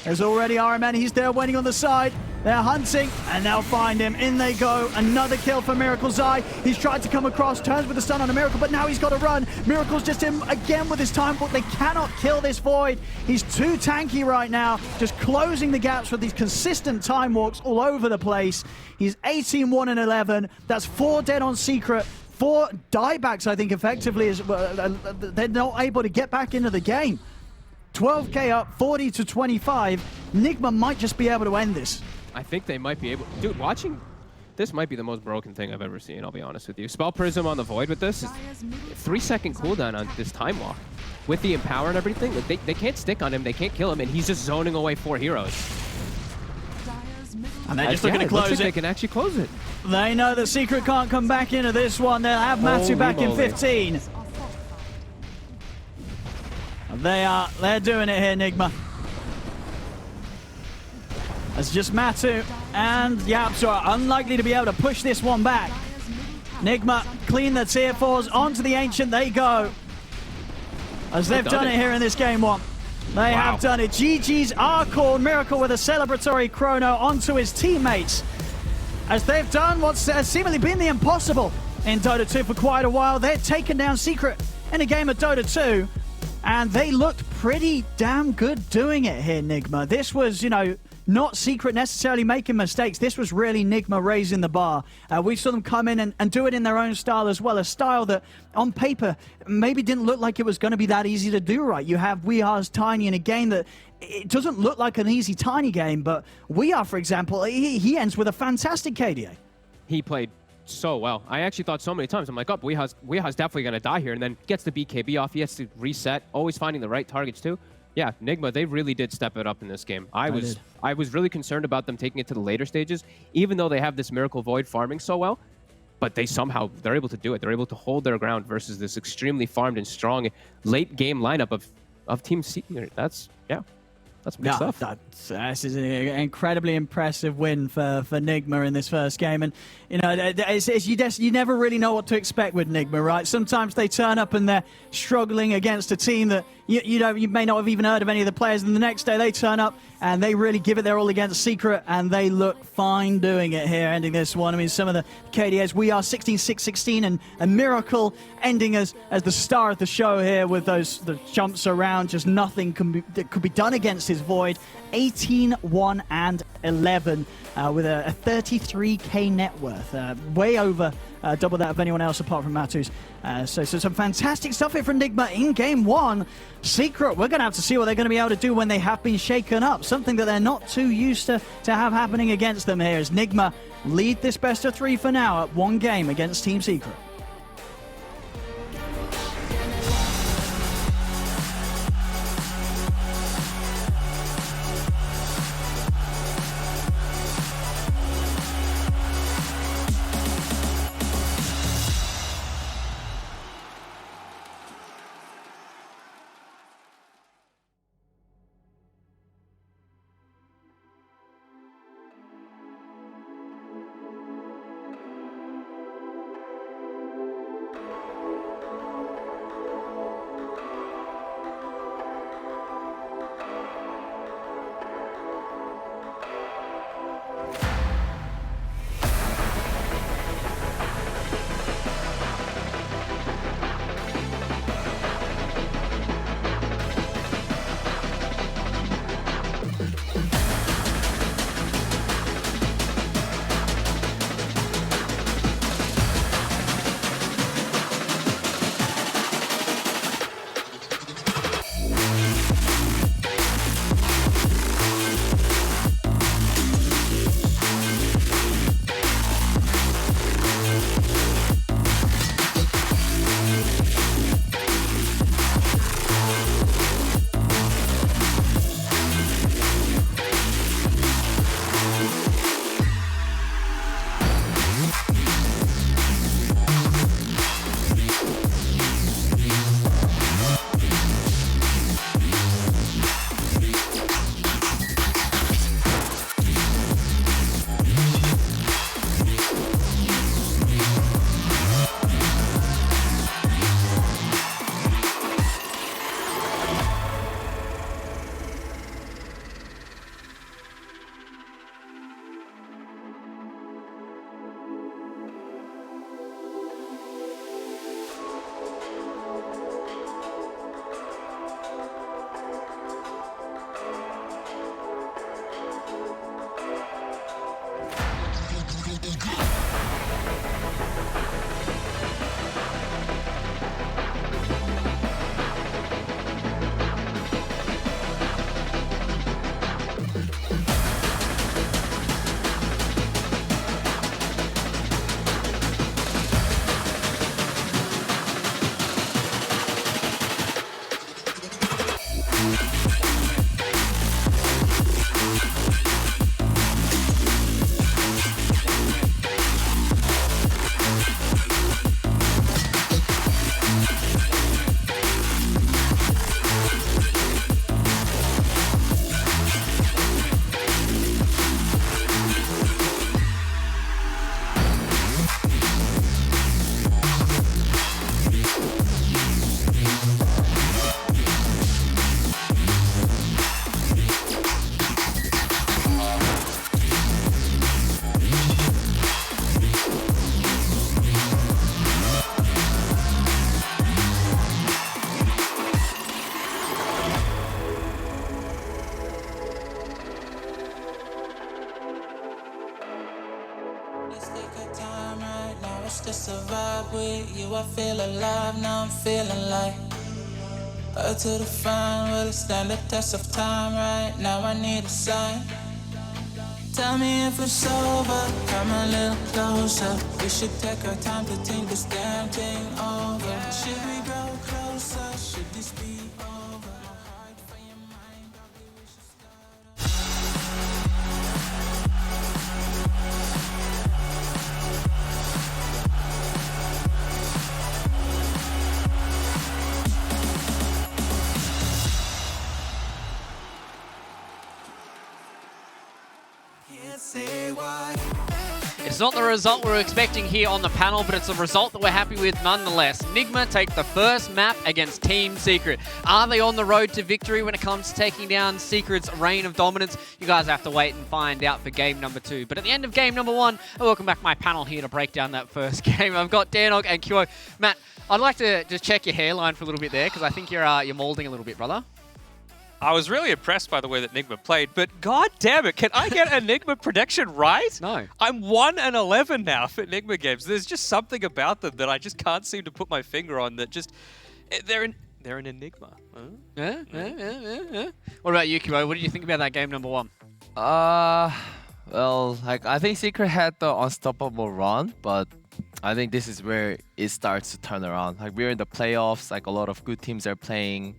There's already RMN, he's there waiting on the side. They're hunting, and they'll find him. In they go. Another kill for Miracle Zai. He's tried to come across, turns with a stun on a Miracle, but now he's got to run. Miracle's just in again with his time, but they cannot kill this Void. He's too tanky right now, just closing the gaps with these consistent time walks all over the place. He's 18-1 and 11. That's 4 dead on Secret. 4 diebacks, I think, effectively. They're not able to get back into the game. 12k up, 40 to 25. Nigma might just be able to end this. I think they might be able... Dude, watching... This might be the most broken thing I've ever seen, I'll be honest with you. Spell Prism on the Void with this is 3-second cooldown on this time walk. With the Empower and everything, like they can't stick on him, they can't kill him, and he's just zoning away 4 heroes. And they're just looking to close it. They can actually close it. They know that Secret can't come back into this one. They'll have Matsu back in 15. They're doing it here, Nigma. It's just Matu and Yapsu are unlikely to be able to push this one back. Nigma clean the tier 4s onto the Ancient. They go. As they've done it here in this game 1. They have done it. GG's are called. Miracle with a celebratory chrono onto his teammates. As they've done what's seemingly been the impossible in Dota 2 for quite a while. They're taken down Secret in a game of Dota 2. And they looked pretty damn good doing it here, Nigma. This was, you know, not Secret necessarily making mistakes. This was really Nigma raising the bar. We saw them come in and do it in their own style as well. A style that, on paper, maybe didn't look like it was going to be that easy to do right. You have We Are's Tiny in a game that it doesn't look like an easy Tiny game, but We Are, for example, he ends with a fantastic KDA. He played so well. I actually thought so many times, I'm like, oh, Weeha's definitely going to die here, and then gets the BKB off. He has to reset, always finding the right targets too. Yeah, Nigma, they really did step it up in this game. I was really concerned about them taking it to the later stages, even though they have this Miracle Void farming so well, but they're able to do it. They're able to hold their ground versus this extremely farmed and strong late game lineup of Team Secret. That's big stuff. This is an incredibly impressive win for Nigma in this first game. And, you know, you never really know what to expect with Nigma, right? Sometimes they turn up and they're struggling against a team that you may not have even heard of any of the players. And the next day they turn up and they really give it their all against Secret. And they look fine doing it here, ending this one. I mean, some of the KDAs, We Are 16-6-16 and Miracle ending as the star of the show here with the jumps around. Just nothing that could be done against his Void. 18-1 and 11 with a 33k net worth, way over double that of anyone else apart from Matu's. So some fantastic stuff here from Nigma in game 1. Secret, we're going to have to see what they're going to be able to do when they have been shaken up, something that they're not too used to have happening against them here, as Nigma lead this best of 3 for now at 1 game against Team Secret. just a vibe with you. I feel alive, now I'm feeling like up to the fine, will it stand the test of time? Right now I need a sign. Tell me if it's over, come a little closer. We should take our time to think this damn thing over. Should we grow closer? Should this be over? Hard for your mind, probably we should start. Can't say why. It's not the result we're expecting here on the panel, but it's a result that we're happy with nonetheless. Nigma take the first map against Team Secret. Are they on the road to victory when it comes to taking down Secret's reign of dominance? You guys have to wait and find out for game number 2. But at the end of game number 1, I welcome back my panel here to break down that first game. I've got Danog and QO. Matt, I'd like to just check your hairline for a little bit there, because I think you're molding a little bit, brother. I was really impressed by the way that Nigma played, but god damn it, can I get a Nigma prediction right? No. I'm 1-11 now for Nigma games. There's just something about them that I just can't seem to put my finger on that just... They're an enigma. Huh? Yeah. What about you, QO? What did you think about that game number 1? Well, like I think Secret had the unstoppable run, but I think this is where it starts to turn around. Like we're in the playoffs, like a lot of good teams are playing.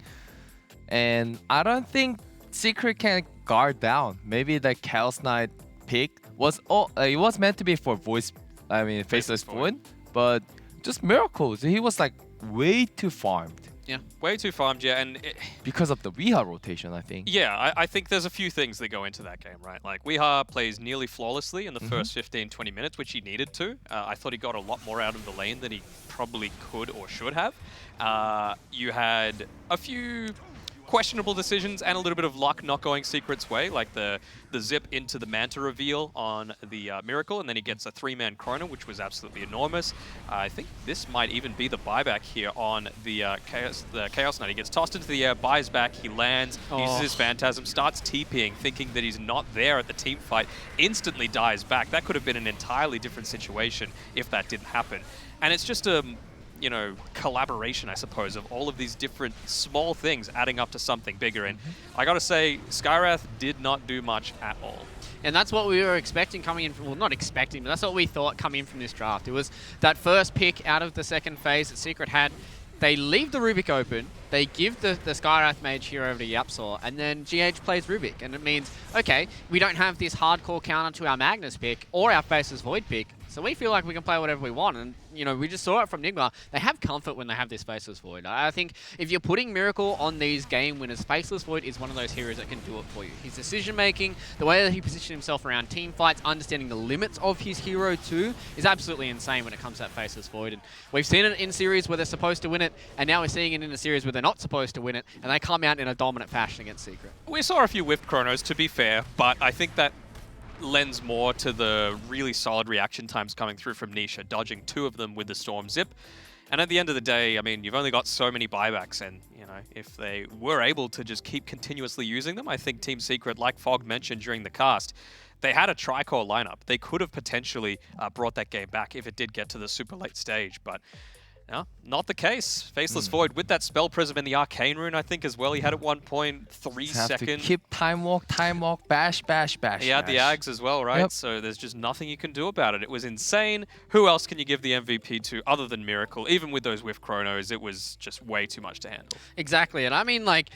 And I don't think Secret can guard down. Maybe the Chaos Knight pick was it was meant to be for Faceless Void, but just miracles. He was like way too farmed. Yeah, way too farmed, yeah, and because of the Weeha rotation, I think. Yeah, I think there's a few things that go into that game, right? Like, Weeha plays nearly flawlessly in the first 15-20 minutes, which he needed to. I thought he got a lot more out of the lane than he probably could or should have. You had a few questionable decisions and a little bit of luck not going Secret's way, like the zip into the Manta reveal on the Miracle, and then he gets a 3-man Chrono, which was absolutely enormous. I think this might even be the buyback here on the Chaos Knight. He gets tossed into the air, buys back, he lands, uses his Phantasm, starts TPing, thinking that he's not there at the team fight, instantly dies back. That could have been an entirely different situation if that didn't happen. And it's just a collaboration, I suppose, of all of these different small things adding up to something bigger. And I gotta say, Skywrath did not do much at all. And that's what we were expecting coming in, well, not expecting, but that's what we thought coming in from this draft. It was that first pick out of the second phase that Secret had. They leave the Rubik open, they give the Skywrath Mage here over to Yapsor, and then GH plays Rubik. And it means, okay, we don't have this hardcore counter to our Magnus pick or our Faceless Void pick, so we feel like we can play whatever we want. And, we just saw it from Nigma. They have comfort when they have this Faceless Void. I think if you're putting Miracle on these game winners, Faceless Void is one of those heroes that can do it for you. His decision-making, the way that he positions himself around team fights, understanding the limits of his hero too, is absolutely insane when it comes to that Faceless Void. And we've seen it in series where they're supposed to win it, and now we're seeing it in a series where they're not supposed to win it, and they come out in a dominant fashion against Secret. We saw a few whiffed Chronos, to be fair, but I think that lends more to the really solid reaction times coming through from Nisha, dodging 2 of them with the Storm Zip. And at the end of the day, I mean, you've only got so many buybacks, and, if they were able to just keep continuously using them, I think Team Secret, like Fog mentioned during the cast, they had a tri-core lineup. They could have potentially brought that game back if it did get to the super late stage, but no, not the case. Faceless Void with that Spell Prism and the Arcane Rune, I think, as well. He had at one point 3 seconds. Have to keep time walk, bash. He had the Ags as well, right? Yep. So there's just nothing you can do about it. It was insane. Who else can you give the MVP to other than Miracle? Even with those whiff Chronos, it was just way too much to handle. Exactly, and I mean, like,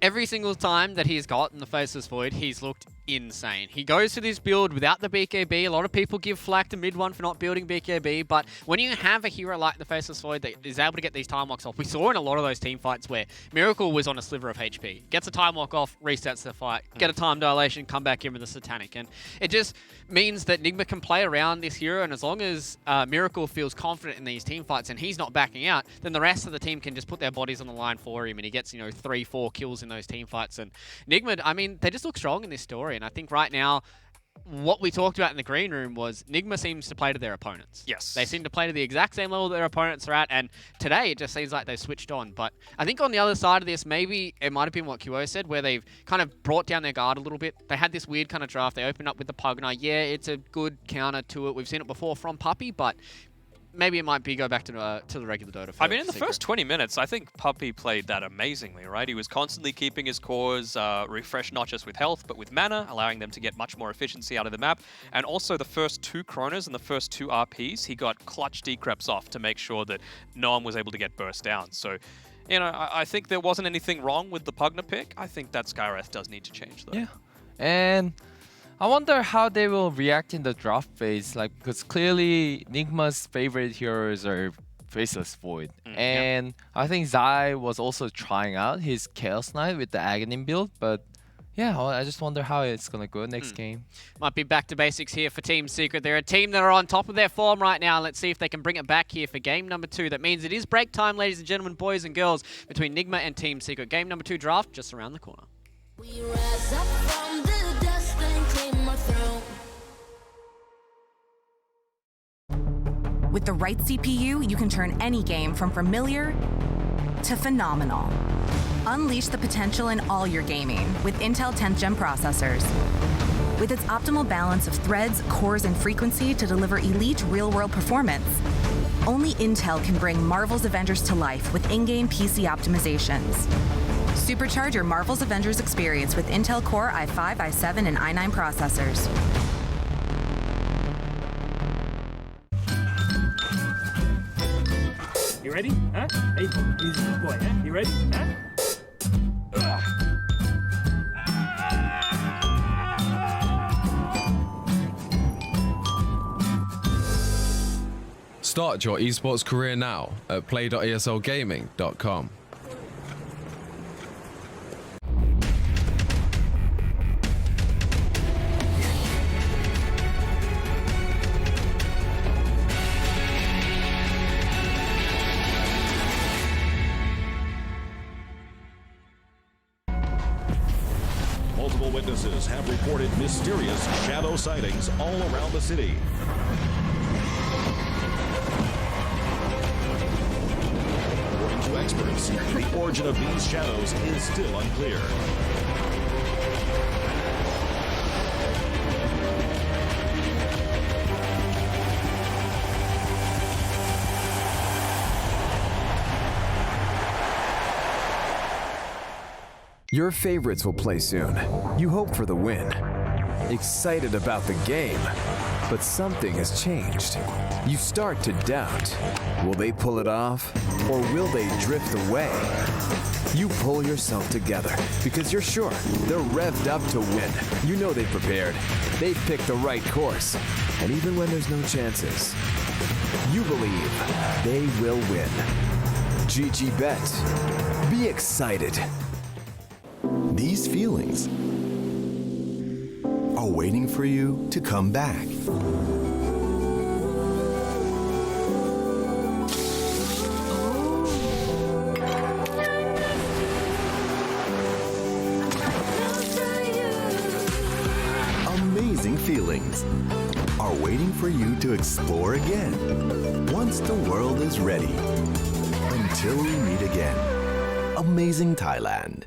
every single time that he's gotten the Faceless Void, he's looked insane. He goes to this build without the BKB. A lot of people give flack to mid-1 for not building BKB, but when you have a hero like the Faceless Void that is able to get these time walks off, we saw in a lot of those team fights where Miracle was on a sliver of HP. Gets a time walk off, resets the fight, get a time dilation, come back in with a Satanic. And it just means that Nigma can play around this hero, and as long as Miracle feels confident in these team fights and he's not backing out, then the rest of the team can just put their bodies on the line for him, and he gets, 3-4 kills in those team fights. And Nigma, I mean, they just look strong in this story. And I think right now, what we talked about in the green room was Nigma seems to play to their opponents. Yes. They seem to play to the exact same level that their opponents are at, and today it just seems like they've switched on. But I think on the other side of this, maybe it might have been what QO said, where they've kind of brought down their guard a little bit. They had this weird kind of draft. They opened up with the Pugna. Yeah, it's a good counter to it. We've seen it before from Puppey, but maybe it might be go back to the regular Dota. I mean, in the first 20 minutes, I think Puppy played that amazingly, right? He was constantly keeping his cores refreshed, not just with health, but with mana, allowing them to get much more efficiency out of the map. And also the first 2 Kronas and the first 2 RPs, he got clutch decreps off to make sure that no one was able to get burst down. So, you know, I think there wasn't anything wrong with the Pugna pick. I think that Skywrath does need to change, though. Yeah. And I wonder how they will react in the draft phase, like, because clearly Nigma's favorite heroes are Faceless Void. And I think Zai was also trying out his Chaos Knight with the Aghanim build, but yeah, I just wonder how it's going to go next game. Might be back to basics here for Team Secret. They're a team that are on top of their form right now. Let's see if they can bring it back here for game number 2. That means it is break time, ladies and gentlemen, boys and girls, between Nigma and Team Secret. Game number 2 draft just around the corner. We rise up from the dust and claim our throne. With the right CPU, you can turn any game from familiar to phenomenal. Unleash the potential in all your gaming with Intel 10th Gen processors. With its optimal balance of threads, cores, and frequency to deliver elite real-world performance, only Intel can bring Marvel's Avengers to life with in-game PC optimizations. Supercharge your Marvel's Avengers experience with Intel Core i5, i7, and i9 processors. You ready? Huh? Hey, he's a good boy, huh? You ready? Huh? Start your esports career now at play.eslgaming.com. Multiple witnesses have reported mysterious shadow sightings all around the city. According to experts, the origin of these shadows is still unclear. Your favorites will play soon. You hope for the win. Excited about the game, but something has changed. You start to doubt. Will they pull it off, or will they drift away? You pull yourself together because you're sure they're revved up to win. You know they've prepared. They've picked the right course. And even when there's no chances, you believe they will win. GG Bet. Be excited. These feelings are waiting for you to come back. Amazing feelings are waiting for you to explore again once the world is ready. Until we meet again. Amazing Thailand.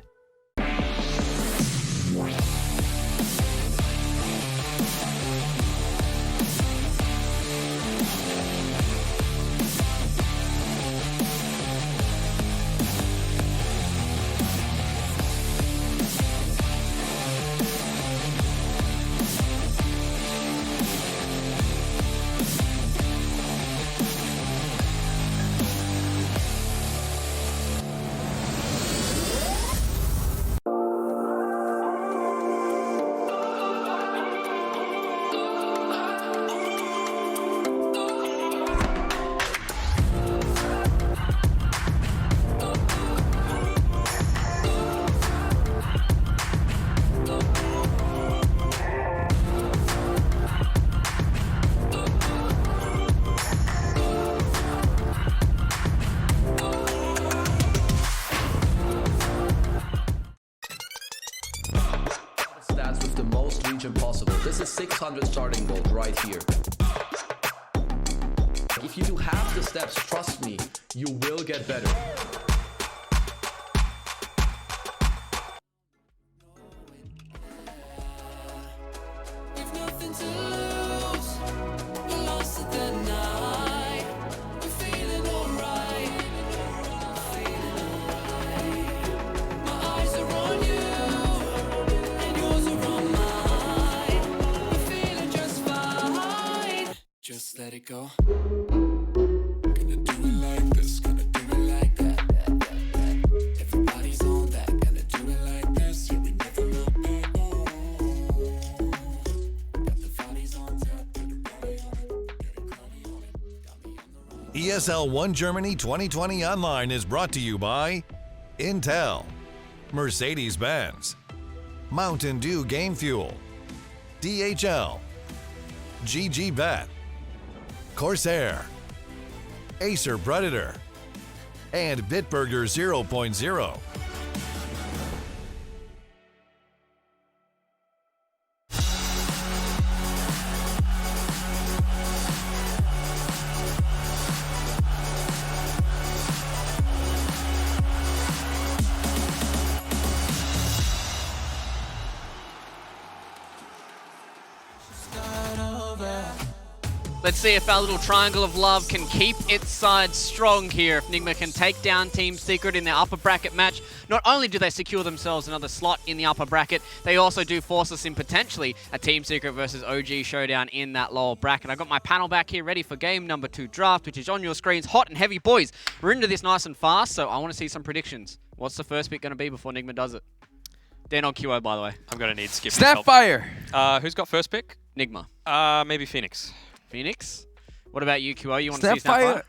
Possible. This is 600 starting gold right here. If you do half the steps, trust me, you will get better. it go. Gonna do it like this, gonna do it like that. Everybody's on that, gonna do it like this. Yeah, we never look back. Got the bodies on tap, get it body on it, get it crowdy on it. Got me on the run. ESL 1 Germany 2020 Online is brought to you by Intel, Mercedes-Benz, Mountain Dew Game Fuel, DHL, GG Bet, Corsair, Acer Predator, and Bitburger 0.0. Let's see if our little triangle of love can keep its side strong here. If Nigma can take down Team Secret in their upper bracket match, not only do they secure themselves another slot in the upper bracket, they also do force us in potentially a Team Secret versus OG showdown in that lower bracket. I've got my panel back here ready for game number 2 draft, which is on your screens, hot and heavy. Boys, we're into this nice and fast, so I want to see some predictions. What's the first pick going to be before Nigma does it? They're not QO, by the way. I'm going to need Skip. Snapfire! Who's got first pick? Nigma. Maybe Phoenix. Phoenix? What about you, QO? You want to see Snapfire?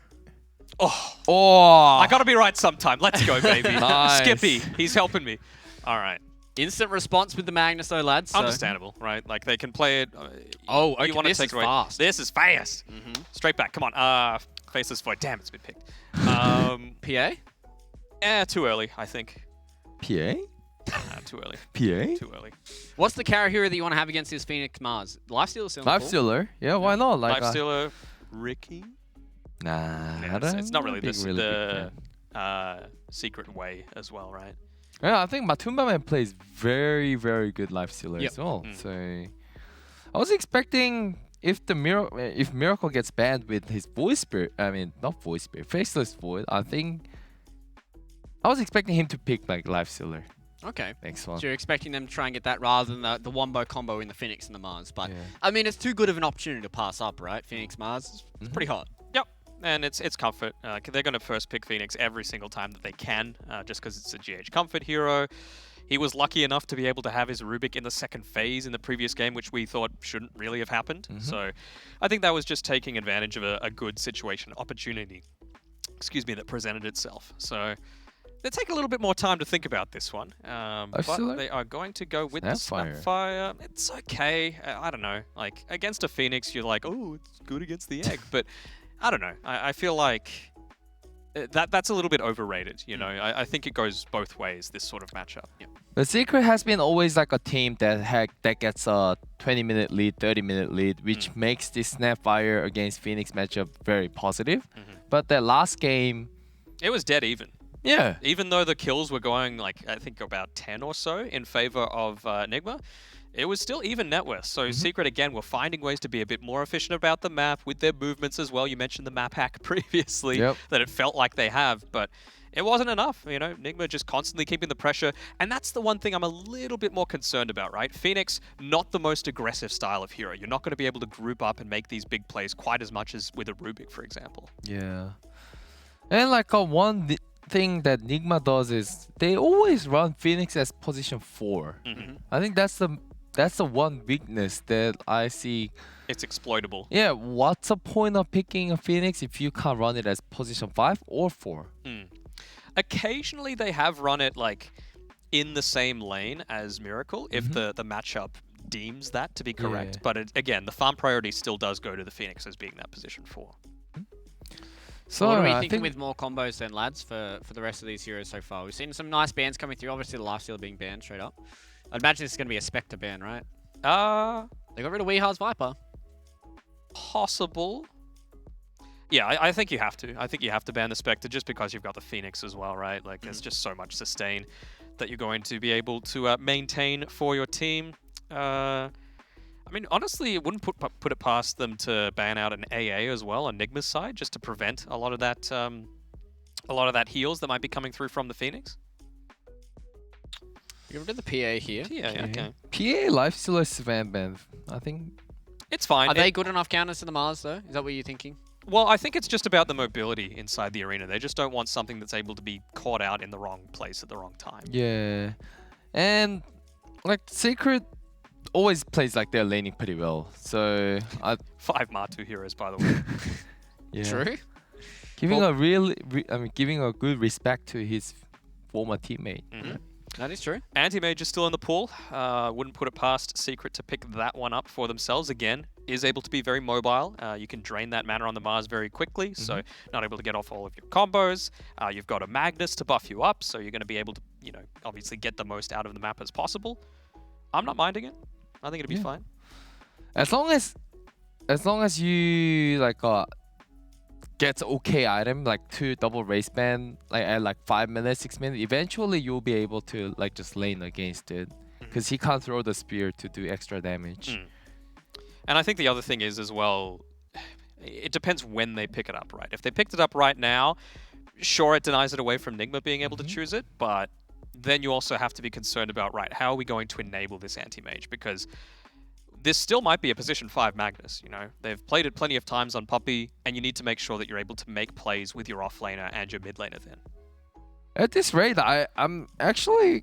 Oh. Oh. I got to be right sometime. Let's go, baby. Nice. Skippy, he's helping me. All right. Instant response with the Magnus, though, lads. So. Understandable, right? Like, they can play it. Oh, okay, you want to this take is it away. fast. This is fast. Straight back. Come on. Faceless Void. Damn, it's been picked. PA? Yeah, too early, I think. PA? Too early. PA? Too early. What's the carry hero that you want to have against this Phoenix Mars? Lifestealer still cool? Lifestealer? Yeah, why not? Like Lifestealer, Ricky? Nah, Yeah, it's not really the secret way as well, right? Yeah, I think Matumba Man plays very, very good Lifestealer Yep. as well. So I was expecting if Miracle gets banned with his voice spirit, I mean not voice spirit, faceless void, I think I was expecting him to pick like Lifestealer. Okay. Next one. So you're expecting them to try and get that rather than the Wombo combo in the Phoenix and the Mars. But, I mean, it's too good of an opportunity to pass up, right? Phoenix Mars, it's pretty hot. Yep. And it's comfort. They're going to first pick Phoenix every single time that they can, just because it's a GH comfort hero. He was lucky enough to be able to have his Rubik in the second phase in the previous game, which we thought shouldn't really have happened. So I think that was just taking advantage of a good situation, opportunity, that presented itself. So they take a little bit more time to think about this one, but they are going to go with the Snapfire. It's okay. I don't know. Like, against a Phoenix, you're like, oh, it's good against the egg. But I don't know. I feel like that's a little bit overrated. You know, I think it goes both ways, this sort of matchup. Yep. The Secret has been always like a team that gets a 20-minute lead, 30-minute lead, which makes this Snapfire against Phoenix matchup very positive. But that last game, it was dead even. Yeah. Even though the kills were going, like, I think about 10 or so in favor of Nigma, it was still even net worth. So Secret, again, were finding ways to be a bit more efficient about the map with their movements as well. You mentioned the map hack previously, that it felt like they have, but it wasn't enough. You know, Nigma just constantly keeping the pressure. And that's the one thing I'm a little bit more concerned about, right? Phoenix, not the most aggressive style of hero. You're not going to be able to group up and make these big plays quite as much as with a Rubik, for example. Yeah. And like one thing that Nigma does is they always run Phoenix as position 4. I think that's the one weakness that I see. It's exploitable. Yeah, what's the point of picking a Phoenix if you can't run it as position 5 or 4? Occasionally they have run it like in the same lane as Miracle if the matchup deems that to be correct. But again, the farm priority still does go to the Phoenix as being that position 4. So what are we thinking with more combos then, lads, for the rest of these heroes so far? We've seen some nice bans coming through. Obviously, the Lifestealer being banned straight up. I'd imagine this is going to be a Spectre ban, right? They got rid of Weehar's Viper. Possible. Yeah, I think you have to. I think you have to ban the Spectre just because you've got the Phoenix as well, right? Like, there's just so much sustain that you're going to be able to maintain for your team. I mean, honestly, it wouldn't put it past them to ban out an AA as well on Nigma's side, just to prevent a lot of that heals that might be coming through from the Phoenix. Get rid of the PA here. Yeah, okay. PA Lifestealer Svan ban. I think It's fine. Are they good enough counters to the Mars, though? Is that what you're thinking? Well, I think it's just about the mobility inside the arena. They just don't want something that's able to be caught out in the wrong place at the wrong time. Yeah. And like Secret always plays like they're laning pretty well. So 5 Matu heroes, by the way. Yeah. True. Giving giving a good respect to his former teammate. That is true. Anti-Mage is still in the pool. Wouldn't put it past Secret to pick that one up for themselves. Again, is able to be very mobile. You can drain that mana on the Mars very quickly, so not able to get off all of your combos. You've got a Magnus to buff you up, so you're going to be able to, obviously get the most out of the map as possible. I'm not minding it. I think it'll be fine. As long as you like gets okay item like 2 double race band like at like 5 minutes, 6 minutes, eventually you'll be able to like just lane against it because he can't throw the spear to do extra damage. And I think the other thing is as well, it depends when they pick it up, right? If they picked it up right now, sure, it denies it away from Nigma being able to choose it, but then you also have to be concerned about, right, how are we going to enable this anti-mage? Because this still might be a position 5 Magnus, They've played it plenty of times on Puppey, and you need to make sure that you're able to make plays with your offlaner and your mid laner then. At this rate, I'm actually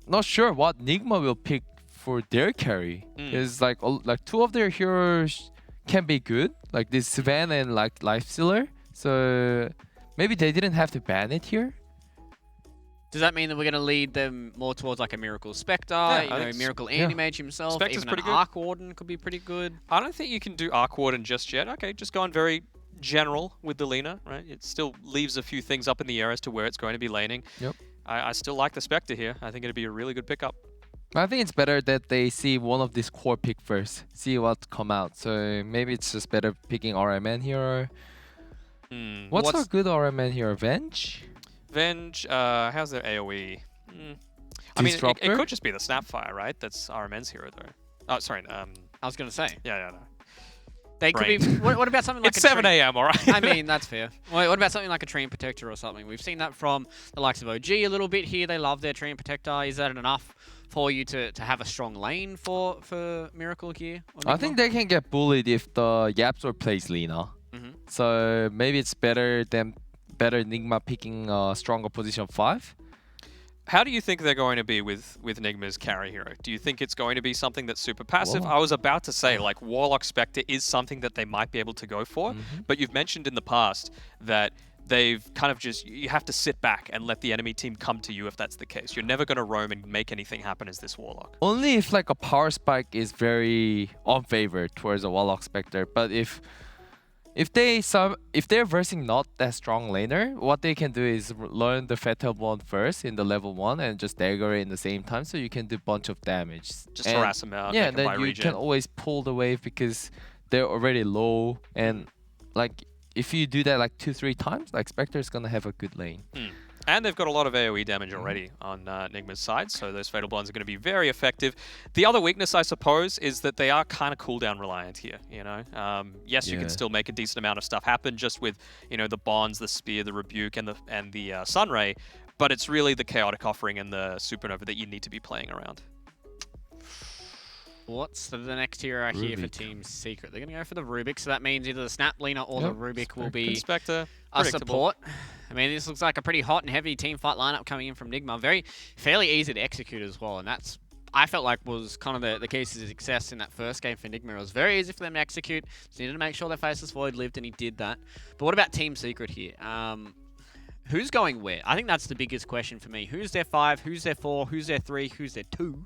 not sure what Nigma will pick for their carry. Because like 2 of their heroes can be good, like this Sven and like Lifestealer. So maybe they didn't have to ban it here. Does that mean that we're going to lead them more towards like a Miracle Spectre, Miracle Anti-Mage himself, Spectre's even pretty an good. Arc Warden could be pretty good? I don't think you can do Arc Warden just yet. Okay, just going very general with the Lina, right? It still leaves a few things up in the air as to where it's going to be laning. Yep. I still like the Spectre here. I think it'd be a really good pickup. I think it's better that they see one of these core pick first, see what come out. So maybe it's just better picking RMN here. What's a good RMN here? Venge? Venge, how's their AoE? I mean, it could just be the Snapfire, right? That's RMN's hero, though. Oh, sorry. I was going to say. Yeah, no. They could be. What about something like it's a 7 a.m., all right? I mean, that's fair. What about something like a Treant Protector or something? We've seen that from the likes of OG a little bit here. They love their Treant Protector. Is that enough for you to have a strong lane for Miracle here? I think they can get bullied if the Yapzor plays Lina. So maybe it's better Nigma picking a stronger position 5. How do you think they're going to be with Nigma's carry hero? Do you think it's going to be something that's super passive? Warlock. I was about to say, like, Warlock Spectre is something that they might be able to go for, but you've mentioned in the past that they've kind of you have to sit back and let the enemy team come to you if that's the case. You're never going to roam and make anything happen as this Warlock. Only if like a power spike is very unfavored towards a Warlock Spectre, but if they're versing not that strong laner, what they can do is learn the Fatal Bond first in the level 1 and just dagger it in the same time, so you can do a bunch of damage. Just harass them out. Yeah, make them then you can always pull the wave because they're already low, and like if you do that like 2-3 times, like Spectre's gonna have a good lane. And they've got a lot of AoE damage already on Nigma's side, so those Fatal Bonds are going to be very effective. The other weakness, I suppose, is that they are kind of cooldown reliant here, Yes, you can still make a decent amount of stuff happen just with, the Bonds, the Spear, the Rebuke, and the Sunray, but it's really the Chaotic Offering and the Supernova that you need to be playing around. What's the next hero here for Team Secret? They're going to go for the Rubik, so that means either the Snap Lina or the Rubik will be Spectre, a support. I mean, this looks like a pretty hot and heavy team fight lineup coming in from Nigma. Fairly easy to execute as well, and that's, I felt like, was kind of the keys to success in that first game for Nigma. It was very easy for them to execute. Just needed to make sure their Faceless Void lived, and he did that. But what about Team Secret here? Who's going where? I think that's the biggest question for me. Who's their 5? Who's their 4? Who's their 3? Who's their 2?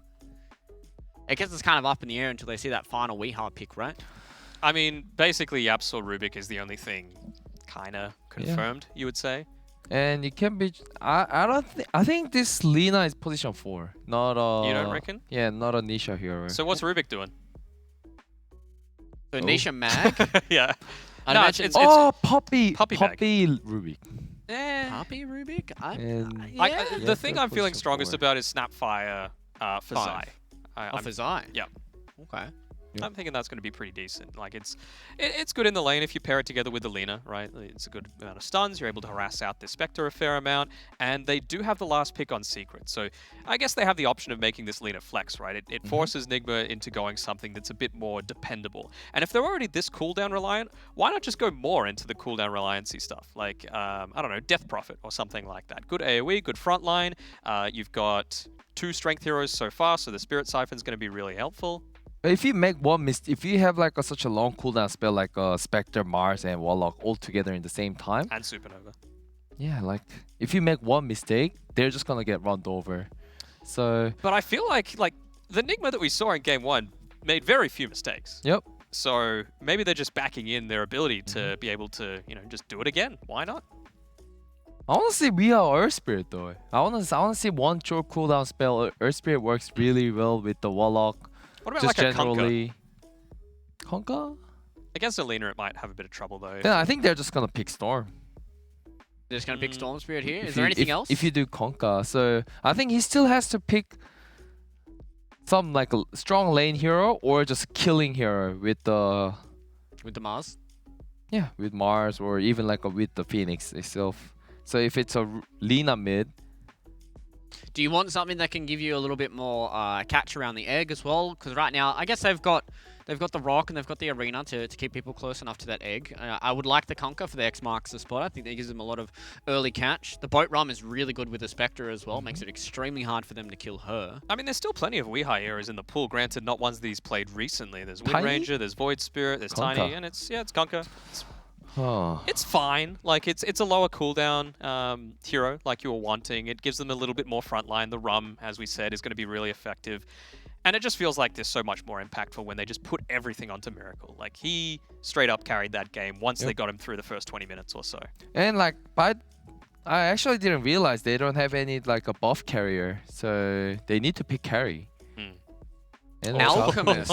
I guess it's kind of up in the air until they see that final Weehaw pick, right? I mean, basically, Yaps or Rubik is the only thing kind of confirmed, you would say. And it can be. I think this Lina is position 4, not a. You don't reckon? Yeah, not a Nisha hero. So what's Rubik doing? So Nisha Mag. Yeah. It's Puppey Mag. Rubik. Puppey Rubik. The thing I'm feeling strongest about is Snapfire for Zai. For Zai. Yeah. Okay. I'm thinking that's going to be pretty decent. Like it's good in the lane if you pair it together with the Lina, right? It's a good amount of stuns. You're able to harass out the Spectre a fair amount, and they do have the last pick on Secret. So I guess they have the option of making this Lina flex, right? It forces Nigma into going something that's a bit more dependable. And if they're already this cooldown reliant, why not just go more into the cooldown reliancy stuff? Like, I don't know, Death Prophet or something like that. Good AoE, good frontline. You've got 2 strength heroes so far, so the Spirit Siphon's going to be really helpful. But if you make one mistake, if you have like such a long cooldown spell like Spectre, Mars, and Warlock all together in the same time, and Supernova. Yeah, like if you make one mistake, they're just gonna get run over. So. But I feel like the Nigma that we saw in Game 1 made very few mistakes. Yep. So maybe they're just backing in their ability to be able to, just do it again. Why not? I want to see we are Earth Spirit though. I want to see one short cooldown spell. Earth Spirit works really well with the Warlock. What about just like a generally... Conker? Against Alina, it might have a bit of trouble though. Yeah, I think they're just gonna pick Storm. They're just gonna pick Storm Spirit here. Is there anything else? If you do Conker, so I think he still has to pick some like a strong lane hero or just killing hero with the Mars. Yeah, with Mars or even like with the Phoenix itself. So if it's a Lina mid. Do you want something that can give you a little bit more catch around the egg as well? Because right now, I guess they've got the rock and they've got the arena to keep people close enough to that egg. I would like the Conker for the X marks the spot. I think that gives them a lot of early catch. The boat rum is really good with the Spectre as well. Makes it extremely hard for them to kill her. I mean, there's still plenty of Weehai eras in the pool. Granted, not ones that he's played recently. There's Wind Ranger, there's Void Spirit, there's Conker. Tiny, and it's Conker. It's fine. Like it's a lower cooldown hero, like you were wanting. It gives them a little bit more frontline. The rum, as we said, is going to be really effective. And it just feels like they're so much more impactful when they just put everything onto Miracle. Like he straight up carried that game once they got him through the first 20 minutes or so. And like, I actually didn't realize they don't have any like a buff carrier, so they need to pick carry. And Alchemist.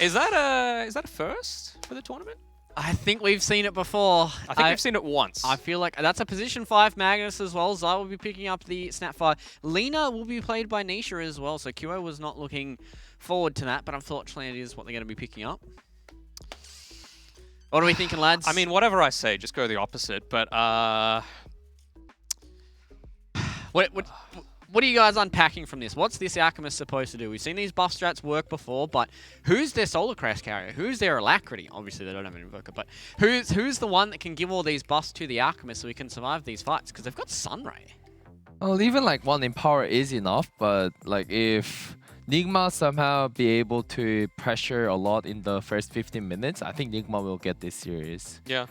Is that a first for the tournament? I think we've seen it before. I think we've seen it once. I feel like that's a position 5 Magnus as well. Zai will be picking up the Snapfire. Lina will be played by Nisha as well, so QO was not looking forward to that, but unfortunately it is what they're going to be picking up. What are we thinking, lads? I mean, whatever I say, just go the opposite, but What are you guys unpacking from this? What's this Alchemist supposed to do? We've seen these buff strats work before, but who's their Solar Crest carrier? Who's their Alacrity? Obviously, they don't have an Invoker, but who's the one that can give all these buffs to the Alchemist so we can survive these fights? Because they've got Sunray. Well, even like one Empower is enough, but like if Nigma somehow be able to pressure a lot in the first 15 minutes, I think Nigma will get this series. Yeah.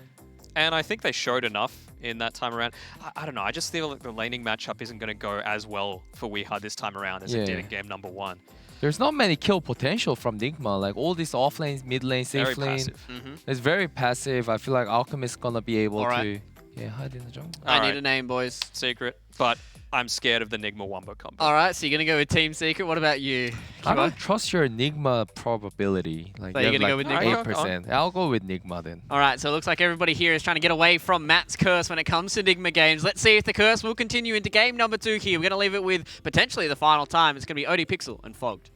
And I think they showed enough in that time around. I don't know. I just feel like the laning matchup isn't going to go as well for Weehai this time around as it did in game number 1. There's not many kill potential from Nigma. Like all these off lanes, mid lane, safe lane. Passive. It's very passive. I feel like Alchemist gonna be able to hide in the jungle. I need a name, boys. Secret. But I'm scared of the Nigma Wombo combo. All right, so you're going to go with Team Secret. What about you? I don't trust your Nigma probability. Like So you're going to go with Nigma? 8%. I'll go with Nigma then. All right, so it looks like everybody here is trying to get away from Matt's curse when it comes to Nigma games. Let's see if the curse will continue into game number 2 here. We're going to leave it with potentially the final time. It's going to be OD Pixel and Fogged.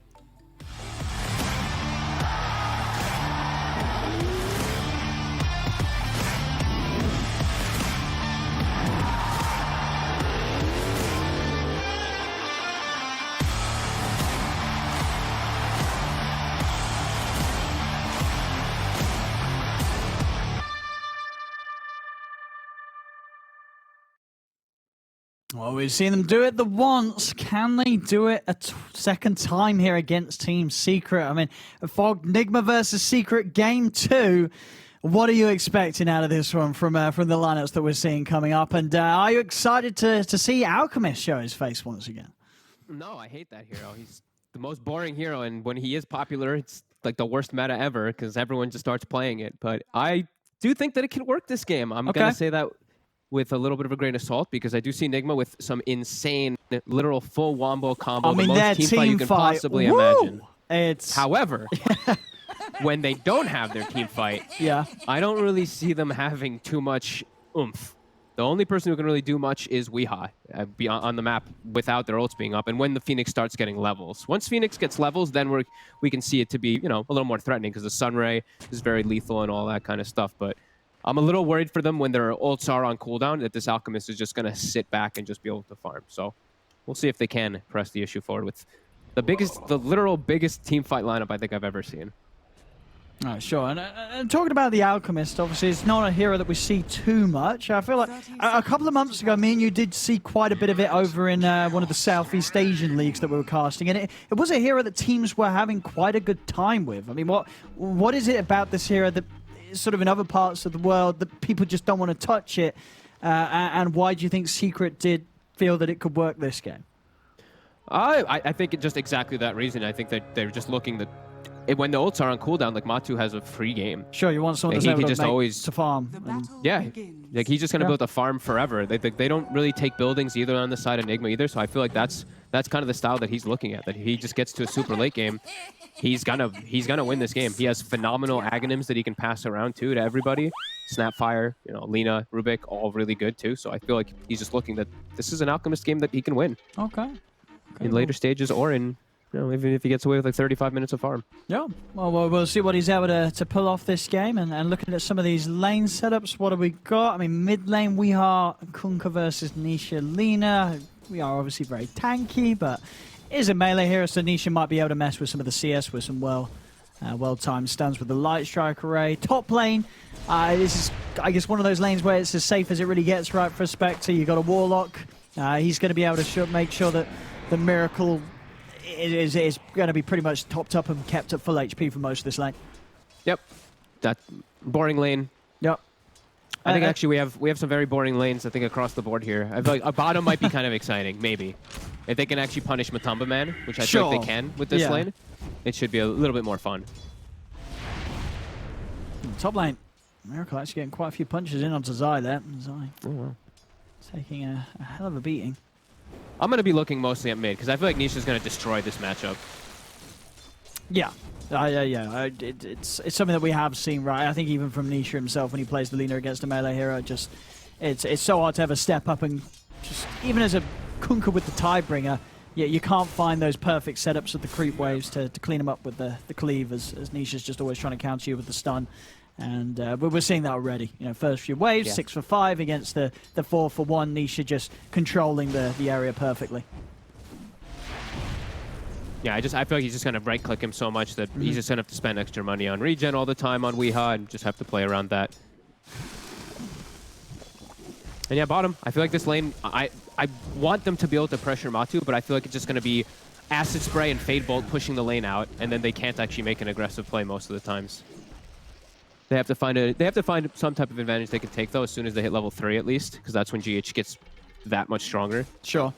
Well, we've seen them do it the once. Can they do it a second time here against Team Secret? I mean, Fog, Nigma versus Secret game 2. What are you expecting out of this one from the lineups that we're seeing coming up? And are you excited to see Alchemist show his face once again? No, I hate that hero. He's the most boring hero, and when he is popular, it's like the worst meta ever because everyone just starts playing it. But I do think that it can work this game. I'm going to say that with a little bit of a grain of salt because I do see Nigma with some insane, literal full wombo combo. I mean, the most team fight you can possibly imagine. However, when they don't have their team fight, I don't really see them having too much oomph. The only person who can really do much is Weeha be on the map without their ults being up. And when the Phoenix starts getting levels. Once Phoenix gets levels, then we can see it to be, a little more threatening because the Sunray is very lethal and all that kind of stuff. But I'm a little worried for them when their ults are on cooldown that this Alchemist is just going to sit back and just be able to farm. So we'll see if they can press the issue forward with the literal biggest team fight lineup I think I've ever seen. Sure. And talking about the Alchemist, obviously, it's not a hero that we see too much. I feel like a couple of months ago, me and you did see quite a bit of it over in one of the Southeast Asian leagues that we were casting. And it was a hero that teams were having quite a good time with. I mean, what is it about this hero that sort of in other parts of the world that people just don't want to touch it? And why do you think Secret did feel that it could work this game? I think it's just exactly that reason. I think that they're just looking when the ults are on cooldown, like Matu has a free game. Sure, you want someone that's able to farm. Yeah, like he's just going to build a farm forever. They don't really take buildings either on the side of Nigma either, so I feel like that's kind of the style that he's looking at, that he just gets to a super late game. He's gonna win this game. He has phenomenal Aghanims that he can pass around too to everybody. Snapfire, Lina, Rubik, all really good too. So I feel like he's just looking that this is an Alchemist game that he can win. Okay. In later stages or in even if he gets away with like 35 minutes of farm. Yeah, well, we'll see what he's able to pull off this game. And looking at some of these lane setups, what have we got? I mean, mid lane, we are Kunkka versus Nisha Lina. We are obviously very tanky, but it is a melee hero, so Nisha might be able to mess with some of the CS with some well-timed stuns with the Light Strike array. Top lane, this is, I guess, one of those lanes where it's as safe as it really gets, right, for Spectre. You got a Warlock. He's going to be able to make sure that the Miracle is going to be pretty much topped up and kept at full HP for most of this lane. Yep. That boring lane. Yep. I think actually we have some very boring lanes, I think, across the board here. I feel like a bottom might be kind of exciting, maybe. If they can actually punish Matumba Man, which I feel like they can with this lane, it should be a little bit more fun. Top lane, Miracle actually getting quite a few punches in onto Zai there. Zai taking a hell of a beating. I'm going to be looking mostly at mid, because I feel like Nisha's going to destroy this matchup. Yeah. It's something that we have seen, right? I think even from Nisha himself when he plays the Lina against a melee hero, it's so hard to ever step up and just, even as a Kunkka with the Tidebringer, you can't find those perfect setups with the creep waves to clean him up with the cleave, as Nisha's just always trying to counter you with the stun. And we're seeing that already. First few waves, 6 for 5 against the 4 for 1. Nisha just controlling the area perfectly. Yeah, I feel like he's just going to right-click him so much that he's just going to have to spend extra money on regen all the time on Weeha and just have to play around that. And yeah, bottom, I feel like this lane, I want them to be able to pressure Matu, but I feel like it's just going to be Acid Spray and Fade Bolt pushing the lane out, and then they can't actually make an aggressive play most of the times. They have to find some type of advantage they can take, though, as soon as they hit level 3 at least, because that's when GH gets that much stronger. Sure.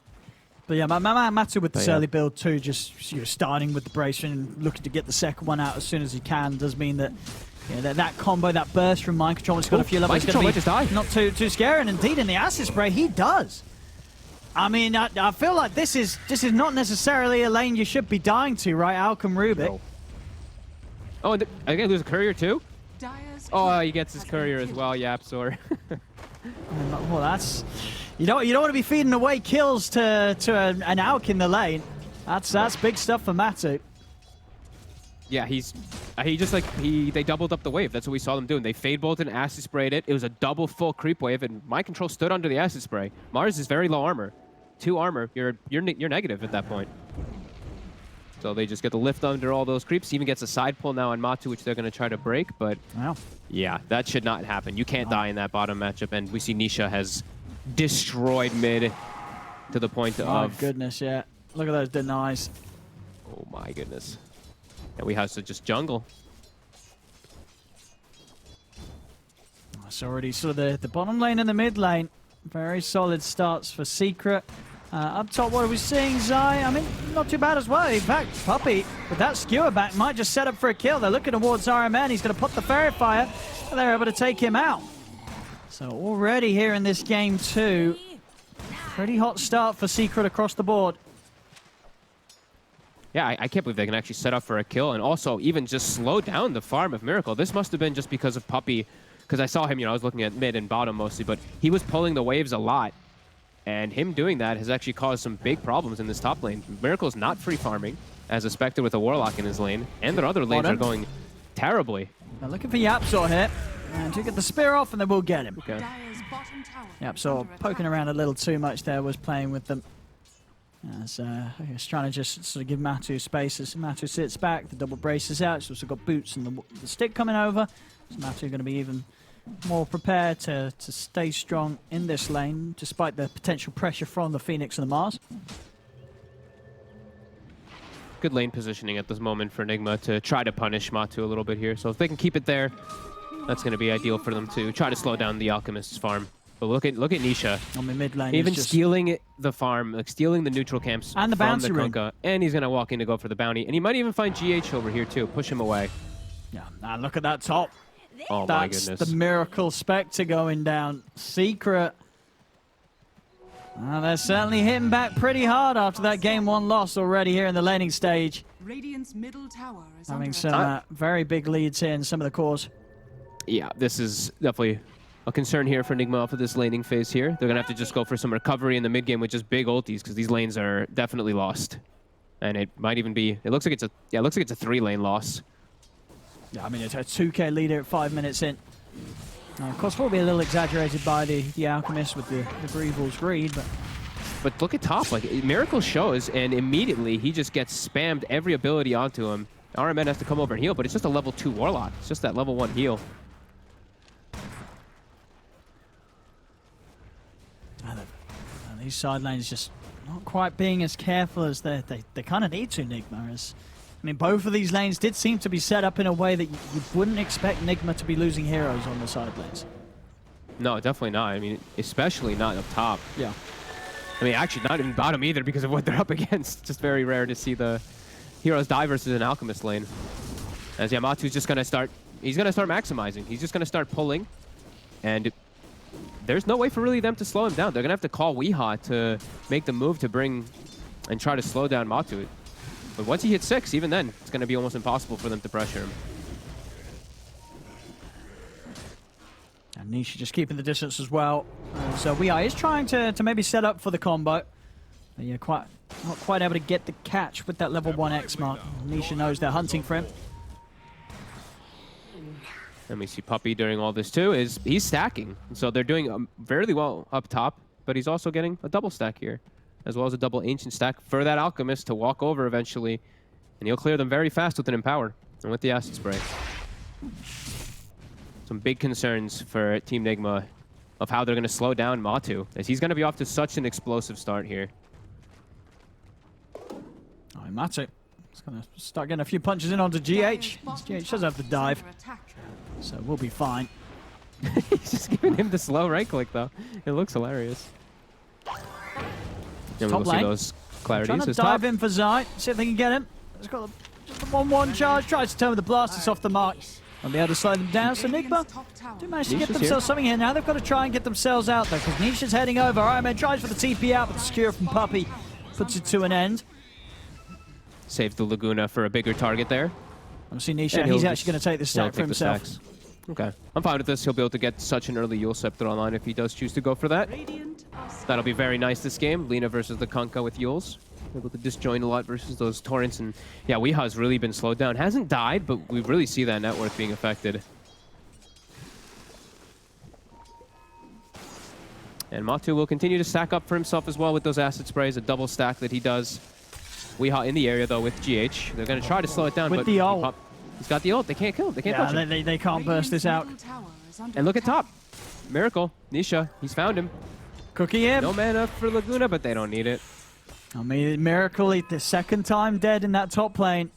But yeah, Matu with this early build too, just starting with the Bracer and looking to get the second one out as soon as he can, does mean that that combo, that burst from Mind Control, has got a few levels, is going to be not too scary. And indeed, in the Acid Spray, he does. I mean, I feel like this is not necessarily a lane you should be dying to, right, Alchem Rubik? No. Oh, and I think there's a courier too? Oh, he gets his courier as well, Yapsor. Well, that's... You don't want to be feeding away kills to an Alk in the lane. That's big stuff for Matu. Yeah, they doubled up the wave. That's what we saw them doing. They Fade Bolted and Acid Sprayed it. It was a double full creep wave, and Mind Control stood under the Acid Spray. Mars is very low armor. 2 armor, you're negative at that point. So they just get the lift under all those creeps. He even gets a side pull now on Matu, which they're going to try to break. But yeah, that should not happen. You can't die in that bottom matchup. And we see Nisha has destroyed mid to the point of... Oh, goodness, yeah. Look at those denies. Oh, my goodness. And we have to just jungle. It's already sort of the bottom lane and the mid lane. Very solid starts for Secret. Up top, what are we seeing, Zai? I mean, not too bad as well. In fact, Puppey, with that skewer back, might just set up for a kill. They're looking towards RMN. He's going to put the Fairy Fire, and they're able to take him out. So already here in this game, too, pretty hot start for Secret across the board. Yeah, I can't believe they can actually set up for a kill and also even just slow down the farm of Miracle. This must have been just because of Puppey because I saw him, I was looking at mid and bottom mostly, but he was pulling the waves a lot. And him doing that has actually caused some big problems in this top lane. Miracle's not free farming, as expected with a Warlock in his lane, and their other lanes are going terribly. They're looking for Yapzor here, and to get the spear off, and they will get him. Okay. Yapzor poking around a little too much there, was playing with them. As he's trying to just sort of give Matu space. As Matu sits back, the double braces out. She's also got boots and the stick coming over. So Matu going to be even more prepared to stay strong in this lane, despite the potential pressure from the Phoenix and the Mars. Good lane positioning at this moment for Nigma to try to punish Matu a little bit here. So if they can keep it there, that's going to be ideal for them to try to slow down the Alchemist's farm. But look at Nisha. On the mid lane, even stealing the farm, like stealing the neutral camps and the bouncy from the Kunkka. And he's going to walk in to go for the bounty. And he might even find GH over here too, push him away. Yeah, and look at that top. Oh my goodness. That's the Miracle Spectre going down. Secret. They're certainly hitting back pretty hard after that game 1 loss already here in the laning stage. Radiant's middle tower is having some very big leads here in some of the cores. Yeah, this is definitely a concern here for Nigma for this laning phase here. They're going to have to just go for some recovery in the mid game with just big ultis, because these lanes are definitely lost. And it might even be, it looks like it's a 3-lane loss. Yeah, I mean, it's a 2k leader at 5 minutes in. Of course, probably a little exaggerated by the Alchemist with the Breevil's greed, but look at top, like Miracle shows, and immediately he just gets spammed every ability onto him. RMN has to come over and heal, but it's just a level 2 Warlock. It's just that level 1 heal. And these side lanes just not quite being as careful as they kind of need to, Nigma. I mean, both of these lanes did seem to be set up in a way that you wouldn't expect Nigma to be losing heroes on the side lanes. No, definitely not. I mean, especially not up top. Yeah. I mean, actually not in bottom either because of what they're up against. Just very rare to see the heroes die versus an Alchemist lane. As Yamatu's just going to start, he's going to start maximizing. He's just going to start pulling. And there's no way for really them to slow him down. They're going to have to call Weehaw to make the move to bring and try to slow down Matu. But once he hits 6, even then, it's going to be almost impossible for them to pressure him. And Nisha just keeping the distance as well. So Weehaw is trying to maybe set up for the combo. But yeah, not quite able to get the catch with that level 1 X mark. Nisha knows they're hunting for him. And we see Puppey during all this too, he's stacking. So they're doing fairly well up top, but he's also getting a double stack here, as well as a double ancient stack for that Alchemist to walk over eventually. And he'll clear them very fast with an Empower and with the Acid Spray. Some big concerns for Team Nigma of how they're going to slow down Matu, as he's going to be off to such an explosive start here. Oh, Matu is going to start getting a few punches in onto GH. GH does have the dive, so we'll be fine. He's just giving him the slow right click though. It looks hilarious. And we'll see those clarities. Trying to dive in for Zai, see if they can get him. He's got just the 1-1 charge, tries to turn with the blast, it's off the mark. Won't be able to slow them down, so Nigma do manage to get themselves something here. Now they've got to try and get themselves out though, because Nisha's heading over. Iron Man tries for the TP out, but the skewer from Puppey puts it to an end. Saves the Laguna for a bigger target there. Obviously Nisha, he's actually going to take the stack for himself. Okay, I'm fine with this. He'll be able to get such an early Yule Scepter online if he does choose to go for that. That'll be very nice this game. Lina versus the Kunkka with Yules. Able to disjoin a lot versus those Torrents. And yeah, Weeha's really been slowed down. Hasn't died, but we really see that network being affected. And Matu will continue to stack up for himself as well with those Acid Sprays, a double stack that he does. Weeha in the area though with GH. They're going to try to slow it down, with the ult. He's got the ult. They can't kill him. They can't touch him. They can't burst this out. And look at top. Miracle. Nisha. He's found him. Cookie him. No mana for Laguna, but they don't need it. I mean, Miracle, the second time dead in that top lane.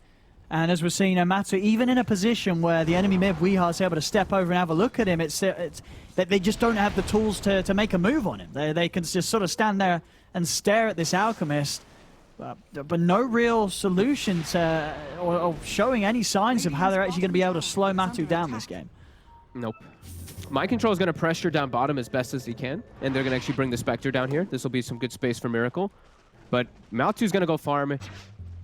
And as we're seeing, Matu, even in a position where the enemy mid, Weeha's able to step over and have a look at him, it's that they just don't have the tools to make a move on him. They can just sort of stand there and stare at this Alchemist. But no real solution to, or showing any signs of how they're actually going to be able to slow Matu down this game. Nope. Mind Control is going to pressure down bottom as best as he can, and they're going to actually bring the Spectre down here. This will be some good space for Miracle. But Matu's going to go farm, and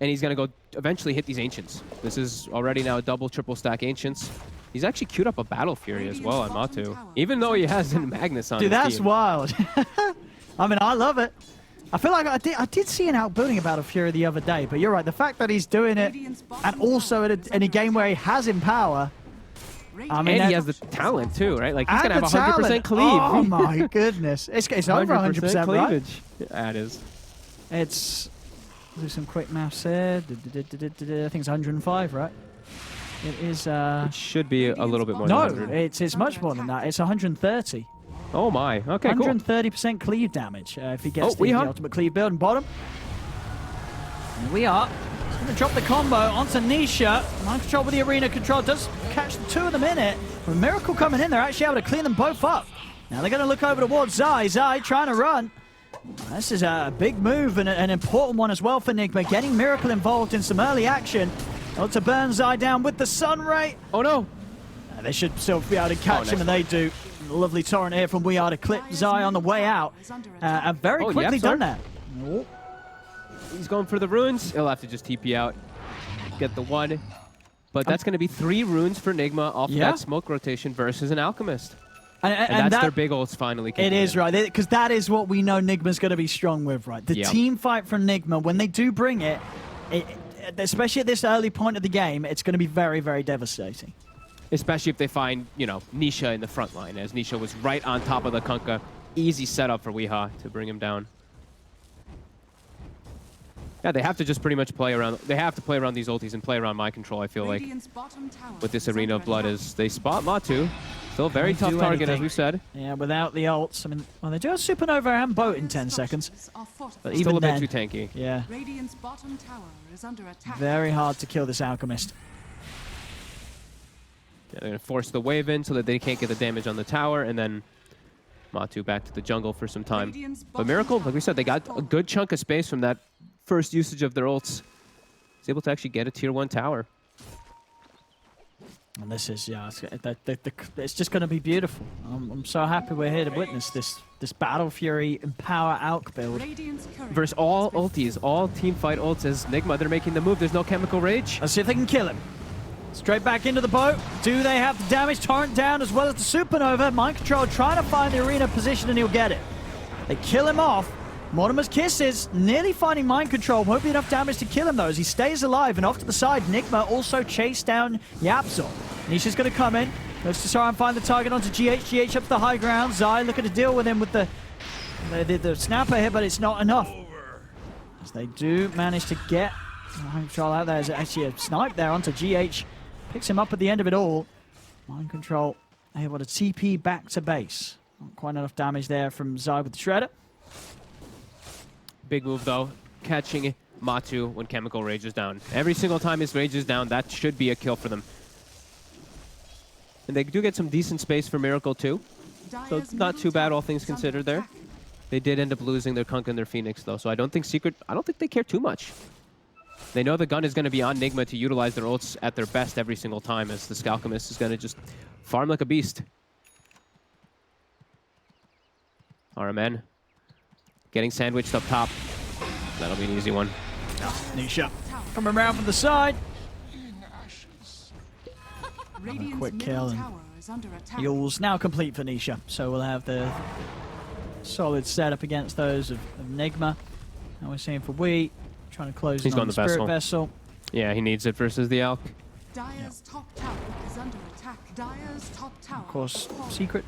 he's going to go eventually hit these Ancients. This is already now a double, triple stack Ancients. He's actually queued up a Battle Fury as well on Matu, even though he has Magnus on Dude, his that's team. wild. I mean, I love it. I feel like I did see an outbuilding a Battle Fury the other day, but you're right. The fact that he's doing it, and also in a game where he has Empower. I mean, and he has the talent too, right? Like he's and gonna have 100% cleave. Oh my goodness, it's over 100%, cleavage. Right? Yeah, it is. It's do some quick maths here. I think it's 105, right? It is. It should be a little bit more. No, than 100. it's much more than that. It's 130. Oh my. Okay, cool. 130% cleave damage if he gets the Weehaw. ultimate cleave build and bottom. And we are going to drop the combo onto Nisha. Mind control with the arena control does catch the two of them in it. With Miracle coming in, they're actually able to clean them both up. Now they're going to look over towards Zai. Zai trying to run. This is a big move and an important one as well for Nigma. Getting Miracle involved in some early action. Able to burn Zai down with the Sun Ray. Oh no. They should still be able to catch him, and they do. Lovely torrent here from We Are to clip Zai on the way out. And very quickly done that. Oh. He's going for the runes. He'll have to just TP out, get the one. But that's going to be 3 runes for Nigma off of that smoke rotation versus an Alchemist. And that's their big ults finally. It is, right? Because that is what we know Nigma's going to be strong with, right? The team fight from Nigma, when they do bring it, especially at this early point of the game, it's going to be very, very devastating. Especially if they find, you know, Nisha in the front line, as Nisha was right on top of the Kunkka. Easy setup for Weehaw to bring him down. Yeah, they have to just pretty much play around. They have to play around these ultis and play around mind control, I feel like, with this Arena of Blood, as they spot Matu. Still a very tough target, as we said. Yeah, without the ults. I mean, well, they do have Supernova and Boat in 10 seconds. But even still a bit then, too tanky. Yeah. Radiant's bottom tower is under attack. Very hard to kill this Alchemist. Yeah, they're going to force the wave in so that they can't get the damage on the tower, and then Matu back to the jungle for some time. But Miracle, like we said, they got a good chunk of space from that first usage of their ults. He's able to actually get a tier 1 tower. And this is, yeah, it's just going to be beautiful. I'm so happy we're here to witness this Battle Fury Empower Alch build. Versus all ultis, all team fight ults as Nigma, they're making the move. There's no Chemical Rage. Let's see if they can kill him. Straight back into the boat. Do they have the damage? Torrent down as well as the Supernova. Mind Control trying to find the arena position and he'll get it. They kill him off. Mortimer's Kisses nearly finding Mind Control. Won't be enough damage to kill him though as he stays alive. And off to the side, Nigma also chased down Yapzor. Nisha's going to come in. Looks to try and find the target onto GH. GH up to the high ground. Zai looking to deal with him with the snapper here, but it's not enough. As they do manage to get Mind Control out there. There's actually a snipe there onto GH. Picks him up at the end of it all. Mind Control able to TP back to base. Not quite enough damage there from Zai with the Shredder. Big move though, catching Matu when Chemical Rage is down. Every single time his Rage is down, that should be a kill for them. And they do get some decent space for Miracle too. So it's not too bad, all things considered there. They did end up losing their Kunkka and their Phoenix though, so I don't think they care too much. They know the gun is going to be on Nigma to utilize their ults at their best every single time, as the Scalchemist is going to just farm like a beast. RMN getting sandwiched up top. That'll be an easy one. Nisha coming around from the side. A quick kill, and Yule's now complete for Nisha, so we'll have the solid setup against those of Nigma. Now we're seeing for Wee. Trying to close He's on going the the Spirit Vessel. Yeah, he needs it versus the Alch. Dire's top tower is under attack. Dire's top tower. Of course, Secret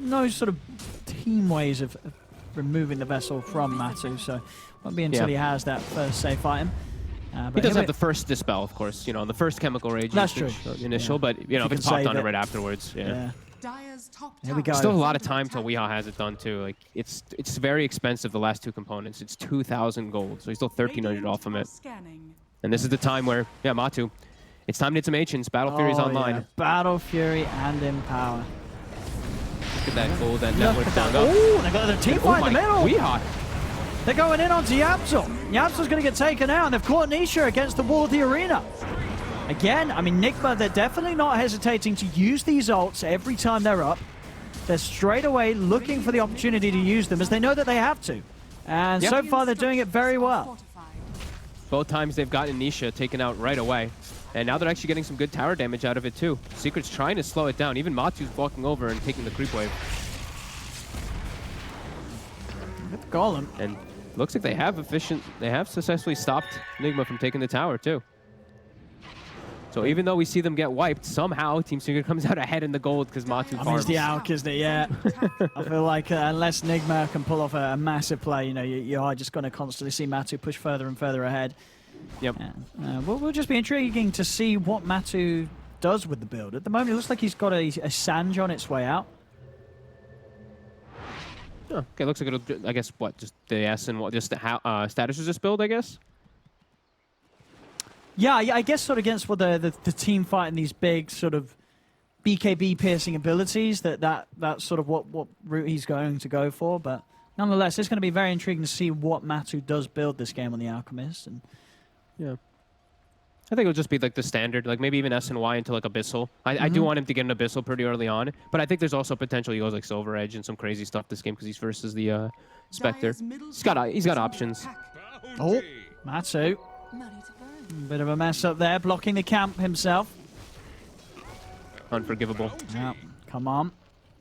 no sort of team ways of removing the vessel from Matu, so won't be until he has that first safe item. He does have the first dispel, of course, you know, on the first Chemical Rage. That's true. Initial, but you know, if it's popped on it right afterwards. Yeah. Here we go. Still a lot of time till Weehaw has it done too. Like it's very expensive. The last 2 components, it's 2,000 gold, so he's still 1,300 off from it. And this is the time where, yeah, Matu, it's time to hit some Ancients. Battle Fury's online. Yeah. Battle Fury and Empower. Look at that gold that network dug up. Oh, they got their team fight in the middle. Weehaw. They're going in onto Yapzor. Yapzor's going to get taken out, and they've caught Nisha against the wall of the arena. Again, I mean, Nigma, they're definitely not hesitating to use these ults every time they're up. They're straight away looking for the opportunity to use them, as they know that they have to. And so far, they're doing it very well. Both times they've gotten Nisha taken out right away. And now they're actually getting some good tower damage out of it too. Secret's trying to slow it down. Even Matu's walking over and taking the creep wave. Get the golem. And looks like they have successfully stopped Nigma from taking the tower too. So even though we see them get wiped, somehow Team Secret comes out ahead in the gold because Matu farms. It's the Alk, isn't it? Yeah. I feel like unless Nigma can pull off a massive play, you know, you are just going to constantly see Matu push further and further ahead. Yep. Will just be intriguing to see what Matu does with the build. At the moment, it looks like he's got a Sanj on its way out. Oh, okay, looks like it'll, I guess, what, just the S and what, just the status is this build, I guess? Yeah, I guess sort of against what the team fighting these big sort of BKB piercing abilities, that's sort of what route he's going to go for. But nonetheless, it's going to be very intriguing to see what Matu does build this game on the Alchemist. And yeah, I think it'll just be like the standard, like maybe even S and Y into like Abyssal. I do want him to get an Abyssal pretty early on, but I think there's also potential he goes like Silver Edge and some crazy stuff this game because he's versus the Spectre. He's got options. Oh, Matu. Bit of a mess up there, blocking the camp himself. Unforgivable. Yeah, come on.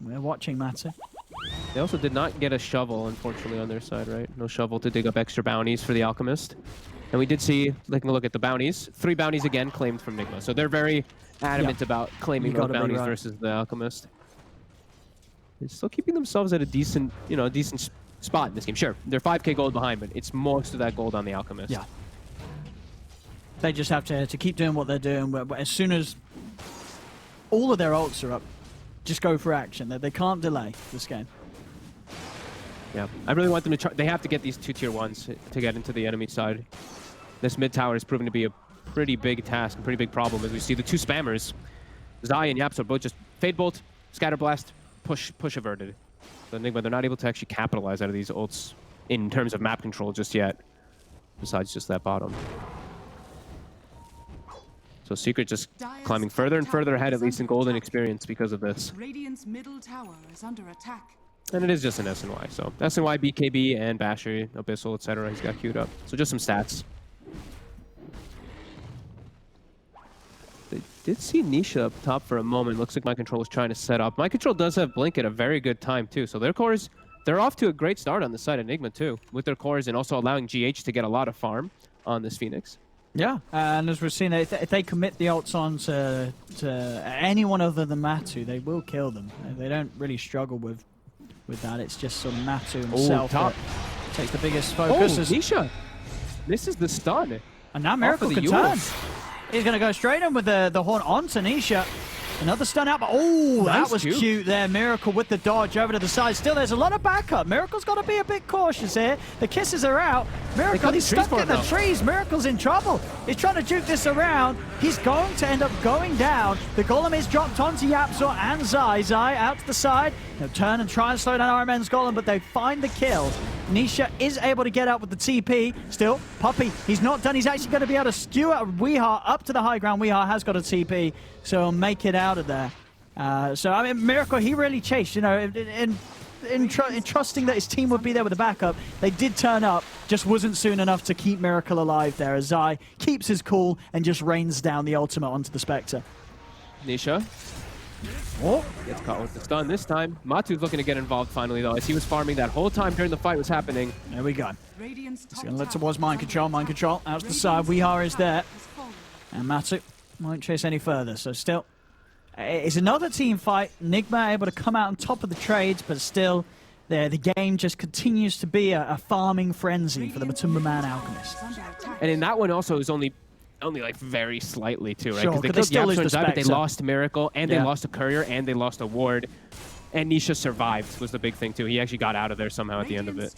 We're watching Matu. They also did not get a shovel, unfortunately, on their side, right? No shovel to dig up extra bounties for the Alchemist. And we did see, taking a look at the bounties, 3 bounties again claimed from Nigma. So they're very adamant about claiming those bounties versus the Alchemist. They're still keeping themselves at a decent, decent spot in this game. Sure, they're 5k gold behind, but it's most of that gold on the Alchemist. Yeah. They just have to keep doing what they're doing. But as soon as all of their ults are up, just go for action. They can't delay this game. Yeah, I really want them to try. They have to get these 2 tier 1s to get into the enemy side. This mid tower is proving to be a pretty big task, a pretty big problem, as we see the 2 spammers, Zai and Yaps, are both just Fade Bolt, Scatter Blast, push averted. So Nigma, they're not able to actually capitalize out of these ults in terms of map control just yet, besides just that bottom. So Secret just climbing further and further ahead, at least in golden experience, because of this. Radiant's middle tower is under attack. And it is just an SNY, so SNY, BKB, and Basher, Abyssal, etc. He's got queued up. So just some stats. They did see Nisha up top for a moment. Looks like My Control is trying to set up. My Control does have Blink at a very good time, too. So their cores, they're off to a great start on the side of Nigma, too, with their cores and also allowing GH to get a lot of farm on this Phoenix. Yeah, and as we've seen, if they commit the ults on to anyone other than Matu, they will kill them. They don't really struggle with that. It's just sort of Matu himself that takes the biggest focus. Nisha misses the stun. And now Miracle can turn. He's going to go straight in with the horn onto Nisha. Another stun out, but that was cute there. Miracle with the dodge over to the side. Still, there's a lot of backup. Miracle's got to be a bit cautious here. The kisses are out. Miracle, he's stuck in the trees. Miracle's in trouble. He's trying to juke this around. He's going to end up going down. The golem is dropped onto Yapzor and Zai. Zai out to the side. They'll turn and try and slow down RMN's golem, but they find the kill. Nisha is able to get out with the TP. Still, Puppey, he's not done. He's actually going to be able to skew Weehaw up to the high ground. Weehaw has got a TP, so he'll make it out of there. So, I mean, Miracle, he really chased, in trusting that his team would be there with the backup. They did turn up, just wasn't soon enough to keep Miracle alive there, as Zai keeps his cool and just rains down the ultimate onto the Spectre. Nisha. Gets caught with the stun this time. Matu's looking to get involved finally, though, as he was farming that whole time during the fight was happening. There we go. He's going to look towards Mind Control. Mind Control out to the side. Weehaw is there. And Matu won't chase any further. So still, it's another team fight. Nigma able to come out on top of the trades, but still, the game just continues to be a farming frenzy for the Matumba Man Alchemist. And in that one also, it was only like very slightly too, right? Sure, Because they lose the but they Spectre. lost Miracle, and they lost a Courier, and they lost a Ward. And Nisha survived was the big thing too. He actually got out of there somehow at the end of it.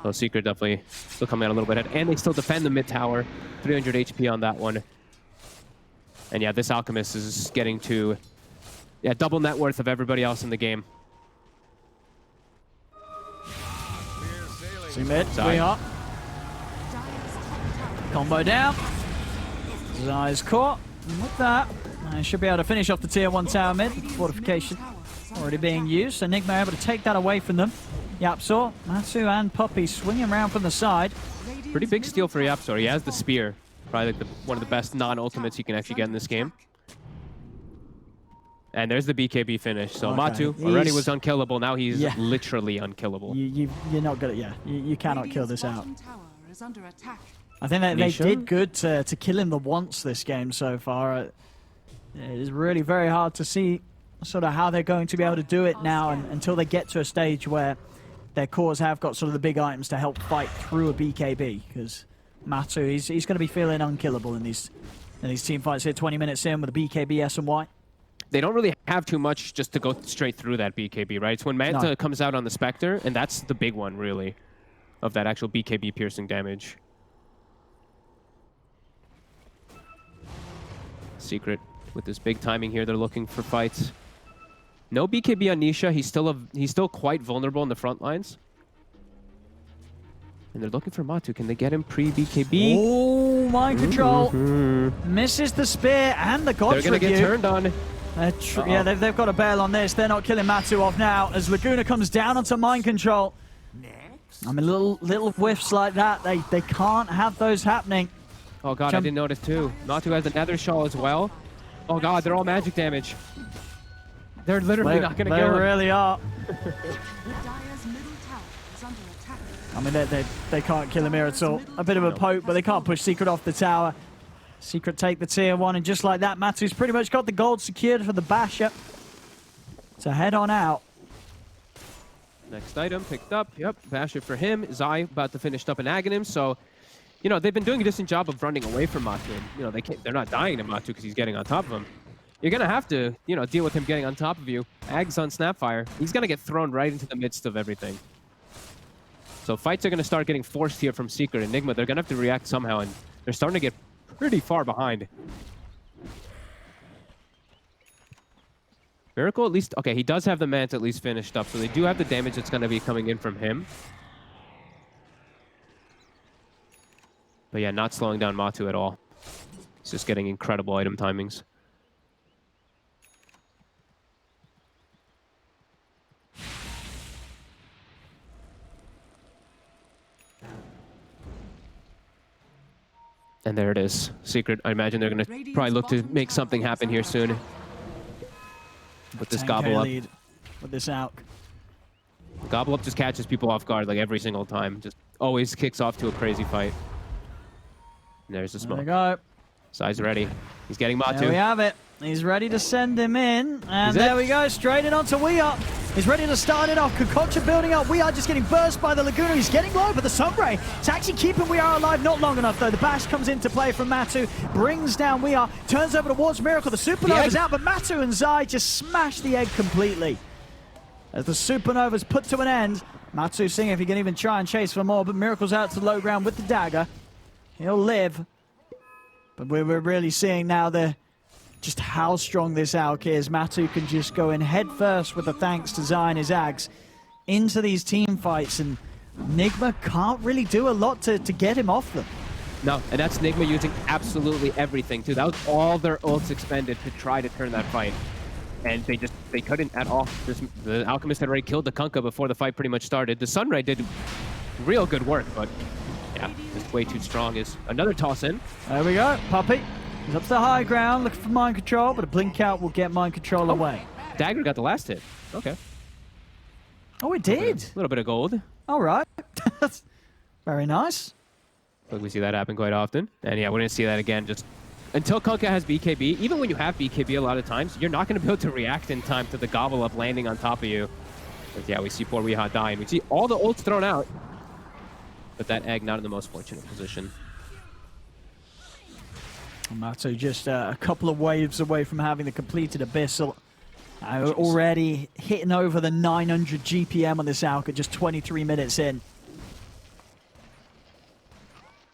So Secret definitely still coming out a little bit ahead. And they still defend the mid tower. 300 HP on that one. And yeah, this Alchemist is getting to double net worth of everybody else in the game. See mid, Weehaw. Combo down. Zai's caught. And with that, I should be able to finish off the tier 1 tower mid. Fortification already being used, so Nigma able to take that away from them. Yapzor, Matu and Puppey swinging around from the side. Pretty big steal for Yapsor. He has the spear. Probably like one of the best non-ultimates you can actually get in this game. And there's the BKB finish. So Matu already was unkillable. Now he's literally unkillable. You're not gonna, you cannot kill this out. I think that they did good to kill him the once this game so far. It is really very hard to see sort of how they're going to be able to do it now until they get to a stage where their cores have got sort of the big items to help fight through a BKB. Because Matu, he's going to be feeling unkillable in these team fights here. 20 minutes in with a BKB S and Y. They don't really have too much just to go straight through that BKB, right? It's when Manta comes out on the Spectre, and that's the big one, really, of that actual BKB piercing damage. Secret with this big timing here. They're looking for fights. No BKB on Nisha. He's still quite vulnerable in the front lines. And they're looking for Matu. Can they get him pre-BKB? Oh, mind control. Misses the spear and the God's They're going to get turned on. Yeah, they've got to bail on this. They're not killing Matu off now as Laguna comes down onto mind control. I mean, little whiffs like that, they can't have those happening. Oh god, I didn't notice too. Matu has the Nether Shawl as well. Oh god, they're all magic damage. They're literally not going to kill him. They really are. I mean, they can't kill him here at all. A bit of a poke, but they can't push Secret off the tower. Secret take the tier 1, and just like that, Matu's pretty much got the gold secured for the Basher. So head on out. Next item picked up. Yep, Basher for him. Zai about to finish up an Aghanim. So, you know, they've been doing a decent job of running away from Matu. You know, they're not dying to Matu because he's getting on top of them. You're going to have to, you know, deal with him getting on top of you. Ags on Snapfire. He's going to get thrown right into the midst of everything. So fights are going to start getting forced here from Secret and Nigma. They're going to have to react somehow, and they're starting to get pretty far behind. Miracle at least, okay, he does have the Manta at least finished up, so they do have the damage that's going to be coming in from him. But yeah, not slowing down Matu at all. He's just getting incredible item timings. And there it is. Secret, I imagine they're going to probably look to make something happen here soon. With this Gobble Up. Lead with this Alk. Gobble Up just catches people off guard like every single time. Just always kicks off to a crazy fight. And there's the smoke. There we go. Zai's ready. He's getting Matu. There we have it. He's ready to send him in. And there we go. Straight in onto We Are. He's ready to start it off. Concoction building up. We Are just getting burst by the Laguna. He's getting low, but the Sunray is actually keeping We Are alive. Not long enough, though. The bash comes into play from Matu. Brings down We Are. Turns over towards Miracle. The Supernova's out, but Matu and Zai just smash the egg completely. As the Supernova's put to an end, Matu seeing if he can even try and chase for more, but Miracle's out to the low ground with the dagger. He'll live. But we're really seeing now just how strong this Alk is. Matu can just go in head first with the thanks to Zai and his Ags into these team fights, and Nigma can't really do a lot to get him off them. No, and that's Nigma using absolutely everything too. That was all their ults expended to try to turn that fight. And they couldn't at all. The Alchemist had already killed the Kunkka before the fight pretty much started. The Sunray did real good work, but yeah, it's way too strong. Is another toss in. There we go, Puppy. He's up to the high ground, looking for mind control, but a blink out will get mind control away. Dagger got the last hit. Okay. Oh, it did. A little bit of gold. All right. That's very nice. Like we see that happen quite often. And yeah, we're going to see that again. Just until Kunkka has BKB, even when you have BKB a lot of times, you're not going to be able to react in time to the Gobble Up landing on top of you. But yeah, we see poor Weeha dying. We see all the ults thrown out. But that egg not in the most fortunate position. Matu just a couple of waves away from having the completed Abyssal. Already hitting over the 900 GPM on this Alk at just 23 minutes in.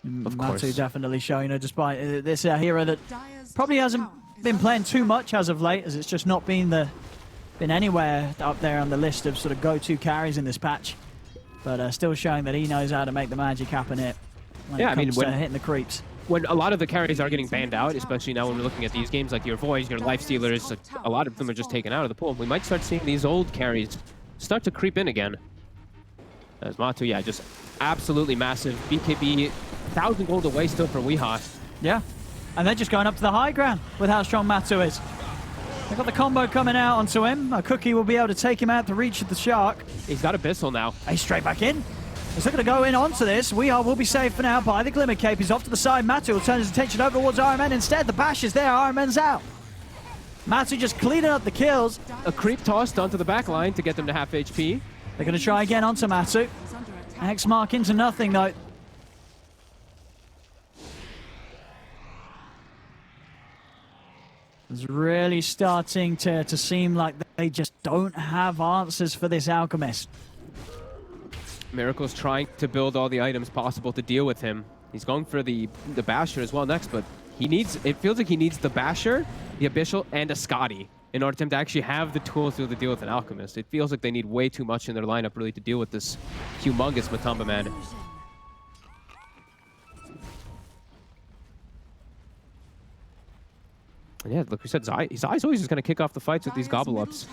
Matu definitely showing, despite this hero that probably hasn't been playing too much as of late, as it's just not been anywhere up there on the list of sort of go-to carries in this patch. But still showing that he knows how to make the magic happen here. Yeah, I mean, when hitting the creeps. When a lot of the carries are getting banned out, especially now when we're looking at these games like your Voids, your Lifestealers, a lot of them are just taken out of the pool. We might start seeing these old carries start to creep in again. As Matu, yeah, just absolutely massive. BKB, 1,000 gold away still for Weehaw. Yeah, and they're just going up to the high ground with how strong Matu is. They've got the combo coming out onto him. A Cookie will be able to take him out to reach the Shark. He's got Abyssal now. He's straight back in. He's looking to go in onto this. Weehaw will be safe for now by the Glimmer Cape. He's off to the side. Matu will turn his attention over towards Iron Man. Instead, the bash is there. Iron Man's out. Matu just cleaning up the kills. A creep tossed onto the back line to get them to half HP. They're going to try again onto Matu. X mark into nothing, though. It's really starting to seem like they just don't have answers for this Alchemist. Miracle's trying to build all the items possible to deal with him. He's going for the Basher as well next, but it feels like he needs the Basher, the Abyssal, and a Scotty in order for him to actually have the tools to deal with an Alchemist. It feels like they need way too much in their lineup really to deal with this humongous Matamba man. And yeah, like we said, Zai's always just going to kick off the fights with these gobble-ups.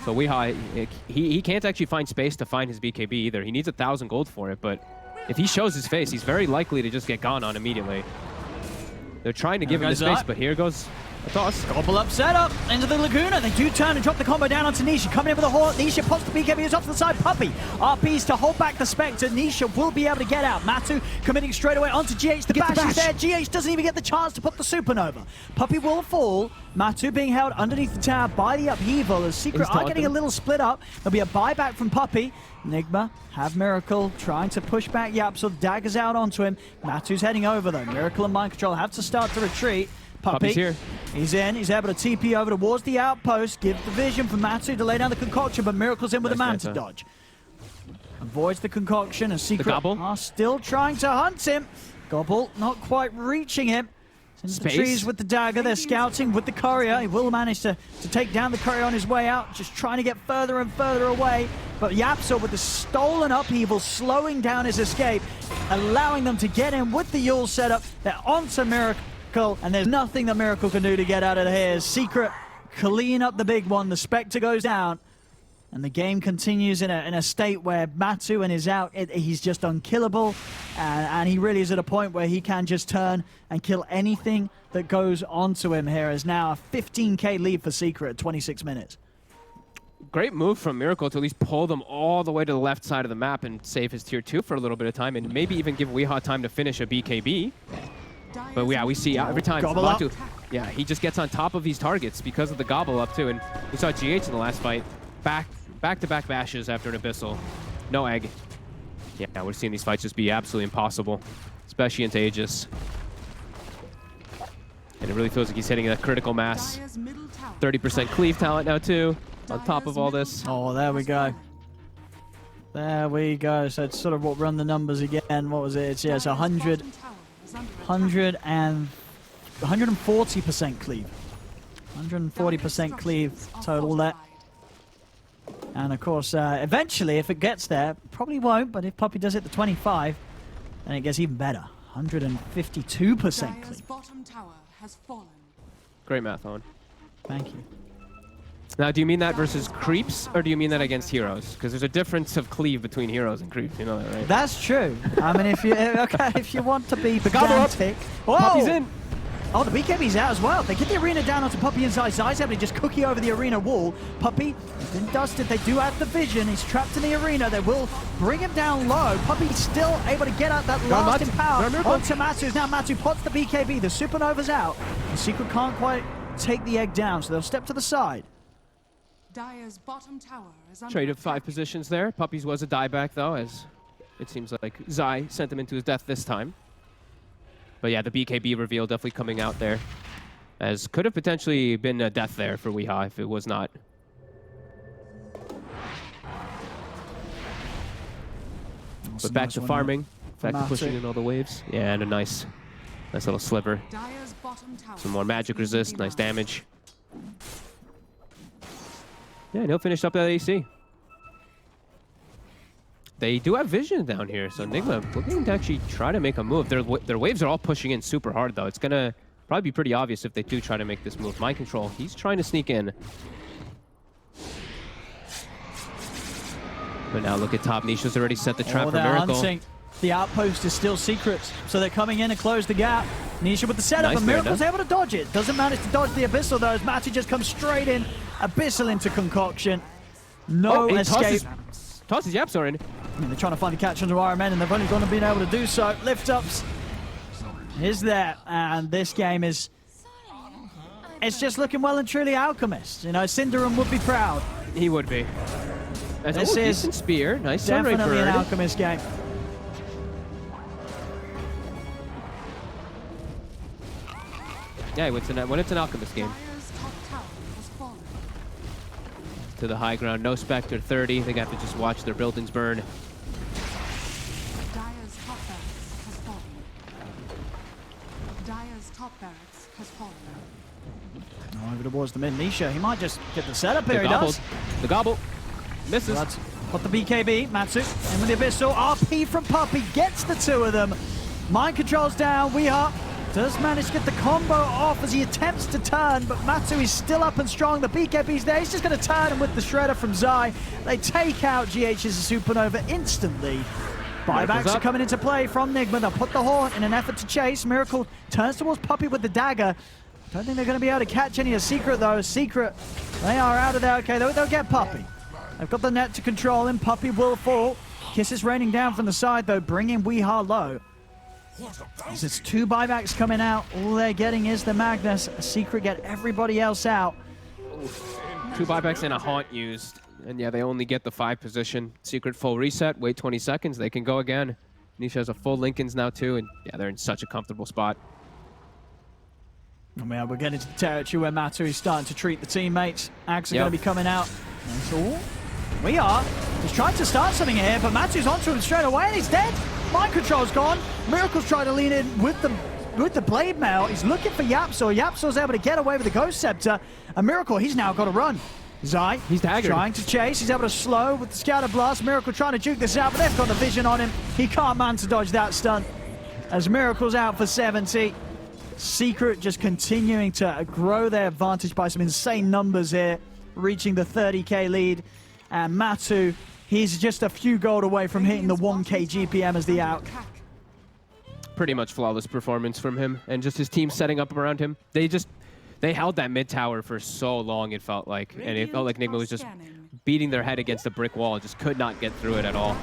So Weehaw, he can't actually find space to find his BKB either. He needs 1,000 gold for it, but if he shows his face, he's very likely to just get gone on immediately. They're trying to give him the space, but here goes a toss. Gobble up setup into the Laguna. They do turn and drop the combo down onto Nisha. Coming in with a Haunt. Nisha pops the BKB, is off to the side. Puppey RPs to hold back the Spectre. Nisha will be able to get out. Matu committing straight away onto GH. The bash is there. GH doesn't even get the chance to put the Supernova. Puppey will fall. Matu being held underneath the tower by the upheaval. As Secret are getting a little split up. There'll be a buyback from Puppey. Nigma have Miracle trying to push back Yap, so daggers out onto him. Matu's heading over though. Miracle and Mind Control have to start to retreat. Puppey's here. He's in. He's able to TP over towards the outpost. Give the vision for Matu to lay down the concoction, but Miracle's in with a Manta dodge. Avoids the concoction, and Secret are still trying to hunt him. Gobble not quite reaching him. Into the trees with the dagger. They're scouting with the courier. He will manage to take down the courier on his way out, just trying to get further and further away. But Yapso with the stolen upheaval slowing down his escape, allowing them to get in with the Yule setup. They're onto Miracle, and there's nothing that Miracle can do to get out of here. Secret clean up the big one. The Spectre goes down. And the game continues in a state where Matu, when he's out, he's just unkillable. And he really is at a point where he can just turn and kill anything that goes onto him here. Is now a 15k lead for Secret at 26 minutes. Great move from Miracle to at least pull them all the way to the left side of the map and save his tier 2 for a little bit of time, and maybe even give Weehaw time to finish a BKB. But yeah, we see every time Matu, yeah, he just gets on top of these targets because of the gobble up too. And we saw GH in the last fight. Back-to-back bashes after an Abyssal. No egg. Yeah, we're seeing these fights just be absolutely impossible, especially into Aegis. And it really feels like he's hitting a critical mass. 30% cleave talent now too, on top of all this. Oh, there we go. There we go. So it's sort of what run the numbers again. What was it? It's 140% cleave. 140% cleave total there. And of course, eventually, if it gets there, probably won't, but if Puppey does it to 25, then it gets even better. 152% cleave. Bottom tower has fallen. Great math, Owen. Thank you. Now, do you mean that versus creeps, or do you mean that against heroes? Because there's a difference of cleave between heroes and creeps, you know that, right? That's true. I mean, if you want to be pedantic... Whoa! Puppey's in! Oh, the BKB's out as well. They get the arena down onto Puppey and Zai. Zai's able to just cookie over the arena wall. Puppey has been dusted. They do have the vision. He's trapped in the arena. They will bring him down low. Puppey's still able to get out that last in power onto Matu. Now Matu pots the BKB. The Supernova's out. The Secret can't quite take the egg down, so they'll step to the side. Dire's bottom tower is under Trade of 5 positions there. Puppey's was a dieback, though, as it seems like Zai sent him into his death this time. But yeah, the BKB reveal definitely coming out there, as could have potentially been a death there for Weehaw if it was not. But back to farming, back to pushing in all the waves. Yeah, and a nice little sliver. Some more magic resist, nice damage. Yeah, and he'll finish up that AC. They do have vision down here, so Nigma looking to actually try to make a move. Their waves are all pushing in super hard, though. It's going to probably be pretty obvious if they do try to make this move. Mind Control, he's trying to sneak in. But now look at top. Nisha's already set the trap for they're Miracle. hunting. The outpost is still secret, so they're coming in and close the gap. Nisha with the setup, Nice and there, Miracle's Dan. able to dodge it. Doesn't manage to dodge the Abyssal, though, as Matu just comes straight in. Abyssal into Concoction. No he escape. Tosses Yapzor in. I mean, they're trying to find the catch under RMN, and they've only gone and been able to do so. Lift-ups is there, and this game is... It's just looking well and truly Alchemist. You know, Cinderum would be proud. He would be. This is decent spear. Nice Sunray definitely an bird. Alchemist game. Yeah, when it's an Alchemist game. To the high ground. No Spectre 30. They have to just watch their buildings burn. Dire's top barracks has fallen. Dire's top barracks has fallen. Over towards the mid. Nisha, he might just get the setup here. He gobbled. does. The gobble. Misses. Got the BKB. Matsu in with the Abyssal. RP from Puppey gets the two of them. Mind controls down. Weeha does manage to get the combo off as he attempts to turn, but Matsu is still up and strong. The BKB's there. He's just going to turn him with the Shredder from Zai. They take out GH's Supernova instantly. Buybacks are coming into play from Nigma. They'll put the Haunt in an effort to chase. Miracle turns towards Puppey with the dagger. Don't think they're going to be able to catch any of Secret, though. Secret, they are out of there. Okay, they'll get Puppey. They've got the net to control him. Puppey will fall. Kisses raining down from the side, though, bringing Weeha low. As it's two buybacks coming out, all they're getting is the Magnus. Secret get everybody else out. Two buybacks and a Haunt used. And yeah, they only get the 5 position. Secret full reset. Wait 20 seconds. They can go again. Nisha has a full Lincolns now, too. And yeah, they're in such a comfortable spot. And we're getting to the territory where Matu is starting to treat the teammates. Axe are going to be coming out. So we are. He's trying to start something here, but Matu's onto him straight away, and he's dead. Mind control's gone. Miracle's trying to lean in with the blade mail. He's looking for Yapzor. Yapzor's able to get away with the Ghost Scepter. And Miracle, he's now got to run. Zai, he's trying to chase. He's able to slow with the Scatter Blast. Miracle trying to juke this out, but they've got the vision on him. He can't man to dodge that stun. As Miracle's out for 70. Secret just continuing to grow their advantage by some insane numbers here, reaching the 30k lead. And Matu, he's just a few gold away from hitting the 1k GPM as the out. Pretty much flawless performance from him, and just his team setting up around him. They held that mid tower for so long, it felt like, and it felt like Nigma was just beating their head against a brick wall and just could not get through it at all.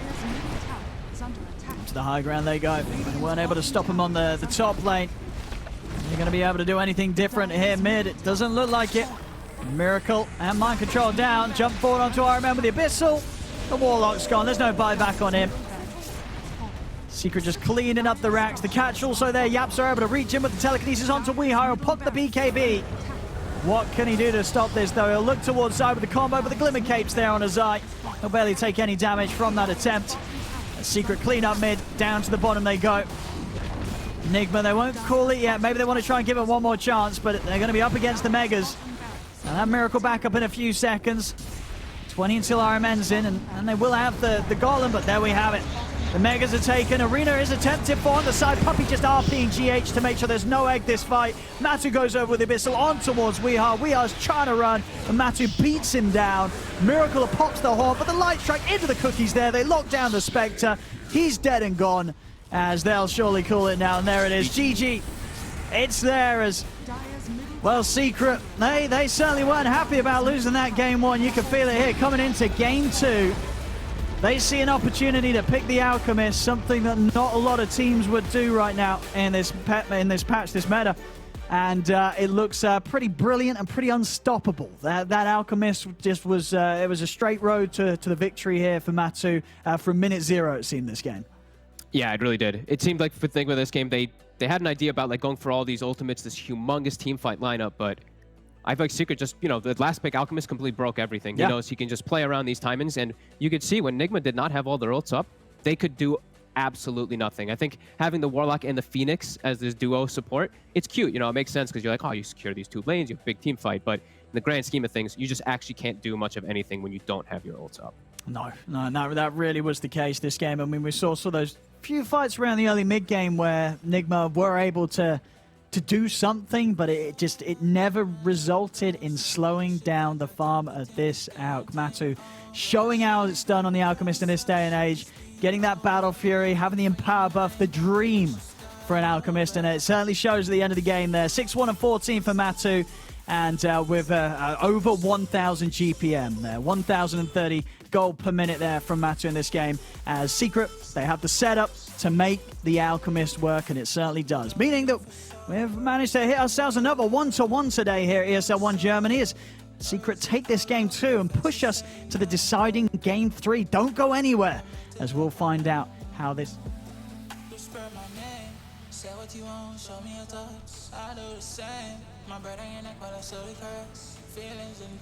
To the high ground they go. They weren't able to stop him on the top lane. They're going to be able to do anything different here mid. It doesn't look like it. Miracle and Mind Control down. Jump forward onto RMN with the Abyssal. The Warlock's gone. There's no buyback on him. Secret just cleaning up the racks. The catch also there. Yaps are able to reach in with the telekinesis onto Weeha. He'll put the BKB. What can he do to stop this, though? He'll look towards Zai with the combo, but the Glimmer Cape's there on a Zai. He'll barely take any damage from that attempt. A Secret clean up mid. Down to the bottom they go. Nigma, they won't call it yet. Maybe they want to try and give it one more chance, but they're going to be up against the Megas. And that Miracle back up in a few seconds. 20 until RMN's in, and they will have the Golem, but there we have it. The Megas are taken. Arena is attempted for on the side. Puppey just RPing GH to make sure there's no egg this fight. Matu goes over with Abyssal on towards Weeha. Weeha's trying to run, and Matu beats him down. Miracle pops the horn, but the light strike into the cookies there. They lock down the Spectre. He's dead and gone, as they'll surely call it now. And there it is. GG. It's there as... Well, Secret, they certainly weren't happy about losing that game one. You can feel it here coming into game two. They see an opportunity to pick the Alchemist, something that not a lot of teams would do right now in this patch, this meta. And it looks pretty brilliant and pretty unstoppable. That Alchemist just was, it was a straight road to the victory here for Matu from minute 0, it seemed, this game. Yeah, it really did. It seemed like, for the thing with this game, they had an idea about like going for all these ultimates, this humongous team fight lineup, but I feel like Secret just, you know, the last pick, Alchemist, completely broke everything. Yeah. You know, so he can just play around these timings, and you could see when Nigma did not have all their ults up, they could do absolutely nothing. I think having the Warlock and the Phoenix as this duo support, it's cute. You know, it makes sense because you're like, oh, you secure these 2 lanes, you have a big team fight, but in the grand scheme of things, you just actually can't do much of anything when you don't have your ults up. No, that really was the case this game. I mean, we saw those few fights around the early mid game where Nigma were able to to do something, but it never resulted in slowing down the farm of this Alc. Matu showing how it's done on the Alchemist in this day and age, getting that Battle Fury, having the Empower buff, the dream for an Alchemist, and it certainly shows at the end of the game there. 6-1 and 14 for Matu, and with over 1,000 GPM there, 1,030 gold per minute there from Matu in this game. As Secret, they have the setup to make the Alchemist work, and it certainly does. Meaning that we've managed to hit ourselves another 1-1 today here at ESL 1 Germany as Secret take this game too and push us to the deciding game 3. Don't go anywhere, as we'll find out how this... Say what you want, show me your touch. I do the same. My bread on your neck, but I slowly curse. Feelings and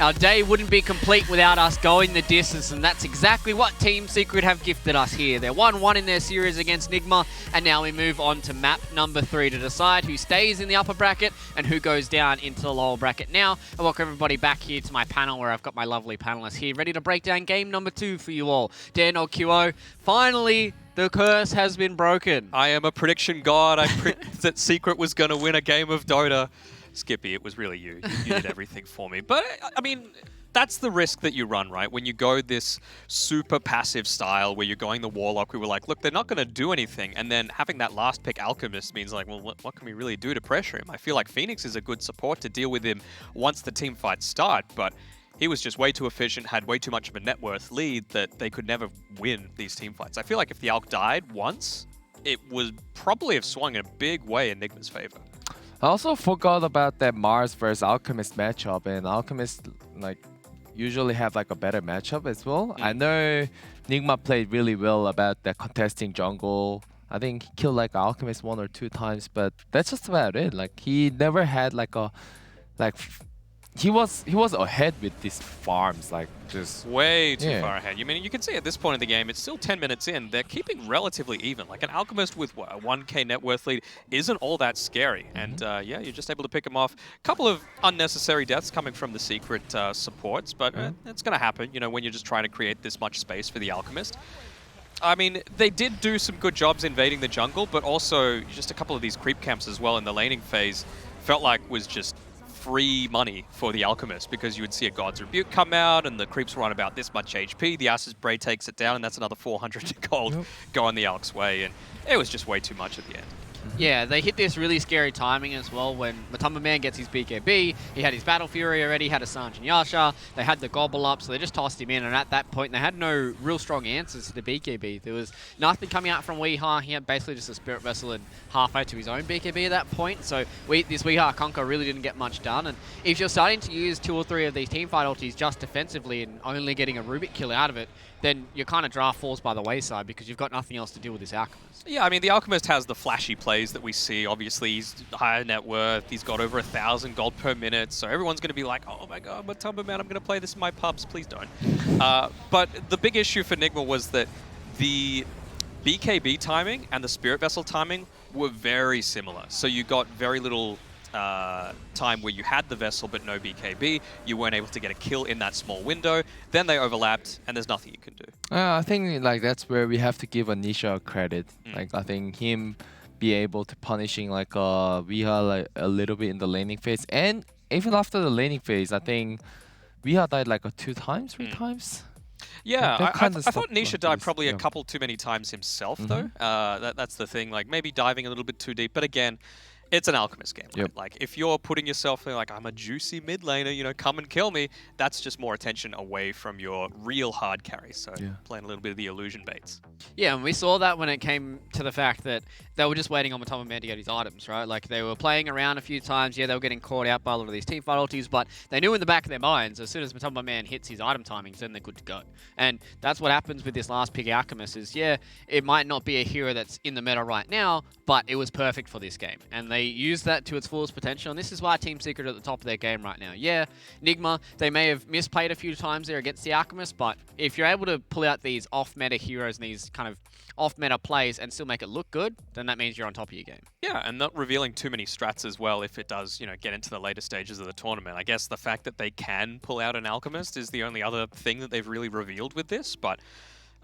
Our day wouldn't be complete without us going the distance, and that's exactly what Team Secret have gifted us here. They're 1-1 in their series against Nigma, and now we move on to map number 3 to decide who stays in the upper bracket and who goes down into the lower bracket. Now, I welcome everybody back here to my panel where I've got my lovely panelists here ready to break down game number 2 for you all. Daniel QO, finally, the curse has been broken. I am a prediction god. I predicted that Secret was going to win a game of Dota. Skippy, it was really you. You did everything for me. But, I mean, that's the risk that you run, right? When you go this super passive style where you're going the Warlock, we were like, look, they're not going to do anything. And then having that last pick Alchemist means like, well, what can we really do to pressure him? I feel like Phoenix is a good support to deal with him once the team fights start, but he was just way too efficient, had way too much of a net worth lead that they could never win these team fights. I feel like if the Alch died once, it would probably have swung in a big way in Nigma's favor. I also forgot about that Mars versus Alchemist matchup, and Alchemist like usually have like a better matchup as well. I know Nigma played really well about that contesting jungle. I think he killed like Alchemist 1 or 2 times, but that's just about it. Like he never had like a he was ahead with these farms, like just way too far ahead. You mean you can see at this point in the game, it's still 10 minutes in. They're keeping relatively even. Like an Alchemist with what, a 1k net worth lead isn't all that scary. And yeah, you're just able to pick him off. A couple of unnecessary deaths coming from the Secret supports, but it's going to happen. You know, when you're just trying to create this much space for the Alchemist. I mean, they did do some good jobs invading the jungle, but also just a couple of these creep camps as well in the laning phase felt like was just free money for the Alchemist, because you would see a God's Rebuke come out and the creeps run about this much HP, the Ass's Bray takes it down, and that's another 400 gold going the Alch's way, and it was just way too much at the end. Yeah, they hit this really scary timing as well when Matumba Man gets his BKB. He had his Battle Fury already, had a Sanj and Yasha. They had the Gobble up, so they just tossed him in. And at that point, they had no real strong answers to the BKB. There was nothing coming out from Weeha. He had basically just a Spirit Vessel and halfway to his own BKB at that point. So this Weeha Conquer really didn't get much done. And if you're starting to use 2 or 3 of these teamfight ultis just defensively and only getting a Rubik kill out of it, then your kind of draft falls by the wayside because you've got nothing else to do with this Alchemist. Yeah, I mean, the Alchemist has the flashy plays that we see. Obviously, he's higher net worth. He's got over 1,000 gold per minute. So everyone's going to be like, oh my god, Matumba Man, I'm going to play this in my pubs. Please don't. But the big issue for Nigma was that the BKB timing and the Spirit Vessel timing were very similar. So you got very little time where you had the Vessel but no BKB. You weren't able to get a kill in that small window. Then they overlapped, and there's nothing you can do. I think like that's where we have to give Anisha credit. Like I think him be able to punishing like Weeha like a little bit in the laning phase, and even after the laning phase, I think Weeha died like 2 times, 3 times. Yeah, I thought Nisha died probably a couple too many times himself, though. That's the thing. Like maybe diving a little bit too deep, but again, it's an Alchemist game, right? Like, if you're putting yourself there like, I'm a juicy mid laner, you know, come and kill me, that's just more attention away from your real hard carry. So, playing a little bit of the illusion baits. Yeah, and we saw that when it came to the fact that they were just waiting on Matumba Man to get his items, right? Like, they were playing around a few times. Yeah, they were getting caught out by a lot of these teamfight ultis, but they knew in the back of their minds, as soon as Matumba Man hits his item timings, then they're good to go. And that's what happens with this last pick Alchemist is, yeah, it might not be a hero that's in the meta right now, but it was perfect for this game. And they used that to its fullest potential, and this is why Team Secret are at the top of their game right now. Yeah, Nigma, they may have misplayed a few times there against the Alchemist, but if you're able to pull out these off-meta heroes and these kind of off-meta plays and still make it look good, then that means you're on top of your game. Yeah, and not revealing too many strats as well if it does, you know, get into the later stages of the tournament. I guess the fact that they can pull out an Alchemist is the only other thing that they've really revealed with this, but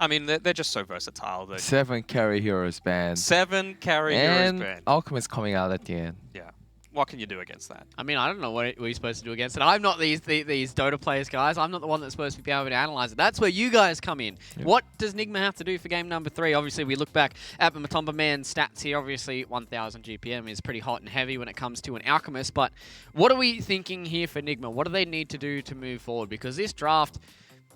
I mean, they're just so versatile. 7 carry heroes banned. 7 carry heroes banned. And Alchemist coming out at the end. Yeah. What can you do against that? I mean, I don't know what we're supposed to do against it. I'm not these Dota players, guys. I'm not the one that's supposed to be able to analyze it. That's where you guys come in. Yep. What does Nigma have to do for game number 3? Obviously, we look back at Matumba Man's stats here. Obviously, 1,000 GPM is pretty hot and heavy when it comes to an Alchemist. But what are we thinking here for Nigma? What do they need to do to move forward? Because this draft,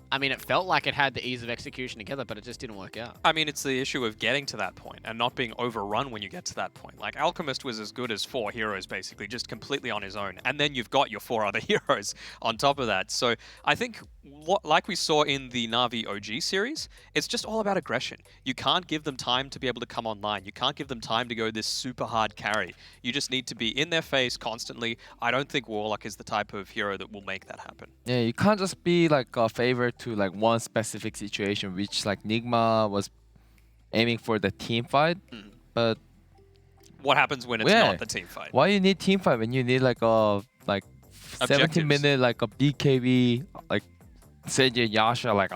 I mean, it felt like it had the ease of execution together, but it just didn't work out. I mean, it's the issue of getting to that point and not being overrun when you get to that point. Like, Alchemist was as good as 4 heroes, basically, just completely on his own. And then you've got your 4 other heroes on top of that. So I think, like we saw in the Na'Vi OG series, it's just all about aggression. You can't give them time to be able to come online. You can't give them time to go this super hard carry. You just need to be in their face constantly. I don't think Warlock is the type of hero that will make that happen. Yeah, you can't just be like a favor to like one specific situation, which like Nigma was aiming for the team fight, but what happens when it's not the team fight? Why you need team fight when you need like a 17-minute like a BKB like Seiji Yasha like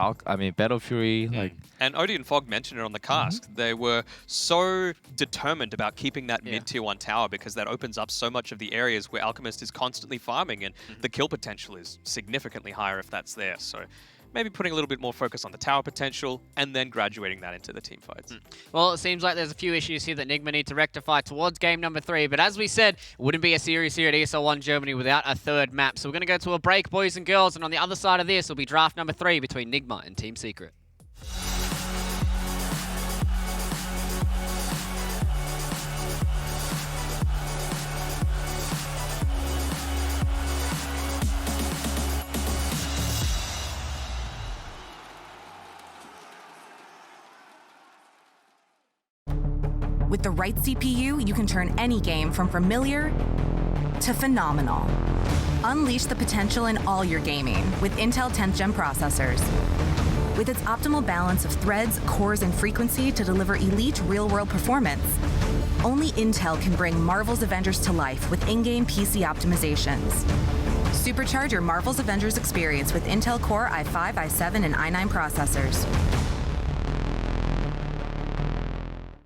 Battle Fury like. And Odie and Fog mentioned it on the cast. They were so determined about keeping that mid-tier 1 tower because that opens up so much of the areas where Alchemist is constantly farming, and the kill potential is significantly higher if that's there. So maybe putting a little bit more focus on the tower potential and then graduating that into the team fights. Well, it seems like there's a few issues here that Nigma need to rectify towards game number 3. But as we said, it wouldn't be a series here at ESL 1 Germany without a third map. So we're going to go to a break, boys and girls. And on the other side of this will be draft number 3 between Nigma and Team Secret. With the right CPU, you can turn any game from familiar to phenomenal. Unleash the potential in all your gaming with Intel 10th Gen processors. With its optimal balance of threads, cores, and frequency to deliver elite real-world performance, only Intel can bring Marvel's Avengers to life with in-game PC optimizations. Supercharge your Marvel's Avengers experience with Intel Core i5, i7, and i9 processors.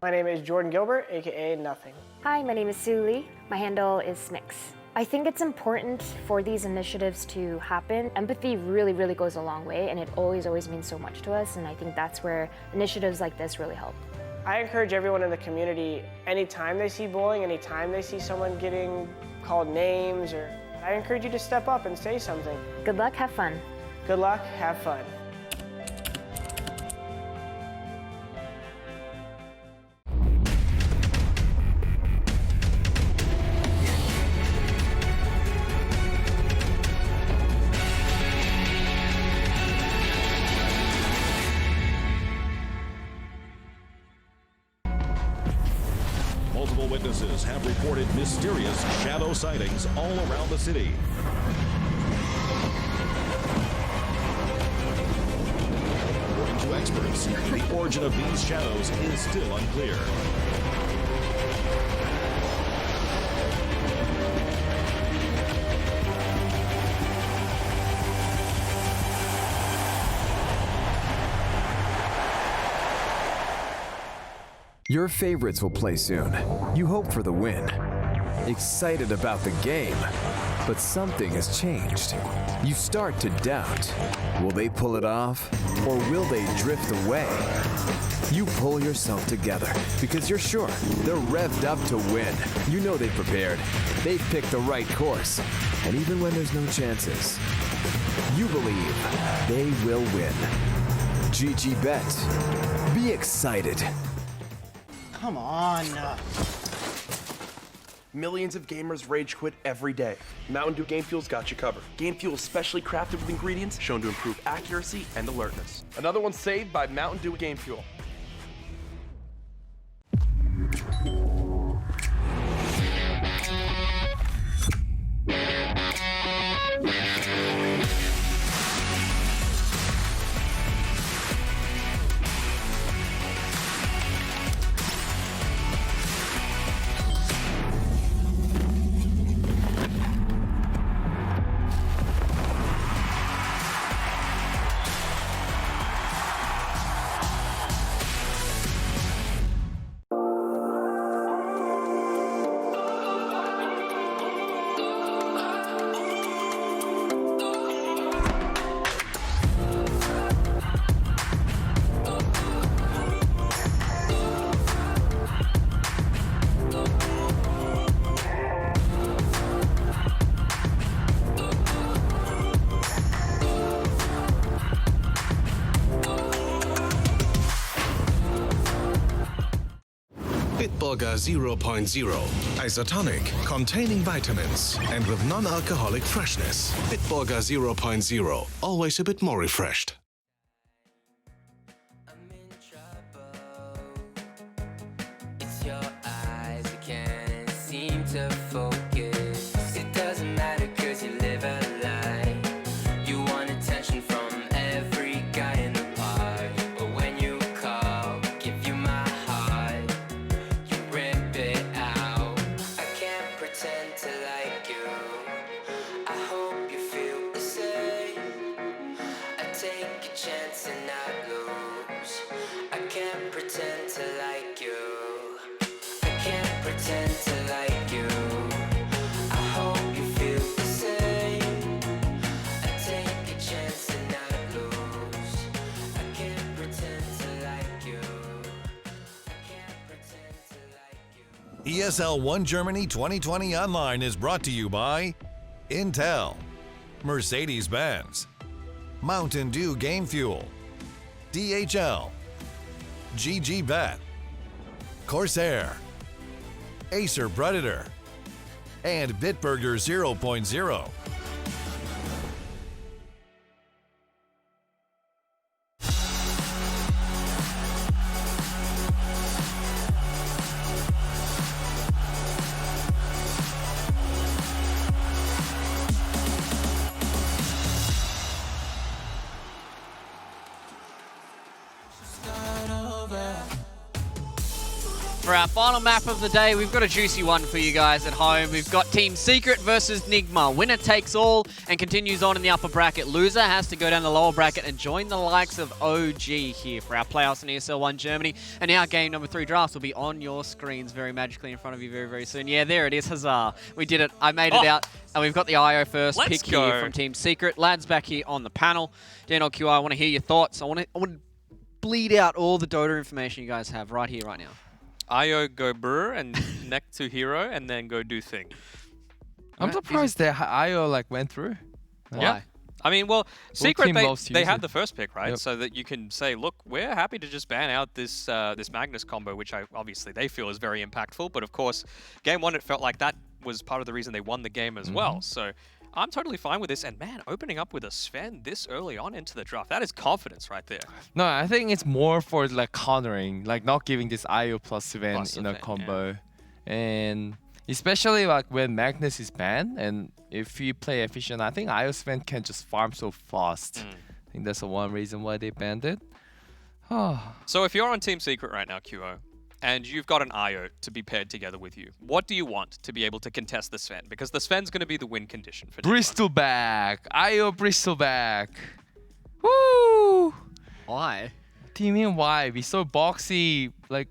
My name is Jordan Gilbert, aka Nothing. Hi, my name is Sue Lee. My handle is Smix. I think it's important for these initiatives to happen. Empathy really, really goes a long way, and it always means so much to us, and I think that's where initiatives like this really help. I encourage everyone in the community, anytime they see bullying, anytime they see someone getting called names, I encourage you to step up and say something. Good luck, have fun. Good luck, have fun. Multiple witnesses have reported mysterious shadow sightings all around the city. According to experts, the origin of these shadows is still unclear. Your favorites will play soon. You hope for the win. Excited about the game, but something has changed. You start to doubt. Will they pull it off, or will they drift away? You pull yourself together because you're sure they're revved up to win. You know they've prepared. They've picked the right course. And even when there's no chances, you believe they will win. GG Bet. Be excited. Come on. Millions of gamers rage quit every day. Mountain Dew Game Fuel's got you covered. Game Fuel is specially crafted with ingredients shown to improve accuracy and alertness. Another one saved by Mountain Dew Game Fuel. Bitburger 0.0. Isotonic, containing vitamins, and with non-alcoholic freshness. Bitburger 0.0, always a bit more refreshed. It's your eyes, I can't seem to focus. It doesn't matter cause you live a lie. You want attention from every guy in the park. But when you call, give you my heart, you rip it out. I can't pretend to like you. I hope you feel the same. I take a chance and not lose. I can't pretend to like you. I can't pretend to like you. I hope you feel the same. I take a chance and not lose. I can't pretend to like you. I can't pretend to like you. ESL 1 Germany 2020 Online is brought to you by Intel, Mercedes-Benz, Mountain Dew Game Fuel, DHL, GG Bet, Corsair, Acer Predator, and Bitburger 0.0. For our final map of the day, we've got a juicy one for you guys at home. We've got Team Secret versus Nigma. Winner takes all and continues on in the upper bracket. Loser has to go down the lower bracket and join the likes of OG here for our playoffs in ESL 1 Germany. And our game number 3 drafts will be on your screens very magically in front of you very, very soon. Yeah, there it is. Huzzah. We did it. I made it out. And we've got the IO first Let's pick go. here from Team Secret. Lads back here on the panel. Daniel QI, I want to hear your thoughts. I want to bleed out all the Dota information you guys have right here, right now. IO go brr and next to hero and then go do thing. I'm surprised that IO like went through. Yeah. I mean, well, Secret, team loves to they use had it. the first pick, right? Yep. So that you can say, look, we're happy to just ban out this this Magnus combo, which obviously they feel is very impactful. But of course, game one, it felt like that was part of the reason they won the game as well. So I'm totally fine with this. And man, opening up with a Sven this early on into the draft, that is confidence right there. No, I think it's more for like countering, like not giving this IO plus Sven Plus in a Sven, combo. And especially like when Magnus is banned and if you play efficient, I think IO Sven can just farm so fast. I think that's the one reason why they banned it. So if you're on Team Secret right now, QO, and you've got an IO to be paired together with you, what do you want to be able to contest the Sven? Because the Sven's going to be the win condition for Bristol back. IO Bristol back. Woo! Why? Teaming why? We saw Boxy, like,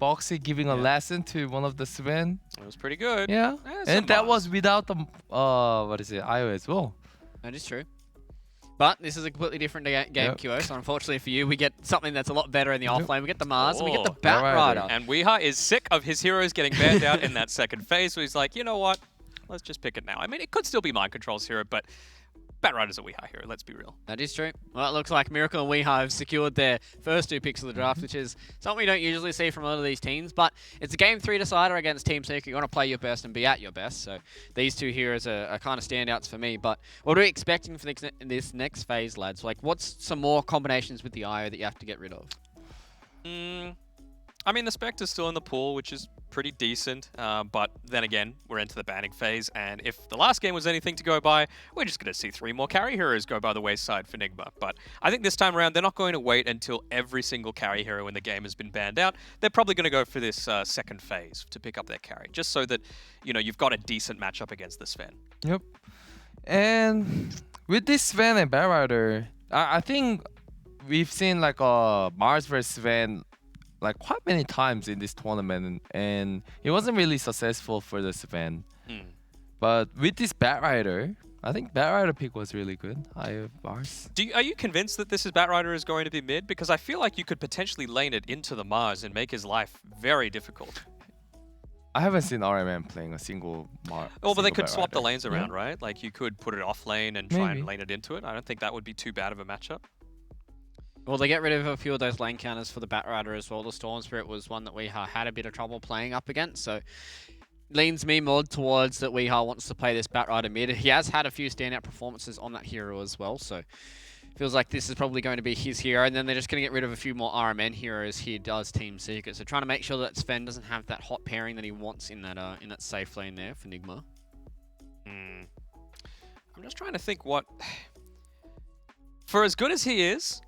Boxy giving a lesson to one of the Sven. It was pretty good. Yeah. And that was without the, what is it, IO as well. That is true. But this is a completely different game, QO, so unfortunately for you, we get something that's a lot better in the offlane. We get the Mars, and we get the Bat Rider. And Weeha is sick of his heroes getting banned out in that second phase, so he's like, you know what? Let's just pick it now. I mean, it could still be Mind Control's hero, but Bat Rider's a Weeha hero, let's be real. That is true. Well, it looks like Miracle and Weeha have secured their first 2 picks of the draft, which is something we don't usually see from a lot of these teams, but it's a game 3 decider against Team Secret. You want to play your best and be at your best, so these 2 heroes are kind of standouts for me. But what are we expecting for this next phase, lads? Like, what's some more combinations with the IO that you have to get rid of? I mean, the Spectre's still in the pool, which is pretty decent, but then again, we're into the banning phase, and if the last game was anything to go by, we're just going to see 3 more carry heroes go by the wayside for Nigma. But I think this time around, they're not going to wait until every single carry hero in the game has been banned out. They're probably going to go for this second phase to pick up their carry, just so that, you know, you've got a decent matchup against the Sven. Yep. And with this Sven and Bat Rider, I think we've seen like a Mars vs Sven like quite many times in this tournament, and it wasn't really successful for the Sven. But with this Bat Rider, I think Bat Rider pick was really good. Mars. Are you convinced that this is Bat Rider is going to be mid? Because I feel like you could potentially lane it into the Mars and make his life very difficult. I haven't seen RMM playing a single Mars. Oh, but they could swap the lanes around, right? Like you could put it off lane and try Maybe. and lane it into it. I don't think that would be too bad of a matchup. Well, they get rid of a few of those lane counters for the Batrider as well. The Storm Spirit was one that Weehaw had a bit of trouble playing up against, so leans me more towards that Weehaw wants to play this Batrider mid. He has had a few standout performances on that hero as well, so feels like this is probably going to be his hero, and then they're just going to get rid of a few more RMN heroes here does Team Secret. So trying to make sure that Sven doesn't have that hot pairing that he wants in that safe lane there for Nigma. I'm just trying to think what... For as good as he is,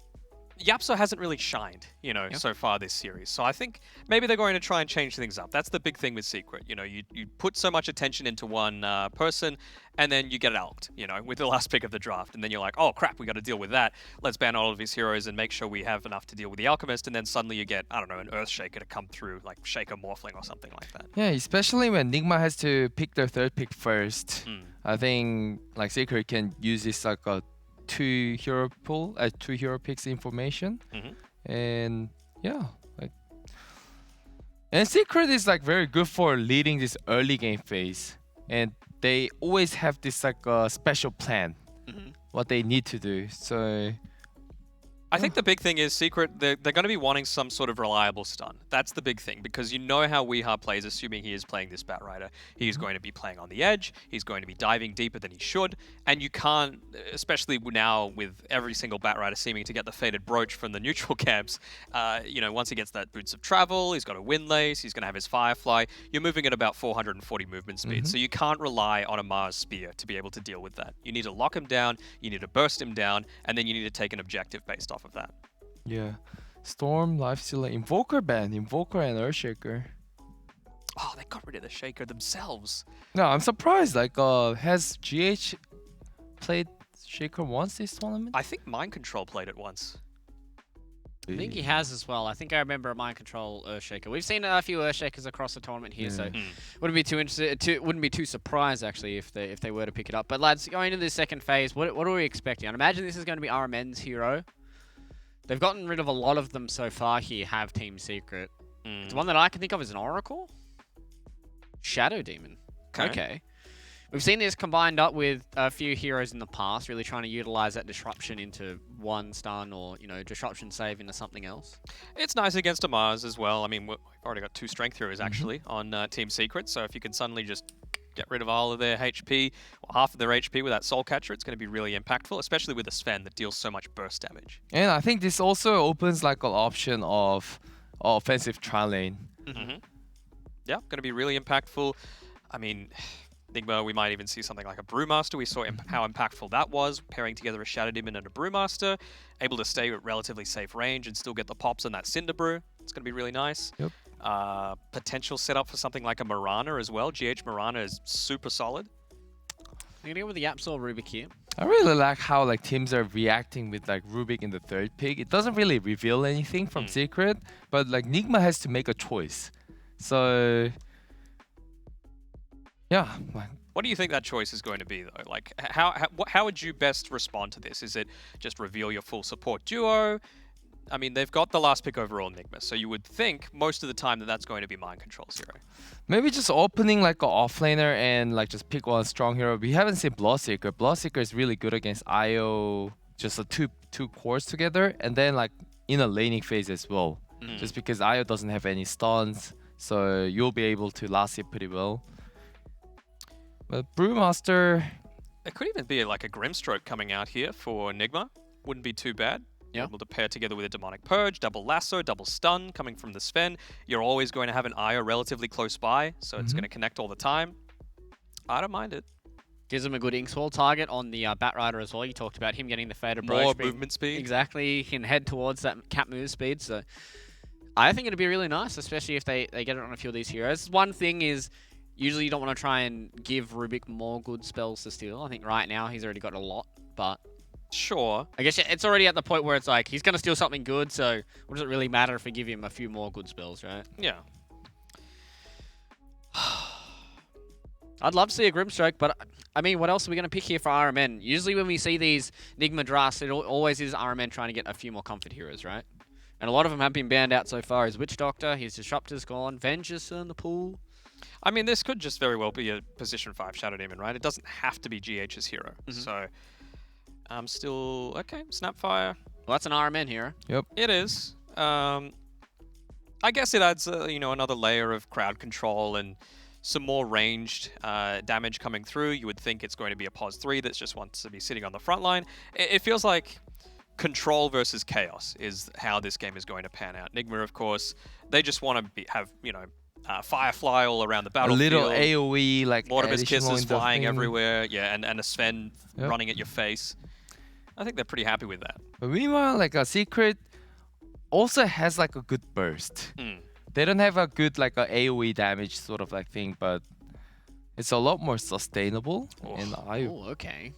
Yapso hasn't really shined, you know, so far this series. So I think maybe they're going to try and change things up. That's the big thing with Secret. You know, you put so much attention into one person, and then you get alked, you know, with the last pick of the draft. And then you're like, oh, crap, we got to deal with that. Let's ban all of his heroes and make sure we have enough to deal with the Alchemist. And then suddenly you get, I don't know, an Earthshaker to come through, like Shaker Morphling or something like that. Yeah, especially when Nigma has to pick their third pick first. I think like Secret can use this like a two hero picks information, and yeah, like, and Secret is like very good for leading this early game phase, and they always have this like special plan, what they need to do. So I think the big thing is Secret, they're going to be wanting some sort of reliable stun. That's the big thing, because you know how Weehaw plays, assuming he is playing this Batrider. He's going to be playing on the edge, he's going to be diving deeper than he should, and you can't, especially now with every single Batrider seeming to get the Fated Brooch from the neutral camps, you know, once he gets that Boots of Travel, he's got a Windlace, he's going to have his Firefly, you're moving at about 440 movement speed, so you can't rely on a Mars Spear to be able to deal with that. You need to lock him down, you need to burst him down, and then you need to take an objective based off of that. yeah, Storm, Lifestealer, Invoker ban, Invoker and Earthshaker. Oh, they got rid of the Shaker themselves. No, I'm surprised. Like, has GH played Shaker once this tournament? I think Mind Control played it once. I think he has as well. I think I remember a Mind Control Earthshaker. We've seen a few Earthshakers across the tournament here, so wouldn't be too interested. Wouldn't be too surprised actually if they were to pick it up. But lads, going into this second phase, what are we expecting? I'd imagine this is going to be RMN's hero. They've gotten rid of a lot of them so far here. Have Team Secret. The one that I can think of is an Oracle, Shadow Demon. Okay. We've seen this combined up with a few heroes in the past, really trying to utilize that disruption into one stun or, you know, disruption save into something else. It's nice against a Mars as well. I mean, we've already got 2 strength heroes actually on Team Secret, so if you can suddenly just get rid of all of their HP, or half of their HP with that Soul Catcher, it's going to be really impactful, especially with a Sven that deals so much burst damage. And I think this also opens like an option of offensive tri lane. Yeah, going to be really impactful. I mean, Nigma, we might even see something like a Brewmaster. We saw how impactful that was, pairing together a Shadow Demon and a Brewmaster, able to stay at relatively safe range and still get the pops on that Cinder Brew. It's going to be really nice. Yep. Potential setup for something like a Mirana as well. GH Mirana is super solid. I'm going to go with the Yapsol Rubik here. I really like how like teams are reacting with like Rubik in the third pick. It doesn't really reveal anything from Secret, but like Nigma has to make a choice. So yeah. What do you think that choice is going to be though? Like how would you best respond to this? Is it just reveal your full support duo? I mean, they've got the last pick overall, Nigma, so you would think most of the time that that's going to be Mind Control hero. Maybe just opening like an offlaner and like just pick one strong hero. We haven't seen Bloodseeker. Bloodseeker is really good against IO, just the two cores together, and then like in a laning phase as well. Just because IO doesn't have any stuns, so you'll be able to last it pretty well. But Brewmaster... There could even be like a Grimstroke coming out here for Nigma. Wouldn't be too bad. Yeah. Able to pair together with a Demonic Purge, double lasso, double stun coming from the Sven. You're always going to have an IO relatively close by, so it's going to connect all the time. I don't mind it. Gives him a good Inkswall target on the Batrider as well. You talked about him getting the Fated Brooch. More movement speed. Exactly. He can head towards that cap move speed. So I think it'd be really nice, especially if they get it on a few of these heroes. One thing is, usually you don't want to try and give Rubik more good spells to steal. I think right now he's already got a lot, but... Sure. I guess it's already at the point where it's like, he's going to steal something good, so what does it really matter if we give him a few more good spells, right? Yeah. I'd love to see a Grimstroke, but I mean, what else are we going to pick here for RMN? Usually when we see these Nigma drafts, it always is RMN trying to get a few more comfort heroes, right? And a lot of them have been banned out so far. His Witch Doctor, his Disruptor's gone, Vengeance in the pool. I mean, this could just very well be a position 5 Shadow Demon, right? It doesn't have to be GH's hero. So, I'm still... Okay, Snapfire. Well, that's an RMN hero. Yep. It is. I guess it adds, another layer of crowd control and some more ranged damage coming through. You would think it's going to be a pos 3 that just wants to be sitting on the front line. It feels like control versus chaos is how this game is going to pan out. Nigma, of course, they just want to have, Firefly all around the A battlefield. little AoE, like Mortimer's additional kisses in the flying thing. everywhere. Yeah, and a Sven running at your face. I think they're pretty happy with that. But meanwhile, like a Secret also has like a good burst. Mm. They don't have a good like a AoE damage sort of like thing, but it's a lot more sustainable. And okay.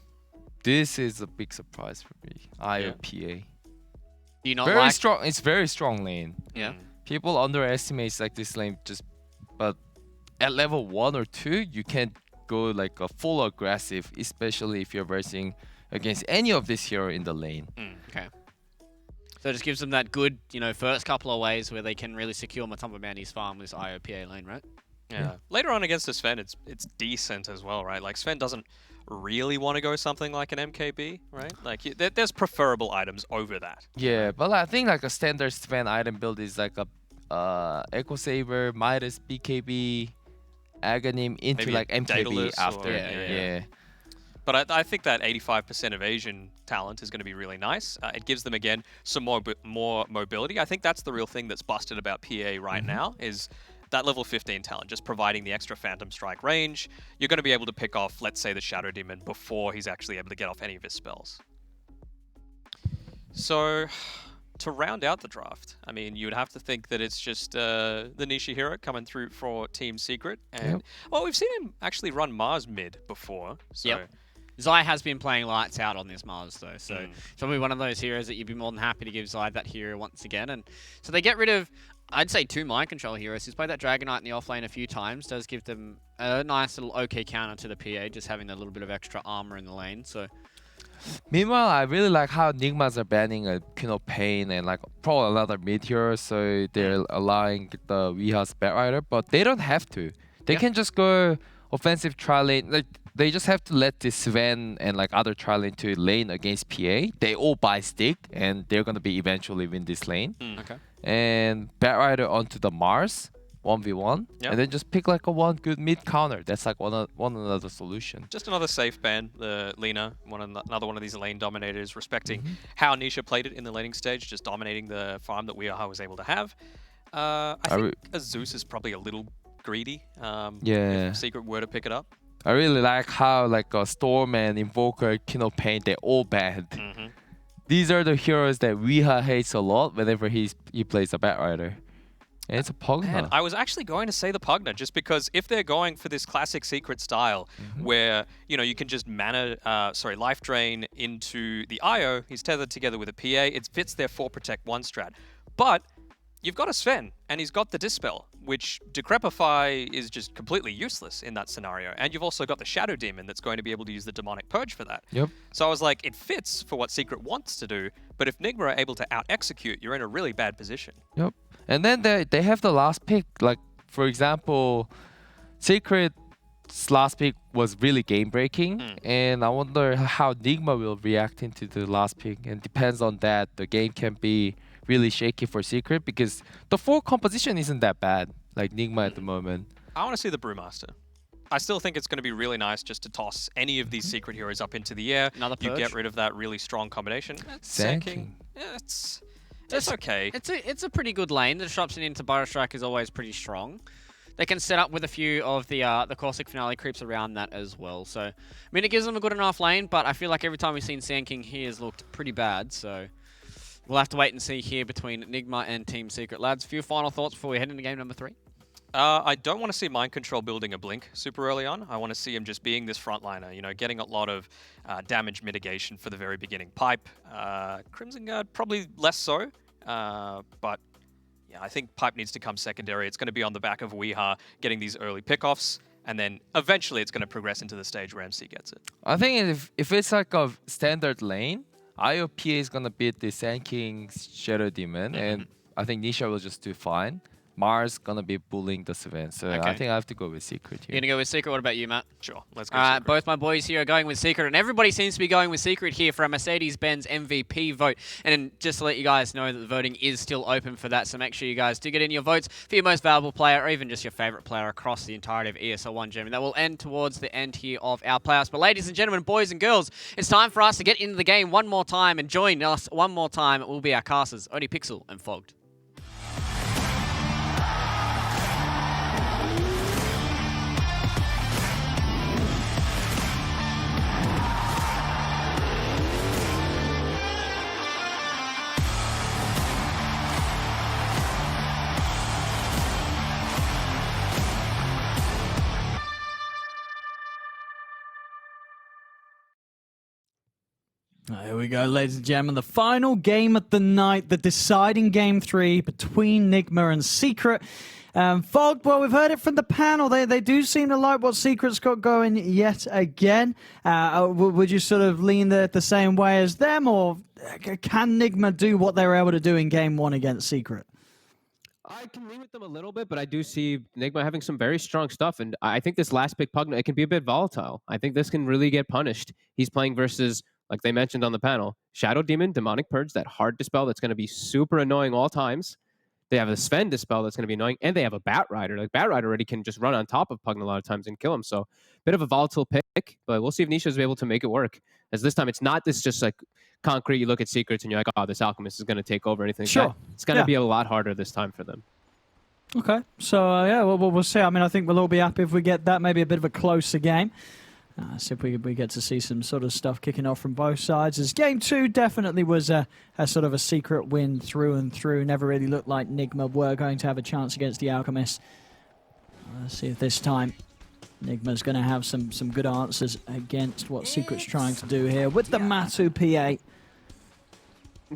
This is a big surprise for me. IOPA. Do you not very like... strong. It's very strong lane. Yeah. People underestimate like this lane but at level 1 or 2 you can go like a full aggressive, especially if you're versing against any of this hero in the lane. Okay. So it just gives them that good, first couple of ways where they can really secure Matumba Mandy's farm with this IOPA lane, right? Yeah. Later on against the Sven, it's decent as well, right? Like Sven doesn't really want to go something like an MKB, right? Like there's preferable items over that. Yeah, but I think like a standard Sven item build is like a Echo Saber, Midas, BKB, Aghanim into Maybe like MKB Daedalus after. or- Yeah. But I think that 85% evasion talent is going to be really nice. It gives them, again, some more mobility. I think that's the real thing that's busted about PA right now is that level 15 talent, just providing the extra Phantom Strike range. You're going to be able to pick off, let's say, the Shadow Demon before he's actually able to get off any of his spells. So, to round out the draft, I mean, you would have to think that it's just the Nisha hero coming through for Team Secret. And, well, we've seen him actually run Mars mid before. So. Yep. Zai has been playing lights out on this Mars, though, so it's probably one of those heroes that you'd be more than happy to give Zai that hero once again. And so they get rid of, I'd say, 2 mind control heroes. He's played that Dragon Knight in the offlane a few times, does give them a nice little okay counter to the PA, just having a little bit of extra armor in the lane. So. Meanwhile, I really like how Nigmas are banning a Pain and like probably another mid hero, so they're allowing the Weeha's Batrider, but they don't have to. They can just go offensive tri lane. Like they just have to let this Sven and like other tri lane to lane against PA. They all buy stick and they're gonna be eventually win this lane. Okay. And Batrider onto the Mars 1v1, and then just pick like a one good mid counter. That's like one another solution. Just another safe ban, the Lina, another one of these lane dominators, respecting how Nisha played it in the laning stage, just dominating the farm that Weeha was able to have. I think Zeus is probably a little greedy. If Secret were to pick it up. I really like how like a Storm and Invoker, Pain, they're all bad. These are the heroes that Weeha hates a lot whenever he plays a Batrider. And it's a Pugna. Man, I was actually going to say the Pugna just because if they're going for this classic Secret style where, you can just life drain into the IO, he's tethered together with a PA, it fits their 4 Protect 1 strat. But you've got a Sven and he's got the Dispel, which Decrepify is just completely useless in that scenario. And you've also got the Shadow Demon that's going to be able to use the Demonic Purge for that. Yep. So I was like, it fits for what Secret wants to do, but if Nigma are able to out-execute, you're in a really bad position. Yep. And then they have the last pick. Like, for example, Secret's last pick was really game-breaking. And I wonder how Nigma will react into the last pick. And depends on that. The game can be really shaky for Secret because the 4 composition isn't that bad, like Nigma at the moment. I want to see the Brewmaster. I still think it's going to be really nice just to toss any of these Secret heroes up into the air. Another You purge. get rid of that really strong combination. Sand King. King. Yeah, it's okay. It's a pretty good lane. The disruption into Burrow Strike is always pretty strong. They can set up with a few of the Caustic Finale creeps around that as well. So, I mean, it gives them a good enough lane, but I feel like every time we've seen Sand King, he has looked pretty bad. So, we'll have to wait and see here between Nigma and Team Secret. Lads, few final thoughts before we head into game number 3? I don't want to see Mind Control building a Blink super early on. I want to see him just being this frontliner, getting a lot of damage mitigation for the very beginning. Pipe, Crimson Guard, probably less so. But yeah, I think Pipe needs to come secondary. It's going to be on the back of Weeha getting these early pickoffs. And then eventually it's going to progress into the stage where MC gets it. I think if it's like a standard lane, IOPA is going to beat the Sand King's Shadow Demon. And I think Nisha will just do fine. Mars gonna be bullying the Sven, so I think I have to go with Secret here. You're gonna go with Secret. What about you, Matt? Sure, let's go. All right, Secret. both my boys here are going with Secret, and everybody seems to be going with Secret here for a Mercedes-Benz MVP vote. And just to let you guys know that the voting is still open for that, so make sure you guys do get in your votes for your most valuable player, or even just your favorite player across the entirety of ESL 1 Germany. That will end towards the end here of our playoffs. But ladies and gentlemen, boys and girls, it's time for us to get into the game one more time, and join us one more time will be our casters, Oni Pixel and Fogged. Here we go, ladies and gentlemen. The final game of the night, the deciding game 3 between Nigma and Secret. Fog, well, we've heard it from the panel. They do seem to like what Secret's got going yet again. Would you sort of lean the same way as them, or can Nigma do what they were able to do in game 1 against Secret? I can lean with them a little bit, but I do see Nigma having some very strong stuff, and I think this last pick Pugna, it can be a bit volatile. I think this can really get punished. He's playing versus, like they mentioned on the panel, Shadow Demon, Demonic Purge, that hard dispel that's going to be super annoying all times. They have a Sven dispel that's going to be annoying, and they have a Bat Rider. Like, Bat Rider already can just run on top of Pugna a lot of times and kill him, so bit of a volatile pick, but we'll see if Nisha's able to make it work. As this time, it's not this just like concrete, you look at Secrets and you're like, oh, this Alchemist is going to take over anything. Sure. It's going to be a lot harder this time for them. Okay, so yeah, we'll see. I mean, I think we'll all be happy if we get that, maybe a bit of a closer game. See if we get to see some sort of stuff kicking off from both sides. As game 2 definitely was a sort of a Secret win through and through. Never really looked like Nigma were going to have a chance against the Alchemist. Let's see if this time Nigma's going to have some good answers against what Secret's trying to do here with the Matu PA.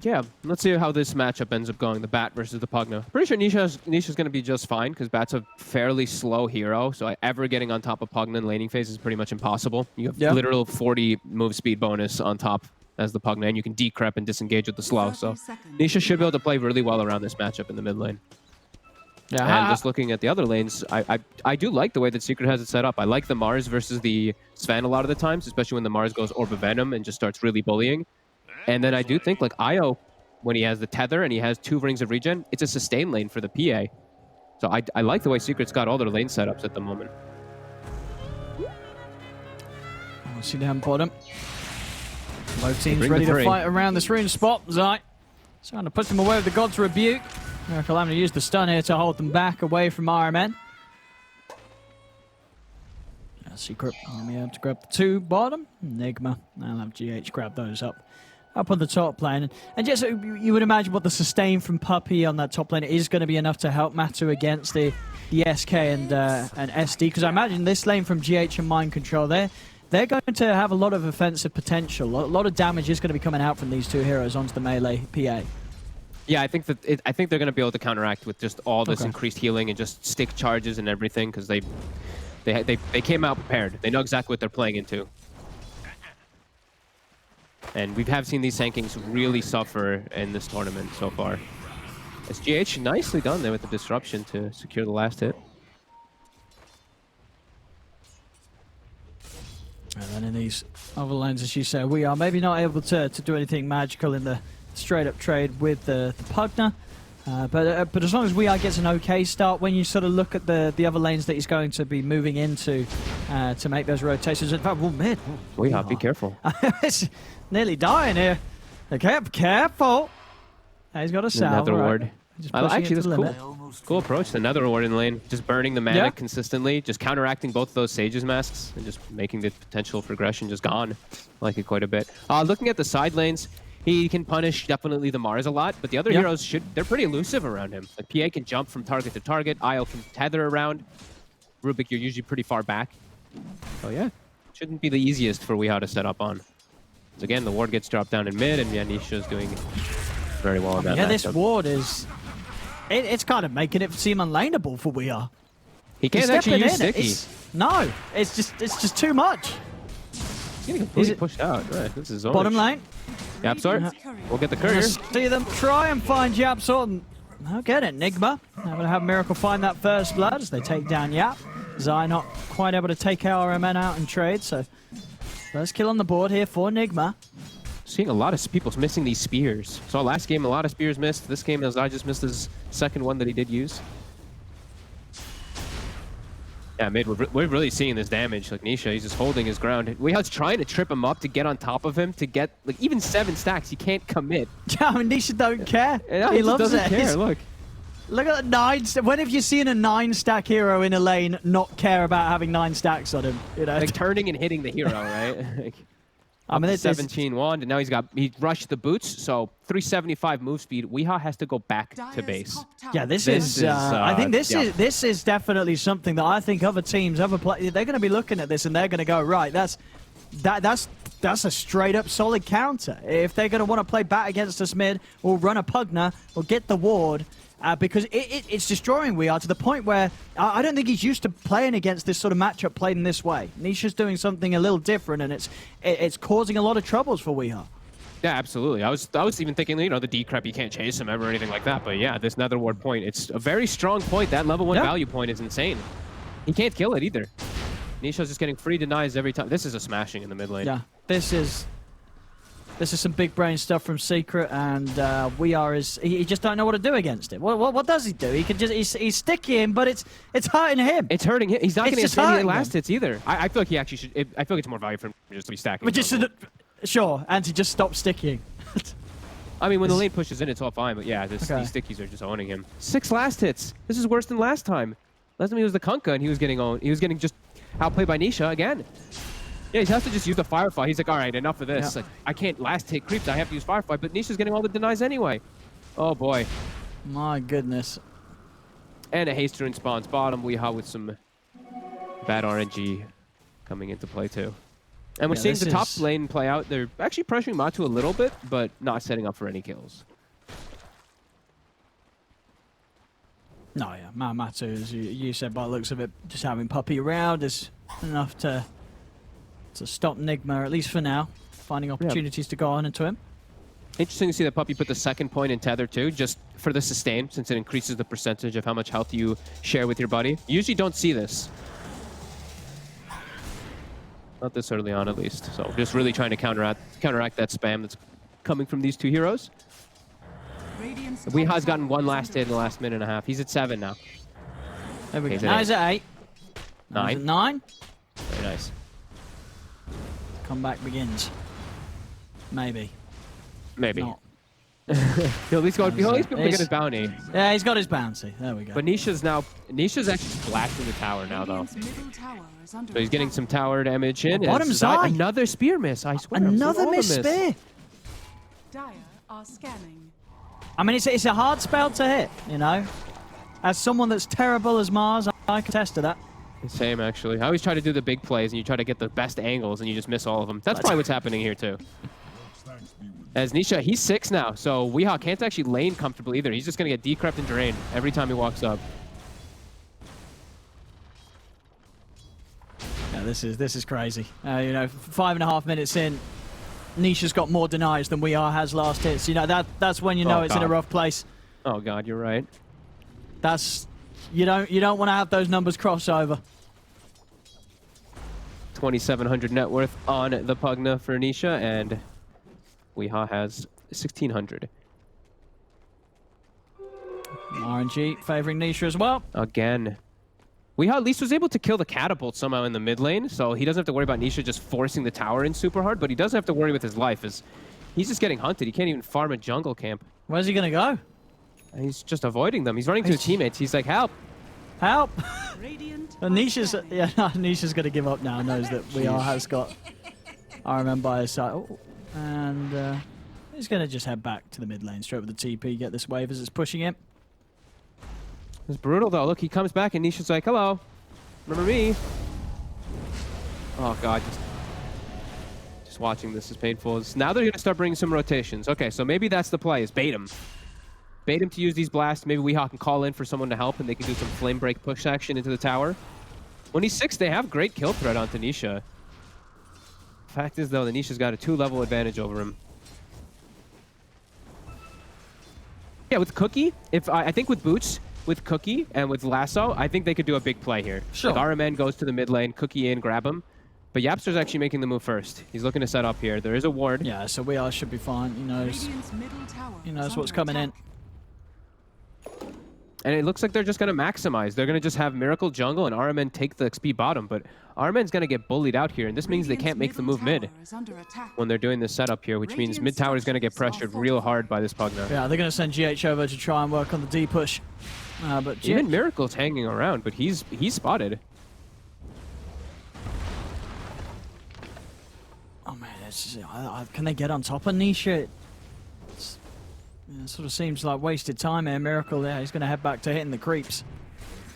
Yeah, let's see how this matchup ends up going, the Bat versus the Pugna. Pretty sure Nisha's going to be just fine, because Bat's a fairly slow hero, so ever getting on top of Pugna in laning phase is pretty much impossible. You have literal 40 move speed bonus on top as the Pugna, and you can decrep and disengage with the slow, so Nisha should be able to play really well around this matchup in the mid lane. Yeah, and just looking at the other lanes, I do like the way that Secret has it set up. I like the Mars versus the Sven a lot of the times, especially when the Mars goes Orb of Venom and just starts really bullying. And then I do think, like, Io, when he has the tether and he has 2 rings of regen, it's a sustain lane for the PA. So I like the way Secret's got all their lane setups at the moment. We'll see down bottom. Both teams ready to fight around this rune spot. Zai trying to push them away with the God's Rebuke. Calamity used the stun here to hold them back away from RMN. Secret going to be able to grab the 2 bottom. Nigma, I'll have GH grab those up on the top lane. And just you would imagine what the sustain from Puppy on that top lane is going to be enough to help Matu against the SK and SD, because I imagine this lane from GH and Mind Control, they're going to have a lot of offensive potential. A lot of damage is going to be coming out from these 2 heroes onto the melee PA. Yeah, I think they're going to be able to counteract with just all this increased healing and just stick charges and everything, because they came out prepared. They know exactly what they're playing into. And we have seen these Sankings really suffer in this tournament so far. As GH nicely done there with the disruption to secure the last hit. And then in these other lanes, as you say, we are maybe not able to do anything magical in the straight-up trade with the Pugna. But as long as We gets an okay start, when you sort of look at the other lanes that he's going to be moving into to make those rotations. In fact, mid. Be careful. It's nearly dying here. Okay, careful. He's got a salve. Another ward. Actually, that's cool. Cool approach. Another ward in lane. Just burning the mana consistently, just counteracting both of those Sage's masks, and just making the potential progression just gone. I like it quite a bit. Looking at the side lanes, he can punish definitely the Mars a lot, but the other heroes they're pretty elusive around him. Like PA can jump from target to target, Io can tether around. Rubik, you're usually pretty far back. So yeah, shouldn't be the easiest for Weehaw to set up on. So again, the ward gets dropped down in mid, and Nisha's doing very well in that matchup. This ward is... It's kind of making it seem unlaneable for Weehaw. He can't actually use Sticky. No, it's just too much. He's getting completely pushed out. Right, this is bottom lane. Yapsort, we'll get the courier. See them try and find Yapsort. I'll get it. Nigma able to have Miracle find that first blood as they take down Yap. Zai not quite able to take RMN out in trade, so first kill on the board here for Nigma. Seeing a lot of people missing these spears. So last game, a lot of spears missed. This game, Zai just missed his second one that he did use. Yeah, mid, we're really seeing this damage. Like Nisha, he's just holding his ground. Weeha's trying to trip him up to get on top of him, to get like even 7 stacks. He can't commit. Yeah, I mean, Nisha don't care. Yeah, he loves doesn't it. Care. Look at the 9. When have you seen a 9-stack hero in a lane not care about having 9 stacks on him? You know, like turning and hitting the hero, right? Like, I mean, it's 17 wand, and now he rushed the boots, so 375 move speed. Weeha has to go back to base. Yeah, this is I think this is definitely something that I think other teams, other players, they're going to be looking at this and they're going to go, right, that's a straight up solid counter. If they're going to want to play back against us mid, or run a Pugna, or get the ward, because it's destroying Weeha to the point where I don't think he's used to playing against this sort of matchup played in this way. Nisha's doing something a little different, and it's causing a lot of troubles for Weeha. Yeah, absolutely. I was even thinking, you know, the decrep, you can't chase him ever or anything like that. But yeah, this nether ward point, it's a very strong point. That level 1 value point is insane. He can't kill it either. Nisha's just getting free denies every time. This is a smashing in the mid lane. Yeah, this is some big brain stuff from Secret, and he just don't know what to do against it. What does he do? He can just he's sticking, but it's hurting him. It's hurting him. He's not going to get any last hits either. I feel like he actually should. I feel like it's more value for him just to be stacking. But just sure, and to just stop sticking. I mean, when the lane pushes in, it's all fine. But yeah, these stickies are just owning him. 6 last hits. This is worse than last time. Last time he was the Kunkka, and he was getting just outplayed by Nisha again. Yeah, he has to just use the Firefly. He's like, all right, enough of this. Like, I can't last hit creeps. I have to use Firefly. But Nisha's getting all the denies anyway. Oh, boy. My goodness. And a haste rune spawns bottom. Weeha with some bad RNG coming into play, too. And we're seeing the top lane play out. They're actually pressuring Matu a little bit, but not setting up for any kills. No, yeah. Matu, as you said, by the looks of it, just having Puppey around is enough to stop Nigma, at least for now, finding opportunities to go on into him. Interesting to see that Puppey put the second point in Tether too, just for the sustain, since it increases the percentage of how much health you share with your buddy. You usually don't see this. Not this early on, at least. So just really trying to counteract that spam that's coming from these two heroes. Weeha's gotten 1 last hit in the last minute and a half. He's at 7 now. There we go. Now he's at 8. 9. 9. Very nice. Comeback begins. Maybe. Maybe. Not. He'll at least be able to get his bounty. Yeah, he's got his bounty. There we go. But Nisha's actually blasting the tower now, though. So he's getting some tower damage in. Bottom side. Another spear miss, I swear. Another miss spear. Dire are scanning. I mean, it's a hard spell to hit, you know. As someone that's terrible as Mars, I can attest to that. Same, actually. I always try to do the big plays, and you try to get the best angles, and you just miss all of them. That's probably what's happening here, too. As Nisha, he's 6 now, so Weeha can't actually lane comfortably either. He's just going to get decrept and drained every time he walks up. Yeah, this is crazy. You know, 5.5 minutes in, Nisha's got more denies than Weeha has last hits. You know, that's when you know it's in a rough place. Oh God, you're right. That's you don't want to have those numbers cross over. 2,700 net worth on the Pugna for Nisha, and Weeha has 1,600. RNG favoring Nisha as well. Again. Weeha at least was able to kill the catapult somehow in the mid lane, so he doesn't have to worry about Nisha just forcing the tower in super hard, but he doesn't have to worry with his life, as he's just getting hunted. He can't even farm a jungle camp. Where's he going to go? He's just avoiding them. He's running to his teammates. He's like, help. Help. Nisha's going to give up now. Knows that Weeha has got RMM by his side. Oh, and he's going to just head back to the mid lane, straight with the TP, get this wave as it's pushing him. It's brutal, though. Look, he comes back, and Nisha's like, hello. Remember me? Oh, God. Just watching this is painful. Now they're going to start bringing some rotations. Okay, so maybe that's the play, is bait him. Bait him to use these blasts. Maybe Weeha can call in for someone to help, and they can do some flame break push action into the tower. When he's 6, they have great kill threat on Tanisha. Fact is, though, that Nisha's got a 2-level advantage over him. Yeah, with Cookie, I think with Boots, with Cookie, and with Lasso, I think they could do a big play here. Sure. Like RMN goes to the mid lane, Cookie in, grab him. But Yapster's actually making the move first. He's looking to set up here. There is a ward. Yeah, so We Are should be fine. He knows what's coming in. And it looks like they're just going to maximize. They're going to just have Miracle jungle and RMN take the XP bottom. But RMN's going to get bullied out here, and this means they can't make the move mid when they're doing this setup here, which means mid tower is going to get pressured real hard by this Pugna. Yeah, they're going to send GH over to try and work on the D push. But even Miracle's hanging around, but he's spotted. Oh man, can they get on top of Nisha? It sort of seems like wasted time here. Miracle there. He's going to head back to hitting the creeps.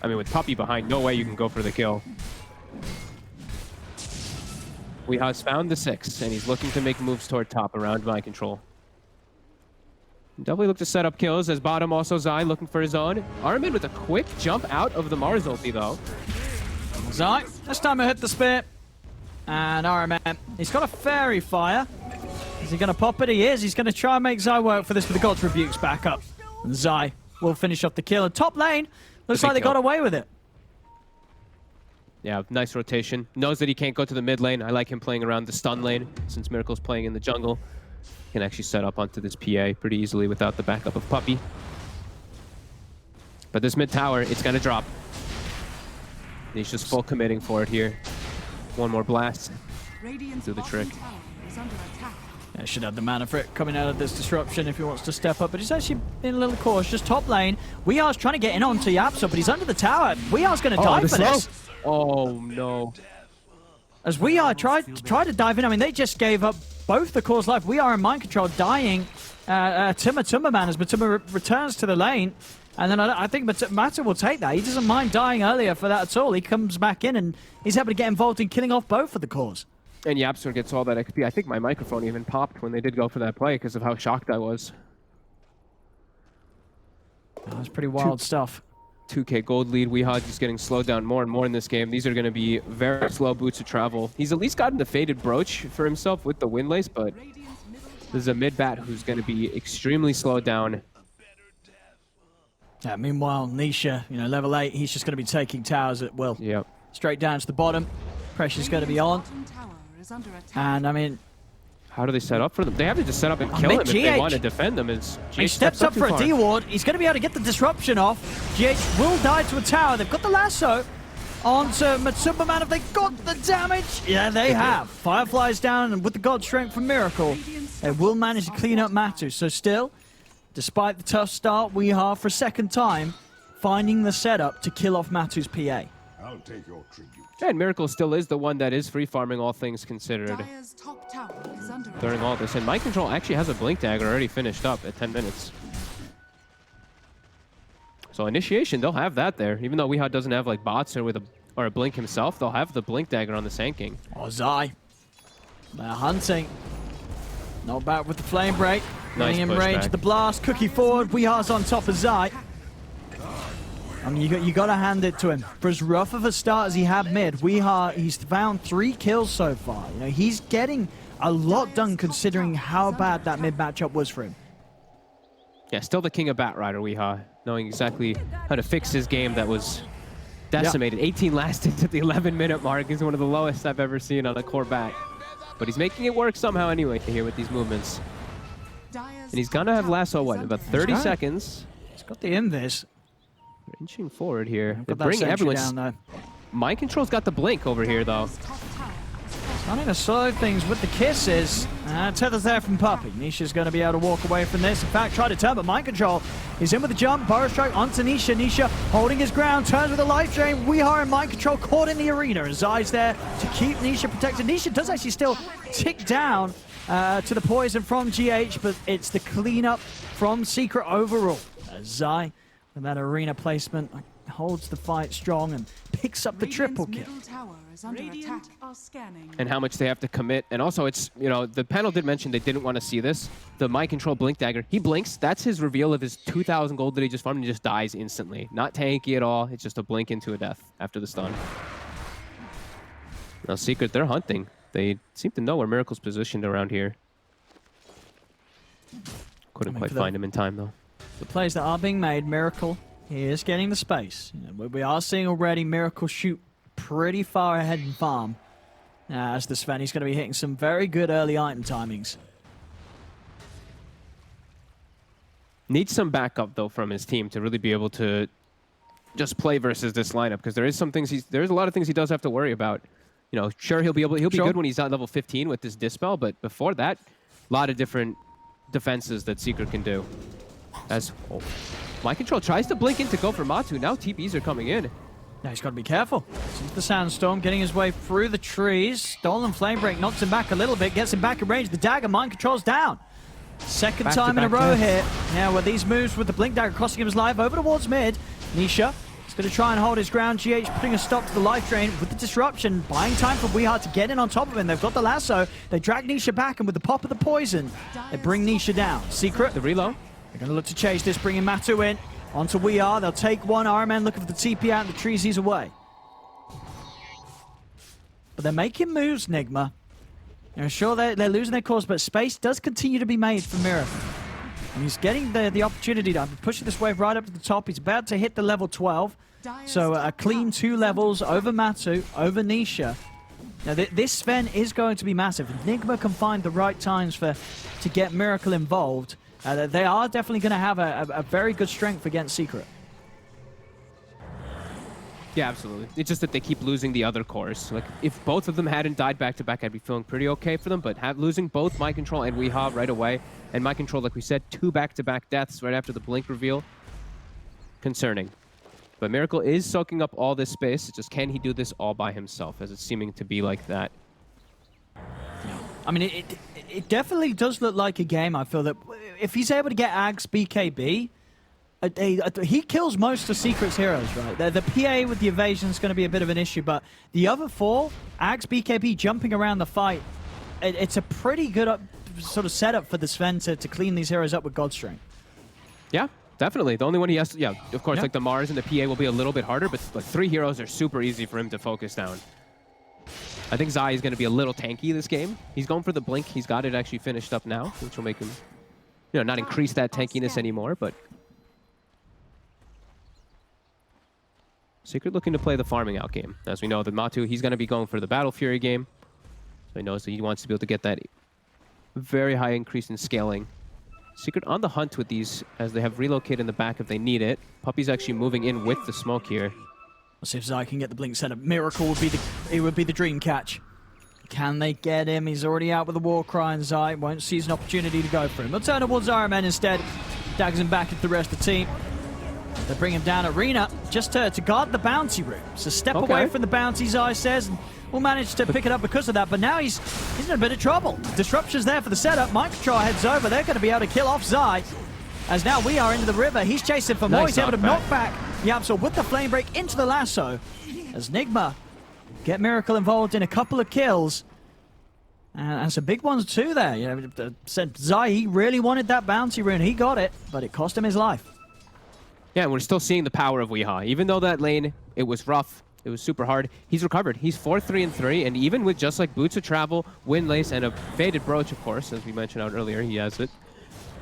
I mean, with Puppey behind, no way you can go for the kill. Weeha's found the 6, and he's looking to make moves toward top around my control. Definitely look to set up kills as bottom also Zai looking for his own. Armin with a quick jump out of the Mars ulti though. Zai, this time he hit the spear. And RMN, he's got a fairy fire. Is he going to pop it? He is. He's going to try and make Zai work for this with the God's Rebukes back up. And Zai will finish off the kill. And top lane, looks like they got away with it. Yeah, nice rotation. Knows that he can't go to the mid lane. I like him playing around the stun lane since Miracle's playing in the jungle. Can actually set up onto this PA pretty easily without the backup of Puppey. But this mid tower, it's going to drop. He's just full committing for it here. One more blast. Do the trick. Yeah, should have the mana for it coming out of this disruption if he wants to step up, but he's actually being a little cautious. Just top lane. Weehar's trying to get in onto Yapsa, but he's under the tower. Weehar's going to die for this. Oh no. As Weehar tried to dive in, I mean, they just gave up both the cores life. Weehar in mind control dying. Tumma man as Matuma returns to the lane. And then I think Mata will take that. He doesn't mind dying earlier for that at all. He comes back in and he's able to get involved in killing off both of the cores. And Yapster gets all that XP. I think my microphone even popped when they did go for that play because of how shocked I was. Oh, that's pretty wild stuff. 2k gold lead. Weehaw just getting slowed down more and more in this game. These are going to be very slow boots of travel. He's at least gotten the faded brooch for himself with the windlace, but this is a mid-bat who's going to be extremely slowed down. Yeah, meanwhile, Nisha, level 8, he's just going to be taking towers at will. Yep. Straight down to the bottom. Pressure's going to be on. And, I mean... How do they set up for them? They have to just set up and kill him if they want to defend them. He steps up for a D-ward. He's going to be able to get the disruption off. GH will die to a tower. They've got the lasso onto Matsuba-man. Have they got the damage? Yeah, they have. Firefly's down, and with the God Strength from Miracle, they will manage to clean up Matu. So still, despite the tough start, Weehaw, for a second time, finding the setup to kill off Matu's PA. I'll take your tribute. Yeah, and Miracle still is the one that is free farming all things considered during all this. And Mind Control actually has a Blink Dagger already finished up at 10 minutes. So Initiation, they'll have that there. Even though Weehaw doesn't have like bots or a Blink himself, they'll have the Blink Dagger on the Sand King. Oh, Zai. They're hunting. Not bad with the Flame Break. Nice in range of the blast. Cookie forward. Weehaw's on top of Zai. I mean, you got to hand it to him. For as rough of a start as he had mid, Weehaw, he's found 3 kills so far. He's getting a lot done considering how bad that mid matchup was for him. Yeah, still the king of Bat Rider, Weehaw, knowing exactly how to fix his game that was decimated. 18 lasted to the 11-minute mark is one of the lowest I've ever seen on a core bat. But he's making it work somehow anyway here with these movements. And he's gonna have lasso, what, about 30 seconds? He's got the invis. They're inching forward here. They're bringing everyone down, though. Mind Control's got the blink over here, though. Starting to slow things with the kisses. Tether's there from Puppey. Nisha's going to be able to walk away from this. In fact, try to turn, but Mind Control is in with the jump. Burrow Strike onto Nisha. Nisha holding his ground, turns with a life drain. Weehaw and Mind Control caught in the arena. And Zai's there to keep Nisha protected. Nisha does actually still tick down to the poison from GH, but it's the cleanup from Secret overall. Zai, with that arena placement, holds the fight strong and picks up the triple kill. And how much they have to commit. And also, it's, the panel did mention they didn't want to see this. The Mind Control Blink Dagger, he blinks. That's his reveal of his 2,000 gold that he just farmed and he just dies instantly. Not tanky at all. It's just a blink into a death after the stun. Now, Secret, they're hunting. They seem to know where Miracle's positioned around here. Couldn't quite find him in time, though. The plays that are being made, Miracle, he is getting the space. We are seeing already Miracle shoot pretty far ahead in farm. As the Sven, he's going to be hitting some very good early item timings. Needs some backup though from his team to really be able to just play versus this lineup, because there's a lot of things he does have to worry about. You know, sure, he'll be good when he's at level 15 with this Dispel, but before that, a lot of different defenses that Secret can do. As Mind Control tries to blink in to go for Matu. Now TPs are coming in. Now he's got to be careful. Sees the Sandstorm getting his way through the trees. Stolen Flame Break knocks him back a little bit, gets him back in range. The dagger, Mind Control's down. Second time in a row here. Now with these moves with the Blink Dagger costing him his life over towards mid. Nisha is going to try and hold his ground. GH putting a stop to the life drain with the disruption, buying time for Weehart to get in on top of him. They've got the lasso. They drag Nisha back, and with the pop of the poison, they bring Nisha down. Secret. The reload. They're going to look to chase this, bringing Matu in. Onto Weehart. They'll take one. RMN looking for the TP out, and the trees he's away. But they're making moves, Nigma. They're sure they're losing their course, but space does continue to be made for Miracle. And he's getting the opportunity to push this wave right up to the top. He's about to hit the level 12. So a clean 2 levels over Matu, over Nisha. Now this Sven is going to be massive. If Nigma can find the right times to get Miracle involved, they are definitely going to have a very good strength against Secret. Yeah, absolutely. It's just that they keep losing the other cores. Like, if both of them hadn't died back-to-back, I'd be feeling pretty okay for them, but losing both Mind Control and Weehaw right away, and Mind Control, like we said, 2 back-to-back deaths right after the Blink reveal, concerning. But Miracle is soaking up all this space. It's just, can he do this all by himself, as it's seeming to be like that? I mean, it definitely does look like a game. I feel that if he's able to get Ags BKB, he kills most of Secret's heroes, right? The PA with the evasion is going to be a bit of an issue, but the other 4, Ags, BKB jumping around the fight, it's a pretty good sort of setup for the Sven to clean these heroes up with God Strength. Yeah, definitely. The only one he has to, of course, like the Mars and the PA will be a little bit harder, but 3 heroes are super easy for him to focus down. I think Zai is going to be a little tanky this game. He's going for the Blink. He's got it actually finished up now, which will make him, not increase that tankiness anymore, but Secret looking to play the farming out game. As we know, the Matu, he's going to be going for the Battle Fury game. So he knows that he wants to be able to get that very high increase in scaling. Secret on the hunt with these, as they have relocate in the back if they need it. Puppy's actually moving in with the smoke here. We'll see if Zai can get the Blink set up. Miracle would be the dream catch. Can they get him? He's already out with the war cry, and Zai won't seize an opportunity to go for him. They'll turn towards Zaraman instead. Daggers him back into the rest of the team. They bring him down Arena just to guard the bounty room. So step away from the bounty, Zai says, and we'll manage to pick it up because of that. But now he's in a bit of trouble. Disruption's there for the setup. Mind Control heads over. They're going to be able to kill off Zai. As now we are into the river. He's chasing for more. He's able to knock back the Absol with the Flame Break into the lasso. As Nigma get Miracle involved in a couple of kills. And some big ones too there. Said Zai, he really wanted that bounty rune. He got it, but it cost him his life. Yeah, and we're still seeing the power of Weehaw. Even though that lane, it was rough, it was super hard, he's recovered. He's 4-3-3, and even with just like Boots of Travel, Windlace, and a Faded Brooch, of course, as we mentioned out earlier, he has it.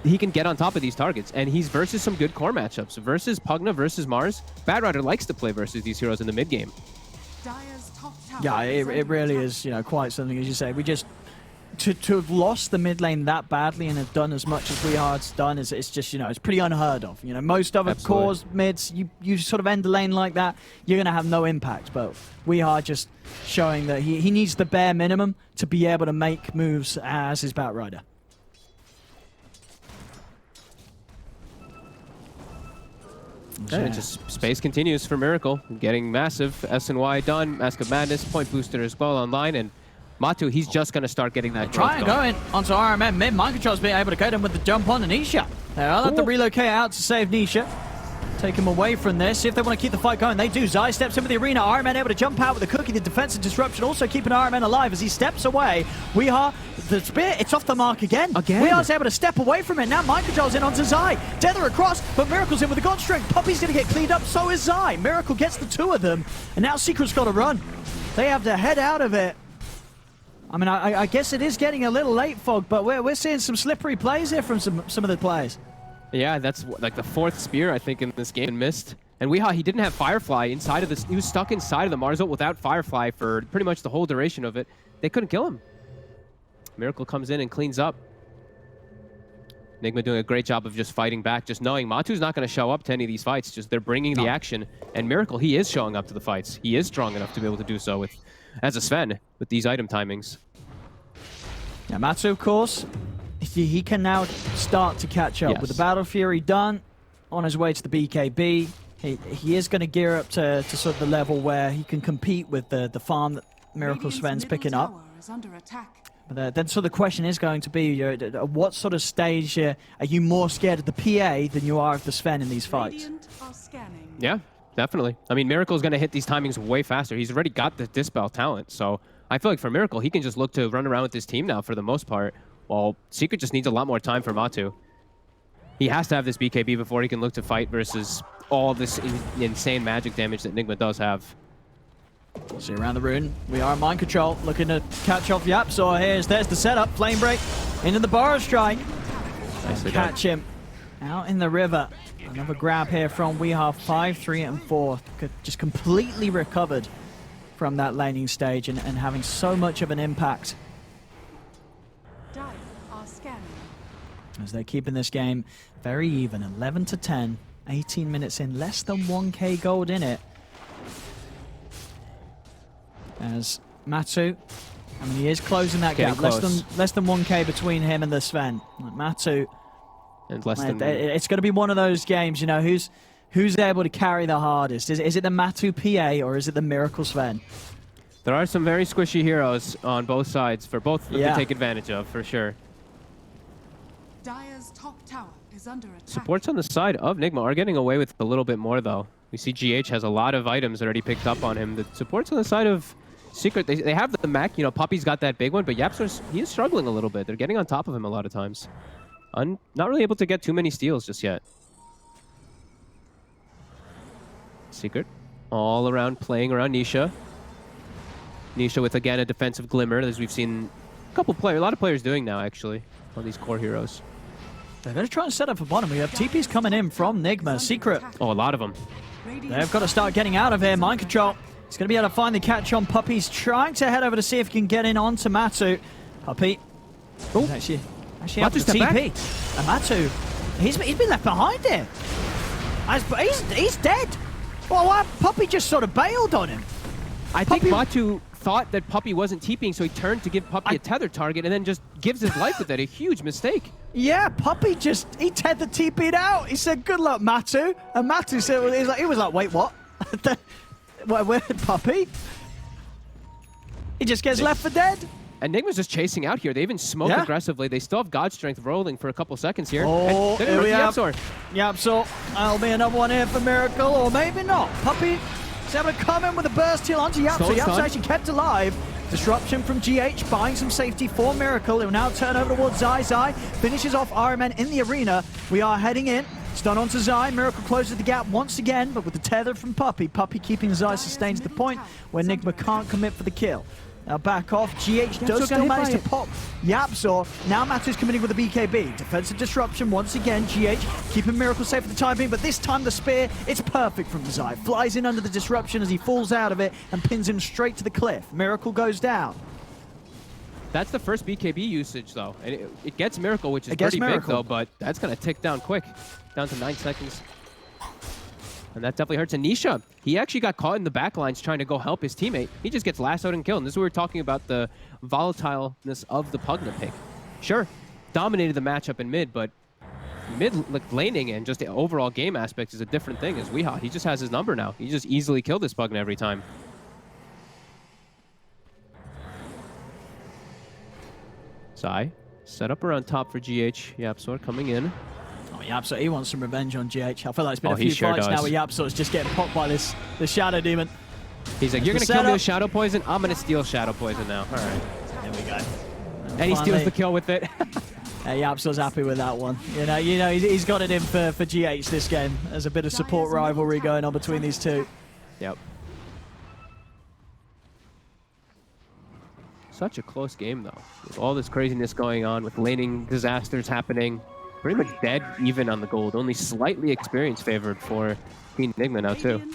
He can get on top of these targets, and he's versus some good core matchups. Versus Pugna, versus Mars, Bad Rider likes to play versus these heroes in the mid game. Yeah, it really is, quite something, as you say. We just... To have lost the mid lane that badly and have done as much as Weehard's done is it's just, it's pretty unheard of. Most other cores, mids, you sort of end the lane like that, you're going to have no impact. But Weehard just showing that he needs the bare minimum to be able to make moves as his Batrider. And just space continues for Miracle, getting massive S&Y done, Mask of Madness, Point Booster as well online, and Matu, he's just going to start getting that try and going onto RMN mid. Mind Control's being able to get him with the jump on Nisha. They'll have to relocate out to save Nisha. Take him away from this. See if they want to keep the fight going. They do. Zai steps into the arena. RMN able to jump out with the cookie. The defensive disruption also keeping RMN alive as he steps away. Weehaw, the spear, it's off the mark again. Weeha's able to step away from it. Now Mind Control's in onto Zai. Tether across, but Miracle's in with the God Strength. Puppy's going to get cleaned up. So is Zai. Miracle gets the 2 of them. And now Secret's got to run. They have to head out of it. I mean, I guess it is getting a little late, Fog, but we're seeing some slippery plays here from some of the players. Yeah, that's like the 4th spear, I think, in this game and missed. And he didn't have Firefly inside of this. He was stuck inside of the Mars ult without Firefly for pretty much the whole duration of it. They couldn't kill him. Miracle comes in and cleans up. Nigma doing a great job of just fighting back, just knowing Matu's not going to show up to any of these fights. Just they're bringing the action. And Miracle, he is showing up to the fights. He is strong enough to be able to do so as a Sven with these item timings. Yeah, Matu, of course, he can now start to catch up. With the Battle Fury done, on his way to the BKB, he is going to gear up to sort of the level where he can compete with the farm that Miracle Sven's picking up. But then so the question is going to be, at what sort of stage are you more scared of the PA than you are of the Sven in these fights? Yeah, definitely. I mean, Miracle's going to hit these timings way faster. He's already got the Dispel talent, so I feel like for Miracle, he can just look to run around with his team now for the most part, while Secret just needs a lot more time for Matu. He has to have this BKB before he can look to fight versus all this insane magic damage that Nigma does have. See around the rune, we are in mind control, looking to catch off YapzOr. There's the setup, flame break into the Burrow Strike. Catch him out in the river. Another grab here from Weehaw, 5, 3, and 4. Just completely recovered from that laning stage and having so much of an impact. As they're keeping this game very even, 11 to 10, 18 minutes in, less than 1k gold in it. As Matu, I mean, he is closing that gap. Less than 1k between him and the Sven. Matu, and less than it's going to be one of those games, you know, who's able to carry the hardest? Is it the Matu PA or is it the Miracle Sven? There are some very squishy heroes on both sides for both of them to take advantage of, for sure. Dire's top tower is under attack. Supports on the side of Nigma are getting away with a little bit more, though. We see GH has a lot of items already picked up on him. The supports on the side of Secret, they have the mech. You know, Puppy's got that big one, but YapzOr, he is struggling a little bit. They're getting on top of him a lot of times. Not really able to get too many steals just yet. Secret all around, playing around Nisha. Nisha with, again, a defensive glimmer, as we've seen a lot of players doing now, actually, on these core heroes. They're going to try and set up for bottom. We have TPs coming in from Nigma. Secret. Oh, a lot of them. They've got to start getting out of here. Mind control. He's going to be able to find the catch on Puppy. He's trying to head over to see if he can get in onto Matu. Puppy. Oh, actually out to TP. And Matu, he's been left behind here. He's dead. Well, Puppy just sort of bailed on him. I think Matu thought that Puppy wasn't TPing, so he turned to give Puppy a tether target and then just gives his life with it. A huge mistake. Yeah, Puppy he tethered TP'd out. He said, good luck, Matu. And Matu said, he was like, wait, what? Where Puppy? He just gets left for dead. And Nigma's just chasing out here. They even smoke aggressively. They still have God Strength rolling for a couple seconds here. Oh, here we have YapzOr. That'll be another one here for Miracle, or maybe not. Puppy is able to come in with a burst heal onto YapzOr. YapzOr actually kept alive. Disruption from GH, buying some safety for Miracle. It will now turn over towards Zai. Finishes off RMN in the arena. We are heading in. Stun onto Zai. Miracle closes the gap once again, but with the tether from Puppy. Puppy keeping Zai sustained to the point where Nigma can't commit for the kill. Now back off. GH does still manage to pop YapzOr. Now Matu's committing with a BKB. Defensive disruption once again. GH keeping Miracle safe for the time being, but this time the spear, it's perfect from Zai. Flies in under the disruption as he falls out of it and pins him straight to the cliff. Miracle goes down. That's the first BKB usage, though. And it gets Miracle, which is pretty big, though, but that's going to tick down quick. Down to 9 seconds. And that definitely hurts. And Nisha, he actually got caught in the back lines trying to go help his teammate. He just gets lassoed and killed. And this is what we were talking about, the volatileness of the Pugna pick. Sure, dominated the matchup in mid, but mid laning and just the overall game aspect is a different thing as Weehaw. He just has his number now. He just easily killed this Pugna every time. Zai, set up around top for GH. YapzOr coming in. Oh, YapzOr, he wants some revenge on GH. I feel like it's been a few fights now where YapzOr is just getting popped by the Shadow Demon. He's like, you're going to kill me with Shadow Poison? I'm going to steal Shadow Poison now. All right. There we go. And he steals the kill with it. YapzOr's happy with that one. You know, he's got it in for GH this game. There's a bit of support rivalry going on between these two. Yep. Such a close game, though. With all this craziness going on, with laning disasters happening. pretty much dead even on the gold. Only slightly experience favored for Team Nigma now too.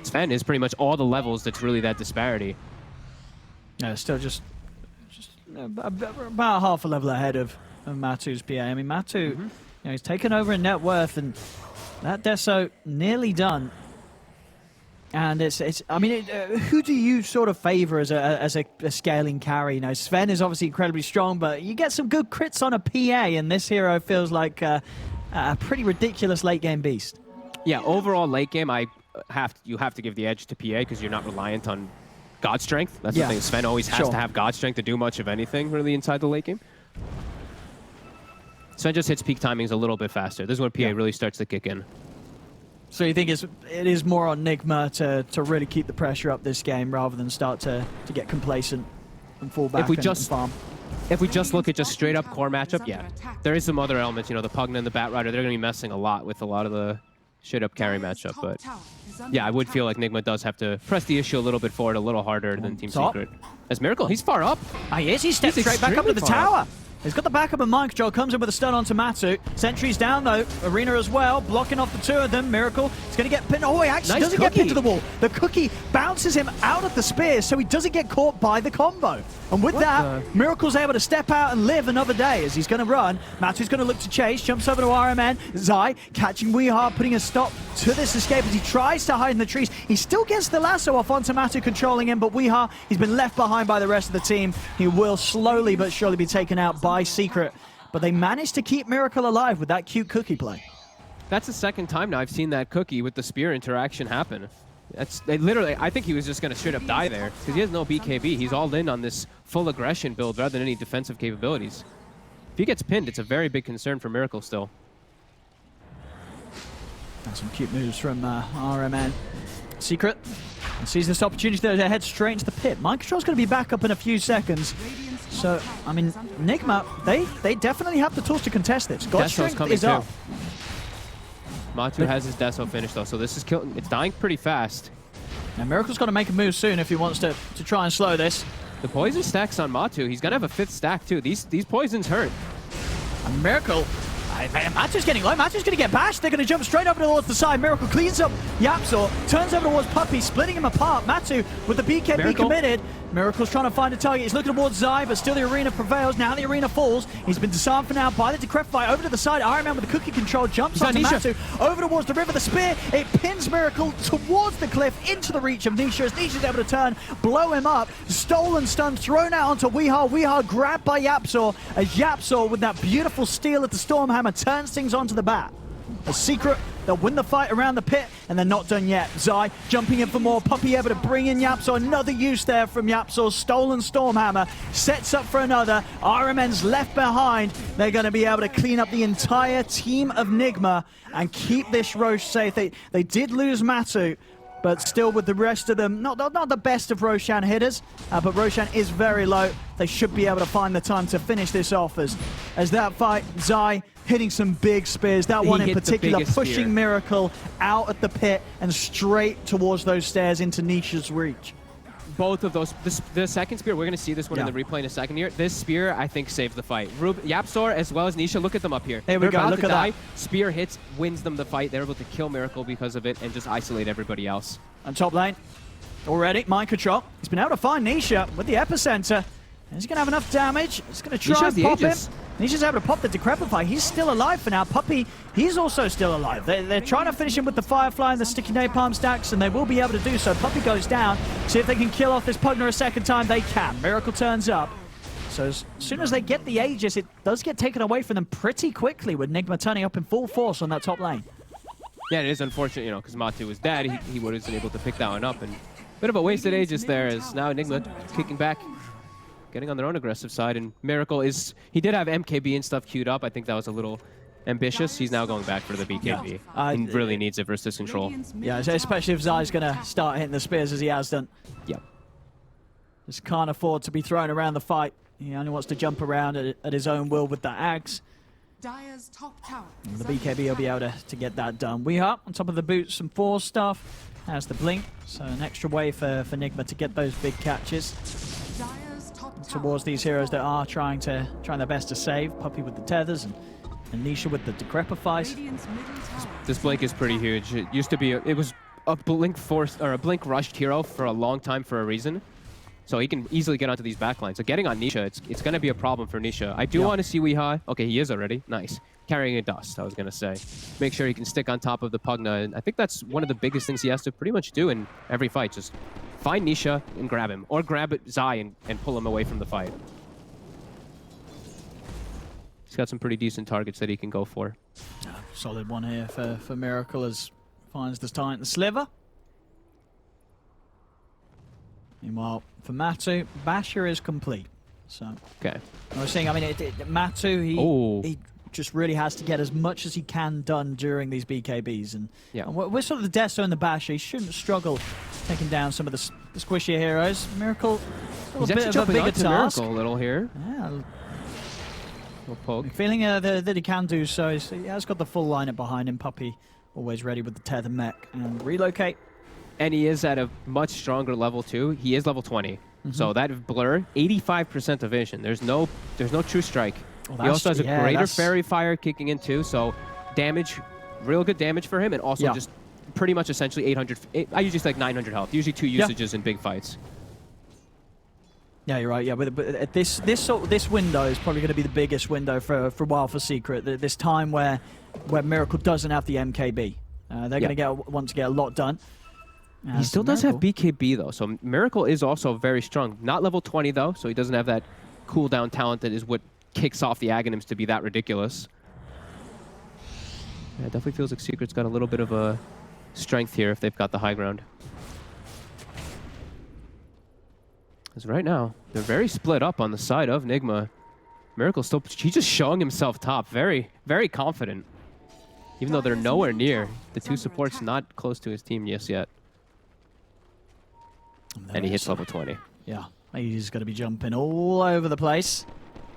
Sven is pretty much all the levels that's really that disparity. Yeah, still just about half a level ahead of Matu's PA. I mean, Matu, you know, he's taken over in net worth, and that Deso nearly done. And I mean, who do you sort of favor as a scaling carry? You know, Sven is obviously incredibly strong, but you get some good crits on a PA, and this hero feels like a pretty ridiculous late game beast. Yeah, overall late game, you have to give the edge to PA because you're not reliant on God Strength. That's the thing. Sven always has to have God Strength to do much of anything really inside the late game. Sven just hits peak timings a little bit faster. This is when PA really starts to kick in. So you think it is more on Nigma to really keep the pressure up this game rather than start to get complacent and fall back and farm? If we just look at just straight up core matchup, yeah. There is some other elements, you know, the Pugna and the Bat Rider, they're going to be messing a lot with a lot of the straight up carry matchup. But yeah, I would feel like Nigma does have to press the issue a little bit forward, a little harder than Team Secret. As Miracle, he's far up. He is. He steps straight back up to the tower. He's got the backup of mind control, comes in with a stun onto Matu. Sentry's down though, Arena as well, blocking off the two of them. Miracle is going to get pinned. Oh, he actually doesn't get pinned to the wall. The cookie bounces him out of the spear, so he doesn't get caught by the combo. And with that, Miracle's able to step out and live another day as he's going to run. Matu's going to look to chase, jumps over to RMN. Zai catching Weehar, putting a stop to this escape as he tries to hide in the trees. He still gets the lasso off onto Matu, controlling him, but Weehar, he's been left behind by the rest of the team. He will slowly but surely be taken out by Secret. But they managed to keep Miracle alive with that cute cookie play. That's the second time now I've seen that cookie with the spear interaction happen. Literally, I think he was just going to straight up die there because he has no BKB. He's all in on this full aggression build rather than any defensive capabilities. If he gets pinned, it's a very big concern for Miracle still. And some cute moves from RMN. Secret sees this opportunity to head straight into the pit. Mind Control's going to be back up in a few seconds. So, I mean, Nigma, they definitely have the tools to contest this. God Strength is up. Matu has his Deso finished though, so this is killing. It's dying pretty fast. Now Miracle's got to make a move soon if he wants to try and slow this. The poison stacks on Matu. He's gonna have a 5th stack too. These poisons hurt. And Miracle, Matu's getting low. Matu's going to get bashed. They're going to jump straight over towards the side. Miracle cleans up Yapzor, turns over towards Puppey, splitting him apart. Matu with the BKB committed. Miracle's trying to find a target. He's looking towards Zai, but still the Arena prevails. Now the Arena falls. He's been disarmed for now by the Decrepify. Over to the side. Iron Man with the cookie control jumps onto Matu. Over towards the river. The spear. It pins Miracle towards the cliff into the reach of Nisha. As Nisha's able to turn, blow him up. Stolen stun thrown out onto Weehar. Weehar grabbed by Yapzor. As Yapzor with that beautiful steal at the Stormhammer turns things onto the bat. A Secret, they'll win the fight around the pit, and they're not done yet. Zai jumping in for more. Puppey able to bring in Yapzor. Another use there from Yapzor's stolen Stormhammer. Sets up for another. RMN's left behind. They're going to be able to clean up the entire team of Nigma and keep this Roche safe. They did lose Matu, but still with the rest of them, not the best of Roshan hitters, but Roshan is very low. They should be able to find the time to finish this off as that fight, Zai hitting some big spears. That one in particular pushing Miracle out at the pit and straight towards those stairs into Nisha's reach. Both of those, the second spear, we're going to see this one in the replay in a second here. This spear, I think, saved the fight. Yapzor as well as Nisha, look at them up here. There we go, look at that. Spear hits, wins them the fight. They're able to kill Miracle because of it and just isolate everybody else. On top lane, already, Mind Control. He's been able to find Nisha with the Epicenter. He's going to have enough damage. He's going to try and pop him. Nisha's able to pop the Decrepify. He's still alive for now. Puppey, he's also still alive. They're trying to finish him with the Firefly and the Sticky Napalm stacks, and they will be able to do so. Puppey goes down. See if they can kill off this Pugna a second time. They can. Miracle turns up. So as soon as they get the Aegis, it does get taken away from them pretty quickly with Nigma turning up in full force on that top lane. Yeah, it is unfortunate, you know, because Matu was dead. He wasn't able to pick that one up. And bit of a wasted Aegis there as now Nigma kicking back, getting on their own aggressive side. And Miracle is, he did have MKB and stuff queued up. I think that was a little ambitious. He's now going back for the BKB. He really needs it versus control. Yeah, especially if Zai's going to start hitting the spears as he has done. Yep. Just can't afford to be thrown around the fight. He only wants to jump around at his own will with the axe. Dire's top tower. The BKB will be able to get that done. We are on top of the boots, some force stuff. Has the blink, so an extra way for Nigma to get those big catches towards these heroes that are trying their best to save. Puppey with the tethers and And Nisha with the Decrepifies. This blink is pretty huge. It used to be, it was a blink forced, or a blink rushed hero for a long time for a reason. So he can easily get onto these backlines. So getting on Nisha, it's going to be a problem for Nisha. I do want to see Weehaw. Okay, he is already. Nice. Carrying a dust, I was going to say. Make sure he can stick on top of the Pugna. And I think that's one of the biggest things he has to pretty much do in every fight. Just find Nisha and grab him. Or grab Zai and pull him away from the fight. He's got some pretty decent targets that he can go for. Solid one here for Miracle as finds the Titan Sliver. Meanwhile, for Matu, Basher is complete. So, okay. I was saying, I mean, Matu, he just really has to get as much as he can done during these BKBs. And, and we're sort of the Deso and the Basher. He shouldn't struggle taking down some of the squishier heroes. Miracle, a He's bit actually of a bigger jumping task. onto Miracle a little here. Yeah. Poke. Feeling that he can do so. He has got the full lineup behind him. Puppy always ready with the tether mech and relocate. And he is at a much stronger level too. He is level 20. So that blur, 85% evasion. There's no true strike. He also has a greater fairy fire kicking in too. So damage, real good damage for him, and also just pretty much essentially 800. I usually say like 900 health. Usually 2 usages in big fights. Yeah, you're right. Yeah, but this window is probably going to be the biggest window for a while for Secret. This time where Miracle doesn't have the MKB, they're going to want to get a lot done. He still does have BKB though, so Miracle is also very strong. Not level 20 though, so he doesn't have that cooldown talent that is what kicks off the Aghanims to be that ridiculous. Yeah, it definitely feels like Secret's got a little bit of a strength here if they've got the high ground. Because right now, they're very split up on the side of Nigma. Miracle still, he's just showing himself top, very, very confident. Even though they're nowhere near. The two supports not close to his team yet. And he hits level 20. Yeah, he's going to be jumping all over the place.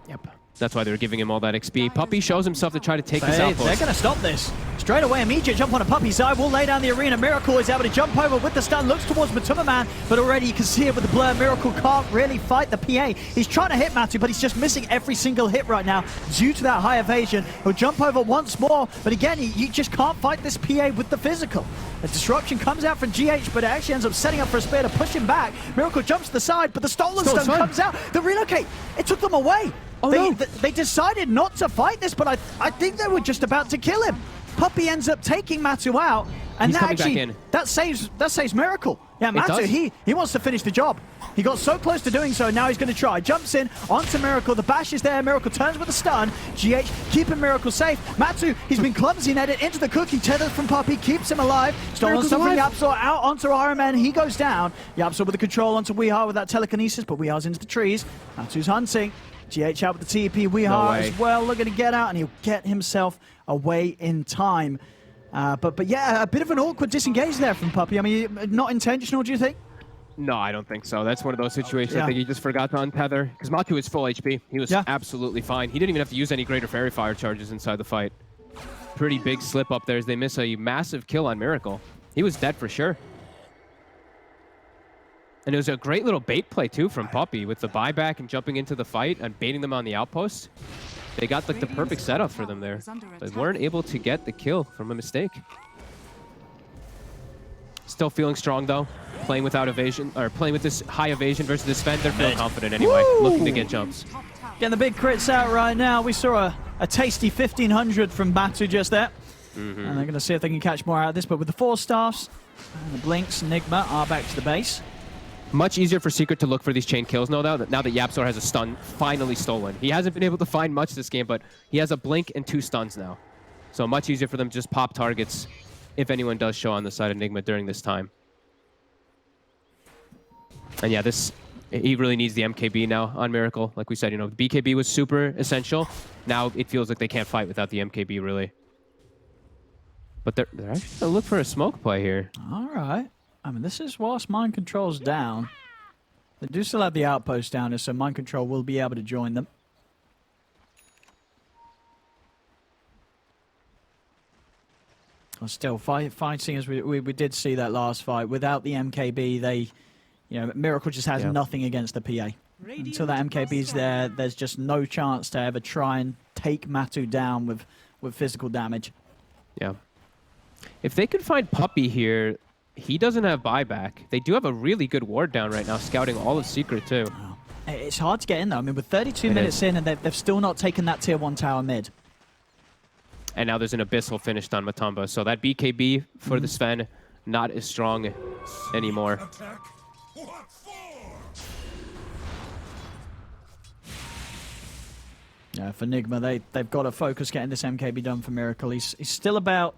Yep. That's why they're giving him all that XP. Puppy shows himself to try to take this outpost. They're going to stop this. Straight away, immediate jump on a Puppy's side. Will lay down the arena. Miracle is able to jump over with the stun. Looks towards Matuma Man, but already you can see it with the blur. Miracle can't really fight the PA. He's trying to hit Matu, but he's just missing every single hit right now due to that high evasion. He'll jump over once more, but again, he just can't fight this PA with the physical. A disruption comes out from GH, but it actually ends up setting up for a spear to push him back. Miracle jumps to the side, but the stolen stun comes out. The relocate, it took them away. They decided not to fight this, but I think they were just about to kill him. Puppy ends up taking Matu out, and that saves Miracle. Yeah, Matu, he wants to finish the job. He got so close to doing so, now he's going to try. Jumps in onto Miracle, the bash is there, Miracle turns with a stun. GH keeping Miracle safe. Matu, he's been clumsy netted into the cookie, tethered from Puppy, keeps him alive. Stolen stuff from Yapsor, out onto RMN, he goes down. Yapsor with the control onto Weehaw with that telekinesis, but Weehaw's into the trees. Matu's hunting. GH out with the TP, Weehaw as well, looking to get out, and he'll get himself away in time. But yeah, a bit of an awkward disengage there from Puppy. I mean, not intentional, do you think? No, I don't think so. That's one of those situations I think he just forgot to untether. Because Matu is full HP. He was absolutely fine. He didn't even have to use any greater fairy fire charges inside the fight. Pretty big slip up there as they miss a massive kill on Miracle. He was dead for sure. And it was a great little bait play too from Puppy with the buyback and jumping into the fight and baiting them on the outpost. They got like the perfect setup for them there. They weren't able to get the kill from a mistake. Still feeling strong though. Playing without evasion, or playing with this high evasion versus this Sven, they're feeling confident anyway. Looking to get jumps. Getting the big crits out right now. We saw a tasty 1500 from Batu just there. And they're going to see if they can catch more out of this. But with the 4 staffs, and the Blinks, Nigma are back to the base. Much easier for Secret to look for these chain kills now that Yapsor has a stun finally stolen. He hasn't been able to find much this game, but he has a blink and 2 stuns now. So much easier for them to just pop targets if anyone does show on the side of Nigma during this time. And yeah, he really needs the MKB now on Miracle. Like we said, you know, BKB was super essential. Now it feels like they can't fight without the MKB, really. But they're actually going to look for a smoke play here. All right. I mean, this is whilst Mind Control's down. They do still have the outpost down there, so Mind Control will be able to join them. Well, still, fighting as we did see that last fight. Without the MKB, Miracle just has nothing against the PA. Until that MKB's there, there's just no chance to ever try and take Matu down with physical damage. Yeah. If they could find Puppey here, he doesn't have buyback. They do have a really good ward down right now, scouting all of Secret too. It's hard to get in though. I mean, with 32 minutes in, and they've still not taken that tier 1 tower mid. And now there's an Abyssal finished on Matumba, so that BKB for the Sven not as strong anymore. Yeah, for Nigma, they've got to focus getting this MKB done for Miracle. He's still about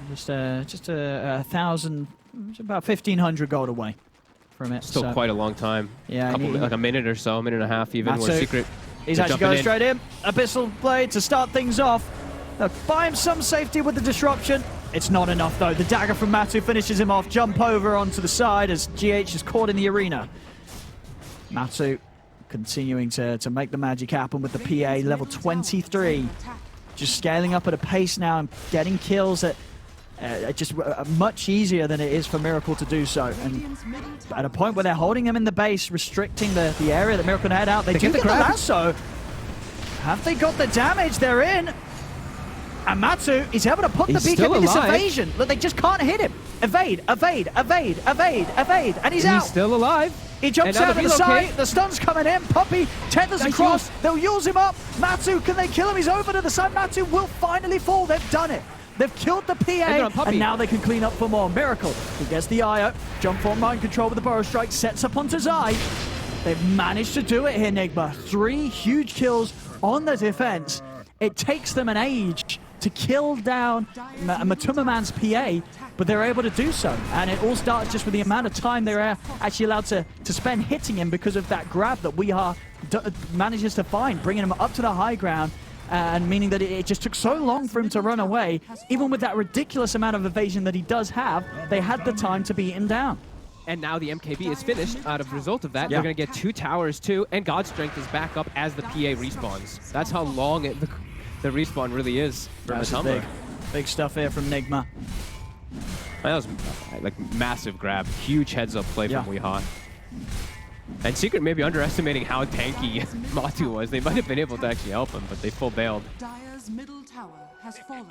just a 1,000, about 1,500 gold away from it. Still quite a long time. Yeah, like a minute or so, a minute and a half even. Where Secret. He's actually going straight in. Abyssal Blade to start things off. Buy him some safety with the disruption. It's not enough though. The dagger from Matu finishes him off. Jump over onto the side as GH is caught in the arena. Matu continuing to make the magic happen with the PA, level 23. Just scaling up at a pace now and getting kills at just much easier than it is for Miracle to do so. And at a point where they're holding him in the base, restricting the area that Miracle had out, they do get the lasso. Have they got the damage? They're in. And Matu is able to put the beacon in this evasion. Look, they just can't hit him. Evade, evade, evade, evade, evade. And he's out. He's still alive. He jumps out of the side. The stun's coming in. Puppey tethers across. They'll use him up. Matu, can they kill him? He's over to the side. Matu will finally fall. They've done it. They've killed the PA, and now they can clean up for more. Miracle, who gets the IO. Jump form mind control with the Burrow Strike. Sets up onto Zai. They've managed to do it here, Nigma. 3 huge kills on the defense. It takes them an age to kill down Matumba Man's PA, but they're able to do so. And it all starts just with the amount of time they're actually allowed to spend hitting him because of that grab that Weeha manages to find, bringing him up to the high ground, and meaning that it just took so long for him to run away. Even with that ridiculous amount of evasion that he does have, they had the time to beat him down. And now the MKB is finished out of the result of that. Yeah. They're going to get 2 towers too, and God's Strength is back up as the PA respawns. That's how long the respawn really is for Matumba. Big stuff here from Nigma. That was like massive grab, huge heads-up play from Weeha. And Secret may be underestimating how tanky Matu was. They might have been able to actually help him, but they full bailed. Dire's middle tower has fallen.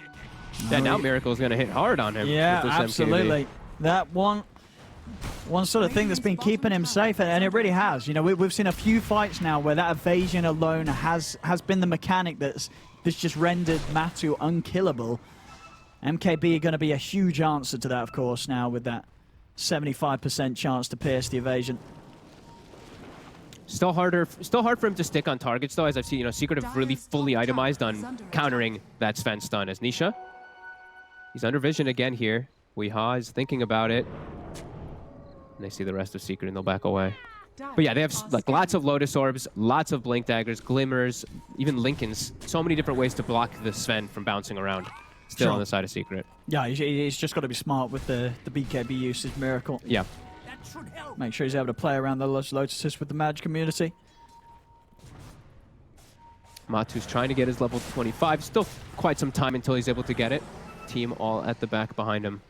Yeah, now Miracle's going to hit hard on him. Yeah, with this absolutely. MKB. That one sort of thing that's been keeping him safe, and it really has. You know, we've seen a few fights now where that evasion alone has been the mechanic that's just rendered Matu unkillable. MKB are going to be a huge answer to that, of course, now with that 75% chance to pierce the evasion. Still hard for him to stick on targets, though, as I've seen, Secret have really fully itemized on countering that Sven stun. As Nisha, he's under vision again here. Weeha is thinking about it. And they see the rest of Secret and they'll back away. But yeah, they have like lots of Lotus Orbs, lots of Blink Daggers, Glimmers, even Lincolns. So many different ways to block the Sven from bouncing around. Still on the side of Secret. Yeah, he's just got to be smart with the BKB usage. Miracle. Yeah. Make sure he's able to play around the Lotuses with the Mage community. Matu's trying to get his level 25. Still quite some time until he's able to get it. Team all at the back behind him.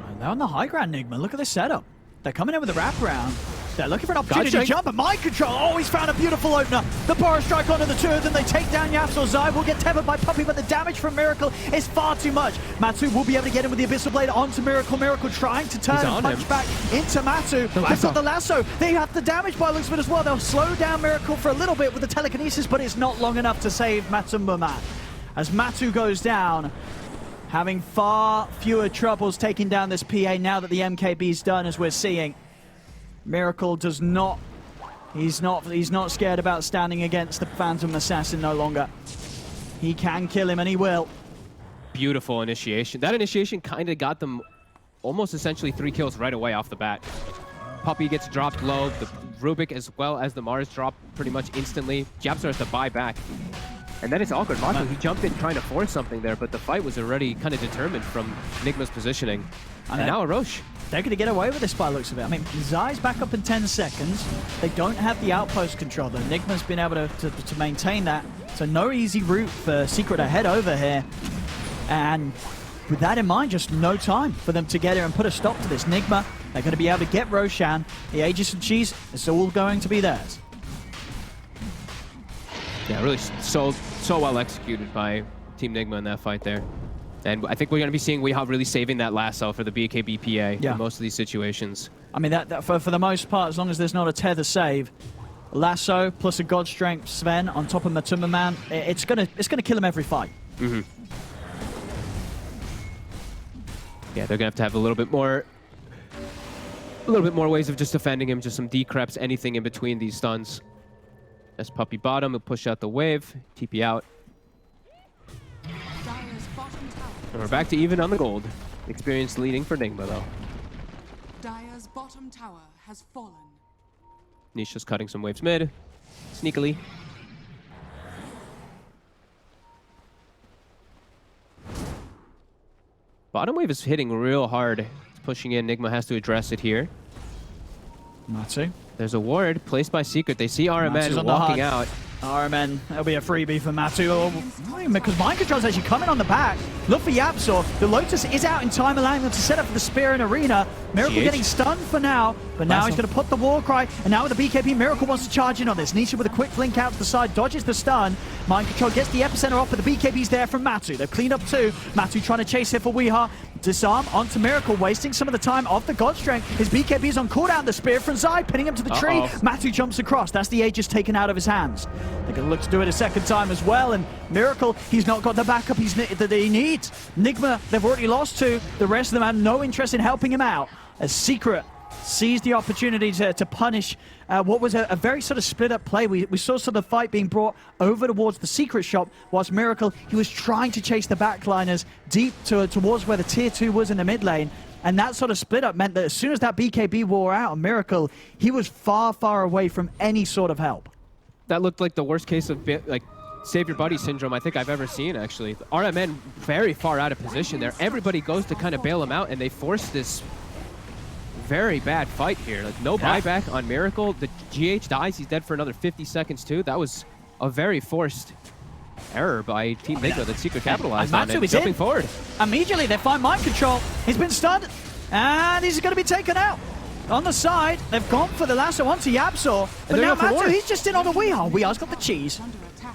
And they're on the high ground, Nigma. Look at this setup. They're coming in with a wraparound. They're looking for an opportunity to jump, and mind control. Oh, he's found a beautiful opener. The Burrow Strike onto the 2 of them. They take down Yapsor. Zai will get tethered by Puppey, but the damage from Miracle is far too much. Matu will be able to get him with the Abyssal Blade onto Miracle. Miracle trying to turn and punch back into Matu. They've got the lasso. They have the damage by looks of it as well. They'll slow down Miracle for a little bit with the telekinesis, but it's not long enough to save Matumba Man. As Matu goes down, having far fewer troubles taking down this PA now that the MKB's done, as we're seeing. Miracle does not, he's not scared about standing against the Phantom Assassin no longer. He can kill him, and he will. Beautiful initiation. That initiation kind of got them almost essentially 3 kills right away off the bat. Puppey gets dropped low, the Rubik as well as the Mars drop pretty much instantly. Japsar has to buy back. And then it's awkward. Matu, he jumped in trying to force something there, but the fight was already kind of determined from Nigma's positioning. And now Arosh. They're going to get away with this by the looks of it. I mean, Zai's back up in 10 seconds. They don't have the outpost control, though. Nigma's been able to maintain that. So no easy route for Secret to head over here. And with that in mind, just no time for them to get here and put a stop to this. Nigma, they're going to be able to get Roshan. The Aegis and Cheese, it's all going to be theirs. Yeah, really so well executed by Team Nigma in that fight there. And I think we're going to be seeing Weehaw really saving that lasso for the BKB PA in most of these situations. I mean, that for the most part, as long as there's not a tether save, lasso plus a God Strength Sven on top of Matuma Man, it's gonna kill him every fight. Yeah, they're gonna have to have a little bit more ways of just defending him, just some decreps, anything in between these stuns. That's Puppy bottom, he'll push out the wave, TP out. And we're back to even on the gold. Experience leading for Nigma though. Dire's bottom tower has fallen. Nisha's cutting some waves mid, sneakily. Bottom wave is hitting real hard. It's pushing in. Nigma has to address it here. Matu. There's a ward placed by Secret. They see RMN walking out. RMN, that'll be a freebie for Matu. Because Mind Control's actually coming on the back. Look for Yapsor. The Lotus is out in time, allowing them to set up for the spear in Arena. Miracle getting stunned for now, but now he's going to put the war cry. And now with the BKB, Miracle wants to charge in on this. Nisha with a quick blink out to the side, dodges the stun. Mind Control gets the epicenter off, but the BKB's there from Matu. They've cleaned up two. Matu trying to chase here for Weehaw. Disarm onto Miracle, wasting some of the time off the God Strength. His BKB is on cooldown. The spear from Zai, pinning him to the tree. Matu jumps across. That's the Aegis taken out of his hands. They're going to look to do it a second time as well. And Miracle, he's not got the backup that he needs. Nigma, they've already lost two. The rest of them have no interest in helping him out. As Secret seized the opportunity to punish what was a very sort of split-up play. We saw sort of the fight being brought over towards the Secret shop, whilst Miracle, he was trying to chase the backliners deep towards where the tier 2 was in the mid lane. And that sort of split-up meant that as soon as that BKB wore out on Miracle, he was far, far away from any sort of help. That looked like the worst case of save your buddy syndrome I think I've ever seen, actually. The RMN very far out of position there. Everybody goes to kind of bail him out, and they force this very bad fight here. Like, no buyback on Miracle. The GH dies. He's dead for another 50 seconds, too. That was a very forced error by Team Nigma that Secret capitalized on it. Jumping forward. Immediately, they find Mind Control. He's been stunned, and he's going to be taken out. On the side, they've gone for the lasso onto Yapsor, but now Matu, he's just in on the Weehaw. Weehaw's got the cheese,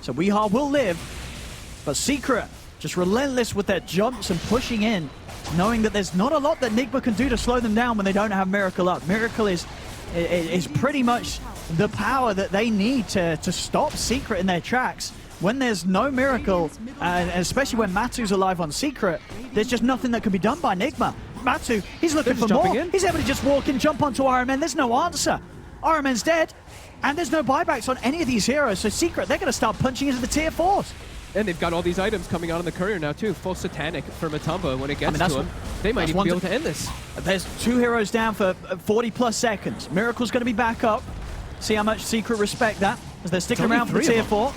so Weehaw will live. But Secret, just relentless with their jumps and pushing in, knowing that there's not a lot that Nigma can do to slow them down when they don't have Miracle up. Miracle is pretty much the power that they need to stop Secret in their tracks. When there's no Miracle, and especially when Matu's alive on Secret, there's just nothing that can be done by Nigma. Matu, he's looking for more. He's able to just walk in, jump onto RMN. There's no answer. RMN's dead, and there's no buybacks on any of these heroes. So Secret, they're going to start punching into the tier 4s. And they've got all these items coming out on the courier now too. Full Satanic for Matumba when it gets to him. They might even be able to end this. There's two heroes down for 40 plus seconds. Miracle's going to be back up. See how much Secret respect that as they're sticking around for the tier 4.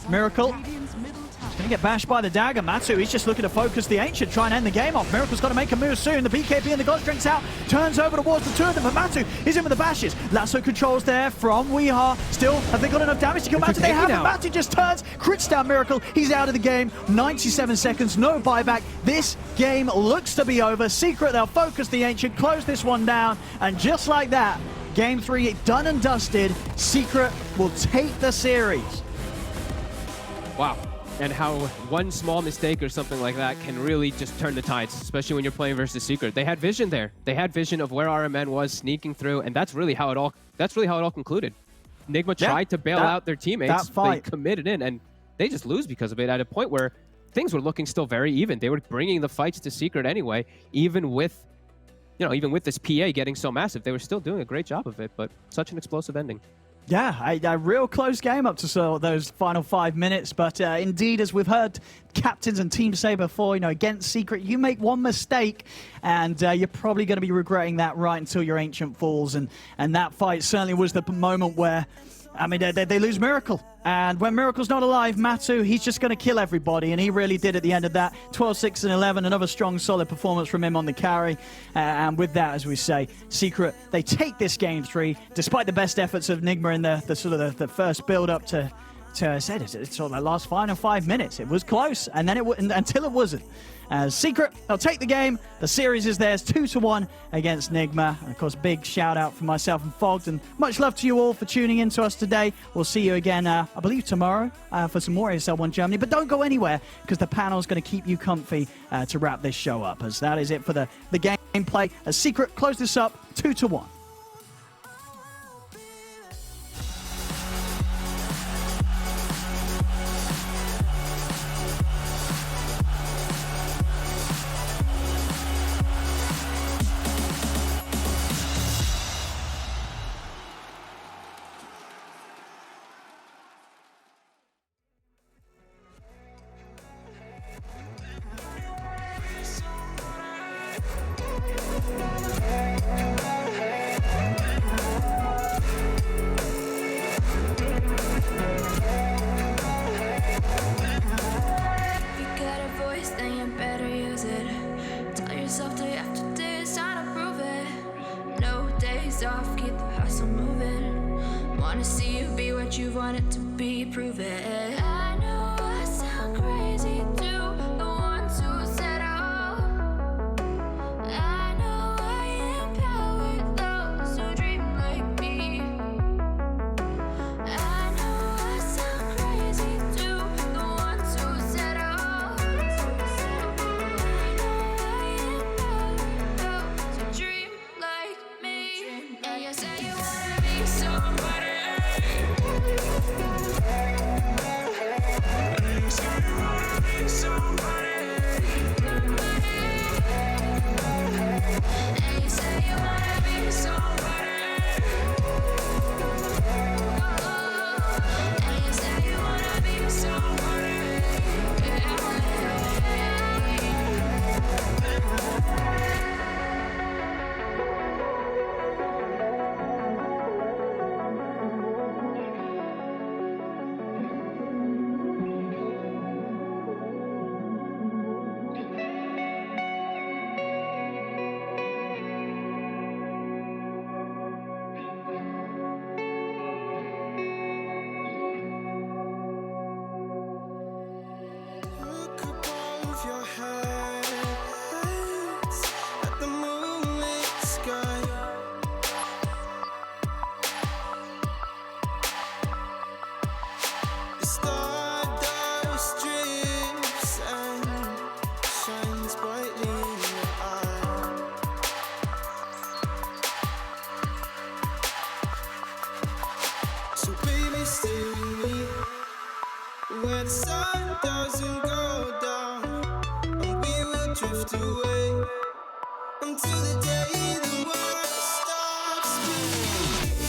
Miracle. He's going to get bashed by the dagger. Matu, he's just looking to focus the Ancient, try and end the game off. Miracle's got to make a move soon. The BKB and the God Strength's out. Turns over towards the two of them, but Matu is in with the bashes. Lasso controls there from Weehaw. Still, have they got enough damage to kill Matu? They haven't. Matu just turns, crits down Miracle. He's out of the game. 97 seconds, no buyback. This game looks to be over. Secret, they'll focus the Ancient, close this one down, and just like that, Game 3 done and dusted. Secret will take the series. Wow. And how one small mistake or something like that can really just turn the tides, especially when you're playing versus Secret. They had vision there. They had vision of where RMN was sneaking through, and that's really how it all concluded. Nigma tried to bail out their teammates. They committed in, and they just lose because of it at a point where things were looking still very even. They were bringing the fights to Secret anyway, even with this PA getting so massive. They were still doing a great job of it, but such an explosive ending. Yeah, a real close game up to those final 5 minutes. But indeed, as we've heard captains and teams say before, against Secret, you make one mistake and you're probably going to be regretting that right until your Ancient falls. And that fight certainly was the moment where, I mean, they lose Miracle. And when Miracle's not alive, Matu, he's just going to kill everybody. And he really did at the end of that. 12, 6, and 11. Another strong, solid performance from him on the carry. And with that, as we say, Secret, they take this Game 3, despite the best efforts of Nigma in the first build-up to sort of the last final 5 minutes. It was close, and then until it wasn't. as Secret, they'll take the game. The series is theirs, 2-1 against Nigma. And of course, big shout out from myself and Fogged, and much love to you all for tuning in to us today. We'll see you again, I believe tomorrow, for some more ESL 1 Germany. But don't go anywhere, because the panel is going to keep you comfy to wrap this show up, as that is it for the gameplay. As Secret close this up, 2-1. Off, keep the hustle moving. Wanna see you be what you want it to be, prove it. I know I sound crazy to the ones who said all. I know I empower those who dream like me. I know I sound crazy to the ones who said all. I know I empower those who dream like me. And you say you wanna be somebody. And you say you wanna be somebody. And you say you wanna be somebody. And you say you wanna be somebody. When the sun doesn't go down, and we will drift away until the day the world stops spinning.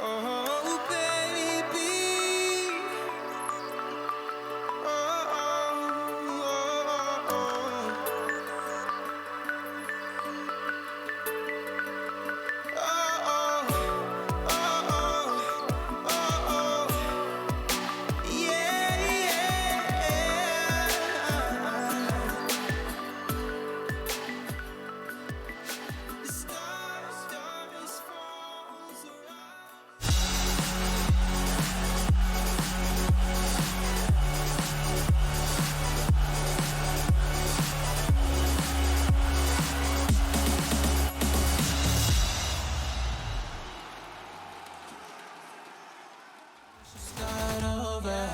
Oh, baby. Start over.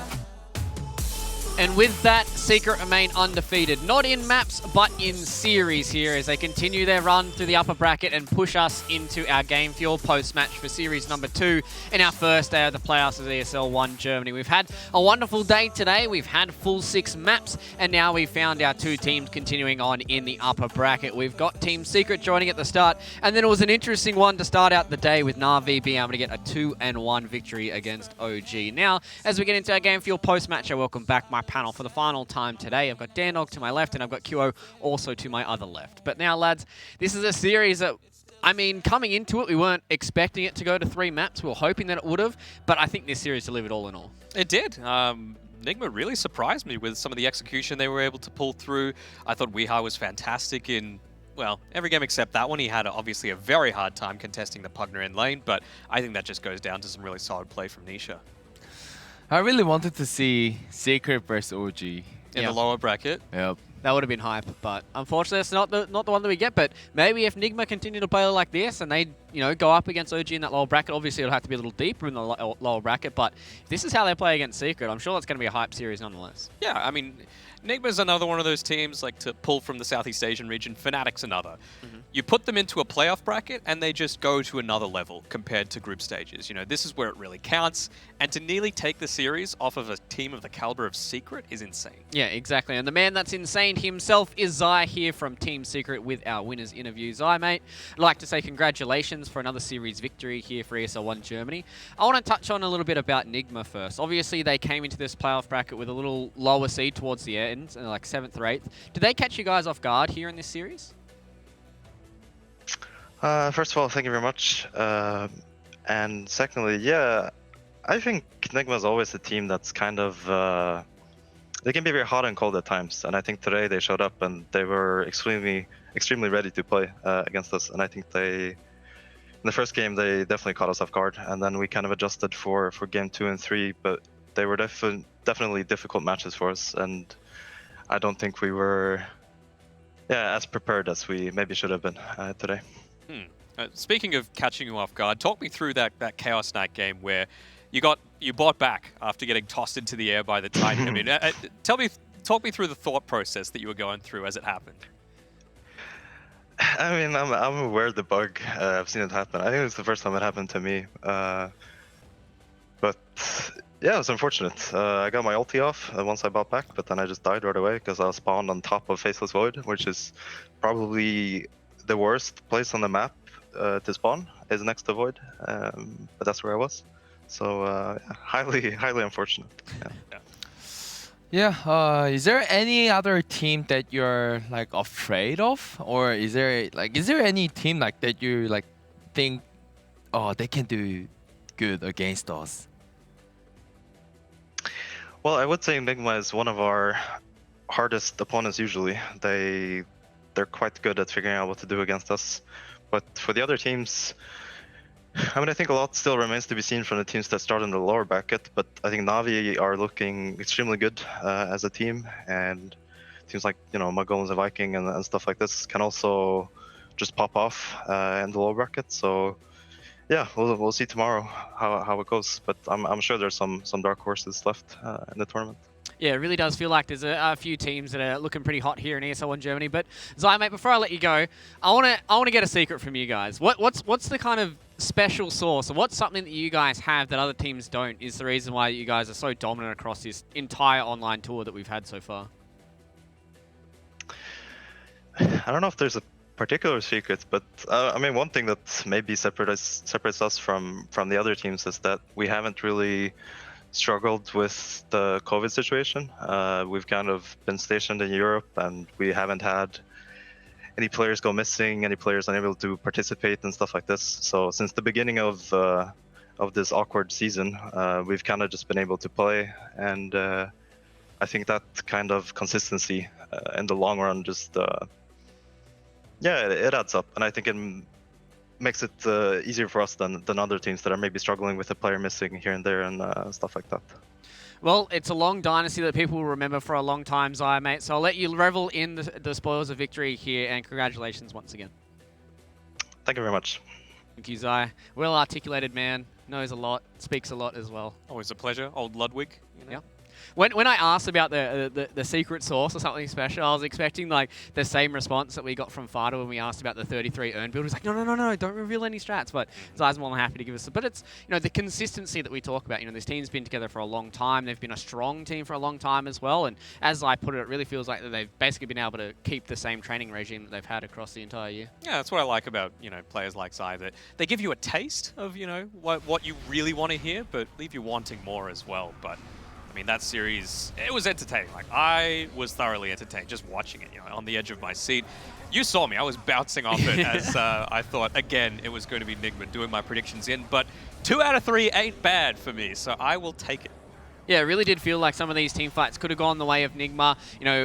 And with that, Secret remain undefeated. Not in maps, but in series here as they continue their run through the upper bracket and push us into our Game Fuel post-match for series number 2 in our first day of the playoffs of ESL 1 Germany. We've had a wonderful day today. We've had full 6 maps, and now we've found our 2 teams continuing on in the upper bracket. We've got Team Secret joining at the start, and then it was an interesting one to start out the day with Na'Vi being able to get a 2-1 victory against OG. Now, as we get into our Game Fuel post-match, I welcome back my panel for the final time today. I've got Dandog to my left and I've got QO also to my other left. But now, lads, this is a series that, I mean, coming into it, we weren't expecting it to go to 3 maps. We were hoping that it would have, but I think this series delivered all in all. It did. Nigma really surprised me with some of the execution they were able to pull through. I thought Weeha was fantastic in, well, every game except that one. He had obviously a very hard time contesting the Pugner in lane, but I think that just goes down to some really solid play from Nisha. I really wanted to see Secret versus OG. In the lower bracket? Yep. That would have been hype, but unfortunately, it's not the one that we get. But maybe if Nigma continue to play like this and they, go up against OG in that lower bracket, obviously it'll have to be a little deeper in the lower bracket. But if this is how they play against Secret, I'm sure that's going to be a hype series nonetheless. Yeah, I mean, Nigma's another one of those teams, like to pull from the Southeast Asian region. Fnatic's another. You put them into a playoff bracket and they just go to another level compared to group stages. This is where it really counts. And to nearly take the series off of a team of the caliber of Secret is insane. Yeah, exactly. And the man that's insane himself is Zai here from Team Secret with our winners interview. Zai, mate, I'd like to say congratulations for another series victory here for ESL 1 Germany. I want to touch on a little bit about Nigma first. Obviously, they came into this playoff bracket with a little lower seed towards the end, like 7th or 8th. Did they catch you guys off guard here in this series? First of all, thank you very much. And secondly, yeah, I think Nigma is always a team that's kind of... they can be very hot and cold at times, and I think today they showed up and they were extremely ready to play against us. And I think in the first game, they definitely caught us off guard, and then we kind of adjusted for game 2 and 3, but they were definitely difficult matches for us, and I don't think we were as prepared as we maybe should have been today. Speaking of catching you off guard, talk me through that Chaos Knight game where you bought back after getting tossed into the air by the Titan. I mean, talk me through the thought process that you were going through as it happened. I mean, I'm aware of the bug. I've seen it happen. I think it's the first time it happened to me. But yeah, it was unfortunate. I got my ulti off once I bought back, but then I just died right away because I was spawned on top of Faceless Void, which is probably the worst place on the map to spawn, is next to Void. But that's where I was. So highly unfortunate. Yeah. Is there any other team that you're like afraid of, or is there any team like that you like think, oh, they can do good against us? Well, I would say Nigma is one of our hardest opponents usually. They're quite good at figuring out what to do against us. But for the other teams, I mean, I think a lot still remains to be seen from the teams that start in the lower bracket, but I think Na'Vi are looking extremely good as a team, and teams like, Magolans and Viking and stuff like this can also just pop off in the lower bracket. So yeah, we'll see tomorrow how it goes, but I'm sure there's some dark horses left in the tournament. Yeah, it really does feel like there's a few teams that are looking pretty hot here in ESL 1 Germany. But Zai, mate, before I let you go, I want to get a secret from you guys. What's the kind of special sauce, or what's something that you guys have that other teams don't, is the reason why you guys are so dominant across this entire online tour that we've had so far? I don't know if there's a particular secret, but I mean, one thing that maybe separates us from the other teams is that we haven't really struggled with the COVID situation. We've kind of been stationed in Europe, and we haven't had any players go missing, any players unable to participate and stuff like this. So since the beginning of this awkward season, we've kind of just been able to play, and I think that kind of consistency in the long run just it adds up, and I think it makes it easier for us than other teams that are maybe struggling with a player missing here and there and stuff like that. Well, it's a long dynasty that people will remember for a long time, Zai, mate. So I'll let you revel in the spoils of victory here, and congratulations once again. Thank you very much. Thank you, Zai. Well-articulated man, knows a lot, speaks a lot as well. Always a pleasure. Old Ludwig. Yeah. When I asked about the secret sauce or something special, I was expecting like the same response that we got from Fido when we asked about the 33 earn build. He was like, no, don't reveal any strats. But Zai's more than happy to give us. But it's the consistency that we talk about. This team's been together for a long time. They've been a strong team for a long time as well. And as I put it really feels like that they've basically been able to keep the same training regime that they've had across the entire year. Yeah, that's what I like about players like Zai, that they give you a taste of what you really want to hear, but leave you wanting more as well. But I mean, that series, it was entertaining. Like, I was thoroughly entertained just watching it, on the edge of my seat. You saw me, I was bouncing off it as I thought, again, it was going to be Nigma doing my predictions in, but 2 out of 3 ain't bad for me, so I will take it. Yeah, it really did feel like some of these team fights could have gone the way of Nigma.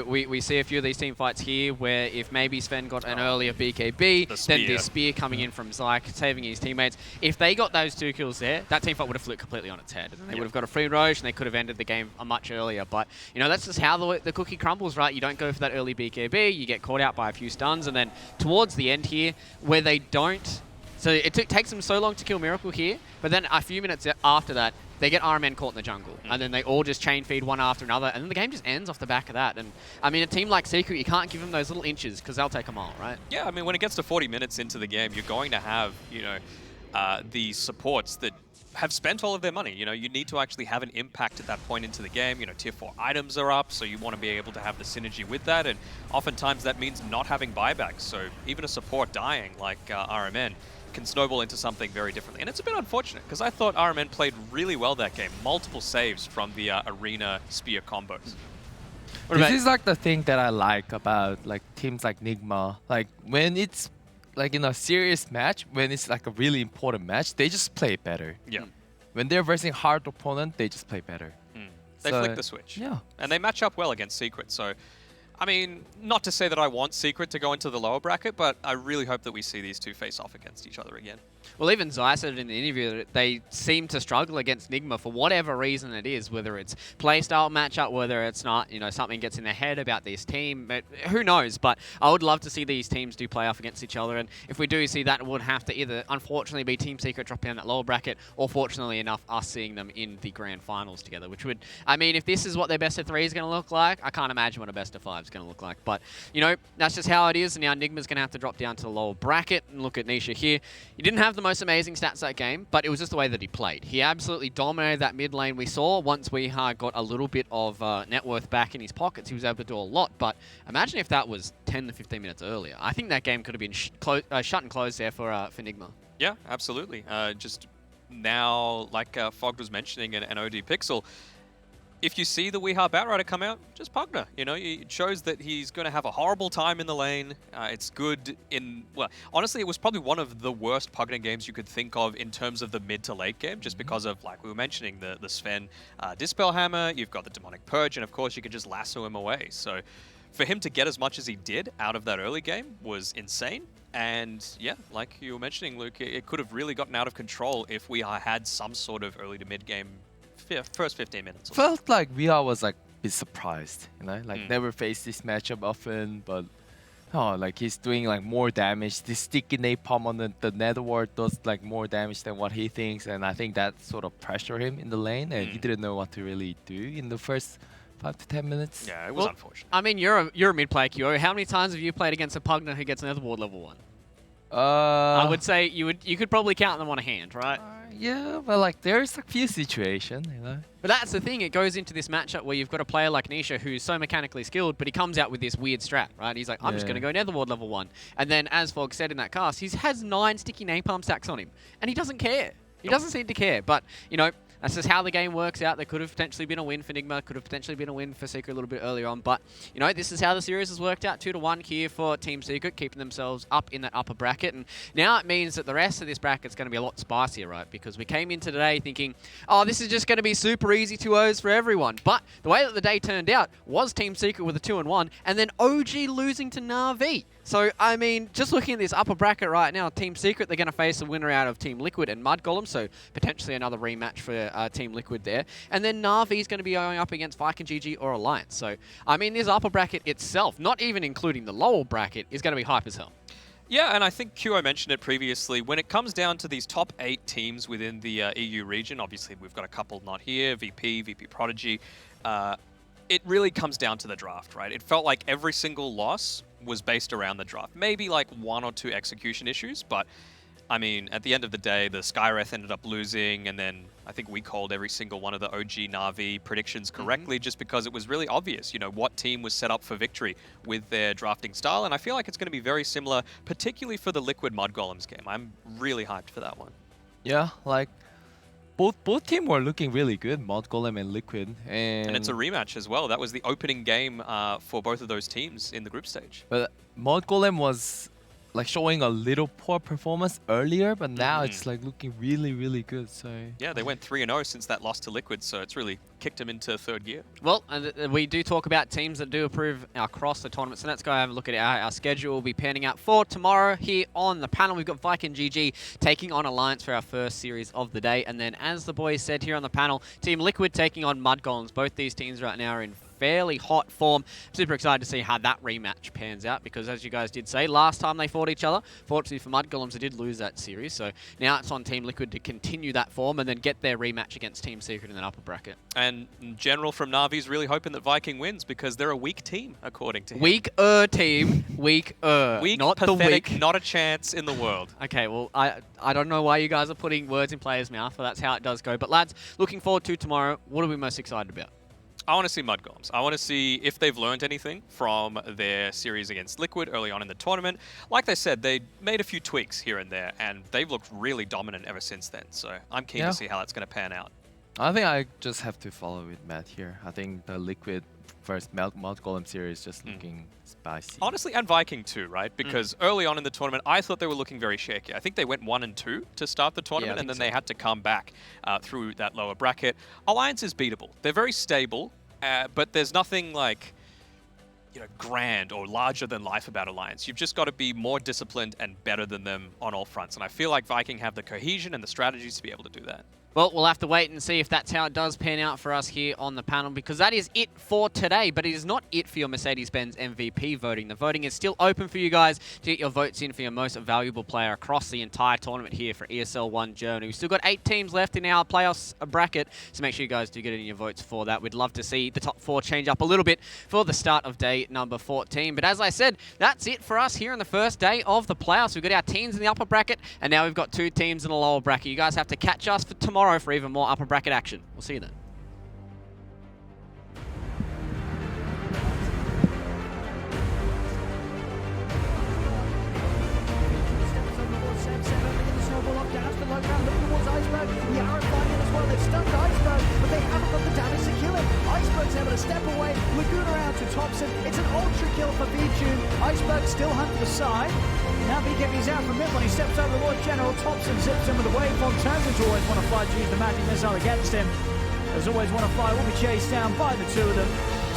We see a few of these team fights here where if maybe Sven got an earlier BKB, then this spear coming in from Zyke, saving his teammates. If they got those 2 kills there, that team fight would have flipped completely on its head. They would have got a free Roche and they could have ended the game much earlier. But, that's just how the cookie crumbles, right? You don't go for that early BKB, you get caught out by a few stuns, and then towards the end here, where they don't... So it takes them so long to kill Miracle here, but then a few minutes after that, they get RMN caught in the jungle, and then they all just chain feed one after another, and then the game just ends off the back of that. And I mean, a team like Secret, you can't give them those little inches because they'll take a mile, right? Yeah, I mean, when it gets to 40 minutes into the game, you're going to have, the supports that have spent all of their money. You need to actually have an impact at that point into the game. Tier 4 items are up, so you want to be able to have the synergy with that, and oftentimes that means not having buybacks. So even a support dying like RMN can snowball into something very differently. And it's a bit unfortunate, because I thought RMN played really well that game. Multiple saves from the arena spear combos. This is like the thing that I like about like teams like Nigma. Like when it's like in a serious match, when it's like a really important match, they just play better. Yeah. When they're versing hard opponent, they just play better. They So, flick the switch. yeah. And they match up well against Secret. So, I mean, not to say that I want Secret to go into the lower bracket, but I really hope that we see these two face off against each other again. Well, even Zai said in the interview that they seem to struggle against Nigma for whatever reason it is, whether it's playstyle matchup, whether it's not, something gets in their head about this team. But who knows? But I would love to see these teams do play off against each other. And if we do see that, it would have to either, unfortunately, be Team Secret dropping down that lower bracket, or fortunately enough, us seeing them in the grand finals together, which would, I mean, if this is what their best of 3 is going to look like, I can't imagine what a best of 5 is going to look like. But, that's just how it is. And now Nigma's going to have to drop down to the lower bracket. And look at Nisha here. He didn't have the most amazing stats that game, but it was just the way that he played. He absolutely dominated that mid lane. We saw once Weeha got a little bit of net worth back in his pockets, he was able to do a lot. But imagine if that was 10 to 15 minutes earlier. I think that game could have been shut and closed there for Nigma. Yeah, absolutely. Just now, like Fogg was mentioning, and OD Pixel, if you see the Weeha Batrider come out, just Pugna. It shows that he's going to have a horrible time in the lane. It's good in... Well, honestly, it was probably one of the worst Pugna games you could think of in terms of the mid to late game, just because of, like we were mentioning, the Sven Dispel Hammer, you've got the Demonic Purge, and of course you could just lasso him away. So for him to get as much as he did out of that early game was insane. And yeah, like you were mentioning, Luke, it could have really gotten out of control if we had some sort of early to mid game first 15 minutes. Felt like VR was like a bit surprised, like never faced this matchup often, but like he's doing like more damage. This sticky napalm on the nether ward does like more damage than what he thinks, and I think that sort of pressured him in the lane, and he didn't know what to really do in the first 5 to 10 minutes. Yeah, it was unfortunate. I mean, you're a mid player, QO. How many times have you played against a Pugna who gets nether ward level 1? I would say you could probably count them on a hand, right? Yeah, but like there's a few situations, But that's the thing, it goes into this matchup where you've got a player like Nisha who's so mechanically skilled, but he comes out with this weird strat, right? He's like, I'm just going to go Netherward level 1. And then, as Fogg said in that cast, he has 9 sticky napalm stacks on him, and he doesn't care. He doesn't seem to care, but, that's just how the game works out. There could have potentially been a win for Nigma, could have potentially been a win for Secret a little bit earlier on. But, this is how the series has worked out. 2-1 here for Team Secret, keeping themselves up in that upper bracket. And now it means that the rest of this bracket is going to be a lot spicier, right? Because we came into today thinking, oh, this is just going to be super easy 2-0s for everyone. But the way that the day turned out was Team Secret with a 2-1, and then OG losing to Na'Vi. So, I mean, just looking at this upper bracket right now, Team Secret, they're going to face a winner out of Team Liquid and Mud Golem, so potentially another rematch for Team Liquid there. And then Na'Vi's going to be going up against Viking GG or Alliance. So, I mean, this upper bracket itself, not even including the lower bracket, is going to be hype as hell. Yeah, and I think QO mentioned it previously. When it comes down to these top 8 teams within the EU region, obviously we've got a couple not here, VP Prodigy, it really comes down to the draft, right? It felt like every single loss was based around the draft. Maybe like 1 or 2 execution issues, but I mean, at the end of the day, the Skyreth ended up losing, and then I think we called every single one of the OG Na'Vi predictions correctly just because it was really obvious, you know, what team was set up for victory with their drafting style, and I feel like it's going to be very similar, particularly for the Liquid Mud Golems game. I'm really hyped for that one. Yeah, like both teams were looking really good, Mud Golem and Liquid, And it's a rematch as well. That was the opening game for both of those teams in the group stage. But Mud Golem was like showing a little poor performance earlier, but now it's like looking really, really good. So yeah, they went 3-0 since that loss to Liquid, so it's really kicked them into third gear. Well, we do talk about teams that do improve across the tournament, so let's go have a look at our schedule. We'll be panning out for tomorrow here on the panel. We've got Viking GG taking on Alliance for our first series of the day, and then as the boys said here on the panel, Team Liquid taking on Mud Golems. Both these teams right now are in fairly hot form. Super excited to see how that rematch pans out because, as you guys did say, last time they fought each other, fortunately for Mud Golems, they did lose that series. So now it's on Team Liquid to continue that form and then get their rematch against Team Secret in that upper bracket. And General from Na'Vi's really hoping that Viking wins because they're a weak team, according to him. Weak-er team. Weak-er. Weak, not pathetic, the weak. not a chance in the world. Okay, well, I don't know why you guys are putting words in players' mouth, but that's how it does go. But lads, looking forward to tomorrow. What are we most excited about? I want to see Mud Golems. I want to see if they've learned anything from their series against Liquid early on in the tournament. Like they said, they made a few tweaks here and there, and they've looked really dominant ever since then. So I'm keen to see how that's going to pan out. I think I just have to follow with Matt here. I think the Liquid first Mud Golem series just looking spicy. Honestly, and Viking too, right? Because early on in the tournament, I thought they were looking very shaky. I think they went 1-2 to start the tournament, and then they had to come back through that lower bracket. Alliance is beatable. They're very stable, but there's nothing like, you know, grand or larger than life about Alliance. You've just got to be more disciplined and better than them on all fronts. And I feel like Viking have the cohesion and the strategies to be able to do that. Well, we'll have to wait and see if that's how it does pan out for us here on the panel, because that is it for today, but it is not it for your Mercedes-Benz MVP voting. The voting is still open for you guys to get your votes in for your most valuable player across the entire tournament here for ESL 1 Germany. We've still got 8 teams left in our playoffs bracket, so make sure you guys do get in your votes for that. We'd love to see the top 4 change up a little bit for the start of day number 14. But as I said, that's it for us here on the first day of the playoffs. We've got our teams in the upper bracket, and now we've got 2 teams in the lower bracket. You guys have to catch us for tomorrow for even more upper bracket action. We'll see you then. Iceberg's able to step away, Laguna out to Thompson. It's an ultra kill for Bijun. Iceberg still hunt the side. Now BKB's out from mid when he steps over the Lord General. Thompson zips him with a waveform. Transits always want to fly to use the magic missile against him. There's always want to fly, will be chased down by the 2 of them.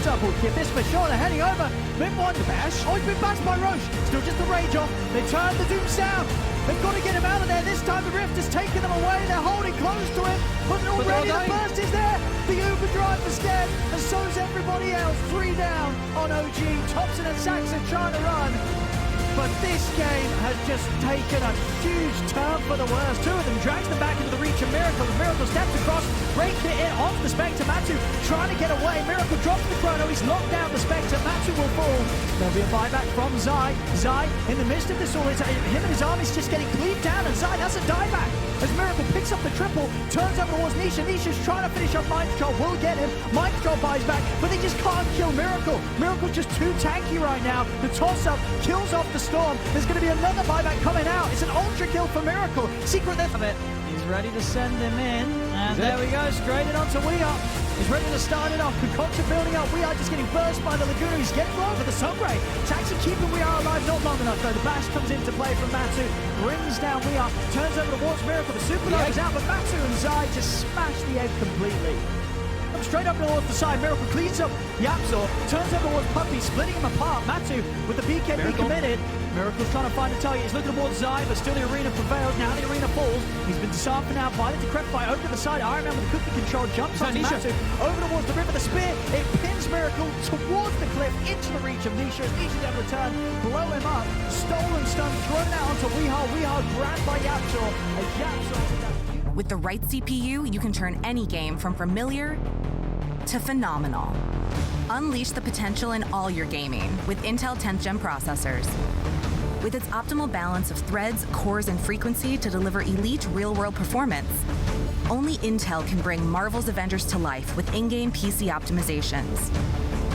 Double kill. This for Shauna heading over. Mid-1 to bash. Oh, he's been bashed by Roche. Still just a rage off. They turn the Dooms down. They've got to get him out of there. This time the Rift has taken them away. They're holding close to him. But already the burst is there. The overdrive is dead. And so is everybody else. 3 down on OG. Thompson and Saxon trying to run. But this game has just taken a huge turn for the worst. 2 of them drags them back into the reach of Miracle. The Miracle steps across, breaks it in onto the Spectre. Matu trying to get away. Miracle drops the Chrono. He's locked down the Spectre. Matu will fall. There'll be a buyback from Zai. Zai, in the midst of this all, him and his army's just getting cleaved down, and Zai has a dieback. As Miracle picks up the triple, turns over towards Nisha. Nisha's trying to finish off Mind Control. Will get him. Mind Control buys back, but they just can't kill Miracle. Miracle's just too tanky right now. The toss-up kills off the Storm. There's going to be another buyback coming out. It's an ultra kill for Miracle. Secret there. He's ready to send him in. And there we go, straight in onto We Are. He's ready to start it off. Concoction building up. We Are just getting burst by the Laguna. He's getting low for the Sunray. Taxi keeping We Are alive. Not long enough though. The bash comes into play from Matu. Brings down We Are. Turns over towards Miracle. The Supernova is out, but Matu and Zai just smash the egg completely. Straight up towards the side, Miracle cleans up Yapzor, turns over towards Puppy, splitting him apart. Matu with the BKB committed. Miracle's trying to find a target. He's looking towards Zai, but still the arena prevails. Now the arena falls. He's been disarmed for now by the Decrepify. Over to the side, Iron Man with the cookie control jumps on Matu. Over towards the river, the spear. It pins Miracle towards the cliff, into the reach of Nisha. As Nisha's able to turn, blow him up. Stolen stun, thrown out onto Weehar. Weehar grabbed by Yapzor. As Yapzor... With the right CPU, you can turn any game from familiar to phenomenal. Unleash the potential in all your gaming with Intel 10th Gen processors. With its optimal balance of threads, cores, and frequency to deliver elite real-world performance, only Intel can bring Marvel's Avengers to life with in-game PC optimizations.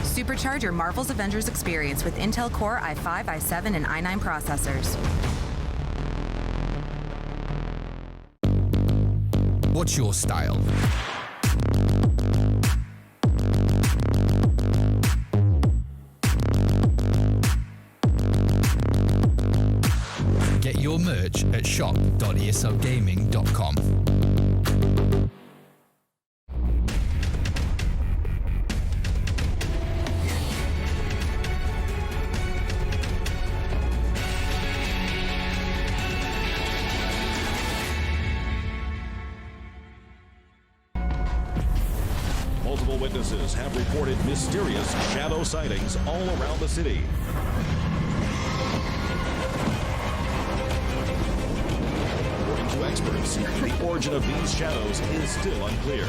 Supercharge your Marvel's Avengers experience with Intel Core i5, i7, and i9 processors. What's your style? Get your merch at shop.eslgaming.com. Multiple witnesses have reported mysterious shadow sightings all around the city. According to experts, the origin of these shadows is still unclear.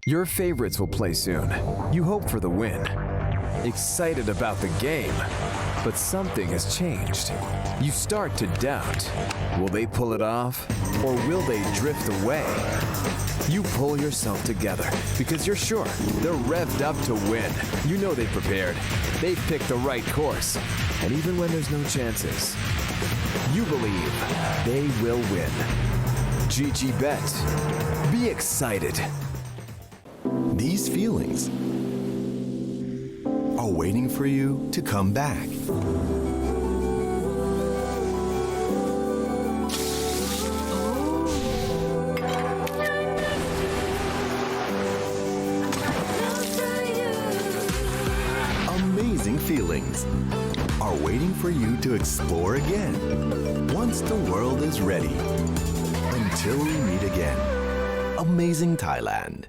Your favorites will play soon. You hope for the win. Excited about the game, but something has changed. You start to doubt. Will they pull it off, or will they drift away? You pull yourself together because you're sure they're revved up to win. You know they've prepared. They've picked the right course. And even when there's no chances, you believe they will win. GG Bet. Be excited. These feelings are waiting for you to come back. Amazing feelings are waiting for you to explore again once the world is ready. Until we meet again. Amazing Thailand.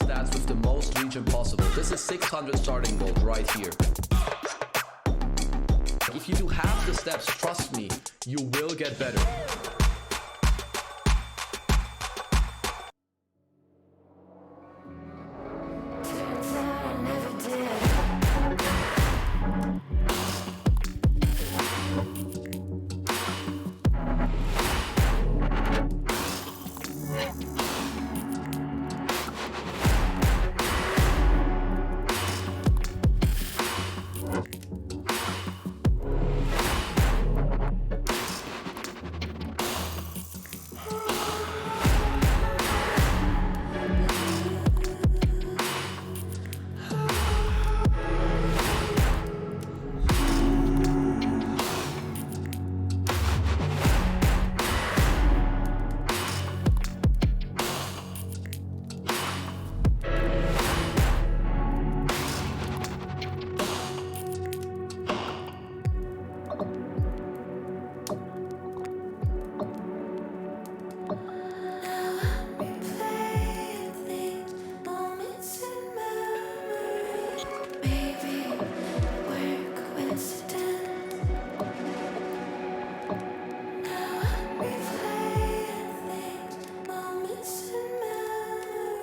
Stats with the most region possible. This is 600 starting gold right here. If you do half the steps, trust me, you will get better.